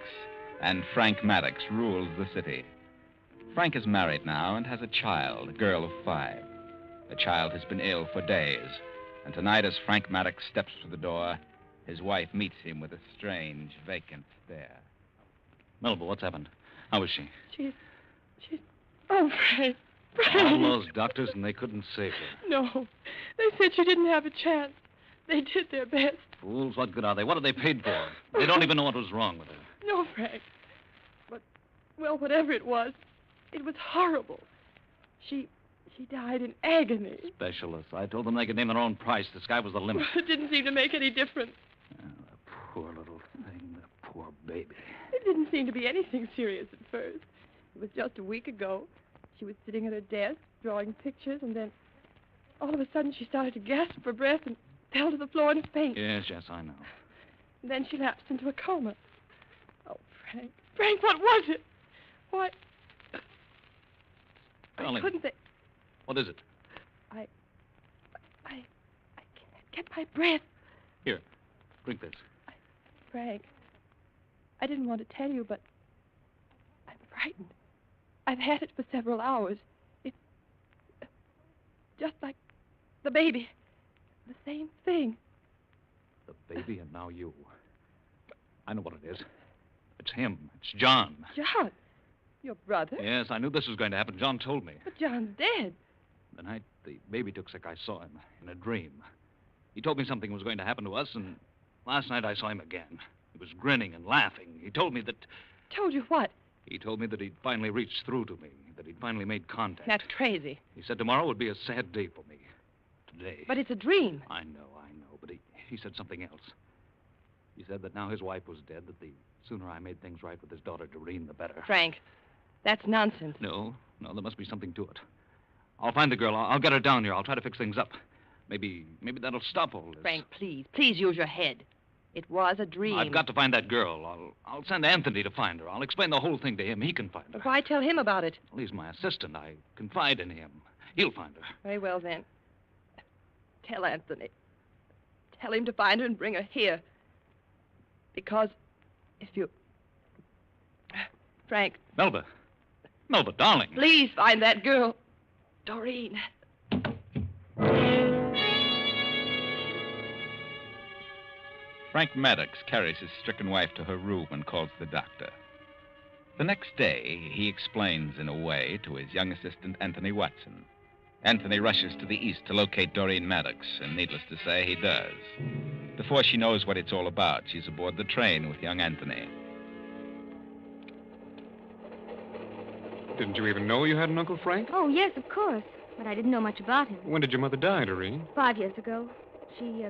And Frank Maddox rules the city. Frank is married now and has a child, a girl of 5. The child has been ill for days. And tonight, as Frank Maddox steps through the door, his wife meets him with a strange, vacant stare. Melba, what's happened? How is she? She's... Oh, Frank. All those doctors, and they couldn't save her. No. They said she didn't have a chance. They did their best. Fools, what good are they? What are they paid for? They don't even know what was wrong with her. No, Frank. But, well, whatever it was horrible. She died in agony. Specialists. I told them they could name their own price. The sky was the limit. It didn't seem to make any difference. Oh, the poor little thing, the poor baby. It didn't seem to be anything serious at first. It was just a week ago. She was sitting at her desk, drawing pictures, and then all of a sudden she started to gasp for breath and fell to the floor in a faint. Yes, I know. And then she lapsed into a coma. Oh, Frank. Frank, what was it? Why? Darling, Couldn't they? what is it? I can't get my breath. Here, drink this. Frank, I didn't want to tell you, but I'm frightened. I've had it for several hours. It's just like the baby. The same thing. The baby and now you. I know what it is. It's him. It's John. John? Your brother? Yes, I knew this was going to happen. John told me. But John's dead. The night the baby took sick, I saw him in a dream. He told me something was going to happen to us, and last night I saw him again. He was grinning and laughing. He told me that... Told you what? He told me that he'd finally reached through to me, that he'd finally made contact. That's crazy. He said tomorrow would be a sad day for me. Today. But it's a dream. I know, but he said something else. He said that now his wife was dead, that the sooner I made things right with his daughter Doreen, the better. Frank, that's nonsense. No, there must be something to it. I'll find the girl. I'll get her down here. I'll try to fix things up. Maybe that'll stop all this. Frank, please use your head. It was a dream. I've got to find that girl. I'll send Anthony to find her. I'll explain the whole thing to him. He can find her. But why tell him about it? Well, he's my assistant. I confide in him. He'll find her. Very well, then. Tell Anthony. Tell him to find her and bring her here. Because if you... Frank. Melba, darling. Please find that girl. Doreen. Frank Maddox carries his stricken wife to her room and calls the doctor. The next day, he explains in a way to his young assistant, Anthony Watson. Anthony rushes to the east to locate Doreen Maddox, and needless to say, he does. Before she knows what it's all about, she's aboard the train with young Anthony. Didn't you even know you had an Uncle Frank? Oh, yes, of course. But I didn't know much about him. When did your mother die, Doreen? 5 years ago. She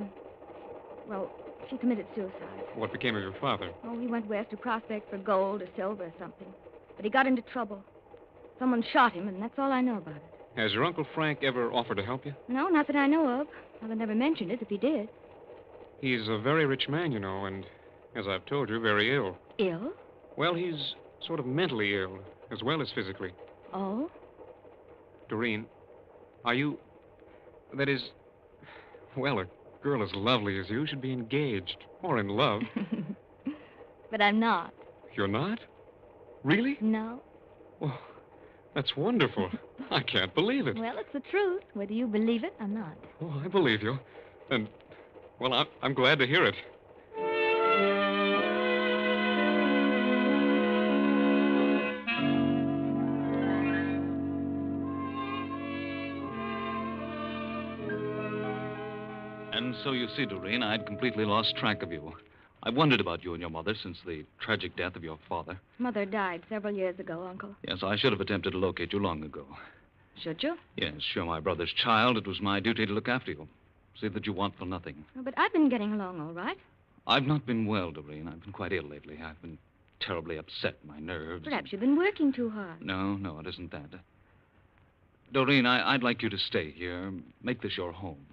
committed suicide. What became of your father? Oh, he went west to prospect for gold or silver or something. But he got into trouble. Someone shot him, and that's all I know about it. Has your Uncle Frank ever offered to help you? No, not that I know of. Mother never mentioned it if he did. He's a very rich man, you know, and, as I've told you, very ill. Ill? Well, he's sort of mentally ill, as well as physically. Oh? Doreen, are you... That is... Well, a girl as lovely as you should be engaged, or in love. But I'm not. You're not? Really? No. Well, that's wonderful. I can't believe it. Well, it's the truth, whether you believe it or not. Oh, I believe you. And, well, I'm glad to hear it. And so you see, Doreen, I'd completely lost track of you. I wondered about you and your mother since the tragic death of your father. Mother died several years ago, Uncle. Yes, I should have attempted to locate you long ago. Should you? Yes, you're my brother's child. It was my duty to look after you. See that you want for nothing. Oh, but I've been getting along all right. I've not been well, Doreen. I've been quite ill lately. I've been terribly upset, my nerves. Perhaps you've been working too hard. No, it isn't that. Doreen, I'd like you to stay here. Make this your home.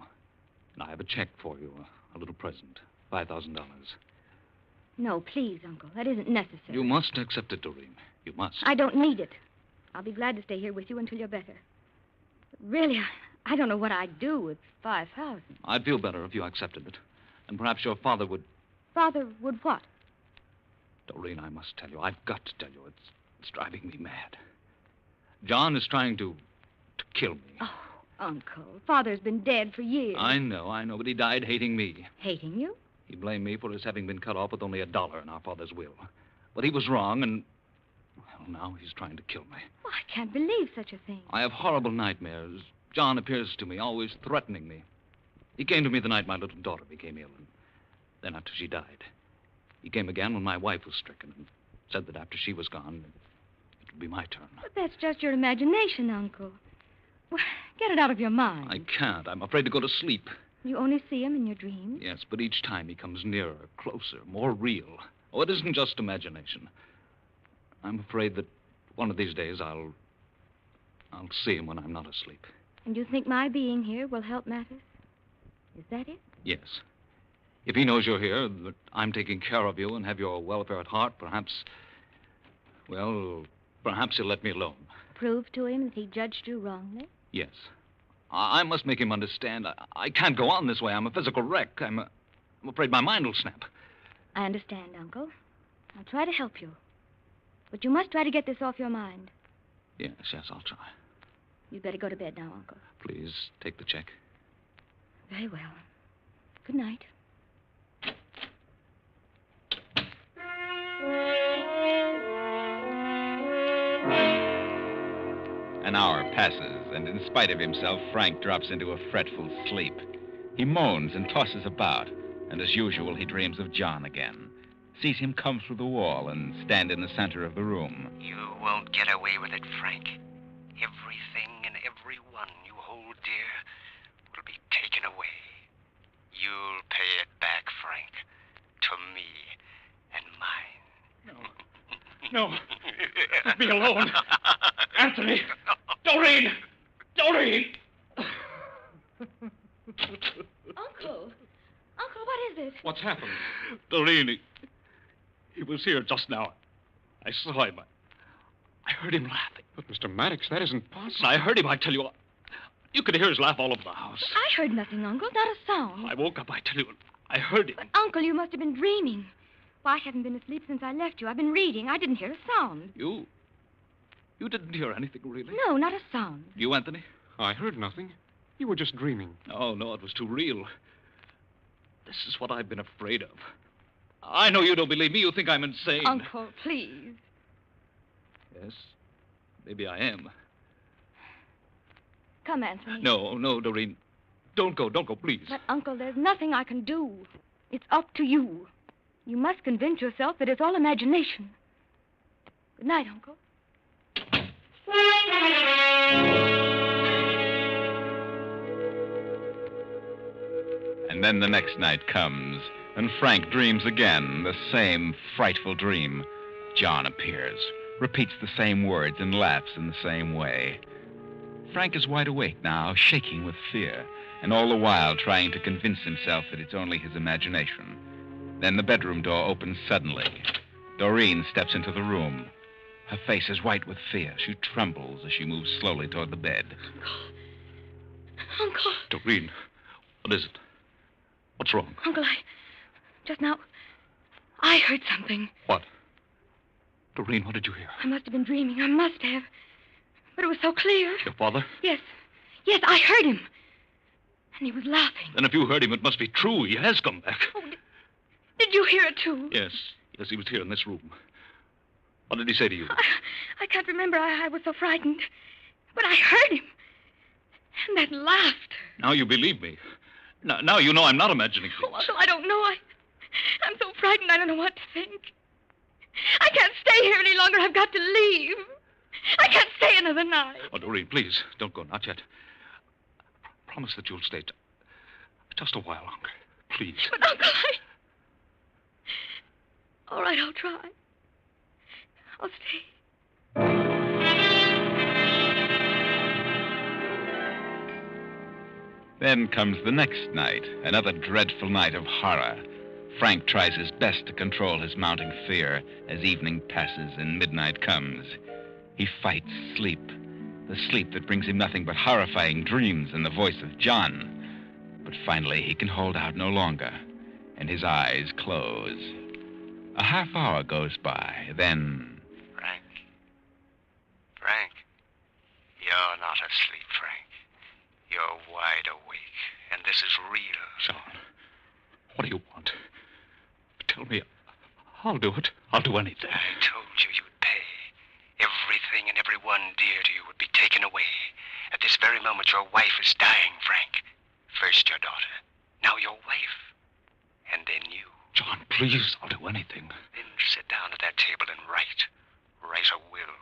And I have a check for you, a little present, $5,000. No, please, Uncle. That isn't necessary. You must accept it, Doreen. You must. I don't need it. I'll be glad to stay here with you until you're better. But really, I don't know what I'd do with $5,000. I'd feel better if you accepted it. And perhaps your father would... Father would what? Doreen, I must tell you. I've got to tell you. It's driving me mad. John is trying to kill me. Oh, Uncle, Father's been dead for years. I know, but he died hating me. Hating you? He blamed me for his having been cut off with only $1 in our father's will. But he was wrong, and... Well, now he's trying to kill me. Oh, I can't believe such a thing. I have horrible nightmares. John appears to me, always threatening me. He came to me the night my little daughter became ill, and then after she died. He came again when my wife was stricken, and said that after she was gone, it would be my turn. But that's just your imagination, Uncle. Well, get it out of your mind. I can't. I'm afraid to go to sleep. You only see him in your dreams? Yes, but each time he comes nearer, closer, more real. Oh, it isn't just imagination. I'm afraid that one of these days I'll see him when I'm not asleep. And you think my being here will help matters? Is that it? Yes. If he knows you're here, that I'm taking care of you and have your welfare at heart, perhaps he'll let me alone. Prove to him that he judged you wrongly? Yes. I must make him understand. I can't go on this way. I'm a physical wreck. I'm afraid my mind will snap. I understand, Uncle. I'll try to help you. But you must try to get this off your mind. Yes, I'll try. You'd better go to bed now, Uncle. Please, take the check. Very well. Good night. An hour passes, and in spite of himself, Frank drops into a fretful sleep. He moans and tosses about, and as usual, he dreams of John again. Sees him come through the wall and stand in the center of the room. You won't get away with it, Frank. Everything and everyone you hold dear will be taken away. You'll pay it back, Frank, to me and mine. No. Let me alone. Anthony! Doreen! Doreen! Uncle! Uncle, what is it? What's happened? Doreen, he was here just now. I saw him. I heard him laughing. But, Mr. Maddox, that isn't possible. I heard him, I tell you. You could hear his laugh all over the house. I heard nothing, Uncle. Not a sound. I woke up, I tell you. I heard him. But, Uncle, you must have been dreaming. Well, I haven't been asleep since I left you. I've been reading. I didn't hear a sound. You didn't hear anything, really? No, not a sound. You, Anthony? I heard nothing. You were just dreaming. Oh, no, it was too real. This is what I've been afraid of. I know you don't believe me. You think I'm insane. Uncle, please. Yes, maybe I am. Come, Anthony. No, Doreen. Don't go, please. But, Uncle, there's nothing I can do. It's up to you. You must convince yourself that it's all imagination. Good night, Uncle. And then the next night comes, and Frank dreams again, the same frightful dream. John appears, repeats the same words, and laughs in the same way. Frank is wide awake now, shaking with fear, and all the while trying to convince himself that it's only his imagination. Then the bedroom door opens suddenly. Doreen steps into the room. Her face is white with fear. She trembles as she moves slowly toward the bed. Uncle. Doreen, what is it? What's wrong? Uncle, just now, I heard something. What? Doreen, what did you hear? I must have been dreaming. I must have. But it was so clear. Your father? Yes. Yes, I heard him. And he was laughing. Then if you heard him, it must be true. He has come back. Oh, did you hear it, too? Yes. Yes, he was here in this room. What did he say to you? I can't remember. I was so frightened. But I heard him. And that laughter. Now you believe me. Now you know I'm not imagining things. Oh, Uncle, I don't know. I'm so frightened I don't know what to think. I can't stay here any longer. I've got to leave. I can't stay another night. Oh, Doreen, please, don't go. Not yet. Promise that you'll stay just a while longer. Please. But, Uncle, All right, I'll try. I'll stay. Then comes the next night, another dreadful night of horror. Frank tries his best to control his mounting fear as evening passes and midnight comes. He fights sleep, the sleep that brings him nothing but horrifying dreams and the voice of John. But finally he can hold out no longer, and his eyes close. A half hour goes by, then... Frank, you're not asleep, Frank. You're wide awake, and this is real. John, what do you want? Tell me. I'll do it. I'll do anything. I told you you'd pay. Everything and everyone dear to you would be taken away. At this very moment, your wife is dying, Frank. First your daughter, now your wife, and then you. John, please, I'll do anything. Then sit down at that table and write. Write a will.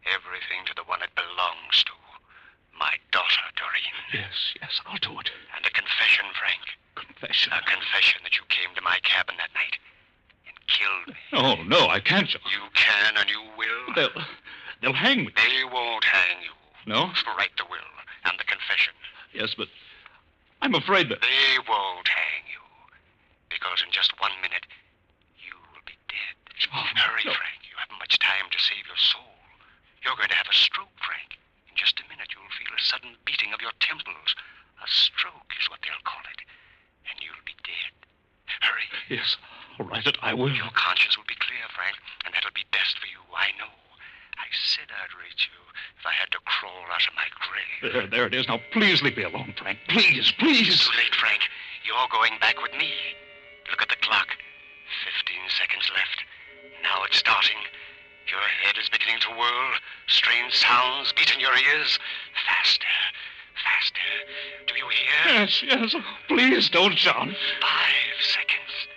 Everything to the one it belongs to. My daughter, Doreen. Yes, I'll do it. And a confession, Frank. Confession? A confession that you came to my cabin that night and killed me. Oh, no, I can't, John. You can and you will. They'll hang me. They won't hang you. No? Write the will and the confession. Yes, but I'm afraid that... They won't hang you. Because in just 1 minute, you will be dead. John, Hurry, no. Frank. You haven't much time to save your soul. You're going to have a stroke, Frank. In just a minute, you'll feel a sudden beating of your temples. A stroke is what they'll call it. And you'll be dead. Hurry. Yes, I'll write it. I will. Your conscience will be clear, Frank, and that'll be best for you. I know. I said I'd reach you if I had to crawl out of my grave. There it is. Now, please leave me alone, Frank. Please. It's too late, Frank. You're going back with me. Look at the clock. 15 seconds left. Now it's starting. Your head is beginning to whirl. Strange sounds beat in your ears. Faster. Do you hear? Yes. Oh, please don't, John. 5 seconds.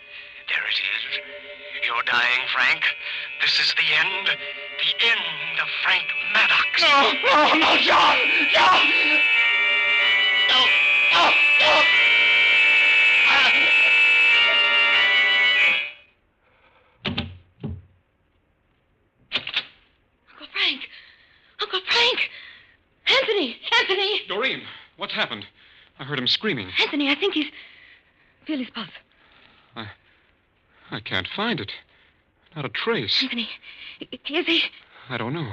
There it is. You're dying, Frank. This is the end. The end of Frank Maddox. No, John! No! Uncle Frank! Anthony! Doreen, what's happened? I heard him screaming. Anthony, I think feel his pulse. I can't find it. Not a trace. Anthony, is he? I don't know.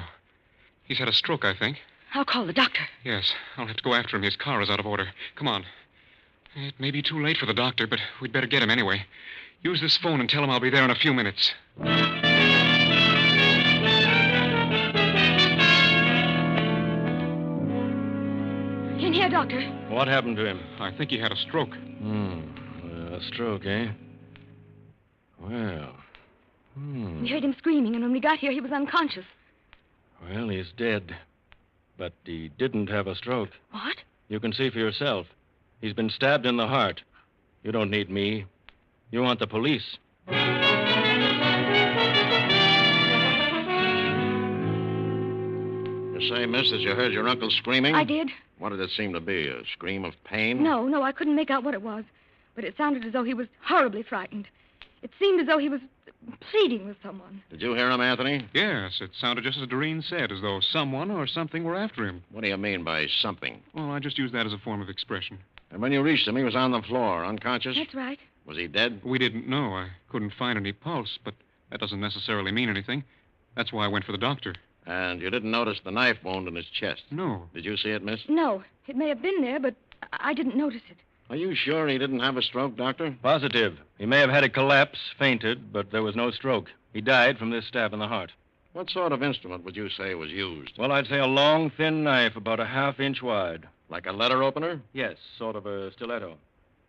He's had a stroke, I think. I'll call the doctor. Yes, I'll have to go after him. His car is out of order. Come on. It may be too late for the doctor, but we'd better get him anyway. Use this phone and tell him I'll be there in a few minutes. In here, doctor. What happened to him? I think he had a stroke. A stroke, eh? Well. We heard him screaming, and when we got here, he was unconscious. Well, he's dead. But he didn't have a stroke. What? You can see for yourself. He's been stabbed in the heart. You don't need me. You want the police. You say, miss, that you heard your uncle screaming? I did. What did it seem to be? A scream of pain? No, I couldn't make out what it was. But it sounded as though he was horribly frightened. It seemed as though he was pleading with someone. Did you hear him, Anthony? Yes, it sounded just as Doreen said, as though someone or something were after him. What do you mean by something? Well, I just used that as a form of expression. And when you reached him, he was on the floor, unconscious? That's right. Was he dead? We didn't know. I couldn't find any pulse, but that doesn't necessarily mean anything. That's why I went for the doctor. And you didn't notice the knife wound in his chest? No. Did you see it, miss? No, it may have been there, but I didn't notice it. Are you sure he didn't have a stroke, Doctor? Positive. He may have had a collapse, fainted, but there was no stroke. He died from this stab in the heart. What sort of instrument would you say was used? Well, I'd say a long, thin knife about a half-inch wide. Like a letter opener? Yes, sort of a stiletto.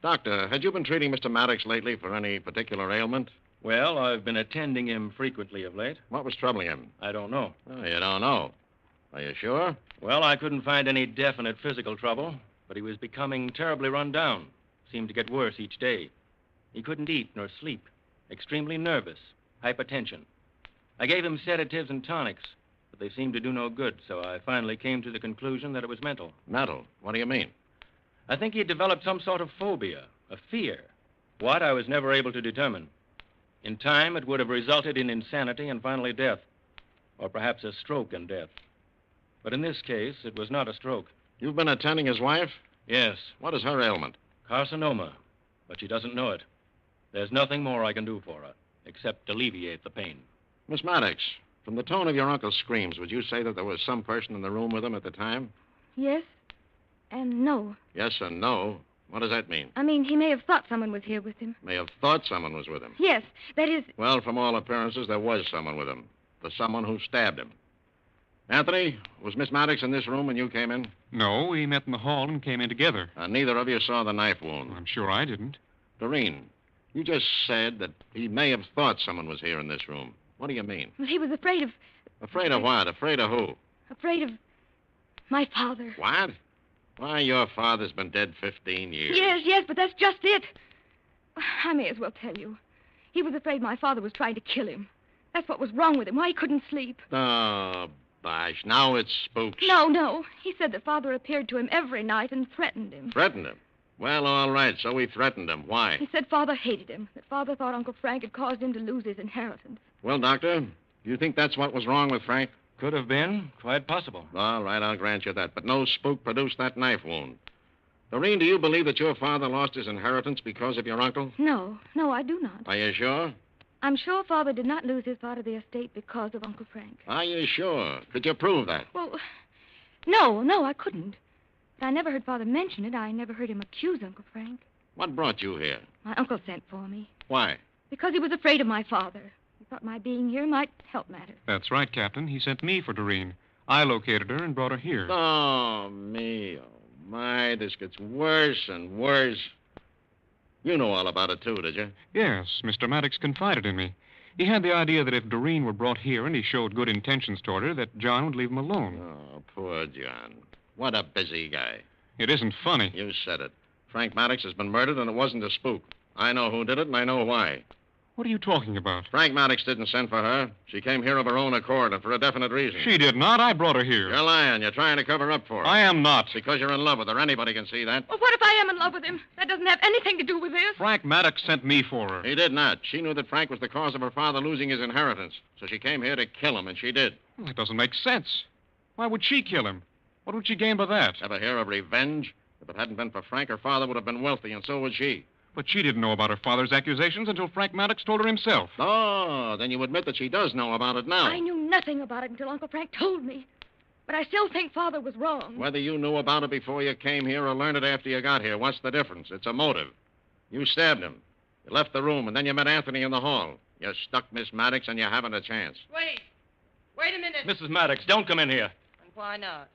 Doctor, had you been treating Mr. Maddox lately for any particular ailment? Well, I've been attending him frequently of late. What was troubling him? I don't know. Oh, you don't know. Are you sure? Well, I couldn't find any definite physical trouble, but he was becoming terribly run down. Seemed to get worse each day. He couldn't eat nor sleep. Extremely nervous. Hypertension. I gave him sedatives and tonics, but they seemed to do no good, so I finally came to the conclusion that it was mental. Mental? What do you mean? I think he developed some sort of phobia, a fear. What, I was never able to determine. In time, it would have resulted in insanity and finally death, or perhaps a stroke and death. But in this case, it was not a stroke. You've been attending his wife? Yes. What is her ailment? Carcinoma, but she doesn't know it. There's nothing more I can do for her, except alleviate the pain. Miss Maddox, from the tone of your uncle's screams, would you say that there was some person in the room with him at the time? Yes and no. Yes and no. What does that mean? I mean, he may have thought someone was here with him. May have thought someone was with him. Yes, that is... Well, from all appearances, there was someone with him. The someone who stabbed him. Anthony, was Miss Maddox in this room when you came in? No, we met in the hall and came in together. Neither of you saw the knife wound. I'm sure I didn't. Doreen, you just said that he may have thought someone was here in this room. What do you mean? Well, he was afraid of... Afraid of what? Afraid of who? Afraid of my father. What? Why, your father's been dead 15 years. Yes, but that's just it. I may as well tell you. He was afraid my father was trying to kill him. That's what was wrong with him, why he couldn't sleep. Oh, bosh. Now it's spooks. No. He said that father appeared to him every night and threatened him. Threatened him? Well, all right, so he threatened him. Why? He said father hated him, that father thought Uncle Frank had caused him to lose his inheritance. Well, Doctor, do you think that's what was wrong with Frank? Could have been. Quite possible. All right, I'll grant you that. But no spook produced that knife wound. Doreen, do you believe that your father lost his inheritance because of your uncle? No, I do not. Are you sure? I'm sure father did not lose his part of the estate because of Uncle Frank. Are you sure? Could you prove that? Well, no, I couldn't. But I never heard father mention it. I never heard him accuse Uncle Frank. What brought you here? My uncle sent for me. Why? Because he was afraid of my father. He thought my being here might help matters. That's right, Captain. He sent me for Doreen. I located her and brought her here. Oh, me. Oh, my. This gets worse and worse. You know all about it, too, did you? Yes, Mr. Maddox confided in me. He had the idea that if Doreen were brought here and he showed good intentions toward her, that John would leave him alone. Oh, poor John. What a busy guy. It isn't funny. You said it. Frank Maddox has been murdered, and it wasn't a spook. I know who did it, and I know why. What are you talking about? Frank Maddox didn't send for her. She came here of her own accord and for a definite reason. She did not. I brought her here. You're lying. You're trying to cover up for her. I am not. Because you're in love with her. Anybody can see that. Well, what if I am in love with him? That doesn't have anything to do with this. Frank Maddox sent me for her. He did not. She knew that Frank was the cause of her father losing his inheritance. So she came here to kill him, and she did. Well, that doesn't make sense. Why would she kill him? What would she gain by that? Ever hear of revenge? If it hadn't been for Frank, her father would have been wealthy, and so would she. But she didn't know about her father's accusations until Frank Maddox told her himself. Oh, then you admit that she does know about it now. I knew nothing about it until Uncle Frank told me. But I still think father was wrong. Whether you knew about it before you came here or learned it after you got here, what's the difference? It's a motive. You stabbed him. You left the room, and then you met Anthony in the hall. You stuck Miss Maddox, and you haven't a chance. Wait a minute. Mrs. Maddox, don't come in here. And why not?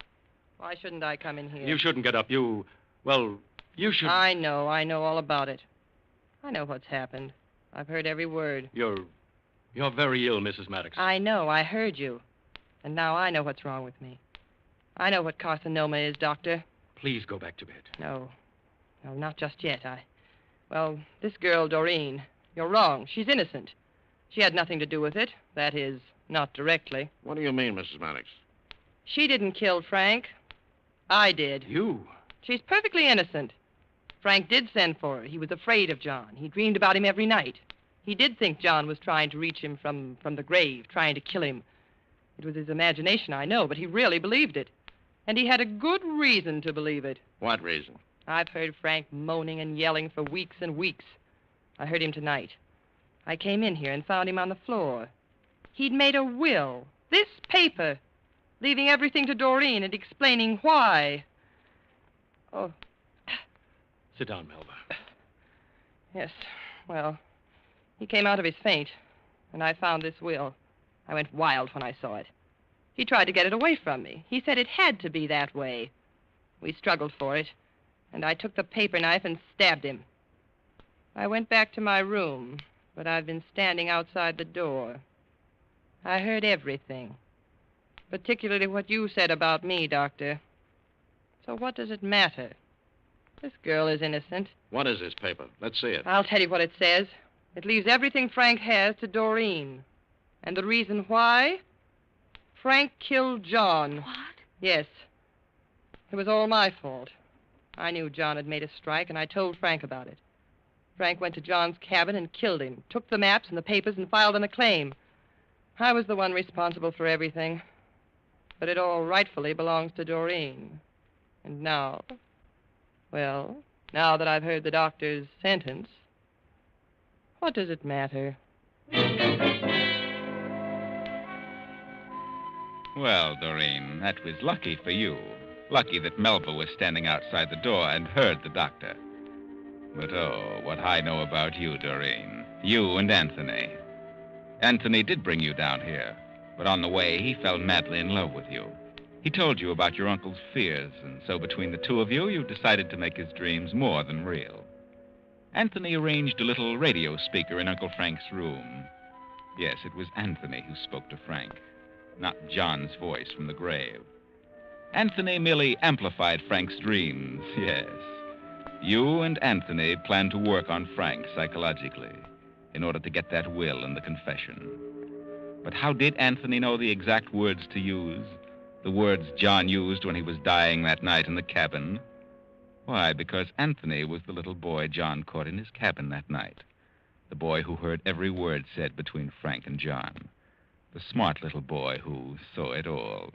Why shouldn't I come in here? You shouldn't get up. You should... I know all about it. I know what's happened. I've heard every word. You're very ill, Mrs. Maddox. I know. I heard you. And now I know what's wrong with me. I know what carcinoma is, Doctor. Please go back to bed. No, not just yet. Well, this girl, Doreen, you're wrong. She's innocent. She had nothing to do with it. That is, not directly. What do you mean, Mrs. Maddox? She didn't kill Frank. I did. You? She's perfectly innocent. Frank did send for her. He was afraid of John. He dreamed about him every night. He did think John was trying to reach him from the grave, trying to kill him. It was his imagination, I know, but he really believed it. And he had a good reason to believe it. What reason? I've heard Frank moaning and yelling for weeks and weeks. I heard him tonight. I came in here and found him on the floor. He'd made a will, this paper, leaving everything to Doreen and explaining why. Oh. Sit down, Melba. Yes, well, he came out of his faint, and I found this will. I went wild when I saw it. He tried to get it away from me. He said it had to be that way. We struggled for it, and I took the paper knife and stabbed him. I went back to my room, but I've been standing outside the door. I heard everything, particularly what you said about me, Doctor. So what does it matter? This girl is innocent. What is this paper? Let's see it. I'll tell you what it says. It leaves everything Frank has to Doreen. And the reason why? Frank killed John. What? Yes. It was all my fault. I knew John had made a strike, and I told Frank about it. Frank went to John's cabin and killed him, took the maps and the papers and filed a claim. I was the one responsible for everything. But it all rightfully belongs to Doreen. And now, well, now that I've heard the doctor's sentence, what does it matter? Well, Doreen, that was lucky for you. Lucky that Melba was standing outside the door and heard the doctor. But oh, what I know about you, Doreen. You and Anthony. Anthony did bring you down here, but on the way he fell madly in love with you. He told you about your uncle's fears, and so between the two of you, you decided to make his dreams more than real. Anthony arranged a little radio speaker in Uncle Frank's room. Yes, it was Anthony who spoke to Frank, not John's voice from the grave. Anthony merely amplified Frank's dreams, yes. You and Anthony planned to work on Frank psychologically in order to get that will and the confession. But how did Anthony know the exact words to use? The words John used when he was dying that night in the cabin? Why, because Anthony was the little boy John caught in his cabin that night. The boy who heard every word said between Frank and John. The smart little boy who saw it all.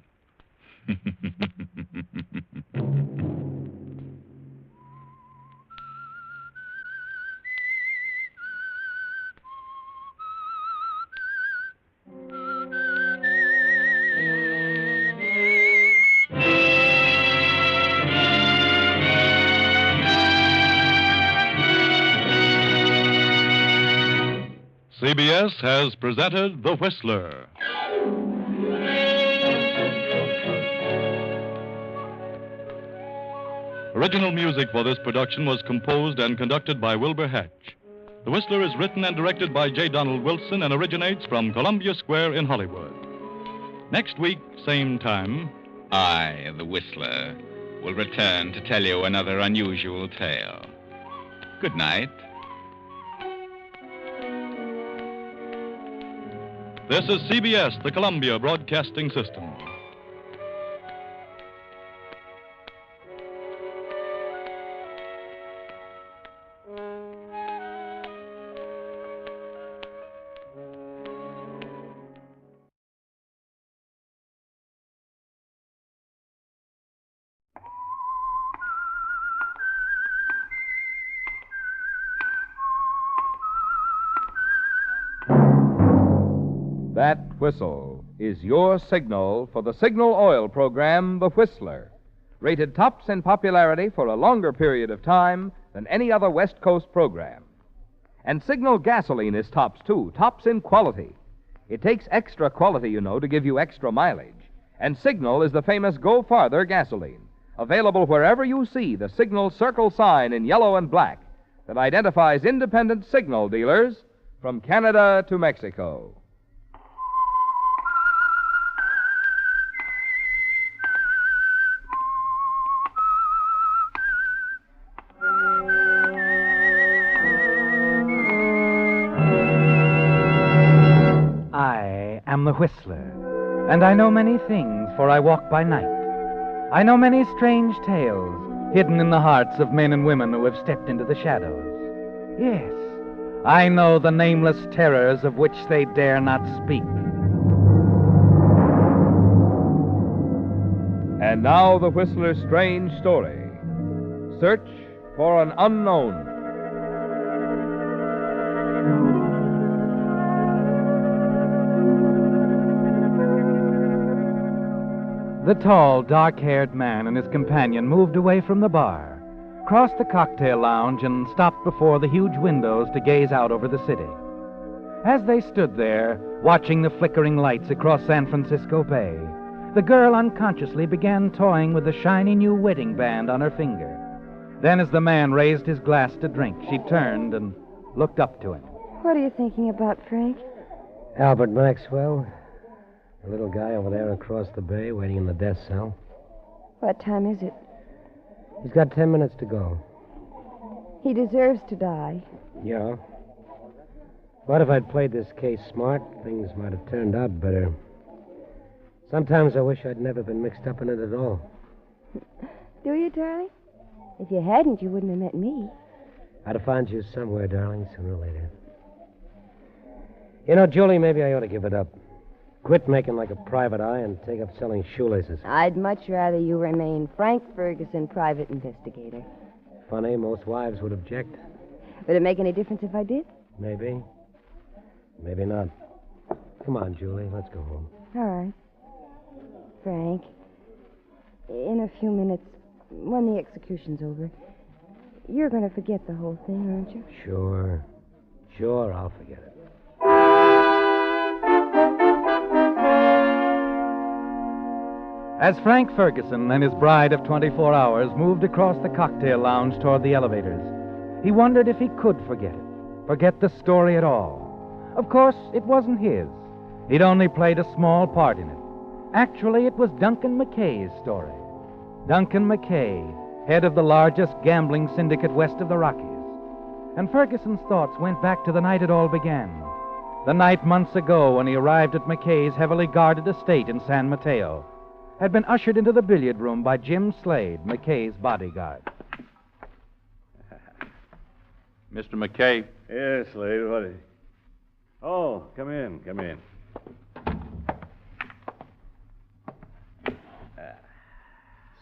CBS has presented The Whistler. Original music for this production was composed and conducted by Wilbur Hatch. The Whistler is written and directed by J. Donald Wilson and originates from Columbia Square in Hollywood. Next week, same time, I, the Whistler, will return to tell you another unusual tale. Good night. This is CBS, the Columbia Broadcasting System. That whistle is your signal for the Signal Oil program, The Whistler, rated tops in popularity for a longer period of time than any other West Coast program. And Signal gasoline is tops, too, tops in quality. It takes extra quality, you know, to give you extra mileage. And Signal is the famous Go Farther gasoline, available wherever you see the Signal circle sign in yellow and black that identifies independent signal dealers from Canada to Mexico. I am the Whistler, and I know many things, for I walk by night. I know many strange tales hidden in the hearts of men and women who have stepped into the shadows. Yes, I know the nameless terrors of which they dare not speak. And now the Whistler's strange story. Search for an unknown. The tall, dark-haired man and his companion moved away from the bar, crossed the cocktail lounge, and stopped before the huge windows to gaze out over the city. As they stood there, watching the flickering lights across San Francisco Bay, the girl unconsciously began toying with the shiny new wedding band on her finger. Then, as the man raised his glass to drink, she turned and looked up to him. What are you thinking about, Frank? Albert Maxwell. The little guy over there across the bay waiting in the death cell. What time is it? He's got 10 minutes to go. He deserves to die. Yeah. What if I'd played this case smart? Things might have turned out better. Sometimes I wish I'd never been mixed up in it at all. Do you, darling? If you hadn't, you wouldn't have met me. I'd have found you somewhere, darling, sooner or later. You know, Julie, maybe I ought to give it up. Quit making like a private eye and take up selling shoelaces. I'd much rather you remain Frank Ferguson, private investigator. Funny, most wives would object. Would it make any difference if I did? Maybe. Maybe not. Come on, Julie, let's go home. All right. Frank, in a few minutes, when the execution's over, you're going to forget the whole thing, aren't you? Sure. Sure, I'll forget it. As Frank Ferguson and his bride of 24 hours moved across the cocktail lounge toward the elevators, he wondered if he could forget the story at all. Of course, it wasn't his. He'd only played a small part in it. Actually, it was Duncan McKay's story. Duncan McKay, head of the largest gambling syndicate west of the Rockies. And Ferguson's thoughts went back to the night it all began. The night months ago when he arrived at McKay's heavily guarded estate in San Mateo, had been ushered into the billiard room by Jim Slade, McKay's bodyguard. Mr. McKay. Yes, Slade, what is... Oh, come in.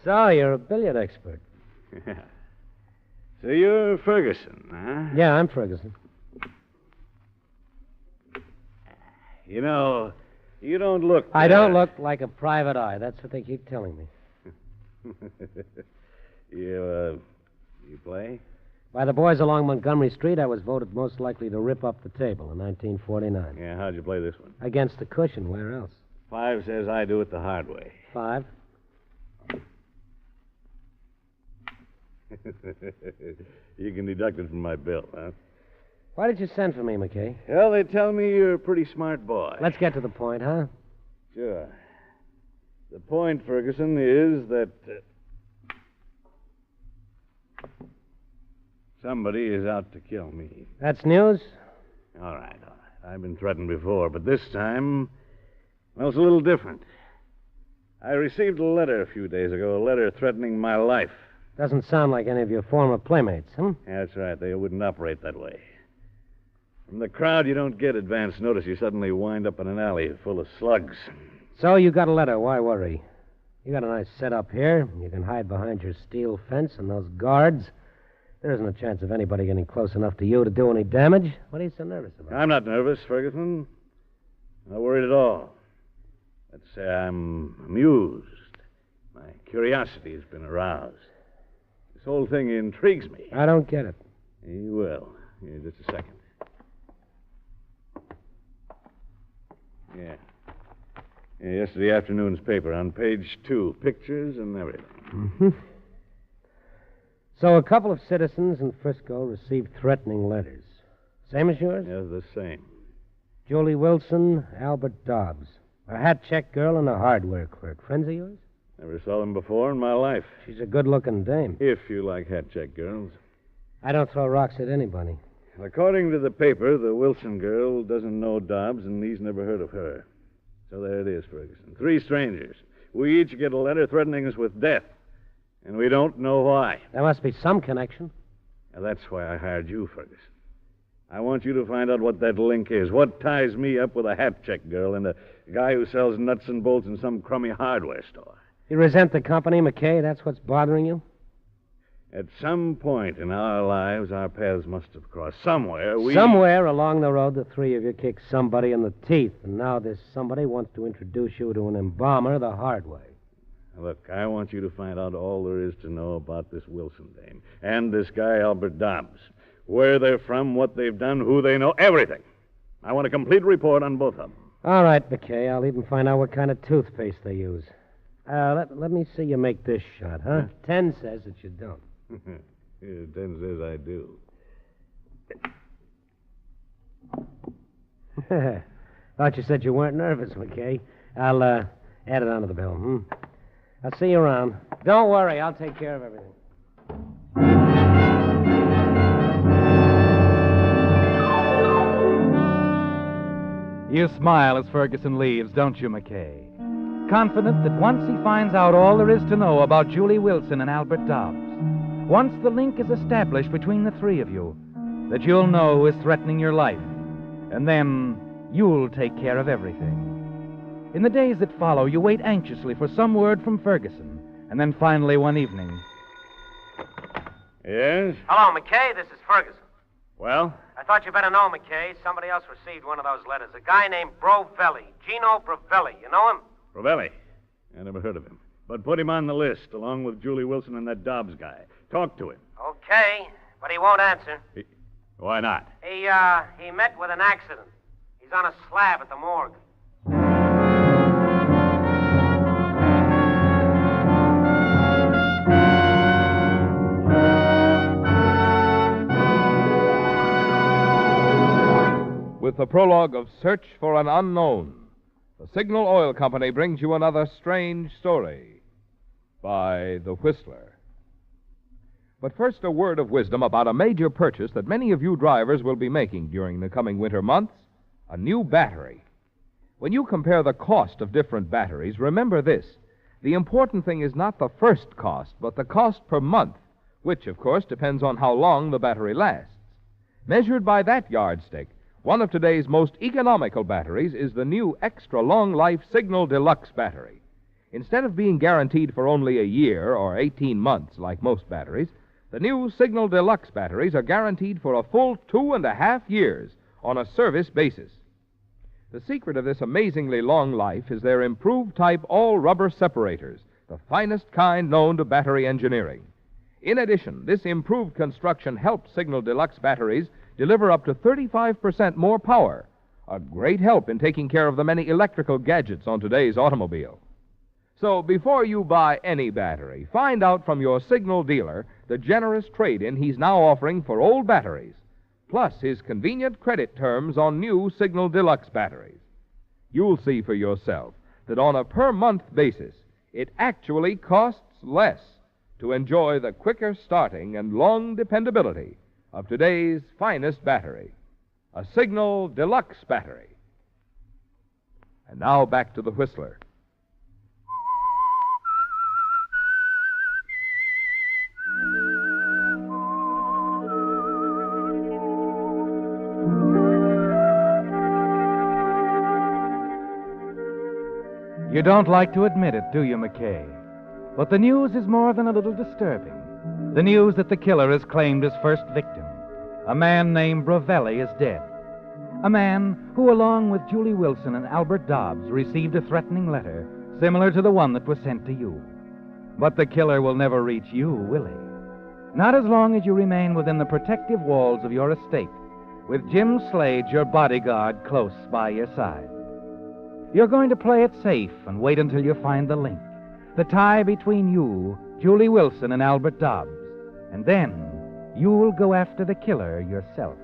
So, you're a billiard expert. So you're Ferguson, huh? Yeah, I'm Ferguson. You know, you don't look... I don't look like a private eye. That's what they keep telling me. You play? By the boys along Montgomery Street, I was voted most likely to rip up the table in 1949. Yeah, how'd you play this one? Against the cushion. Where else? 5 says I do it the hard way. 5. You can deduct it from my bill, huh? Why did you send for me, McKay? Well, they tell me you're a pretty smart boy. Let's get to the point, huh? Sure. The point, Ferguson, is that somebody is out to kill me. That's news? All right. I've been threatened before, but this time, well, it's a little different. I received a letter a few days ago, a letter threatening my life. Doesn't sound like any of your former playmates, huh? Yeah, that's right. They wouldn't operate that way. From the crowd, you don't get advance notice. You suddenly wind up in an alley full of slugs. So you got a letter. Why worry? You got a nice setup here. You can hide behind your steel fence and those guards. There isn't a chance of anybody getting close enough to you to do any damage. What are you so nervous about? I'm not nervous, Ferguson. Not worried at all. Let's say I'm amused. My curiosity has been aroused. This whole thing intrigues me. I don't get it. You will. Here, just a second. Yeah. Yesterday afternoon's paper on page 2. Pictures and everything. Mm-hmm. So a couple of citizens in Frisco received threatening letters. Same as yours? Yes, the same. Julie Wilson, Albert Dobbs. A hat check girl and a hardware clerk. Friends of yours? Never saw them before in my life. She's a good-looking dame. If you like hat check girls. I don't throw rocks at anybody. According to the paper, the Wilson girl doesn't know Dobbs, and he's never heard of her. So there it is, Ferguson. 3 strangers. We each get a letter threatening us with death, and we don't know why. There must be some connection. Now, that's why I hired you, Ferguson. I want you to find out what that link is. What ties me up with a hat check girl and a guy who sells nuts and bolts in some crummy hardware store. You resent the company, McKay? That's what's bothering you? At some point in our lives, our paths must have crossed. Somewhere Somewhere along the road, the three of you kicked somebody in the teeth, and now this somebody wants to introduce you to an embalmer the hard way. Look, I want you to find out all there is to know about this Wilson dame and this guy, Albert Dobbs. Where they're from, what they've done, who they know, everything. I want a complete report on both of them. All right, McKay. I'll even find out what kind of toothpaste they use. Let me see you make this shot, huh? 10 says that you don't. 10 says I do. Thought you said you weren't nervous, McKay. I'll add it onto the bill, I'll see you around. Don't worry, I'll take care of everything. You smile as Ferguson leaves, don't you, McKay? Confident that once he finds out all there is to know about Julie Wilson and Albert Dobbs, once the link is established between the three of you, that you'll know who is threatening your life, and then you'll take care of everything. In the days that follow, you wait anxiously for some word from Ferguson, and then finally one evening... Yes? Hello, McKay. This is Ferguson. Well? I thought you better know, McKay. Somebody else received one of those letters. A guy named Brovelli. Gino Brovelli. You know him? Rovelli. I never heard of him. But put him on the list, along with Julie Wilson and that Dobbs guy. Talk to him. Okay, but he won't answer. Why not? He met with an accident. He's on a slab at the morgue. With the prologue of Search for an Unknown, the Signal Oil Company brings you another strange story by The Whistler. But first, a word of wisdom about a major purchase that many of you drivers will be making during the coming winter months: a new battery. When you compare the cost of different batteries, remember this: the important thing is not the first cost, but the cost per month, which, of course, depends on how long the battery lasts. Measured by that yardstick, one of today's most economical batteries is the new extra long-life Signal Deluxe battery. Instead of being guaranteed for only a year or 18 months like most batteries, the new Signal Deluxe batteries are guaranteed for a full 2.5 years on a service basis. The secret of this amazingly long life is their improved type all-rubber separators, the finest kind known to battery engineering. In addition, this improved construction helps Signal Deluxe batteries deliver up to 35% more power, a great help in taking care of the many electrical gadgets on today's automobile. So before you buy any battery, find out from your Signal dealer the generous trade-in he's now offering for old batteries, plus his convenient credit terms on new Signal Deluxe batteries. You'll see for yourself that on a per-month basis, it actually costs less to enjoy the quicker starting and long dependability of today's finest battery, a Signal Deluxe battery. And now back to the Whistler. You don't like to admit it, do you, McKay? But the news is more than a little disturbing. The news that the killer has claimed his first victim. A man named Brovelli is dead. A man who, along with Julie Wilson and Albert Dobbs, received a threatening letter similar to the one that was sent to you. But the killer will never reach you, will he? Not as long as you remain within the protective walls of your estate, with Jim Slade, your bodyguard, close by your side. You're going to play it safe and wait until you find the link, the tie between you, Julie Wilson, and Albert Dobbs. And then you'll go after the killer yourself.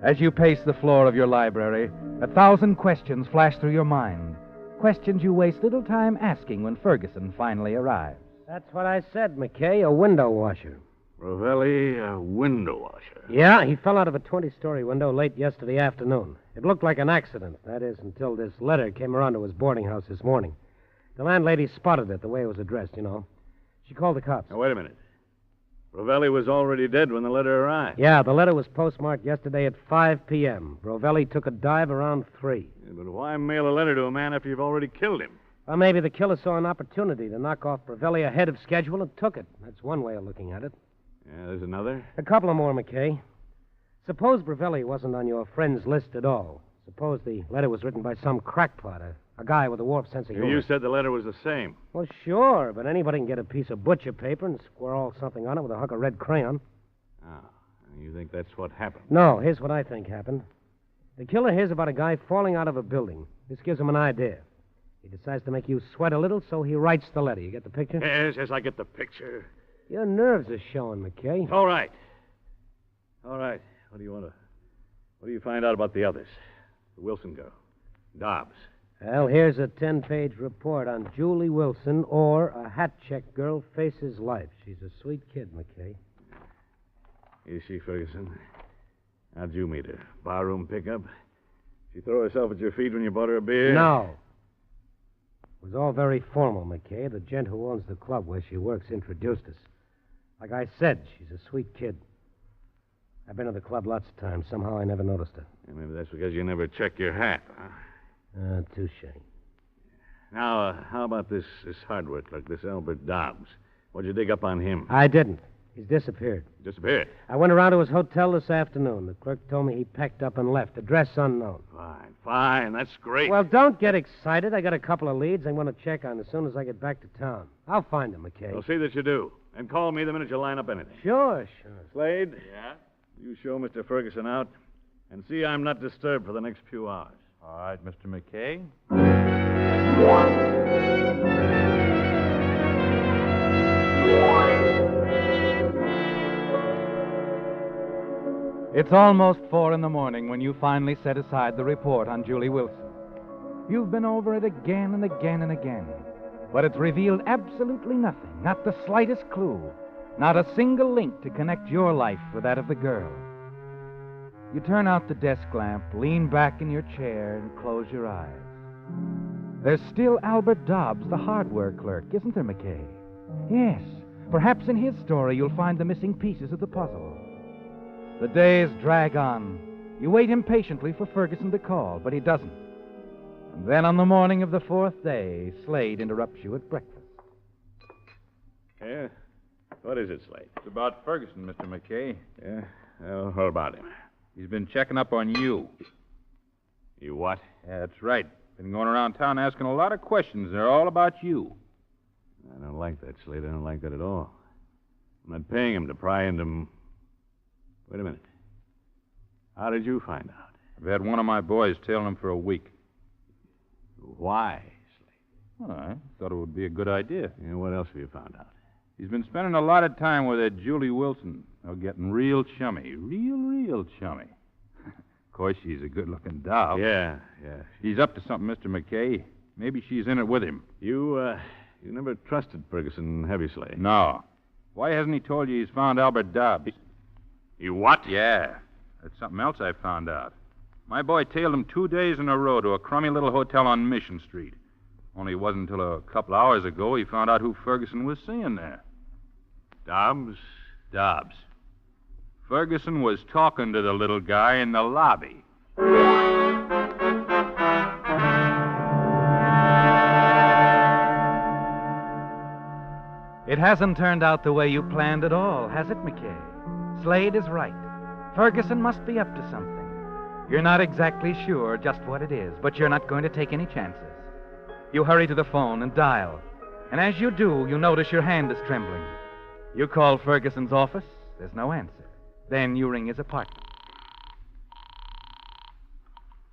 As you pace the floor of your library, 1,000 questions flash through your mind. Questions you waste little time asking when Ferguson finally arrives. That's what I said, McKay, a window washer. Rovelli, a window washer. Yeah, he fell out of a 20-story window late yesterday afternoon. It looked like an accident, that is, until this letter came around to his boarding house this morning. The landlady spotted it the way it was addressed, you know. She called the cops. Now, wait a minute. Rovelli was already dead when the letter arrived. Yeah, the letter was postmarked yesterday at 5 p.m. Rovelli took a dive around 3. Yeah, but why mail a letter to a man after you've already killed him? Well, maybe the killer saw an opportunity to knock off Rovelli ahead of schedule and took it. That's one way of looking at it. Yeah, there's another. A couple of more, McKay. Suppose Rovelli wasn't on your friend's list at all. Suppose the letter was written by some crackpot, a guy with a warped sense of humor. You said the letter was the same. Well, sure, but anybody can get a piece of butcher paper and squirrel something on it with a hunk of red crayon. Oh, you think that's what happened? No, here's what I think happened. The killer hears about a guy falling out of a building. This gives him an idea. He decides to make you sweat a little, so he writes the letter. You get the picture? Yes, I get the picture. Your nerves are showing, McKay. All right. What do you find out about the others? The Wilson girl. Dobbs. Well, here's a 10-page report on Julie Wilson, or a hat-check girl faces life. She's a sweet kid, McKay. Is she, Ferguson? How'd you meet her? Barroom pickup? She throw herself at your feet when you bought her a beer? No. It was all very formal, McKay. The gent who owns the club where she works introduced us. Like I said, she's a sweet kid. I've been to the club lots of times. Somehow I never noticed her. Yeah, maybe that's because you never check your hat, huh? Touche. Now, how about this hardware clerk, this Albert Dobbs? What'd you dig up on him? I didn't. He's disappeared. Disappeared? I went around to his hotel this afternoon. The clerk told me he packed up and left. Address unknown. Fine. That's great. Well, don't get excited. I got a couple of leads I'm going to check on as soon as I get back to town. I'll find them, McKay. Well, see that you do. And call me the minute you line up anything. Sure. Slade? Yeah? You show Mr. Ferguson out and see I'm not disturbed for the next few hours. All right, Mr. McKay. It's almost 4 a.m. when you finally set aside the report on Julie Wilson. You've been over it again and again and again, but it's revealed absolutely nothing, not the slightest clue, not a single link to connect your life with that of the girl. You turn out the desk lamp, lean back in your chair, and close your eyes. There's still Albert Dobbs, the hardware clerk, isn't there, McKay? Yes. Perhaps in his story you'll find the missing pieces of the puzzle. The days drag on. You wait impatiently for Ferguson to call, but he doesn't. And then on the morning of the 4th day, Slade interrupts you at breakfast. Yeah? What is it, Slade? It's about Ferguson, Mr. McKay. Yeah? Well, what about him? He's been checking up on you. You what? Yeah, that's right. Been going around town asking a lot of questions. They're all about you. I don't like that, Slade. I don't like that at all. I'm not paying him to pry into... Wait a minute. How did you find out? I've had one of my boys tailing him for a week. Why, Slade? Well, I thought it would be a good idea. Yeah, what else have you found out? He's been spending a lot of time with that Julie Wilson. They're getting real chummy. Real chummy. Of course, she's a good-looking doll. Yeah. He's up to something, Mr. McKay. Maybe she's in it with him. You never trusted Ferguson, have you, Slade? No. Why hasn't he told you he's found Albert Dobbs? You what? Yeah. That's something else I found out. My boy tailed him 2 days in a row to a crummy little hotel on Mission Street. Only it wasn't until a couple hours ago he found out who Ferguson was seeing there. Dobbs? Dobbs. Ferguson was talking to the little guy in the lobby. It hasn't turned out the way you planned at all, has it, McKay? Slade is right. Ferguson must be up to something. You're not exactly sure just what it is, but you're not going to take any chances. You hurry to the phone and dial. And as you do, you notice your hand is trembling. You call Ferguson's office. There's no answer. Then you ring his apartment.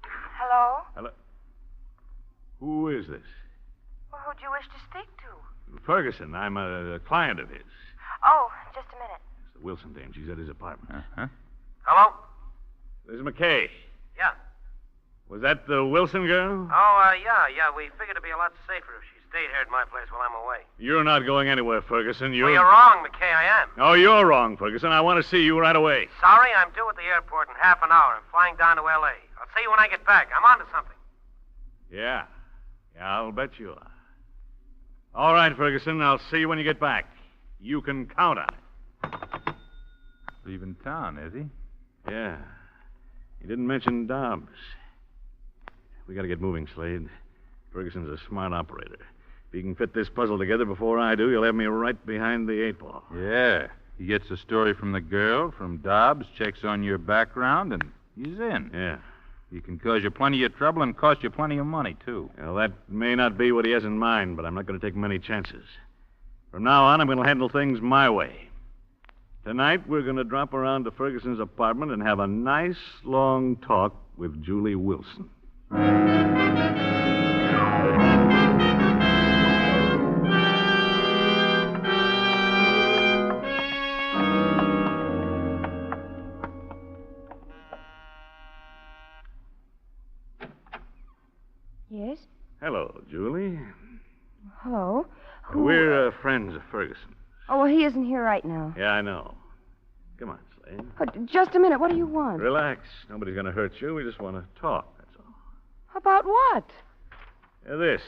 Hello? Who is this? Well, who do you wish to speak to? Ferguson. I'm a client of his. Oh, just a minute. It's the Wilson dame. She's at his apartment. Uh-huh. Hello? This is McKay. Yeah. Was that the Wilson girl? Oh, yeah. We figured it'd be a lot safer if she stayed here at my place while I'm away. You're not going anywhere, Ferguson. Well, you're wrong, McKay. I am. Oh, you're wrong, Ferguson. I want to see you right away. Sorry, I'm due at the airport in half an hour. I'm flying down to L.A. I'll see you when I get back. I'm on to something. Yeah, I'll bet you are. All right, Ferguson. I'll see you when you get back. You can count on it. Leaving town, is he? Yeah. He didn't mention Dobbs. We got to get moving, Slade. Ferguson's a smart operator. If he can fit this puzzle together before I do, he'll have me right behind the 8-ball. Yeah. He gets the story from the girl, from Dobbs, checks on your background, and he's in. Yeah. He can cause you plenty of trouble and cost you plenty of money, too. Well, that may not be what he has in mind, but I'm not going to take many chances. From now on, I'm going to handle things my way. Tonight, we're going to drop around to Ferguson's apartment and have a nice, long talk with Julie Wilson. Yes? Hello, Julie. Hello? Who... We're friends of Ferguson. Oh, well, he isn't here right now. Yeah, I know. Come on, Slade. Just a minute. What do you want? Relax. Nobody's going to hurt you. We just want to talk, that's all. About what? This.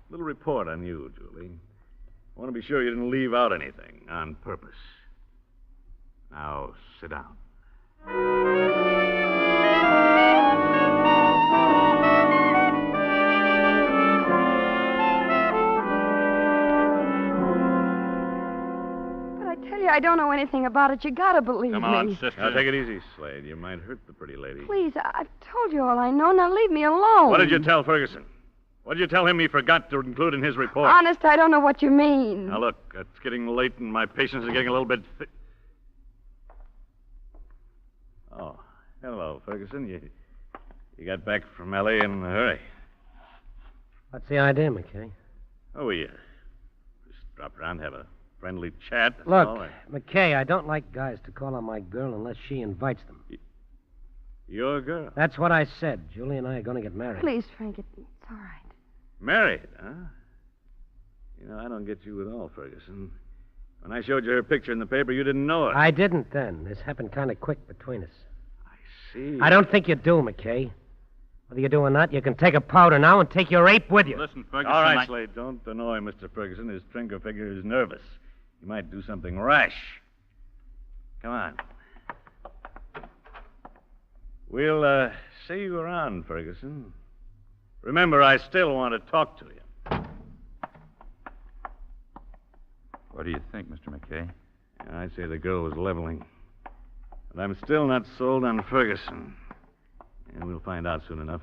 Little report on you, Julie. I want to be sure you didn't leave out anything on purpose. Now, sit down. I don't know anything about it. You gotta believe me. Come on, sister. Now, take it easy, Slade. You might hurt the pretty lady. Please, I've told you all I know. Now leave me alone. What did you tell Ferguson? What did you tell him he forgot to include in his report? Honest, I don't know what you mean. Now, look, it's getting late and my patience is getting a little bit... Oh, hello, Ferguson. You got back from L.A. in a hurry. What's the idea, McKay? Oh, we just dropped around, have a friendly chat. That's Look, all. McKay, I don't like guys to call on my girl unless she invites them. Your girl? That's what I said. Julie and I are going to get married. Please, Frank, it's all right. Married, huh? You know, I don't get you at all, Ferguson. When I showed you her picture in the paper, you didn't know it. I didn't then. This happened kind of quick between us. I see. I don't think you do, McKay. Whether you do or not, you can take a powder now and take your ape with you. Listen, Ferguson. All right, Slade, don't annoy Mr. Ferguson. His trinker figure is nervous. He might do something rash. Come on. We'll see you around, Ferguson. Remember, I still want to talk to you. What do you think, Mr. McKay? I'd say the girl was leveling. But I'm still not sold on Ferguson. And we'll find out soon enough.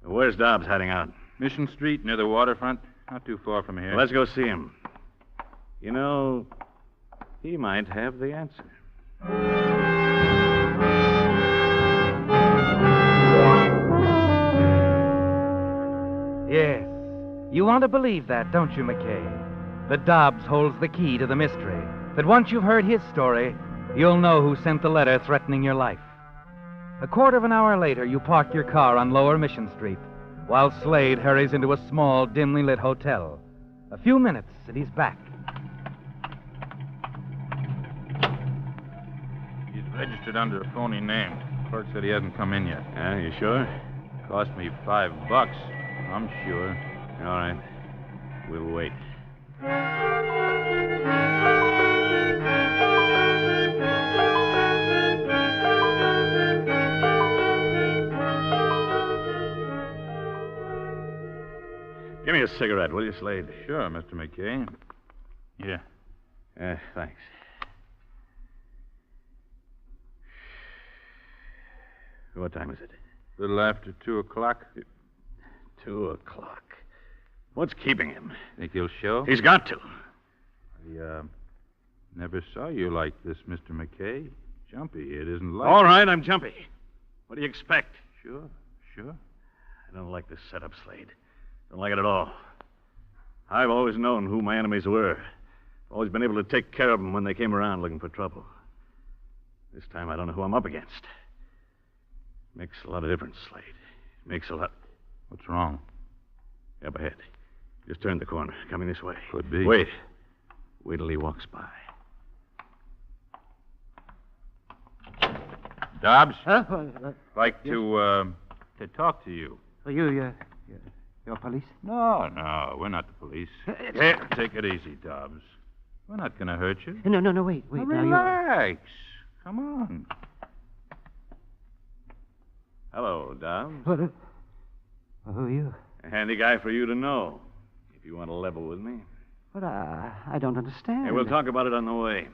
Where's Dobbs hiding out? Mission Street, near the waterfront. Not too far from here. Well, let's go see him. You know, he might have the answer. Yes. You want to believe that, don't you, McKay? That Dobbs holds the key to the mystery. That once you've heard his story, you'll know who sent the letter threatening your life. A quarter of an hour later, you park your car on Lower Mission Street, while Slade hurries into a small, dimly lit hotel. A few minutes, and he's back. He's registered under a phony name. Clerk said he hasn't come in yet. Yeah, you sure? Cost me $5. I'm sure. All right. We'll wait. Give me a cigarette, will you, Slade? Sure, Mr. McKay. Yeah. Thanks. What time is it? A little after 2 o'clock. 2 o'clock. What's keeping him? Think he'll show? He's got to. I never saw you like this, Mr. McKay. Jumpy. It isn't like... All right, I'm jumpy. What do you expect? Sure. I don't like this setup, Slade. Don't like it at all. I've always known who my enemies were. Always been able to take care of them when they came around looking for trouble. This time I don't know who I'm up against. Makes a lot of difference, Slade. Makes a lot. What's wrong? Up ahead. Just turned the corner. Coming this way. Could be. Wait. Wait till he walks by. Dobbs? Huh? Like to talk to you. You're police? No, we're not the police. Here, take it easy, Dobbs. We're not going to hurt you. No, wait. Now, Now, relax. Come on. Hello, Dobbs. What? Who are you? A handy guy for you to know, if you want to level with me. But I don't understand. Hey, we'll talk about it on the way.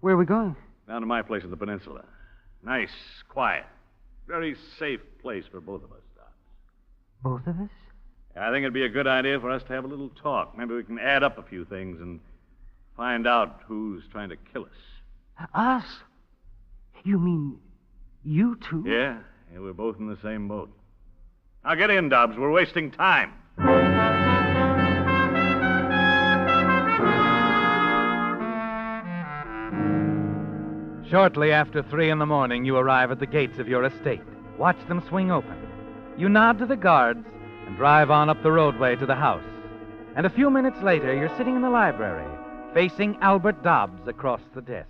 Where are we going? Down to my place at the peninsula. Nice, quiet, very safe place for both of us, Dobbs. Both of us? I think it'd be a good idea for us to have a little talk. Maybe we can add up a few things and find out who's trying to kill us. Us? You mean you two? Yeah, we're both in the same boat. Now get in, Dobbs. We're wasting time. Shortly after 3 a.m, you arrive at the gates of your estate. Watch them swing open. You nod to the guards and drive on up the roadway to the house. And a few minutes later, you're sitting in the library, facing Albert Dobbs across the desk.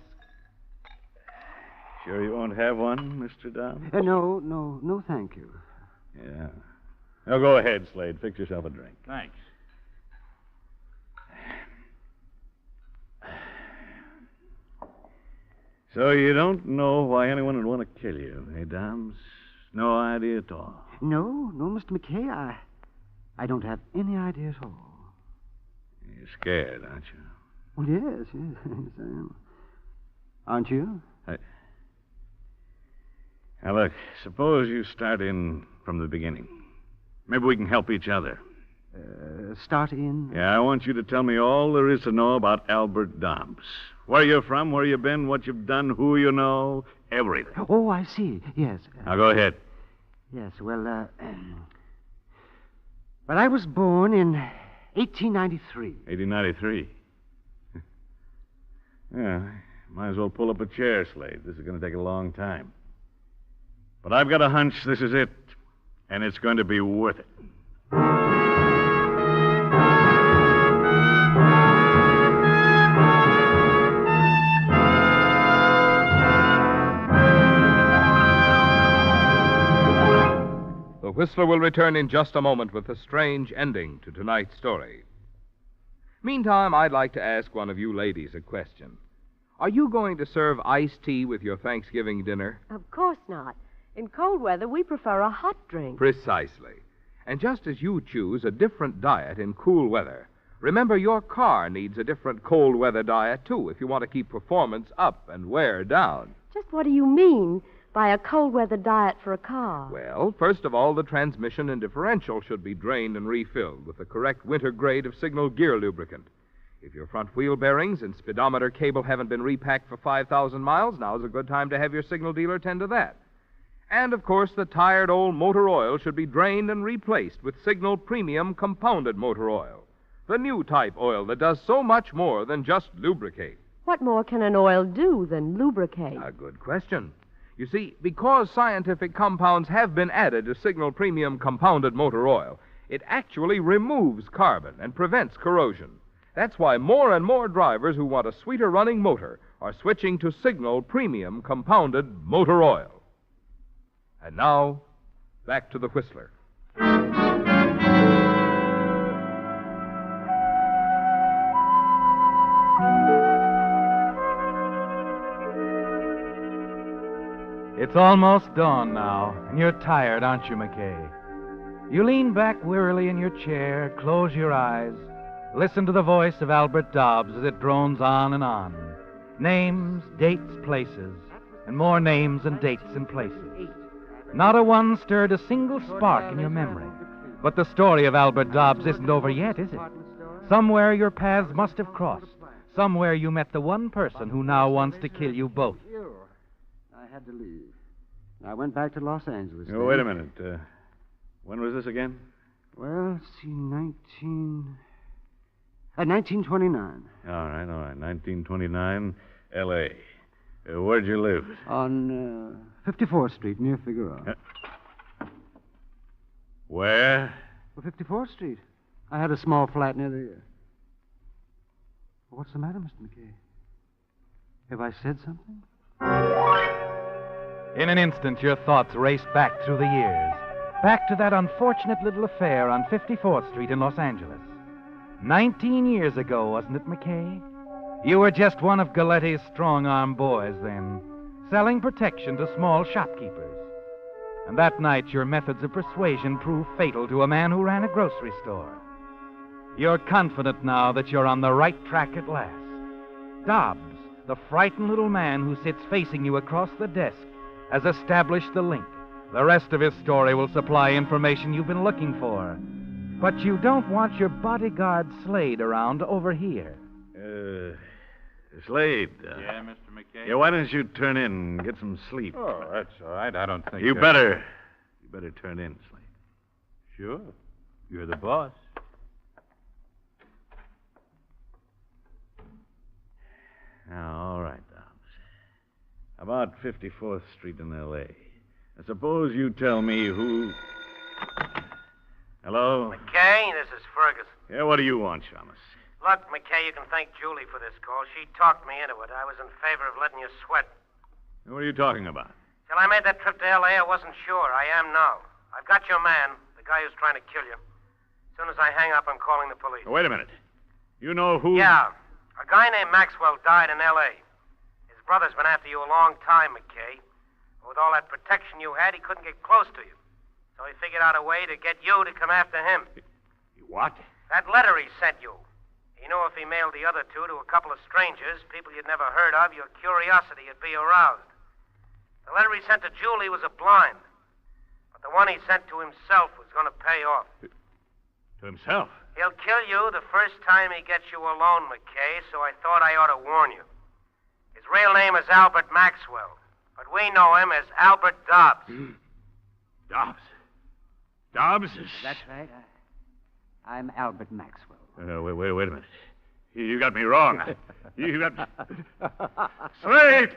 Sure you won't have one, Mr. Dobbs? No, thank you. Yeah. Now go ahead, Slade. Fix yourself a drink. Thanks. So you don't know why anyone would want to kill you, eh, Dobbs? No idea at all. No, Mr. McKay, I don't have any idea at all. You're scared, aren't you? Well, yes, I am. Aren't you? Now, look, suppose you start in from the beginning. Maybe we can help each other. Start in? Yeah, I want you to tell me all there is to know about Albert Dobbs. Where you're from, where you've been, what you've done, who you know, everything. Oh, I see. Yes. Now, go ahead. Yes, well, I was born in 1893. 1893? Yeah, might as well pull up a chair, Slade. This is going to take a long time. But I've got a hunch this is it, and it's going to be worth it. The Whistler will return in just a moment with a strange ending to tonight's story. Meantime, I'd like to ask one of you ladies a question. Are you going to serve iced tea with your Thanksgiving dinner? Of course not. In cold weather, we prefer a hot drink. Precisely. And just as you choose a different diet in cool weather, remember your car needs a different cold weather diet, too, if you want to keep performance up and wear down. Just what do you mean by a cold weather diet for a car? Well, first of all, the transmission and differential should be drained and refilled with the correct winter grade of signal gear lubricant. If your front wheel bearings and speedometer cable haven't been repacked for 5,000 miles, now's a good time to have your signal dealer tend to that. And, of course, the tired old motor oil should be drained and replaced with Signal Premium Compounded Motor Oil, the new type oil that does so much more than just lubricate. What more can an oil do than lubricate? A good question. You see, because scientific compounds have been added to Signal Premium Compounded Motor Oil, it actually removes carbon and prevents corrosion. That's why more and more drivers who want a sweeter running motor are switching to Signal Premium Compounded Motor Oil. And now, back to the Whistler. It's almost dawn now, and you're tired, aren't you, McKay? You lean back wearily in your chair, close your eyes, listen to the voice of Albert Dobbs as it drones on and on. Names, dates, places, and more names and dates and places. Not a one stirred a single spark in your memory. But the story of Albert Dobbs isn't over yet, is it? Somewhere your paths must have crossed. Somewhere you met the one person who now wants to kill you both. I had to leave. I went back to Los Angeles. Oh, wait a minute. When was this again? Well, let's see, 1929. All right. 1929, L.A. Where'd you live? On 54th Street, near Figueroa. Where? Well, 54th Street. I had a small flat near the... What's the matter, Mr. McKay? Have I said something? In an instant, your thoughts race back through the years. Back to that unfortunate little affair on 54th Street in Los Angeles. 19 years ago, wasn't it, McKay? You were just one of Galetti's strong-arm boys then, selling protection to small shopkeepers. And that night, your methods of persuasion proved fatal to a man who ran a grocery store. You're confident now that you're on the right track at last. Dobbs, the frightened little man who sits facing you across the desk, has established the link. The rest of his story will supply information you've been looking for. But you don't want your bodyguard Slade around over here. Slade. Yeah, Mr. McKay? Yeah, why don't you turn in and get some sleep? Oh, that's all right. I don't think... You better turn in, Slade. Sure. You're the boss. Now, all right, Dobbs. About 54th Street in L.A. Now, suppose you tell me who... Hello? McKay, this is Ferguson. Yeah, what do you want, Shamus? Look, McKay, you can thank Julie for this call. She talked me into it. I was in favor of letting you sweat. What are you talking about? Till I made that trip to L.A., I wasn't sure. I am now. I've got your man, the guy who's trying to kill you. As soon as I hang up, I'm calling the police. Oh, wait a minute. You know who... Yeah. A guy named Maxwell died in L.A. His brother's been after you a long time, McKay. With all that protection you had, he couldn't get close to you. So he figured out a way to get you to come after him. What? That letter he sent you. He knew if he mailed the other two to a couple of strangers, people you'd never heard of, your curiosity would be aroused. The letter he sent to Julie was a blind. But the one he sent to himself was going to pay off. To himself? He'll kill you the first time he gets you alone, McKay, so I thought I ought to warn you. His real name is Albert Maxwell, but we know him as Albert Dobbs. Dobbs? Dobbs? That's right. I'm Albert Maxwell. Wait a minute. You got me wrong. You got... Slade!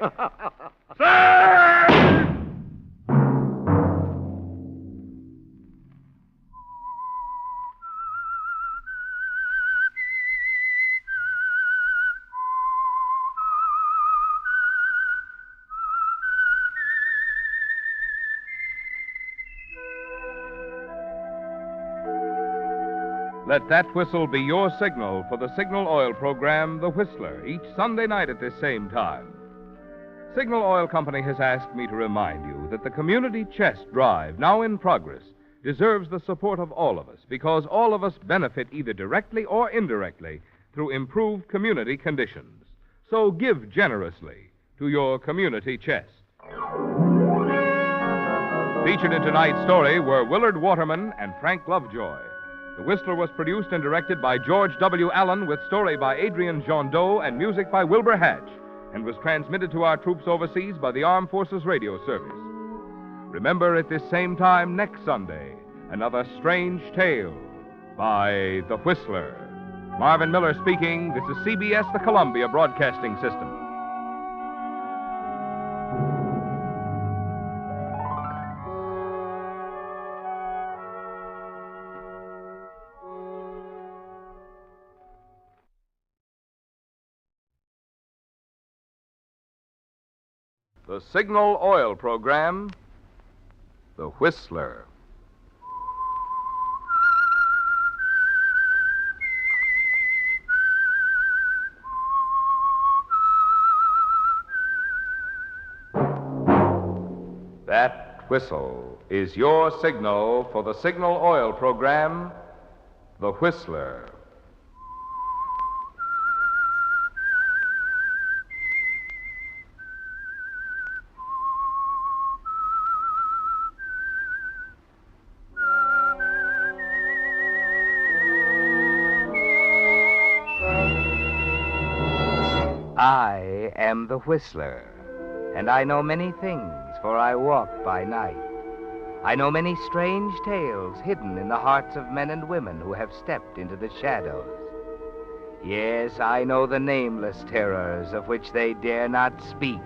Slade! Let that whistle be your signal for the Signal Oil program, The Whistler, each Sunday night at this same time. Signal Oil Company has asked me to remind you that the community chest drive, now in progress, deserves the support of all of us because all of us benefit either directly or indirectly through improved community conditions. So give generously to your community chest. Featured in tonight's story were Willard Waterman and Frank Lovejoy. The Whistler was produced and directed by George W. Allen with story by Adrian Jondeau and music by Wilbur Hatch and was transmitted to our troops overseas by the Armed Forces Radio Service. Remember at this same time next Sunday, another strange tale by The Whistler. Marvin Miller speaking. This is CBS, the Columbia Broadcasting System. The Signal Oil program, The Whistler. That whistle is your signal for the Signal Oil program, The Whistler. I am the Whistler, and I know many things, for I walk by night. I know many strange tales hidden in the hearts of men and women who have stepped into the shadows. Yes, I know the nameless terrors of which they dare not speak.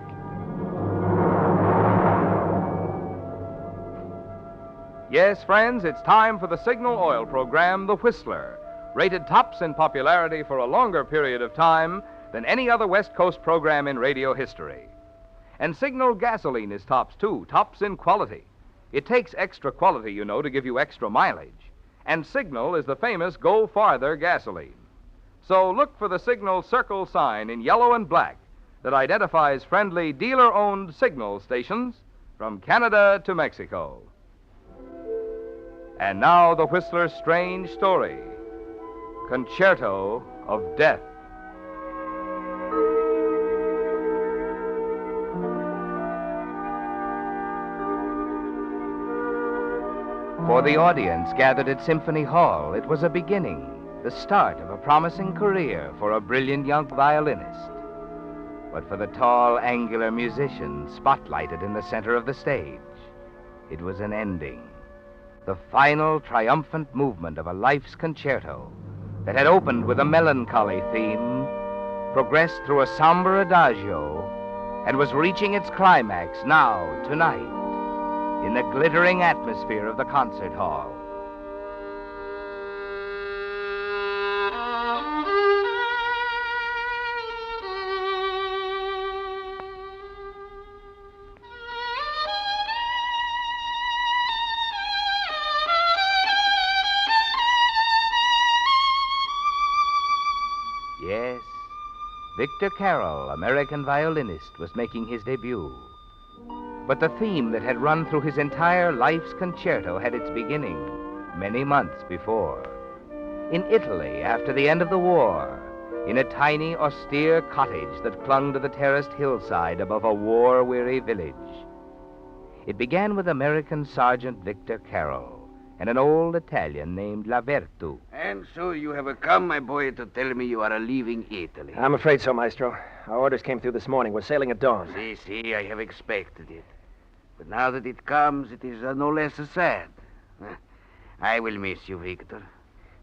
Yes, friends, it's time for the Signal Oil program, The Whistler, rated tops in popularity for a longer period of time than any other West Coast program in radio history. And Signal gasoline is tops, too, tops in quality. It takes extra quality, you know, to give you extra mileage. And Signal is the famous Go Farther gasoline. So look for the signal circle sign in yellow and black that identifies friendly dealer-owned signal stations from Canada to Mexico. And now the Whistler's strange story, Concerto of Death. For the audience gathered at Symphony Hall, it was a beginning, the start of a promising career for a brilliant young violinist. But for the tall, angular musician spotlighted in the center of the stage, it was an ending, the final triumphant movement of a life's concerto that had opened with a melancholy theme, progressed through a somber adagio, and was reaching its climax now, tonight, in the glittering atmosphere of the concert hall. Yes, Victor Carroll, American violinist, was making his debut. But the theme that had run through his entire life's concerto had its beginning many months before. In Italy, after the end of the war, in a tiny, austere cottage that clung to the terraced hillside above a war-weary village. It began with American Sergeant Victor Carroll and an old Italian named Lavertu. And so you have come, my boy, to tell me you are leaving Italy. I'm afraid so, Maestro. Our orders came through this morning. We're sailing at dawn. See, I have expected it. But now that it comes, it is no less sad. I will miss you, Victor.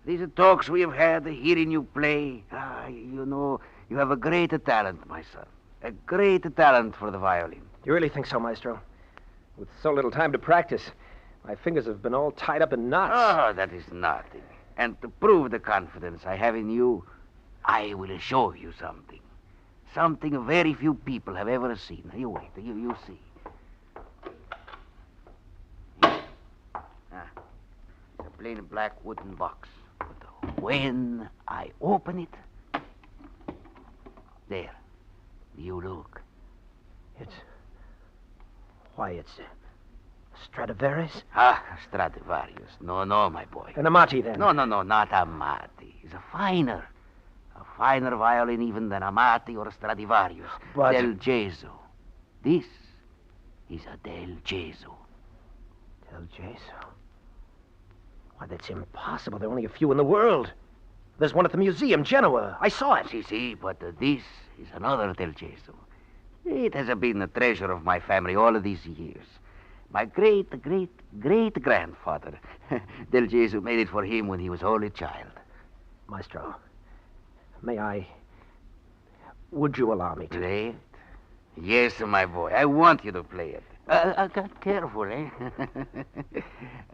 These talks we have had, hearing you play, you know, you have a great talent, my son. A great talent for the violin. You really think so, Maestro? With so little time to practice, my fingers have been all tied up in knots. Oh, that is nothing. And to prove the confidence I have in you, I will show you something. Something very few people have ever seen. You wait, you see. It's a plain black wooden box. But when I open it, there, you look. It's Stradivarius? Stradivarius. No, my boy. An Amati, then? No, not Amati. It's a finer violin even than Amati or Stradivarius. But... Del Gesso. This is a Del Gesso. Del Gesso? Why, that's impossible. There are only a few in the world. There's one at the museum, Genoa. I saw it. See, but this is another Del Gesso. It has been a treasure of my family all of these years. My great-great-great-grandfather, Del Gesso, made it for him when he was only a child. Maestro, would you allow me to? Play it? Yes, my boy. I want you to play it. Careful, eh?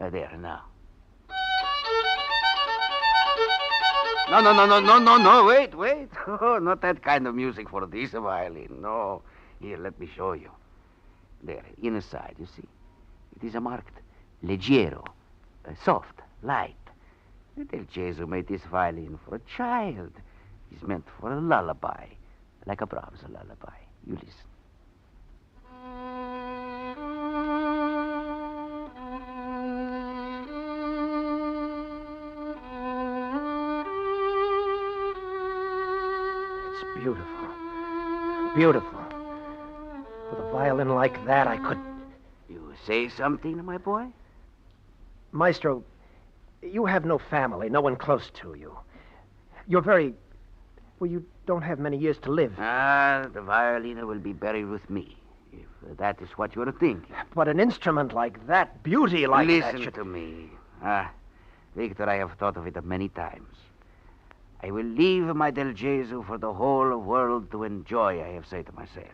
There, now. No, wait. Oh, not that kind of music for this violin, no. Here, let me show you. There, inside, you see. It is marked leggero, soft, light. Del Gesso made this violin for a child. It's meant for a lullaby, like a Brahms lullaby. You listen. It's beautiful. Beautiful. With a violin like that, I could... You say something, my boy? Maestro, you have no family, no one close to you. You're very... Well, you don't have many years to live. The violin will be buried with me, if that is what you're thinking. But an instrument like that, beauty like that... Listen to me. Victor, I have thought of it many times. I will leave my Del Gesso for the whole world to enjoy, I have said to myself.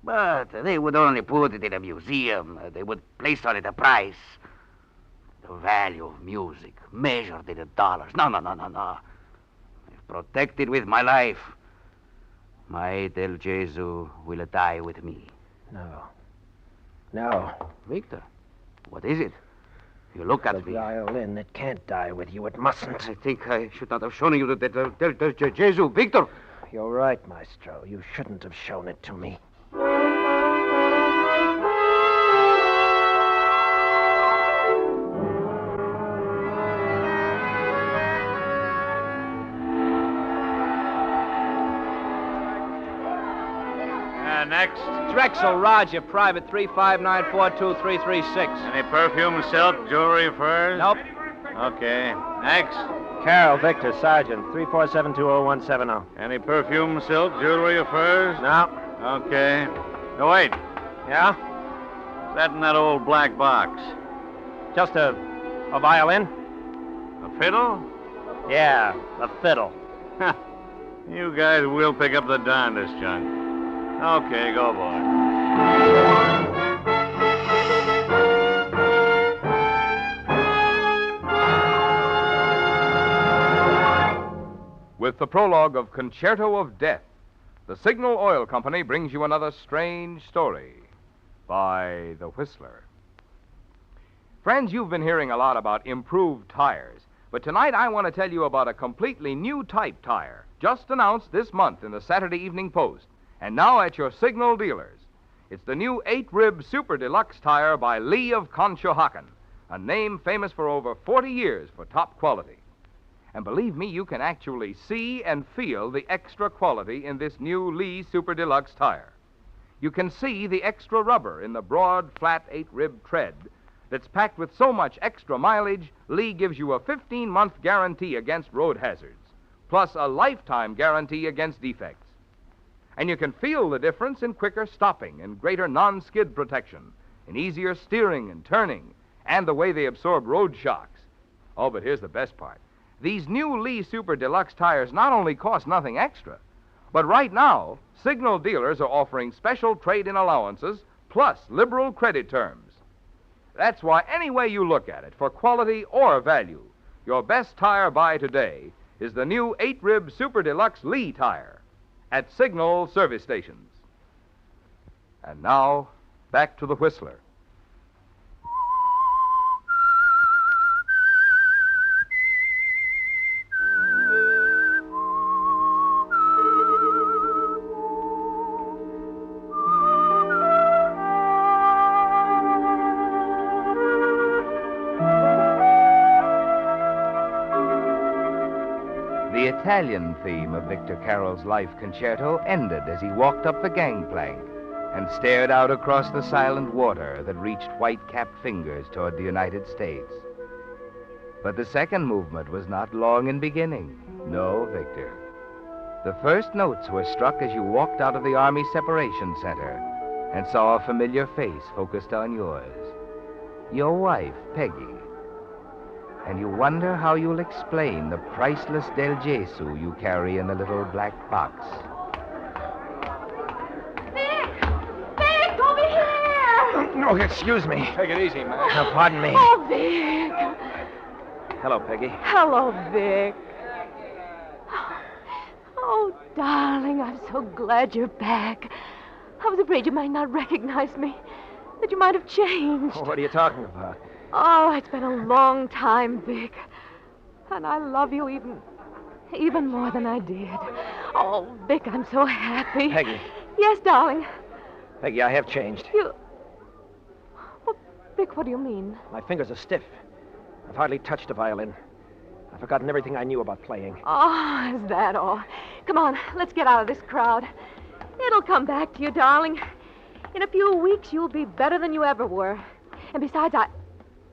But they would only put it in a museum. They would place on it a price. The value of music, measured in dollars. No. I've protected with my life. My Del Gesso will die with me. No. Victor, what is it? You look at The me. violin, it can't die with you. It mustn't. I think I should not have shown you the Jesus, Victor. You're right, Maestro. You shouldn't have shown it to me. Next. Drexel Roger, Private 35942-336. Any perfume, silk, jewelry, furs? Nope. Okay. Next. Carol Victor, Sergeant, 347-20170. Any perfume, silk, jewelry, or furs? No. Okay. No, wait. Yeah? What's that in that old black box? Just a violin? A fiddle? Yeah, a fiddle. You guys will pick up the darndest junk. Okay, go, boy. With the prologue of Concerto of Death, the Signal Oil Company brings you another strange story by The Whistler. Friends, you've been hearing a lot about improved tires, but tonight I want to tell you about a completely new type tire, just announced this month in the Saturday Evening Post, and now at your Signal dealers. It's the new 8-rib Super Deluxe tire by Lee of Conshohocken, a name famous for over 40 years for top quality. And believe me, you can actually see and feel the extra quality in this new Lee Super Deluxe tire. You can see the extra rubber in the broad, flat 8-rib tread that's packed with so much extra mileage, Lee gives you a 15-month guarantee against road hazards, plus a lifetime guarantee against defects. And you can feel the difference in quicker stopping and greater non-skid protection, in easier steering and turning, and the way they absorb road shocks. Oh, but here's the best part. These new Lee Super Deluxe tires not only cost nothing extra, but right now, Signal dealers are offering special trade-in allowances plus liberal credit terms. That's why any way you look at it, for quality or value, your best tire buy today is the new 8-rib Super Deluxe Lee tire at Signal service stations. And now, back to the Whistler. The Italian theme of Victor Carroll's life concerto ended as he walked up the gangplank and stared out across the silent water that reached white-capped fingers toward the United States. But the second movement was not long in beginning. No, Victor. The first notes were struck as you walked out of the Army Separation Center and saw a familiar face focused on yours. Your wife, Peggy. And you wonder how you'll explain the priceless Del Jesu you carry in the little black box. Vic, over here! No, excuse me. Take it easy, man. Now, pardon me. Oh, Vic. Hello, Peggy. Hello, Vic. Oh, darling, I'm so glad you're back. I was afraid you might not recognize me, that you might have changed. What are you talking about? Oh, it's been a long time, Vic. And I love you even more than I did. Oh, Vic, I'm so happy. Peggy. Yes, darling. Peggy, I have changed. You... Well, Vic, what do you mean? My fingers are stiff. I've hardly touched a violin. I've forgotten everything I knew about playing. Oh, is that all? Come on, let's get out of this crowd. It'll come back to you, darling. In a few weeks, you'll be better than you ever were. And besides,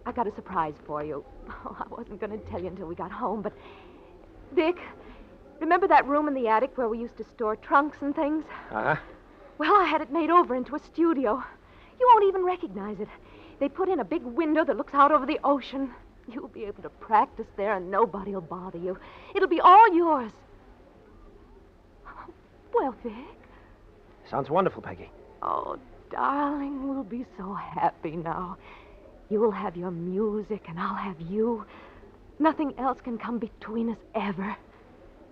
I got a surprise for you. Oh, I wasn't going to tell you until we got home, but... Vic, remember that room in the attic where we used to store trunks and things? Uh-huh. Well, I had it made over into a studio. You won't even recognize it. They put in a big window that looks out over the ocean. You'll be able to practice there and nobody'll bother you. It'll be all yours. Well, Vic. Sounds wonderful, Peggy. Oh, darling, we'll be so happy now. You'll have your music and I'll have you. Nothing else can come between us ever.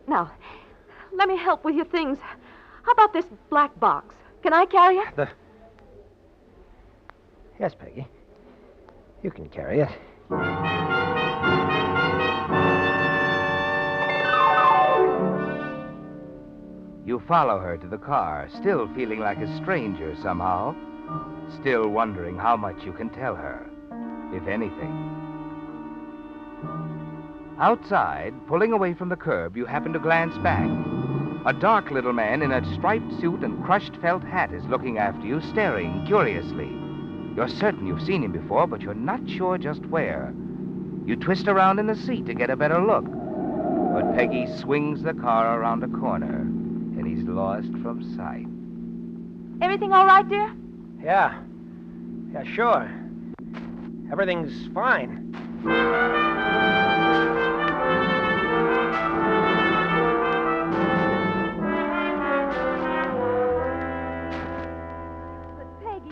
Now, let me help with your things. How about this black box? Can I carry it? Yes, Peggy. You can carry it. You follow her to the car, still feeling like a stranger somehow, still wondering how much you can tell her, if anything. Outside, pulling away from the curb, you happen to glance back. A dark little man in a striped suit and crushed felt hat is looking after you, staring curiously. You're certain you've seen him before, but you're not sure just where. You twist around in the seat to get a better look. But Peggy swings the car around a corner, and he's lost from sight. Everything all right, dear? Yeah. Yeah, sure. Everything's fine.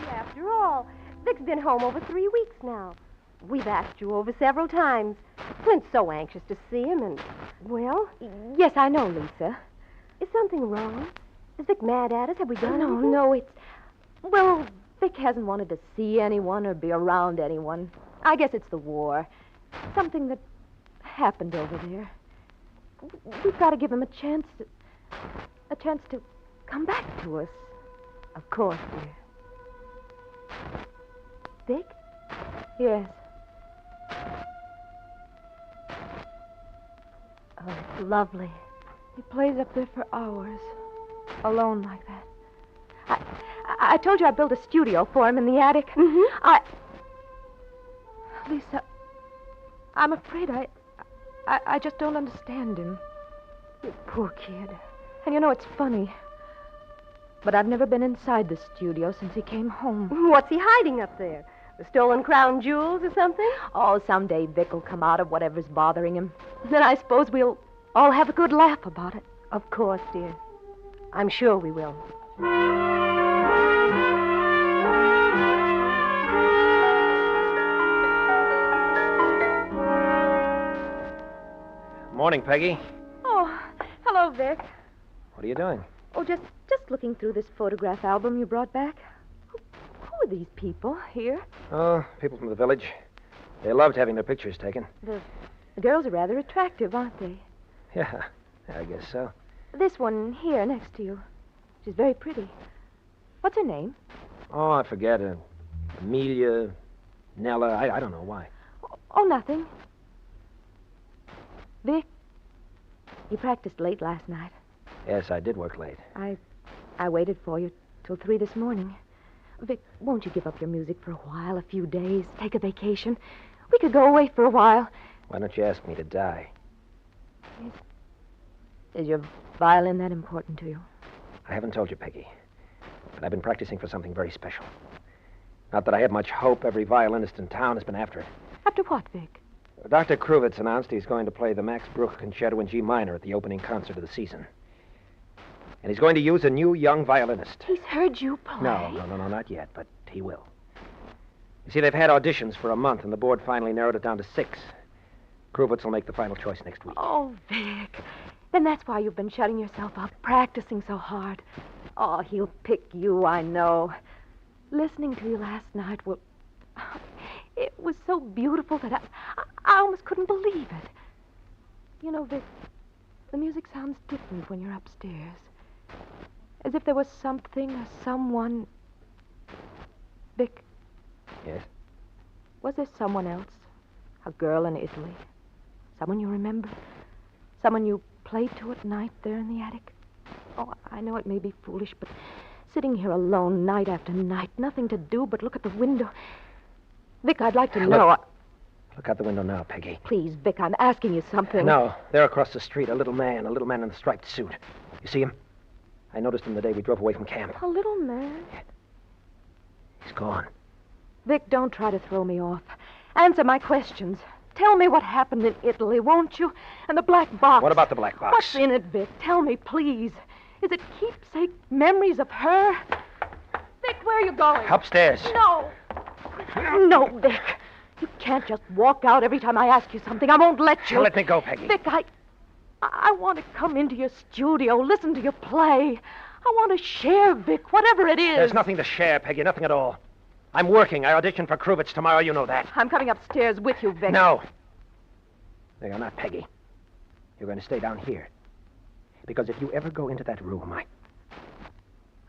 After all, Vic's been home over 3 weeks now. We've asked you over several times. Clint's so anxious to see him, and... Well? Yes, I know, Lisa. Is something wrong? Is Vic mad at us? Have we done anything? No, it's... Well, Vic hasn't wanted to see anyone or be around anyone. I guess it's the war. Something that happened over there. We've got to give him a chance to come back to us. Of course, dear. Vic? Yes. Oh, it's lovely. He plays up there for hours, alone like that. I told you I built a studio for him in the attic. Mm-hmm. Lisa, I'm afraid I just don't understand him. You poor kid. And you know, it's funny. But I've never been inside the studio since he came home. What's he hiding up there? The stolen crown jewels or something? Oh, someday Vic will come out of whatever's bothering him. Then I suppose we'll all have a good laugh about it. Of course, dear. I'm sure we will. Morning, Peggy. Oh, hello, Vic. What are you doing? Oh, just looking through this photograph album you brought back. Who are these people here? Oh, people from the village. They loved having their pictures taken. The girls are rather attractive, aren't they? Yeah, I guess so. This one here next to you. She's very pretty. What's her name? Oh, I forget. Amelia, Nella, I don't know why. Oh, nothing. Vic, you practiced late last night. Yes, I did work late. I waited for you till 3 this morning. Vic, won't you give up your music for a while, a few days, take a vacation? We could go away for a while. Why don't you ask me to die? Is your violin that important to you? I haven't told you, Peggy, but I've been practicing for something very special. Not that I have much hope. Every violinist in town has been after it. After what, Vic? Dr. Kruvitz announced he's going to play the Max Bruch Concerto in G minor at the opening concert of the season. And he's going to use a new young violinist. He's heard you play? No, not yet, but he will. You see, they've had auditions for a month, and the board finally narrowed it down to 6. Kruvitz will make the final choice next week. Oh, Vic. Then that's why you've been shutting yourself up, practicing so hard. Oh, he'll pick you, I know. Listening to you last night, well, it was so beautiful that I almost couldn't believe it. You know, Vic, the music sounds different when you're upstairs. As if there was something or someone... Vic. Yes? Was there someone else? A girl in Italy? Someone you remember? Someone you played to at night there in the attic? Oh, I know it may be foolish, but sitting here alone night after night, nothing to do but look at the window... Vic, I'd like to know... Look out the window now, Peggy. Please, Vic, I'm asking you something. No, there across the street, a little man in the striped suit. You see him? I noticed him the day we drove away from camp. A little man? He's gone. Vic, don't try to throw me off. Answer my questions. Tell me what happened in Italy, won't you? And the black box. What about the black box? What's in it, Vic? Tell me, please. Is it keepsake memories of her? Vic, where are you going? Upstairs. No. No, Vic. You can't just walk out every time I ask you something. I won't let you. Let me go, Peggy. Vic, I want to come into your studio, listen to you play. I want to share, Vic, whatever it is. There's nothing to share, Peggy, nothing at all. I'm working. I audition for Kruvitz tomorrow. You know that. I'm coming upstairs with you, Vic. No. No, you're not, Peggy. You're going to stay down here. Because if you ever go into that room,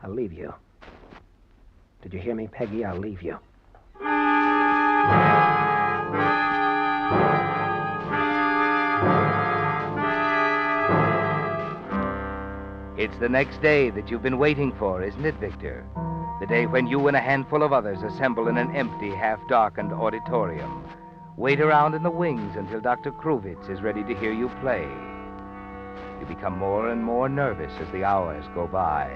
I'll leave you. Did you hear me, Peggy? I'll leave you. It's the next day that you've been waiting for, isn't it, Victor? The day when you and a handful of others assemble in an empty, half-darkened auditorium. Wait around in the wings until Dr. Kruvitz is ready to hear you play. You become more and more nervous as the hours go by,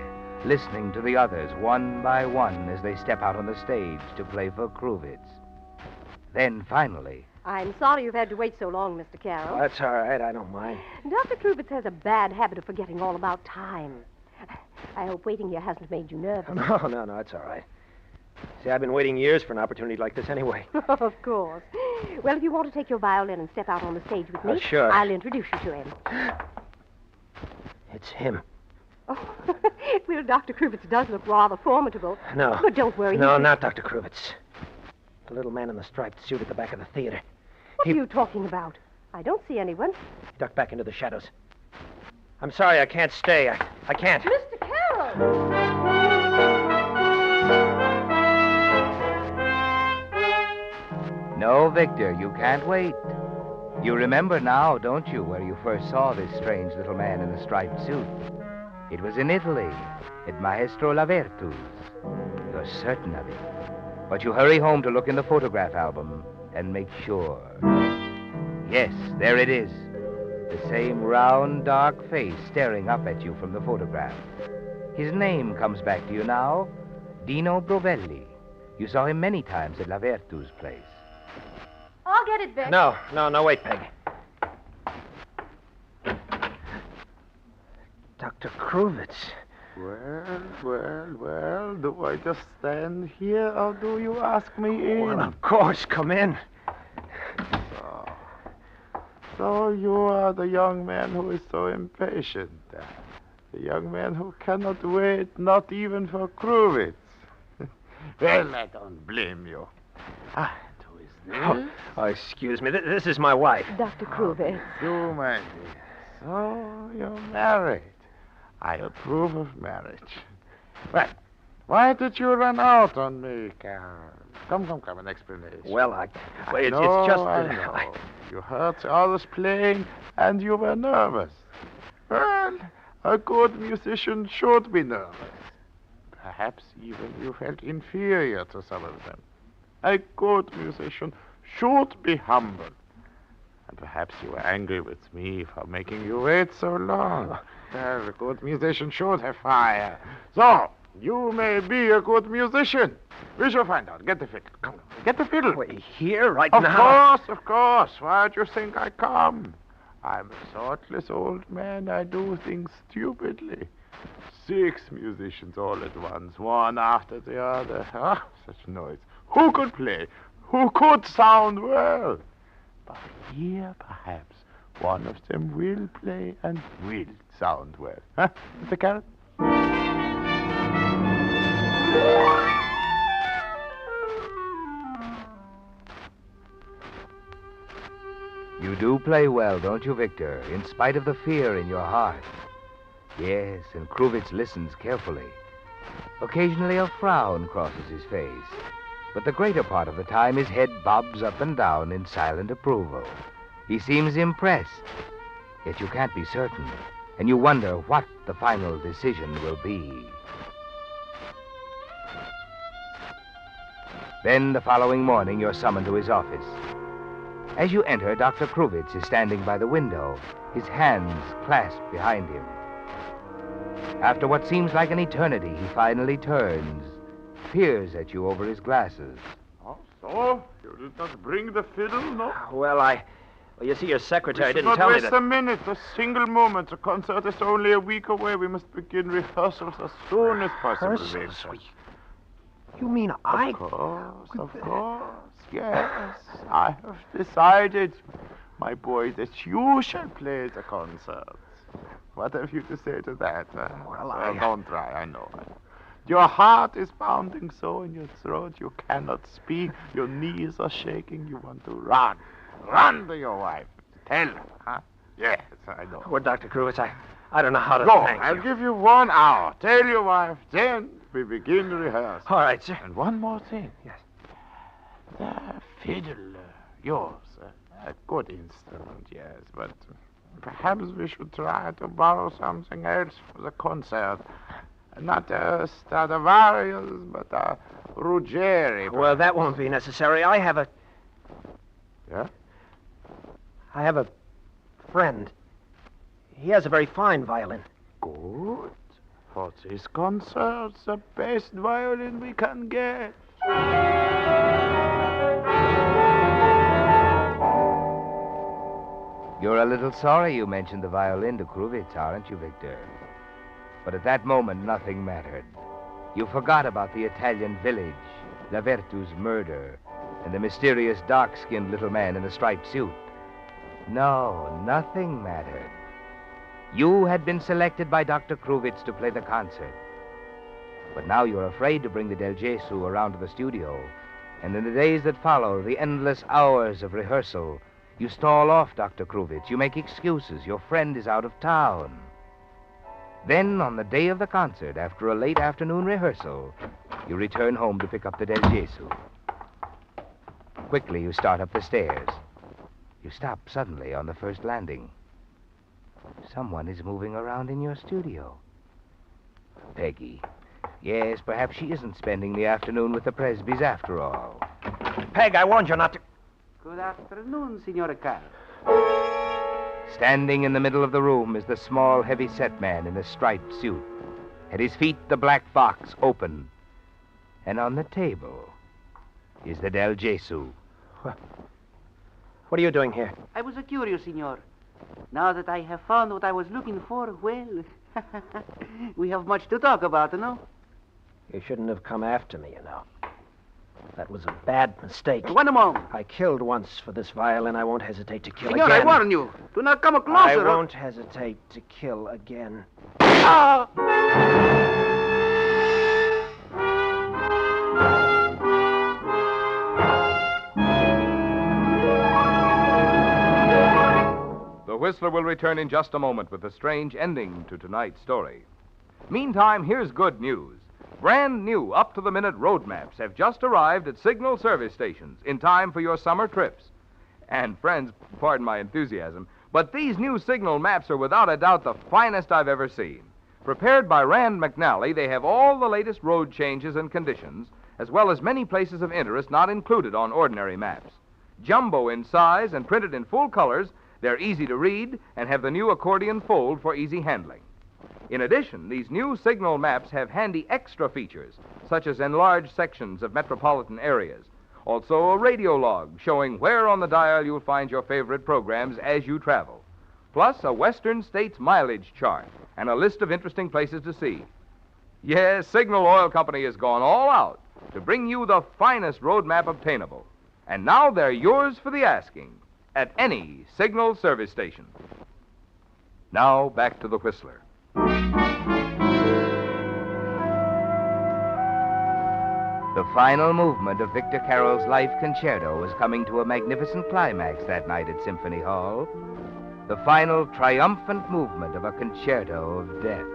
listening to the others one by one as they step out on the stage to play for Kruvitz. Then, finally... I'm sorry you've had to wait so long, Mr. Carroll. Oh, that's all right. I don't mind. Dr. Kruvitz has a bad habit of forgetting all about time. I hope waiting here hasn't made you nervous. No, that's all right. See, I've been waiting years for an opportunity like this anyway. Of course. Well, if you want to take your violin and step out on the stage with me, Sure. I'll introduce you to him. It's him. Oh, well, Dr. Kruvitz does look rather formidable. No. But don't worry. No, not Dr. Kruvitz. The little man in the striped suit at the back of the theater. What are you talking about? I don't see anyone. He ducked back into the shadows. I'm sorry, I can't stay. I can't. Mr. Carroll! No, Victor, you can't wait. You remember now, don't you, where you first saw this strange little man in the striped suit? It was in Italy, at Maestro Lavertu's. You're certain of it. But you hurry home to look in the photograph album and make sure. Yes, there it is. The same round, dark face staring up at you from the photograph. His name comes back to you now, Dino Brovelli. You saw him many times at Lavertu's place. I'll get it, Vic. No, wait, Peggy. Dr. Kruvitz. Well, do I just stand here or do you ask me in? Well, of course, come in. So you are the young man who is so impatient. The young man who cannot wait, not even for Kruvitz. Well, I don't blame you. And who is this? Oh, excuse me. This is my wife. Dr. Kruvitz. You, my dear. So you're married. I approve of marriage. Well, why did you run out on me, Carol? Come, an explanation. Well, it's know, just... I know. You heard the others playing, and you were nervous. Well, a good musician should be nervous. Perhaps even you felt inferior to some of them. A good musician should be humble. And perhaps you were angry with me for making you wait so long. Well, a good musician should have fire. So, you may be a good musician. We shall find out. Get the fiddle. Come, get the fiddle. Wait, here, right now? Of course. Why do you think I come? I'm a thoughtless old man. I do things stupidly. 6 musicians all at once, one after the other. Ah, such noise. Who could play? Who could sound well? But here, perhaps, one of them will play and will sound well. Huh, Mr. Carrot? You do play well, don't you, Victor, in spite of the fear in your heart? Yes, and Kruvitz listens carefully. Occasionally a frown crosses his face, but the greater part of the time his head bobs up and down in silent approval. He seems impressed, yet you can't be certain, and you wonder what the final decision will be. Then the following morning you're summoned to his office. As you enter, Dr. Kruvitz is standing by the window, his hands clasped behind him. After what seems like an eternity, he finally turns, peers at you over his glasses. Oh, so? You did not bring the fiddle, no? Well, you see, your secretary didn't tell me that... Not waste a minute, a single moment. The concert is only a week away. We must begin rehearsals as soon as possible. Rehearsals? You mean I... Of course, yes. I have decided, my boy, that you shall play the concerts. What have you to say to that? Well, don't try, I know. Your heart is pounding so in your throat you cannot speak. Your knees are shaking. You want to run. Run to your wife. Tell her, huh? Yes, I know. Well, Dr. Cruz, I don't know how to Go. thank I'll you. give you 1 hour. Tell your wife. Then we begin the rehearsal. All right, sir. And one more thing. Yes. The fiddle, yours. A good instrument, yes, but perhaps we should try to borrow something else for the concert. Not a Stradivarius, but a Ruggieri. Well, that won't be necessary. I have a... Yeah? I have a friend. He has a very fine violin. Good. For this concert, the best violin we can get. You're a little sorry you mentioned the violin to Kruvitz, aren't you, Victor? But at that moment, nothing mattered. You forgot about the Italian village, Lavertu's murder, and the mysterious dark-skinned little man in the striped suit. No, nothing mattered. You had been selected by Dr. Kruvitz to play the concert. But now you're afraid to bring the Del Gesù around to the studio. And in the days that follow, the endless hours of rehearsal, you stall off Dr. Kruvitz. You make excuses. Your friend is out of town. Then, on the day of the concert, after a late afternoon rehearsal, you return home to pick up the Del Gesù. Quickly, you start up the stairs. You stop suddenly on the first landing. Someone is moving around in your studio. Peggy. Yes, perhaps she isn't spending the afternoon with the Presbys after all. Peg, I warned you not to... Good afternoon, Signora Carl. Standing in the middle of the room is the small, heavy-set man in the striped suit. At his feet, the black box open. And on the table is the Del Gesù. What are you doing here? I was curious, Signor. Now that I have found what I was looking for, well, we have much to talk about, no? You shouldn't have come after me, you know. That was a bad mistake. One moment. I killed once for this violin. I won't hesitate to kill Signor, again. I warn you. Do not come closer. I won't hesitate to kill again. Ah! The Whistler will return in just a moment with a strange ending to tonight's story. Meantime, here's good news. Brand new, up-to-the-minute road maps have just arrived at signal service stations in time for your summer trips. And friends, pardon my enthusiasm, but these new signal maps are without a doubt the finest I've ever seen. Prepared by Rand McNally, they have all the latest road changes and conditions, as well as many places of interest not included on ordinary maps. Jumbo in size and printed in full colors, they're easy to read and have the new accordion fold for easy handling. In addition, these new signal maps have handy extra features, such as enlarged sections of metropolitan areas. Also, a radio log showing where on the dial you'll find your favorite programs as you travel. Plus, a Western States mileage chart and a list of interesting places to see. Yes, Signal Oil Company has gone all out to bring you the finest road map obtainable. And now they're yours for the asking at any Signal service station. Now, back to the Whistler. The final movement of Victor Carroll's Life Concerto was coming to a magnificent climax that night at Symphony Hall. The final triumphant movement of a concerto of death.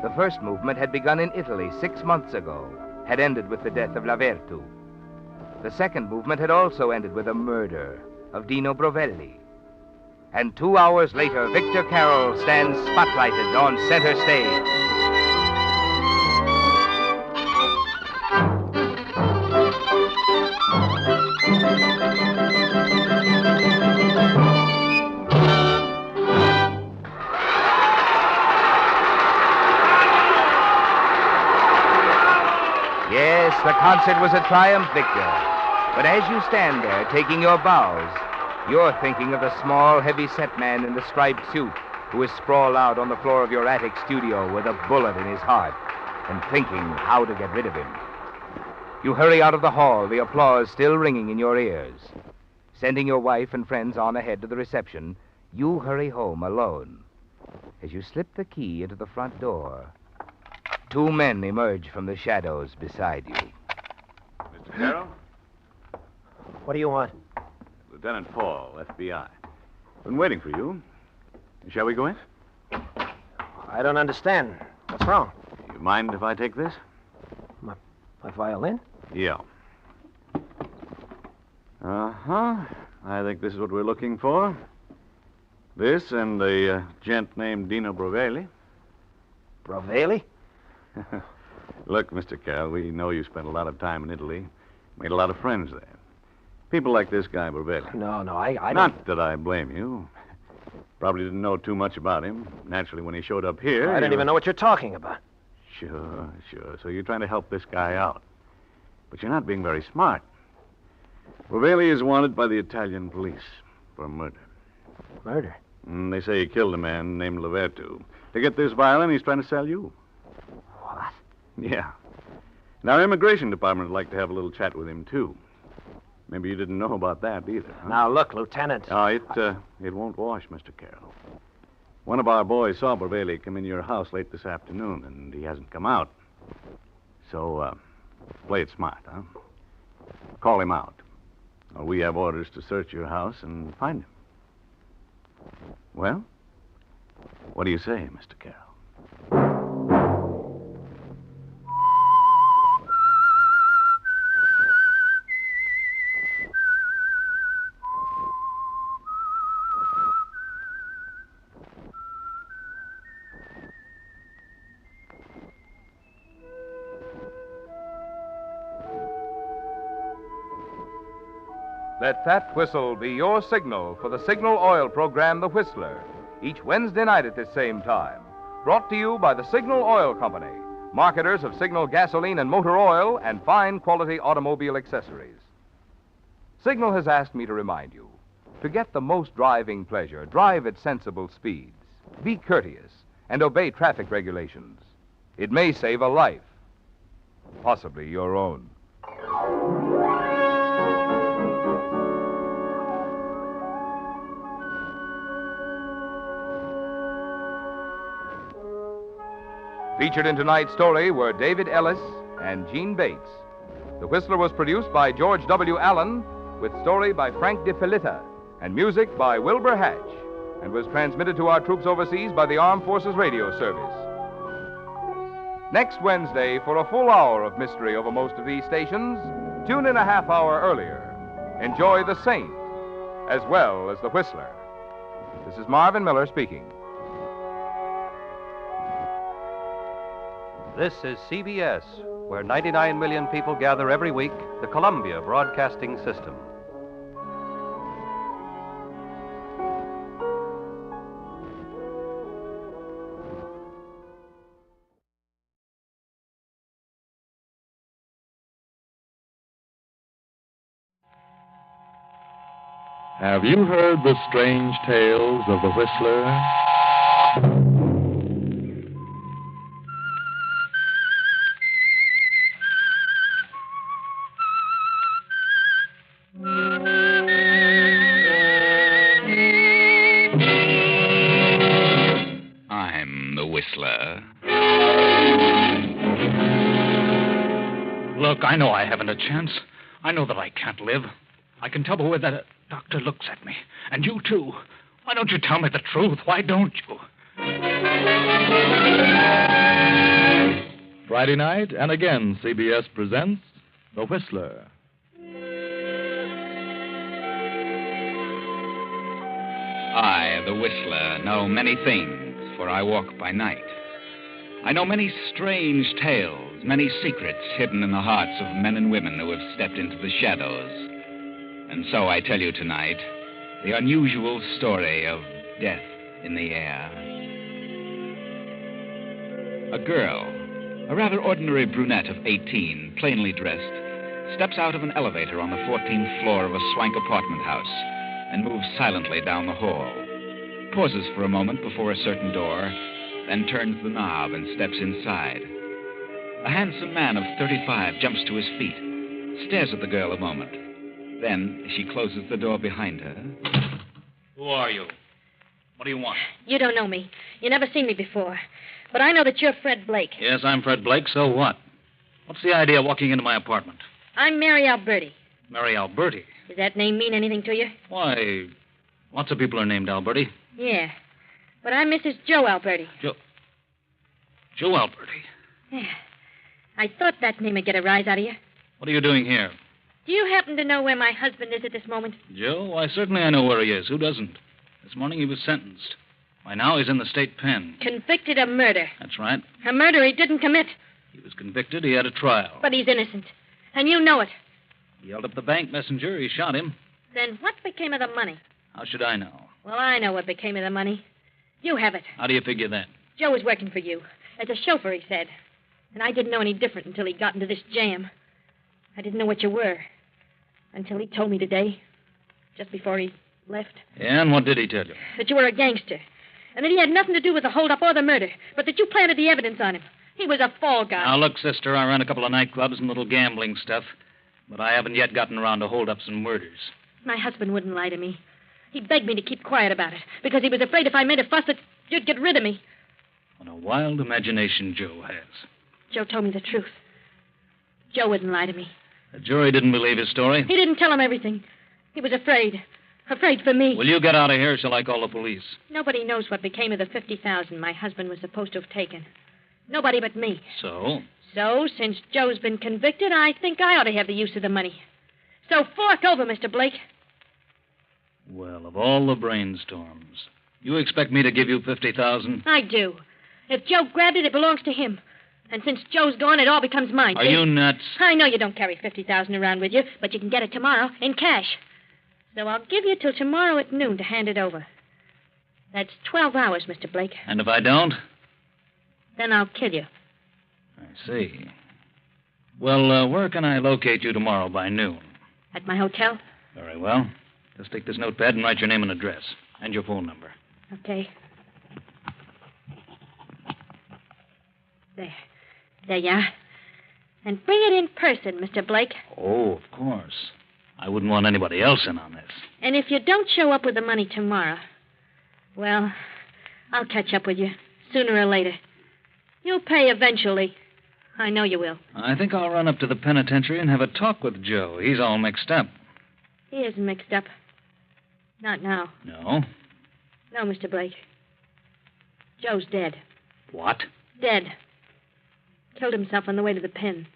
The first movement had begun in Italy 6 months ago, had ended with the death of Lavertu. The second movement had also ended with a murder of Dino Brovelli. And 2 hours later, Victor Carroll stands spotlighted on center stage. Yes, the concert was a triumph, Victor. But as you stand there taking your bows, you're thinking of the small, heavy-set man in the striped suit who is sprawled out on the floor of your attic studio with a bullet in his heart and thinking how to get rid of him. You hurry out of the hall, the applause still ringing in your ears. Sending your wife and friends on ahead to the reception, you hurry home alone. As you slip the key into the front door, 2 men emerge from the shadows beside you. Mr. Carroll? What do you want? Lieutenant Paul, FBI. Been waiting for you. Shall we go in? I don't understand. What's wrong? You mind if I take this? My violin? Yeah. Uh-huh. I think this is what we're looking for. This and a gent named Dino Brovelli. Brovelli? Look, Mr. Carroll, we know you spent a lot of time in Italy. Made a lot of friends there. People like this guy, Brovelli. No, I don't... Not that I blame you. Probably didn't know too much about him. Naturally, when he showed up here... I don't even know what you're talking about. Sure. So you're trying to help this guy out. But you're not being very smart. Brovelli is wanted by the Italian police for murder. Murder? They say he killed a man named Lavertu. To get this violin, he's trying to sell you. What? Yeah. Now, our immigration department would like to have a little chat with him, too. Maybe you didn't know about that either. Huh? Now, look, Lieutenant. Oh, it won't wash, Mr. Carroll. One of our boys saw Brovelli come in your house late this afternoon, and he hasn't come out. So, play it smart, huh? Call him out. Or we have orders to search your house and find him. Well, what do you say, Mr. Carroll? Let that whistle be your signal for the Signal Oil program, The Whistler, each Wednesday night at this same time. Brought to you by the Signal Oil Company, marketers of Signal gasoline and motor oil and fine quality automobile accessories. Signal has asked me to remind you, to get the most driving pleasure, drive at sensible speeds, be courteous, and obey traffic regulations. It may save a life, possibly your own. Featured in tonight's story were David Ellis and Gene Bates. The Whistler was produced by George W. Allen, with story by Frank DeFelitta and music by Wilbur Hatch, and was transmitted to our troops overseas by the Armed Forces Radio Service. Next Wednesday, for a full hour of mystery over most of these stations, tune in a half hour earlier. Enjoy The Saint as well as The Whistler. This is Marvin Miller speaking. This is CBS, where 99 million people gather every week, the Columbia Broadcasting System. Have you heard the strange tales of the Whistler? I'm the Whistler. Look, I know I haven't a chance. I know that I can't live. I can tell by the way that doctor looks at me. And you, too. Why don't you tell me the truth? Why don't you? Friday night, and again, CBS presents The Whistler. I, the Whistler, know many things, for I walk by night. I know many strange tales, many secrets hidden in the hearts of men and women who have stepped into the shadows. And so I tell you tonight the unusual story of death in the air. A girl, a rather ordinary brunette of 18, plainly dressed, steps out of an elevator on the 14th floor of a swank apartment house and moves silently down the hall, pauses for a moment before a certain door, then turns the knob and steps inside. A handsome man of 35 jumps to his feet, stares at the girl a moment. Then she closes the door behind her. Who are you? What do you want? You don't know me. You never seen me before. But I know that you're Fred Blake. Yes, I'm Fred Blake. So what? What's the idea of walking into my apartment? I'm Mary Alberti. Mary Alberti? Does that name mean anything to you? Why, lots of people are named Alberti. Yeah. But I'm Mrs. Joe Alberti. Joe Alberti? Yeah. I thought that name would get a rise out of you. What are you doing here? Do you happen to know where my husband is at this moment? Joe? Why, certainly I know where he is. Who doesn't? This morning he was sentenced. By now he's in the state pen. Convicted of murder. That's right. A murder he didn't commit. He was convicted. He had a trial. But he's innocent. And you know it. He yelled up the bank messenger. He shot him. Then what became of the money? How should I know? Well, I know what became of the money. You have it. How do you figure that? Joe was working for you. As a chauffeur, he said. And I didn't know any different until he got into this jam. I didn't know what you were. Until he told me today. Just before he left. Yeah, and what did he tell you? That you were a gangster. And that he had nothing to do with the holdup or the murder. But that you planted the evidence on him. He was a fall guy. Now, look, sister, I ran a couple of nightclubs and little gambling stuff. But I haven't yet gotten around to holdups and murders. My husband wouldn't lie to me. He begged me to keep quiet about it. Because he was afraid if I made a fuss that you'd get rid of me. What a wild imagination Joe has. Joe told me the truth. Joe wouldn't lie to me. The jury didn't believe his story. He didn't tell him everything. He was afraid. Afraid for me. Will you get out of here, or shall I call the police? Nobody knows what became of the $50,000 my husband was supposed to have taken. Nobody but me. So? So, since Joe's been convicted, I think I ought to have the use of the money. So fork over, Mr. Blake. Well, of all the brainstorms, you expect me to give you $50,000? I do. If Joe grabbed it, it belongs to him. And since Joe's gone, it all becomes mine. Are you nuts? I know you don't carry $50,000 around with you, but you can get it tomorrow in cash. So I'll give you till tomorrow at noon to hand it over. That's 12 hours, Mr. Blake. And if I don't? Then I'll kill you. I see. Well, where can I locate you tomorrow by noon? At my hotel? Very well. Just take this notepad and write your name and address. And your phone number. Okay. There. There you are. And bring it in person, Mr. Blake. Oh, of course. I wouldn't want anybody else in on this. And if you don't show up with the money tomorrow, well, I'll catch up with you sooner or later. You'll pay eventually. I know you will. I think I'll run up to the penitentiary and have a talk with Joe. He's all mixed up. He isn't mixed up. Not now. No? No, Mr. Blake. Joe's dead. What? Dead. Killed himself on the way to the pen.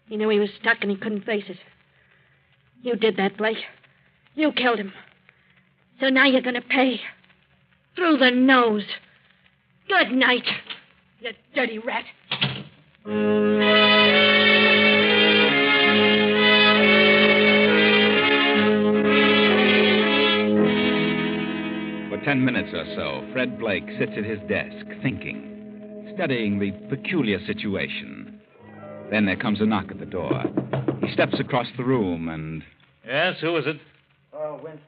He knew he was stuck and he couldn't face it. You did that, Blake. You killed him. So now you're going to pay. Through the nose. Good night, you dirty rat. For 10 minutes or so, Fred Blake sits at his desk, thinking, studying the peculiar situation. Then there comes a knock at the door. He steps across the room and... Yes, who is it? Carl Winston.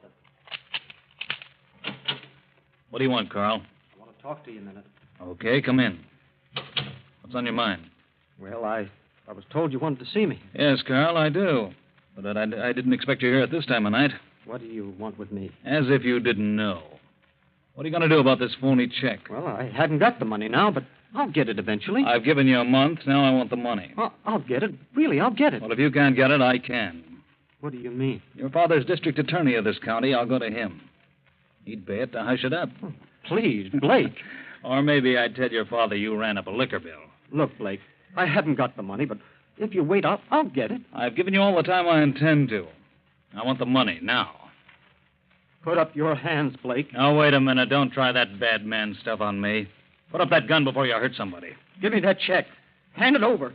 What do you want, Carl? I want to talk to you a minute. Okay, come in. What's on your mind? Well, I was told you wanted to see me. Yes, Carl, I do. But I didn't expect you here at this time of night. What do you want with me? As if you didn't know. What are you going to do about this phony check? Well, I hadn't got the money now, but I'll get it eventually. I've given you a month. Now I want the money. I'll get it. Really, I'll get it. Well, if you can't get it, I can. What do you mean? Your father's district attorney of this county. I'll go to him. He'd pay it to hush it up. Oh, please, Blake. Or maybe I'd tell your father you ran up a liquor bill. Look, Blake, I haven't got the money, but if you wait, I'll get it. I've given you all the time I intend to. I want the money now. Put up your hands, Blake. Now, wait a minute. Don't try that bad man stuff on me. Put up that gun before you hurt somebody. Give me that check. Hand it over.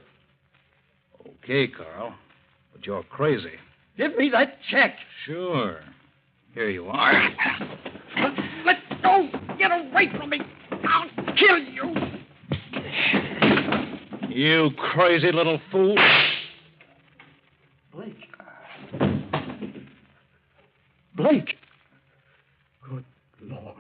Okay, Carl. But you're crazy. Give me that check. Sure. Here you are. Let go. Get away from me. I'll kill you. You crazy little fool. Blake. Blake. Good Lord.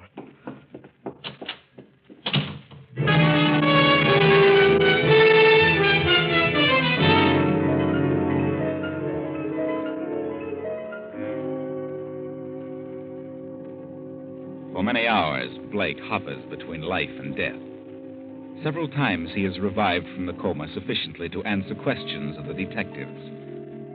For For many hours, Blake hovers between life and death. Several times he is revived from the coma sufficiently to answer questions of the detectives.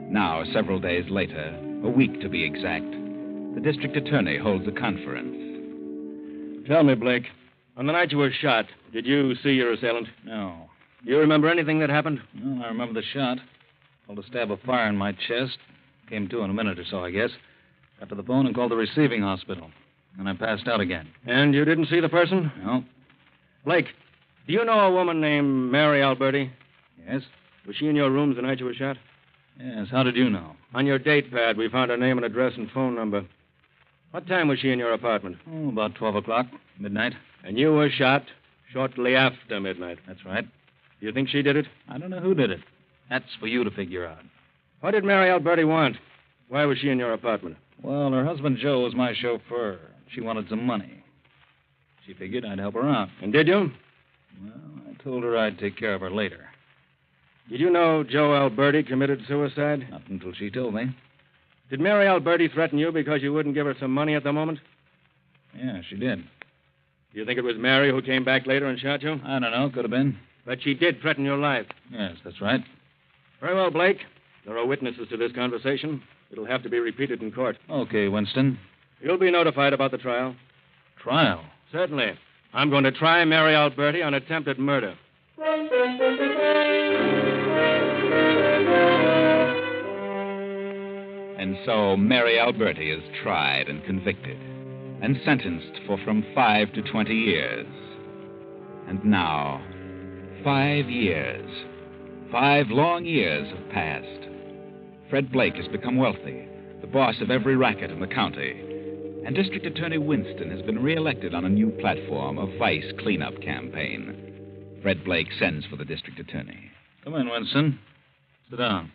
Now, several days later, a week to be exact, the district attorney holds a conference. Tell me, Blake, on the night you were shot, did you see your assailant? No. Do you remember anything that happened? Well, I remember the shot. Felt a stab of fire in my chest. Came to in a minute or so, I guess. Got to the phone and called the receiving hospital. Then I passed out again. And you didn't see the person? No. Blake, do you know a woman named Mary Alberti? Yes? Was she in your rooms the night you were shot? Yes. How did you know? On your date pad, we found her name and address and phone number. What time was she in your apartment? Oh, about 12 o'clock, midnight. And you were shot shortly after midnight. That's right. You think she did it? I don't know who did it. That's for you to figure out. What did Mary Alberti want? Why was she in your apartment? Well, her husband Joe was my chauffeur. She wanted some money. She figured I'd help her out. And did you? Well, I told her I'd take care of her later. Did you know Joe Alberti committed suicide? Not until she told me. Did Mary Alberti threaten you because you wouldn't give her some money at the moment? Yeah, she did. Do you think it was Mary who came back later and shot you? I don't know. Could have been. But she did threaten your life. Yes, that's right. Very well, Blake. There are witnesses to this conversation. It'll have to be repeated in court. Okay, Winston. You'll be notified about the trial. Trial? Certainly. I'm going to try Mary Alberti on attempted murder. And so Mary Alberti is tried and convicted and sentenced for from 5 to 20 years. And now, 5 years, 5 long years have passed. Fred Blake has become wealthy, the boss of every racket in the county, and District Attorney Winston has been reelected on a new platform, a vice cleanup campaign. Fred Blake sends for the district attorney. Come in, Winston. Sit down.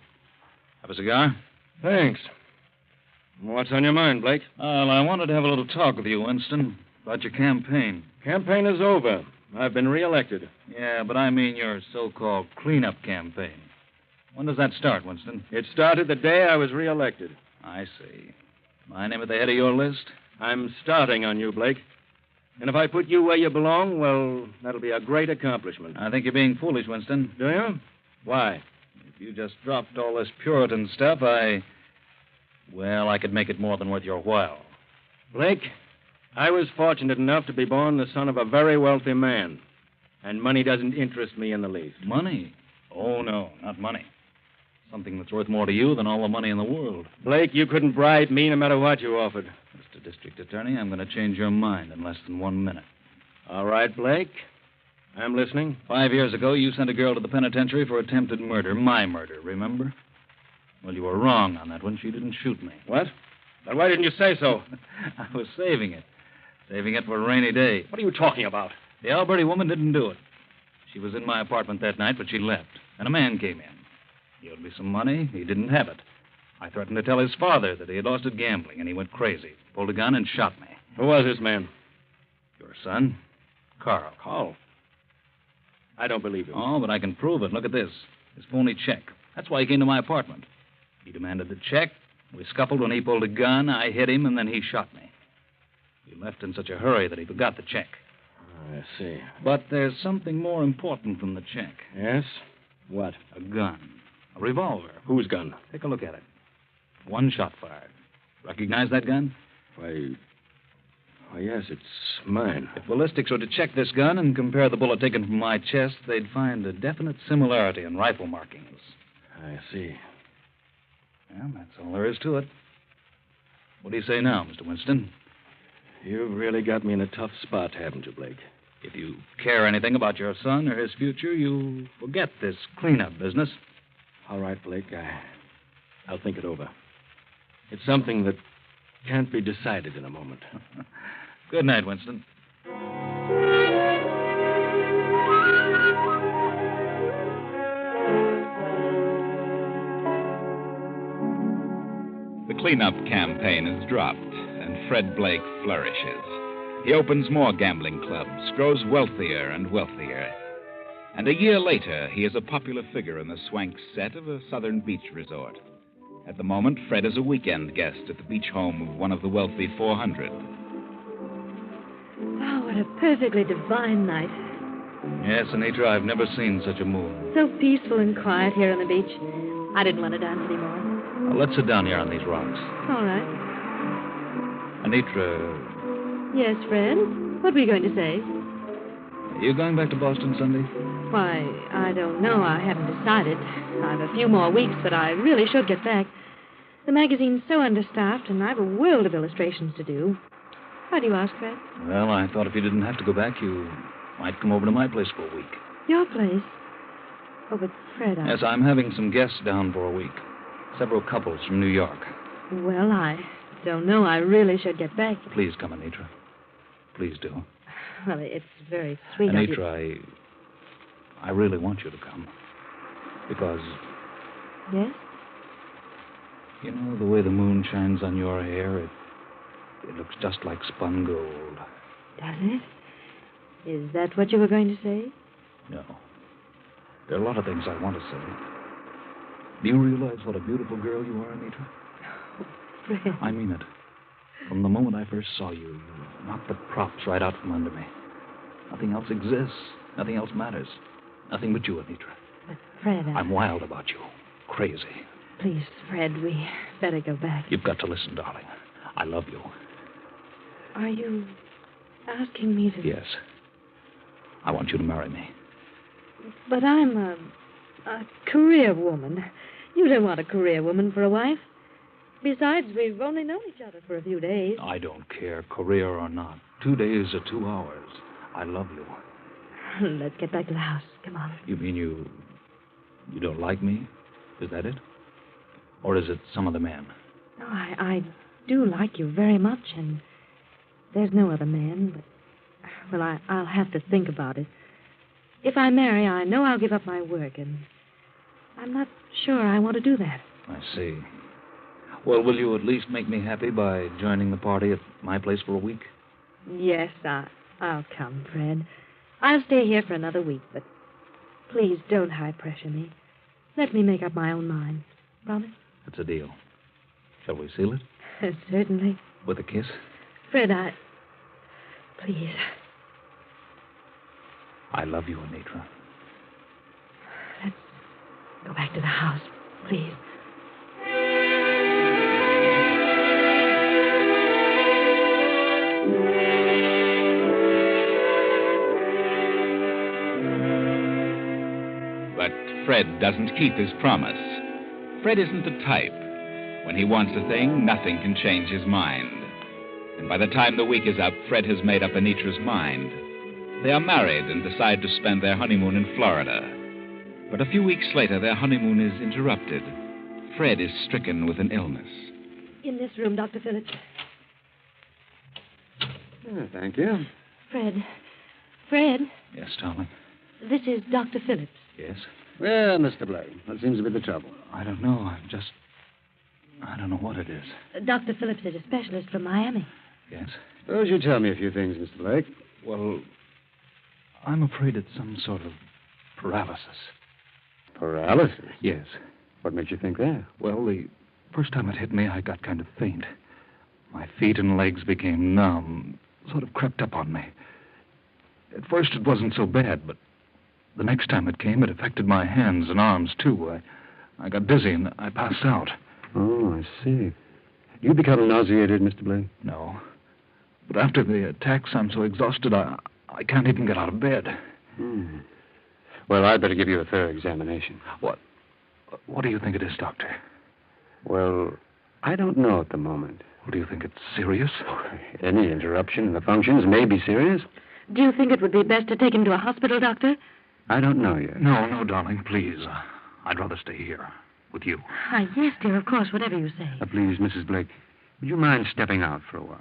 Have a cigar? Thanks. What's on your mind, Blake? Well, I wanted to have a little talk with you, Winston, about your campaign. Campaign is over. I've been reelected. Yeah, but I mean your so-called cleanup campaign. When does that start, Winston? It started the day I was reelected. I see. My name at the head of your list? I'm starting on you, Blake. And if I put you where you belong, well, that'll be a great accomplishment. I think you're being foolish, Winston. Do you? Why? If you just dropped all this Puritan stuff, I could make it more than worth your while. Blake, I was fortunate enough to be born the son of a very wealthy man. And money doesn't interest me in the least. Money? Oh, no, not money. Something that's worth more to you than all the money in the world. Blake, you couldn't bribe me no matter what you offered. Mr. District Attorney, I'm going to change your mind in less than 1 minute. All right, Blake. I'm listening. 5 years ago, you sent a girl to the penitentiary for attempted murder. My murder, remember? Well, you were wrong on that one. She didn't shoot me. What? Then why didn't you say so? I was saving it. Saving it for a rainy day. What are you talking about? The Alberti woman didn't do it. She was in my apartment that night, but she left. And a man came in. He owed me some money. He didn't have it. I threatened to tell his father that he had lost at gambling, and he went crazy. Pulled a gun and shot me. Who was this man? Your son, Carl. Carl? I don't believe him. Oh, but I can prove it. Look at this. His phony check. That's why he came to my apartment. He demanded the check. We scuffled when he pulled a gun. I hit him, and then he shot me. He left in such a hurry that he forgot the check. I see. But there's something more important than the check. Yes? What? A gun. A revolver. Whose gun? Take a look at it. 1 shot fired. Recognize that gun? Why, yes, it's mine. If ballistics were to check this gun and compare the bullet taken from my chest, they'd find a definite similarity in rifle markings. I see. Well, that's all there is to it. What do you say now, Mr. Winston? You've really got me in a tough spot, haven't you, Blake? If you care anything about your son or his future, you forget this cleanup business. All right, Blake, I'll think it over. It's something that can't be decided in a moment. Good night, Winston. The cleanup campaign is dropped, and Fred Blake flourishes. He opens more gambling clubs, grows wealthier and wealthier. And a year later, he is a popular figure in the swank set of a southern beach resort. At the moment, Fred is a weekend guest at the beach home of one of the wealthy 400. What a perfectly divine night. Yes, Anitra, I've never seen such a moon. So peaceful and quiet here on the beach. I didn't want to dance anymore. Now, let's sit down here on these rocks. All right. Anitra, Yes, Fred? What were you going to say? are you going back to Boston Sunday? Why, I don't know. I haven't decided. I've a few more weeks, but I really should get back. The magazine's so understaffed, and I've a world of illustrations to do. Why do you ask, Fred? Well, I thought if you didn't have to go back, you might come over to my place for a week. Your place? Oh, but Fred, Yes, I'm having some guests down for a week. Several couples from New York. Well, I don't know. I really should get back. Please come, Anitra. Please do. Well, it's very sweet of you. Anitra, I really want you to come. Because, Yes? you know, the way the moon shines on your hair, it looks just like spun gold. Does it? Is that what you were going to say? No. There are a lot of things I want to say. Do you realize what a beautiful girl you are, Anitra? Fred. I mean it. From the moment I first saw you, you knocked the props right out from under me. Nothing else exists. Nothing else matters. Nothing but you, Anitra. But, Fred, I'm wild about you. Crazy. Please, Fred, we better go back. You've got to listen, darling. I love you. Are you asking me to... Yes. I want you to marry me. But I'm a career woman. You don't want a career woman for a wife. Besides, we've only known each other for a few days. I don't care, career or not. 2 days or 2 hours. I love you. Let's get back to the house. Come on. You mean you don't like me? Is that it? Or is it some other man? No, I do like you very much, and there's no other man, but... Well, I'll have to think about it. If I marry, I know I'll give up my work, and I'm not sure I want to do that. I see. Well, will you at least make me happy by joining the party at my place for a week? Yes, I'll come, Fred. I'll stay here for another week, but please don't high pressure me. Let me make up my own mind. Promise? It's a deal. Shall we seal it? Certainly. With a kiss? Fred, Please. I love you, Anitra. Let's go back to the house, please. But Fred doesn't keep his promise. Fred isn't the type. When he wants a thing, nothing can change his mind. And by the time the week is up, Fred has made up Anitra's mind. They are married and decide to spend their honeymoon in Florida. But a few weeks later, their honeymoon is interrupted. Fred is stricken with an illness. In this room, Dr. Phillips. Thank you. Fred, Yes, darling. this is Dr. Phillips. Yes? Well, Mr. Blake, what seems to be the trouble? I don't know. I don't know what it is. Dr. Phillips is a specialist from Miami. Yes? Suppose you tell me a few things, Mr. Blake. Well, I'm afraid it's some sort of paralysis. Paralysis? Yes. What makes you think that? Well, the first time it hit me, I got kind of faint. My feet and legs became numb, sort of crept up on me. At first, it wasn't so bad, but the next time it came, it affected my hands and arms, too. I got dizzy and I passed out. Oh, I see. You become nauseated, Mr. Blake? No. But after the attacks, I'm so exhausted, I can't even get out of bed. Well, I'd better give you a thorough examination. What do you think it is, Doctor? Well, I don't know at the moment. Well, do you think it's serious? Any interruption in the functions may be serious. Do you think it would be best to take him to a hospital, Doctor? I don't know yet. No, darling, please. I'd rather stay here with you. Yes, dear, of course, whatever you say. Please, Mrs. Blake, would you mind stepping out for a while?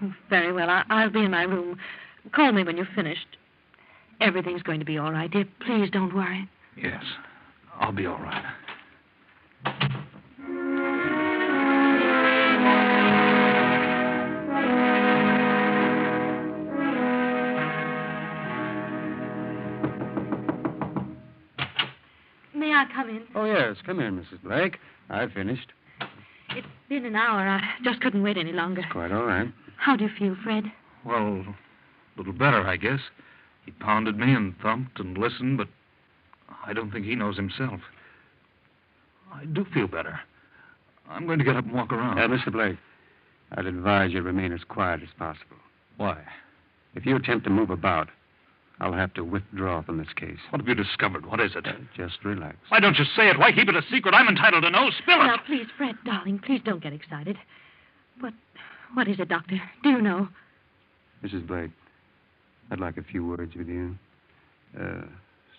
Oh, very well. I'll be in my room. Call me when you've finished. Everything's going to be all right, dear. Please don't worry. Yes, I'll be all right. May I come in? Oh, yes. Come in, Mrs. Blake. I've finished. It's been an hour. I just couldn't wait any longer. Quite all right. How do you feel, Fred? Well, A little better, I guess. He pounded me and thumped and listened, but I don't think he knows himself. I do feel better. I'm going to get up and walk around. Mr. Blake, I'd advise you to remain as quiet as possible. Why? If you attempt to move about, I'll have to withdraw from this case. What have you discovered? What is it? Just relax. Why don't you say it? Why keep it a secret? I'm entitled to know. Spill it. Now, please, Fred, darling, please don't get excited. What is it, Doctor? Do you know? Mrs. Blake, I'd like a few words with you.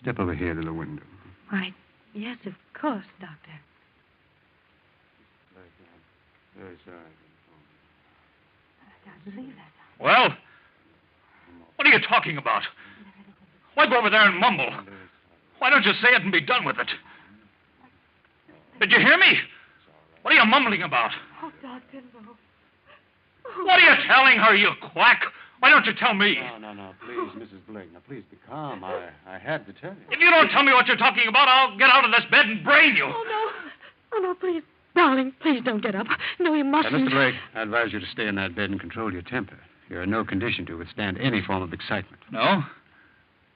Step over here to the window. Why, yes, of course, Doctor. Very sorry. I can't believe that. Well, what are you talking about? Why go over there and mumble? Why don't you say it and be done with it? Did you hear me? What are you mumbling about? Oh, Doctor, no. What are you telling her, you quack? Why don't you tell me? No, please, Mrs. Blake. Now, please be calm. I had to tell you. If you don't tell me what you're talking about, I'll get out of this bed and brain you. Oh, no. Oh, no, please. Darling, please don't get up. No, you mustn't. Mr. Blake, I advise you to stay in that bed and control your temper. You're in no condition to withstand any form of excitement. No?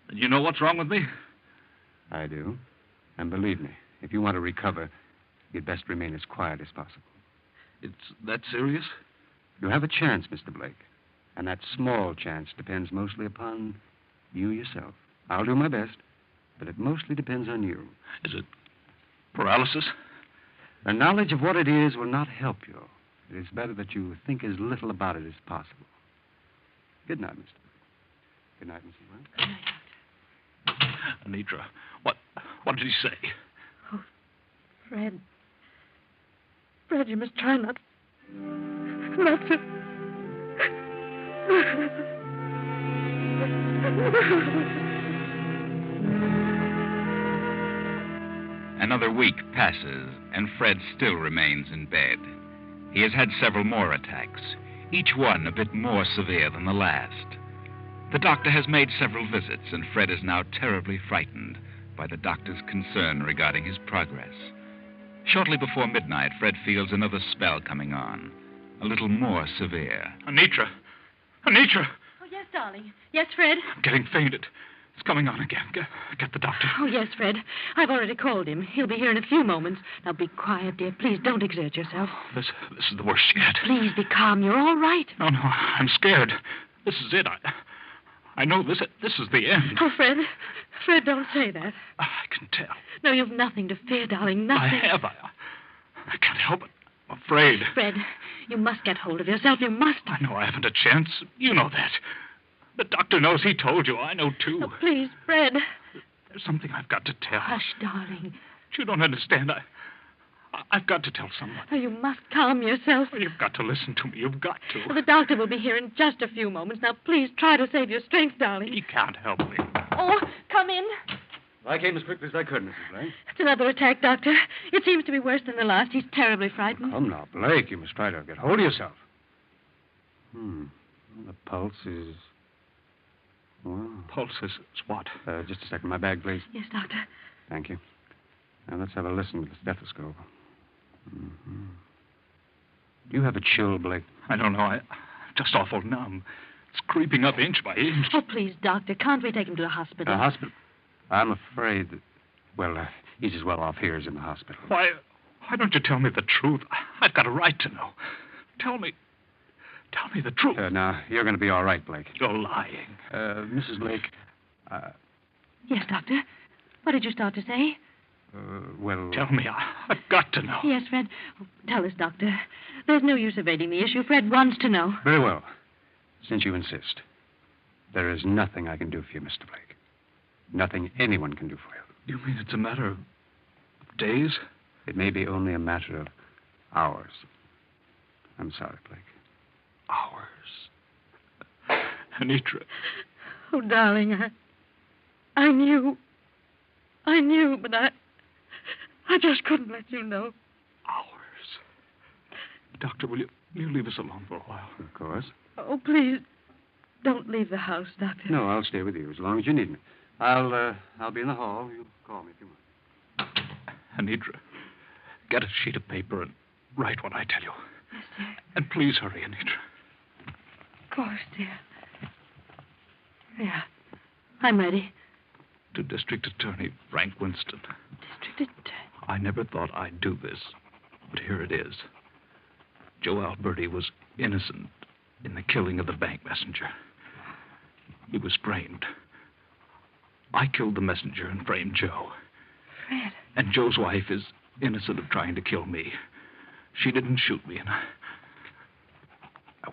Then you know what's wrong with me? I do. And believe me, if you want to recover, you'd best remain as quiet as possible. It's that serious? You have a chance, Mr. Blake. And that small chance depends mostly upon you yourself. I'll do my best, but it mostly depends on you. Is it paralysis? The knowledge of what it is will not help you. It is better that you think as little about it as possible. Good night, Mr. Blake. Good night, Mrs. Blake. Good night, Doctor. Anitra, what did he say? Oh, Fred. Fred, you must try not to... Another week passes, and Fred still remains in bed. He has had several more attacks, each one a bit more severe than the last. The doctor has made several visits, and Fred is now terribly frightened by the doctor's concern regarding his progress. Shortly before midnight, Fred feels another spell coming on, a little more severe. Anitra! Oh, yes, darling. Yes, Fred? I'm getting fainted. It's coming on again. Get the doctor. Oh, yes, Fred. I've already called him. He'll be here in a few moments. Now, be quiet, dear. Please don't exert yourself. This is the worst yet. Please be calm. You're all right. No, I'm scared. This is it. I know this is the end. Oh, Fred. Fred, don't say that. I can tell. No, you've nothing to fear, darling. Nothing. I have. I can't help it. I'm afraid. Fred, you must get hold of yourself. You must. I know I haven't a chance. You know that. The doctor knows. He told you. I know, too. Oh, please, Fred. There's something I've got to tell. Hush, darling. You don't understand. I've got to tell someone. Oh, you must calm yourself. Well, you've got to listen to me. You've got to. Well, the doctor will be here in just a few moments. Now, please try to save your strength, darling. He can't help me. Oh, come in. I came as quickly as I could, Mrs. Blake. It's another attack, Doctor. It seems to be worse than the last. He's terribly frightened. Come now, Blake. You must try to get hold of yourself. The pulse is... Well... Pulse is what? Just a second. My bag, please. Yes, Doctor. Thank you. Now, let's have a listen with the stethoscope. Mm-hmm. Do you have a chill, Blake? I don't know. I'm just awful numb. It's creeping up inch by inch. Oh, please, Doctor. Can't we take him to the hospital? The hospital? I'm afraid that... Well, he's as well off here as in the hospital. Why don't you tell me the truth? I've got a right to know. Tell me the truth. Now, you're going to be all right, Blake. You're lying. Mrs. Blake, Yes, Doctor. What did you start to say? Well... Tell me. I've got to know. Yes, Fred. Oh, tell us, Doctor. There's no use evading the issue. Fred wants to know. Very well. Since you insist, there is nothing I can do for you, Mr. Blake. Nothing anyone can do for you. You mean it's a matter of days? It may be only a matter of hours. I'm sorry, Blake. Hours? Anitra. Oh, darling, I knew, but I just couldn't let you know. Hours? Doctor, will you leave us alone for a while? Of course. Oh, please, don't leave the house, Doctor. No, I'll stay with you as long as you need me. I'll be in the hall. You call me if you want. Anitra, get a sheet of paper and write what I tell you. Yes, dear. And please hurry, Anitra. Of course, dear. Yeah. I'm ready. To District Attorney Frank Winston. District Attorney. I never thought I'd do this, but here it is. Joe Alberti was innocent in the killing of the bank messenger. He was framed. I killed the messenger and framed Joe. Fred. And Joe's wife is innocent of trying to kill me. She didn't shoot me, and I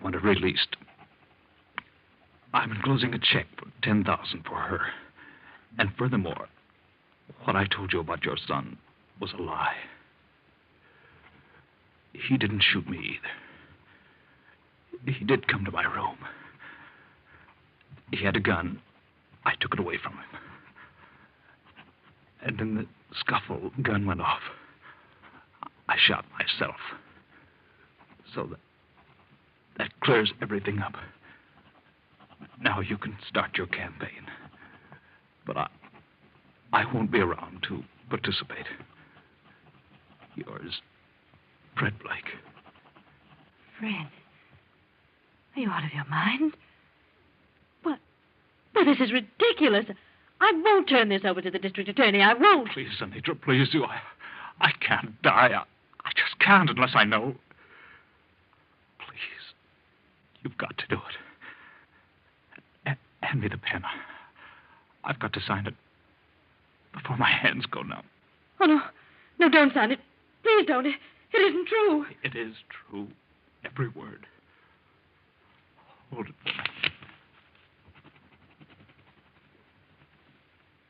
want her released. I'm enclosing a check for $10,000 for her. And furthermore, what I told you about your son was a lie. He didn't shoot me either. He did come to my room. He had a gun. I took it away from him. And in the scuffle, the gun went off. I shot myself. So that clears everything up. Now you can start your campaign. But I won't be around to participate. Yours, Fred Blake. Fred? Are you out of your mind? Well, this is ridiculous. I won't turn this over to the district attorney. I won't. Please, Anitra, please do. I can't die. I just can't unless I know. Please. You've got to do it. Hand me the pen. I've got to sign it before my hands go numb. Oh, no. No, don't sign it. Please don't. It isn't true. It is true. Every word. Hold it for me.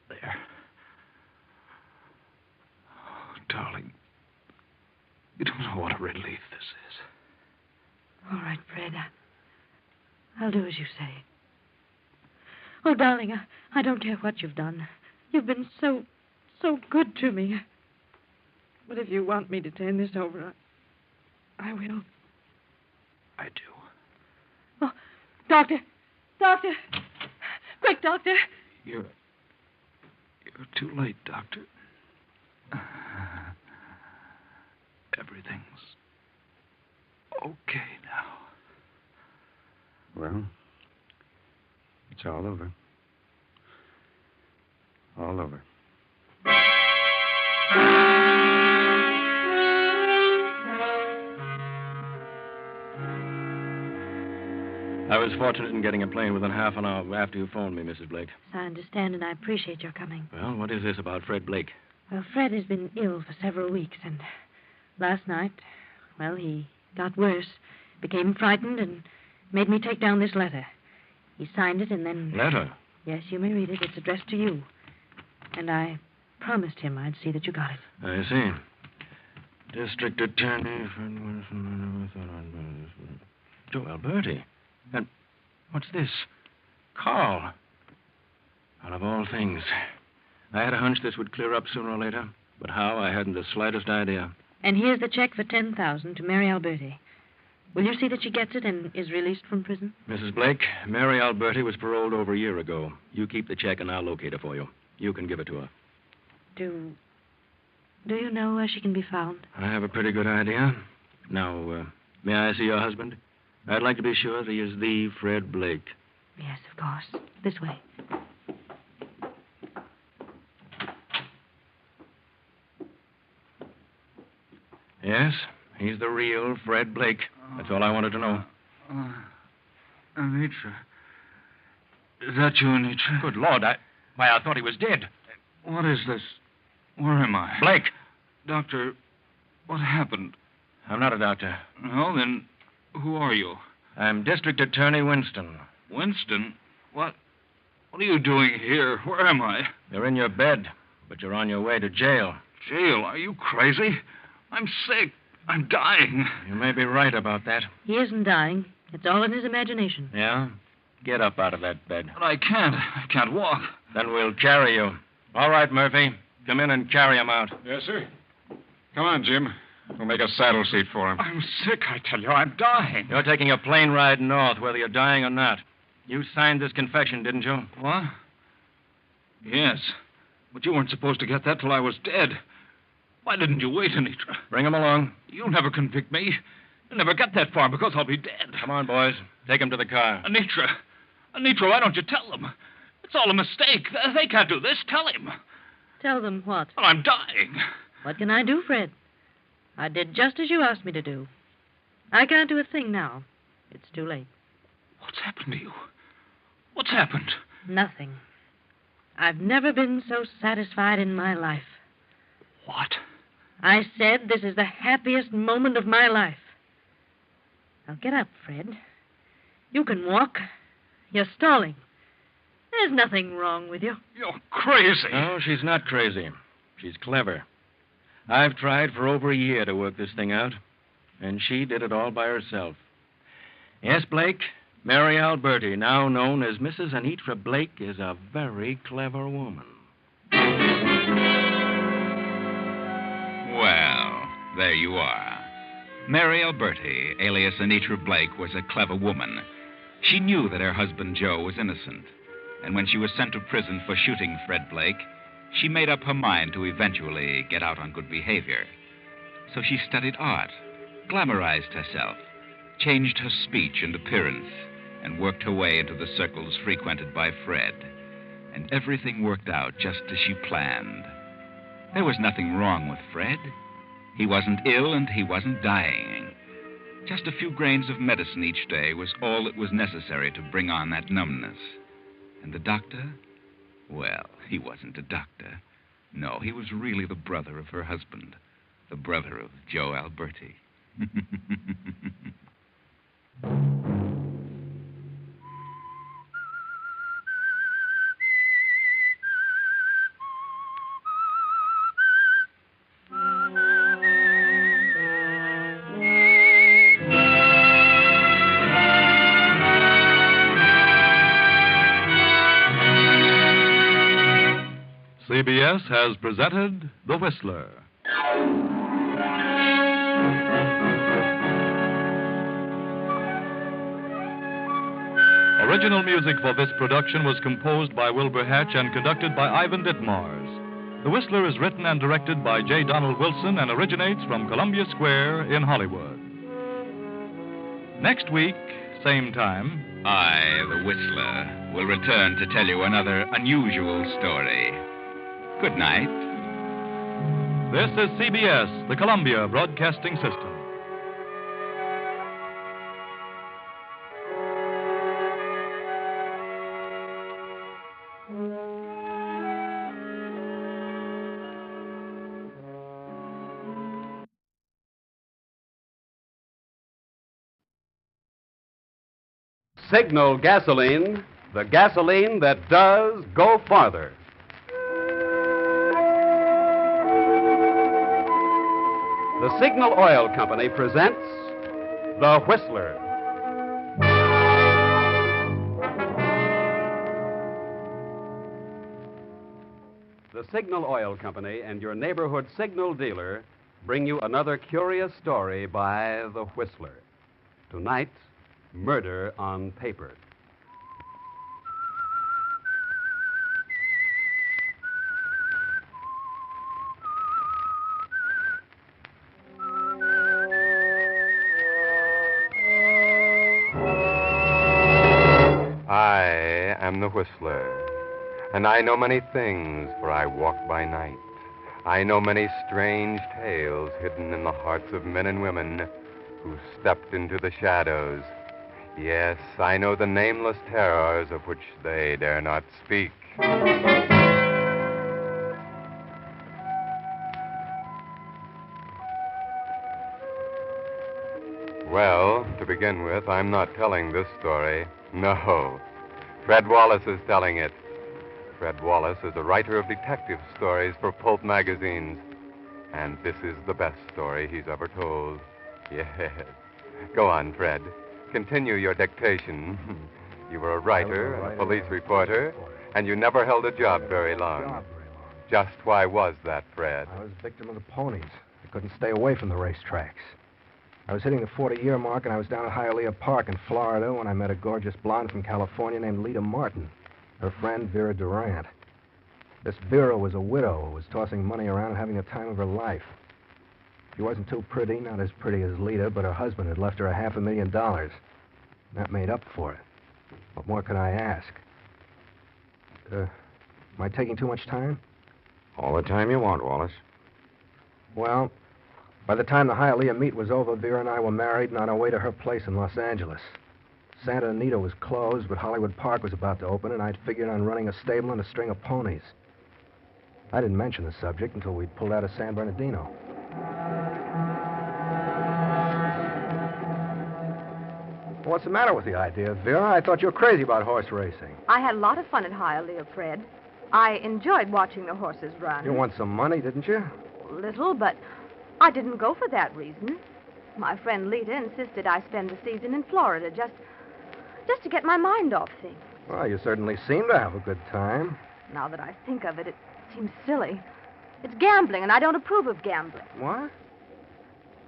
There. Oh, darling. You don't know what a relief this is. All right, Fred. I'll do as you say. Oh, darling, I don't care what you've done. You've been so good to me. But if you want me to turn this over, I will. I do. Oh, Doctor! Doctor! Quick, Doctor! You're too late, Doctor. Everything's okay now. Well, it's all over. All over. I was fortunate in getting a plane within half an hour after you phoned me, Mrs. Blake. I understand, and I appreciate your coming. Well, what is this about Fred Blake? Well, Fred has been ill for several weeks, and last night, well, he got worse, became frightened, and made me take down this letter. He signed it, and then... Letter? Yes, you may read it. It's addressed to you. And I promised him I'd see that you got it. I see. District Attorney... Joe Alberti. And what's this? Carl. Out of all things. I had a hunch this would clear up sooner or later, but how, I hadn't the slightest idea. And here's the check for $10,000 to Mary Alberti. Will you see that she gets it and is released from prison? Mrs. Blake, Mary Alberti was paroled over a year ago. You keep the check and I'll locate her for you. You can give it to her. Do you know where she can be found? I have a pretty good idea. Now, may I see your husband? I'd like to be sure that he is the Fred Blake. Yes, of course. This way. Yes, he's the real Fred Blake. That's all I wanted to know. Anitra. Is that you, Anitra? Good Lord, I thought he was dead. What is this? Where am I? Blake! Doctor, what happened? I'm not a doctor. No, then who are you? I'm District Attorney Winston. Winston? What are you doing here? Where am I? You're in your bed, but you're on your way to jail. Jail? Are you crazy? I'm sick. I'm dying. You may be right about that. He isn't dying. It's all in his imagination. Yeah? Get up out of that bed. But I can't. I can't walk. Then we'll carry you. All right, Murphy. Come in and carry him out. Yes, sir. Come on, Jim. We'll make a saddle seat for him. I'm sick, I tell you. I'm dying. You're taking a plane ride north, whether you're dying or not. You signed this confession, didn't you? What? Yes. But you weren't supposed to get that till I was dead. Why didn't you wait, Anitra? Bring him along. You'll never convict me. You'll never get that far because I'll be dead. Come on, boys. Take him to the car. Anitra, Nitro, why don't you tell them? It's all a mistake. They can't do this. Tell him. Tell them what? Well, I'm dying. What can I do, Fred? I did just as you asked me to do. I can't do a thing now. It's too late. What's happened to you? What's happened? Nothing. I've never been so satisfied in my life. What? I said this is the happiest moment of my life. Now get up, Fred. You can walk. You're stalling. There's nothing wrong with you. You're crazy. No, she's not crazy. She's clever. I've tried for over a year to work this thing out, and she did it all by herself. Yes, Blake, Mary Alberti, now known as Mrs. Anitra Blake, is a very clever woman. Well, there you are. Mary Alberti, alias Anitra Blake, was a clever woman. She knew that her husband Joe was innocent, and when she was sent to prison for shooting Fred Blake, she made up her mind to eventually get out on good behavior. So she studied art, glamorized herself, changed her speech and appearance, and worked her way into the circles frequented by Fred. And everything worked out just as she planned. There was nothing wrong with Fred. He wasn't ill and he wasn't dying. Just a few grains of medicine each day was all that was necessary to bring on that numbness. And the doctor? Well, he wasn't a doctor. No, he was really the brother of her husband, the brother of Joe Alberti. CBS has presented The Whistler. Original music for this production was composed by Wilbur Hatch and conducted by Ivan Ditmars. The Whistler is written and directed by J. Donald Wilson and originates from Columbia Square in Hollywood. Next week, same time, I, the Whistler, will return to tell you another unusual story. Good night. This is CBS, the Columbia Broadcasting System. Signal gasoline, the gasoline that does go farther. The Signal Oil Company presents The Whistler. The Signal Oil Company and your neighborhood signal dealer bring you another curious story by The Whistler. Tonight, Murder on Paper. I am the Whistler, and I know many things, for I walk by night. I know many strange tales hidden in the hearts of men and women who stepped into the shadows. Yes, I know the nameless terrors of which they dare not speak. Well, to begin with, I'm not telling this story. No. Fred Wallace is telling it. Fred Wallace is a writer of detective stories for pulp magazines. And this is the best story he's ever told. Yes. Go on, Fred. Continue your dictation. You were a writer and a police reporter, and you never held a job very long. Just why was that, Fred? I was a victim of the ponies. I couldn't stay away from the racetracks. I was hitting the 40-year mark, and I was down at Hialeah Park in Florida when I met a gorgeous blonde from California named Lita Martin, her friend Vera Durant. This Vera was a widow who was tossing money around and having the time of her life. She wasn't too pretty, not as pretty as Lita, but her husband had left her $500,000. That made up for it. What more can I ask? Am I taking too much time? All the time you want, Wallace. Well, by the time the Hialeah meet was over, Vera and I were married and on our way to her place in Los Angeles. Santa Anita was closed, but Hollywood Park was about to open, and I'd figured on running a stable and a string of ponies. I didn't mention the subject until we'd pulled out of San Bernardino. What's the matter with the idea, Vera? I thought you were crazy about horse racing. I had a lot of fun at Hialeah, Fred. I enjoyed watching the horses run. You won some money, didn't you? Little, but I didn't go for that reason. My friend Lita insisted I spend the season in Florida just to get my mind off things. Well, you certainly seem to have a good time. Now that I think of it, it seems silly. It's gambling, and I don't approve of gambling. What?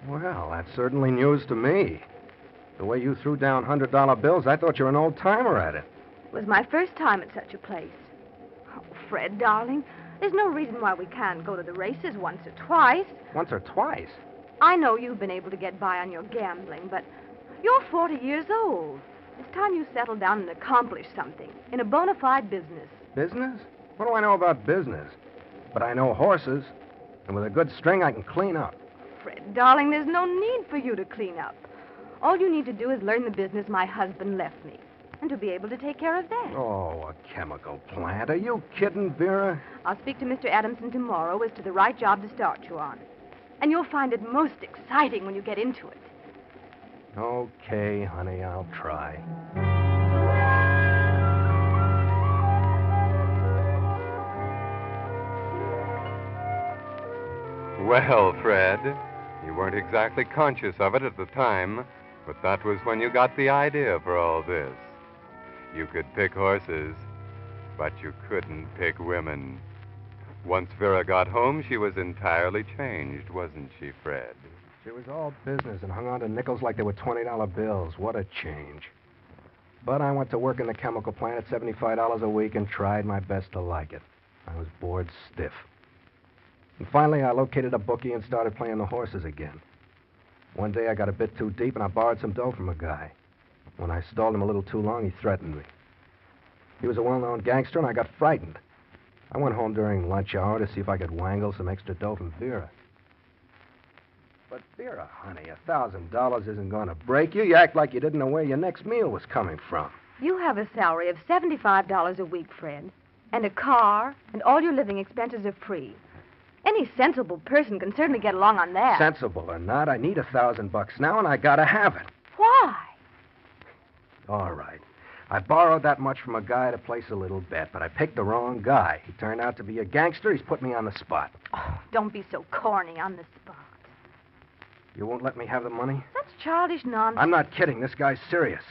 Well, that's certainly news to me. The way you threw down $100 bills, I thought you were an old-timer at it. It was my first time at such a place. Oh, Fred, darling, there's no reason why we can't go to the races once or twice. Once or twice? I know you've been able to get by on your gambling, but you're 40 years old. It's time you settled down and accomplished something in a bona fide business. Business? What do I know about business? But I know horses, and with a good string, I can clean up. Fred, darling, there's no need for you to clean up. All you need to do is learn the business my husband left me, and to be able to take care of that. Oh, a chemical plant. Are you kidding, Vera? I'll speak to Mr. Adamson tomorrow as to the right job to start you on. And you'll find it most exciting when you get into it. Okay, honey, I'll try. Well, Fred, you weren't exactly conscious of it at the time, but that was when you got the idea for all this. You could pick horses, but you couldn't pick women. Once Vera got home, she was entirely changed, wasn't she, Fred? She was all business and hung on to nickels like they were $20 bills. What a change. But I went to work in the chemical plant at $75 a week and tried my best to like it. I was bored stiff. And finally, I located a bookie and started playing the horses again. One day, I got a bit too deep, and I borrowed some dough from a guy. When I stalled him a little too long, he threatened me. He was a well-known gangster, and I got frightened. I went home during lunch hour to see if I could wangle some extra dough from Vera. But, Vera, honey, $1,000 isn't going to break you. You act like you didn't know where your next meal was coming from. You have a salary of $75 a week, Fred, and a car, and all your living expenses are free. Any sensible person can certainly get along on that. Sensible or not, I need $1,000 now, and I gotta have it. Why? All right. I borrowed that much from a guy to place a little bet, but I picked the wrong guy. He turned out to be a gangster. He's put me on the spot. Oh, don't be so corny on the spot. You won't let me have the money? That's childish nonsense. I'm not kidding. This guy's serious.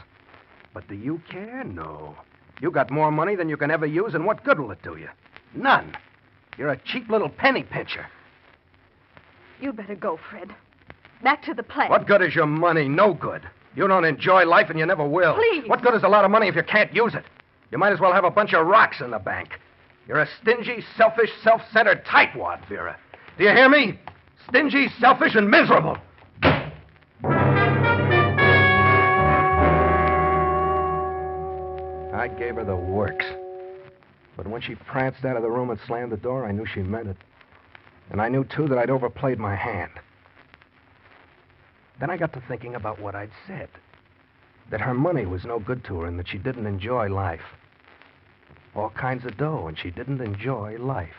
But do you care? No. You got more money than you can ever use, and what good will it do you? None. You're a cheap little penny pincher. You'd better go, Fred. Back to the plant. What good is your money? No good. You don't enjoy life, and you never will. Please. What good is a lot of money if you can't use it? You might as well have a bunch of rocks in the bank. You're a stingy, selfish, self-centered tightwad, Vera. Do you hear me? Stingy, selfish, and miserable. I gave her the works. But when she pranced out of the room and slammed the door, I knew she meant it. And I knew, too, that I'd overplayed my hand. Then I got to thinking about what I'd said. That her money was no good to her and that she didn't enjoy life. All kinds of dough, and she didn't enjoy life.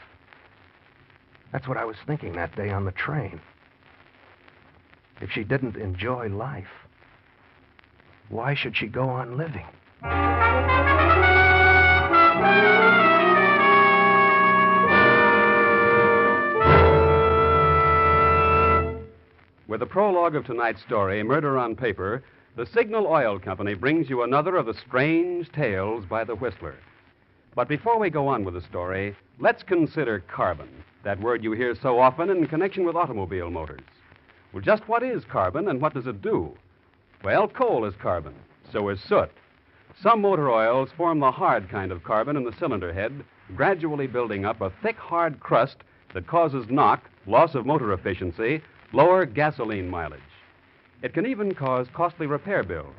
That's what I was thinking that day on the train. If she didn't enjoy life, why should she go on living? With the prologue of tonight's story, Murder on Paper, the Signal Oil Company brings you another of the strange tales by the Whistler. But before we go on with the story, let's consider carbon, that word you hear so often in connection with automobile motors. Well, just what is carbon and what does it do? Well, coal is carbon. So is soot. Some motor oils form the hard kind of carbon in the cylinder head, gradually building up a thick, hard crust that causes knock, loss of motor efficiency, lower gasoline mileage. It can even cause costly repair bills.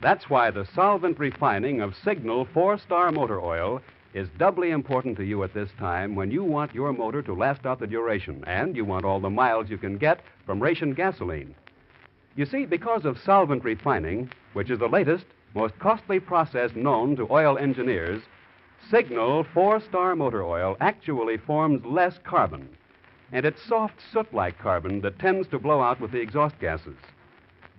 That's why the solvent refining of Signal 4-Star Motor Oil is doubly important to you at this time when you want your motor to last out the duration and you want all the miles you can get from ration gasoline. You see, because of solvent refining, which is the latest, most costly process known to oil engineers, Signal 4-Star Motor Oil actually forms less carbon, and it's soft soot-like carbon that tends to blow out with the exhaust gases.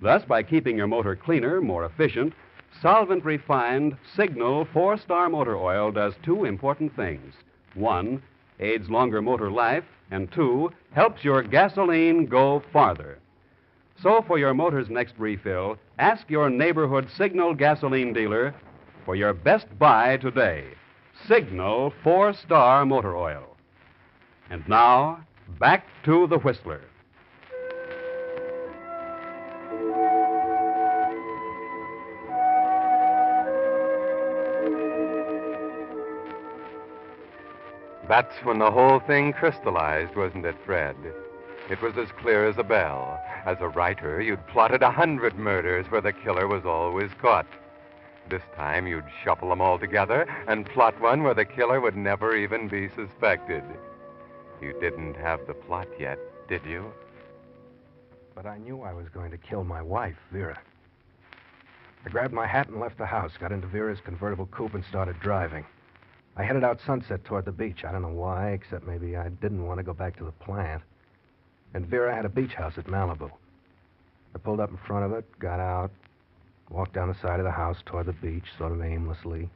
Thus, by keeping your motor cleaner, more efficient, solvent-refined Signal 4-Star Motor Oil does two important things. One, aids longer motor life, and two, helps your gasoline go farther. So for your motor's next refill, ask your neighborhood Signal gasoline dealer for your best buy today. Signal 4-Star Motor Oil. And now, back to the Whistler. That's when the whole thing crystallized, wasn't it, Fred? It was as clear as a bell. As a writer, you'd plotted 100 murders where the killer was always caught. This time, you'd shuffle them all together and plot one where the killer would never even be suspected. You didn't have the plot yet, did you? But I knew I was going to kill my wife, Vera. I grabbed my hat and left the house, got into Vera's convertible coupe, and started driving. I headed out Sunset toward the beach. I don't know why, except maybe I didn't want to go back to the plant. And Vera had a beach house at Malibu. I pulled up in front of it, got out, walked down the side of the house toward the beach, sort of aimlessly.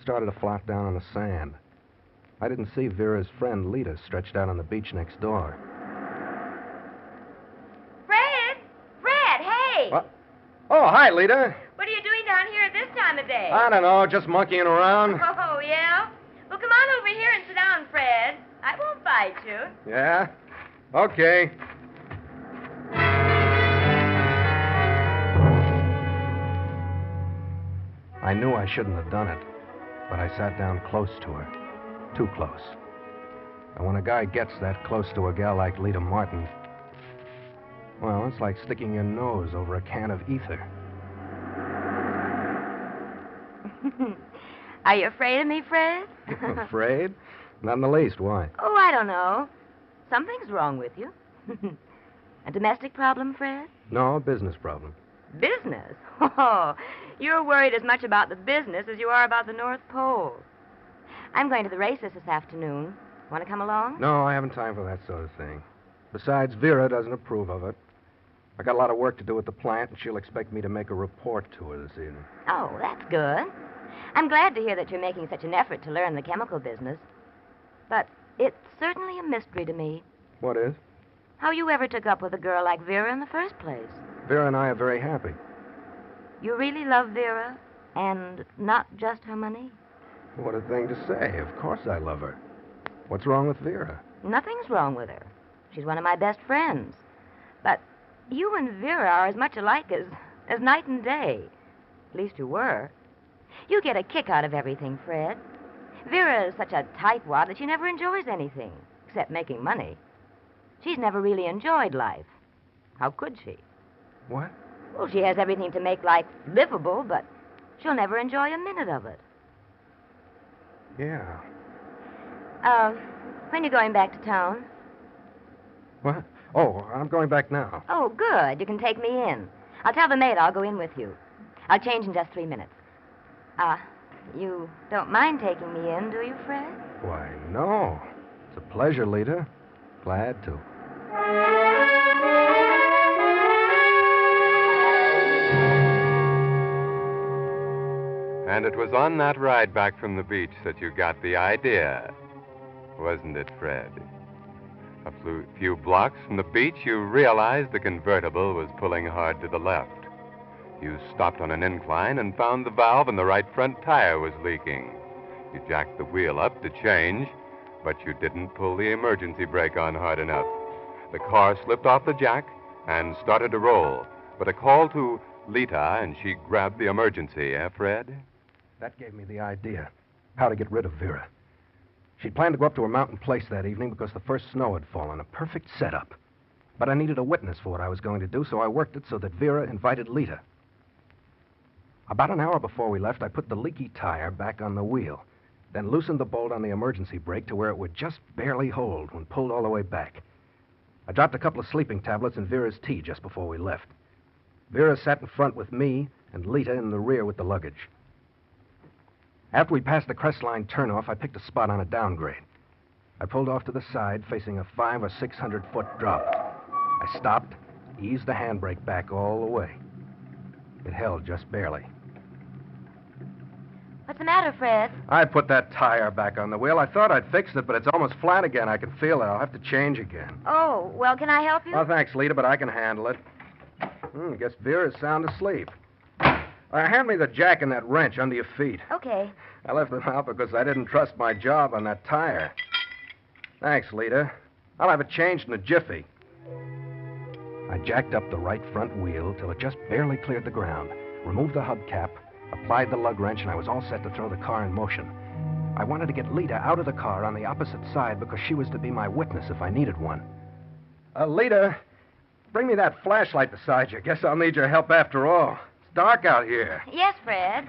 Started to flop down on the sand. I didn't see Vera's friend, Lita, stretched out on the beach next door. Fred! Fred, hey! What? Oh, hi, Lita. What are you doing down here at this time of day? I don't know, just monkeying around. Oh, yeah? Well, come on over here and sit down, Fred. I won't bite you. Yeah? Okay. I knew I shouldn't have done it, but I sat down close to her. Too close. And when a guy gets that close to a gal like Lita Martin, well, it's like sticking your nose over a can of ether. Are you afraid of me, Fred? Afraid? Not in the least. Why? Oh, I don't know. Something's wrong with you. A domestic problem, Fred? No, a business problem. Business? Oh, you're worried as much about the business as you are about the North Pole. I'm going to the races this afternoon. Want to come along? No, I haven't time for that sort of thing. Besides, Vera doesn't approve of it. I got a lot of work to do at the plant, and she'll expect me to make a report to her this evening. Oh, that's good. I'm glad to hear that you're making such an effort to learn the chemical business. But it's certainly a mystery to me. What is? How you ever took up with a girl like Vera in the first place. Vera and I are very happy. You really love Vera, and not just her money? What a thing to say. Of course I love her. What's wrong with Vera? Nothing's wrong with her. She's one of my best friends. But you and Vera are as much alike as night and day. At least you were. You get a kick out of everything, Fred. Vera is such a tightwad that she never enjoys anything, except making money. She's never really enjoyed life. How could she? What? Well, she has everything to make life livable, but she'll never enjoy a minute of it. Yeah. When you going back to town? What? Oh, I'm going back now. Oh, good. You can take me in. I'll tell the maid I'll go in with you. I'll change in just 3 minutes. You don't mind taking me in, do you, Fred? Why, no. It's a pleasure, Lita. Glad to. And it was on that ride back from the beach that you got the idea, wasn't it, Fred? A few blocks from the beach, you realized the convertible was pulling hard to the left. You stopped on an incline and found the valve in the right front tire was leaking. You jacked the wheel up to change, but you didn't pull the emergency brake on hard enough. The car slipped off the jack and started to roll, but a call to Lita and she grabbed the emergency, Fred? That gave me the idea. How to get rid of Vera. She'd planned to go up to her mountain place that evening because the first snow had fallen. A perfect setup. But I needed a witness for what I was going to do, so I worked it so that Vera invited Lita. About an hour before we left, I put the leaky tire back on the wheel, then loosened the bolt on the emergency brake to where it would just barely hold when pulled all the way back. I dropped a couple of sleeping tablets in Vera's tea just before we left. Vera sat in front with me and Lita in the rear with the luggage. After we passed the Crestline turnoff, I picked a spot on a downgrade. I pulled off to the side, facing a 500 or 600-foot drop. I stopped, eased the handbrake back all the way. It held just barely. What's the matter, Fred? I put that tire back on the wheel. I thought I'd fixed it, but it's almost flat again. I can feel it. I'll have to change again. Oh, well, can I help you? Oh, thanks, Lita, but I can handle it. Guess Vera's sound asleep. Hand me the jack and that wrench under your feet. Okay. I left them out because I didn't trust my job on that tire. Thanks, Lita. I'll have it changed in a jiffy. I jacked up the right front wheel till it just barely cleared the ground, removed the hubcap, applied the lug wrench, and I was all set to throw the car in motion. I wanted to get Lita out of the car on the opposite side because she was to be my witness if I needed one. Lita, bring me that flashlight beside you. Guess I'll need your help after all. It's dark out here. Yes, Fred.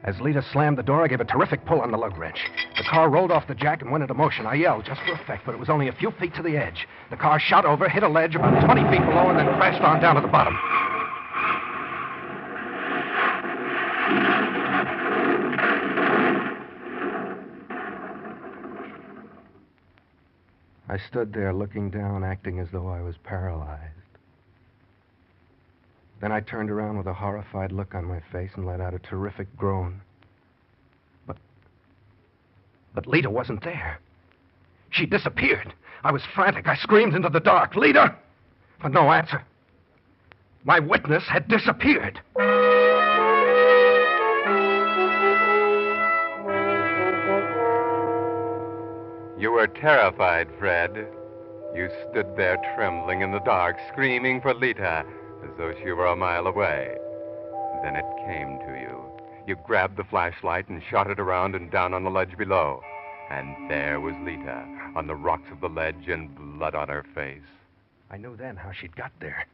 As Lita slammed the door, I gave a terrific pull on the lug wrench. The car rolled off the jack and went into motion. I yelled just for effect, but it was only a few feet to the edge. The car shot over, hit a ledge about 20 feet below, and then crashed on down to the bottom. I stood there looking down, acting as though I was paralyzed. Then I turned around with a horrified look on my face and let out a terrific groan. But Lita wasn't there. She disappeared. I was frantic. I screamed into the dark, "Lita!" But no answer. My witness had disappeared. You were terrified, Fred. You stood there trembling in the dark, screaming for Lita, as though she were a mile away. Then it came to you. You grabbed the flashlight and shot it around and down on the ledge below. And there was Lita, on the rocks of the ledge and blood on her face. I knew then how she'd got there.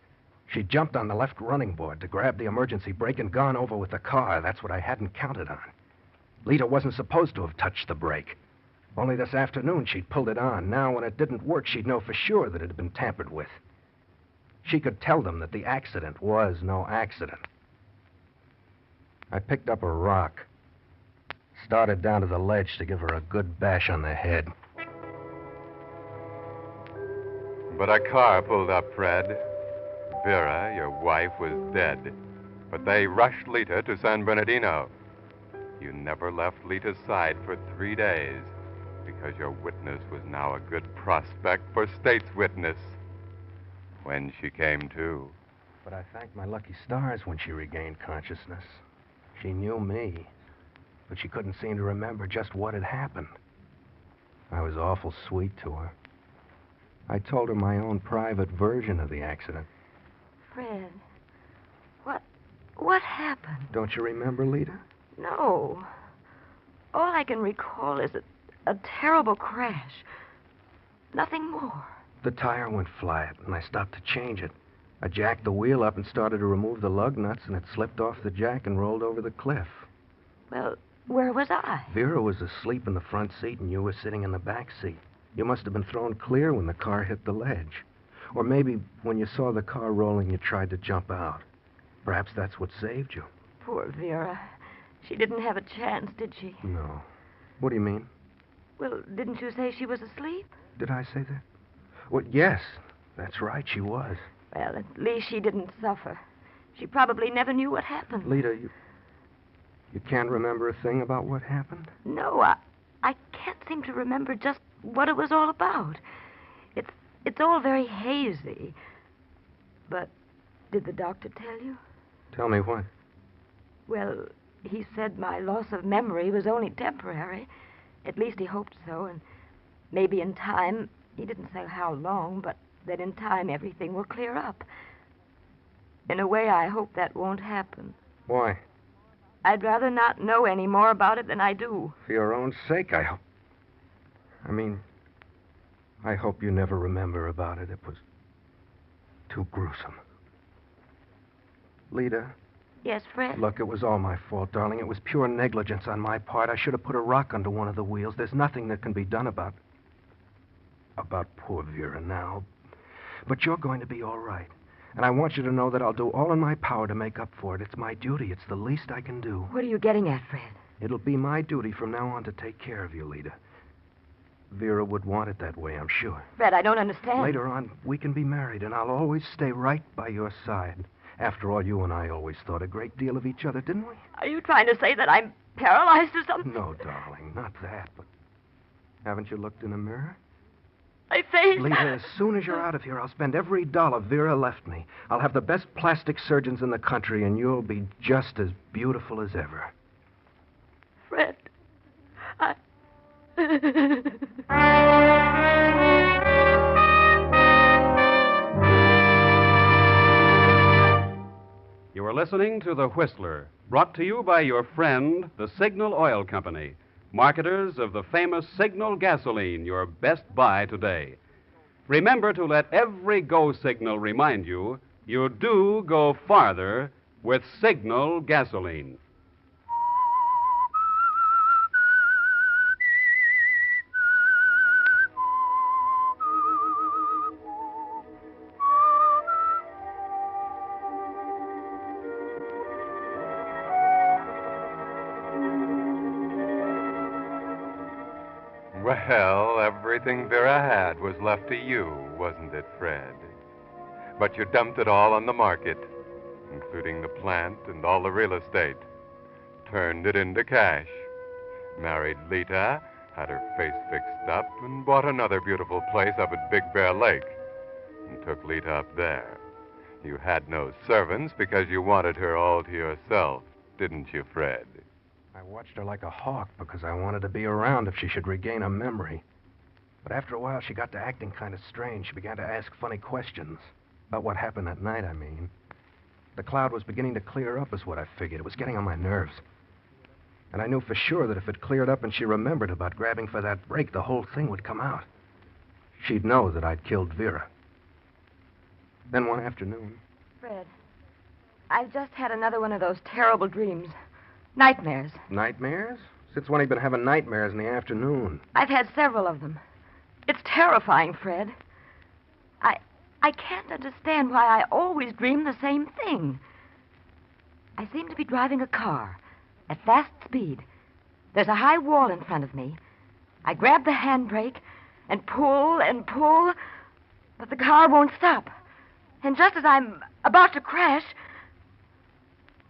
She jumped on the left running board to grab the emergency brake and gone over with the car. That's what I hadn't counted on. Lita wasn't supposed to have touched the brake. Only this afternoon she'd pulled it on. Now, when it didn't work, she'd know for sure that it had been tampered with. She could tell them that the accident was no accident. I picked up a rock, started down to the ledge to give her a good bash on the head. But a car pulled up, Fred. Vera, your wife, was dead. But they rushed Lita to San Bernardino. You never left Lita's side for 3 days because your witness was now a good prospect for state's witness. When she came to. But I thanked my lucky stars when she regained consciousness. She knew me, but she couldn't seem to remember just what had happened. I was awful sweet to her. I told her my own private version of the accident. Fred, what happened? Don't you remember, Lita? No. All I can recall is a terrible crash. Nothing more. The tire went flat, and I stopped to change it. I jacked the wheel up and started to remove the lug nuts, and it slipped off the jack and rolled over the cliff. Well, where was I? Vera was asleep in the front seat, and you were sitting in the back seat. You must have been thrown clear when the car hit the ledge. Or maybe when you saw the car rolling, you tried to jump out. Perhaps that's what saved you. Poor Vera. She didn't have a chance, did she? No. What do you mean? Well, didn't you say she was asleep? Did I say that? Well, yes. That's right, she was. Well, at least she didn't suffer. She probably never knew what happened. Lita, you can't remember a thing about what happened? No, I can't seem to remember just what it was all about. It's all very hazy. But did the doctor tell you? Tell me what? Well, he said my loss of memory was only temporary. At least he hoped so, and maybe in time, he didn't say how long, but that in time everything will clear up. In a way, I hope that won't happen. Why? I'd rather not know any more about it than I do. For your own sake, I hope. I hope you never remember about it. It was too gruesome. Lita, Yes, Fred? Look, it was all my fault, darling. It was pure negligence on my part. I should have put a rock under one of the wheels. There's nothing that can be done about poor Vera now. But you're going to be all right. And I want you to know that I'll do all in my power to make up for it. It's my duty. It's the least I can do. What are you getting at, Fred? It'll be my duty from now on to take care of you, Lita. Vera would want it that way, I'm sure. Fred, I don't understand. Later on, we can be married, and I'll always stay right by your side. After all, you and I always thought a great deal of each other, didn't we? Are you trying to say that I'm paralyzed or something? No, darling, not that, but haven't you looked in a mirror? My face. Lita, as soon as you're out of here, I'll spend every dollar Vera left me. I'll have the best plastic surgeons in the country, and you'll be just as beautiful as ever. Fred, You are listening to The Whistler, brought to you by your friend, the Signal Oil Company, marketers of the famous Signal gasoline, your best buy today. Remember to let every go signal remind you you do go farther with Signal gasoline. Well, everything Vera had was left to you, wasn't it, Fred? But you dumped it all on the market, including the plant and all the real estate. Turned it into cash. Married Lita, had her face fixed up, and bought another beautiful place up at Big Bear Lake. And took Lita up there. You had no servants because you wanted her all to yourself, didn't you, Fred? I watched her like a hawk because I wanted to be around if she should regain her memory. But after a while, she got to acting kind of strange. She began to ask funny questions. About what happened that night, I mean. The cloud was beginning to clear up, is what I figured. It was getting on my nerves. And I knew for sure that if it cleared up and she remembered about grabbing for that brake, the whole thing would come out. She'd know that I'd killed Vera. Then one afternoon... Fred, I've just had another one of those terrible dreams. Nightmares. Nightmares? Since when have you been having nightmares in the afternoon? I've had several of them. It's terrifying, Fred. I can't understand why I always dream the same thing. I seem to be driving a car at fast speed. There's a high wall in front of me. I grab the handbrake and pull, but the car won't stop. And just as I'm about to crash,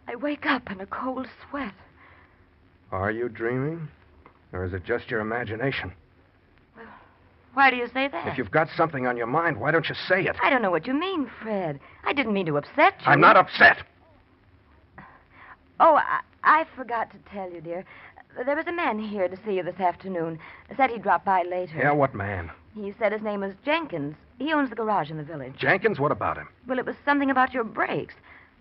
I wake up in a cold sweat. Are you dreaming? Or is it just your imagination? Well, why do you say that? If you've got something on your mind, why don't you say it? I don't know what you mean, Fred. I didn't mean to upset you. I'm not upset. Oh, I forgot to tell you, dear. There was a man here to see you this afternoon. Said he'd drop by later. Yeah, what man? He said his name was Jenkins. He owns the garage in the village. Jenkins? What about him? Well, it was something about your brakes.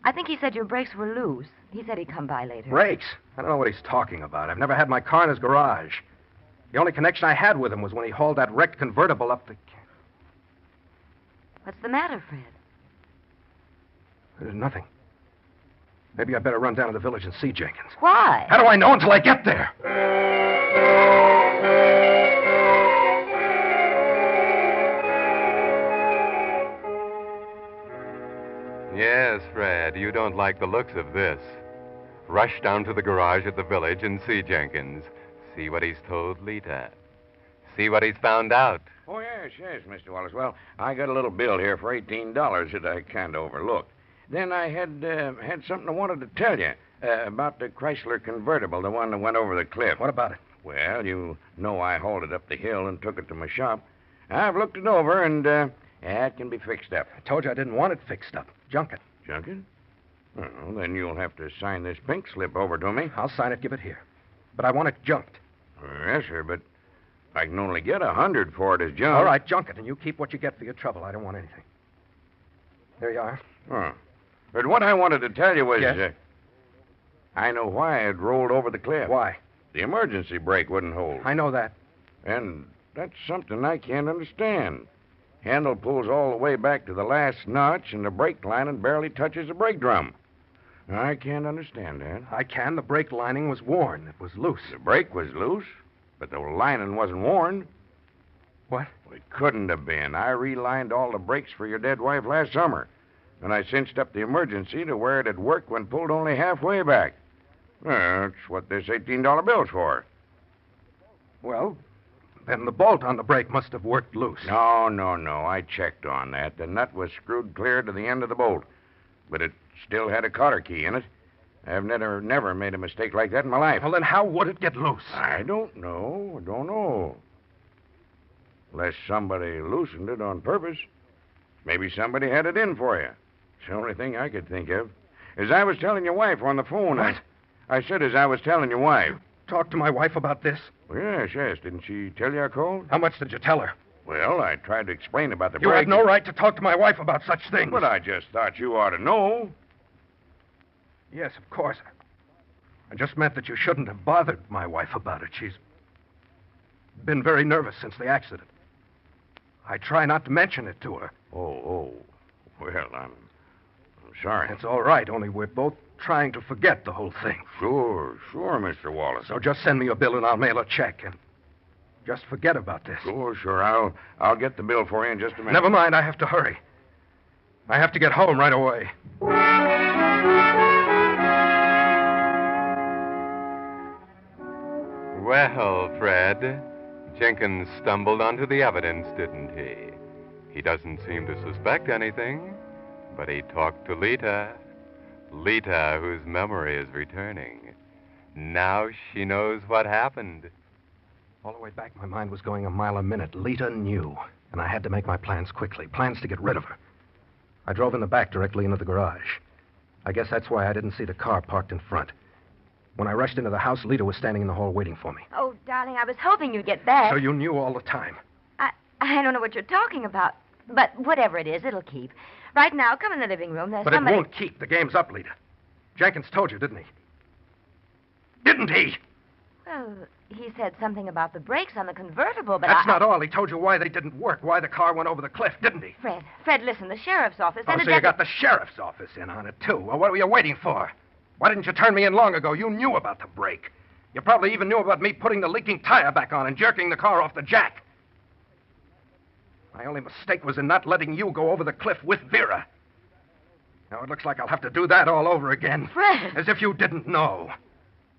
I think he said your brakes were loose. He said he'd come by later. Brakes? I don't know what he's talking about. I've never had my car in his garage. The only connection I had with him was when he hauled that wrecked convertible up the... What's the matter, Fred? There's nothing. Maybe I better run down to the village and see Jenkins. Why? How do I know until I get there? Yes, Fred, you don't like the looks of this. Rush down to the garage at the village and see Jenkins. See what he's told Lita. See what he's found out. Oh, yes, Mr. Wallace. Well, I got a little bill here for $18 that I kind of overlooked. Then I had something I wanted to tell you about the Chrysler convertible, the one that went over the cliff. What about it? Well, you know I hauled it up the hill and took it to my shop. I've looked it over, and it can be fixed up. I told you I didn't want it fixed up. Junk it. Junk it? Well, then you'll have to sign this pink slip over to me. I'll sign it, give it here. But I want it junked. Yes, sir, but I can only get $100 for it as junk. All right, junk it, and you keep what you get for your trouble. I don't want anything. There you are. Oh. But what I wanted to tell you was... Yes? I know why it rolled over the cliff. Why? The emergency brake wouldn't hold. I know that. And that's something I can't understand. Handle pulls all the way back to the last notch, and the brake lining barely touches the brake drum. I can't understand that. I can. The brake lining was worn. It was loose. The brake was loose, but the lining wasn't worn. What? Well, it couldn't have been. I relined all the brakes for your dead wife last summer. And I cinched up the emergency to where it had worked when pulled only halfway back. That's what this $18 bill's for. Well, then the bolt on the brake must have worked loose. No. I checked on that. The nut was screwed clear to the end of the bolt. But it still had a cotter key in it. I've never made a mistake like that in my life. Well, then how would it get loose? I don't know. Unless somebody loosened it on purpose. Maybe somebody had it in for you. It's the only thing I could think of. As I was telling your wife on the phone. What? I said as I was telling your wife. Talk to my wife about this? Well, yes. Didn't she tell you I called? How much did you tell her? Well, I tried to explain about the You brake. have no right to talk to my wife about such things. But I just thought you ought to know. Yes, of course. I just meant that you shouldn't have bothered my wife about it. She's been very nervous since the accident. I try not to mention it to her. Oh. Well, I'm sorry. It's all right, only we're both trying to forget the whole thing. Sure, Mr. Wallace. So just send me a bill and I'll mail a check and just forget about this. Sure. I'll get the bill for you in just a minute. Never mind, I have to hurry. I have to get home right away. Well, Fred, Jenkins stumbled onto the evidence, didn't he? He doesn't seem to suspect anything, but he talked to Lita. Lita, whose memory is returning. Now she knows what happened. All the way back, my mind was going a mile a minute. Lita knew, and I had to make my plans quickly. Plans to get rid of her. I drove in the back directly into the garage. I guess that's why I didn't see the car parked in front. When I rushed into the house, Lita was standing in the hall waiting for me. Oh, darling, I was hoping you'd get back. So you knew all the time. I don't know what you're talking about. But whatever it is, it'll keep. Right now, come in the living room. There's But somebody... it won't keep. The game's up, Lita. Jenkins told you, didn't he? Didn't he? Well, he said something about the brakes on the convertible, but That's not all. He told you why they didn't work, why the car went over the cliff, didn't he? Fred, listen, the sheriff's office... Oh, so you got the sheriff's office in on it, too. Well, what were you waiting for? Why didn't you turn me in long ago? You knew about the brake. You probably even knew about me putting the leaking tire back on and jerking the car off the jack. My only mistake was in not letting you go over the cliff with Vera. Now it looks like I'll have to do that all over again. Fred! As if you didn't know.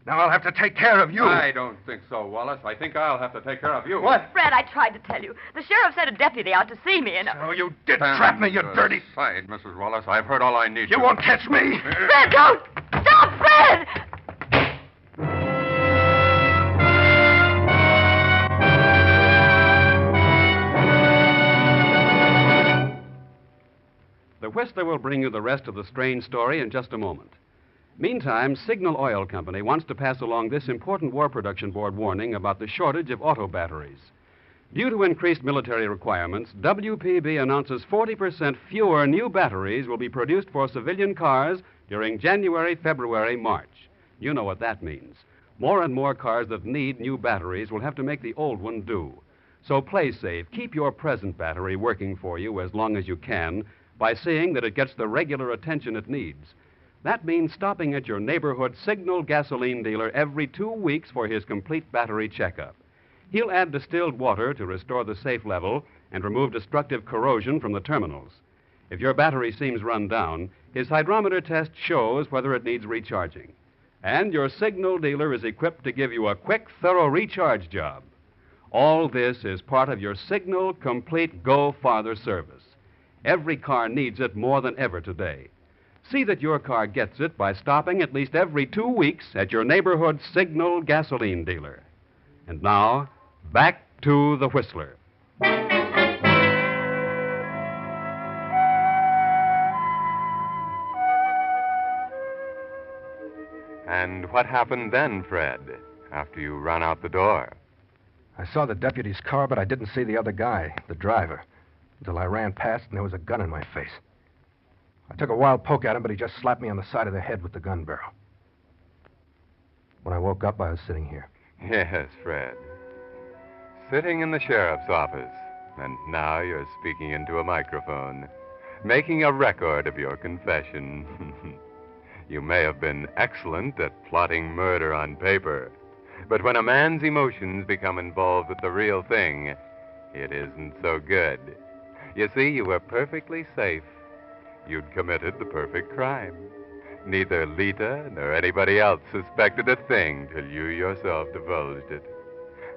Now I'll have to take care of you. I don't think so, Wallace. I think I'll have to take care of you. What? Fred, I tried to tell you. The sheriff sent a deputy out to see me, and... So you did trap me, you dirty... Side, Mrs. Wallace. I've heard all I need. You won't catch me. Fred, don't! Stop, Fred! The Whistler will bring you the rest of the strange story in just a moment. Meantime, Signal Oil Company wants to pass along this important War Production Board warning about the shortage of auto batteries. Due to increased military requirements, WPB announces 40% fewer new batteries will be produced for civilian cars during January, February, March. You know what that means. More and more cars that need new batteries will have to make the old one do. So play safe. Keep your present battery working for you as long as you can by seeing that it gets the regular attention it needs. That means stopping at your neighborhood Signal gasoline dealer every 2 weeks for his complete battery checkup. He'll add distilled water to restore the safe level and remove destructive corrosion from the terminals. If your battery seems run down, his hydrometer test shows whether it needs recharging. And your Signal dealer is equipped to give you a quick, thorough recharge job. All this is part of your Signal Complete Go Farther service. Every car needs it more than ever today. See that your car gets it by stopping at least every 2 weeks at your neighborhood Signal gasoline dealer. And now, back to the Whistler. And what happened then, Fred, after you ran out the door? I saw the deputy's car, but I didn't see the other guy, the driver, until I ran past and there was a gun in my face. I took a wild poke at him, but he just slapped me on the side of the head with the gun barrel. When I woke up, I was sitting here. Yes, Fred. Sitting in the sheriff's office, and now you're speaking into a microphone, making a record of your confession. You may have been excellent at plotting murder on paper, but when a man's emotions become involved with the real thing, it isn't so good. You see, you were perfectly safe. You'd committed the perfect crime. Neither Lita nor anybody else suspected a thing till you yourself divulged it.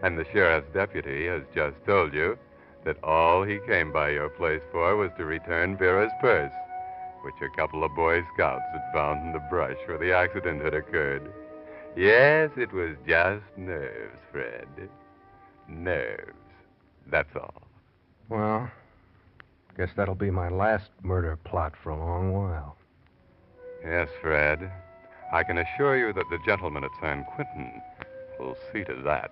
And the sheriff's deputy has just told you that all he came by your place for was to return Vera's purse, which a couple of Boy Scouts had found in the brush where the accident had occurred. Yes, it was just nerves, Fred. Nerves. That's all. Well, guess that'll be my last murder plot for a long while. Yes, Fred. I can assure you that the gentleman at San Quentin will see to that.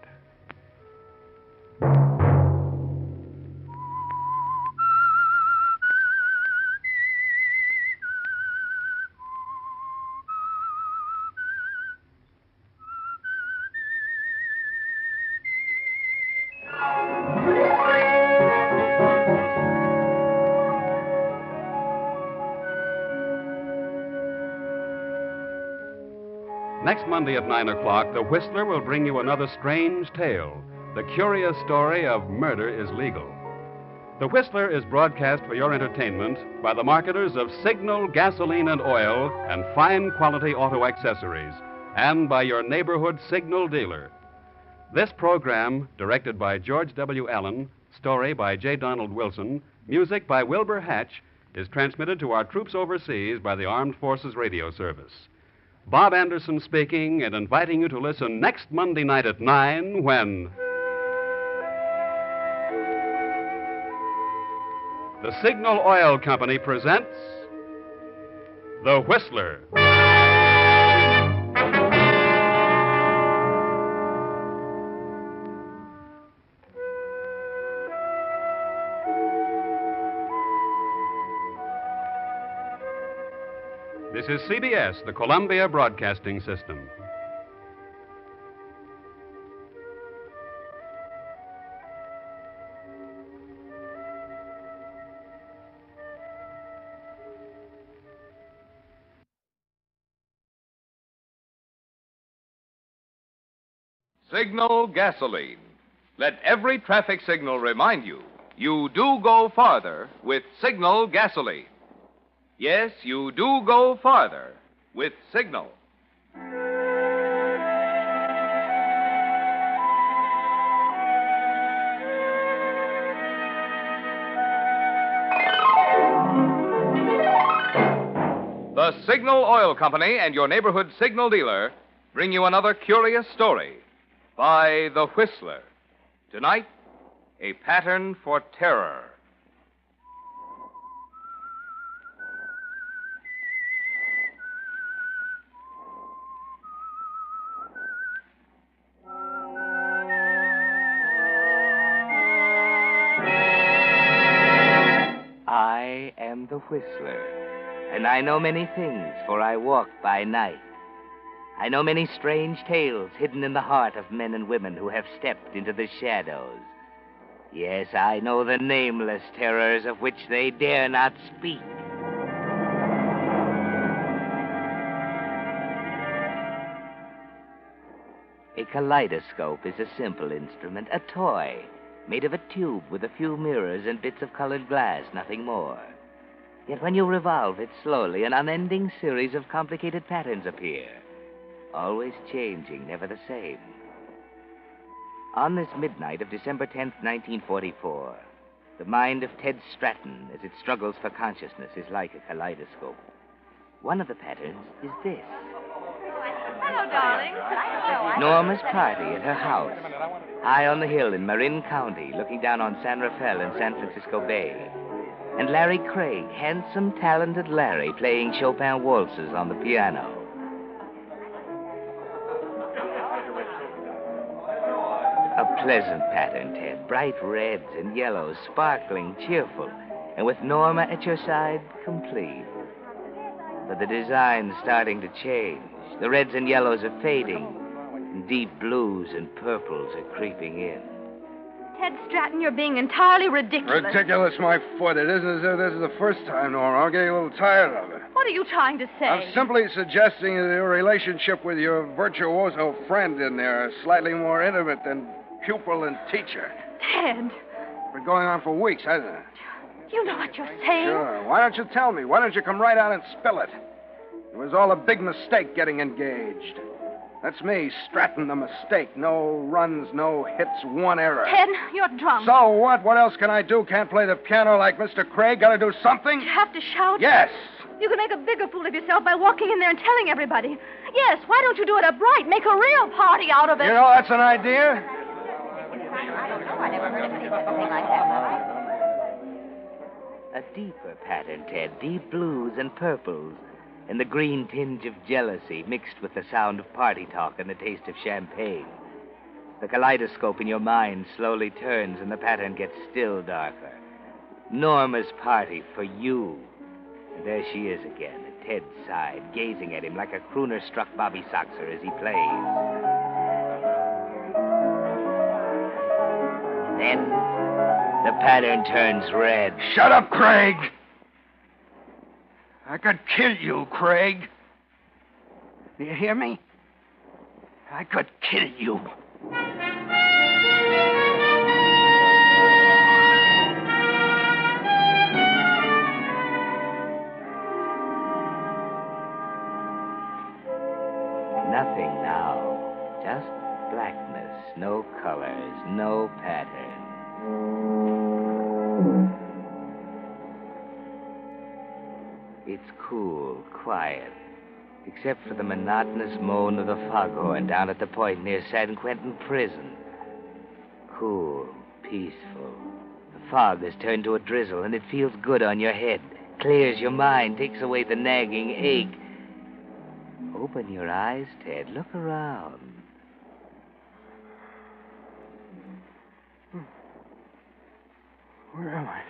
Next Monday at 9 o'clock, The Whistler will bring you another strange tale, the curious story of Murder is Legal. The Whistler is broadcast for your entertainment by the marketers of Signal Gasoline and Oil and fine quality auto accessories, and by your neighborhood Signal dealer. This program, directed by George W. Allen, story by J. Donald Wilson, music by Wilbur Hatch, is transmitted to our troops overseas by the Armed Forces Radio Service. Bob Anderson speaking and inviting you to listen next Monday night at 9 when the Signal Oil Company presents The Whistler. This is CBS, the Columbia Broadcasting System. Signal gasoline. Let every traffic signal remind you, you do go farther with Signal gasoline. Yes, you do go farther with Signal. The Signal Oil Company and your neighborhood Signal dealer bring you another curious story by The Whistler. Tonight, a pattern for terror. I am the Whistler, and I know many things, for I walk by night. I know many strange tales hidden in the heart of men and women who have stepped into the shadows. Yes, I know the nameless terrors of which they dare not speak. A kaleidoscope is a simple instrument, a toy, made of a tube with a few mirrors and bits of colored glass, nothing more. Yet when you revolve it slowly, an unending series of complicated patterns appear, always changing, never the same. On this midnight of December 10th, 1944, the mind of Ted Stratton, as it struggles for consciousness, is like a kaleidoscope. One of the patterns is this. Hello, darling. Norma's party at her house, high on the hill in Marin County, looking down on San Rafael and San Francisco Bay. And Larry Craig, handsome, talented Larry, playing Chopin waltzes on the piano. A pleasant pattern, Ted. Bright reds and yellows, sparkling, cheerful. And with Norma at your side, complete. But the design's starting to change. The reds and yellows are fading, and deep blues and purples are creeping in. Ted Stratton, you're being entirely ridiculous. Ridiculous, my foot. It isn't as if this is the first time, Nora. I'm getting a little tired of it. What are you trying to say? I'm simply suggesting that your relationship with your virtuoso friend in there is slightly more intimate than pupil and teacher. Ted. Been going on for weeks, hasn't it? You know what you're saying? Sure. Why don't you tell me? Why don't you come right out and spill it? It was all a big mistake getting engaged. That's me, Stratton, the mistake. No runs, no hits, one error. Ted, you're drunk. So what? What else can I do? Can't play the piano like Mr. Craig? Gotta do something? You have to shout? Yes. You can make a bigger fool of yourself by walking in there and telling everybody. Yes, why don't you do it upright? Make a real party out of it. You know, that's an idea. I don't know. I never heard of anything like that. A deeper pattern, Ted. Deep blues and purples. And the green tinge of jealousy mixed with the sound of party talk and the taste of champagne. The kaleidoscope in your mind slowly turns and the pattern gets still darker. Norma's party for you. And there she is again, at Ted's side, gazing at him like a crooner-struck Bobby Soxer as he plays. Then the pattern turns red. Shut up, Craig! I could kill you, Craig. Do you hear me? I could kill you. Nothing now. Just blackness. No colors. No pattern. It's cool, quiet, except for the monotonous moan of the foghorn down at the point near San Quentin Prison. Cool, peaceful. The fog has turned to a drizzle, and it feels good on your head. Clears your mind, takes away the nagging ache. Open your eyes, Ted. Look around. Where am I?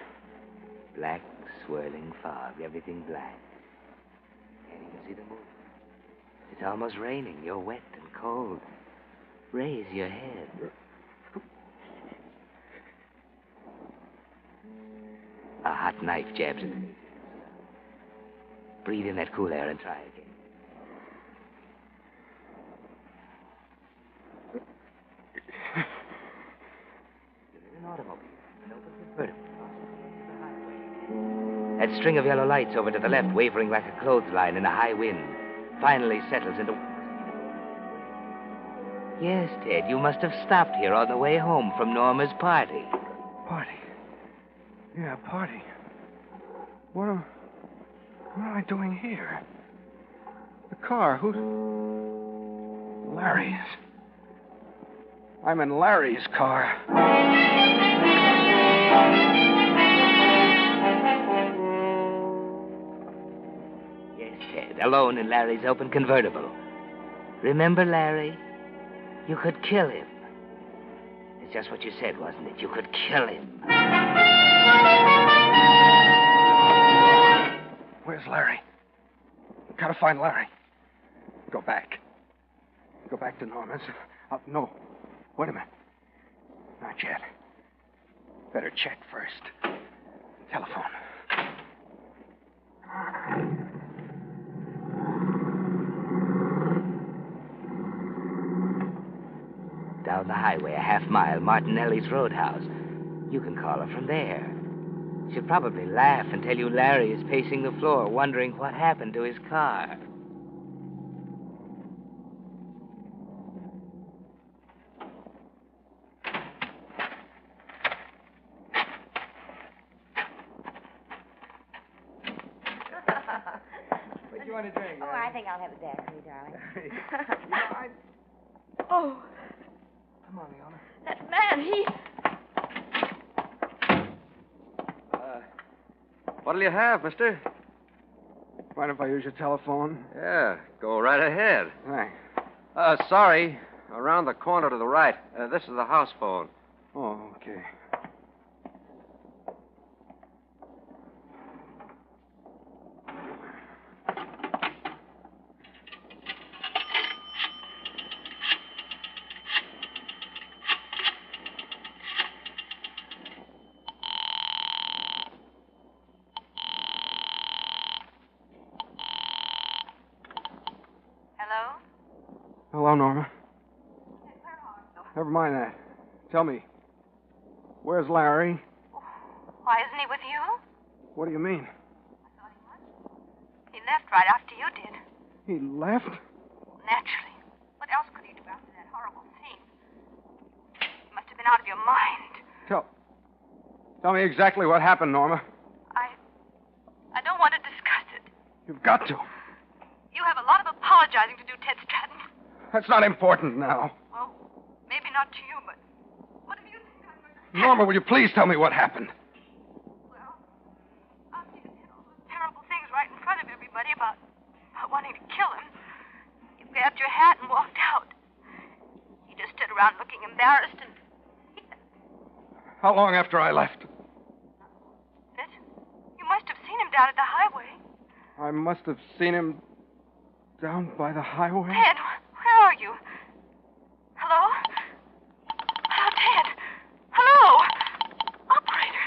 Black, swirling fog, everything black. Can't even see the moon. It's almost raining. You're wet and cold. Raise your head. A hot knife jabs in it. Breathe in that cool air and try again. There's an automobile, an open convertible. That string of yellow lights over to the left, wavering like a clothesline in a high wind, finally settles into... Yes, Ted, you must have stopped here on the way home from Norma's party. Party? Yeah, party. What am I doing here? The car, who's... Larry's. I'm in Larry's car. Alone in Larry's open convertible. Remember Larry? You could kill him. It's just what you said, wasn't it? You could kill him. Where's Larry? Gotta find Larry. Go back. Go back to Norman's. No. Wait a minute. Not yet. Better check first. Telephone. Down the highway, a half mile, Martinelli's Roadhouse. You can call her from there. She'll probably laugh and tell you Larry is pacing the floor, wondering what happened to his car. What do you want to drink? Oh, I think I'll have a daiquiri, darling. Oh. Come on, Leona. That man, he... What'll you have, mister? Mind if I use your telephone? Yeah, go right ahead. Thanks. Sorry. Around the corner to the right. This is the house phone. Oh, okay. Hello? Hello, Norma. Never mind that. Tell me, where's Larry? Why, isn't he with you? What do you mean? He left right after you did. He left? Naturally. What else could he do after that horrible scene? You must have been out of your mind. Tell me exactly what happened, Norma. I don't want to discuss it. You've got to. You have a lot of apologizing to do, Ted Stratton. That's not important now. Well, maybe not to you, but what have you done? Norma, will you please tell me what happened? Well, after you said all those terrible things right in front of everybody about wanting to kill him, you grabbed your hat and walked out. He just stood around looking embarrassed and... How long after I left? You must have seen him down at the highway. I must have seen him down by the highway. Ted, where are you? Hello? Hello, Ted. Hello? Operator!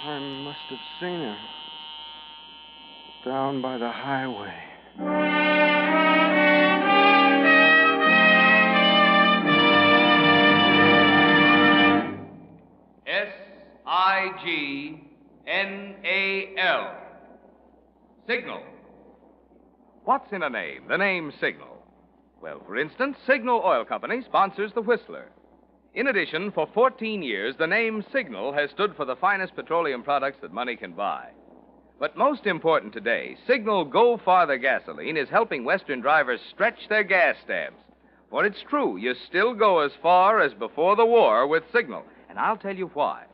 I must have seen him down by the highway. Signal. Signal. What's in a name? The name Signal. Well, for instance, Signal Oil Company sponsors the Whistler. In addition, for 14 years, the name Signal has stood for the finest petroleum products that money can buy. But most important today, Signal Go Farther gasoline is helping Western drivers stretch their gas stamps. For it's true, you still go as far as before the war with Signal. And I'll tell you why.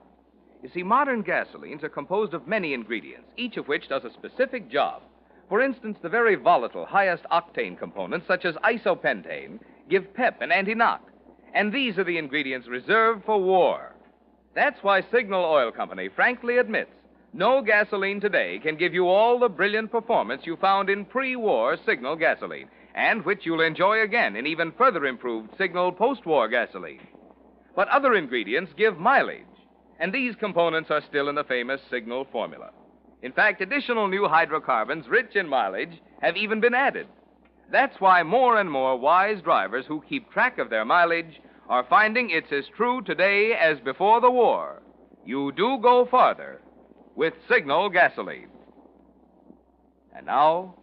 You see, modern gasolines are composed of many ingredients, each of which does a specific job. For instance, the very volatile, highest octane components, such as isopentane, give pep and anti-knock. And these are the ingredients reserved for war. That's why Signal Oil Company frankly admits no gasoline today can give you all the brilliant performance you found in pre-war Signal gasoline, and which you'll enjoy again in even further improved Signal post-war gasoline. But other ingredients give mileage, and these components are still in the famous Signal formula. In fact, additional new hydrocarbons rich in mileage have even been added. That's why more and more wise drivers who keep track of their mileage are finding it's as true today as before the war. You do go farther with Signal gasoline. And now,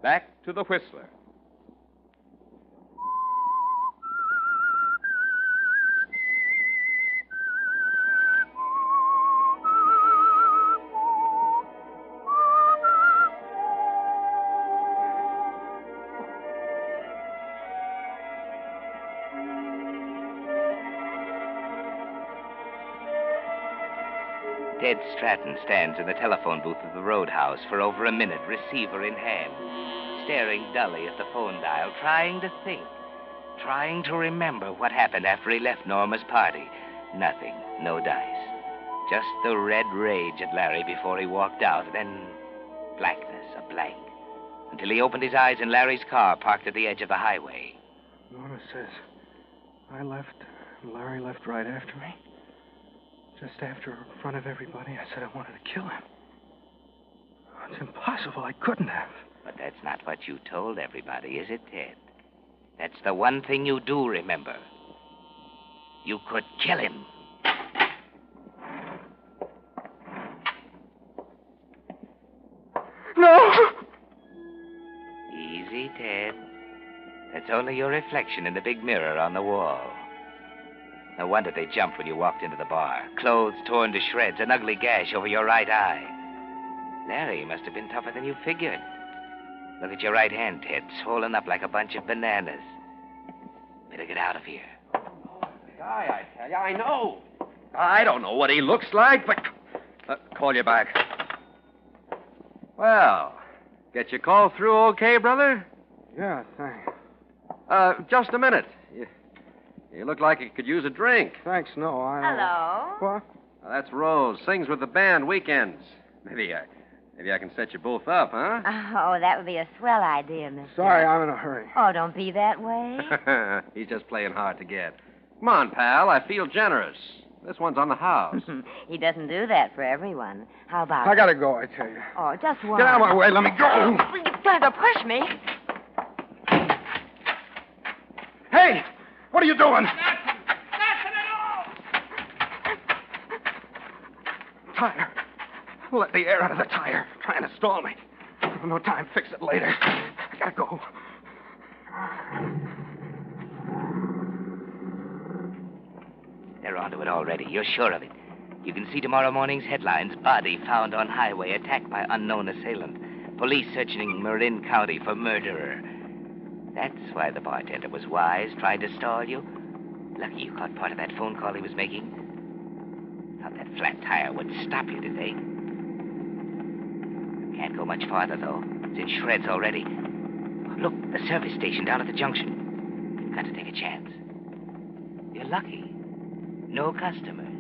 back to the Whistler. Ted Stratton stands in the telephone booth of the roadhouse for over a minute, receiver in hand, staring dully at the phone dial, trying to think, trying to remember what happened after he left Norma's party. Nothing, no dice. Just the red rage at Larry before he walked out, then blackness, a blank, until he opened his eyes in Larry's car parked at the edge of the highway. Norma says I left, and Larry left right after me. Just after, in front of everybody, I said I wanted to kill him. It's impossible. I couldn't have. But that's not what you told everybody, is it, Ted? That's the one thing you do remember. You could kill him. No! Easy, Ted. That's only your reflection in the big mirror on the wall. No wonder they jumped when you walked into the bar. Clothes torn to shreds, an ugly gash over your right eye. Larry must have been tougher than you figured. Look at your right hand, Ted, swollen up like a bunch of bananas. Better get out of here. Guy, I tell you, I know. I don't know what he looks like, but... call you back. Well, get your call through okay, brother? Yeah, thanks. Just a minute. You look like you could use a drink. Thanks, no, I... Hello? What? That's Rose. Sings with the band weekends. Maybe I can set you both up, huh? Oh, that would be a swell idea, mister. Sorry, I'm in a hurry. Oh, don't be that way. He's just playing hard to get. Come on, pal. I feel generous. This one's on the house. He doesn't do that for everyone. How about I gotta go, I tell you. Oh, just one. Get out of my way. Let me go. going to push me. Hey! What are you doing? Tire. Let the air out of the tire. Trying to stall me. No time. Fix it later. I gotta go. They're onto it already. You're sure of it. You can see tomorrow morning's headlines. Body found on highway, attacked by unknown assailant. Police searching Marin County for murderer. That's why the bartender was wise, trying to stall you. Lucky you caught part of that phone call he was making. Thought that flat tire would stop you, did they? Can't go much farther, though. It's in shreds already. Look, the service station down at the junction. Got to take a chance. You're lucky. No customers.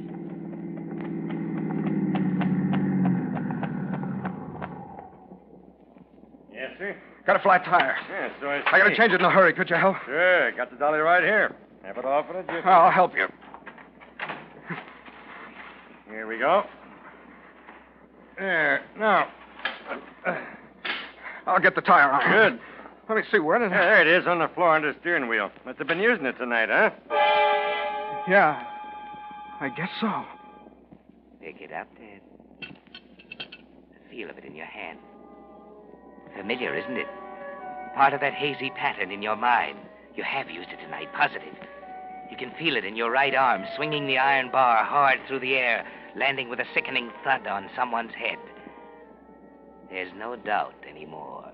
Yes, sir? Got a flat tire. Yes, so I see. I gotta change it in a hurry. Could you help? Sure. Got the dolly right here. Have it off in a jiffy. I'll help you. Here we go. There. Now. I'll get the tire on. Good. Let me see, where did There it is on the floor under the steering wheel. Must have been using it tonight, huh? Yeah. I guess so. Pick it up, Ted. The feel of it in your hand. Familiar, isn't it? Part of that hazy pattern in your mind. You have used it tonight, positive. You can feel it in your right arm, swinging the iron bar hard through the air, landing with a sickening thud on someone's head. There's no doubt anymore.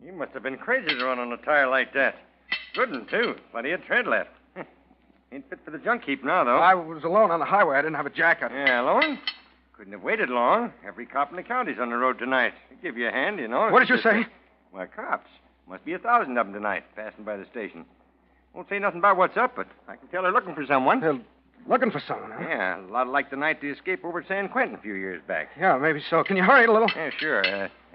You must have been crazy to run on a tire like that. Good one, too. Plenty of tread left. Ain't fit for the junk heap now, though. I was alone on the highway. I didn't have a jacket. Yeah, alone? Couldn't have waited long. Every cop in the county's on the road tonight. They give you a hand, you know. What did you say? Why, cops. Must be 1,000 of them tonight, passing by the station. Won't say nothing about what's up, but I can tell they're looking for someone. They're looking for someone, huh? Yeah, a lot like the night they escaped over at San Quentin a few years back. Yeah, maybe so. Can you hurry a little? Yeah, sure.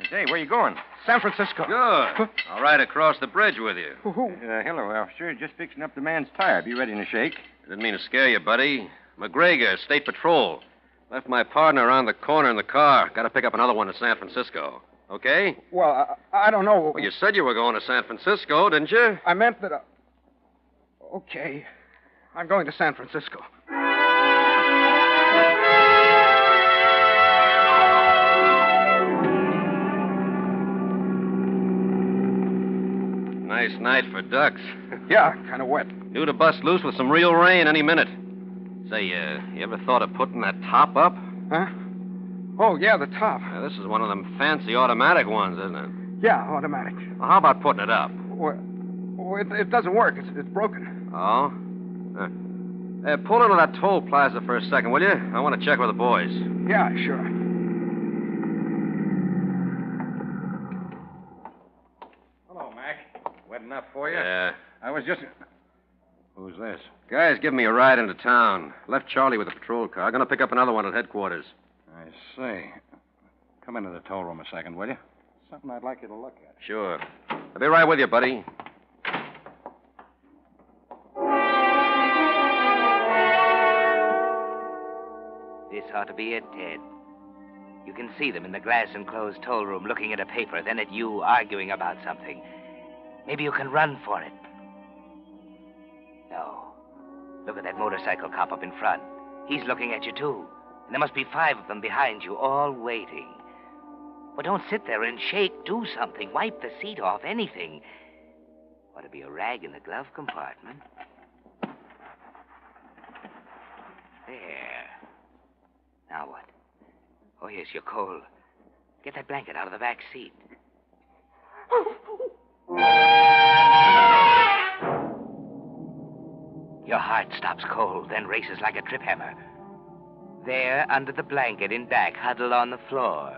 Say, where you going? San Francisco. Good. I'll ride across the bridge with you. Hello, officer. Just fixing up the man's tire. Be ready in a shake. Didn't mean to scare you, buddy. McGregor, State Patrol. Left my partner around the corner in the car. Got to pick up another one to San Francisco. Okay? Well, I don't know. Well, you said you were going to San Francisco, didn't you? I meant that... Okay. I'm going to San Francisco. Nice night for ducks. Yeah, kind of wet. Due to bust loose with some real rain any minute. Say, you ever thought of putting that top up? Huh? Oh, yeah, the top. Yeah, this is one of them fancy automatic ones, isn't it? Yeah, automatic. Well, how about putting it up? Well, it doesn't work. It's broken. Oh? Pull into that toll plaza for a second, will you? I want to check with the boys. Yeah, sure. Hello, Mac. Wet enough for you? Yeah. I was just... Who's this? Guy's giving me a ride into town. Left Charlie with a patrol car. Gonna pick up another one at headquarters. I see. Come into the toll room a second, will you? Something I'd like you to look at. Sure. I'll be right with you, buddy. This ought to be it, Ted. You can see them in the glass-enclosed toll room looking at a paper, then at you arguing about something. Maybe you can run for it. No. Look at that motorcycle cop up in front. He's looking at you, too. And there must be 5 of them behind you, all waiting. Well, don't sit there and shake. Do something. Wipe the seat off. Anything. Ought to be a rag in the glove compartment. There. Now what? Oh, yes, you're cold. Get that blanket out of the back seat. Your heart stops cold, then races like a trip hammer. There, under the blanket in back, huddled on the floor,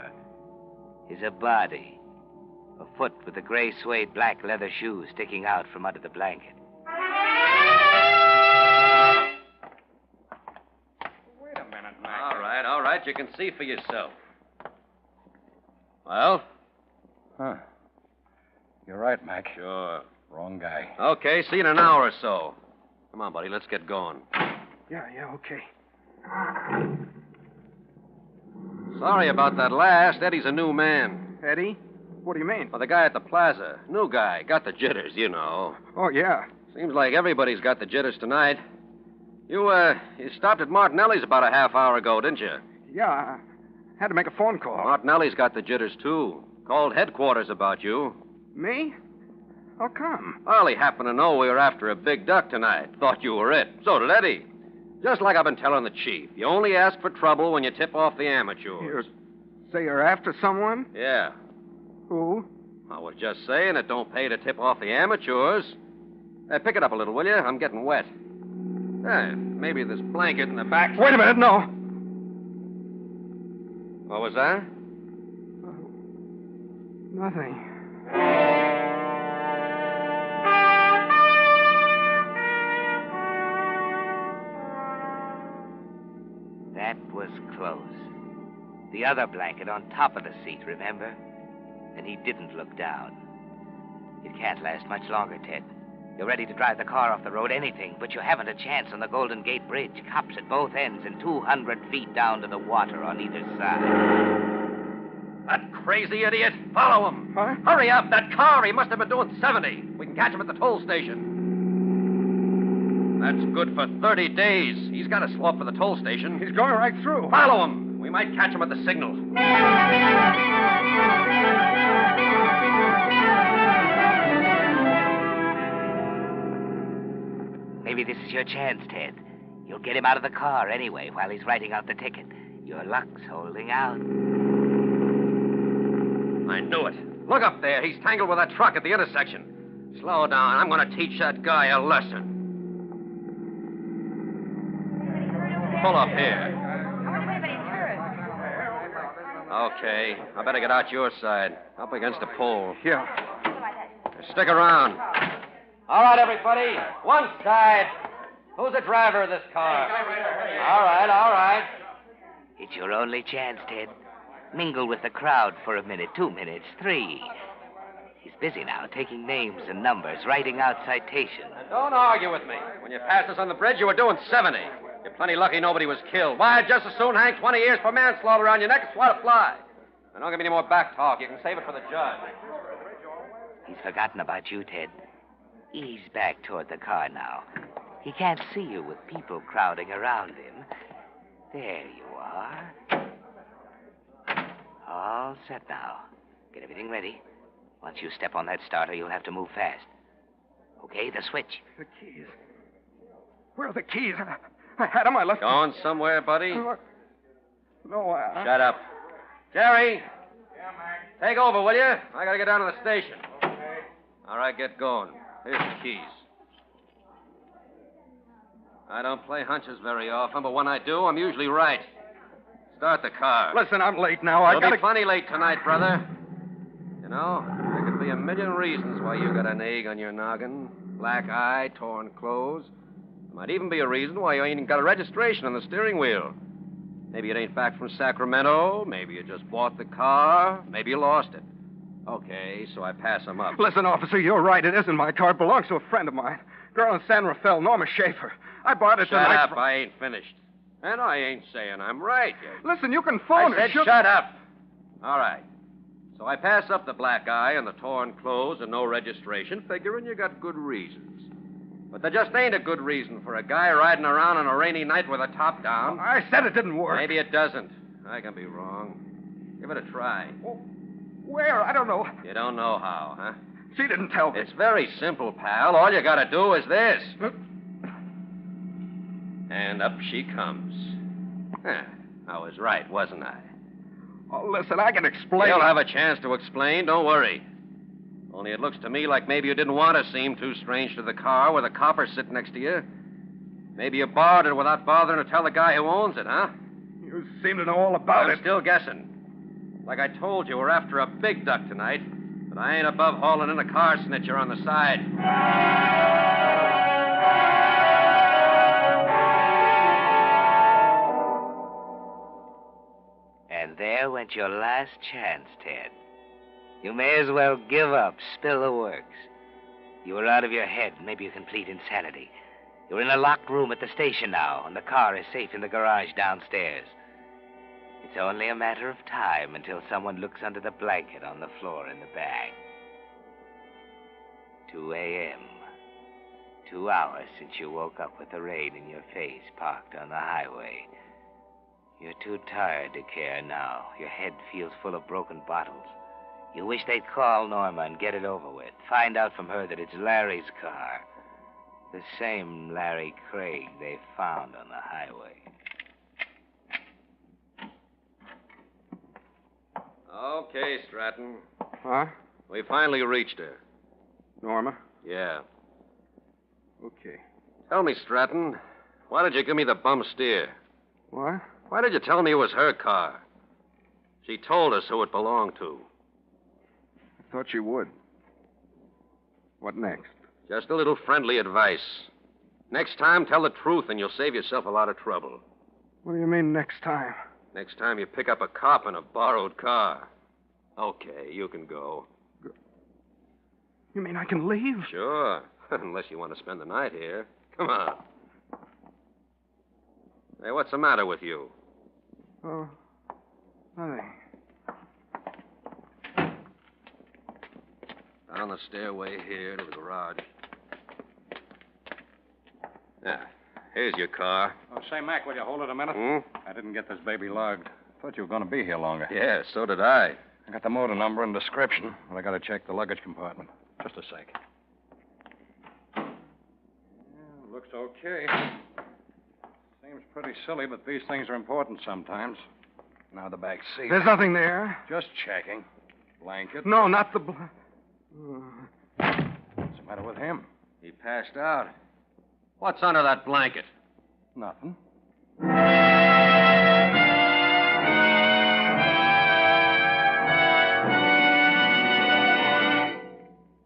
is a body. A foot with the gray suede black leather shoes sticking out from under the blanket. Wait a minute, Mac. All right. You can see for yourself. Well? Huh. You're right, Mac. Sure. Wrong guy. Okay, see you in an hour or so. Come on, buddy, let's get going. Yeah, okay. Sorry about that last. Eddie's a new man. Eddie? What do you mean? Well, the guy at the plaza. New guy. Got the jitters, you know. Oh, yeah. Seems like everybody's got the jitters tonight. You stopped at Martinelli's about a half hour ago, didn't you? Yeah, I had to make a phone call. Martinelli's got the jitters, too. Called headquarters about you. Me? How come? Well, he happened to know we were after a big duck tonight. Thought you were it. So did Eddie. Just like I've been telling the chief. You only ask for trouble when you tip off the amateurs. Say you're after someone? Yeah. Who? I was just saying it don't pay to tip off the amateurs. Hey, pick it up a little, will you? I'm getting wet. Hey, maybe this blanket in the back... Wait a minute, no. What was that? Nothing. That was close. The other blanket on top of the seat, remember? And he didn't look down. It can't last much longer, Ted. You're ready to drive the car off the road, anything, but you haven't a chance on the Golden Gate Bridge. Cops at both ends and 200 feet down to the water on either side. That crazy idiot. Follow him. Huh? Hurry up. That car, he must have been doing 70. We can catch him at the toll station. That's good for 30 days. He's got to slow up for the toll station. He's going right through. Follow him. We might catch him at the signal. Maybe this is your chance, Ted. You'll get him out of the car anyway while he's writing out the ticket. Your luck's holding out. I knew it. Look up there. He's tangled with that truck at the intersection. Slow down. I'm going to teach that guy a lesson. Pull up here. Okay. I better get out your side. Up against the pole. Yeah. Stick around. All right, everybody. One side. Who's the driver of this car? All right. It's your only chance, Ted. Mingle with the crowd for a minute, 2 minutes, 3. He's busy now, taking names and numbers, writing out citations. Now, don't argue with me. When you passed us on the bridge, you were doing 70. You're plenty lucky nobody was killed. Why, I'd just as soon hang 20 years for manslaughter on your neck as swat a fly. Now, don't give me any more back talk. You can save it for the judge. He's forgotten about you, Ted. Ease back toward the car now. He can't see you with people crowding around him. There you are. All set now. Get everything ready. Once you step on that starter, you'll have to move fast. Okay, the switch. The keys. Where are the keys? I had them. I left them. Going somewhere, buddy? No, Shut up. Jerry. Take over, will you? I gotta get down to the station. All right, get going. Here's the keys. I don't play hunches very often, but when I do, I'm usually right. Start the car. Listen, I'm late now. You'll be plenty late tonight, brother. You know, there could be a million reasons why you got an egg on your noggin. Black eye, torn clothes. There might even be a reason why you ain't got a registration on the steering wheel. Maybe it ain't back from Sacramento. Maybe you just bought the car. Maybe you lost it. Okay, so I pass them up. Listen, officer, you're right. It isn't my car. It belongs to a friend of mine. Girl in San Rafael, Norma Schaefer. I bought it Shut tonight. up. I ain't finished. And I ain't saying I'm right. Listen, you can phone I said her. shut up. All right. So I pass up the black eye and the torn clothes and no registration, figuring you got good reasons. But there just ain't a good reason for a guy riding around on a rainy night with a top down. I said it didn't work. Maybe it doesn't. I can be wrong. Give it a try. Where? I don't know. You don't know how, huh? She didn't tell me. It's very simple, pal. All you gotta do is this. And up she comes. Huh. I was right, wasn't I? Oh, listen, I can explain. You'll have a chance to explain. Don't worry. Only it looks to me like maybe you didn't want to seem too strange to the car with a copper sitting next to you. Maybe you borrowed it without bothering to tell the guy who owns it, huh? You seem to know all about it. I'm still guessing. Like I told you, we're after a big duck tonight. But I ain't above hauling in a car snitcher on the side. And there went your last chance, Ted. You may as well give up, spill the works. You were out of your head, maybe you complete insanity. You're in a locked room at the station now, and the car is safe in the garage downstairs. It's only a matter of time until someone looks under the blanket on the floor in the back. 2 a.m. 2 hours since you woke up with the rain in your face, parked on the highway. You're too tired to care now. Your head feels full of broken bottles. You wish they'd call Norma and get it over with. Find out from her that it's Larry's car. The same Larry Craig they found on the highway. Okay, Stratton. Huh? We finally reached her. Norma? Yeah. Okay. Tell me, Stratton, why did you give me the bum steer? What? Why did you tell me it was her car? She told us who it belonged to. I thought you would. What next? Just a little friendly advice. Next time, tell the truth and you'll save yourself a lot of trouble. What do you mean next time? Next time you pick up a cop in a borrowed car. Okay, you can go. You mean I can leave? Sure. Unless you want to spend the night here. Come on. Hey, what's the matter with you? Oh, nothing. Down the stairway here to the garage. Yeah, here's your car. Oh, say, Mac, will you hold it a minute? Hmm? I didn't get this baby logged. Thought you were going to be here longer. Yeah, so did I. I got the motor number and description, but I got to check the luggage compartment. Just a sec. Yeah, looks okay. Seems pretty silly, but these things are important sometimes. Now the back seat. There's nothing there. Just checking. Blanket. No, not the... What's the matter with him? He passed out. What's under that blanket? Nothing.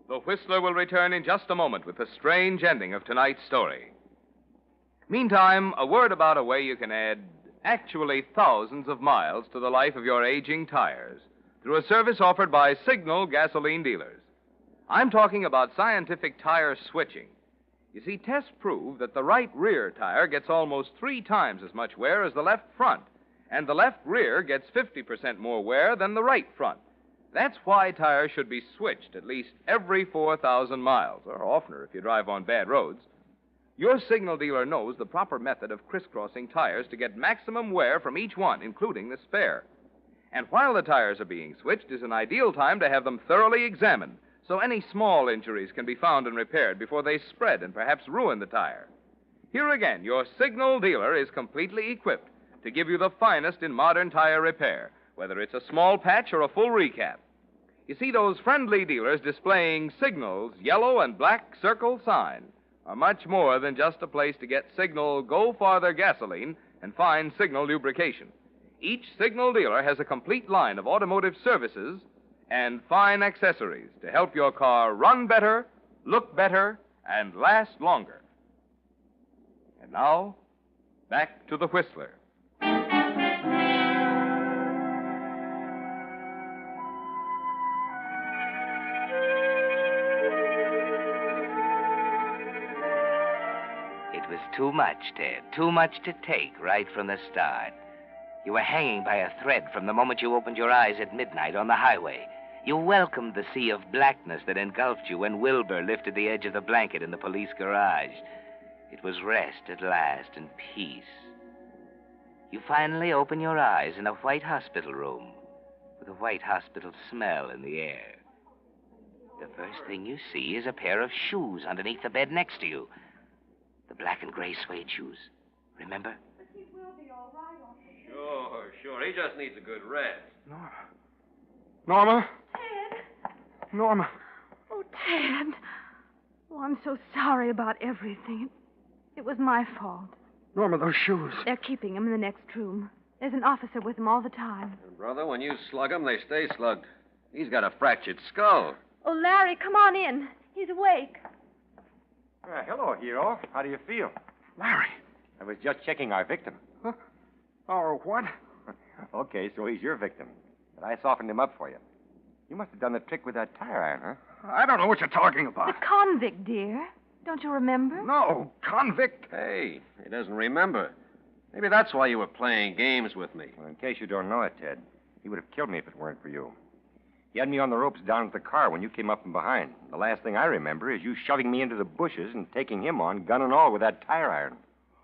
The Whistler will return in just a moment with the strange ending of tonight's story. Meantime, a word about a way you can add actually thousands of miles to the life of your aging tires through a service offered by Signal gasoline dealers. I'm talking about scientific tire switching. You see, tests prove that the right rear tire gets almost 3 times as much wear as the left front, and the left rear gets 50% more wear than the right front. That's why tires should be switched at least every 4,000 miles, or oftener if you drive on bad roads. Your Signal dealer knows the proper method of crisscrossing tires to get maximum wear from each one, including the spare. And while the tires are being switched is an ideal time to have them thoroughly examined, so any small injuries can be found and repaired before they spread and perhaps ruin the tire. Here again, your Signal dealer is completely equipped to give you the finest in modern tire repair, whether it's a small patch or a full recap. You see, those friendly dealers displaying Signal's yellow and black circle sign are much more than just a place to get Signal Go Farther gasoline and fine Signal lubrication. Each Signal dealer has a complete line of automotive services and fine accessories to help your car run better, look better, and last longer. And now, back to the Whistler. It was too much, Ted. Too much to take right from the start. You were hanging by a thread from the moment you opened your eyes at midnight on the highway. You welcomed the sea of blackness that engulfed you when Wilbur lifted the edge of the blanket in the police garage. It was rest at last and peace. You finally open your eyes in a white hospital room with a white hospital smell in the air. The first thing you see is a pair of shoes underneath the bed next to you. The black and gray suede shoes. Remember? Sure. He just needs a good rest. Norma? Ted. Norma. Oh, Ted. Oh, I'm so sorry about everything. It was my fault. Norma, those shoes. They're keeping them in the next room. There's an officer with them all the time. And brother, when you slug him, they stay slugged. He's got a fractured skull. Oh, Larry, come on in. He's awake. Hello, hero. How do you feel? Larry. I was just checking our victim. Huh? Oh, what? Okay, so he's your victim. But I softened him up for you. You must have done the trick with that tire iron, huh? I don't know what you're talking about. The convict, dear. Don't you remember? No, convict. Hey, he doesn't remember. Maybe that's why you were playing games with me. Well, in case you don't know it, Ted, he would have killed me if it weren't for you. He had me on the ropes down at the car when you came up from behind. The last thing I remember is you shoving me into the bushes and taking him on, gun and all, with that tire iron.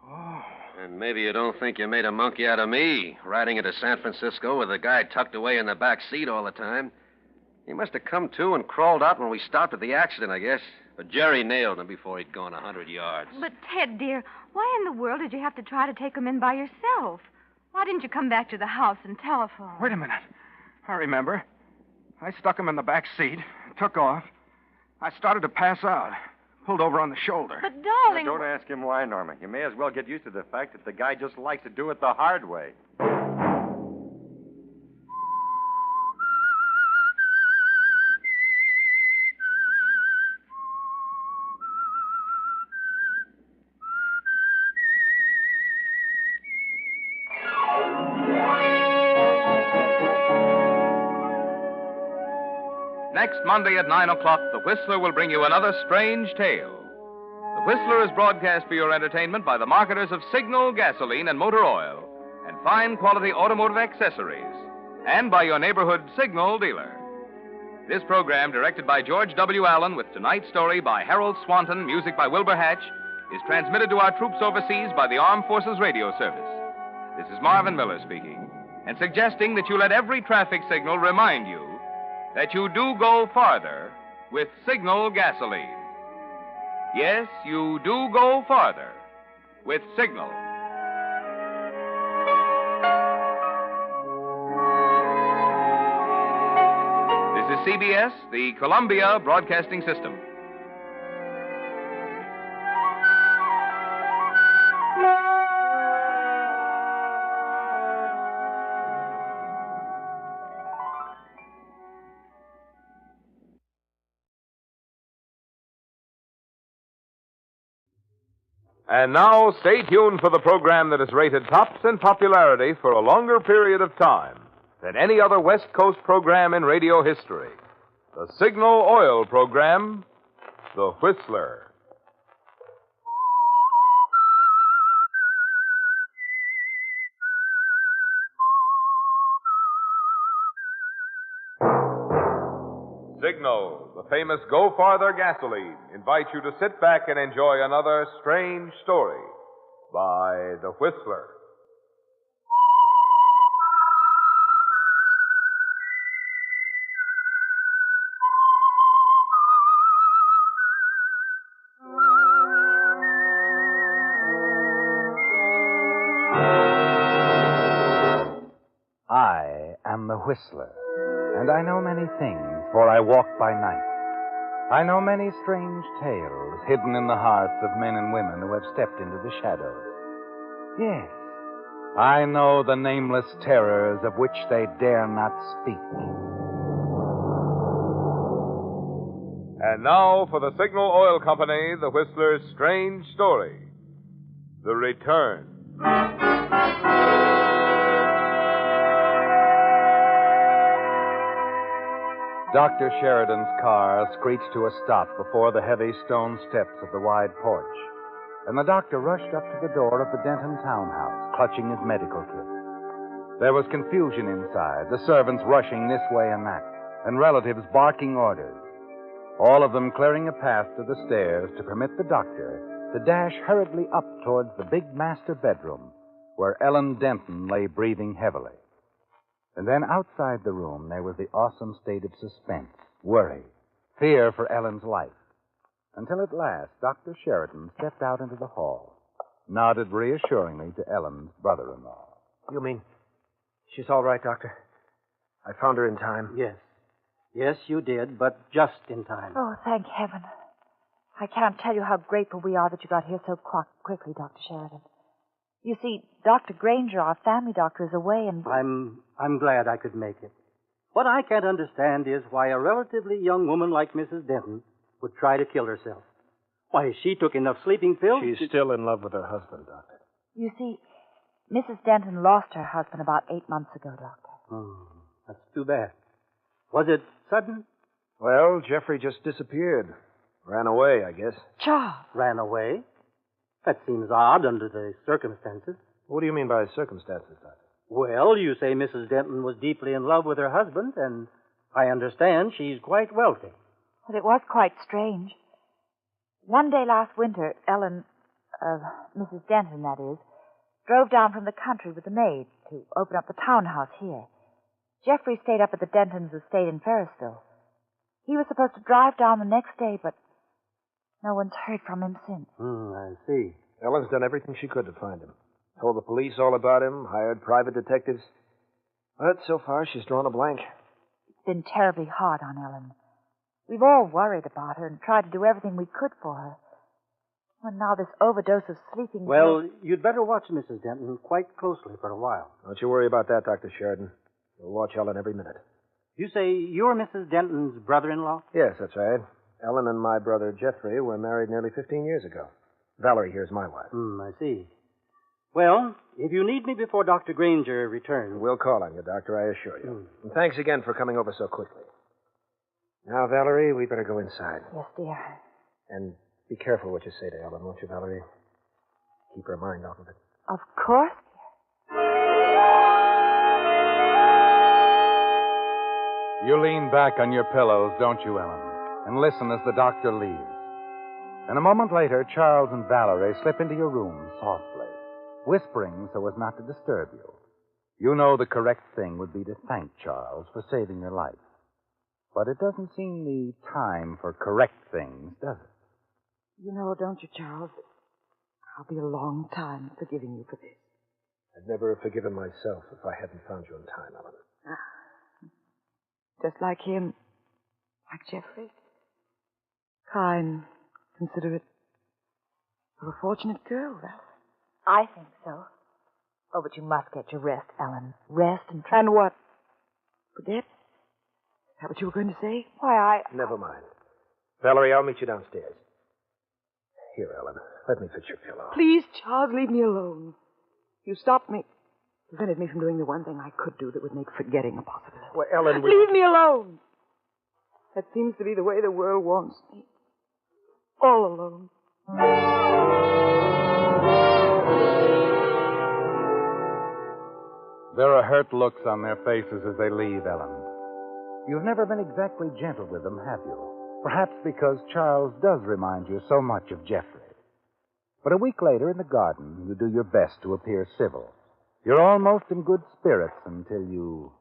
Oh. And maybe you don't think you made a monkey out of me, riding into San Francisco with a guy tucked away in the back seat all the time. He must have come to and crawled out when we stopped at the accident, I guess. But Jerry nailed him before he'd gone 100 yards. But, Ted, dear, why in the world did you have to try to take him in by yourself? Why didn't you come back to the house and telephone? Wait a minute. I remember. I stuck him in the back seat, took off. I started to pass out. Pulled over on the shoulder. But, darling... Now, don't ask him why, Norma. You may as well get used to the fact that the guy just likes to do it the hard way. Next Monday at 9 o'clock, The Whistler will bring you another strange tale. The Whistler is broadcast for your entertainment by the marketers of Signal gasoline and motor oil and fine quality automotive accessories, and by your neighborhood Signal dealer. This program, directed by George W. Allen with tonight's story by Harold Swanton, music by Wilbur Hatch, is transmitted to our troops overseas by the Armed Forces Radio Service. This is Marvin Miller speaking, and suggesting that you let every traffic signal remind you that you do go farther with Signal gasoline. Yes, you do go farther with Signal. This is CBS, the Columbia Broadcasting System. And now, stay tuned for the program that has rated tops in popularity for a longer period of time than any other West Coast program in radio history. The Signal Oil program, The Whistler. Signal, the famous Go Farther gasoline, invites you to sit back and enjoy another strange story by The Whistler. I am the Whistler, and I know many things, for I walk by night. I know many strange tales hidden in the hearts of men and women who have stepped into the shadows. Yes, I know the nameless terrors of which they dare not speak. And now for the Signal Oil Company, The Whistler's strange story, The Return. Dr. Sheridan's car screeched to a stop before the heavy stone steps of the wide porch, and the doctor rushed up to the door of the Denton townhouse, clutching his medical kit. There was confusion inside, the servants rushing this way and that, and relatives barking orders, all of them clearing a path to the stairs to permit the doctor to dash hurriedly up towards the big master bedroom where Ellen Denton lay breathing heavily. And then outside the room, there was the awesome state of suspense, worry, fear for Ellen's life. Until at last, Dr. Sheridan stepped out into the hall, nodded reassuringly to Ellen's brother-in-law. You mean she's all right, Doctor? I found her in time. Yes. Yes, you did, but just in time. Oh, thank heaven. I can't tell you how grateful we are that you got here so quickly, Dr. Sheridan. You see, Dr. Granger, our family doctor, is away, and... I'm glad I could make it. What I can't understand is why a relatively young woman like Mrs. Denton would try to kill herself. Why, she took enough sleeping pills... She's still in love with her husband, Doctor. You see, Mrs. Denton lost her husband about 8 months ago, Doctor. That's too bad. Was it sudden? Well, Jeffrey just disappeared. Ran away, I guess. Charles. Ran away? That seems odd under the circumstances. What do you mean by circumstances, Doctor? Well, you say Mrs. Denton was deeply in love with her husband, and I understand she's quite wealthy. Well, it was quite strange. One day last winter, Ellen, Mrs. Denton, that is, drove down from the country with the maid to open up the townhouse here. Jeffrey stayed up at the Dentons' estate in Ferrisville. He was supposed to drive down the next day, but no one's heard from him since. I see. Ellen's done everything she could to find him. Told the police all about him, hired private detectives. But so far, she's drawn a blank. It's been terribly hard on Ellen. We've all worried about her and tried to do everything we could for her. And now this overdose of sleeping... Well, you'd better watch Mrs. Denton quite closely for a while. Don't you worry about that, Dr. Sheridan. We'll watch Ellen every minute. You say you're Mrs. Denton's brother-in-law? Yes, that's right. Ellen and my brother Jeffrey were married nearly 15 years ago. Valerie here's my wife. I see. Well, if you need me before Dr. Granger returns... We'll call on you, Doctor, I assure you. And thanks again for coming over so quickly. Now, Valerie, we better go inside. Yes, dear. And be careful what you say to Ellen, won't you, Valerie? Keep her mind off of it. Of course. You lean back on your pillows, don't you, Ellen, and listen as the doctor leaves. And a moment later, Charles and Valerie slip into your room softly, whispering so as not to disturb you. You know the correct thing would be to thank Charles for saving your life. But it doesn't seem the time for correct things, does it? You know, don't you, Charles? I'll be a long time forgiving you for this. I'd never have forgiven myself if I hadn't found you in time, Ellen. Just like him. Like Jeffrey. Kind, considerate. You're a fortunate girl, Val. I think so. Oh, but you must get your rest, Ellen. Rest and try... And what? Forget? Is that what you were going to say? Why, Never mind. Valerie, I'll meet you downstairs. Here, Ellen. Let me fix your pillow. Please, Charles, leave me alone. You stopped me. Prevented me from doing the one thing I could do that would make forgetting a possibility. Well, Ellen, Leave me alone. That seems to be the way the world wants me. All alone. There are hurt looks on their faces as they leave, Ellen. You've never been exactly gentle with them, have you? Perhaps because Charles does remind you so much of Jeffrey. But a week later in the garden, you do your best to appear civil. You're almost in good spirits until you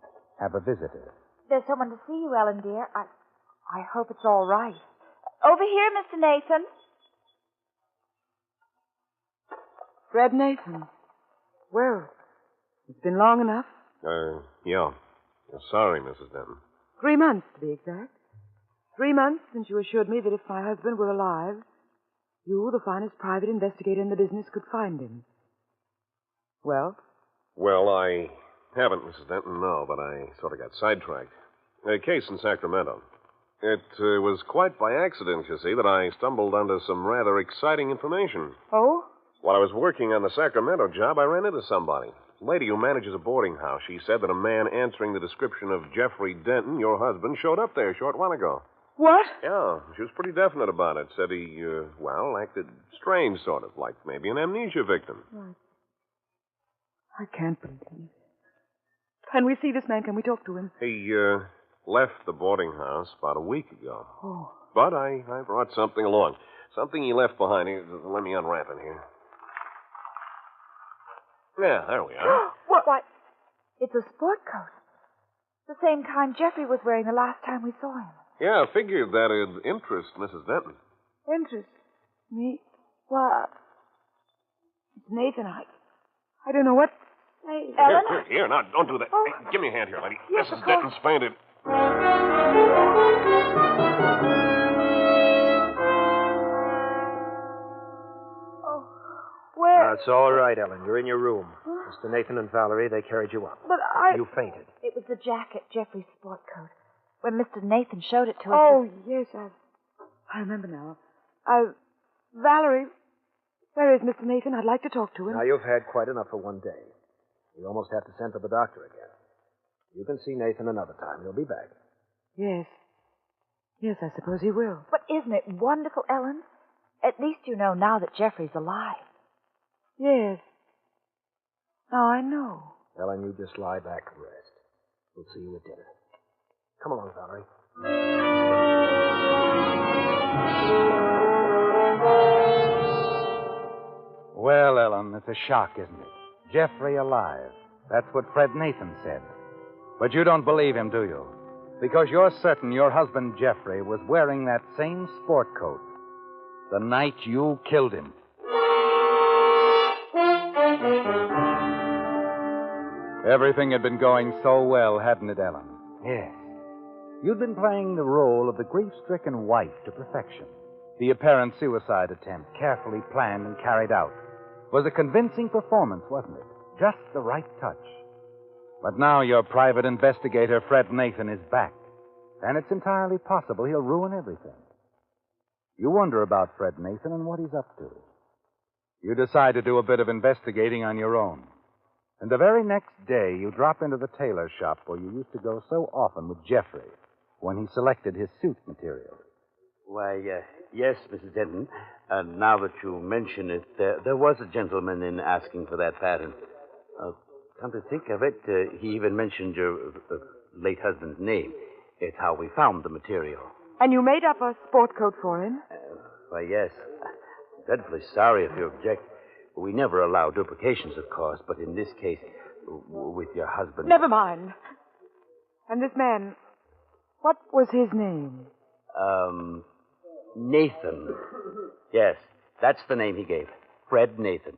have a visitor. There's someone to see you, Ellen, dear. I hope it's all right. Over here, Mr. Nathan. Fred Nathan. Well, it's been long enough. Yeah. Sorry, Mrs. Denton. 3 months, to be exact. 3 months since you assured me that if my husband were alive, you, the finest private investigator in the business, could find him. Well? Well, I haven't, Mrs. Denton, no, but I sort of got sidetracked. A case in Sacramento. It was quite by accident, you see, that I stumbled onto some rather exciting information. Oh? While I was working on the Sacramento job, I ran into somebody. A lady who manages a boarding house. She said that a man answering the description of Jeffrey Denton, your husband, showed up there a short while ago. What? Yeah, she was pretty definite about it. Said he, acted strange, sort of, like maybe an amnesia victim. Right. I can't believe it. Can we see this man? Can we talk to him? He, left the boarding house about a week ago. Oh. But I brought something along. Something he left behind. Here, let me unwrap it here. Yeah, there we are. What? Why, it's a sport coat. The same kind Jeffrey was wearing the last time we saw him. Yeah, I figured that'd interest Mrs. Denton. Interest? Me? Why, it's Nathan. I don't know what... Hey, Ellen? Here, now, don't do that. Oh. Hey, give me a hand here, lady. Yes, Mrs. of course. Denton's fainted. Where? That's all right, Ellen. You're in your room. Mr. Nathan and Valerie, they carried you up. But You fainted. It was the jacket, Jeffrey's sport coat. When Mr. Nathan showed it to us... Oh, yes, I remember now. Valerie, where is Mr. Nathan? I'd like to talk to him. Now, you've had quite enough for one day. You almost have to send for the doctor again. You can see Nathan another time. He'll be back. Yes. Yes, I suppose he will. But isn't it wonderful, Ellen? At least you know now that Jeffrey's alive. Yes. Now I know. Ellen, you just lie back and rest. We'll see you at dinner. Come along, Valerie. Well, Ellen, it's a shock, isn't it? Jeffrey alive. That's what Fred Nathan said. But you don't believe him, do you? Because you're certain your husband Jeffrey was wearing that same sport coat the night you killed him. Everything had been going so well, hadn't it, Ellen? Yes. You'd been playing the role of the grief-stricken wife to perfection. The apparent suicide attempt, carefully planned and carried out, was a convincing performance, wasn't it? Just the right touch. But now your private investigator, Fred Nathan, is back. And it's entirely possible he'll ruin everything. You wonder about Fred Nathan and what he's up to. You decide to do a bit of investigating on your own. And the very next day, you drop into the tailor shop where you used to go so often with Jeffrey when he selected his suit material. Why, yes, Mrs. Denton. Now that you mention it, there was a gentleman in asking for that pattern. Come to think of it, he even mentioned your late husband's name. It's how we found the material. And you made up a sport coat for him? Why, yes. I'm dreadfully sorry if you object. We never allow duplications, of course, but in this case, with your husband... Never mind. And this man, what was his name? Nathan. Yes, that's the name he gave. Fred Nathan.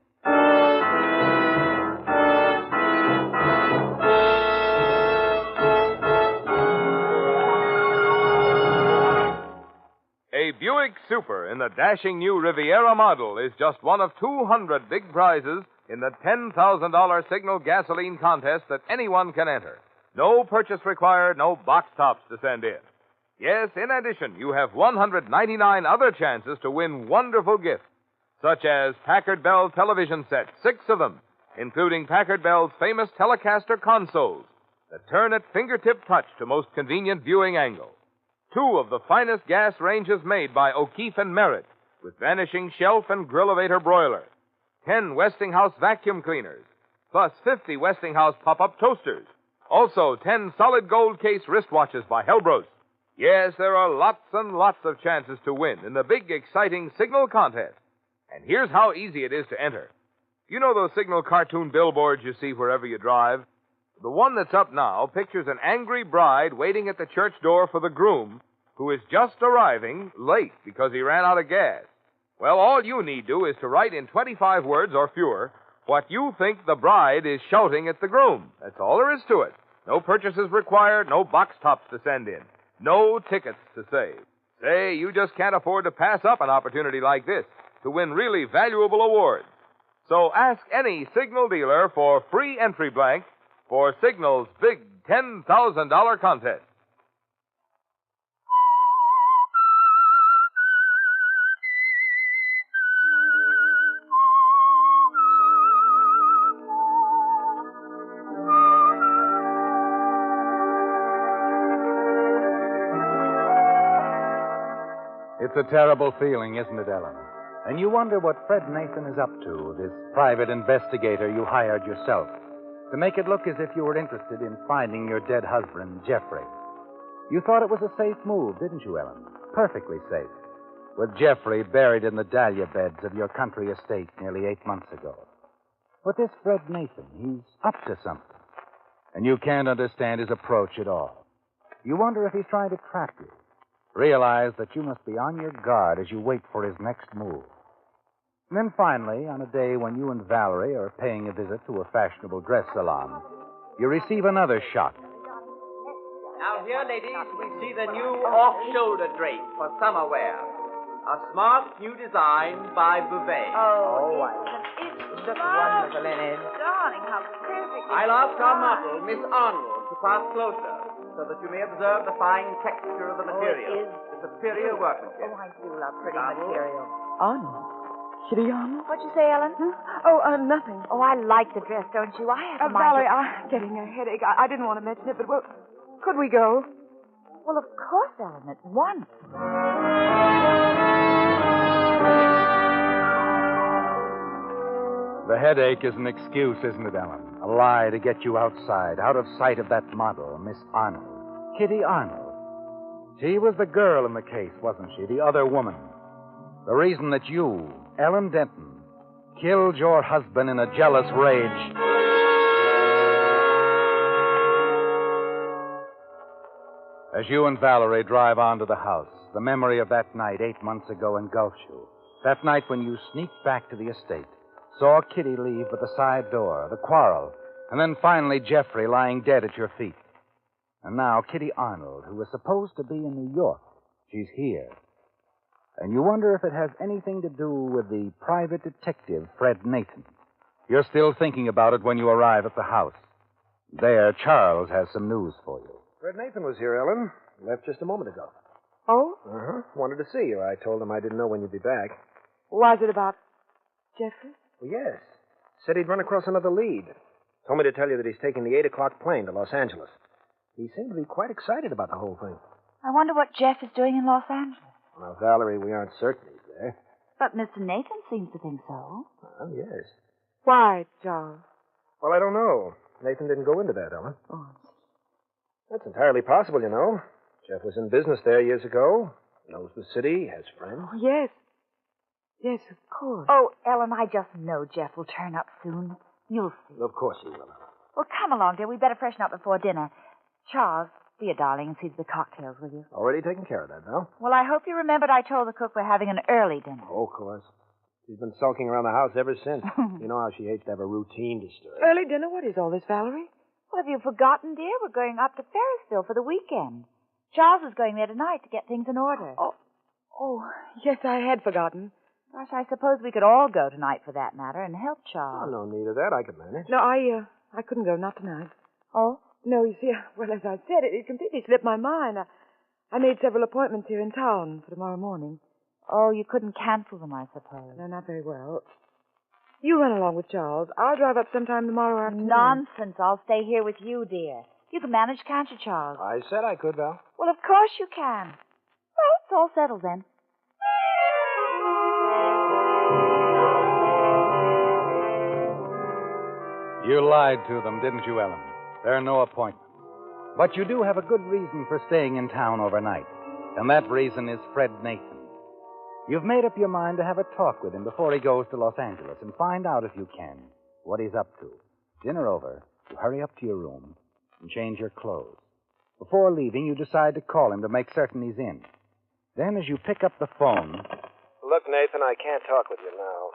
A Buick Super in the dashing new Riviera model is just one of 200 big prizes in the $10,000 Signal gasoline contest that anyone can enter. No purchase required, no box tops to send in. Yes, in addition, you have 199 other chances to win wonderful gifts, such as Packard Bell television sets, 6 of them, including Packard Bell's famous Telecaster consoles that turn at fingertip touch to most convenient viewing angle. 2 of the finest gas ranges made by O'Keefe and Merritt, with vanishing shelf and grill-evator broiler. 10 Westinghouse vacuum cleaners, plus 50 Westinghouse pop-up toasters. Also, 10 solid gold case wristwatches by Helbros. Yes, there are lots and lots of chances to win in the big, exciting Signal contest. And here's how easy it is to enter. You know those Signal cartoon billboards you see wherever you drive? The one that's up now pictures an angry bride waiting at the church door for the groom who is just arriving late because he ran out of gas. Well, all you need do is to write in 25 words or fewer what you think the bride is shouting at the groom. That's all there is to it. No purchases required, no box tops to send in, no tickets to save. Say, you just can't afford to pass up an opportunity like this to win really valuable awards. So ask any Signal dealer for free entry blank for Signal's big $10,000 contest. It's a terrible feeling, isn't it, Ellen? And you wonder what Fred Nathan is up to, this private investigator you hired yourself, to make it look as if you were interested in finding your dead husband, Jeffrey. You thought it was a safe move, didn't you, Ellen? Perfectly safe. With Jeffrey buried in the dahlia beds of your country estate nearly 8 months ago. But this Fred Nathan, he's up to something. And you can't understand his approach at all. You wonder if he's trying to trap you. Realize that you must be on your guard as you wait for his next move. And then finally, on a day when you and Valerie are paying a visit to a fashionable dress salon, you receive another shock. Now here, ladies, we see the new off-shoulder drape for summer wear. A smart new design by Bouvet. Oh, it's just wonderful, Leonard. Darling, how perfect. I'll ask our model, Miss Arnold, to pass closer so that you may observe the fine texture of the material. The superior workmanship. Oh, I do love pretty material. Arnold? Kitty Arnold? What'd you say, Ellen? Oh, nothing. Oh, I like the dress, don't you? I have a mind Valerie, I'm getting a headache. I didn't want to mention it, but, well, could we go? Well, of course, Ellen, at once. The headache is an excuse, isn't it, Ellen? A lie to get you outside, out of sight of that model, Miss Arnold. Kitty Arnold. She was the girl in the case, wasn't she? The other woman. The reason that you, Ellen Denton, killed your husband in a jealous rage. As you and Valerie drive on to the house, the memory of that night 8 months ago engulfs you. That night when you sneaked back to the estate, saw Kitty leave by the side door, the quarrel, and then finally Jeffrey lying dead at your feet. And now Kitty Arnold, who was supposed to be in New York, she's here. And you wonder if it has anything to do with the private detective, Fred Nathan. You're still thinking about it when you arrive at the house. There, Charles has some news for you. Fred Nathan was here, Ellen. Left just a moment ago. Oh? Uh-huh. Wanted to see you. I told him I didn't know when you'd be back. Was it about Jeffrey? Well, yes. Said he'd run across another lead. Told me to tell you that he's taking the 8 o'clock plane to Los Angeles. He seemed to be quite excited about the whole thing. I wonder what Jeff is doing in Los Angeles. Well, Valerie, we aren't certain he's there. But Mr. Nathan seems to think so. Well, yes. Why, Charles? Well, I don't know. Nathan didn't go into that, Ellen. Oh. That's entirely possible, you know. Jeff was in business there years ago. Knows the city, has friends. Oh, yes. Yes, of course. Oh, Ellen, I just know Jeff will turn up soon. You'll see. Of course he will. Well, come along, dear. We better freshen up before dinner. Charles, be a darling and see to the cocktails, will you? Already taken care of that, Val. Well, I hope you remembered I told the cook we're having an early dinner. Oh, of course. She's been sulking around the house ever since. You know how she hates to have a routine disturbed. Early dinner? What is all this, Valerie? Well, have you forgotten, dear? We're going up to Ferrisville for the weekend. Charles is going there tonight to get things in order. Oh, yes, I had forgotten. Gosh, I suppose we could all go tonight for that matter and help Oh, Charles. no need of that. I could manage. No, I couldn't go, not tonight. Oh? No, you see, well, as I said, it completely slipped my mind. I made several appointments here in town for tomorrow morning. Oh, you couldn't cancel them, I suppose. No, not very well. You run along with Charles. I'll drive up sometime tomorrow afternoon. Nonsense. I'll stay here with you, dear. You can manage, can't you, Charles? I said I could, Val. Well, of course you can. Well, it's all settled then. You lied to them, didn't you, Ellen? There are no appointments. But you do have a good reason for staying in town overnight. And that reason is Fred Nathan. You've made up your mind to have a talk with him before he goes to Los Angeles and find out, if you can, what he's up to. Dinner over, you hurry up to your room and change your clothes. Before leaving, you decide to call him to make certain he's in. Then, as you pick up the phone... Look, Nathan, I can't talk with you now.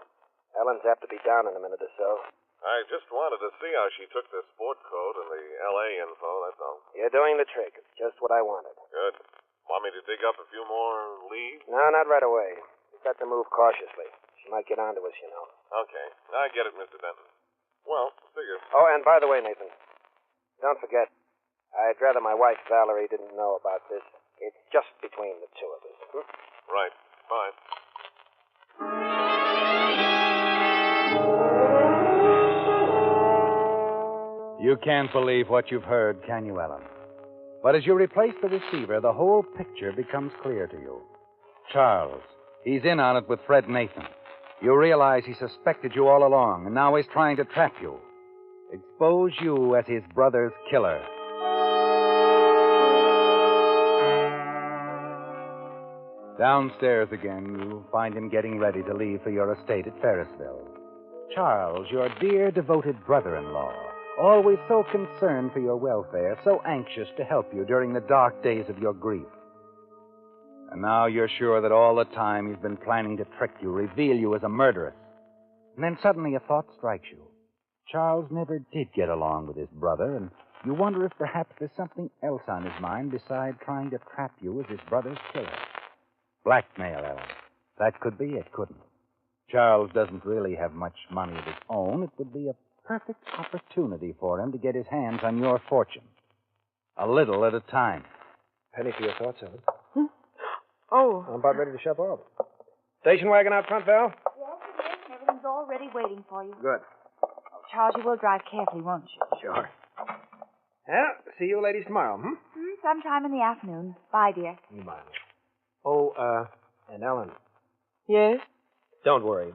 Ellen's apt to be down in a minute or so. I just wanted to see how she took the sport coat and the L.A. info, that's all. You're doing the trick. It's just what I wanted. Good. Want me to dig up a few more leads? No, not right away. We've got to move cautiously. She might get onto us, you know. Okay. I get it, Mr. Denton. Well, see you. Oh, and by the way, Nathan, don't forget, I'd rather my wife, Valerie, didn't know about this. It's just between the two of us. Right. Fine. You can't believe what you've heard, can you, Ellen? But as you replace the receiver, the whole picture becomes clear to you. Charles, he's in on it with Fred Nathan. You realize he suspected you all along, and now he's trying to trap you. Expose you as his brother's killer. Downstairs again, you find him getting ready to leave for your estate at Ferrisville. Charles, your dear, devoted brother-in-law, always so concerned for your welfare, so anxious to help you during the dark days of your grief. And now you're sure that all the time he's been planning to trick you, reveal you as a murderess. And then suddenly a thought strikes you. Charles never did get along with his brother, and you wonder if perhaps there's something else on his mind besides trying to trap you as his brother's killer. Blackmail, Ellen. That could be it, couldn't it? Charles doesn't really have much money of his own. It would be a perfect opportunity for him to get his hands on your fortune. A little at a time. Penny for your thoughts, Ellen. Oh. I'm about ready to shove off. Station wagon out front, Val? Yes, it is. Everything's all ready waiting for you. Good. Oh, Charles, you will drive carefully, won't you? Sure. Well, see you ladies tomorrow, Sometime in the afternoon. Bye, dear. Oh, and Ellen. Yes? Don't worry,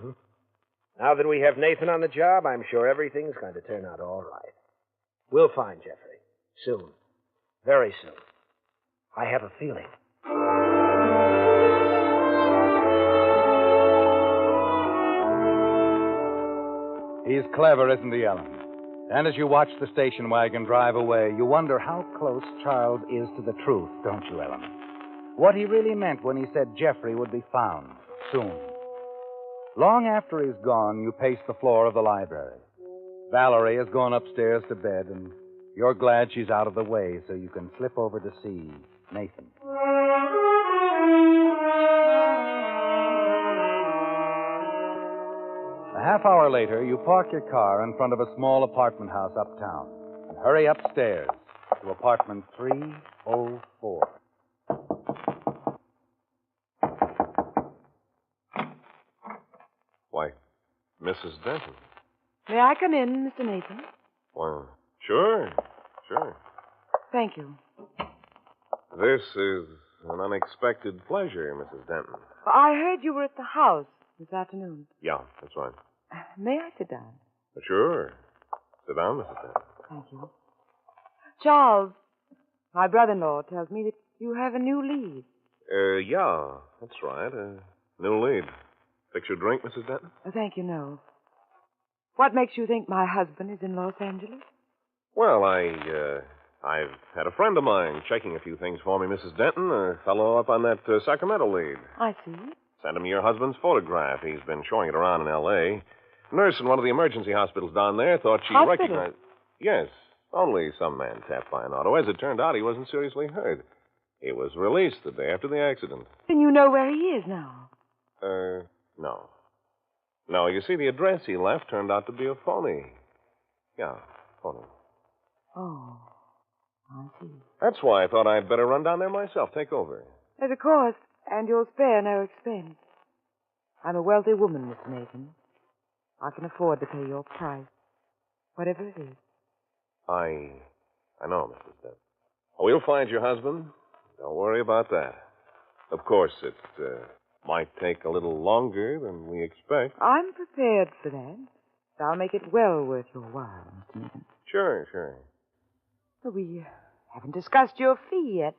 Now that we have Nathan on the job, I'm sure everything's going to turn out all right. We'll find Jeffrey. Soon. Very soon. I have a feeling. He's clever, isn't he, Ellen? And as you watch the station wagon drive away, you wonder how close Charles is to the truth, don't you, Ellen? What he really meant when he said Jeffrey would be found soon. Long after he's gone, you pace the floor of the library. Valerie has gone upstairs to bed, and you're glad she's out of the way so you can slip over to see Nathan. A half hour later, you park your car in front of a small apartment house uptown and hurry upstairs to apartment 304. Why, Mrs. Denton. May I come in, Mr. Nathan? Well, sure. Thank you. This is an unexpected pleasure, Mrs. Denton. I heard you were at the house this afternoon. Yeah, that's right. May I sit down? Sure. Sit down, Mrs. Denton. Thank you. Charles, my brother-in-law tells me that you have a new lead. Yeah, that's right. New lead. Fix your drink, Mrs. Denton? Thank you, no. What makes you think my husband is in Los Angeles? Well, I've had a friend of mine checking a few things for me, Mrs. Denton. A fellow up on that Sacramento lead. I see. Sent him your husband's photograph. He's been showing it around in L.A. Nurse in one of the emergency hospitals down there thought she recognized... Yes, only some man tapped by an auto. As it turned out, he wasn't seriously hurt. He was released the day after the accident. Then you know where he is now. No. No, you see, the address he left turned out to be a phony. Yeah, phony. Oh, I see. That's why I thought I'd better run down there myself, take over. Yes, of course, and you'll spare no expense. I'm a wealthy woman, Mr. Nathan. I can afford to pay your price, whatever it is. I know, Mrs. Dent. We'll find your husband. Don't worry about that. Of course, it might take a little longer than we expect. I'm prepared for that. I'll make it well worth your while, Mr. Nathan. Sure. But we haven't discussed your fee yet,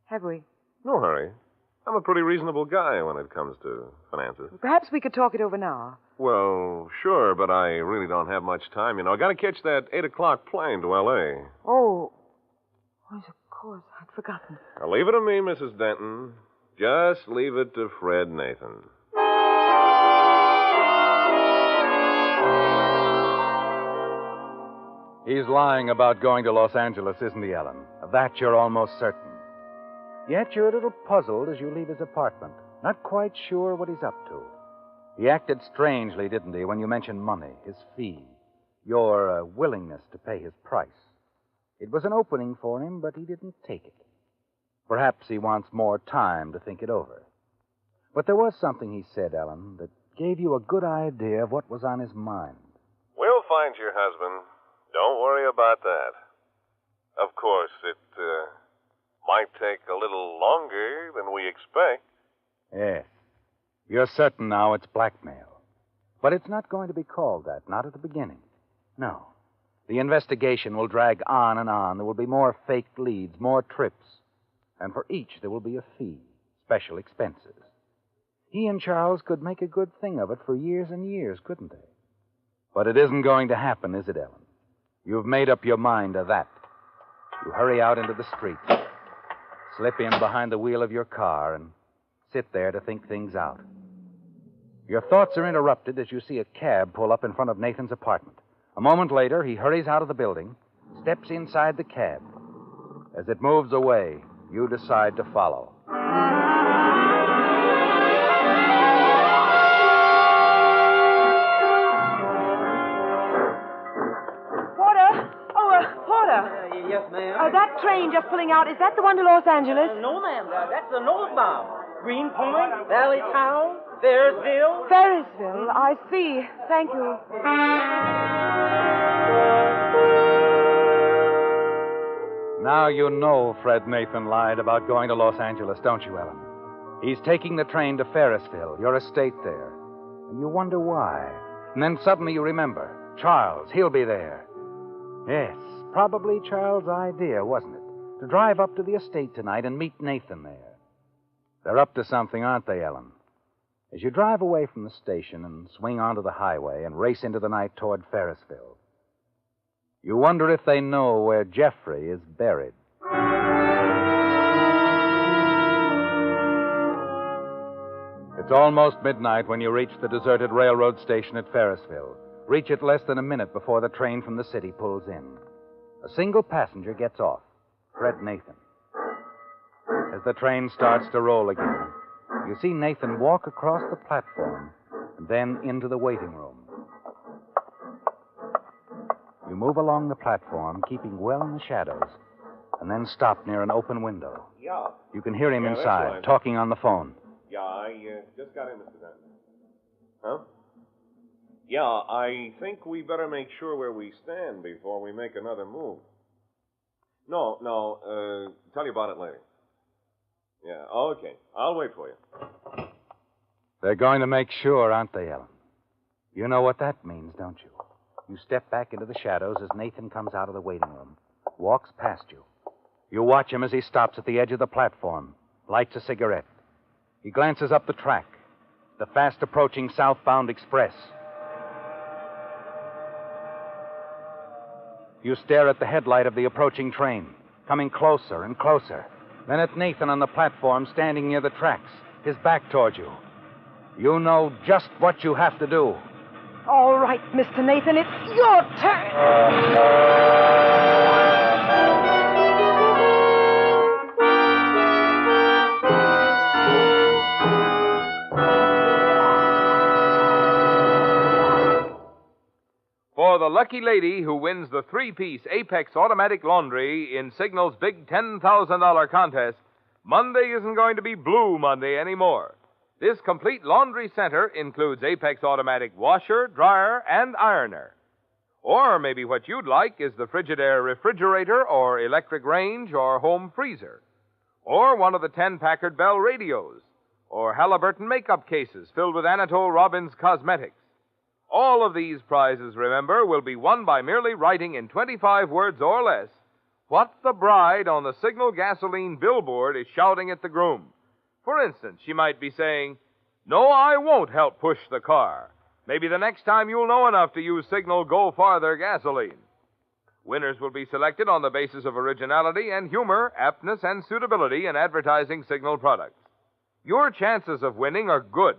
have we? No hurry. I'm a pretty reasonable guy when it comes to finances. Perhaps we could talk it over now. Well, sure, but I really don't have much time. You know, I got to catch that 8 o'clock plane to L.A. Oh, yes, of course. I'd forgotten. Now, leave it to me, Mrs. Denton. Just leave it to Fred Nathan. He's lying about going to Los Angeles, isn't he, Ellen? Of that you're almost certain. Yet you're a little puzzled as you leave his apartment, not quite sure what he's up to. He acted strangely, didn't he, when you mentioned money, his fee, your willingness to pay his price. It was an opening for him, but he didn't take it. Perhaps he wants more time to think it over. But there was something he said, Ellen, that gave you a good idea of what was on his mind. We'll find your husband. Don't worry about that. Of course, it might take a little longer than we expect. Yes. You're certain now it's blackmail. But it's not going to be called that, not at the beginning. No. The investigation will drag on and on. There will be more fake leads, more trips. And for each, there will be a fee, special expenses. He and Charles could make a good thing of it for years and years, couldn't they? But it isn't going to happen, is it, Ellen? You've made up your mind to that. You hurry out into the street, slip in behind the wheel of your car, and sit there to think things out. Your thoughts are interrupted as you see a cab pull up in front of Nathan's apartment. A moment later, he hurries out of the building, steps inside the cab. As it moves away, you decide to follow. Porter! Yes, ma'am? That train just pulling out, is that the one to Los Angeles? No, ma'am. That's the northbound. Greenpoint, Valley Town, Ferrisville. Ferrisville, I see. Thank you. Now you know Fred Nathan lied about going to Los Angeles, don't you, Ellen? He's taking the train to Ferrisville, your estate there. And you wonder why. And then suddenly you remember. Charles, he'll be there. Yes, probably Charles' idea, wasn't it? To drive up to the estate tonight and meet Nathan there. They're up to something, aren't they, Ellen? As you drive away from the station and swing onto the highway and race into the night toward Ferrisville, you wonder if they know where Jeffrey is buried. It's almost midnight when you reach the deserted railroad station at Ferrisville. Reach it less than a minute before the train from the city pulls in. A single passenger gets off, Fred Nathan. As the train starts to roll again, you see Nathan walk across the platform and then into the waiting room. You move along the platform, keeping well in the shadows, and then stop near an open window. Yeah. You can hear him Yeah, that's inside, right. talking on the phone. Yeah, I just got in, Mr. Denton. Huh? Yeah, I think we better make sure where we stand before we make another move. No, tell you about it later. Yeah, okay. I'll wait for you. They're going to make sure, aren't they, Ellen? You know what that means, don't you? You step back into the shadows as Nathan comes out of the waiting room, walks past you. You watch him as he stops at the edge of the platform, lights a cigarette. He glances up the track, the fast-approaching southbound express. You stare at the headlight of the approaching train, coming closer and closer. Then at Nathan on the platform, standing near the tracks, his back toward you. You know just what you have to do. All right, Mr. Nathan, it's your turn. For the lucky lady who wins the three-piece Apex automatic laundry in Signal's big $10,000 contest, Monday isn't going to be Blue Monday anymore. This complete laundry center includes Apex automatic washer, dryer, and ironer. Or maybe what you'd like is the Frigidaire refrigerator or electric range or home freezer. Or one of the 10 Packard Bell radios. Or Halliburton makeup cases filled with Anatole Robbins cosmetics. All of these prizes, remember, will be won by merely writing in 25 words or less what the bride on the Signal gasoline billboard is shouting at the groom. For instance, she might be saying, "No, I won't help push the car." Maybe the next time you'll know enough to use Signal Go Farther gasoline. Winners will be selected on the basis of originality and humor, aptness and suitability in advertising Signal products. Your chances of winning are good,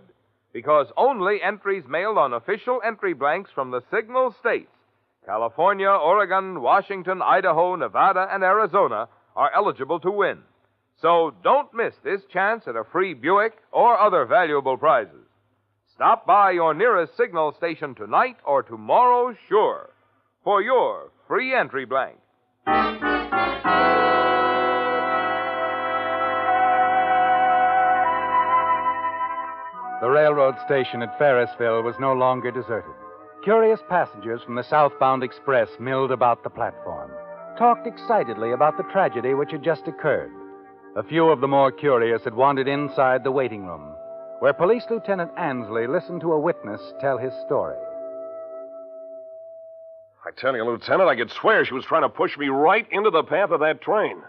because only entries mailed on official entry blanks from the Signal states, California, Oregon, Washington, Idaho, Nevada, and Arizona, are eligible to win. So don't miss this chance at a free Buick or other valuable prizes. Stop by your nearest Signal station tonight or tomorrow, sure, for your free entry blank. The railroad station at Ferrisville was no longer deserted. Curious passengers from the southbound express milled about the platform, talked excitedly about the tragedy which had just occurred. A few of the more curious had wandered inside the waiting room, where Police Lieutenant Ansley listened to a witness tell his story. I tell you, Lieutenant, I could swear she was trying to push me right into the path of that train.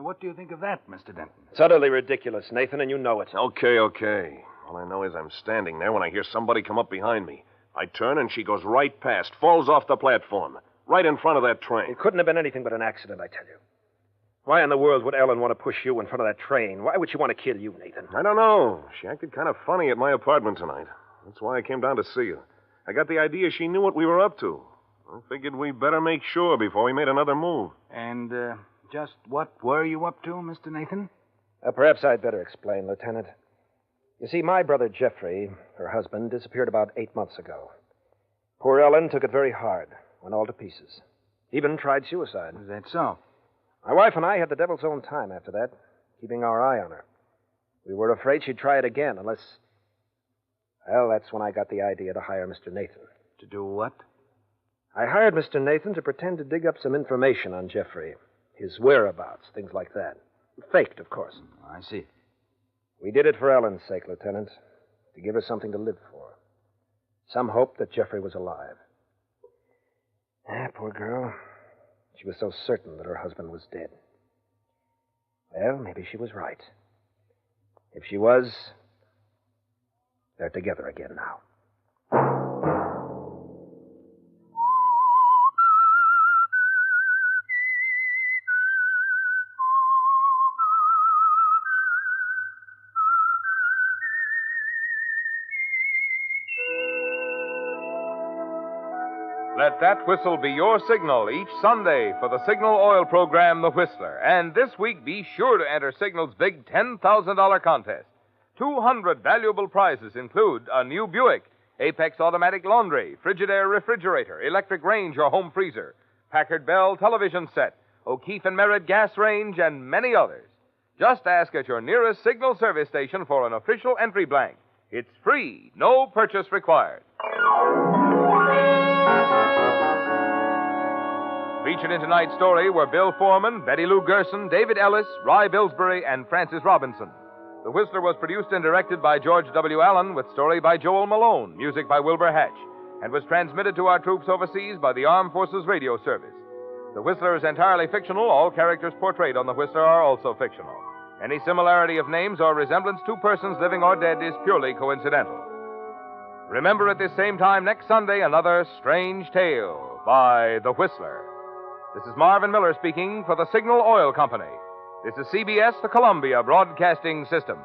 What do you think of that, Mr. Denton? It's utterly ridiculous, Nathan, and you know it. Okay. All I know is I'm standing there when I hear somebody come up behind me. I turn and she goes right past, falls off the platform, right in front of that train. It couldn't have been anything but an accident, I tell you. Why in the world would Ellen want to push you in front of that train? Why would she want to kill you, Nathan? I don't know. She acted kind of funny at my apartment tonight. That's why I came down to see you. I got the idea she knew what we were up to. I figured we'd better make sure before we made another move. And, just what were you up to, Mr. Nathan? Perhaps I'd better explain, Lieutenant. You see, my brother Jeffrey, her husband, disappeared about 8 months ago. Poor Ellen took it very hard, went all to pieces. Even tried suicide. Is that so? My wife and I had the devil's own time after that, keeping our eye on her. We were afraid she'd try it again, unless... Well, that's when I got the idea to hire Mr. Nathan. To do what? I hired Mr. Nathan to pretend to dig up some information on Jeffrey. His whereabouts, things like that. Faked, of course. I see. We did it for Ellen's sake, Lieutenant. To give her something to live for. Some hope that Jeffrey was alive. Ah, poor girl. She was so certain that her husband was dead. Well, maybe she was right. If she was, they're together again now. Let that whistle be your signal each Sunday for the Signal Oil program, The Whistler. And this week, be sure to enter Signal's big $10,000 contest. 200 valuable prizes include a new Buick, Apex automatic laundry, Frigidaire refrigerator, electric range or home freezer, Packard Bell television set, O'Keefe and Merritt gas range, and many others. Just ask at your nearest Signal service station for an official entry blank. It's free, no purchase required. Featured in tonight's story were Bill Foreman, Betty Lou Gerson, David Ellis, Rye Billsbury, and Francis Robinson. The Whistler was produced and directed by George W. Allen, with story by Joel Malone, music by Wilbur Hatch, and was transmitted to our troops overseas by the Armed Forces Radio Service. The Whistler is entirely fictional. All characters portrayed on The Whistler are also fictional. Any similarity of names or resemblance to persons living or dead is purely coincidental. Remember at this same time next Sunday, another strange tale by The Whistler. This is Marvin Miller speaking for the Signal Oil Company. This is CBS, the Columbia Broadcasting System.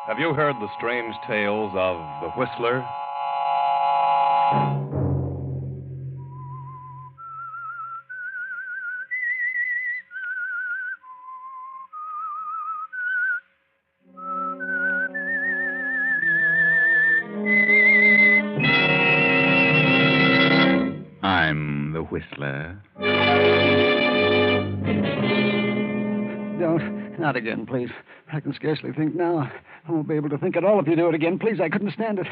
Have you heard the strange tales of the Whistler? I'm the Whistler. Don't. Not again, please. I can scarcely think now. I won't be able to think at all if you do it again. Please, I couldn't stand it.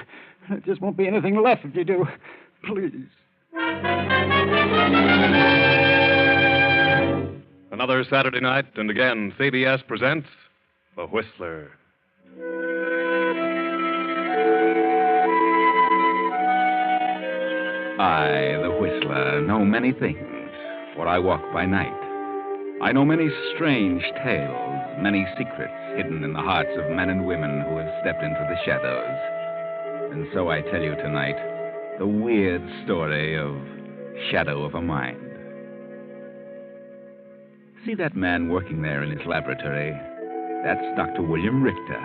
There just won't be anything left if you do. Please. Another Saturday night, and again, CBS presents The Whistler. I, the Whistler, know many things, for I walk by night. I know many strange tales, many secrets hidden in the hearts of men and women who have stepped into the shadows. And so I tell you tonight the weird story of Shadow of a Mind. See that man working there in his laboratory? That's Dr. William Richter.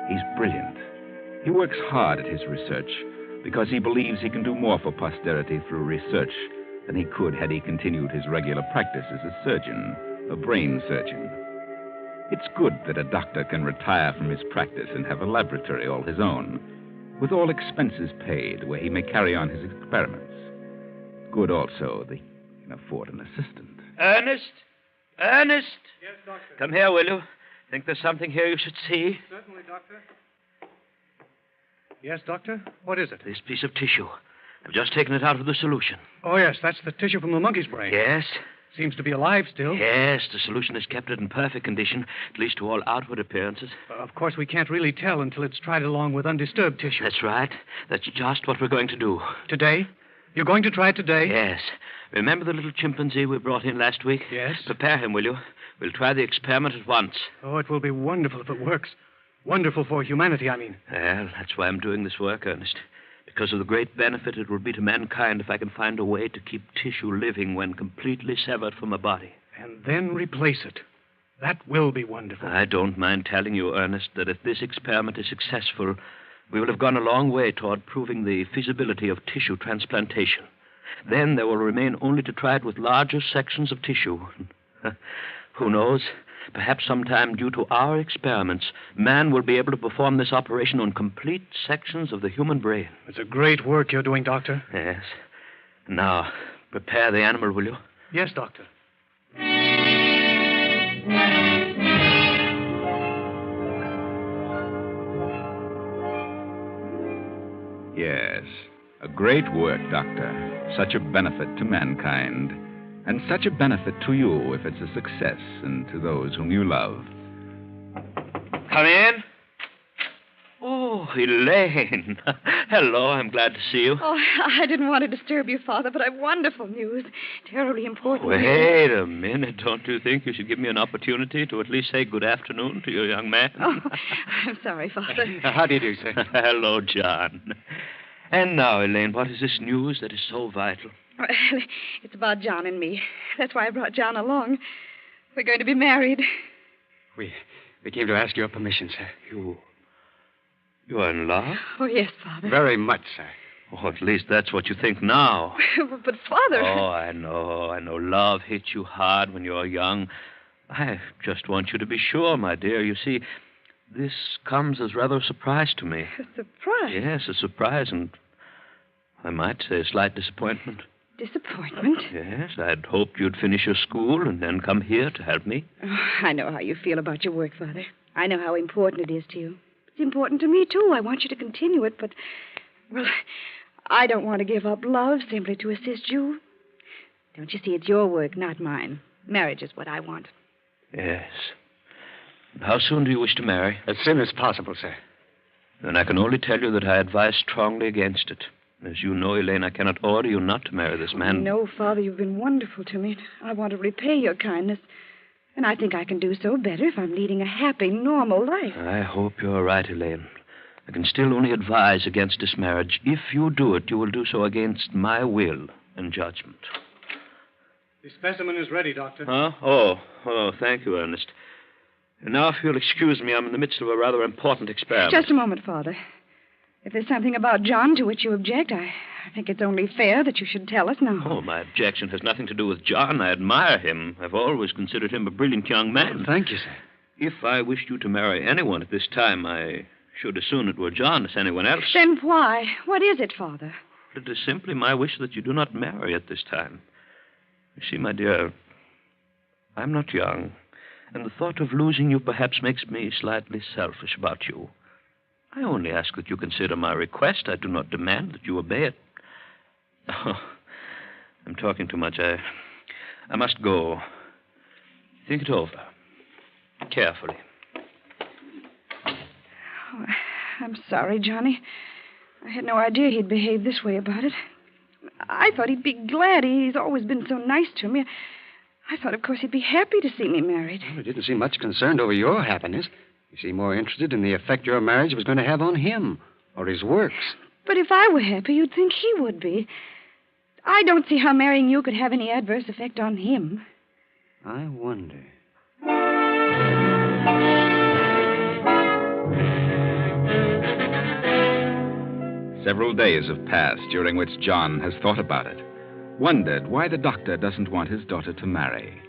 He's brilliant. He works hard at his research because he believes he can do more for posterity through research than he could had he continued his regular practice as a surgeon, a brain surgeon. It's good that a doctor can retire from his practice and have a laboratory all his own, with all expenses paid, where he may carry on his experiments. Good also that he can afford an assistant. Ernest? Ernest? Yes, Doctor. Come here, will you? Think there's something here you should see? Certainly, Doctor. Yes, Doctor? What is it? This piece of tissue. I've just taken it out of the solution. Oh, yes, that's the tissue from the monkey's brain. Yes? Seems to be alive still. Yes, the solution has kept it in perfect condition, at least to all outward appearances. Of course, we can't really tell until it's tried along with undisturbed tissue. That's right. That's just what we're going to do. Today? You're going to try it today? Yes. Remember the little chimpanzee we brought in last week? Yes. Prepare him, will you? We'll try the experiment at once. Oh, it will be wonderful if it works. Wonderful for humanity, I mean. Well, that's why I'm doing this work, Ernest. Because of the great benefit it will be to mankind if I can find a way to keep tissue living when completely severed from a body. And then replace it. That will be wonderful. I don't mind telling you, Ernest, that if this experiment is successful, we will have gone a long way toward proving the feasibility of tissue transplantation. Then there will remain only to try it with larger sections of tissue. Who knows? Perhaps sometime, due to our experiments, man will be able to perform this operation on complete sections of the human brain. It's a great work you're doing, Doctor. Yes. Now, prepare the animal, will you? Yes, Doctor. Yes, a great work, Doctor. Such a benefit to mankind. and such a benefit to you if it's a success and to those whom you love. Come in. Oh, Elaine. Hello, I'm glad to see you. Oh, I didn't want to disturb you, Father, but I've wonderful news. Terribly important news. Wait a minute. Don't you think you should give me an opportunity to at least say good afternoon to your young man? Oh, I'm sorry, Father. How do you do, sir? Hello, John. And now, Elaine, what is this news that is so vital? Well, it's about John and me. That's why I brought John along. We're going to be married. We came to ask your permission, sir. You are in love? Oh, yes, Father. Very much, sir. Oh, at least that's what you think now. But, Father... Oh, I know. Love hits you hard when you're young. I just want you to be sure, my dear. You see, this comes as rather a surprise to me. A surprise? Yes, a surprise, and I might say a slight disappointment. Disappointment? Yes, I'd hoped you'd finish your school and then come here to help me. Oh, I know how you feel about your work, Father. I know how important it is to you. It's important to me, too. I want you to continue it, but, well, I don't want to give up love simply to assist you. Don't you see, it's your work, not mine. Marriage is what I want. Yes. How soon do you wish to marry? As soon as possible, sir. Then I can only tell you that I advise strongly against it. As you know, Elaine, I cannot order you not to marry this man. No, Father, you've been wonderful to me. I want to repay your kindness. And I think I can do so better if I'm leading a happy, normal life. I hope you're right, Elaine. I can still only advise against this marriage. If you do it, you will do so against my will and judgment. The specimen is ready, Doctor. Huh? Oh, thank you, Ernest. And now, if you'll excuse me, I'm in the midst of a rather important experiment. Just a moment, Father. If there's something about John to which you object, I think it's only fair that you should tell us now. Oh, my objection has nothing to do with John. I admire him. I've always considered him a brilliant young man. Thank you, sir. If I wished you to marry anyone at this time, I should as soon it were John as anyone else. Then why? What is it, Father? It is simply my wish that you do not marry at this time. You see, my dear, I'm not young, and the thought of losing you perhaps makes me slightly selfish about you. I only ask that you consider my request. I do not demand that you obey it. Oh, I'm talking too much. I must go. Think it over. Carefully. Oh, I'm sorry, Johnny. I had no idea he'd behave this way about it. I thought he'd be glad. He's always been so nice to me. I thought, of course, he'd be happy to see me married. Well, he didn't seem much concerned over your happiness. He seemed more interested in the effect your marriage was going to have on him or his works. But if I were happy, you'd think he would be. I don't see how marrying you could have any adverse effect on him. I wonder. Several days have passed during which John has thought about it, wondered why the doctor doesn't want his daughter to marry,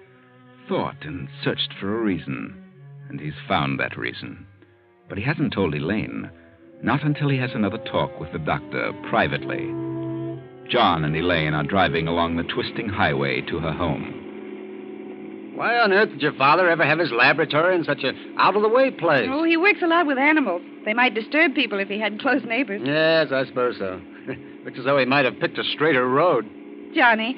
thought and searched for a reason, and he's found that reason. But he hasn't told Elaine, not until he has another talk with the doctor privately. John and Elaine are driving along the twisting highway to her home. Why on earth did your father ever have his laboratory in such an out-of-the-way place? Oh, he works a lot with animals. They might disturb people if he had close neighbors. Yes, I suppose so. Looks as though he might have picked a straighter road. Johnny,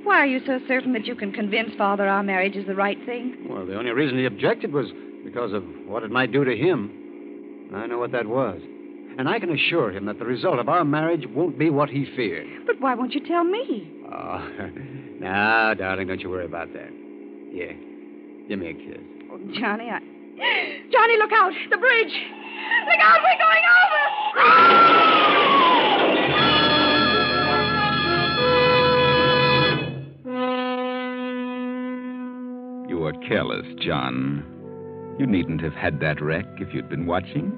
why are you so certain that you can convince Father our marriage is the right thing? Well, the only reason he objected was because of what it might do to him. I know what that was. And I can assure him that the result of our marriage won't be what he feared. But why won't you tell me? Oh, now, darling, don't you worry about that. Here, give me a kiss. Oh, Johnny, Johnny, look out! The bridge! Look out, we're going over! You were careless, John. You needn't have had that wreck if you'd been watching.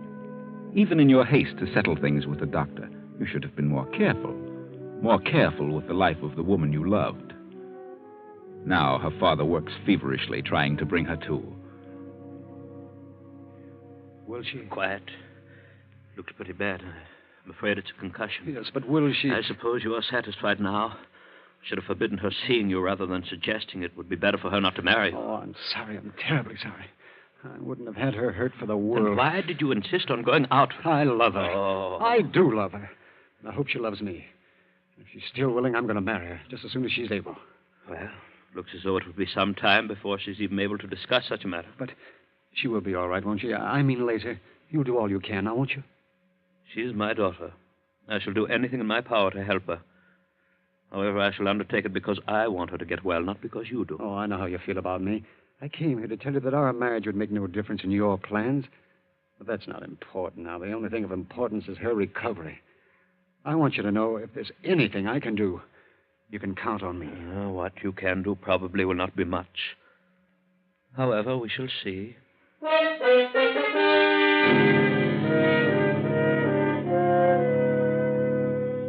Even in your haste to settle things with the doctor, you should have been more careful with the life of the woman you loved. Now her father works feverishly trying to bring her to. Will she? Quiet. Looks pretty bad. I'm afraid it's a concussion. Yes, but will she? I suppose you are satisfied now. Should have forbidden her seeing you rather than suggesting it would be better for her not to marry you. Oh, I'm sorry. I'm terribly sorry. I wouldn't have had her hurt for the world. Then why did you insist on going out? I love her. Oh. I do love her. And I hope she loves me. If she's still willing, I'm going to marry her just as soon as she's able. Well, Looks as though it would be some time before she's even able to discuss such a matter. But she will be all right, won't she? I mean later. You'll do all you can, now, won't you? She is my daughter. I shall do anything in my power to help her. However, I shall undertake it because I want her to get well, not because you do. Oh, I know how you feel about me. I came here to tell you that our marriage would make no difference in your plans. But that's not important now. The only thing of importance is her recovery. I want you to know if there's anything I can do, you can count on me. What you can do probably will not be much. However, we shall see.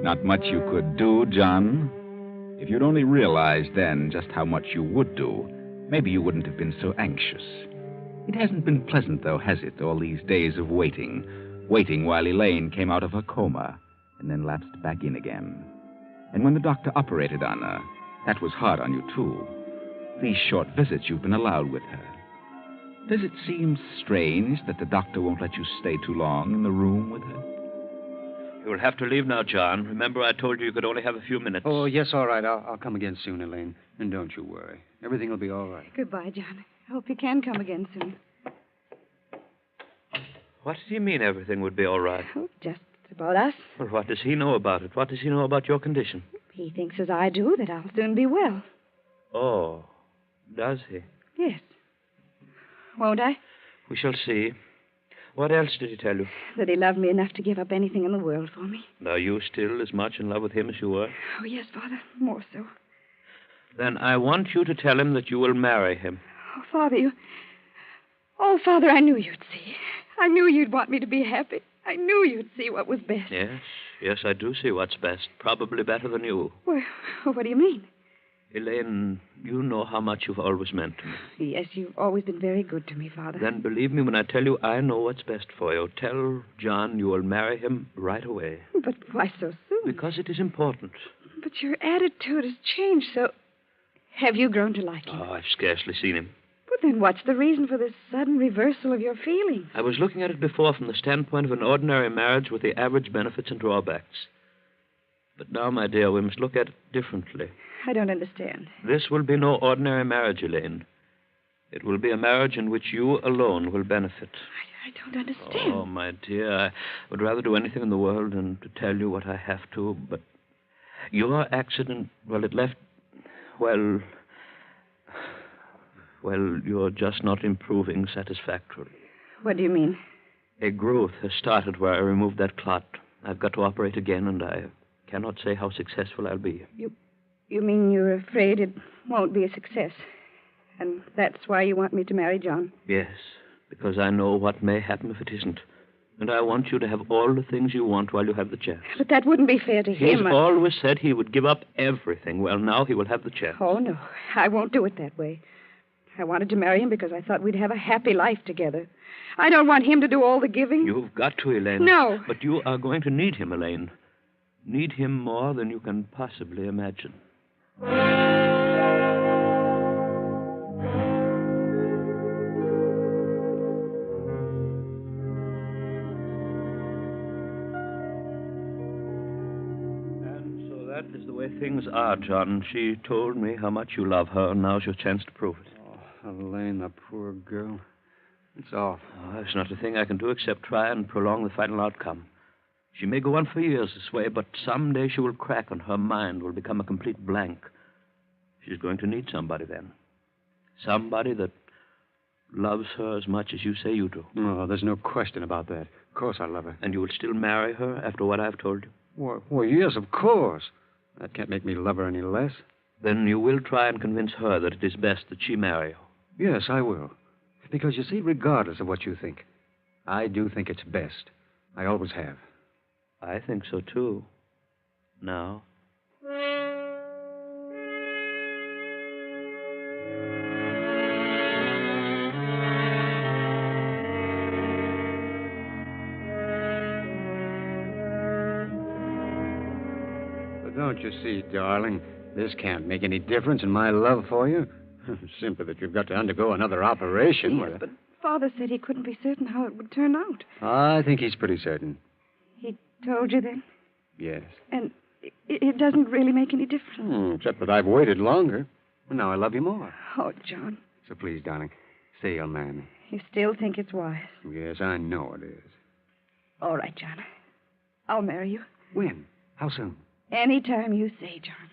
Not much you could do, John. If you'd only realized then just how much you would do, maybe you wouldn't have been so anxious. It hasn't been pleasant, though, has it, all these days of waiting while Elaine came out of her coma and then lapsed back in again. And when the doctor operated on her, that was hard on you, too. These short visits you've been allowed with her. Does it seem strange that the doctor won't let you stay too long in the room with her? You'll have to leave now, John. Remember, I told you could only have a few minutes. Oh, yes, all right. I'll come again soon, Elaine. And don't you worry. Everything will be all right. Goodbye, John. I hope you can come again soon. What do you mean everything would be all right? Oh, just about us. Well, what does he know about it? What does he know about your condition? He thinks as I do that I'll soon be well. Oh, does he? Yes. Won't I? We shall see. What else did he tell you? That he loved me enough to give up anything in the world for me. And are you still as much in love with him as you were? Oh, yes, Father. More so. Then I want you to tell him that you will marry him. Oh, Father, you... Oh, Father, I knew you'd see. I knew you'd want me to be happy. I knew you'd see what was best. Yes, I do see what's best. Probably better than you. Well, what do you mean? Elaine, you know how much you've always meant to me. Yes, you've always been very good to me, Father. Then believe me when I tell you I know what's best for you. Tell John you will marry him right away. But why so soon? Because it is important. But your attitude has changed, so... Have you grown to like him? Oh, I've scarcely seen him. But then what's the reason for this sudden reversal of your feelings? I was looking at it before from the standpoint of an ordinary marriage with the average benefits and drawbacks. But now, my dear, we must look at it differently. I don't understand. This will be no ordinary marriage, Elaine. It will be a marriage in which you alone will benefit. I don't understand. Oh, my dear, I would rather do anything in the world than to tell you what I have to, but your accident, well, it left... Well, you're just not improving satisfactorily. What do you mean? A growth has started where I removed that clot. I've got to operate again, and I cannot say how successful I'll be. You mean you're afraid it won't be a success? And that's why you want me to marry John? Yes, because I know what may happen if it isn't. And I want you to have all the things you want while you have the chance. But that wouldn't be fair to him. He's always said he would give up everything. Well, now he will have the chance. Oh, no. I won't do it that way. I wanted to marry him because I thought we'd have a happy life together. I don't want him to do all the giving. You've got to, Elaine. No. But you are going to need him, Elaine. Need him more than you can possibly imagine. That is the way things are, John. She told me how much you love her, and now's your chance to prove it. Oh, Elaine, the poor girl. It's awful. Oh, there's not a thing I can do except try and prolong the final outcome. She may go on for years this way, but someday she will crack and her mind will become a complete blank. She's going to need somebody then. Somebody that loves her as much as you say you do. Oh, there's no question about that. Of course I love her. And you will still marry her after what I've told you? Well, yes, of course. That can't make me love her any less. Then you will try and convince her that it is best that she marry you. Yes, I will. Because, you see, regardless of what you think, I do think it's best. I always have. I think so, too. Now. But don't you see, darling, this can't make any difference in my love for you. Simply that you've got to undergo another operation. Yes, but Father said he couldn't be certain how it would turn out. I think he's pretty certain. He told you then? Yes. And it doesn't really make any difference. Except that I've waited longer. Well, now I love you more. Oh, John, So please, darling, say you'll marry me. you still think it's wise. Yes, I know it is. All right, John. I'll marry you. When? How soon? Any time you say, John.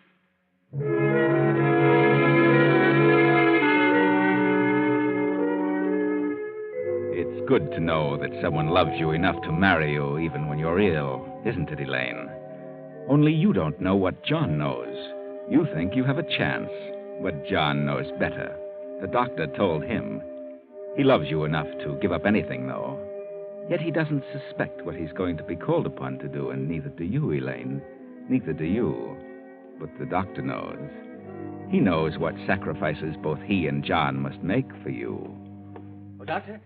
It's good to know that someone loves you enough to marry you even when you're ill, isn't it, Elaine? Only you don't know what John knows. You think you have a chance, but John knows better. The doctor told him. He loves you enough to give up anything, though. Yet he doesn't suspect what he's going to be called upon to do, and neither do you, Elaine. Neither do you. But the doctor knows. He knows what sacrifices both he and John must make for you. Oh, Doctor?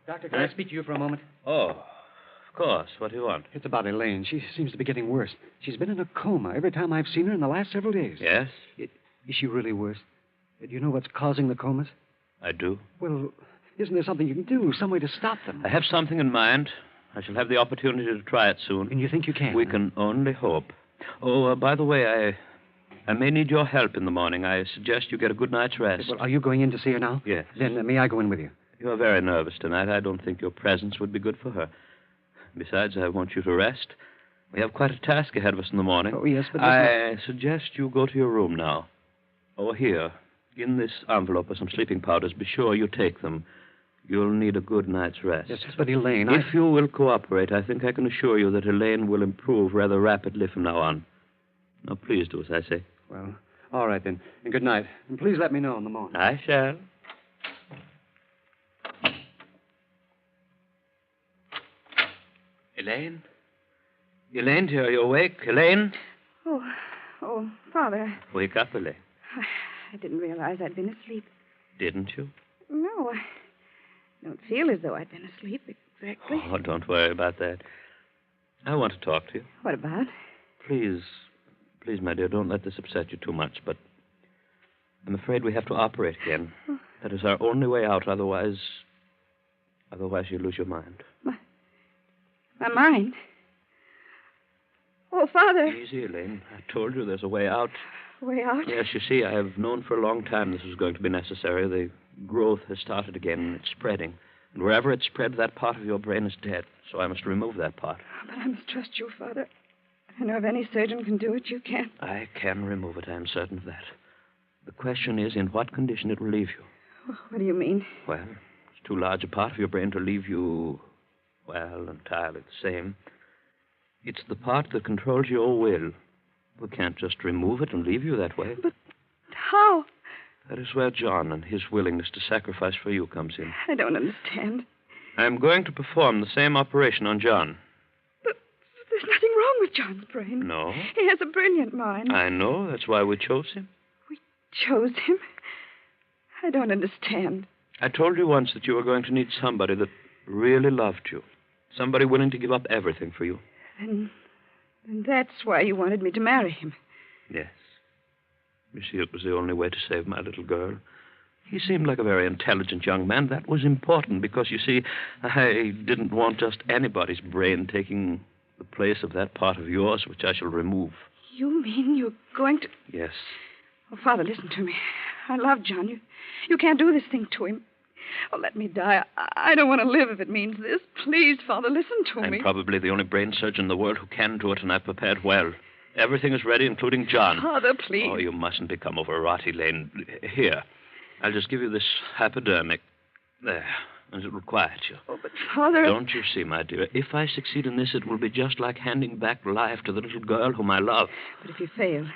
Doctor, can I speak to you for a moment? Oh, of course. What do you want? It's about Elaine. She seems to be getting worse. She's been in a coma every time I've seen her in the last several days. Yes? Is she really worse? Do you know what's causing the comas? I do. Well, isn't there something you can do, some way to stop them? I have something in mind. I shall have the opportunity to try it soon. And you think you can? We can only hope. Oh, by the way, I may need your help in the morning. I suggest you get a good night's rest. Well, are you going in to see her now? Yes. Then may I go in with you? You're very nervous tonight. I don't think your presence would be good for her. Besides, I want you to rest. We have quite a task ahead of us in the morning. Oh, yes, but... I suggest you go to your room now. Oh, here. In this envelope are some sleeping powders. Be sure you take them. You'll need a good night's rest. Yes, but Elaine, If you will cooperate, I think I can assure you that Elaine will improve rather rapidly from now on. Now, please do as I say. Well, all right, then. And good night. And please let me know in the morning. I shall. Elaine? Elaine, dear, are you awake? Elaine? Oh, Father. Wake up, Elaine. I didn't realize I'd been asleep. Didn't you? No, I don't feel as though I'd been asleep exactly. Oh, don't worry about that. I want to talk to you. What about? Please, my dear, don't let this upset you too much, but I'm afraid we have to operate again. That is our only way out, otherwise you lose your mind. My mind? Oh, Father. Easy, Elaine. I told you there's a way out. Way out? Yes, you see, I have known for a long time this was going to be necessary. The growth has started again, and it's spreading. And wherever it's spread, that part of your brain is dead. So I must remove that part. But I must trust you, Father. I know if any surgeon can do it, you can. I can remove it, I am certain of that. The question is in what condition it will leave you. What do you mean? Well, it's too large a part of your brain to leave you, well, entirely the same. It's the part that controls your will. We can't just remove it and leave you that way. But how? That is where John and his willingness to sacrifice for you comes in. I don't understand. I'm going to perform the same operation on John. But there's nothing wrong with John's brain. No? He has a brilliant mind. I know. That's why we chose him. We chose him? I don't understand. I told you once that you were going to need somebody that really loved you. Somebody willing to give up everything for you. And that's why you wanted me to marry him. Yes. You see, it was the only way to save my little girl. He seemed like a very intelligent young man. That was important because, you see, I didn't want just anybody's brain taking the place of that part of yours which I shall remove. You mean you're going to... Yes. Oh, Father, listen to me. I love John. You can't do this thing to him. Oh, let me die. I don't want to live if it means this. Please, Father, listen to me. I'm probably the only brain surgeon in the world who can do it, and I've prepared well. Everything is ready, including John. Father, please. Oh, you mustn't become overwrought, Elaine. Here, I'll just give you this hypodermic. There, and it will quiet you. Oh, but Father... Don't you see, my dear, if I succeed in this, it will be just like handing back life to the little girl whom I love. But if you fail...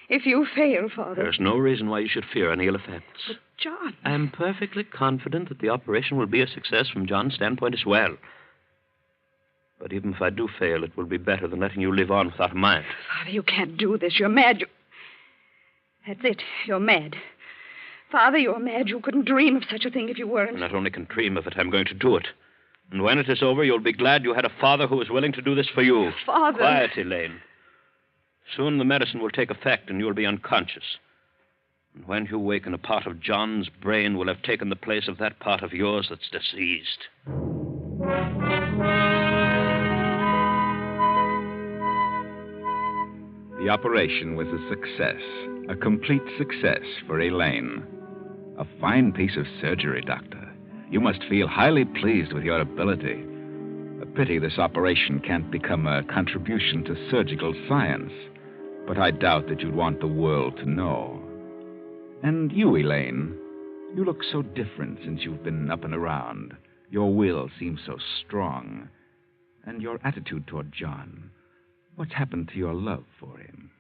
If you fail, Father... There's no reason why you should fear any ill effects. But John... I'm perfectly confident that the operation will be a success from John's standpoint as well. But even if I do fail, it will be better than letting you live on without a mind. Father, you can't do this. You're mad. That's it. You're mad. Father, you're mad. You couldn't dream of such a thing if you weren't. I not only can dream of it, I'm going to do it. And when it is over, you'll be glad you had a father who was willing to do this for you. Father... Quiet, Elaine. Soon the medicine will take effect and you'll be unconscious. And when you waken, a part of John's brain will have taken the place of that part of yours that's diseased. The The operation was a success, a complete success for Elaine. A fine piece of surgery, Doctor. You must feel highly pleased with your ability. A pity this operation can't become a contribution to surgical science, but I doubt that you'd want the world to know. And you, Elaine, you look so different since you've been up and around. Your will seems so strong. And your attitude toward John. What's happened to your love for him?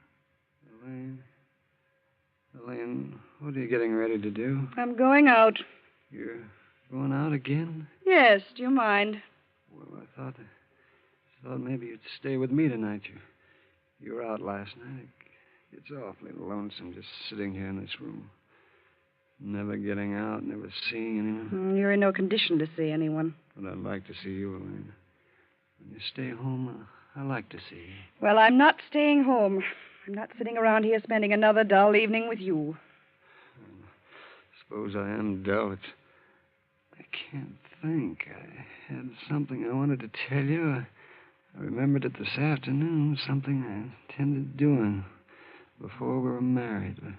Elaine, what are you getting ready to do? I'm going out. You're going out again? Yes, do you mind? Well, I thought maybe you'd stay with me tonight. You were out last night. It's awfully lonesome just sitting here in this room. Never getting out, never seeing anyone. You're in no condition to see anyone. But I'd like to see you, Elaine. When you stay home, I like to see you. Well, I'm not staying home. I'm not sitting around here spending another dull evening with you. Suppose I am dull. I can't think. I had something I wanted to tell you. I remembered it this afternoon, something I intended doing before we were married. But,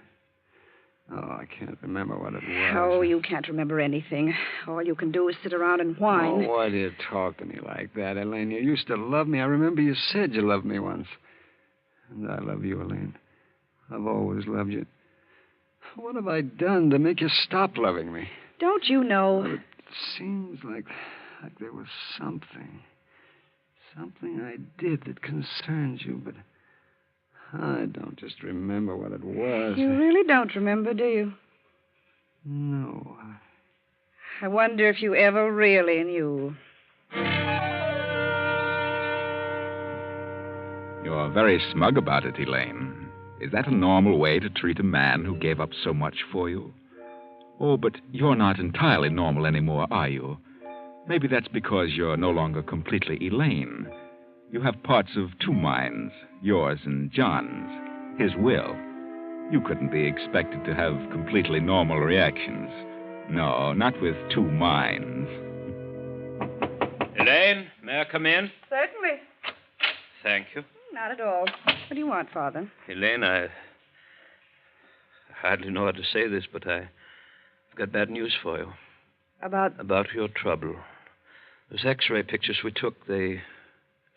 I can't remember what it was. Oh, you can't remember anything. All you can do is sit around and whine. Oh, why do you talk to me like that, Elaine? You used to love me. I remember you said you loved me once. And I love you, Elaine. I've always loved you. What have I done to make you stop loving me? Don't you know? Well, it seems like there was something I did that concerns you, but I don't just remember what it was. You really don't remember, do you? No. I wonder if you ever really knew. You're very smug about it, Elaine. Is that a normal way to treat a man who gave up so much for you? Oh, but you're not entirely normal anymore, are you? Maybe that's because you're no longer completely Elaine. You have parts of two minds, yours and John's, his will. You couldn't be expected to have completely normal reactions. No, not with two minds. Elaine, may I come in? Certainly. Thank you. Not at all. What do you want, Father? Elaine, I hardly know how to say this, but I've got bad news for you. About your trouble. Those X-ray pictures we took, they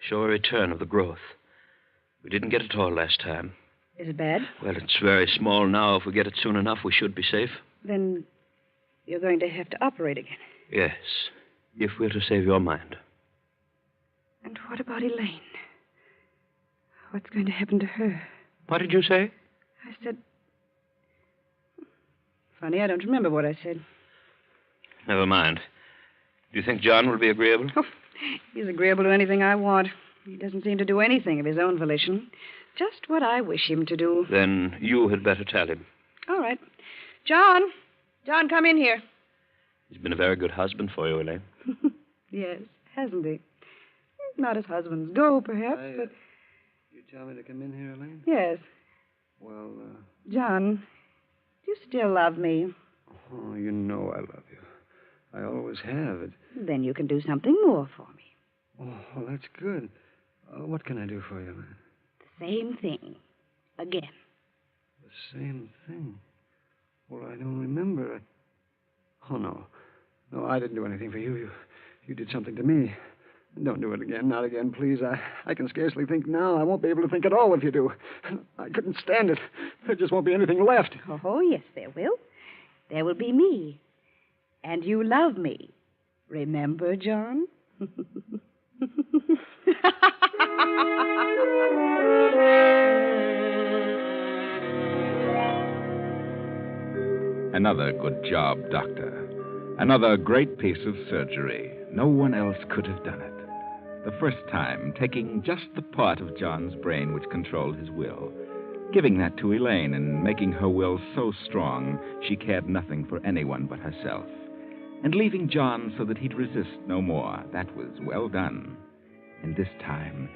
show a return of the growth. We didn't get it all last time. Is it bad? Well, it's very small now. If we get it soon enough, we should be safe. Then you're going to have to operate again. Yes, if we're to save your mind. And what about Elaine? What's going to happen to her? What did you say? I said... Funny, I don't remember what I said. Never mind. Do you think John will be agreeable? Oh, he's agreeable to anything I want. He doesn't seem to do anything of his own volition. Just what I wish him to do. Then you had better tell him. All right. John! John, come in here. He's been a very good husband for you, Elaine. Yes, hasn't he? Not as husbands go, perhaps, but... You tell me to come in here, Elaine? Yes. Well, John, do you still love me? Oh, you know I love you. I always have. Then you can do something more for me. Oh, well, that's good. What can I do for you, Elaine? The same thing. Again. The same thing? Well, I don't remember. Oh, no. No, I didn't do anything for you. You did something to me. Don't do it again. Not again, please. I can scarcely think now. I won't be able to think at all if you do. I couldn't stand it. There just won't be anything left. Oh, yes, there will. There will be me. And you love me. Remember, John? Another good job, Doctor. Another great piece of surgery. No one else could have done it. The first time, taking just the part of John's brain which controlled his will, giving that to Elaine and making her will so strong she cared nothing for anyone but herself, and leaving John so that he'd resist no more. That was well done. And this time,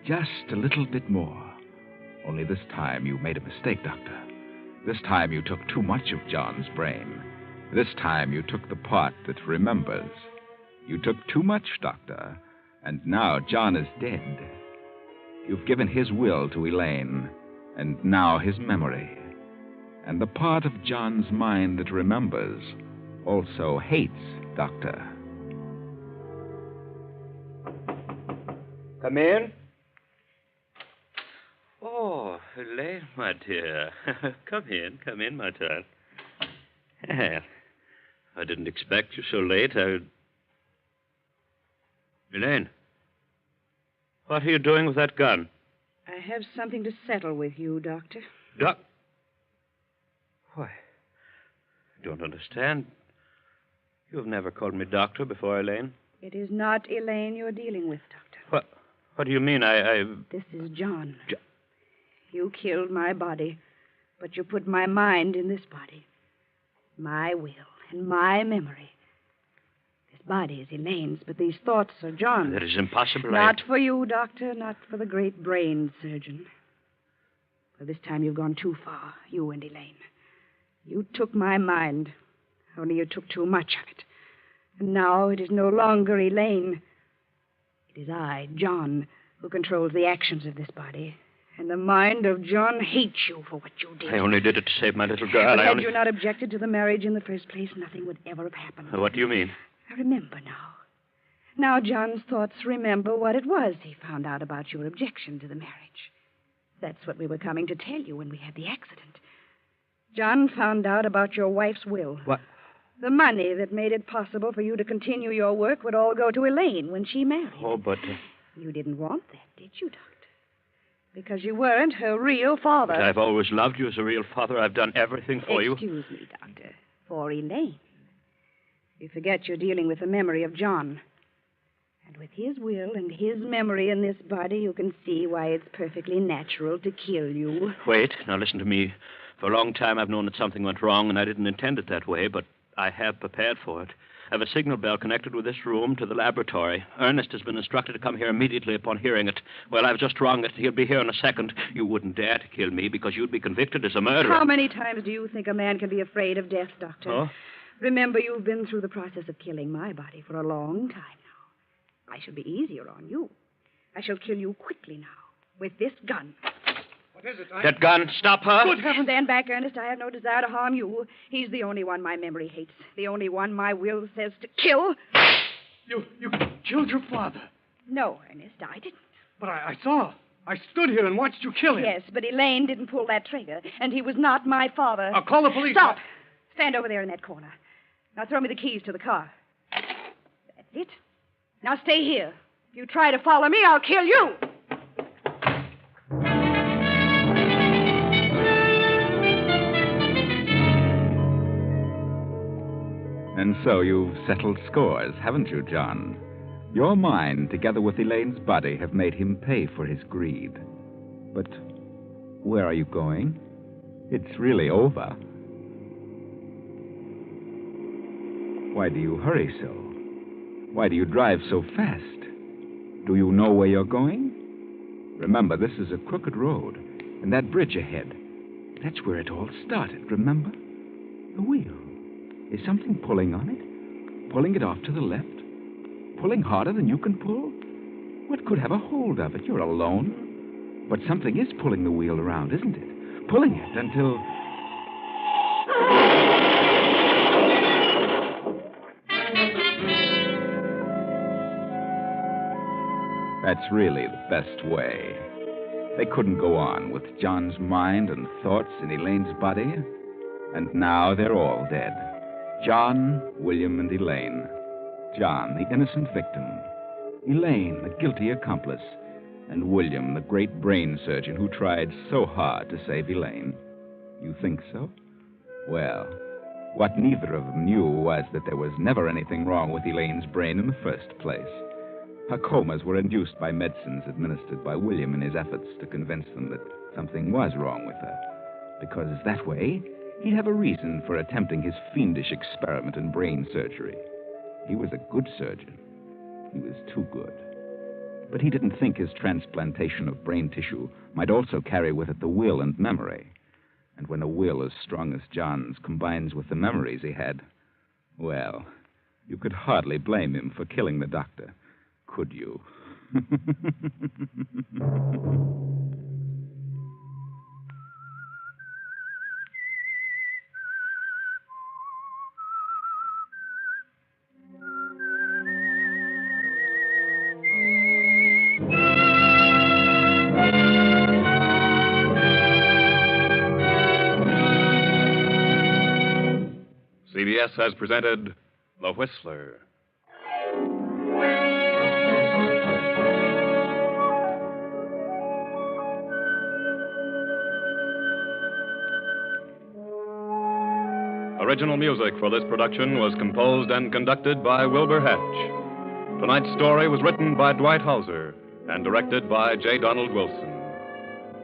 just a little bit more. Only this time you made a mistake, Doctor. This time you took too much of John's brain. This time you took the part that remembers. You took too much, Doctor, and now John is dead. You've given his will to Elaine, And now his memory. And the part of John's mind that remembers also hates Doctor. Come in. Oh, Elaine, my dear. Come in, my child. Well, I didn't expect you so late. Elaine, what are you doing with that gun? I have something to settle with you, Doctor. Why, I don't understand. You've never called me doctor before, Elaine. It is not Elaine you're dealing with, Doctor. What do you mean? This is John. You killed my body, but you put my mind in this body. My will and my memory. This body is Elaine's, but these thoughts are John's. That is impossible. Not for you, Doctor, not for the great brain surgeon. Well, this time you've gone too far, you and Elaine. You took my mind, only you took too much of it. And now it is no longer Elaine. It is I, John, who controls the actions of this body. And the mind of John hates you for what you did. I only did it to save my little girl. But had you not objected to the marriage in the first place, nothing would ever have happened. What do you mean? I remember now. Now John's thoughts remember what it was he found out about your objection to the marriage. That's what we were coming to tell you when we had the accident. John found out about your wife's will. What? The money that made it possible for you to continue your work would all go to Elaine when she married. Oh, but... You didn't want that, did you, Doctor? Because you weren't her real father. But I've always loved you as a real father. I've done everything for you. Excuse me, Doctor. For Elaine. You forget you're dealing with the memory of John. And with his will and his memory in this body, you can see why it's perfectly natural to kill you. Wait. Now listen to me. For a long time, I've known that something went wrong, and I didn't intend it that way, but I have prepared for it. I have a signal bell connected with this room to the laboratory. Ernest has been instructed to come here immediately upon hearing it. Well, I've just rung it. He'll be here in a second. You wouldn't dare to kill me because you'd be convicted as a murderer. How many times do you think a man can be afraid of death, Doctor? Oh? Remember, you've been through the process of killing my body for a long time now. I shall be easier on you. I shall kill you quickly now with this gun. What is it? That gun, stop her. Good heavens. Stand back, Ernest. I have no desire to harm you. He's the only one my memory hates. The only one my will says to kill. You killed your father. No, Ernest, I didn't. But I saw. I stood here and watched you kill him. Yes, but Elaine didn't pull that trigger, and he was not my father. I'll call the police. Stop. Stand over there in that corner. Now throw me the keys to the car. That's it. Now stay here. If you try to follow me, I'll kill you. And so you've settled scores, haven't you, John? Your mind, together with Elaine's body, have made him pay for his greed. But where are you going? It's really over. Why do you hurry so? Why do you drive so fast? Do you know where you're going? Remember, this is a crooked road, and that bridge ahead, that's where it all started, remember? The wheel. Is something pulling on it? Pulling it off to the left? Pulling harder than you can pull? What could have a hold of it? You're alone. But something is pulling the wheel around, isn't it? Pulling it until... That's really the best way. They couldn't go on with John's mind and thoughts in Elaine's body. And now they're all dead. John, William, and Elaine. John, the innocent victim. Elaine, the guilty accomplice. And William, the great brain surgeon who tried so hard to save Elaine. You think so? Well, what neither of them knew was that there was never anything wrong with Elaine's brain in the first place. Her comas were induced by medicines administered by William in his efforts to convince them that something was wrong with her. Because that way, he'd have a reason for attempting his fiendish experiment in brain surgery. He was a good surgeon. He was too good. But he didn't think his transplantation of brain tissue might also carry with it the will and memory. And when a will as strong as John's combines with the memories he had, well, you could hardly blame him for killing the doctor, could you? CBS has presented The Whistler. Original music for this production was composed and conducted by Wilbur Hatch. Tonight's story was written by Dwight Hauser and directed by J. Donald Wilson.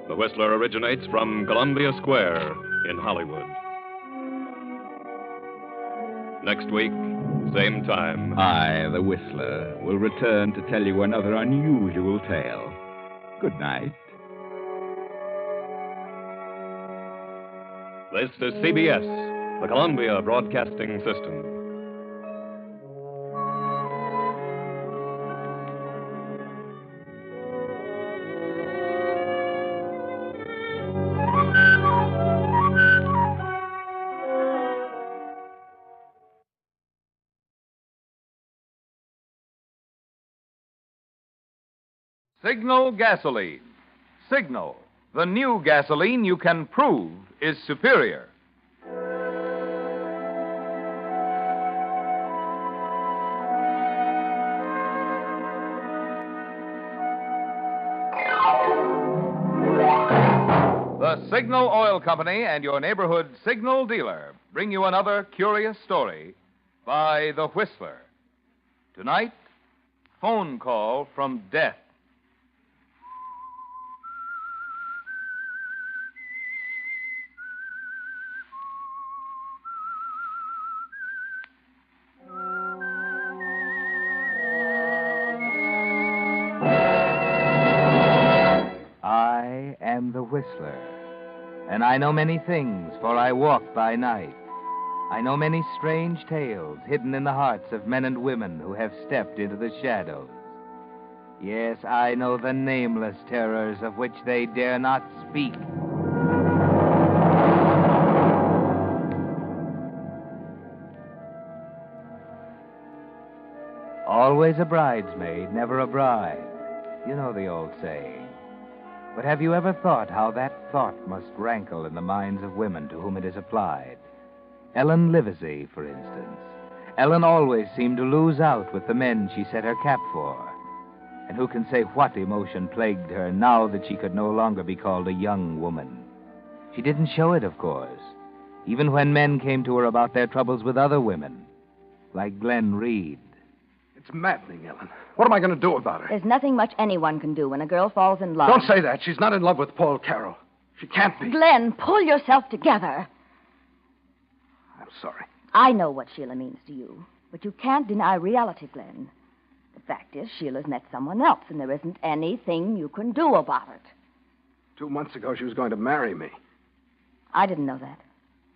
The Whistler originates from Columbia Square in Hollywood. Next week, same time. I, the Whistler, will return to tell you another unusual tale. Good night. This is CBS, the Columbia Broadcasting System. Signal gasoline. Signal, the new gasoline you can prove is superior. The Signal Oil Company and your neighborhood Signal dealer bring you another curious story by The Whistler. Tonight, phone call from death. I am the Whistler, and I know many things, for I walk by night. I know many strange tales hidden in the hearts of men and women who have stepped into the shadows. Yes, I know the nameless terrors of which they dare not speak. Always a bridesmaid, never a bride. You know the old saying. But have you ever thought how that thought must rankle in the minds of women to whom it is applied? Ellen Livesey, for instance. Ellen always seemed to lose out with the men she set her cap for. And who can say what emotion plagued her now that she could no longer be called a young woman? She didn't show it, of course, even when men came to her about their troubles with other women, like Glenn Reed. It's maddening, Ellen. What am I going to do about her? There's nothing much anyone can do when a girl falls in love. Don't say that. She's not in love with Paul Carroll. She can't be. Glenn, pull yourself together. I'm sorry. I know what Sheila means to you, but you can't deny reality, Glenn. The fact is, Sheila's met someone else, and there isn't anything you can do about it. 2 months ago, she was going to marry me. I didn't know that.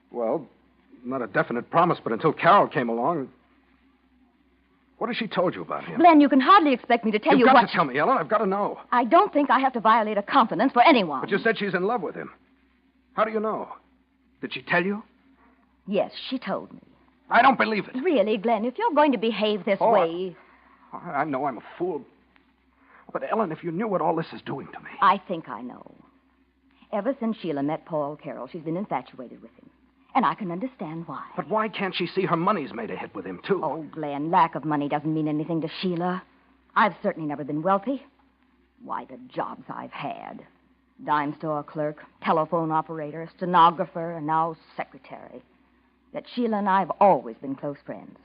Well, not a definite promise, but until Carroll came along... What has she told you about him? Glenn, you can hardly expect me to tell you You've what... got to tell me, Ellen. I've got to know. I don't think I have to violate a confidence for anyone. But you said she's in love with him. How do you know? Did she tell you? Yes, she told me. I don't believe it. Really, Glenn, if you're going to behave this way... I know I'm a fool. But, Ellen, if you knew what all this is doing to me... I think I know. Ever since Sheila met Paul Carroll, she's been infatuated with him. And I can understand why. But why can't she see her money's made a hit with him, too? Oh, Glenn, lack of money doesn't mean anything to Sheila. I've certainly never been wealthy. Why, the jobs I've had. Dime store clerk, telephone operator, stenographer, and now secretary. Yet Sheila and I have always been close friends.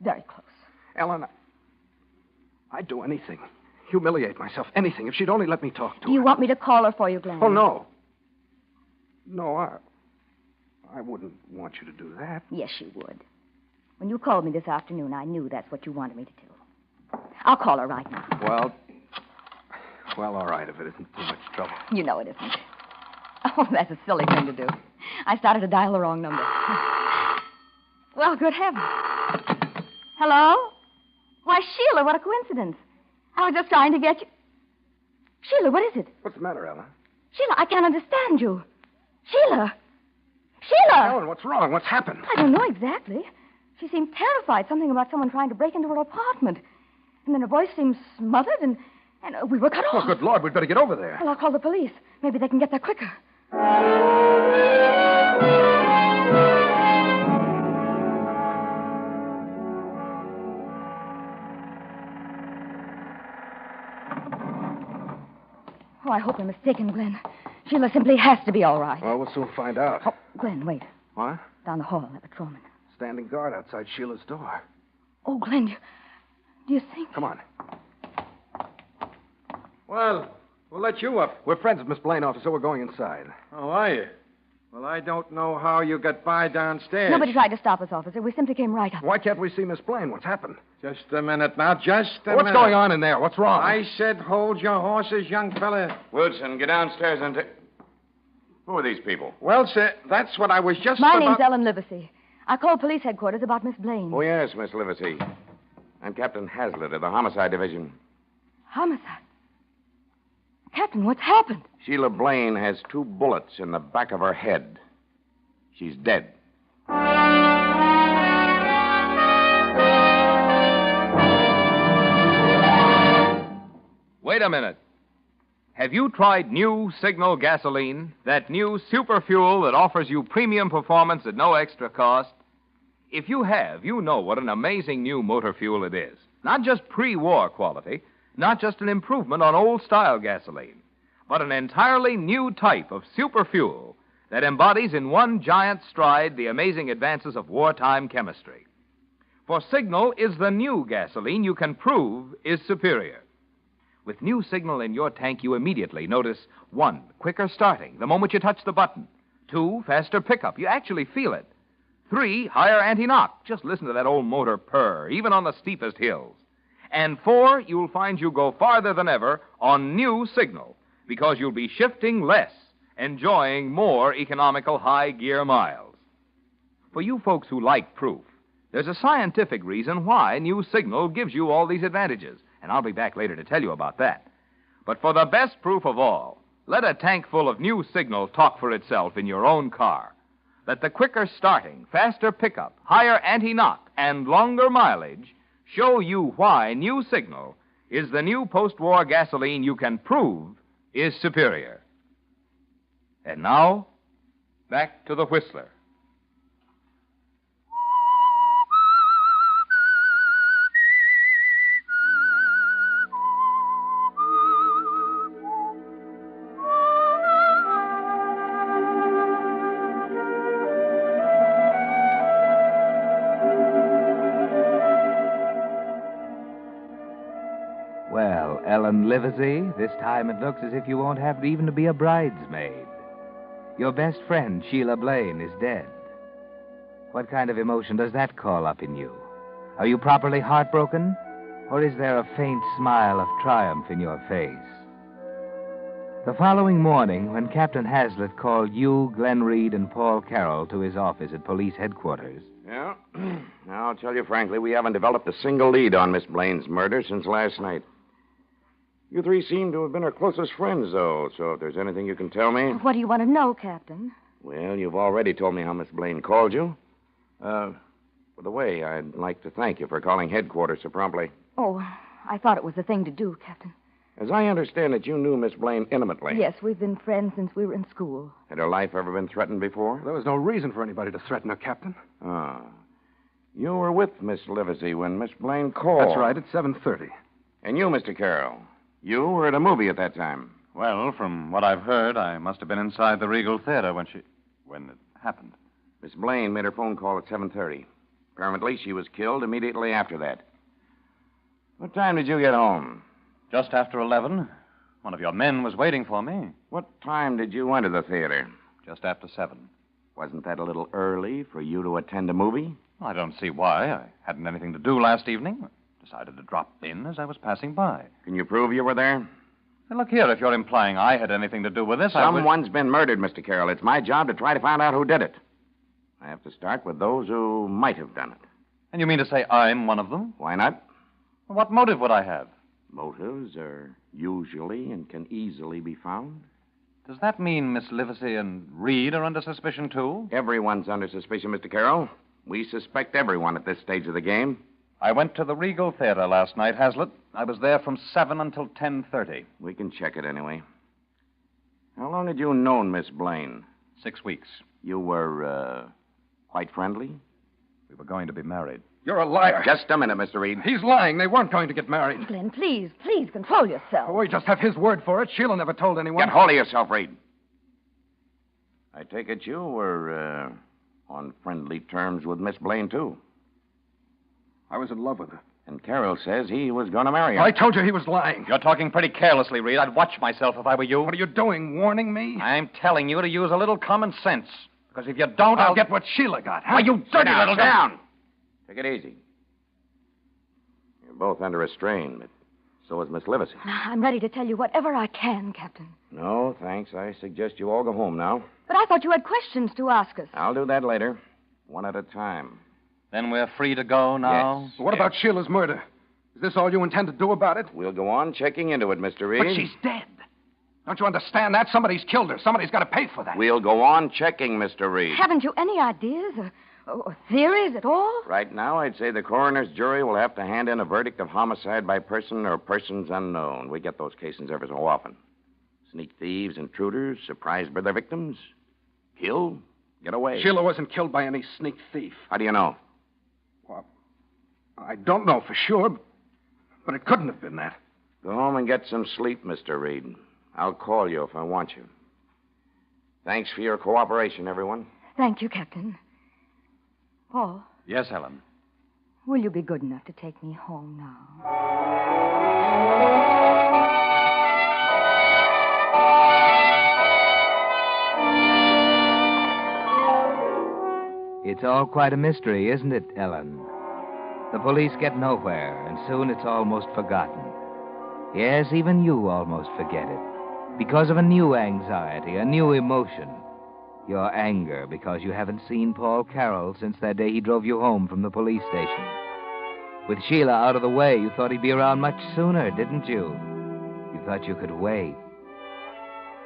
Very close. Ellen, I'd do anything. Humiliate myself, anything, if she'd only let me talk to her. Do you want me to call her for you, Glenn? Oh, no. No, I wouldn't want you to do that. Yes, you would. When you called me this afternoon, I knew that's what you wanted me to do. I'll call her right now. Well, all right, if it isn't too much trouble. You know it isn't. Oh, that's a silly thing to do. I started to dial the wrong number. Well, good heavens. Hello? Why, Sheila, what a coincidence. I was just trying to get you... Sheila, what is it? What's the matter, Ellen? Sheila, I can't understand you. Sheila! Sheila! Ellen, what's wrong? What's happened? I don't know exactly. She seemed terrified, something about someone trying to break into her apartment. And then her voice seemed smothered, and we were cut off. Oh, good Lord, we'd better get over there. Well, I'll call the police. Maybe they can get there quicker. I hope you're mistaken, Glenn. Sheila simply has to be all right. Well, we'll soon find out. Oh, Glenn, wait. What? Down the hall, that patrolman. Standing guard outside Sheila's door. Oh, Glenn, do you think... Come on. Well, we'll let you up. We're friends with Miss Blaine, officer. We're going inside. Oh, are you? Well, I don't know how you got by downstairs. Nobody tried to stop us, officer. We simply came right up. Why can't we see Miss Blaine? What's happened? Just a minute now, just a minute. What's going on in there? What's wrong? I said hold your horses, young fella. Wilson, get downstairs and Who are these people? Well, sir, that's what I was just My about... name's Ellen Livesey. I called police headquarters about Miss Blaine. Oh, yes, Miss Livesey. I'm Captain Hazlitt of the Homicide Division. Homicide? Captain, what's happened? Sheila Blaine has 2 bullets in the back of her head. She's dead. Wait a minute. Have you tried new Signal gasoline? That new super fuel that offers you premium performance at no extra cost? If you have, you know what an amazing new motor fuel it is. Not just pre-war quality, not just an improvement on old-style gasoline, but an entirely new type of super fuel that embodies in one giant stride the amazing advances of wartime chemistry. For Signal is the new gasoline you can prove is superior. With new Signal in your tank, you immediately notice 1, quicker starting the moment you touch the button. 2, faster pickup. You actually feel it. 3, higher anti-knock. Just listen to that old motor purr, even on the steepest hills. And 4, you'll find you go farther than ever on new Signal, because you'll be shifting less, enjoying more economical high-gear miles. For you folks who like proof, there's a scientific reason why new Signal gives you all these advantages, and I'll be back later to tell you about that. But for the best proof of all, let a tank full of new Signal talk for itself in your own car. Let the quicker starting, faster pickup, higher anti-knock, and longer mileage show you why new Signal is the new post-war gasoline you can prove is superior. And now, back to the Whistler. Well, Ellen Livesey, this time it looks as if you won't have even to be a bridesmaid. Your best friend, Sheila Blaine, is dead. What kind of emotion does that call up in you? Are you properly heartbroken? Or is there a faint smile of triumph in your face? The following morning, when Captain Hazlitt called you, Glenn Reed, and Paul Carroll to his office at police headquarters... Yeah. Now, I'll tell you frankly, we haven't developed a single lead on Miss Blaine's murder since last night. You 3 seem to have been her closest friends, though, so if there's anything you can tell me... What do you want to know, Captain? Well, you've already told me how Miss Blaine called you. By the way, I'd like to thank you for calling headquarters so promptly. Oh, I thought it was the thing to do, Captain. As I understand it, you knew Miss Blaine intimately. Yes, we've been friends since we were in school. Had her life ever been threatened before? There was no reason for anybody to threaten her, Captain. Ah. You were with Miss Livesey when Miss Blaine called. That's right, at 7:30. And you, Mr. Carroll, you were at a movie at that time. Well, from what I've heard, I must have been inside the Regal Theater when it happened. Miss Blaine made her phone call at 7:30. Apparently, she was killed immediately after that. What time did you get home? Just after 11. One of your men was waiting for me. What time did you enter the theater? Just after 7. Wasn't that a little early for you to attend a movie? I don't see why. I hadn't anything to do last evening. Decided to drop in as I was passing by. Can you prove you were there? Now, look here, if you're implying I had anything to do with this, Someone's been murdered, Mr. Carroll. It's my job to try to find out who did it. I have to start with those who might have done it. And you mean to say I'm one of them? Why not? What motive would I have? Motives are usually and can easily be found. Does that mean Miss Livesey and Reed are under suspicion, too? Everyone's under suspicion, Mr. Carroll. We suspect everyone at this stage of the game. I went to the Regal Theater last night, Hazlitt. I was there from 7 until 10:30. We can check it anyway. How long had you known Miss Blaine? 6 weeks. You were, quite friendly? We were going to be married. You're a liar. Just a minute, Mr. Reed. He's lying. They weren't going to get married. Glenn, please control yourself. We just have his word for it. Sheila never told anyone. Get hold of yourself, Reed. I take it you were on friendly terms with Miss Blaine, too. I was in love with her. And Carroll says he was going to marry her. I told you he was lying. You're talking pretty carelessly, Reed. I'd watch myself if I were you. What are you doing, warning me? I'm telling you to use a little common sense. Because if you don't, I'll get what Sheila got, huh? Why, you dirty Sit little down. down. Take it easy. You're both under a strain, but so is Miss Livesey. I'm ready to tell you whatever I can, Captain. No, thanks. I suggest you all go home now. But I thought you had questions to ask us. I'll do that later. One at a time. Then we're free to go now? Yes. What about Sheila's murder? Is this all you intend to do about it? We'll go on checking into it, Mr. Reed. But she's dead. Don't you understand that? Somebody's killed her. Somebody's got to pay for that. We'll go on checking, Mr. Reed. Haven't you any ideas or theories at all? Right now, I'd say the coroner's jury will have to hand in a verdict of homicide by person or persons unknown. We get those cases every so often. Sneak thieves, intruders, surprised by their victims. Kill, get away. Sheila wasn't killed by any sneak thief. How do you know? Well, I don't know for sure, but it couldn't have been that. Go home and get some sleep, Mr. Reed. I'll call you if I want you. Thanks for your cooperation, everyone. Thank you, Captain. Paul, Yes, Helen. will you be good enough to take me home now? It's all quite a mystery, isn't it, Ellen? The police get nowhere, and soon it's almost forgotten. Yes, even you almost forget it. Because of a new anxiety, a new emotion. Your anger because you haven't seen Paul Carroll since that day he drove you home from the police station. With Sheila out of the way, you thought he'd be around much sooner, didn't you? You thought you could wait.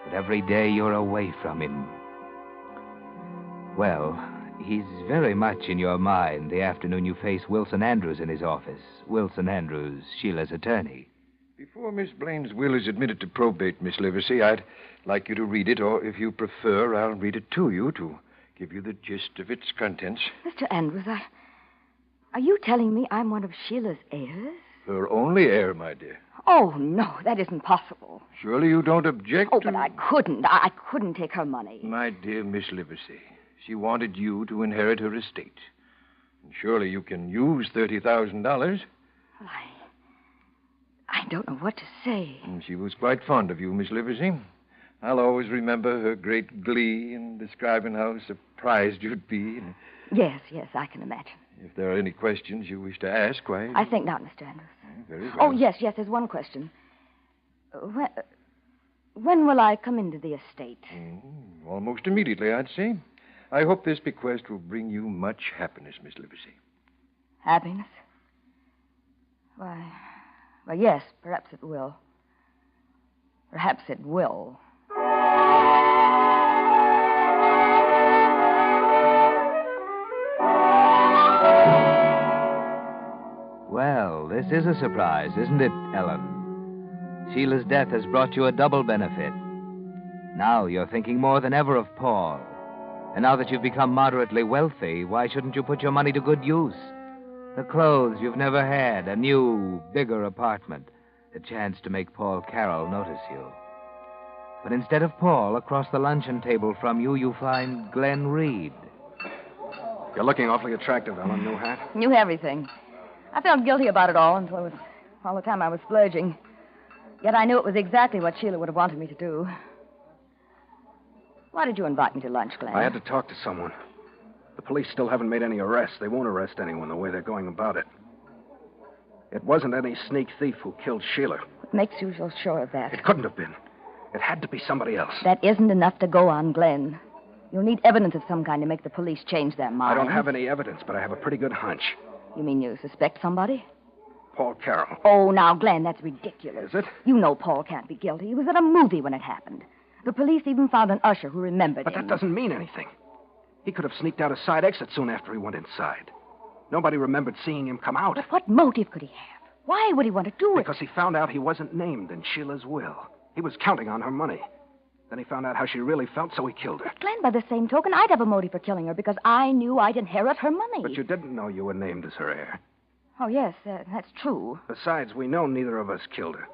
But every day you're away from him. Well, he's very much in your mind the afternoon you face Wilson Andrews in his office. Wilson Andrews, Sheila's attorney. Before Miss Blaine's will is admitted to probate, Miss Livesey, I'd like you to read it, or if you prefer, I'll read it to you to give you the gist of its contents. Mr. Andrews, are you telling me I'm one of Sheila's heirs? Her only heir, my dear. Oh, no, that isn't possible. Surely you don't object Oh, to... but I couldn't take her money. My dear Miss Livesey, she wanted you to inherit her estate. And surely you can use $30,000. I don't know what to say. And she was quite fond of you, Miss Livesey. I'll always remember her great glee in describing how surprised you'd be. And Yes, I can imagine. if there are any questions you wish to ask, why... I think not, Mr. Andrews. Very well. Oh, yes, there's one question. When will I come into the estate? Almost immediately, I'd say. I hope this bequest will bring you much happiness, Miss Livesey. Happiness? Why, yes, perhaps it will. Perhaps it will. Well, this is a surprise, isn't it, Ellen? Sheila's death has brought you a double benefit. Now you're thinking more than ever of Paul. And now that you've become moderately wealthy, why shouldn't you put your money to good use? The clothes you've never had, a new, bigger apartment, a chance to make Paul Carroll notice you. But instead of Paul, across the luncheon table from you, you find Glenn Reed. You're looking awfully attractive, Ellen. New hat. Knew everything. I felt guilty about it all until it was all the time I was splurging. Yet I knew it was exactly what Sheila would have wanted me to do. Why did you invite me to lunch, Glenn? I had to talk to someone. The police still haven't made any arrests. They won't arrest anyone the way they're going about it. It wasn't any sneak thief who killed Sheila. What makes you so sure of that? It couldn't have been. It had to be somebody else. That isn't enough to go on, Glenn. You'll need evidence of some kind to make the police change their mind. I don't have any evidence, but I have a pretty good hunch. You mean you suspect somebody? Paul Carroll. Oh, now, Glenn, that's ridiculous. Is it? You know Paul can't be guilty. He was at a movie when it happened. The police even found an usher who remembered But him. that doesn't mean anything. He could have sneaked out a side exit soon after he went inside. Nobody remembered seeing him come out. But what motive could he have? Why would he want to do it? Because he found out he wasn't named in Sheila's will. He was counting on her money. Then he found out how she really felt, so he killed her. Glenn, by the same token, I'd have a motive for killing her because I knew I'd inherit her money. But you didn't know you were named as her heir. Oh, yes, that's true. Besides, we know neither of us killed her.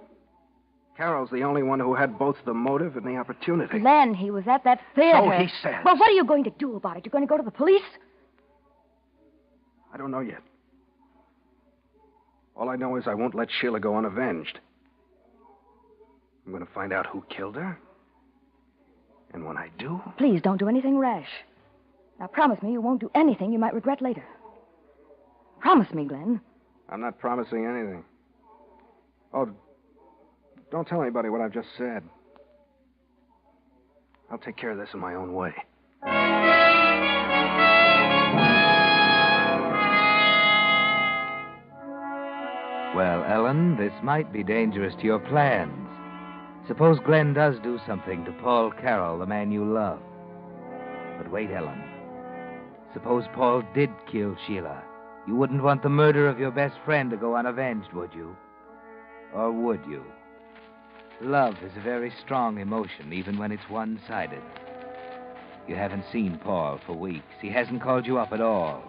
Carol's the only one who had both the motive and the opportunity. Glenn, he was at that theater. So he says. Well, what are you going to do about it? You're going to go to the police? I don't know yet. All I know is I won't let Sheila go unavenged. I'm going to find out who killed her. And when I do... Please don't do anything rash. Now, promise me you won't do anything you might regret later. Promise me, Glenn. I'm not promising anything. Oh, don't tell anybody what I've just said. I'll take care of this in my own way. Well, Ellen, this might be dangerous to your plans. Suppose Glenn does do something to Paul Carroll, the man you love. But wait, Ellen. Suppose Paul did kill Sheila. You wouldn't want the murder of your best friend to go unavenged, would you? Or would you? Love is a very strong emotion, even when it's one-sided. You haven't seen Paul for weeks. He hasn't called you up at all.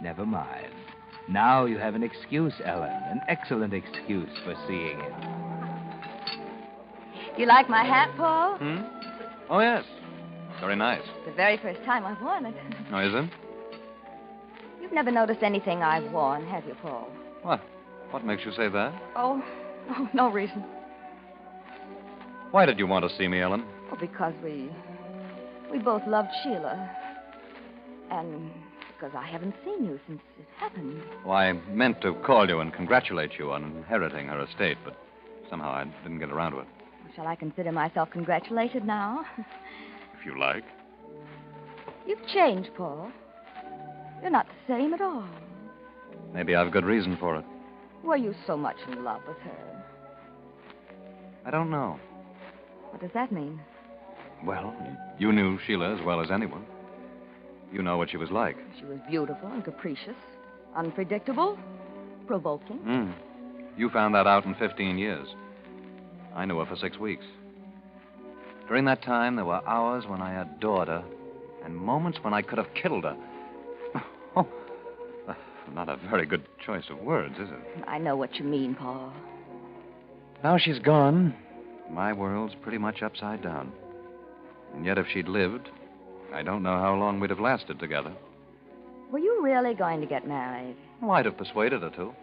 Never mind. Now you have an excuse, Ellen, an excellent excuse for seeing him. You like my hat, Paul? Oh, yes. Very nice. The very first time I've worn it. Oh, is it? You've never noticed anything I've worn, have you, Paul? What? What makes you say that? Oh, no reason. Why did you want to see me, Ellen? Oh, because we both loved Sheila. And because I haven't seen you since it happened. Well, I meant to call you and congratulate you on inheriting her estate, but somehow I didn't get around to it. Shall I consider myself congratulated now? If you like. You've changed, Paul. You're not the same at all. Maybe I've good reason for it. Were you so much in love with her? I don't know. What does that mean? Well, you knew Sheila as well as anyone. You know what she was like. She was beautiful and capricious, unpredictable, provoking. You found that out in 15 years. I knew her for 6 weeks. During that time, there were hours when I adored her and moments when I could have killed her. Oh, not a very good choice of words, is it? I know what you mean, Paul. Now she's gone. My world's pretty much upside down. And yet, if she'd lived, I don't know how long we'd have lasted together. Were you really going to get married? Well, I'd have persuaded her to.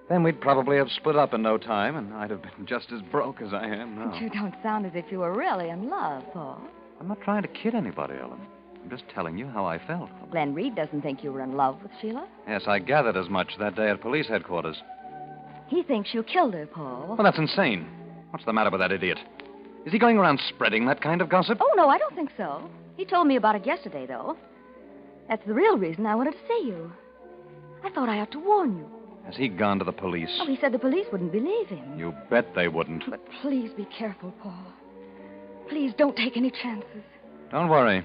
Then we'd probably have split up in no time, and I'd have been just as broke as I am now. But you don't sound as if you were really in love, Paul. I'm not trying to kid anybody, Ellen. I'm just telling you how I felt. Well, Glenn Reed doesn't think you were in love with Sheila. Yes, I gathered as much that day at police headquarters. He thinks you killed her, Paul. Well, that's insane. What's the matter with that idiot? Is he going around spreading that kind of gossip? Oh, no, I don't think so. He told me about it yesterday, though. That's the real reason I wanted to see you. I thought I ought to warn you. Has he gone to the police? Oh, he said the police wouldn't believe him. You bet they wouldn't. But please be careful, Paul. Please don't take any chances. Don't worry.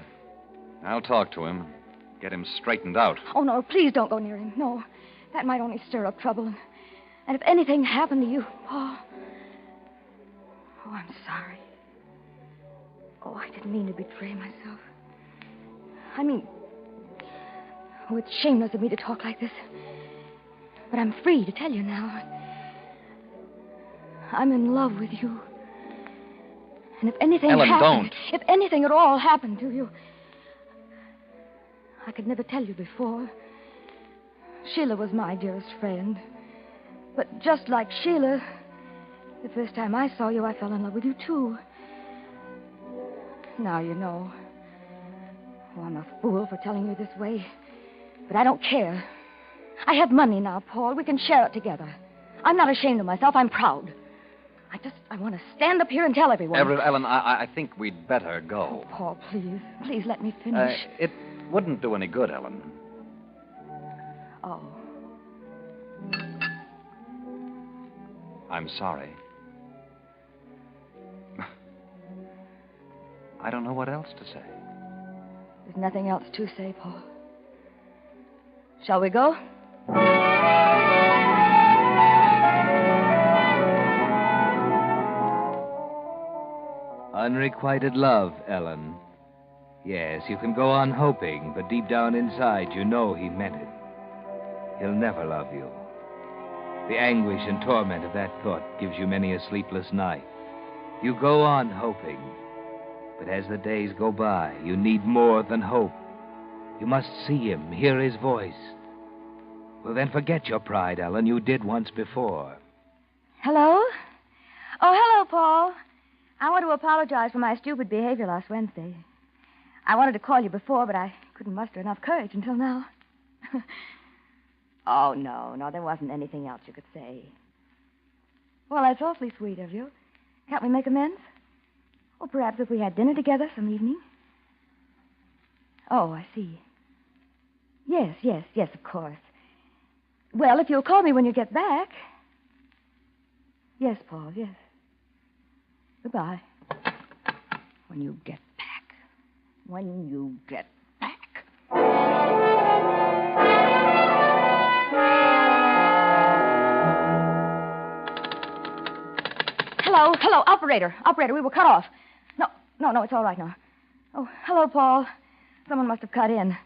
I'll talk to him. Get him straightened out. Oh, no, please don't go near him. No, that might only stir up trouble. And if anything happened to you, Paul... Oh, I'm sorry. Oh, I didn't mean to betray myself. I mean... Oh, it's shameless of me to talk like this. But I'm free to tell you now. I'm in love with you. And if anything Ellen, happened... don't. If anything at all happened to you... I could never tell you before. Sheila was my dearest friend. But just like Sheila, the first time I saw you, I fell in love with you, too. Now you know. Oh, I'm a fool for telling you this way. But I don't care. I have money now, Paul. We can share it together. I'm not ashamed of myself. I'm proud. I want to stand up here and tell everyone. Ellen, I think we'd better go. Oh, Paul, please. Please let me finish. It wouldn't do any good, Ellen. Oh. I'm sorry. I don't know what else to say. There's nothing else to say, Paul. Shall we go? Unrequited love, Ellen. Yes, you can go on hoping, but deep down inside, you know he meant it. He'll never love you. The anguish and torment of that thought gives you many a sleepless night. You go on hoping, but as the days go by, you need more than hope. You must see him, hear his voice. Well, then forget your pride, Ellen. You did once before. Hello? Oh, hello, Paul. I want to apologize for my stupid behavior last Wednesday. I wanted to call you before, but I couldn't muster enough courage until now. Oh, no, there wasn't anything else you could say. Well, that's awfully sweet of you. Can't we make amends? Or perhaps if we had dinner together some evening? Oh, I see. Yes, of course. Well, if you'll call me when you get back. Yes, Paul, yes. Goodbye. When you get back. When you get back. Hello, operator. Operator, we were cut off. No, it's all right now. Oh, hello, Paul. Someone must have cut in.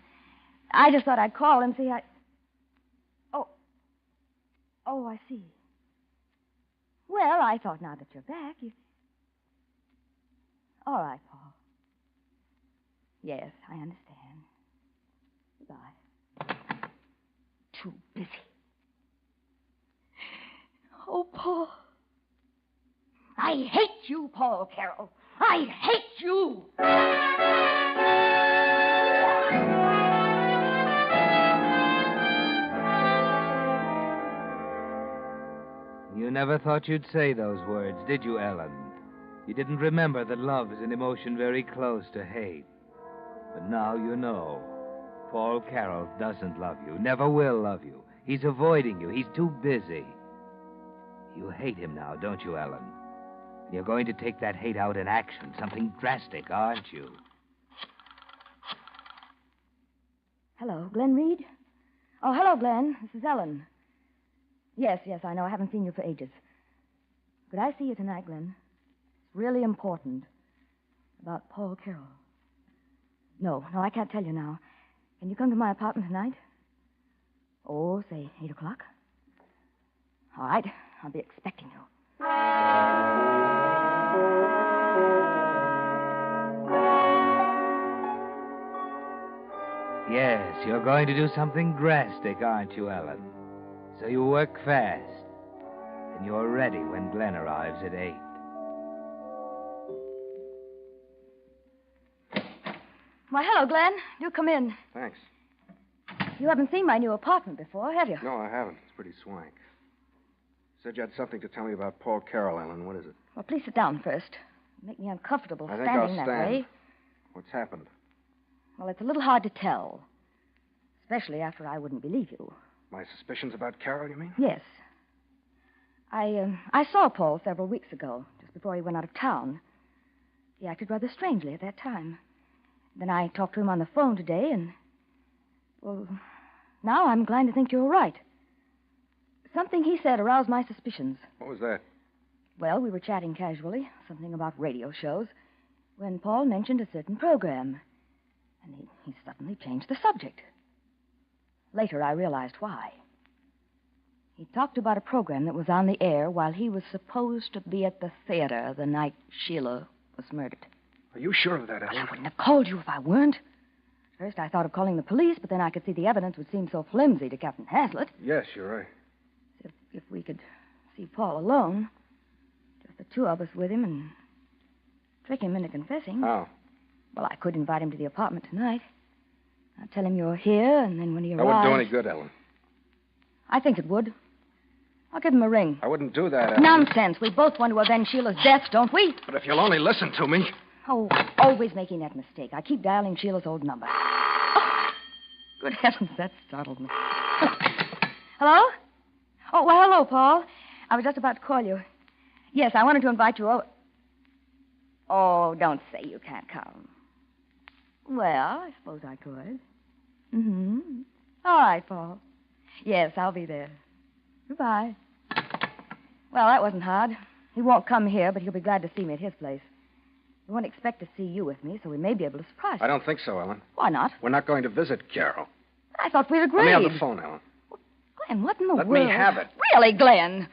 I just thought I'd call and see how... Oh, I see. Well, I thought now that you're back, you... All right, Paul. Yes, I understand. Goodbye. Too busy. Oh, Paul. I hate you, Paul Carroll. I hate you. You never thought you'd say those words, did you, Ellen? You didn't remember that love is an emotion very close to hate. But now you know. Paul Carroll doesn't love you, never will love you. He's avoiding you. He's too busy. You hate him now, don't you, Ellen? You're going to take that hate out in action, something drastic, aren't you? Hello, Glenn Reed? Oh, hello, Glenn. This is Ellen. Yes, I know. I haven't seen you for ages. Could I see you tonight, Glenn? It's really important. About Paul Carroll. No, I can't tell you now. Can you come to my apartment tonight? Oh, say 8 o'clock. All right. I'll be expecting you. Yes, you're going to do something drastic, aren't you, Ellen? So you work fast. And you're ready when Glenn arrives at 8. Why, hello, Glenn. Do come in. Thanks. You haven't seen my new apartment before, have you? No, I haven't. It's pretty swank. Said you had something to tell me about Paul Carroll, Ellen. What is it? Well, please sit down first. You make me uncomfortable I think standing I'll that stand. way. What's happened? Well, it's a little hard to tell. Especially after I wouldn't believe you. My suspicions about Carroll, you mean? Yes. I saw Paul several weeks ago, just before he went out of town. He acted rather strangely at that time. Then I talked to him on the phone today, and... Well, now I'm inclined to think you're right. Something he said aroused my suspicions. What was that? Well, we were chatting casually, something about radio shows, when Paul mentioned a certain program. And he suddenly changed the subject. Later, I realized why. He talked about a program that was on the air while he was supposed to be at the theater the night Sheila was murdered. Are you sure of that, Ellen? I wouldn't have called you if I weren't. First, I thought of calling the police, but then I could see the evidence would seem so flimsy to Captain Hazlitt. Yes, you're right. If we could see Paul alone, just the two of us with him, and trick him into confessing. How? Well, I could invite him to the apartment tonight. I'd tell him you're here, and then when he That arrives... wouldn't do any good, Ellen. I think it would. I'll give him a ring. I wouldn't do that, Ellen. Nonsense. We both want to avenge Sheila's death, don't we? But if you'll only listen to me... Oh, always making that mistake. I keep dialing Sheila's old number. Oh, good heavens, that startled me. Hello? Oh, well, hello, Paul. I was just about to call you. Yes, I wanted to invite you over. Oh, don't say you can't come. Well, I suppose I could. Mm-hmm. All right, Paul. Yes, I'll be there. Goodbye. Well, that wasn't hard. He won't come here, but he'll be glad to see me at his place. We won't expect to see you with me, so we may be able to surprise you. I don't think so, Ellen. Why not? We're not going to visit Carol. I thought we'd agreed. Let me have the phone, Ellen. Glenn, what in the Let world? me have it. Really, Glenn?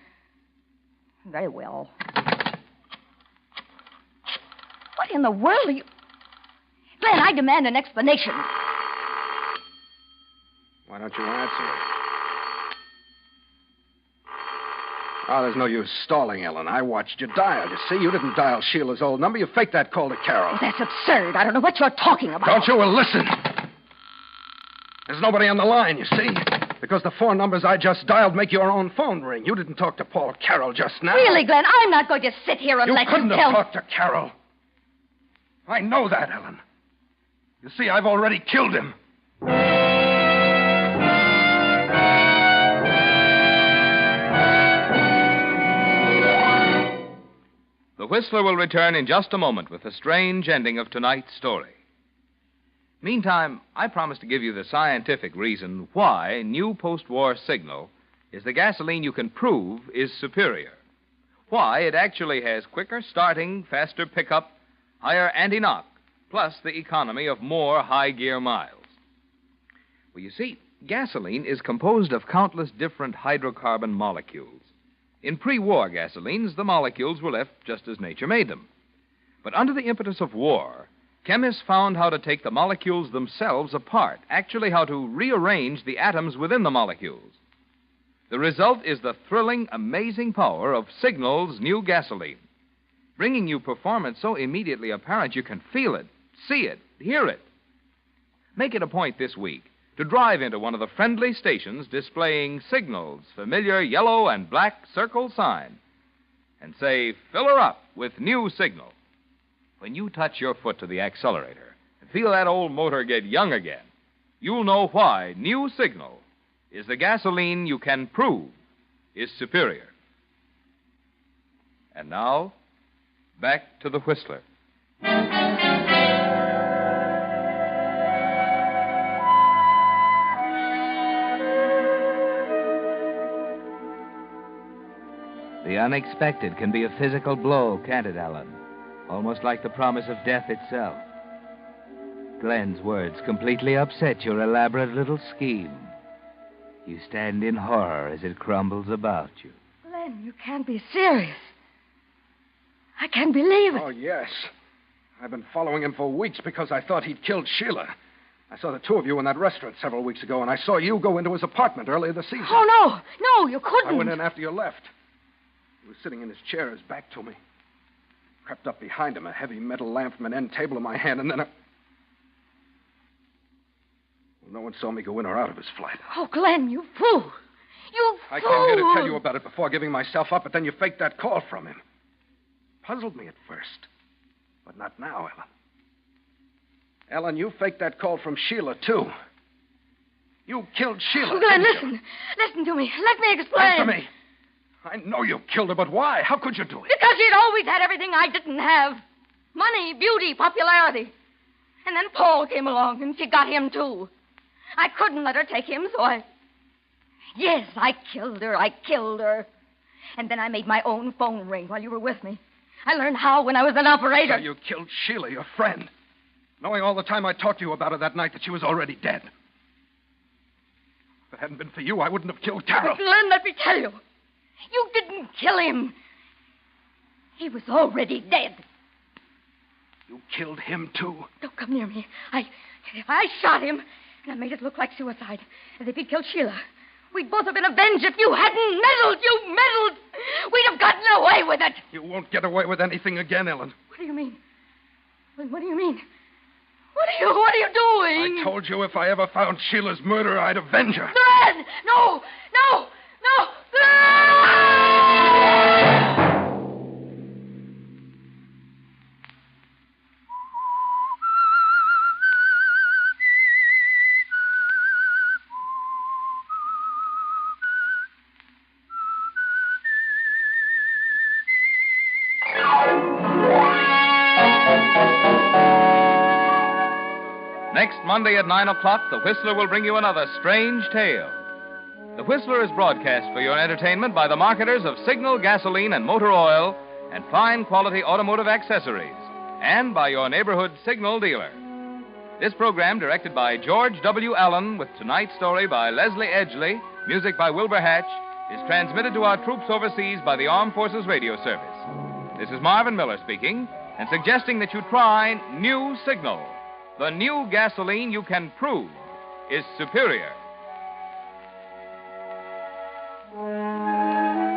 Very well. What in the world are you... Glenn, I demand an explanation. Why don't you answer it? Oh, there's no use stalling, Ellen. I watched you dial. You see, you didn't dial Sheila's old number. You faked that call to Carol. Oh, that's absurd. I don't know what you're talking about. Don't you? Well, listen. There's nobody on the line, you see? Because the 4 numbers I just dialed make your own phone ring. You didn't talk to Paul Carroll just now. Really, Glenn, I'm not going to sit here and let you couldn't tell... have talked to Carroll. I know that, Ellen. You see, I've already killed him. The Whistler will return in just a moment with the strange ending of tonight's story. Meantime, I promise to give you the scientific reason why new post-war Signal is the gasoline you can prove is superior. Why it actually has quicker starting, faster pickup, higher anti-knock, plus the economy of more high-gear miles. Well, you see, gasoline is composed of countless different hydrocarbon molecules. In pre-war gasolines, the molecules were left just as nature made them. But under the impetus of war, chemists found how to take the molecules themselves apart, actually how to rearrange the atoms within the molecules. The result is the thrilling, amazing power of Signal's new gasoline, bringing you performance so immediately apparent you can feel it, see it, hear it. Make it a point this week to drive into one of the friendly stations displaying Signal's familiar yellow and black circle sign and say, "Fill her up with new Signal." When you touch your foot to the accelerator and feel that old motor get young again, you'll know why new Signal is the gasoline you can prove is superior. And now, back to the Whistler. The unexpected can be a physical blow, can't it, Ellen? Almost like the promise of death itself. Glenn's words completely upset your elaborate little scheme. You stand in horror as it crumbles about you. Glenn, you can't be serious. I can't believe it. Oh, yes. I've been following him for weeks because I thought he'd killed Sheila. I saw the 2 of you in that restaurant several weeks ago, and I saw you go into his apartment earlier this season. Oh, no, you couldn't. I went in after you left. He was sitting in his chair, his back to me. Crept up behind him, a heavy metal lamp from an end table in my hand, and then Well, no one saw me go in or out of his flat. Oh, Glenn, you fool. You fool. I came here to tell you about it before giving myself up, but then you faked that call from him. Puzzled me at first, but not now, Ellen. Ellen, you faked that call from Sheila, too. You killed Sheila. Oh, Glenn, listen. Listen to me. Let me explain. Answer me. I know you killed her, but why? How could you do it? Because she'd always had everything I didn't have. Money, beauty, popularity. And then Paul came along, and she got him, too. I couldn't let her take him, so I... Yes, I killed her. And then I made my own phone ring while you were with me. I learned how when I was an operator. So you killed Sheila, your friend, knowing all the time I talked to you about her that night that she was already dead. If it hadn't been for you, I wouldn't have killed Carol. But Glenn, let me tell you. You didn't kill him. He was already dead. You killed him, too? Don't come near me. I shot him, and I made it look like suicide, as if he'd killed Sheila. We'd both have been avenged if you hadn't meddled. You meddled. We'd have gotten away with it. You won't get away with anything again, Ellen. What do you mean? What do you mean? What are you doing? I told you if I ever found Sheila's murderer, I'd avenge her. Glenn! No! Next Monday at 9 o'clock, The Whistler will bring you another strange tale. The Whistler is broadcast for your entertainment by the marketers of Signal gasoline and motor oil and fine quality automotive accessories and by your neighborhood signal dealer. This program, directed by George W. Allen, with tonight's story by Leslie Edgley, music by Wilbur Hatch, is transmitted to our troops overseas by the Armed Forces Radio Service. This is Marvin Miller speaking, and suggesting that you try New Signal, the new gasoline you can prove is superior.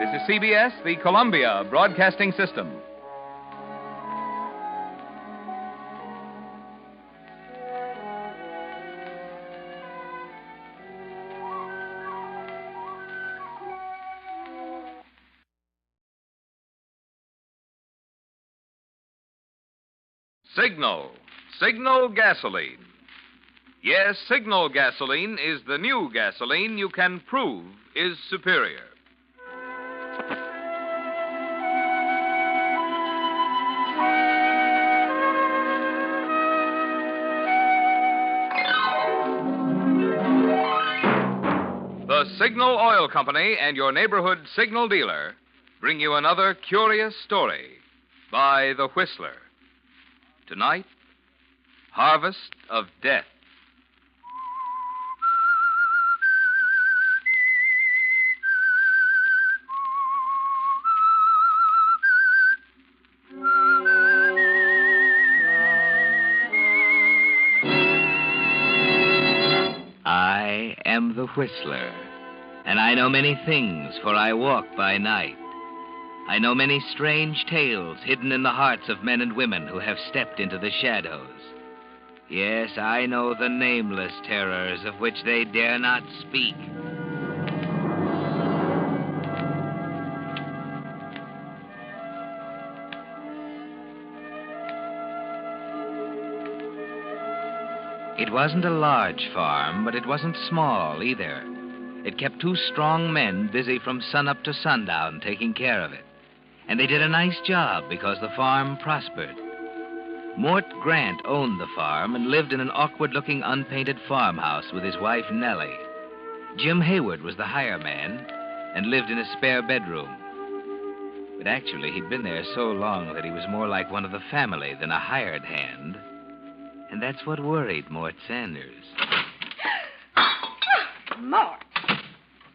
This is CBS, the Columbia Broadcasting System. Signal. Signal gasoline. Yes, Signal gasoline is the new gasoline you can prove is superior. The Signal Oil Company and your neighborhood signal dealer bring you another curious story by The Whistler. Tonight, Harvest of Death. I am the Whistler, and I know many things, for I walk by night. I know many strange tales hidden in the hearts of men and women who have stepped into the shadows. Yes, I know the nameless terrors of which they dare not speak. It wasn't a large farm, but it wasn't small either. It kept two strong men busy from sunup to sundown taking care of it. And they did a nice job because the farm prospered. Mort Grant owned the farm and lived in an awkward-looking unpainted farmhouse with his wife Nellie. Jim Hayward was the hire man and lived in a spare bedroom. But actually, he'd been there so long that he was more like one of the family than a hired hand. And that's what worried Mort Sanders. Mort.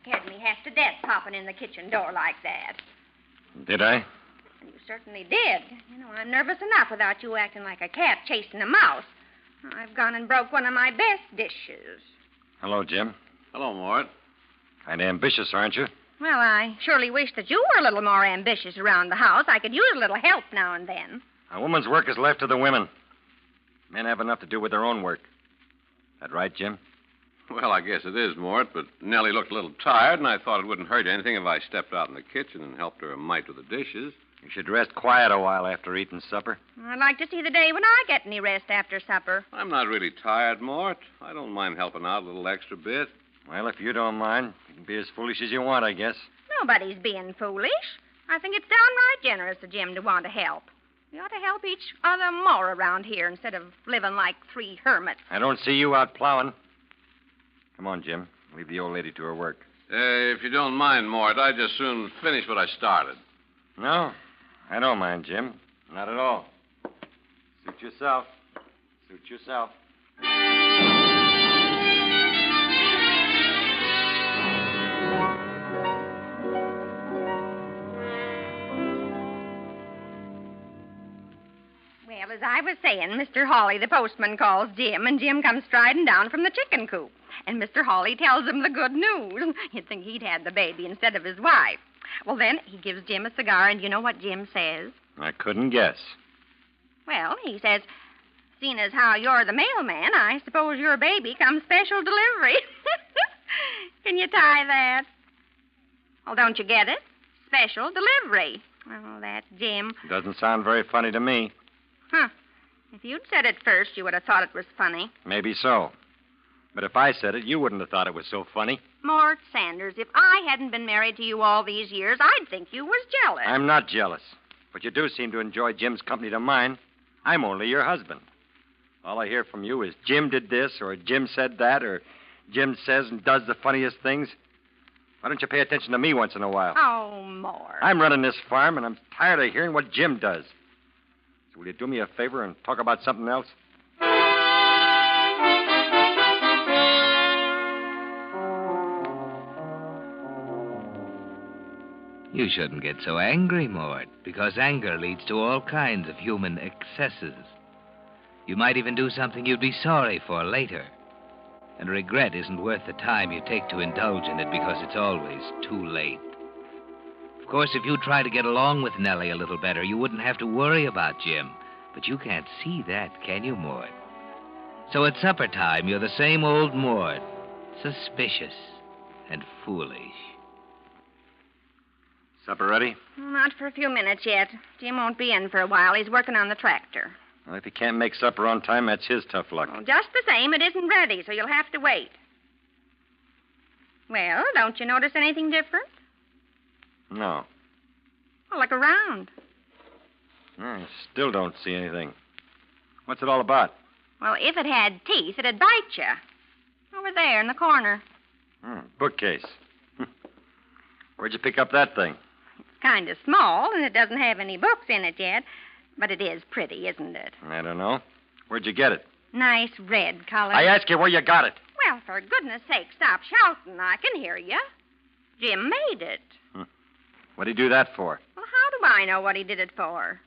Scared me half to death popping in the kitchen door like that. Did I? You certainly did. You know, I'm nervous enough without you acting like a cat chasing a mouse. I've gone and broke one of my best dishes. Hello, Jim. Hello, Mort. Kind of ambitious, aren't you? Well, I surely wish that you were a little more ambitious around the house. I could use a little help now and then. A woman's work is left to the women. Men have enough to do with their own work. That right, Jim? Well, I guess it is, Mort, but Nellie looked a little tired, and I thought it wouldn't hurt anything if I stepped out in the kitchen and helped her a mite with the dishes. You should rest quiet a while after eating supper. I'd like to see the day when I get any rest after supper. I'm not really tired, Mort. I don't mind helping out a little extra bit. Well, if you don't mind, you can be as foolish as you want, I guess. Nobody's being foolish. I think it's downright generous of Jim to want to help. We ought to help each other more around here instead of living like three hermits. I don't see you out plowing. Come on, Jim. Leave the old lady to her work. If you don't mind, Mort, I'd just soon finish what I started. No, I don't mind, Jim. Not at all. Suit yourself. Suit yourself. Well, as I was saying, Mr. Hawley, the postman, calls Jim, and Jim comes striding down from the chicken coop. And Mr. Hawley tells him the good news. You'd think he'd had the baby instead of his wife. Well, then he gives Jim a cigar, and you know what Jim says? I couldn't guess. Well, he says, seeing as how you're the mailman, I suppose your baby comes special delivery. Can you tie that? Well, don't you get it? Special delivery. Oh, that's Jim. Doesn't sound very funny to me. Huh. If you'd said it first, you would have thought it was funny. Maybe so. But if I said it, you wouldn't have thought it was so funny. Mort Sanders, if I hadn't been married to you all these years, I'd think you was jealous. I'm not jealous. But you do seem to enjoy Jim's company to mine. I'm only your husband. All I hear from you is Jim did this, or Jim said that, or Jim says and does the funniest things. Why don't you pay attention to me once in a while? Oh, Mort. I'm running this farm, and I'm tired of hearing what Jim does. So will you do me a favor and talk about something else? You shouldn't get so angry, Mort, because anger leads to all kinds of human excesses. You might even do something you'd be sorry for later. And regret isn't worth the time you take to indulge in it because it's always too late. Of course, if you try to get along with Nellie a little better, you wouldn't have to worry about Jim. But you can't see that, can you, Mort? So at supper time, you're the same old Mort, suspicious and foolish. Supper ready? Not for a few minutes yet. Jim won't be in for a while. He's working on the tractor. Well, if he can't make supper on time, that's his tough luck. Well, just the same, it isn't ready, so you'll have to wait. Well, don't you notice anything different? No. Well, look around. I still don't see anything. What's it all about? Well, if it had teeth, it'd bite you. Over there in the corner. Bookcase. Where'd you pick up that thing? It's kind of small, and it doesn't have any books in it yet. But it is pretty, isn't it? I don't know. Where'd you get it? Nice red color. I ask you where you got it. Well, for goodness sake, stop shouting. I can hear you. Jim made it. What'd he do that for? Well, how do I know what he did it for?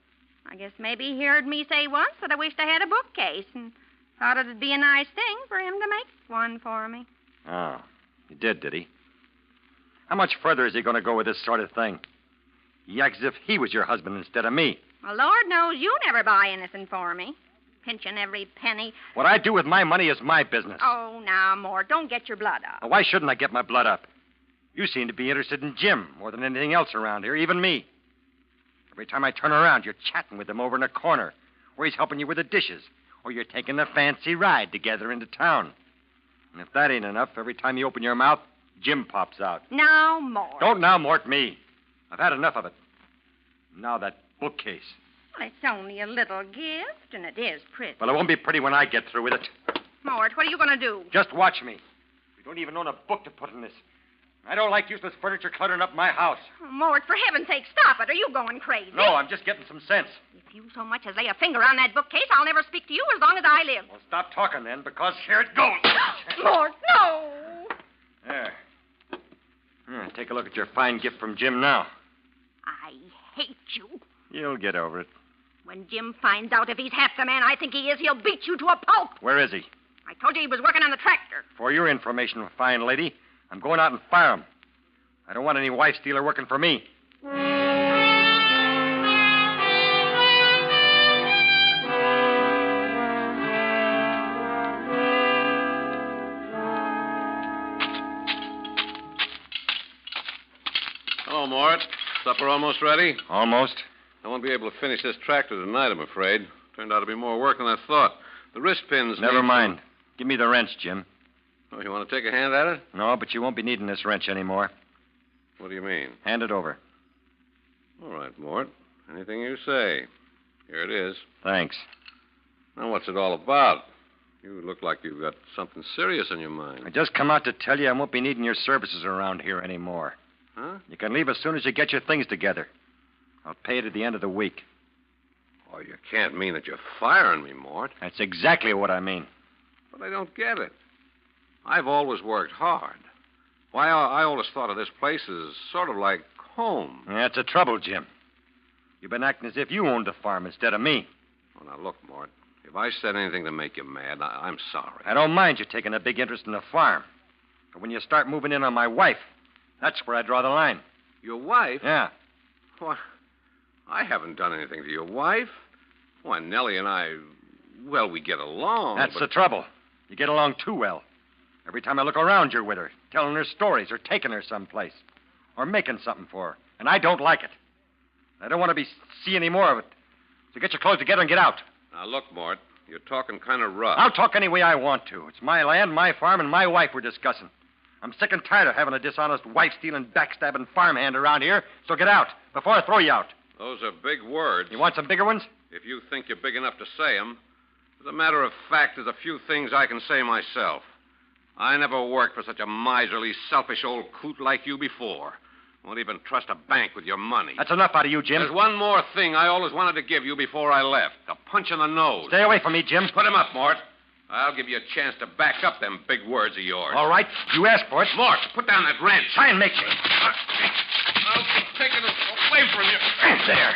I guess maybe he heard me say once that I wished I had a bookcase and thought it'd be a nice thing for him to make one for me. Oh, he did he? How much further is he going to go with this sort of thing? He acts as if he was your husband instead of me. Well, Lord knows you never buy anything for me. Pinching every penny. What I do with my money is my business. Oh, now, Mort, don't get your blood up. Well, why shouldn't I get my blood up? You seem to be interested in Jim more than anything else around here, even me. Every time I turn around, you're chatting with him over in a corner, or he's helping you with the dishes, or you're taking a fancy ride together into town. And if that ain't enough, every time you open your mouth, Jim pops out. Now, Mort. Don't now, Mort, me. I've had enough of it. Now that bookcase. Well, it's only a little gift, and it is pretty. Well, it won't be pretty when I get through with it. Mort, what are you going to do? Just watch me. You don't even own a book to put in this. I don't like useless furniture cluttering up my house. Oh, Mort, for heaven's sake, stop it. Are you going crazy? No, I'm just getting some sense. If you so much as lay a finger on that bookcase, I'll never speak to you as long as I live. Well, stop talking then, because here it goes. Mort, no! There. Take a look at your fine gift from Jim now. I hate you. You'll get over it. When Jim finds out if he's half the man I think he is, he'll beat you to a pulp. Where is he? I told you he was working on the tractor. For your information, fine lady, I'm going out and fire him. I don't want any wife stealer working for me. Hello, Mort. Supper almost ready? Almost. I won't be able to finish this tractor tonight, I'm afraid. Turned out to be more work than I thought. The wrist pins... Never mind. Give me the wrench, Jim. Oh, you want to take a hand at it? No, but you won't be needing this wrench anymore. What do you mean? Hand it over. All right, Mort. Anything you say. Here it is. Thanks. Now, what's it all about? You look like you've got something serious on your mind. I just come out to tell you I won't be needing your services around here anymore. Huh? You can leave as soon as you get your things together. I'll pay it at the end of the week. Oh, you can't mean that you're firing me, Mort. That's exactly what I mean. But I don't get it. I've always worked hard. Why, I always thought of this place as sort of like home. That's the trouble, Jim. You've been acting as if you owned the farm instead of me. Well, now, look, Mort. If I said anything to make you mad, I'm sorry. I don't mind you taking a big interest in the farm. But when you start moving in on my wife, that's where I draw the line. Your wife? Yeah. Why, I haven't done anything to your wife. Why, Nellie and I, well, we get along. That's the trouble. You get along too well. Every time I look around, you're with her, telling her stories or taking her someplace or making something for her. And I don't like it. I don't want to see any more of it. So get your clothes together and get out. Now, look, Mort, you're talking kind of rough. I'll talk any way I want to. It's my land, my farm, and my wife we're discussing. I'm sick and tired of having a dishonest, wife-stealing, backstabbing farmhand around here, so get out before I throw you out. Those are big words. You want some bigger ones? If you think you're big enough to say them. As a matter of fact, there's a few things I can say myself. I never worked for such a miserly, selfish old coot like you before. Won't even trust a bank with your money. That's enough out of you, Jim. There's one more thing I always wanted to give you before I left. A punch in the nose. Stay away from me, Jim. Put him up, Mort. I'll give you a chance to back up them big words of yours. All right. You asked for it. Mort, put down that wrench. Try and make me. I'll be taking it away from you. There.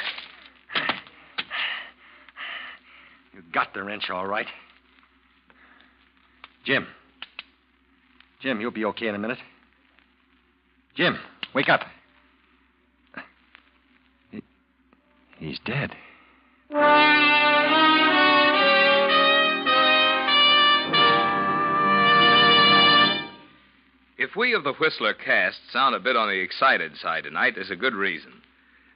You got the wrench, all right. Jim. Jim, you'll be okay in a minute. Jim, wake up. He's dead. If we of the Whistler cast sound a bit on the excited side tonight, there's a good reason.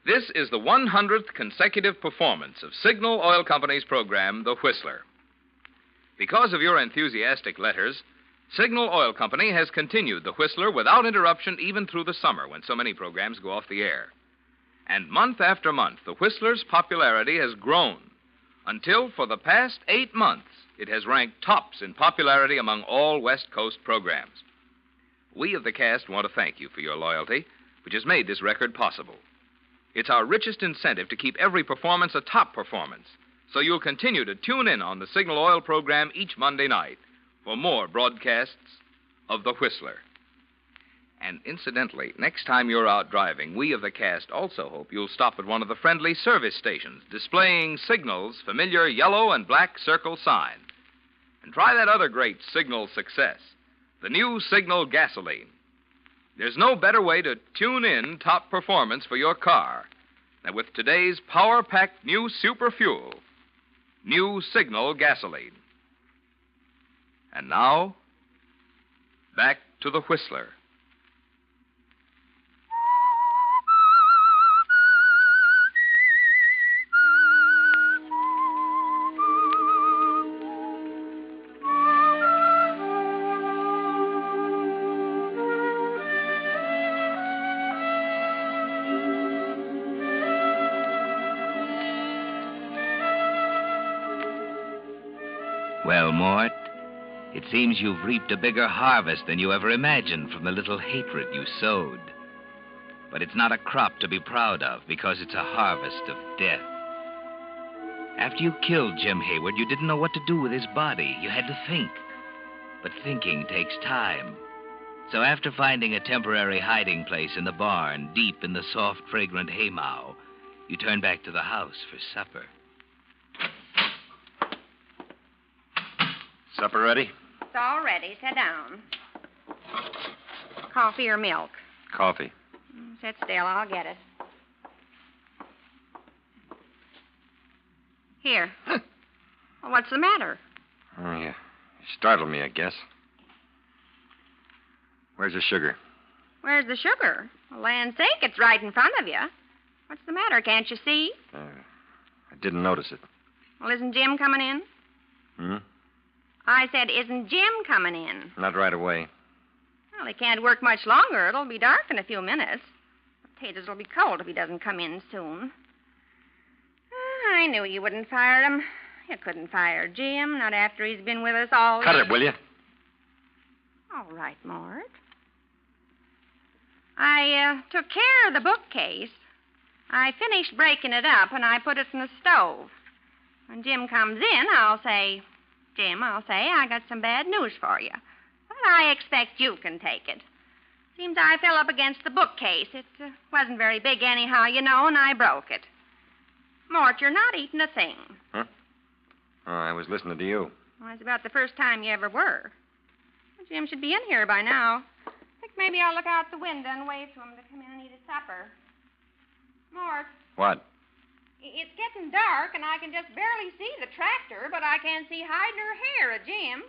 This is the 100th consecutive performance of Signal Oil Company's program, The Whistler. Because of your enthusiastic letters, Signal Oil Company has continued The Whistler without interruption even through the summer when so many programs go off the air. And month after month, The Whistler's popularity has grown until, for the past 8 months, it has ranked tops in popularity among all West Coast programs. We of the cast want to thank you for your loyalty, which has made this record possible. It's our richest incentive to keep every performance a top performance, so you'll continue to tune in on the Signal Oil program each Monday night for more broadcasts of The Whistler. And incidentally, next time you're out driving, we of the cast also hope you'll stop at one of the friendly service stations displaying Signal's familiar yellow and black circle sign. And try that other great Signal success, the new Signal gasoline. There's no better way to tune in top performance for your car than with today's power-packed new super fuel, new Signal gasoline. And now, back to the Whistler. Well, Mort, it seems you've reaped a bigger harvest than you ever imagined from the little hatred you sowed. But it's not a crop to be proud of because it's a harvest of death. After you killed Jim Hayward, you didn't know what to do with his body. You had to think. But thinking takes time. So after finding a temporary hiding place in the barn, deep in the soft, fragrant haymow, you turned back to the house for supper. Supper ready? It's all ready. Sit down. Coffee or milk? Coffee. Sit still. I'll get it. Here. Well, what's the matter? Oh, yeah. You startled me, I guess. Where's the sugar? Where's the sugar? For land's sake, it's right in front of you. What's the matter? Can't you see? I didn't notice it. Well, isn't Jim coming in? Hmm? I said, isn't Jim coming in? Not right away. Well, he can't work much longer. It'll be dark in a few minutes. Potatoes will be cold if he doesn't come in soon. I knew you wouldn't fire him. You couldn't fire Jim, not after he's been with us all... Cut it, will you? All right, Mort. I took care of the bookcase. I finished breaking it up, and I put it in the stove. When Jim comes in, I'll say, I got some bad news for you. But I expect you can take it. Seems I fell up against the bookcase. It wasn't very big anyhow, you know, and I broke it. Mort, you're not eating a thing. Huh? Oh, I was listening to you. Well, it's about the first time you ever were. Well, Jim should be in here by now. I think maybe I'll look out the window and wave to him to come in and eat his supper. Mort. What? It's getting dark, and I can just barely see the tractor, but I can't see hide nor hair of Jim.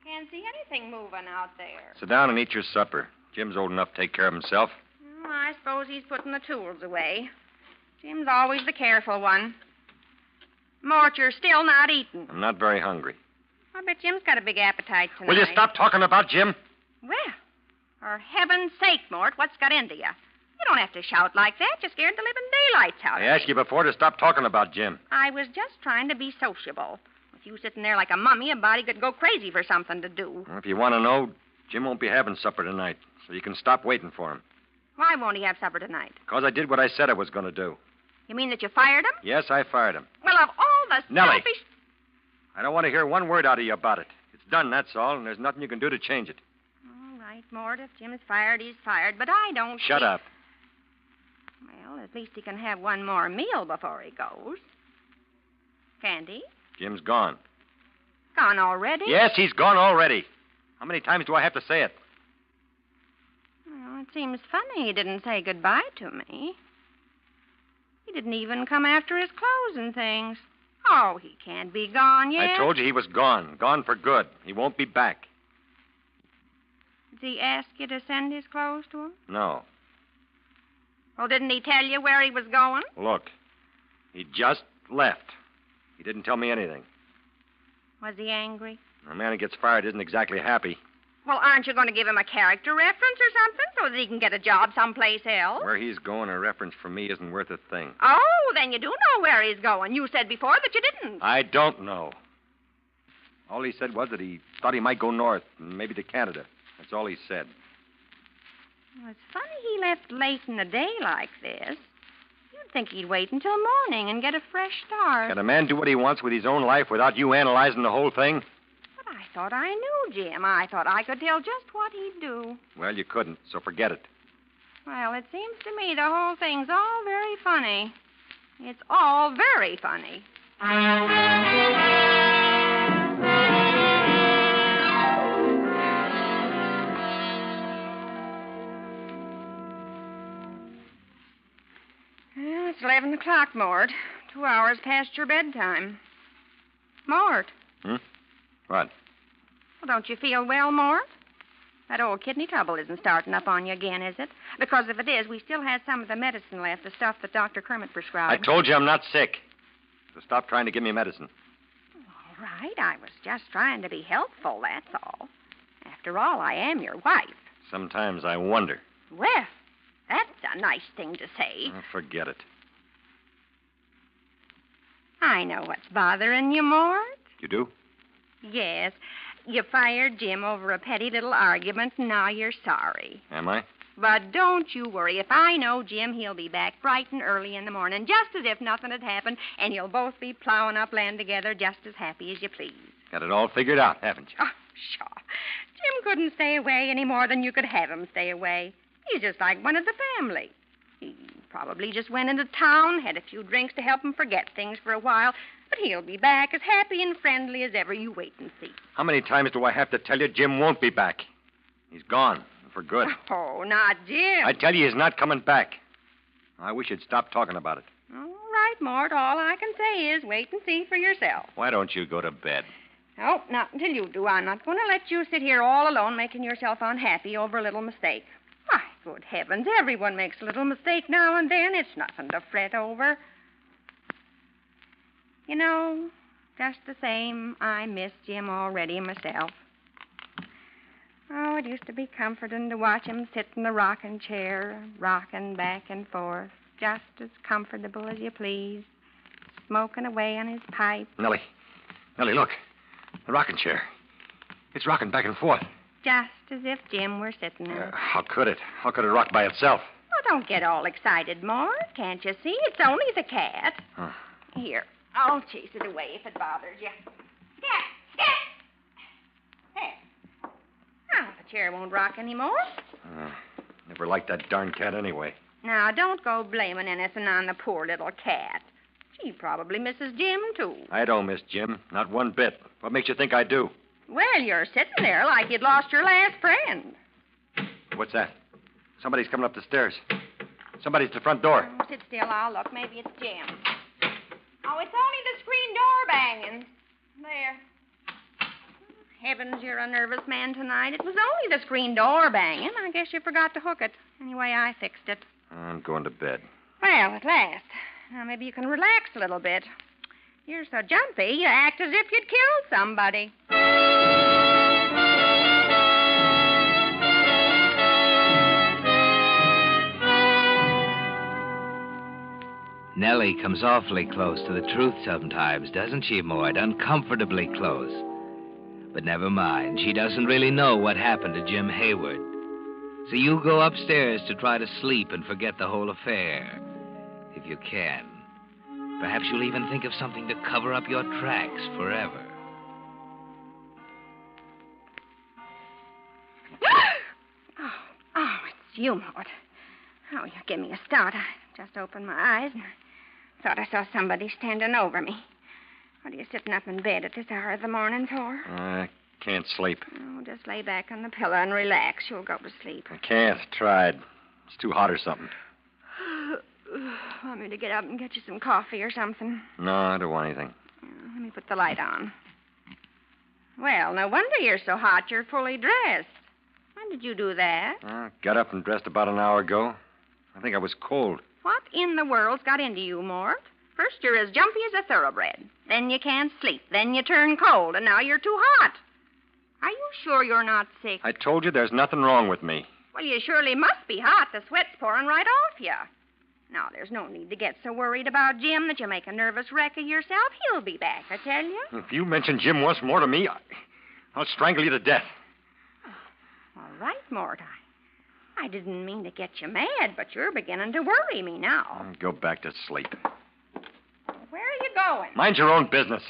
Can't see anything moving out there. Sit down and eat your supper. Jim's old enough to take care of himself. Well, I suppose he's putting the tools away. Jim's always the careful one. Mort, you're still not eating. I'm not very hungry. I bet Jim's got a big appetite tonight. Will you stop talking about Jim? Well, for heaven's sake, Mort, what's got into you? You don't have to shout like that. You scared the living daylights out of I me. asked you before to stop talking about Jim. I was just trying to be sociable. With you sitting there like a mummy, a body could go crazy for something to do. Well, if you want to know, Jim won't be having supper tonight, so you can stop waiting for him. Why won't he have supper tonight? Because I did what I said I was going to do. You mean that you fired him? Yes, I fired him. Well, of all the Nellie. selfish... I don't want to hear one word out of you about it. It's done, that's all, and there's nothing you can do to change it. All right, Mort. If Jim's fired, he's fired. But I don't... Shut up. Well, at least he can have one more meal before he goes. Can't he? Jim's gone. Gone already? Yes, he's gone already. How many times do I have to say it? Well, it seems funny he didn't say goodbye to me. He didn't even come after his clothes and things. Oh, he can't be gone yet. I told you he was gone. Gone for good. He won't be back. Did he ask you to send his clothes to him? No. Well, didn't he tell you where he was going? Look, he just left. He didn't tell me anything. Was he angry? A man who gets fired isn't exactly happy. Well, aren't you going to give him a character reference or something so that he can get a job someplace else? Where he's going, a reference from me isn't worth a thing. Oh, then you do know where he's going. You said before that you didn't. I don't know. All he said was that he thought he might go north, maybe to Canada. That's all he said. Well, it's funny he left late in the day like this. You'd think he'd wait until morning and get a fresh start. Can a man do what he wants with his own life without you analyzing the whole thing? But I thought I knew Jim. I thought I could tell just what he'd do. Well, you couldn't, so forget it. Well, it seems to me the whole thing's all very funny. It's all very funny. Well, it's 11 o'clock, Mort. 2 hours past your bedtime. Mort. What? Well, don't you feel well, Mort? That old kidney trouble isn't starting up on you again, is it? Because if it is, we still have some of the medicine left, the stuff that Dr. Kermit prescribed. I told you I'm not sick. So stop trying to give me medicine. All right, I was just trying to be helpful, that's all. After all, I am your wife. Sometimes I wonder. Well, that's a nice thing to say. Oh, forget it. I know what's bothering you, Mort. You do? Yes. You fired Jim over a petty little argument, and now you're sorry. Am I? But don't you worry. If I know Jim, he'll be back bright and early in the morning, just as if nothing had happened, and you'll both be plowing up land together just as happy as you please. Got it all figured out, haven't you? Oh, sure. Jim couldn't stay away any more than you could have him stay away. He's just like one of the family. He probably just went into town, had a few drinks to help him forget things for a while, but he'll be back as happy and friendly as ever. You wait and see. How many times do I have to tell you Jim won't be back? He's gone, for good. Oh, not Jim. I tell you he's not coming back. I wish you'd stop talking about it. All right, Mort. All I can say is wait and see for yourself. Why don't you go to bed? Oh, not until you do. I'm not going to let you sit here all alone making yourself unhappy over a little mistake. Why, good heavens, everyone makes a little mistake now and then. It's nothing to fret over. You know, just the same, I miss Jim already myself. Oh, it used to be comforting to watch him sit in the rocking chair, rocking back and forth, just as comfortable as you please, smoking away on his pipe. Nellie, look. The rocking chair. It's rocking back and forth. Just as if Jim were sitting there. How could it? How could it rock by itself? Oh, don't get all excited, Mort. Can't you see? It's only the cat. Huh. Here, I'll chase it away if it bothers you. There. Now, the chair won't rock anymore. Never liked that darn cat anyway. Now, don't go blaming anything on the poor little cat. She probably misses Jim, too. I don't miss Jim. Not one bit. What makes you think I do? Well, you're sitting there like you'd lost your last friend. What's that? Somebody's coming up the stairs. Somebody's at the front door. Oh, sit still. I'll look. Maybe it's Jim. Oh, it's only the screen door banging. There. Heavens, you're a nervous man tonight. It was only the screen door banging. I guess you forgot to hook it. Anyway, I fixed it. I'm going to bed. Well, at last. Now, maybe you can relax a little bit. You're so jumpy, you act as if you'd killed somebody. Nellie comes awfully close to the truth sometimes, doesn't she, Mort? Uncomfortably close. But never mind. She doesn't really know what happened to Jim Hayward. So you go upstairs to try to sleep and forget the whole affair. If you can. Perhaps you'll even think of something to cover up your tracks forever. Oh, it's you, Mort. Oh, you give me a start. I just opened my eyes and I thought I saw somebody standing over me. What are you sitting up in bed at this hour of the morning for? I can't sleep. Oh, just lay back on the pillow and relax. You'll go to sleep. I can't. Tried. It's too hot or something. Want me to get up and get you some coffee or something? No, I don't want anything. Let me put the light on. Well, no wonder you're so hot. You're fully dressed. When did you do that? Got up and dressed about an hour ago. I think I was cold. What in the world's got into you, Mort? First you're as jumpy as a thoroughbred. Then you can't sleep. Then you turn cold, and now you're too hot. Are you sure you're not sick? I told you there's nothing wrong with me. Well, you surely must be hot. The sweat's pouring right off you. Now, there's no need to get so worried about Jim that you make a nervous wreck of yourself. He'll be back, I tell you. If you mention Jim once more to me, I'll strangle you to death. All right, Mort. I didn't mean to get you mad, but you're beginning to worry me now. Go back to sleep. Where are you going? Mind your own business.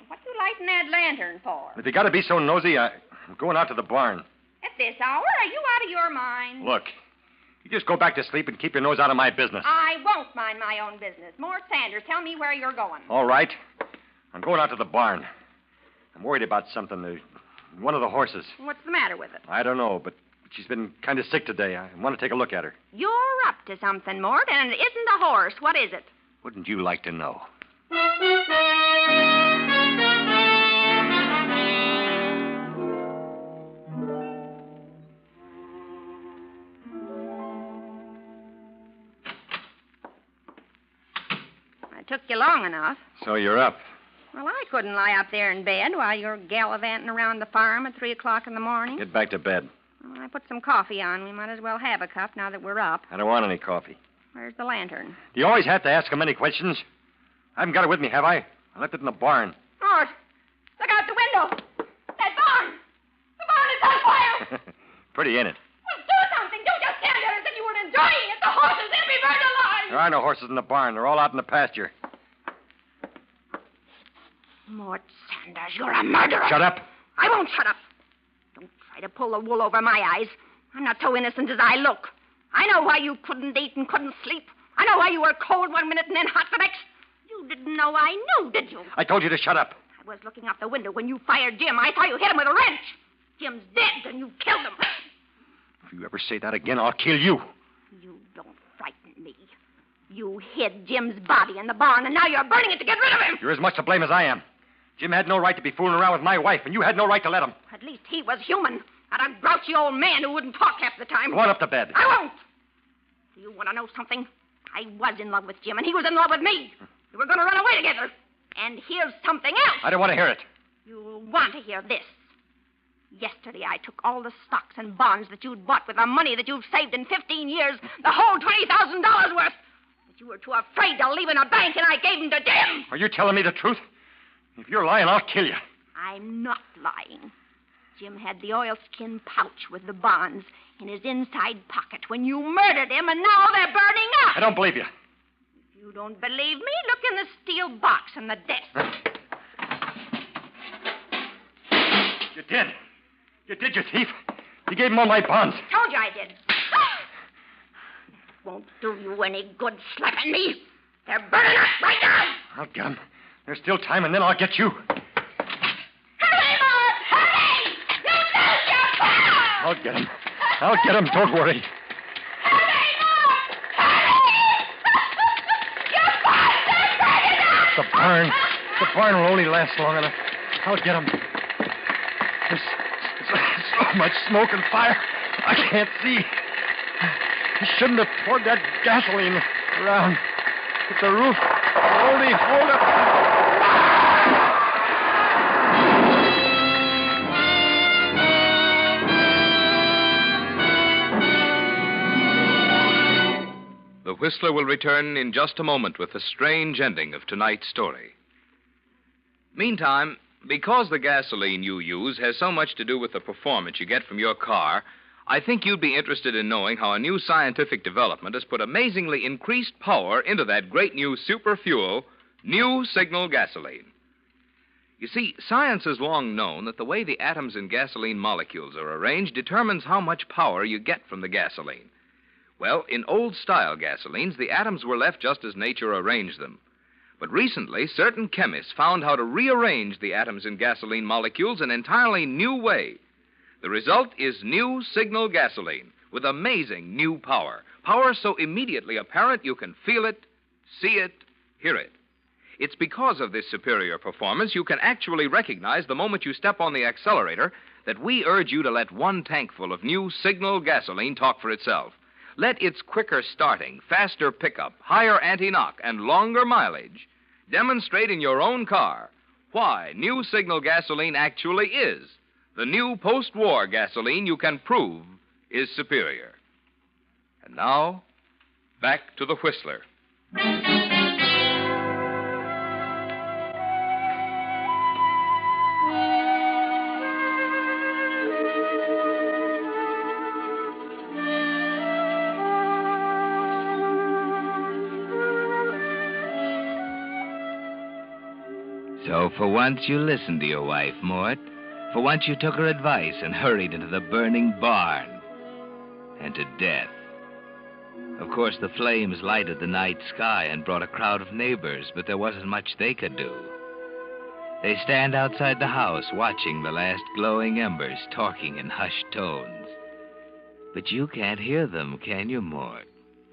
What you lighting that lantern for? If you got to be so nosy, I'm going out to the barn. At this hour? Are you out of your mind? Look, you just go back to sleep and keep your nose out of my business. I won't mind my own business. Mort Sanders, tell me where you're going. All right. I'm going out to the barn. I'm worried about something. One of the horses. What's the matter with it? I don't know, but she's been kind of sick today. I want to take a look at her. You're up to something, Mort, and it isn't a horse. What is it? Wouldn't you like to know? It took you long enough. So you're up. Well, I couldn't lie up there in bed while you're gallivanting around the farm at 3 o'clock in the morning. Get back to bed. Well, I put some coffee on. We might as well have a cup now that we're up. I don't want any coffee. Where's the lantern? Do you always have to ask him any questions? I haven't got it with me, have I? I left it in the barn. Mort, look out the window. That barn. The barn is on fire. Pretty in it. Well, do something. Don't just stand there as if you were enjoying it. The horses, they'll be burned alive. There are no horses in the barn. They're all out in the pasture. Mort Sanders, you're a murderer. Shut up. I won't shut up. Don't try to pull the wool over my eyes. I'm not so innocent as I look. I know why you couldn't eat and couldn't sleep. I know why you were cold one minute and then hot the next. You didn't know I knew, did you? I told you to shut up. I was looking out the window when you fired Jim. I saw you hit him with a wrench. Jim's dead, and you killed him. If you ever say that again, I'll kill you. You don't frighten me. You hid Jim's body in the barn, and now you're burning it to get rid of him. You're as much to blame as I am. Jim had no right to be fooling around with my wife, and you had no right to let him. At least he was human, not a grouchy old man who wouldn't talk half the time. Go on up to bed. I won't. Do you want to know something? I was in love with Jim, and he was in love with me. We were going to run away together. And here's something else. I don't want to hear it. You'll want to hear this. Yesterday, I took all the stocks and bonds that you'd bought with the money that you've saved in 15 years, the whole $20,000 worth. But you were too afraid to leave in a bank, and I gave them to Jim. Are you telling me the truth? If you're lying, I'll kill you. I'm not lying. Jim had the oilskin pouch with the bonds in his inside pocket when you murdered him, and now they're burning up. I don't believe you. If you don't believe me, look in the steel box on the desk. You did. You did, you thief. You gave him all my bonds. Told you I did. It won't do you any good slapping me. They're burning up right now. I'll get him. There's still time, and then I'll get you. Hurry, Mort! Hurry! You lose your power! I'll get him. I'll get him. Don't worry. Hurry, Mort! Hurry! Your bonds are burning up! The barn will only last long enough. I'll get him. There's so much smoke and fire. I can't see. He shouldn't have poured that gasoline around. If the roof will only hold up. The Whistler will return in just a moment with the strange ending of tonight's story. Meantime, because the gasoline you use has so much to do with the performance you get from your car, I think you'd be interested in knowing how a new scientific development has put amazingly increased power into that great new super fuel, new signal gasoline. You see, science has long known that the way the atoms in gasoline molecules are arranged determines how much power you get from the gasoline. Well, in old-style gasolines, the atoms were left just as nature arranged them. But recently, certain chemists found how to rearrange the atoms in gasoline molecules in an entirely new way. The result is new signal gasoline with amazing new power. Power so immediately apparent you can feel it, see it, hear it. It's because of this superior performance you can actually recognize the moment you step on the accelerator that we urge you to let one tankful of new signal gasoline talk for itself. Let its quicker starting, faster pickup, higher anti-knock, and longer mileage demonstrate in your own car why new signal gasoline actually is the new post-war gasoline you can prove is superior. And now, back to the Whistler. So for once you listened to your wife, Mort. For once you took her advice and hurried into the burning barn. And to death. Of course, the flames lighted the night sky and brought a crowd of neighbors, but there wasn't much they could do. They stand outside the house watching the last glowing embers, talking in hushed tones. But you can't hear them, can you, Mort?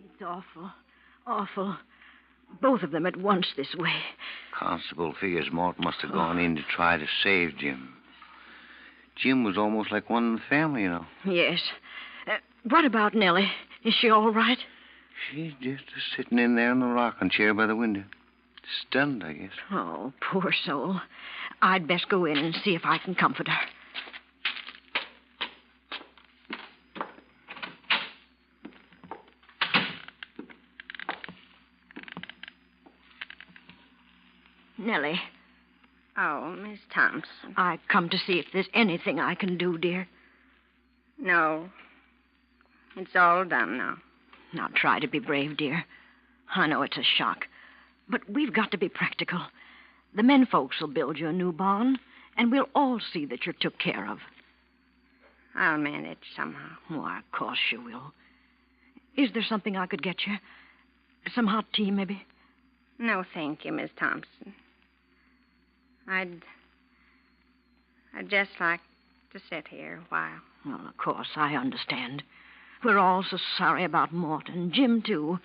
It's awful. Awful. Both of them at once this way. Constable figures Mort must have gone in to try to save Jim. Jim was almost like one in the family, you know. Yes. What about Nellie? Is she all right? She's just sitting in there in the rocking chair by the window. Stunned, I guess. Oh, poor soul. I'd best go in and see if I can comfort her. Nellie. Oh, Miss Thompson. I've come to see if there's anything I can do, dear. No. It's all done now. Now try to be brave, dear. I know it's a shock, but we've got to be practical. The men folks will build you a new barn, and we'll all see that you're took care of. I'll manage somehow. Why, of course you will. Is there something I could get you? Some hot tea, maybe? No, thank you, Miss Thompson. I'd just like to sit here a while. Well, of course, I understand. We're all so sorry about Mort and Jim, too.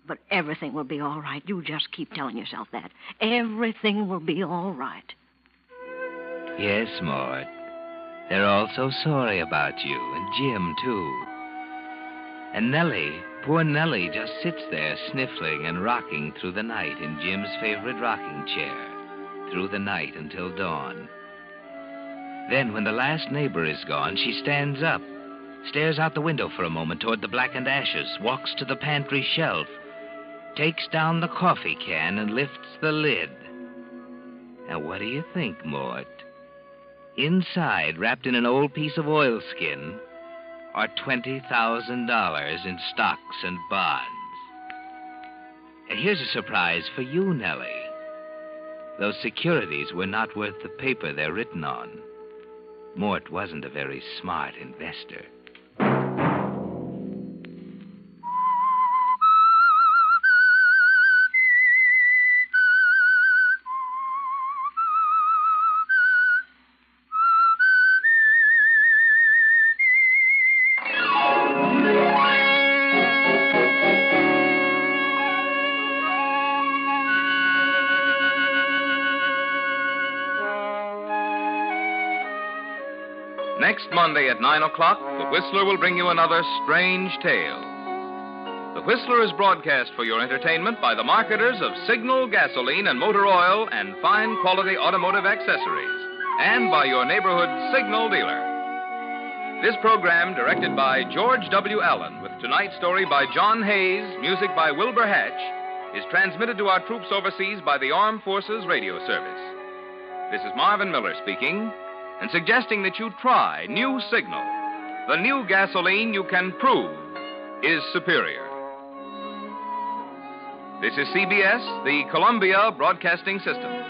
But everything will be all right. You just keep telling yourself that. Everything will be all right. Yes, Mort. They're all so sorry about you, and Jim, too. And Nellie, poor Nellie, just sits there sniffling and rocking through the night in Jim's favorite rocking chair. Through the night until dawn. Then, when the last neighbor is gone, she stands up, stares out the window for a moment toward the blackened ashes, walks to the pantry shelf, takes down the coffee can and lifts the lid. Now, what do you think, Mort? Inside, wrapped in an old piece of oilskin, are $20,000 in stocks and bonds. And here's a surprise for you, Nellie. Those securities were not worth the paper they're written on. Mort wasn't a very smart investor. Next Monday at 9 o'clock, The Whistler will bring you another strange tale. The Whistler is broadcast for your entertainment by the marketers of Signal gasoline and motor oil and fine quality automotive accessories, and by your neighborhood Signal dealer. This program, directed by George W. Allen, with tonight's story by John Hayes, music by Wilbur Hatch, is transmitted to our troops overseas by the Armed Forces Radio Service. This is Marvin Miller speaking, and suggesting that you try New Signal, the new gasoline you can prove is superior. This is CBS, the Columbia Broadcasting System.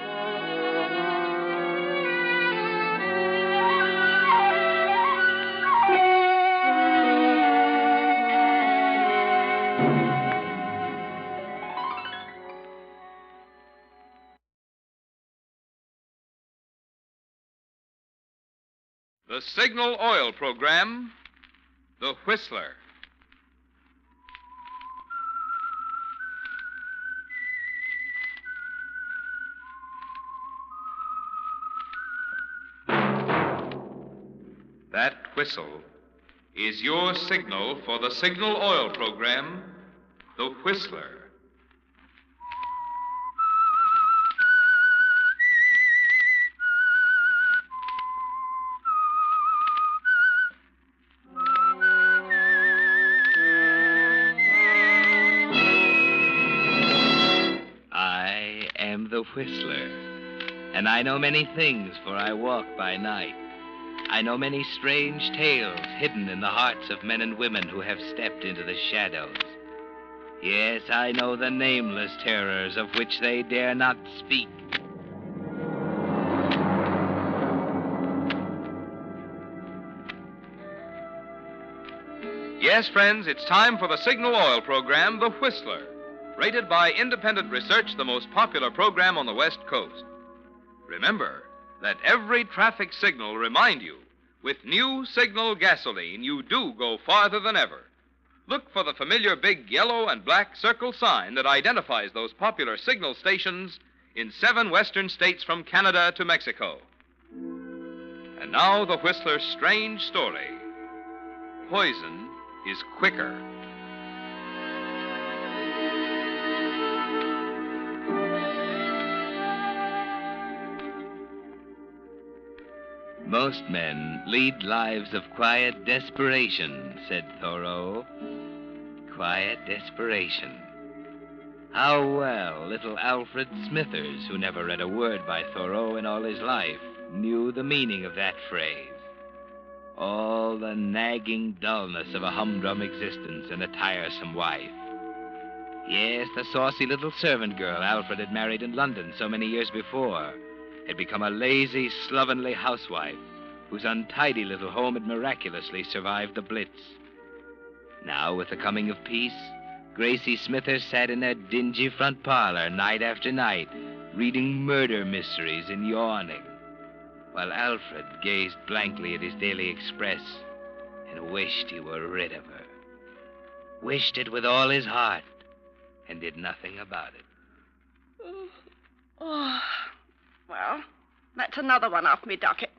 The Signal Oil Program, The Whistler. That whistle is your signal for the Signal Oil Program, The Whistler. I am the Whistler, and I know many things, for I walk by night. I know many strange tales hidden in the hearts of men and women who have stepped into the shadows. Yes, I know the nameless terrors of which they dare not speak. Yes, friends, it's time for the Signal Oil Program, The Whistler. Rated by independent research, the most popular program on the West Coast. Remember, let every traffic signal remind you, with new Signal gasoline, you do go farther than ever. Look for the familiar big yellow and black circle sign that identifies those popular signal stations in 7 western states from Canada to Mexico. And now the Whistler's strange story. Poison is quicker. Most men lead lives of quiet desperation, said Thoreau. Quiet desperation. How well little Alfred Smithers, who never read a word by Thoreau in all his life, knew the meaning of that phrase. All the nagging dullness of a humdrum existence and a tiresome wife. Yes, the saucy little servant girl Alfred had married in London so many years before had become a lazy, slovenly housewife whose untidy little home had miraculously survived the Blitz. Now, with the coming of peace, Gracie Smithers sat in her dingy front parlor night after night, reading murder mysteries and yawning, while Alfred gazed blankly at his daily express and wished he were rid of her. Wished it with all his heart and did nothing about it. Oh, well, that's another one off me docket.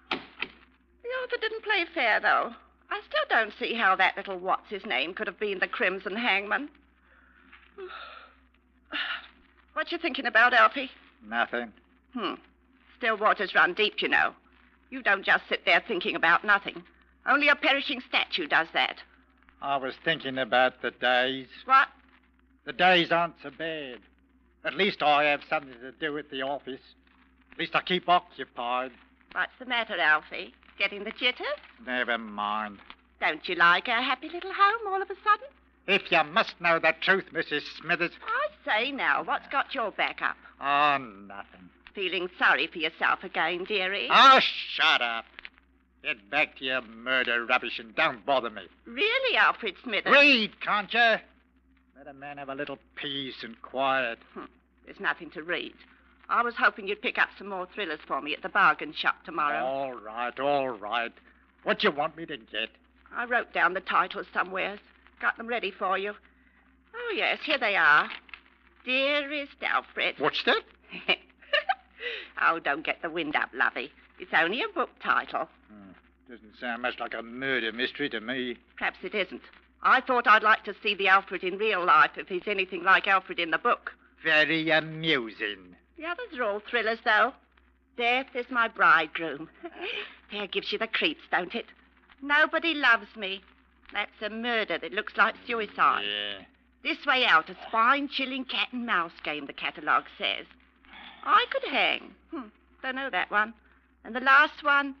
The author didn't play fair, though. I still don't see how that little what's-his-name could have been the Crimson Hangman. What you thinking about, Alfie? Nothing. Still waters run deep, you know. You don't just sit there thinking about nothing. Only a perishing statue does that. I was thinking about the days. What? The days aren't so bad. At least I have something to do at the office. At least I keep occupied. What's the matter, Alfie? Getting the jitters? Never mind. Don't you like our happy little home all of a sudden? If you must know the truth, Mrs. Smithers. I say now, what's got your back up? Oh, nothing. Feeling sorry for yourself again, dearie? Oh, shut up. Get back to your murder rubbish and don't bother me. Really, Alfred Smithers? Read, can't you? Let a man have a little peace and quiet. There's nothing to read. I was hoping you'd pick up some more thrillers for me at the bargain shop tomorrow. All right. What you want me to get? I wrote down the titles somewhere. Got them ready for you. Oh, yes, here they are. Dearest Alfred. What's that? Oh, don't get the wind up, lovey. It's only a book title. Doesn't sound much like a murder mystery to me. Perhaps it isn't. I thought I'd like to see the Alfred in real life if he's anything like Alfred in the book. Very amusing. The others are all thrillers, though. Death is my bridegroom. There gives you the creeps, don't it? Nobody loves me. That's a murder that looks like suicide. Yeah. This way out, a spine-chilling cat and mouse game, the catalogue says. I could hang. Don't know that one. And the last one,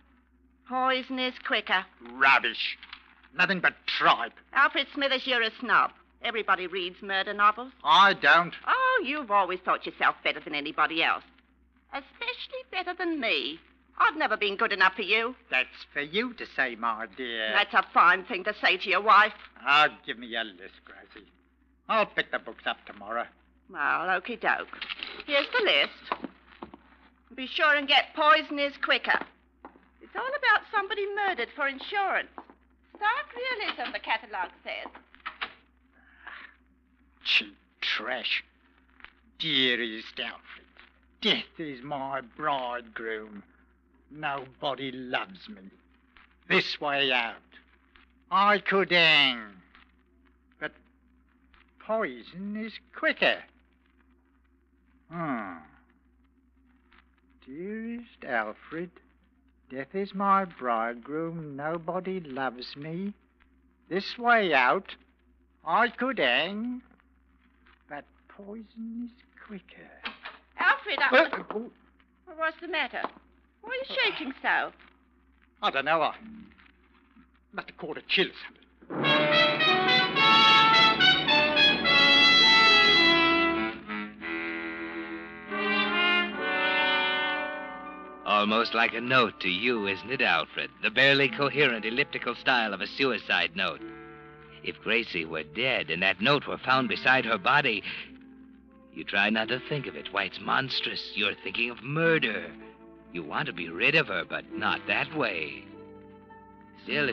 Poison is quicker. Rubbish. Nothing but tripe. Alfred Smithers, you're a snob. Everybody reads murder novels. I don't. Oh, you've always thought yourself better than anybody else. Especially better than me. I've never been good enough for you. That's for you to say, my dear. That's a fine thing to say to your wife. Oh, give me a list, Gracie. I'll pick the books up tomorrow. Well, okie doke. Here's the list. Be sure and get Poison is Quicker. It's all about somebody murdered for insurance. Stark realism, the catalogue says. Cheap trash. Dearest Alfred, death is my bridegroom. Nobody loves me. This way out. I could hang. But poison is quicker. Dearest Alfred, death is my bridegroom. Nobody loves me. This way out. I could hang. But poison is quicker. Alfred, what's the matter? Why are you shaking so? I don't know. I must have caught a chill or something. Almost like a note to you, isn't it, Alfred? The barely coherent elliptical style of a suicide note. If Gracie were dead and that note were found beside her body, you try not to think of it. Why, it's monstrous. You're thinking of murder. You want to be rid of her, but not that way. Still, if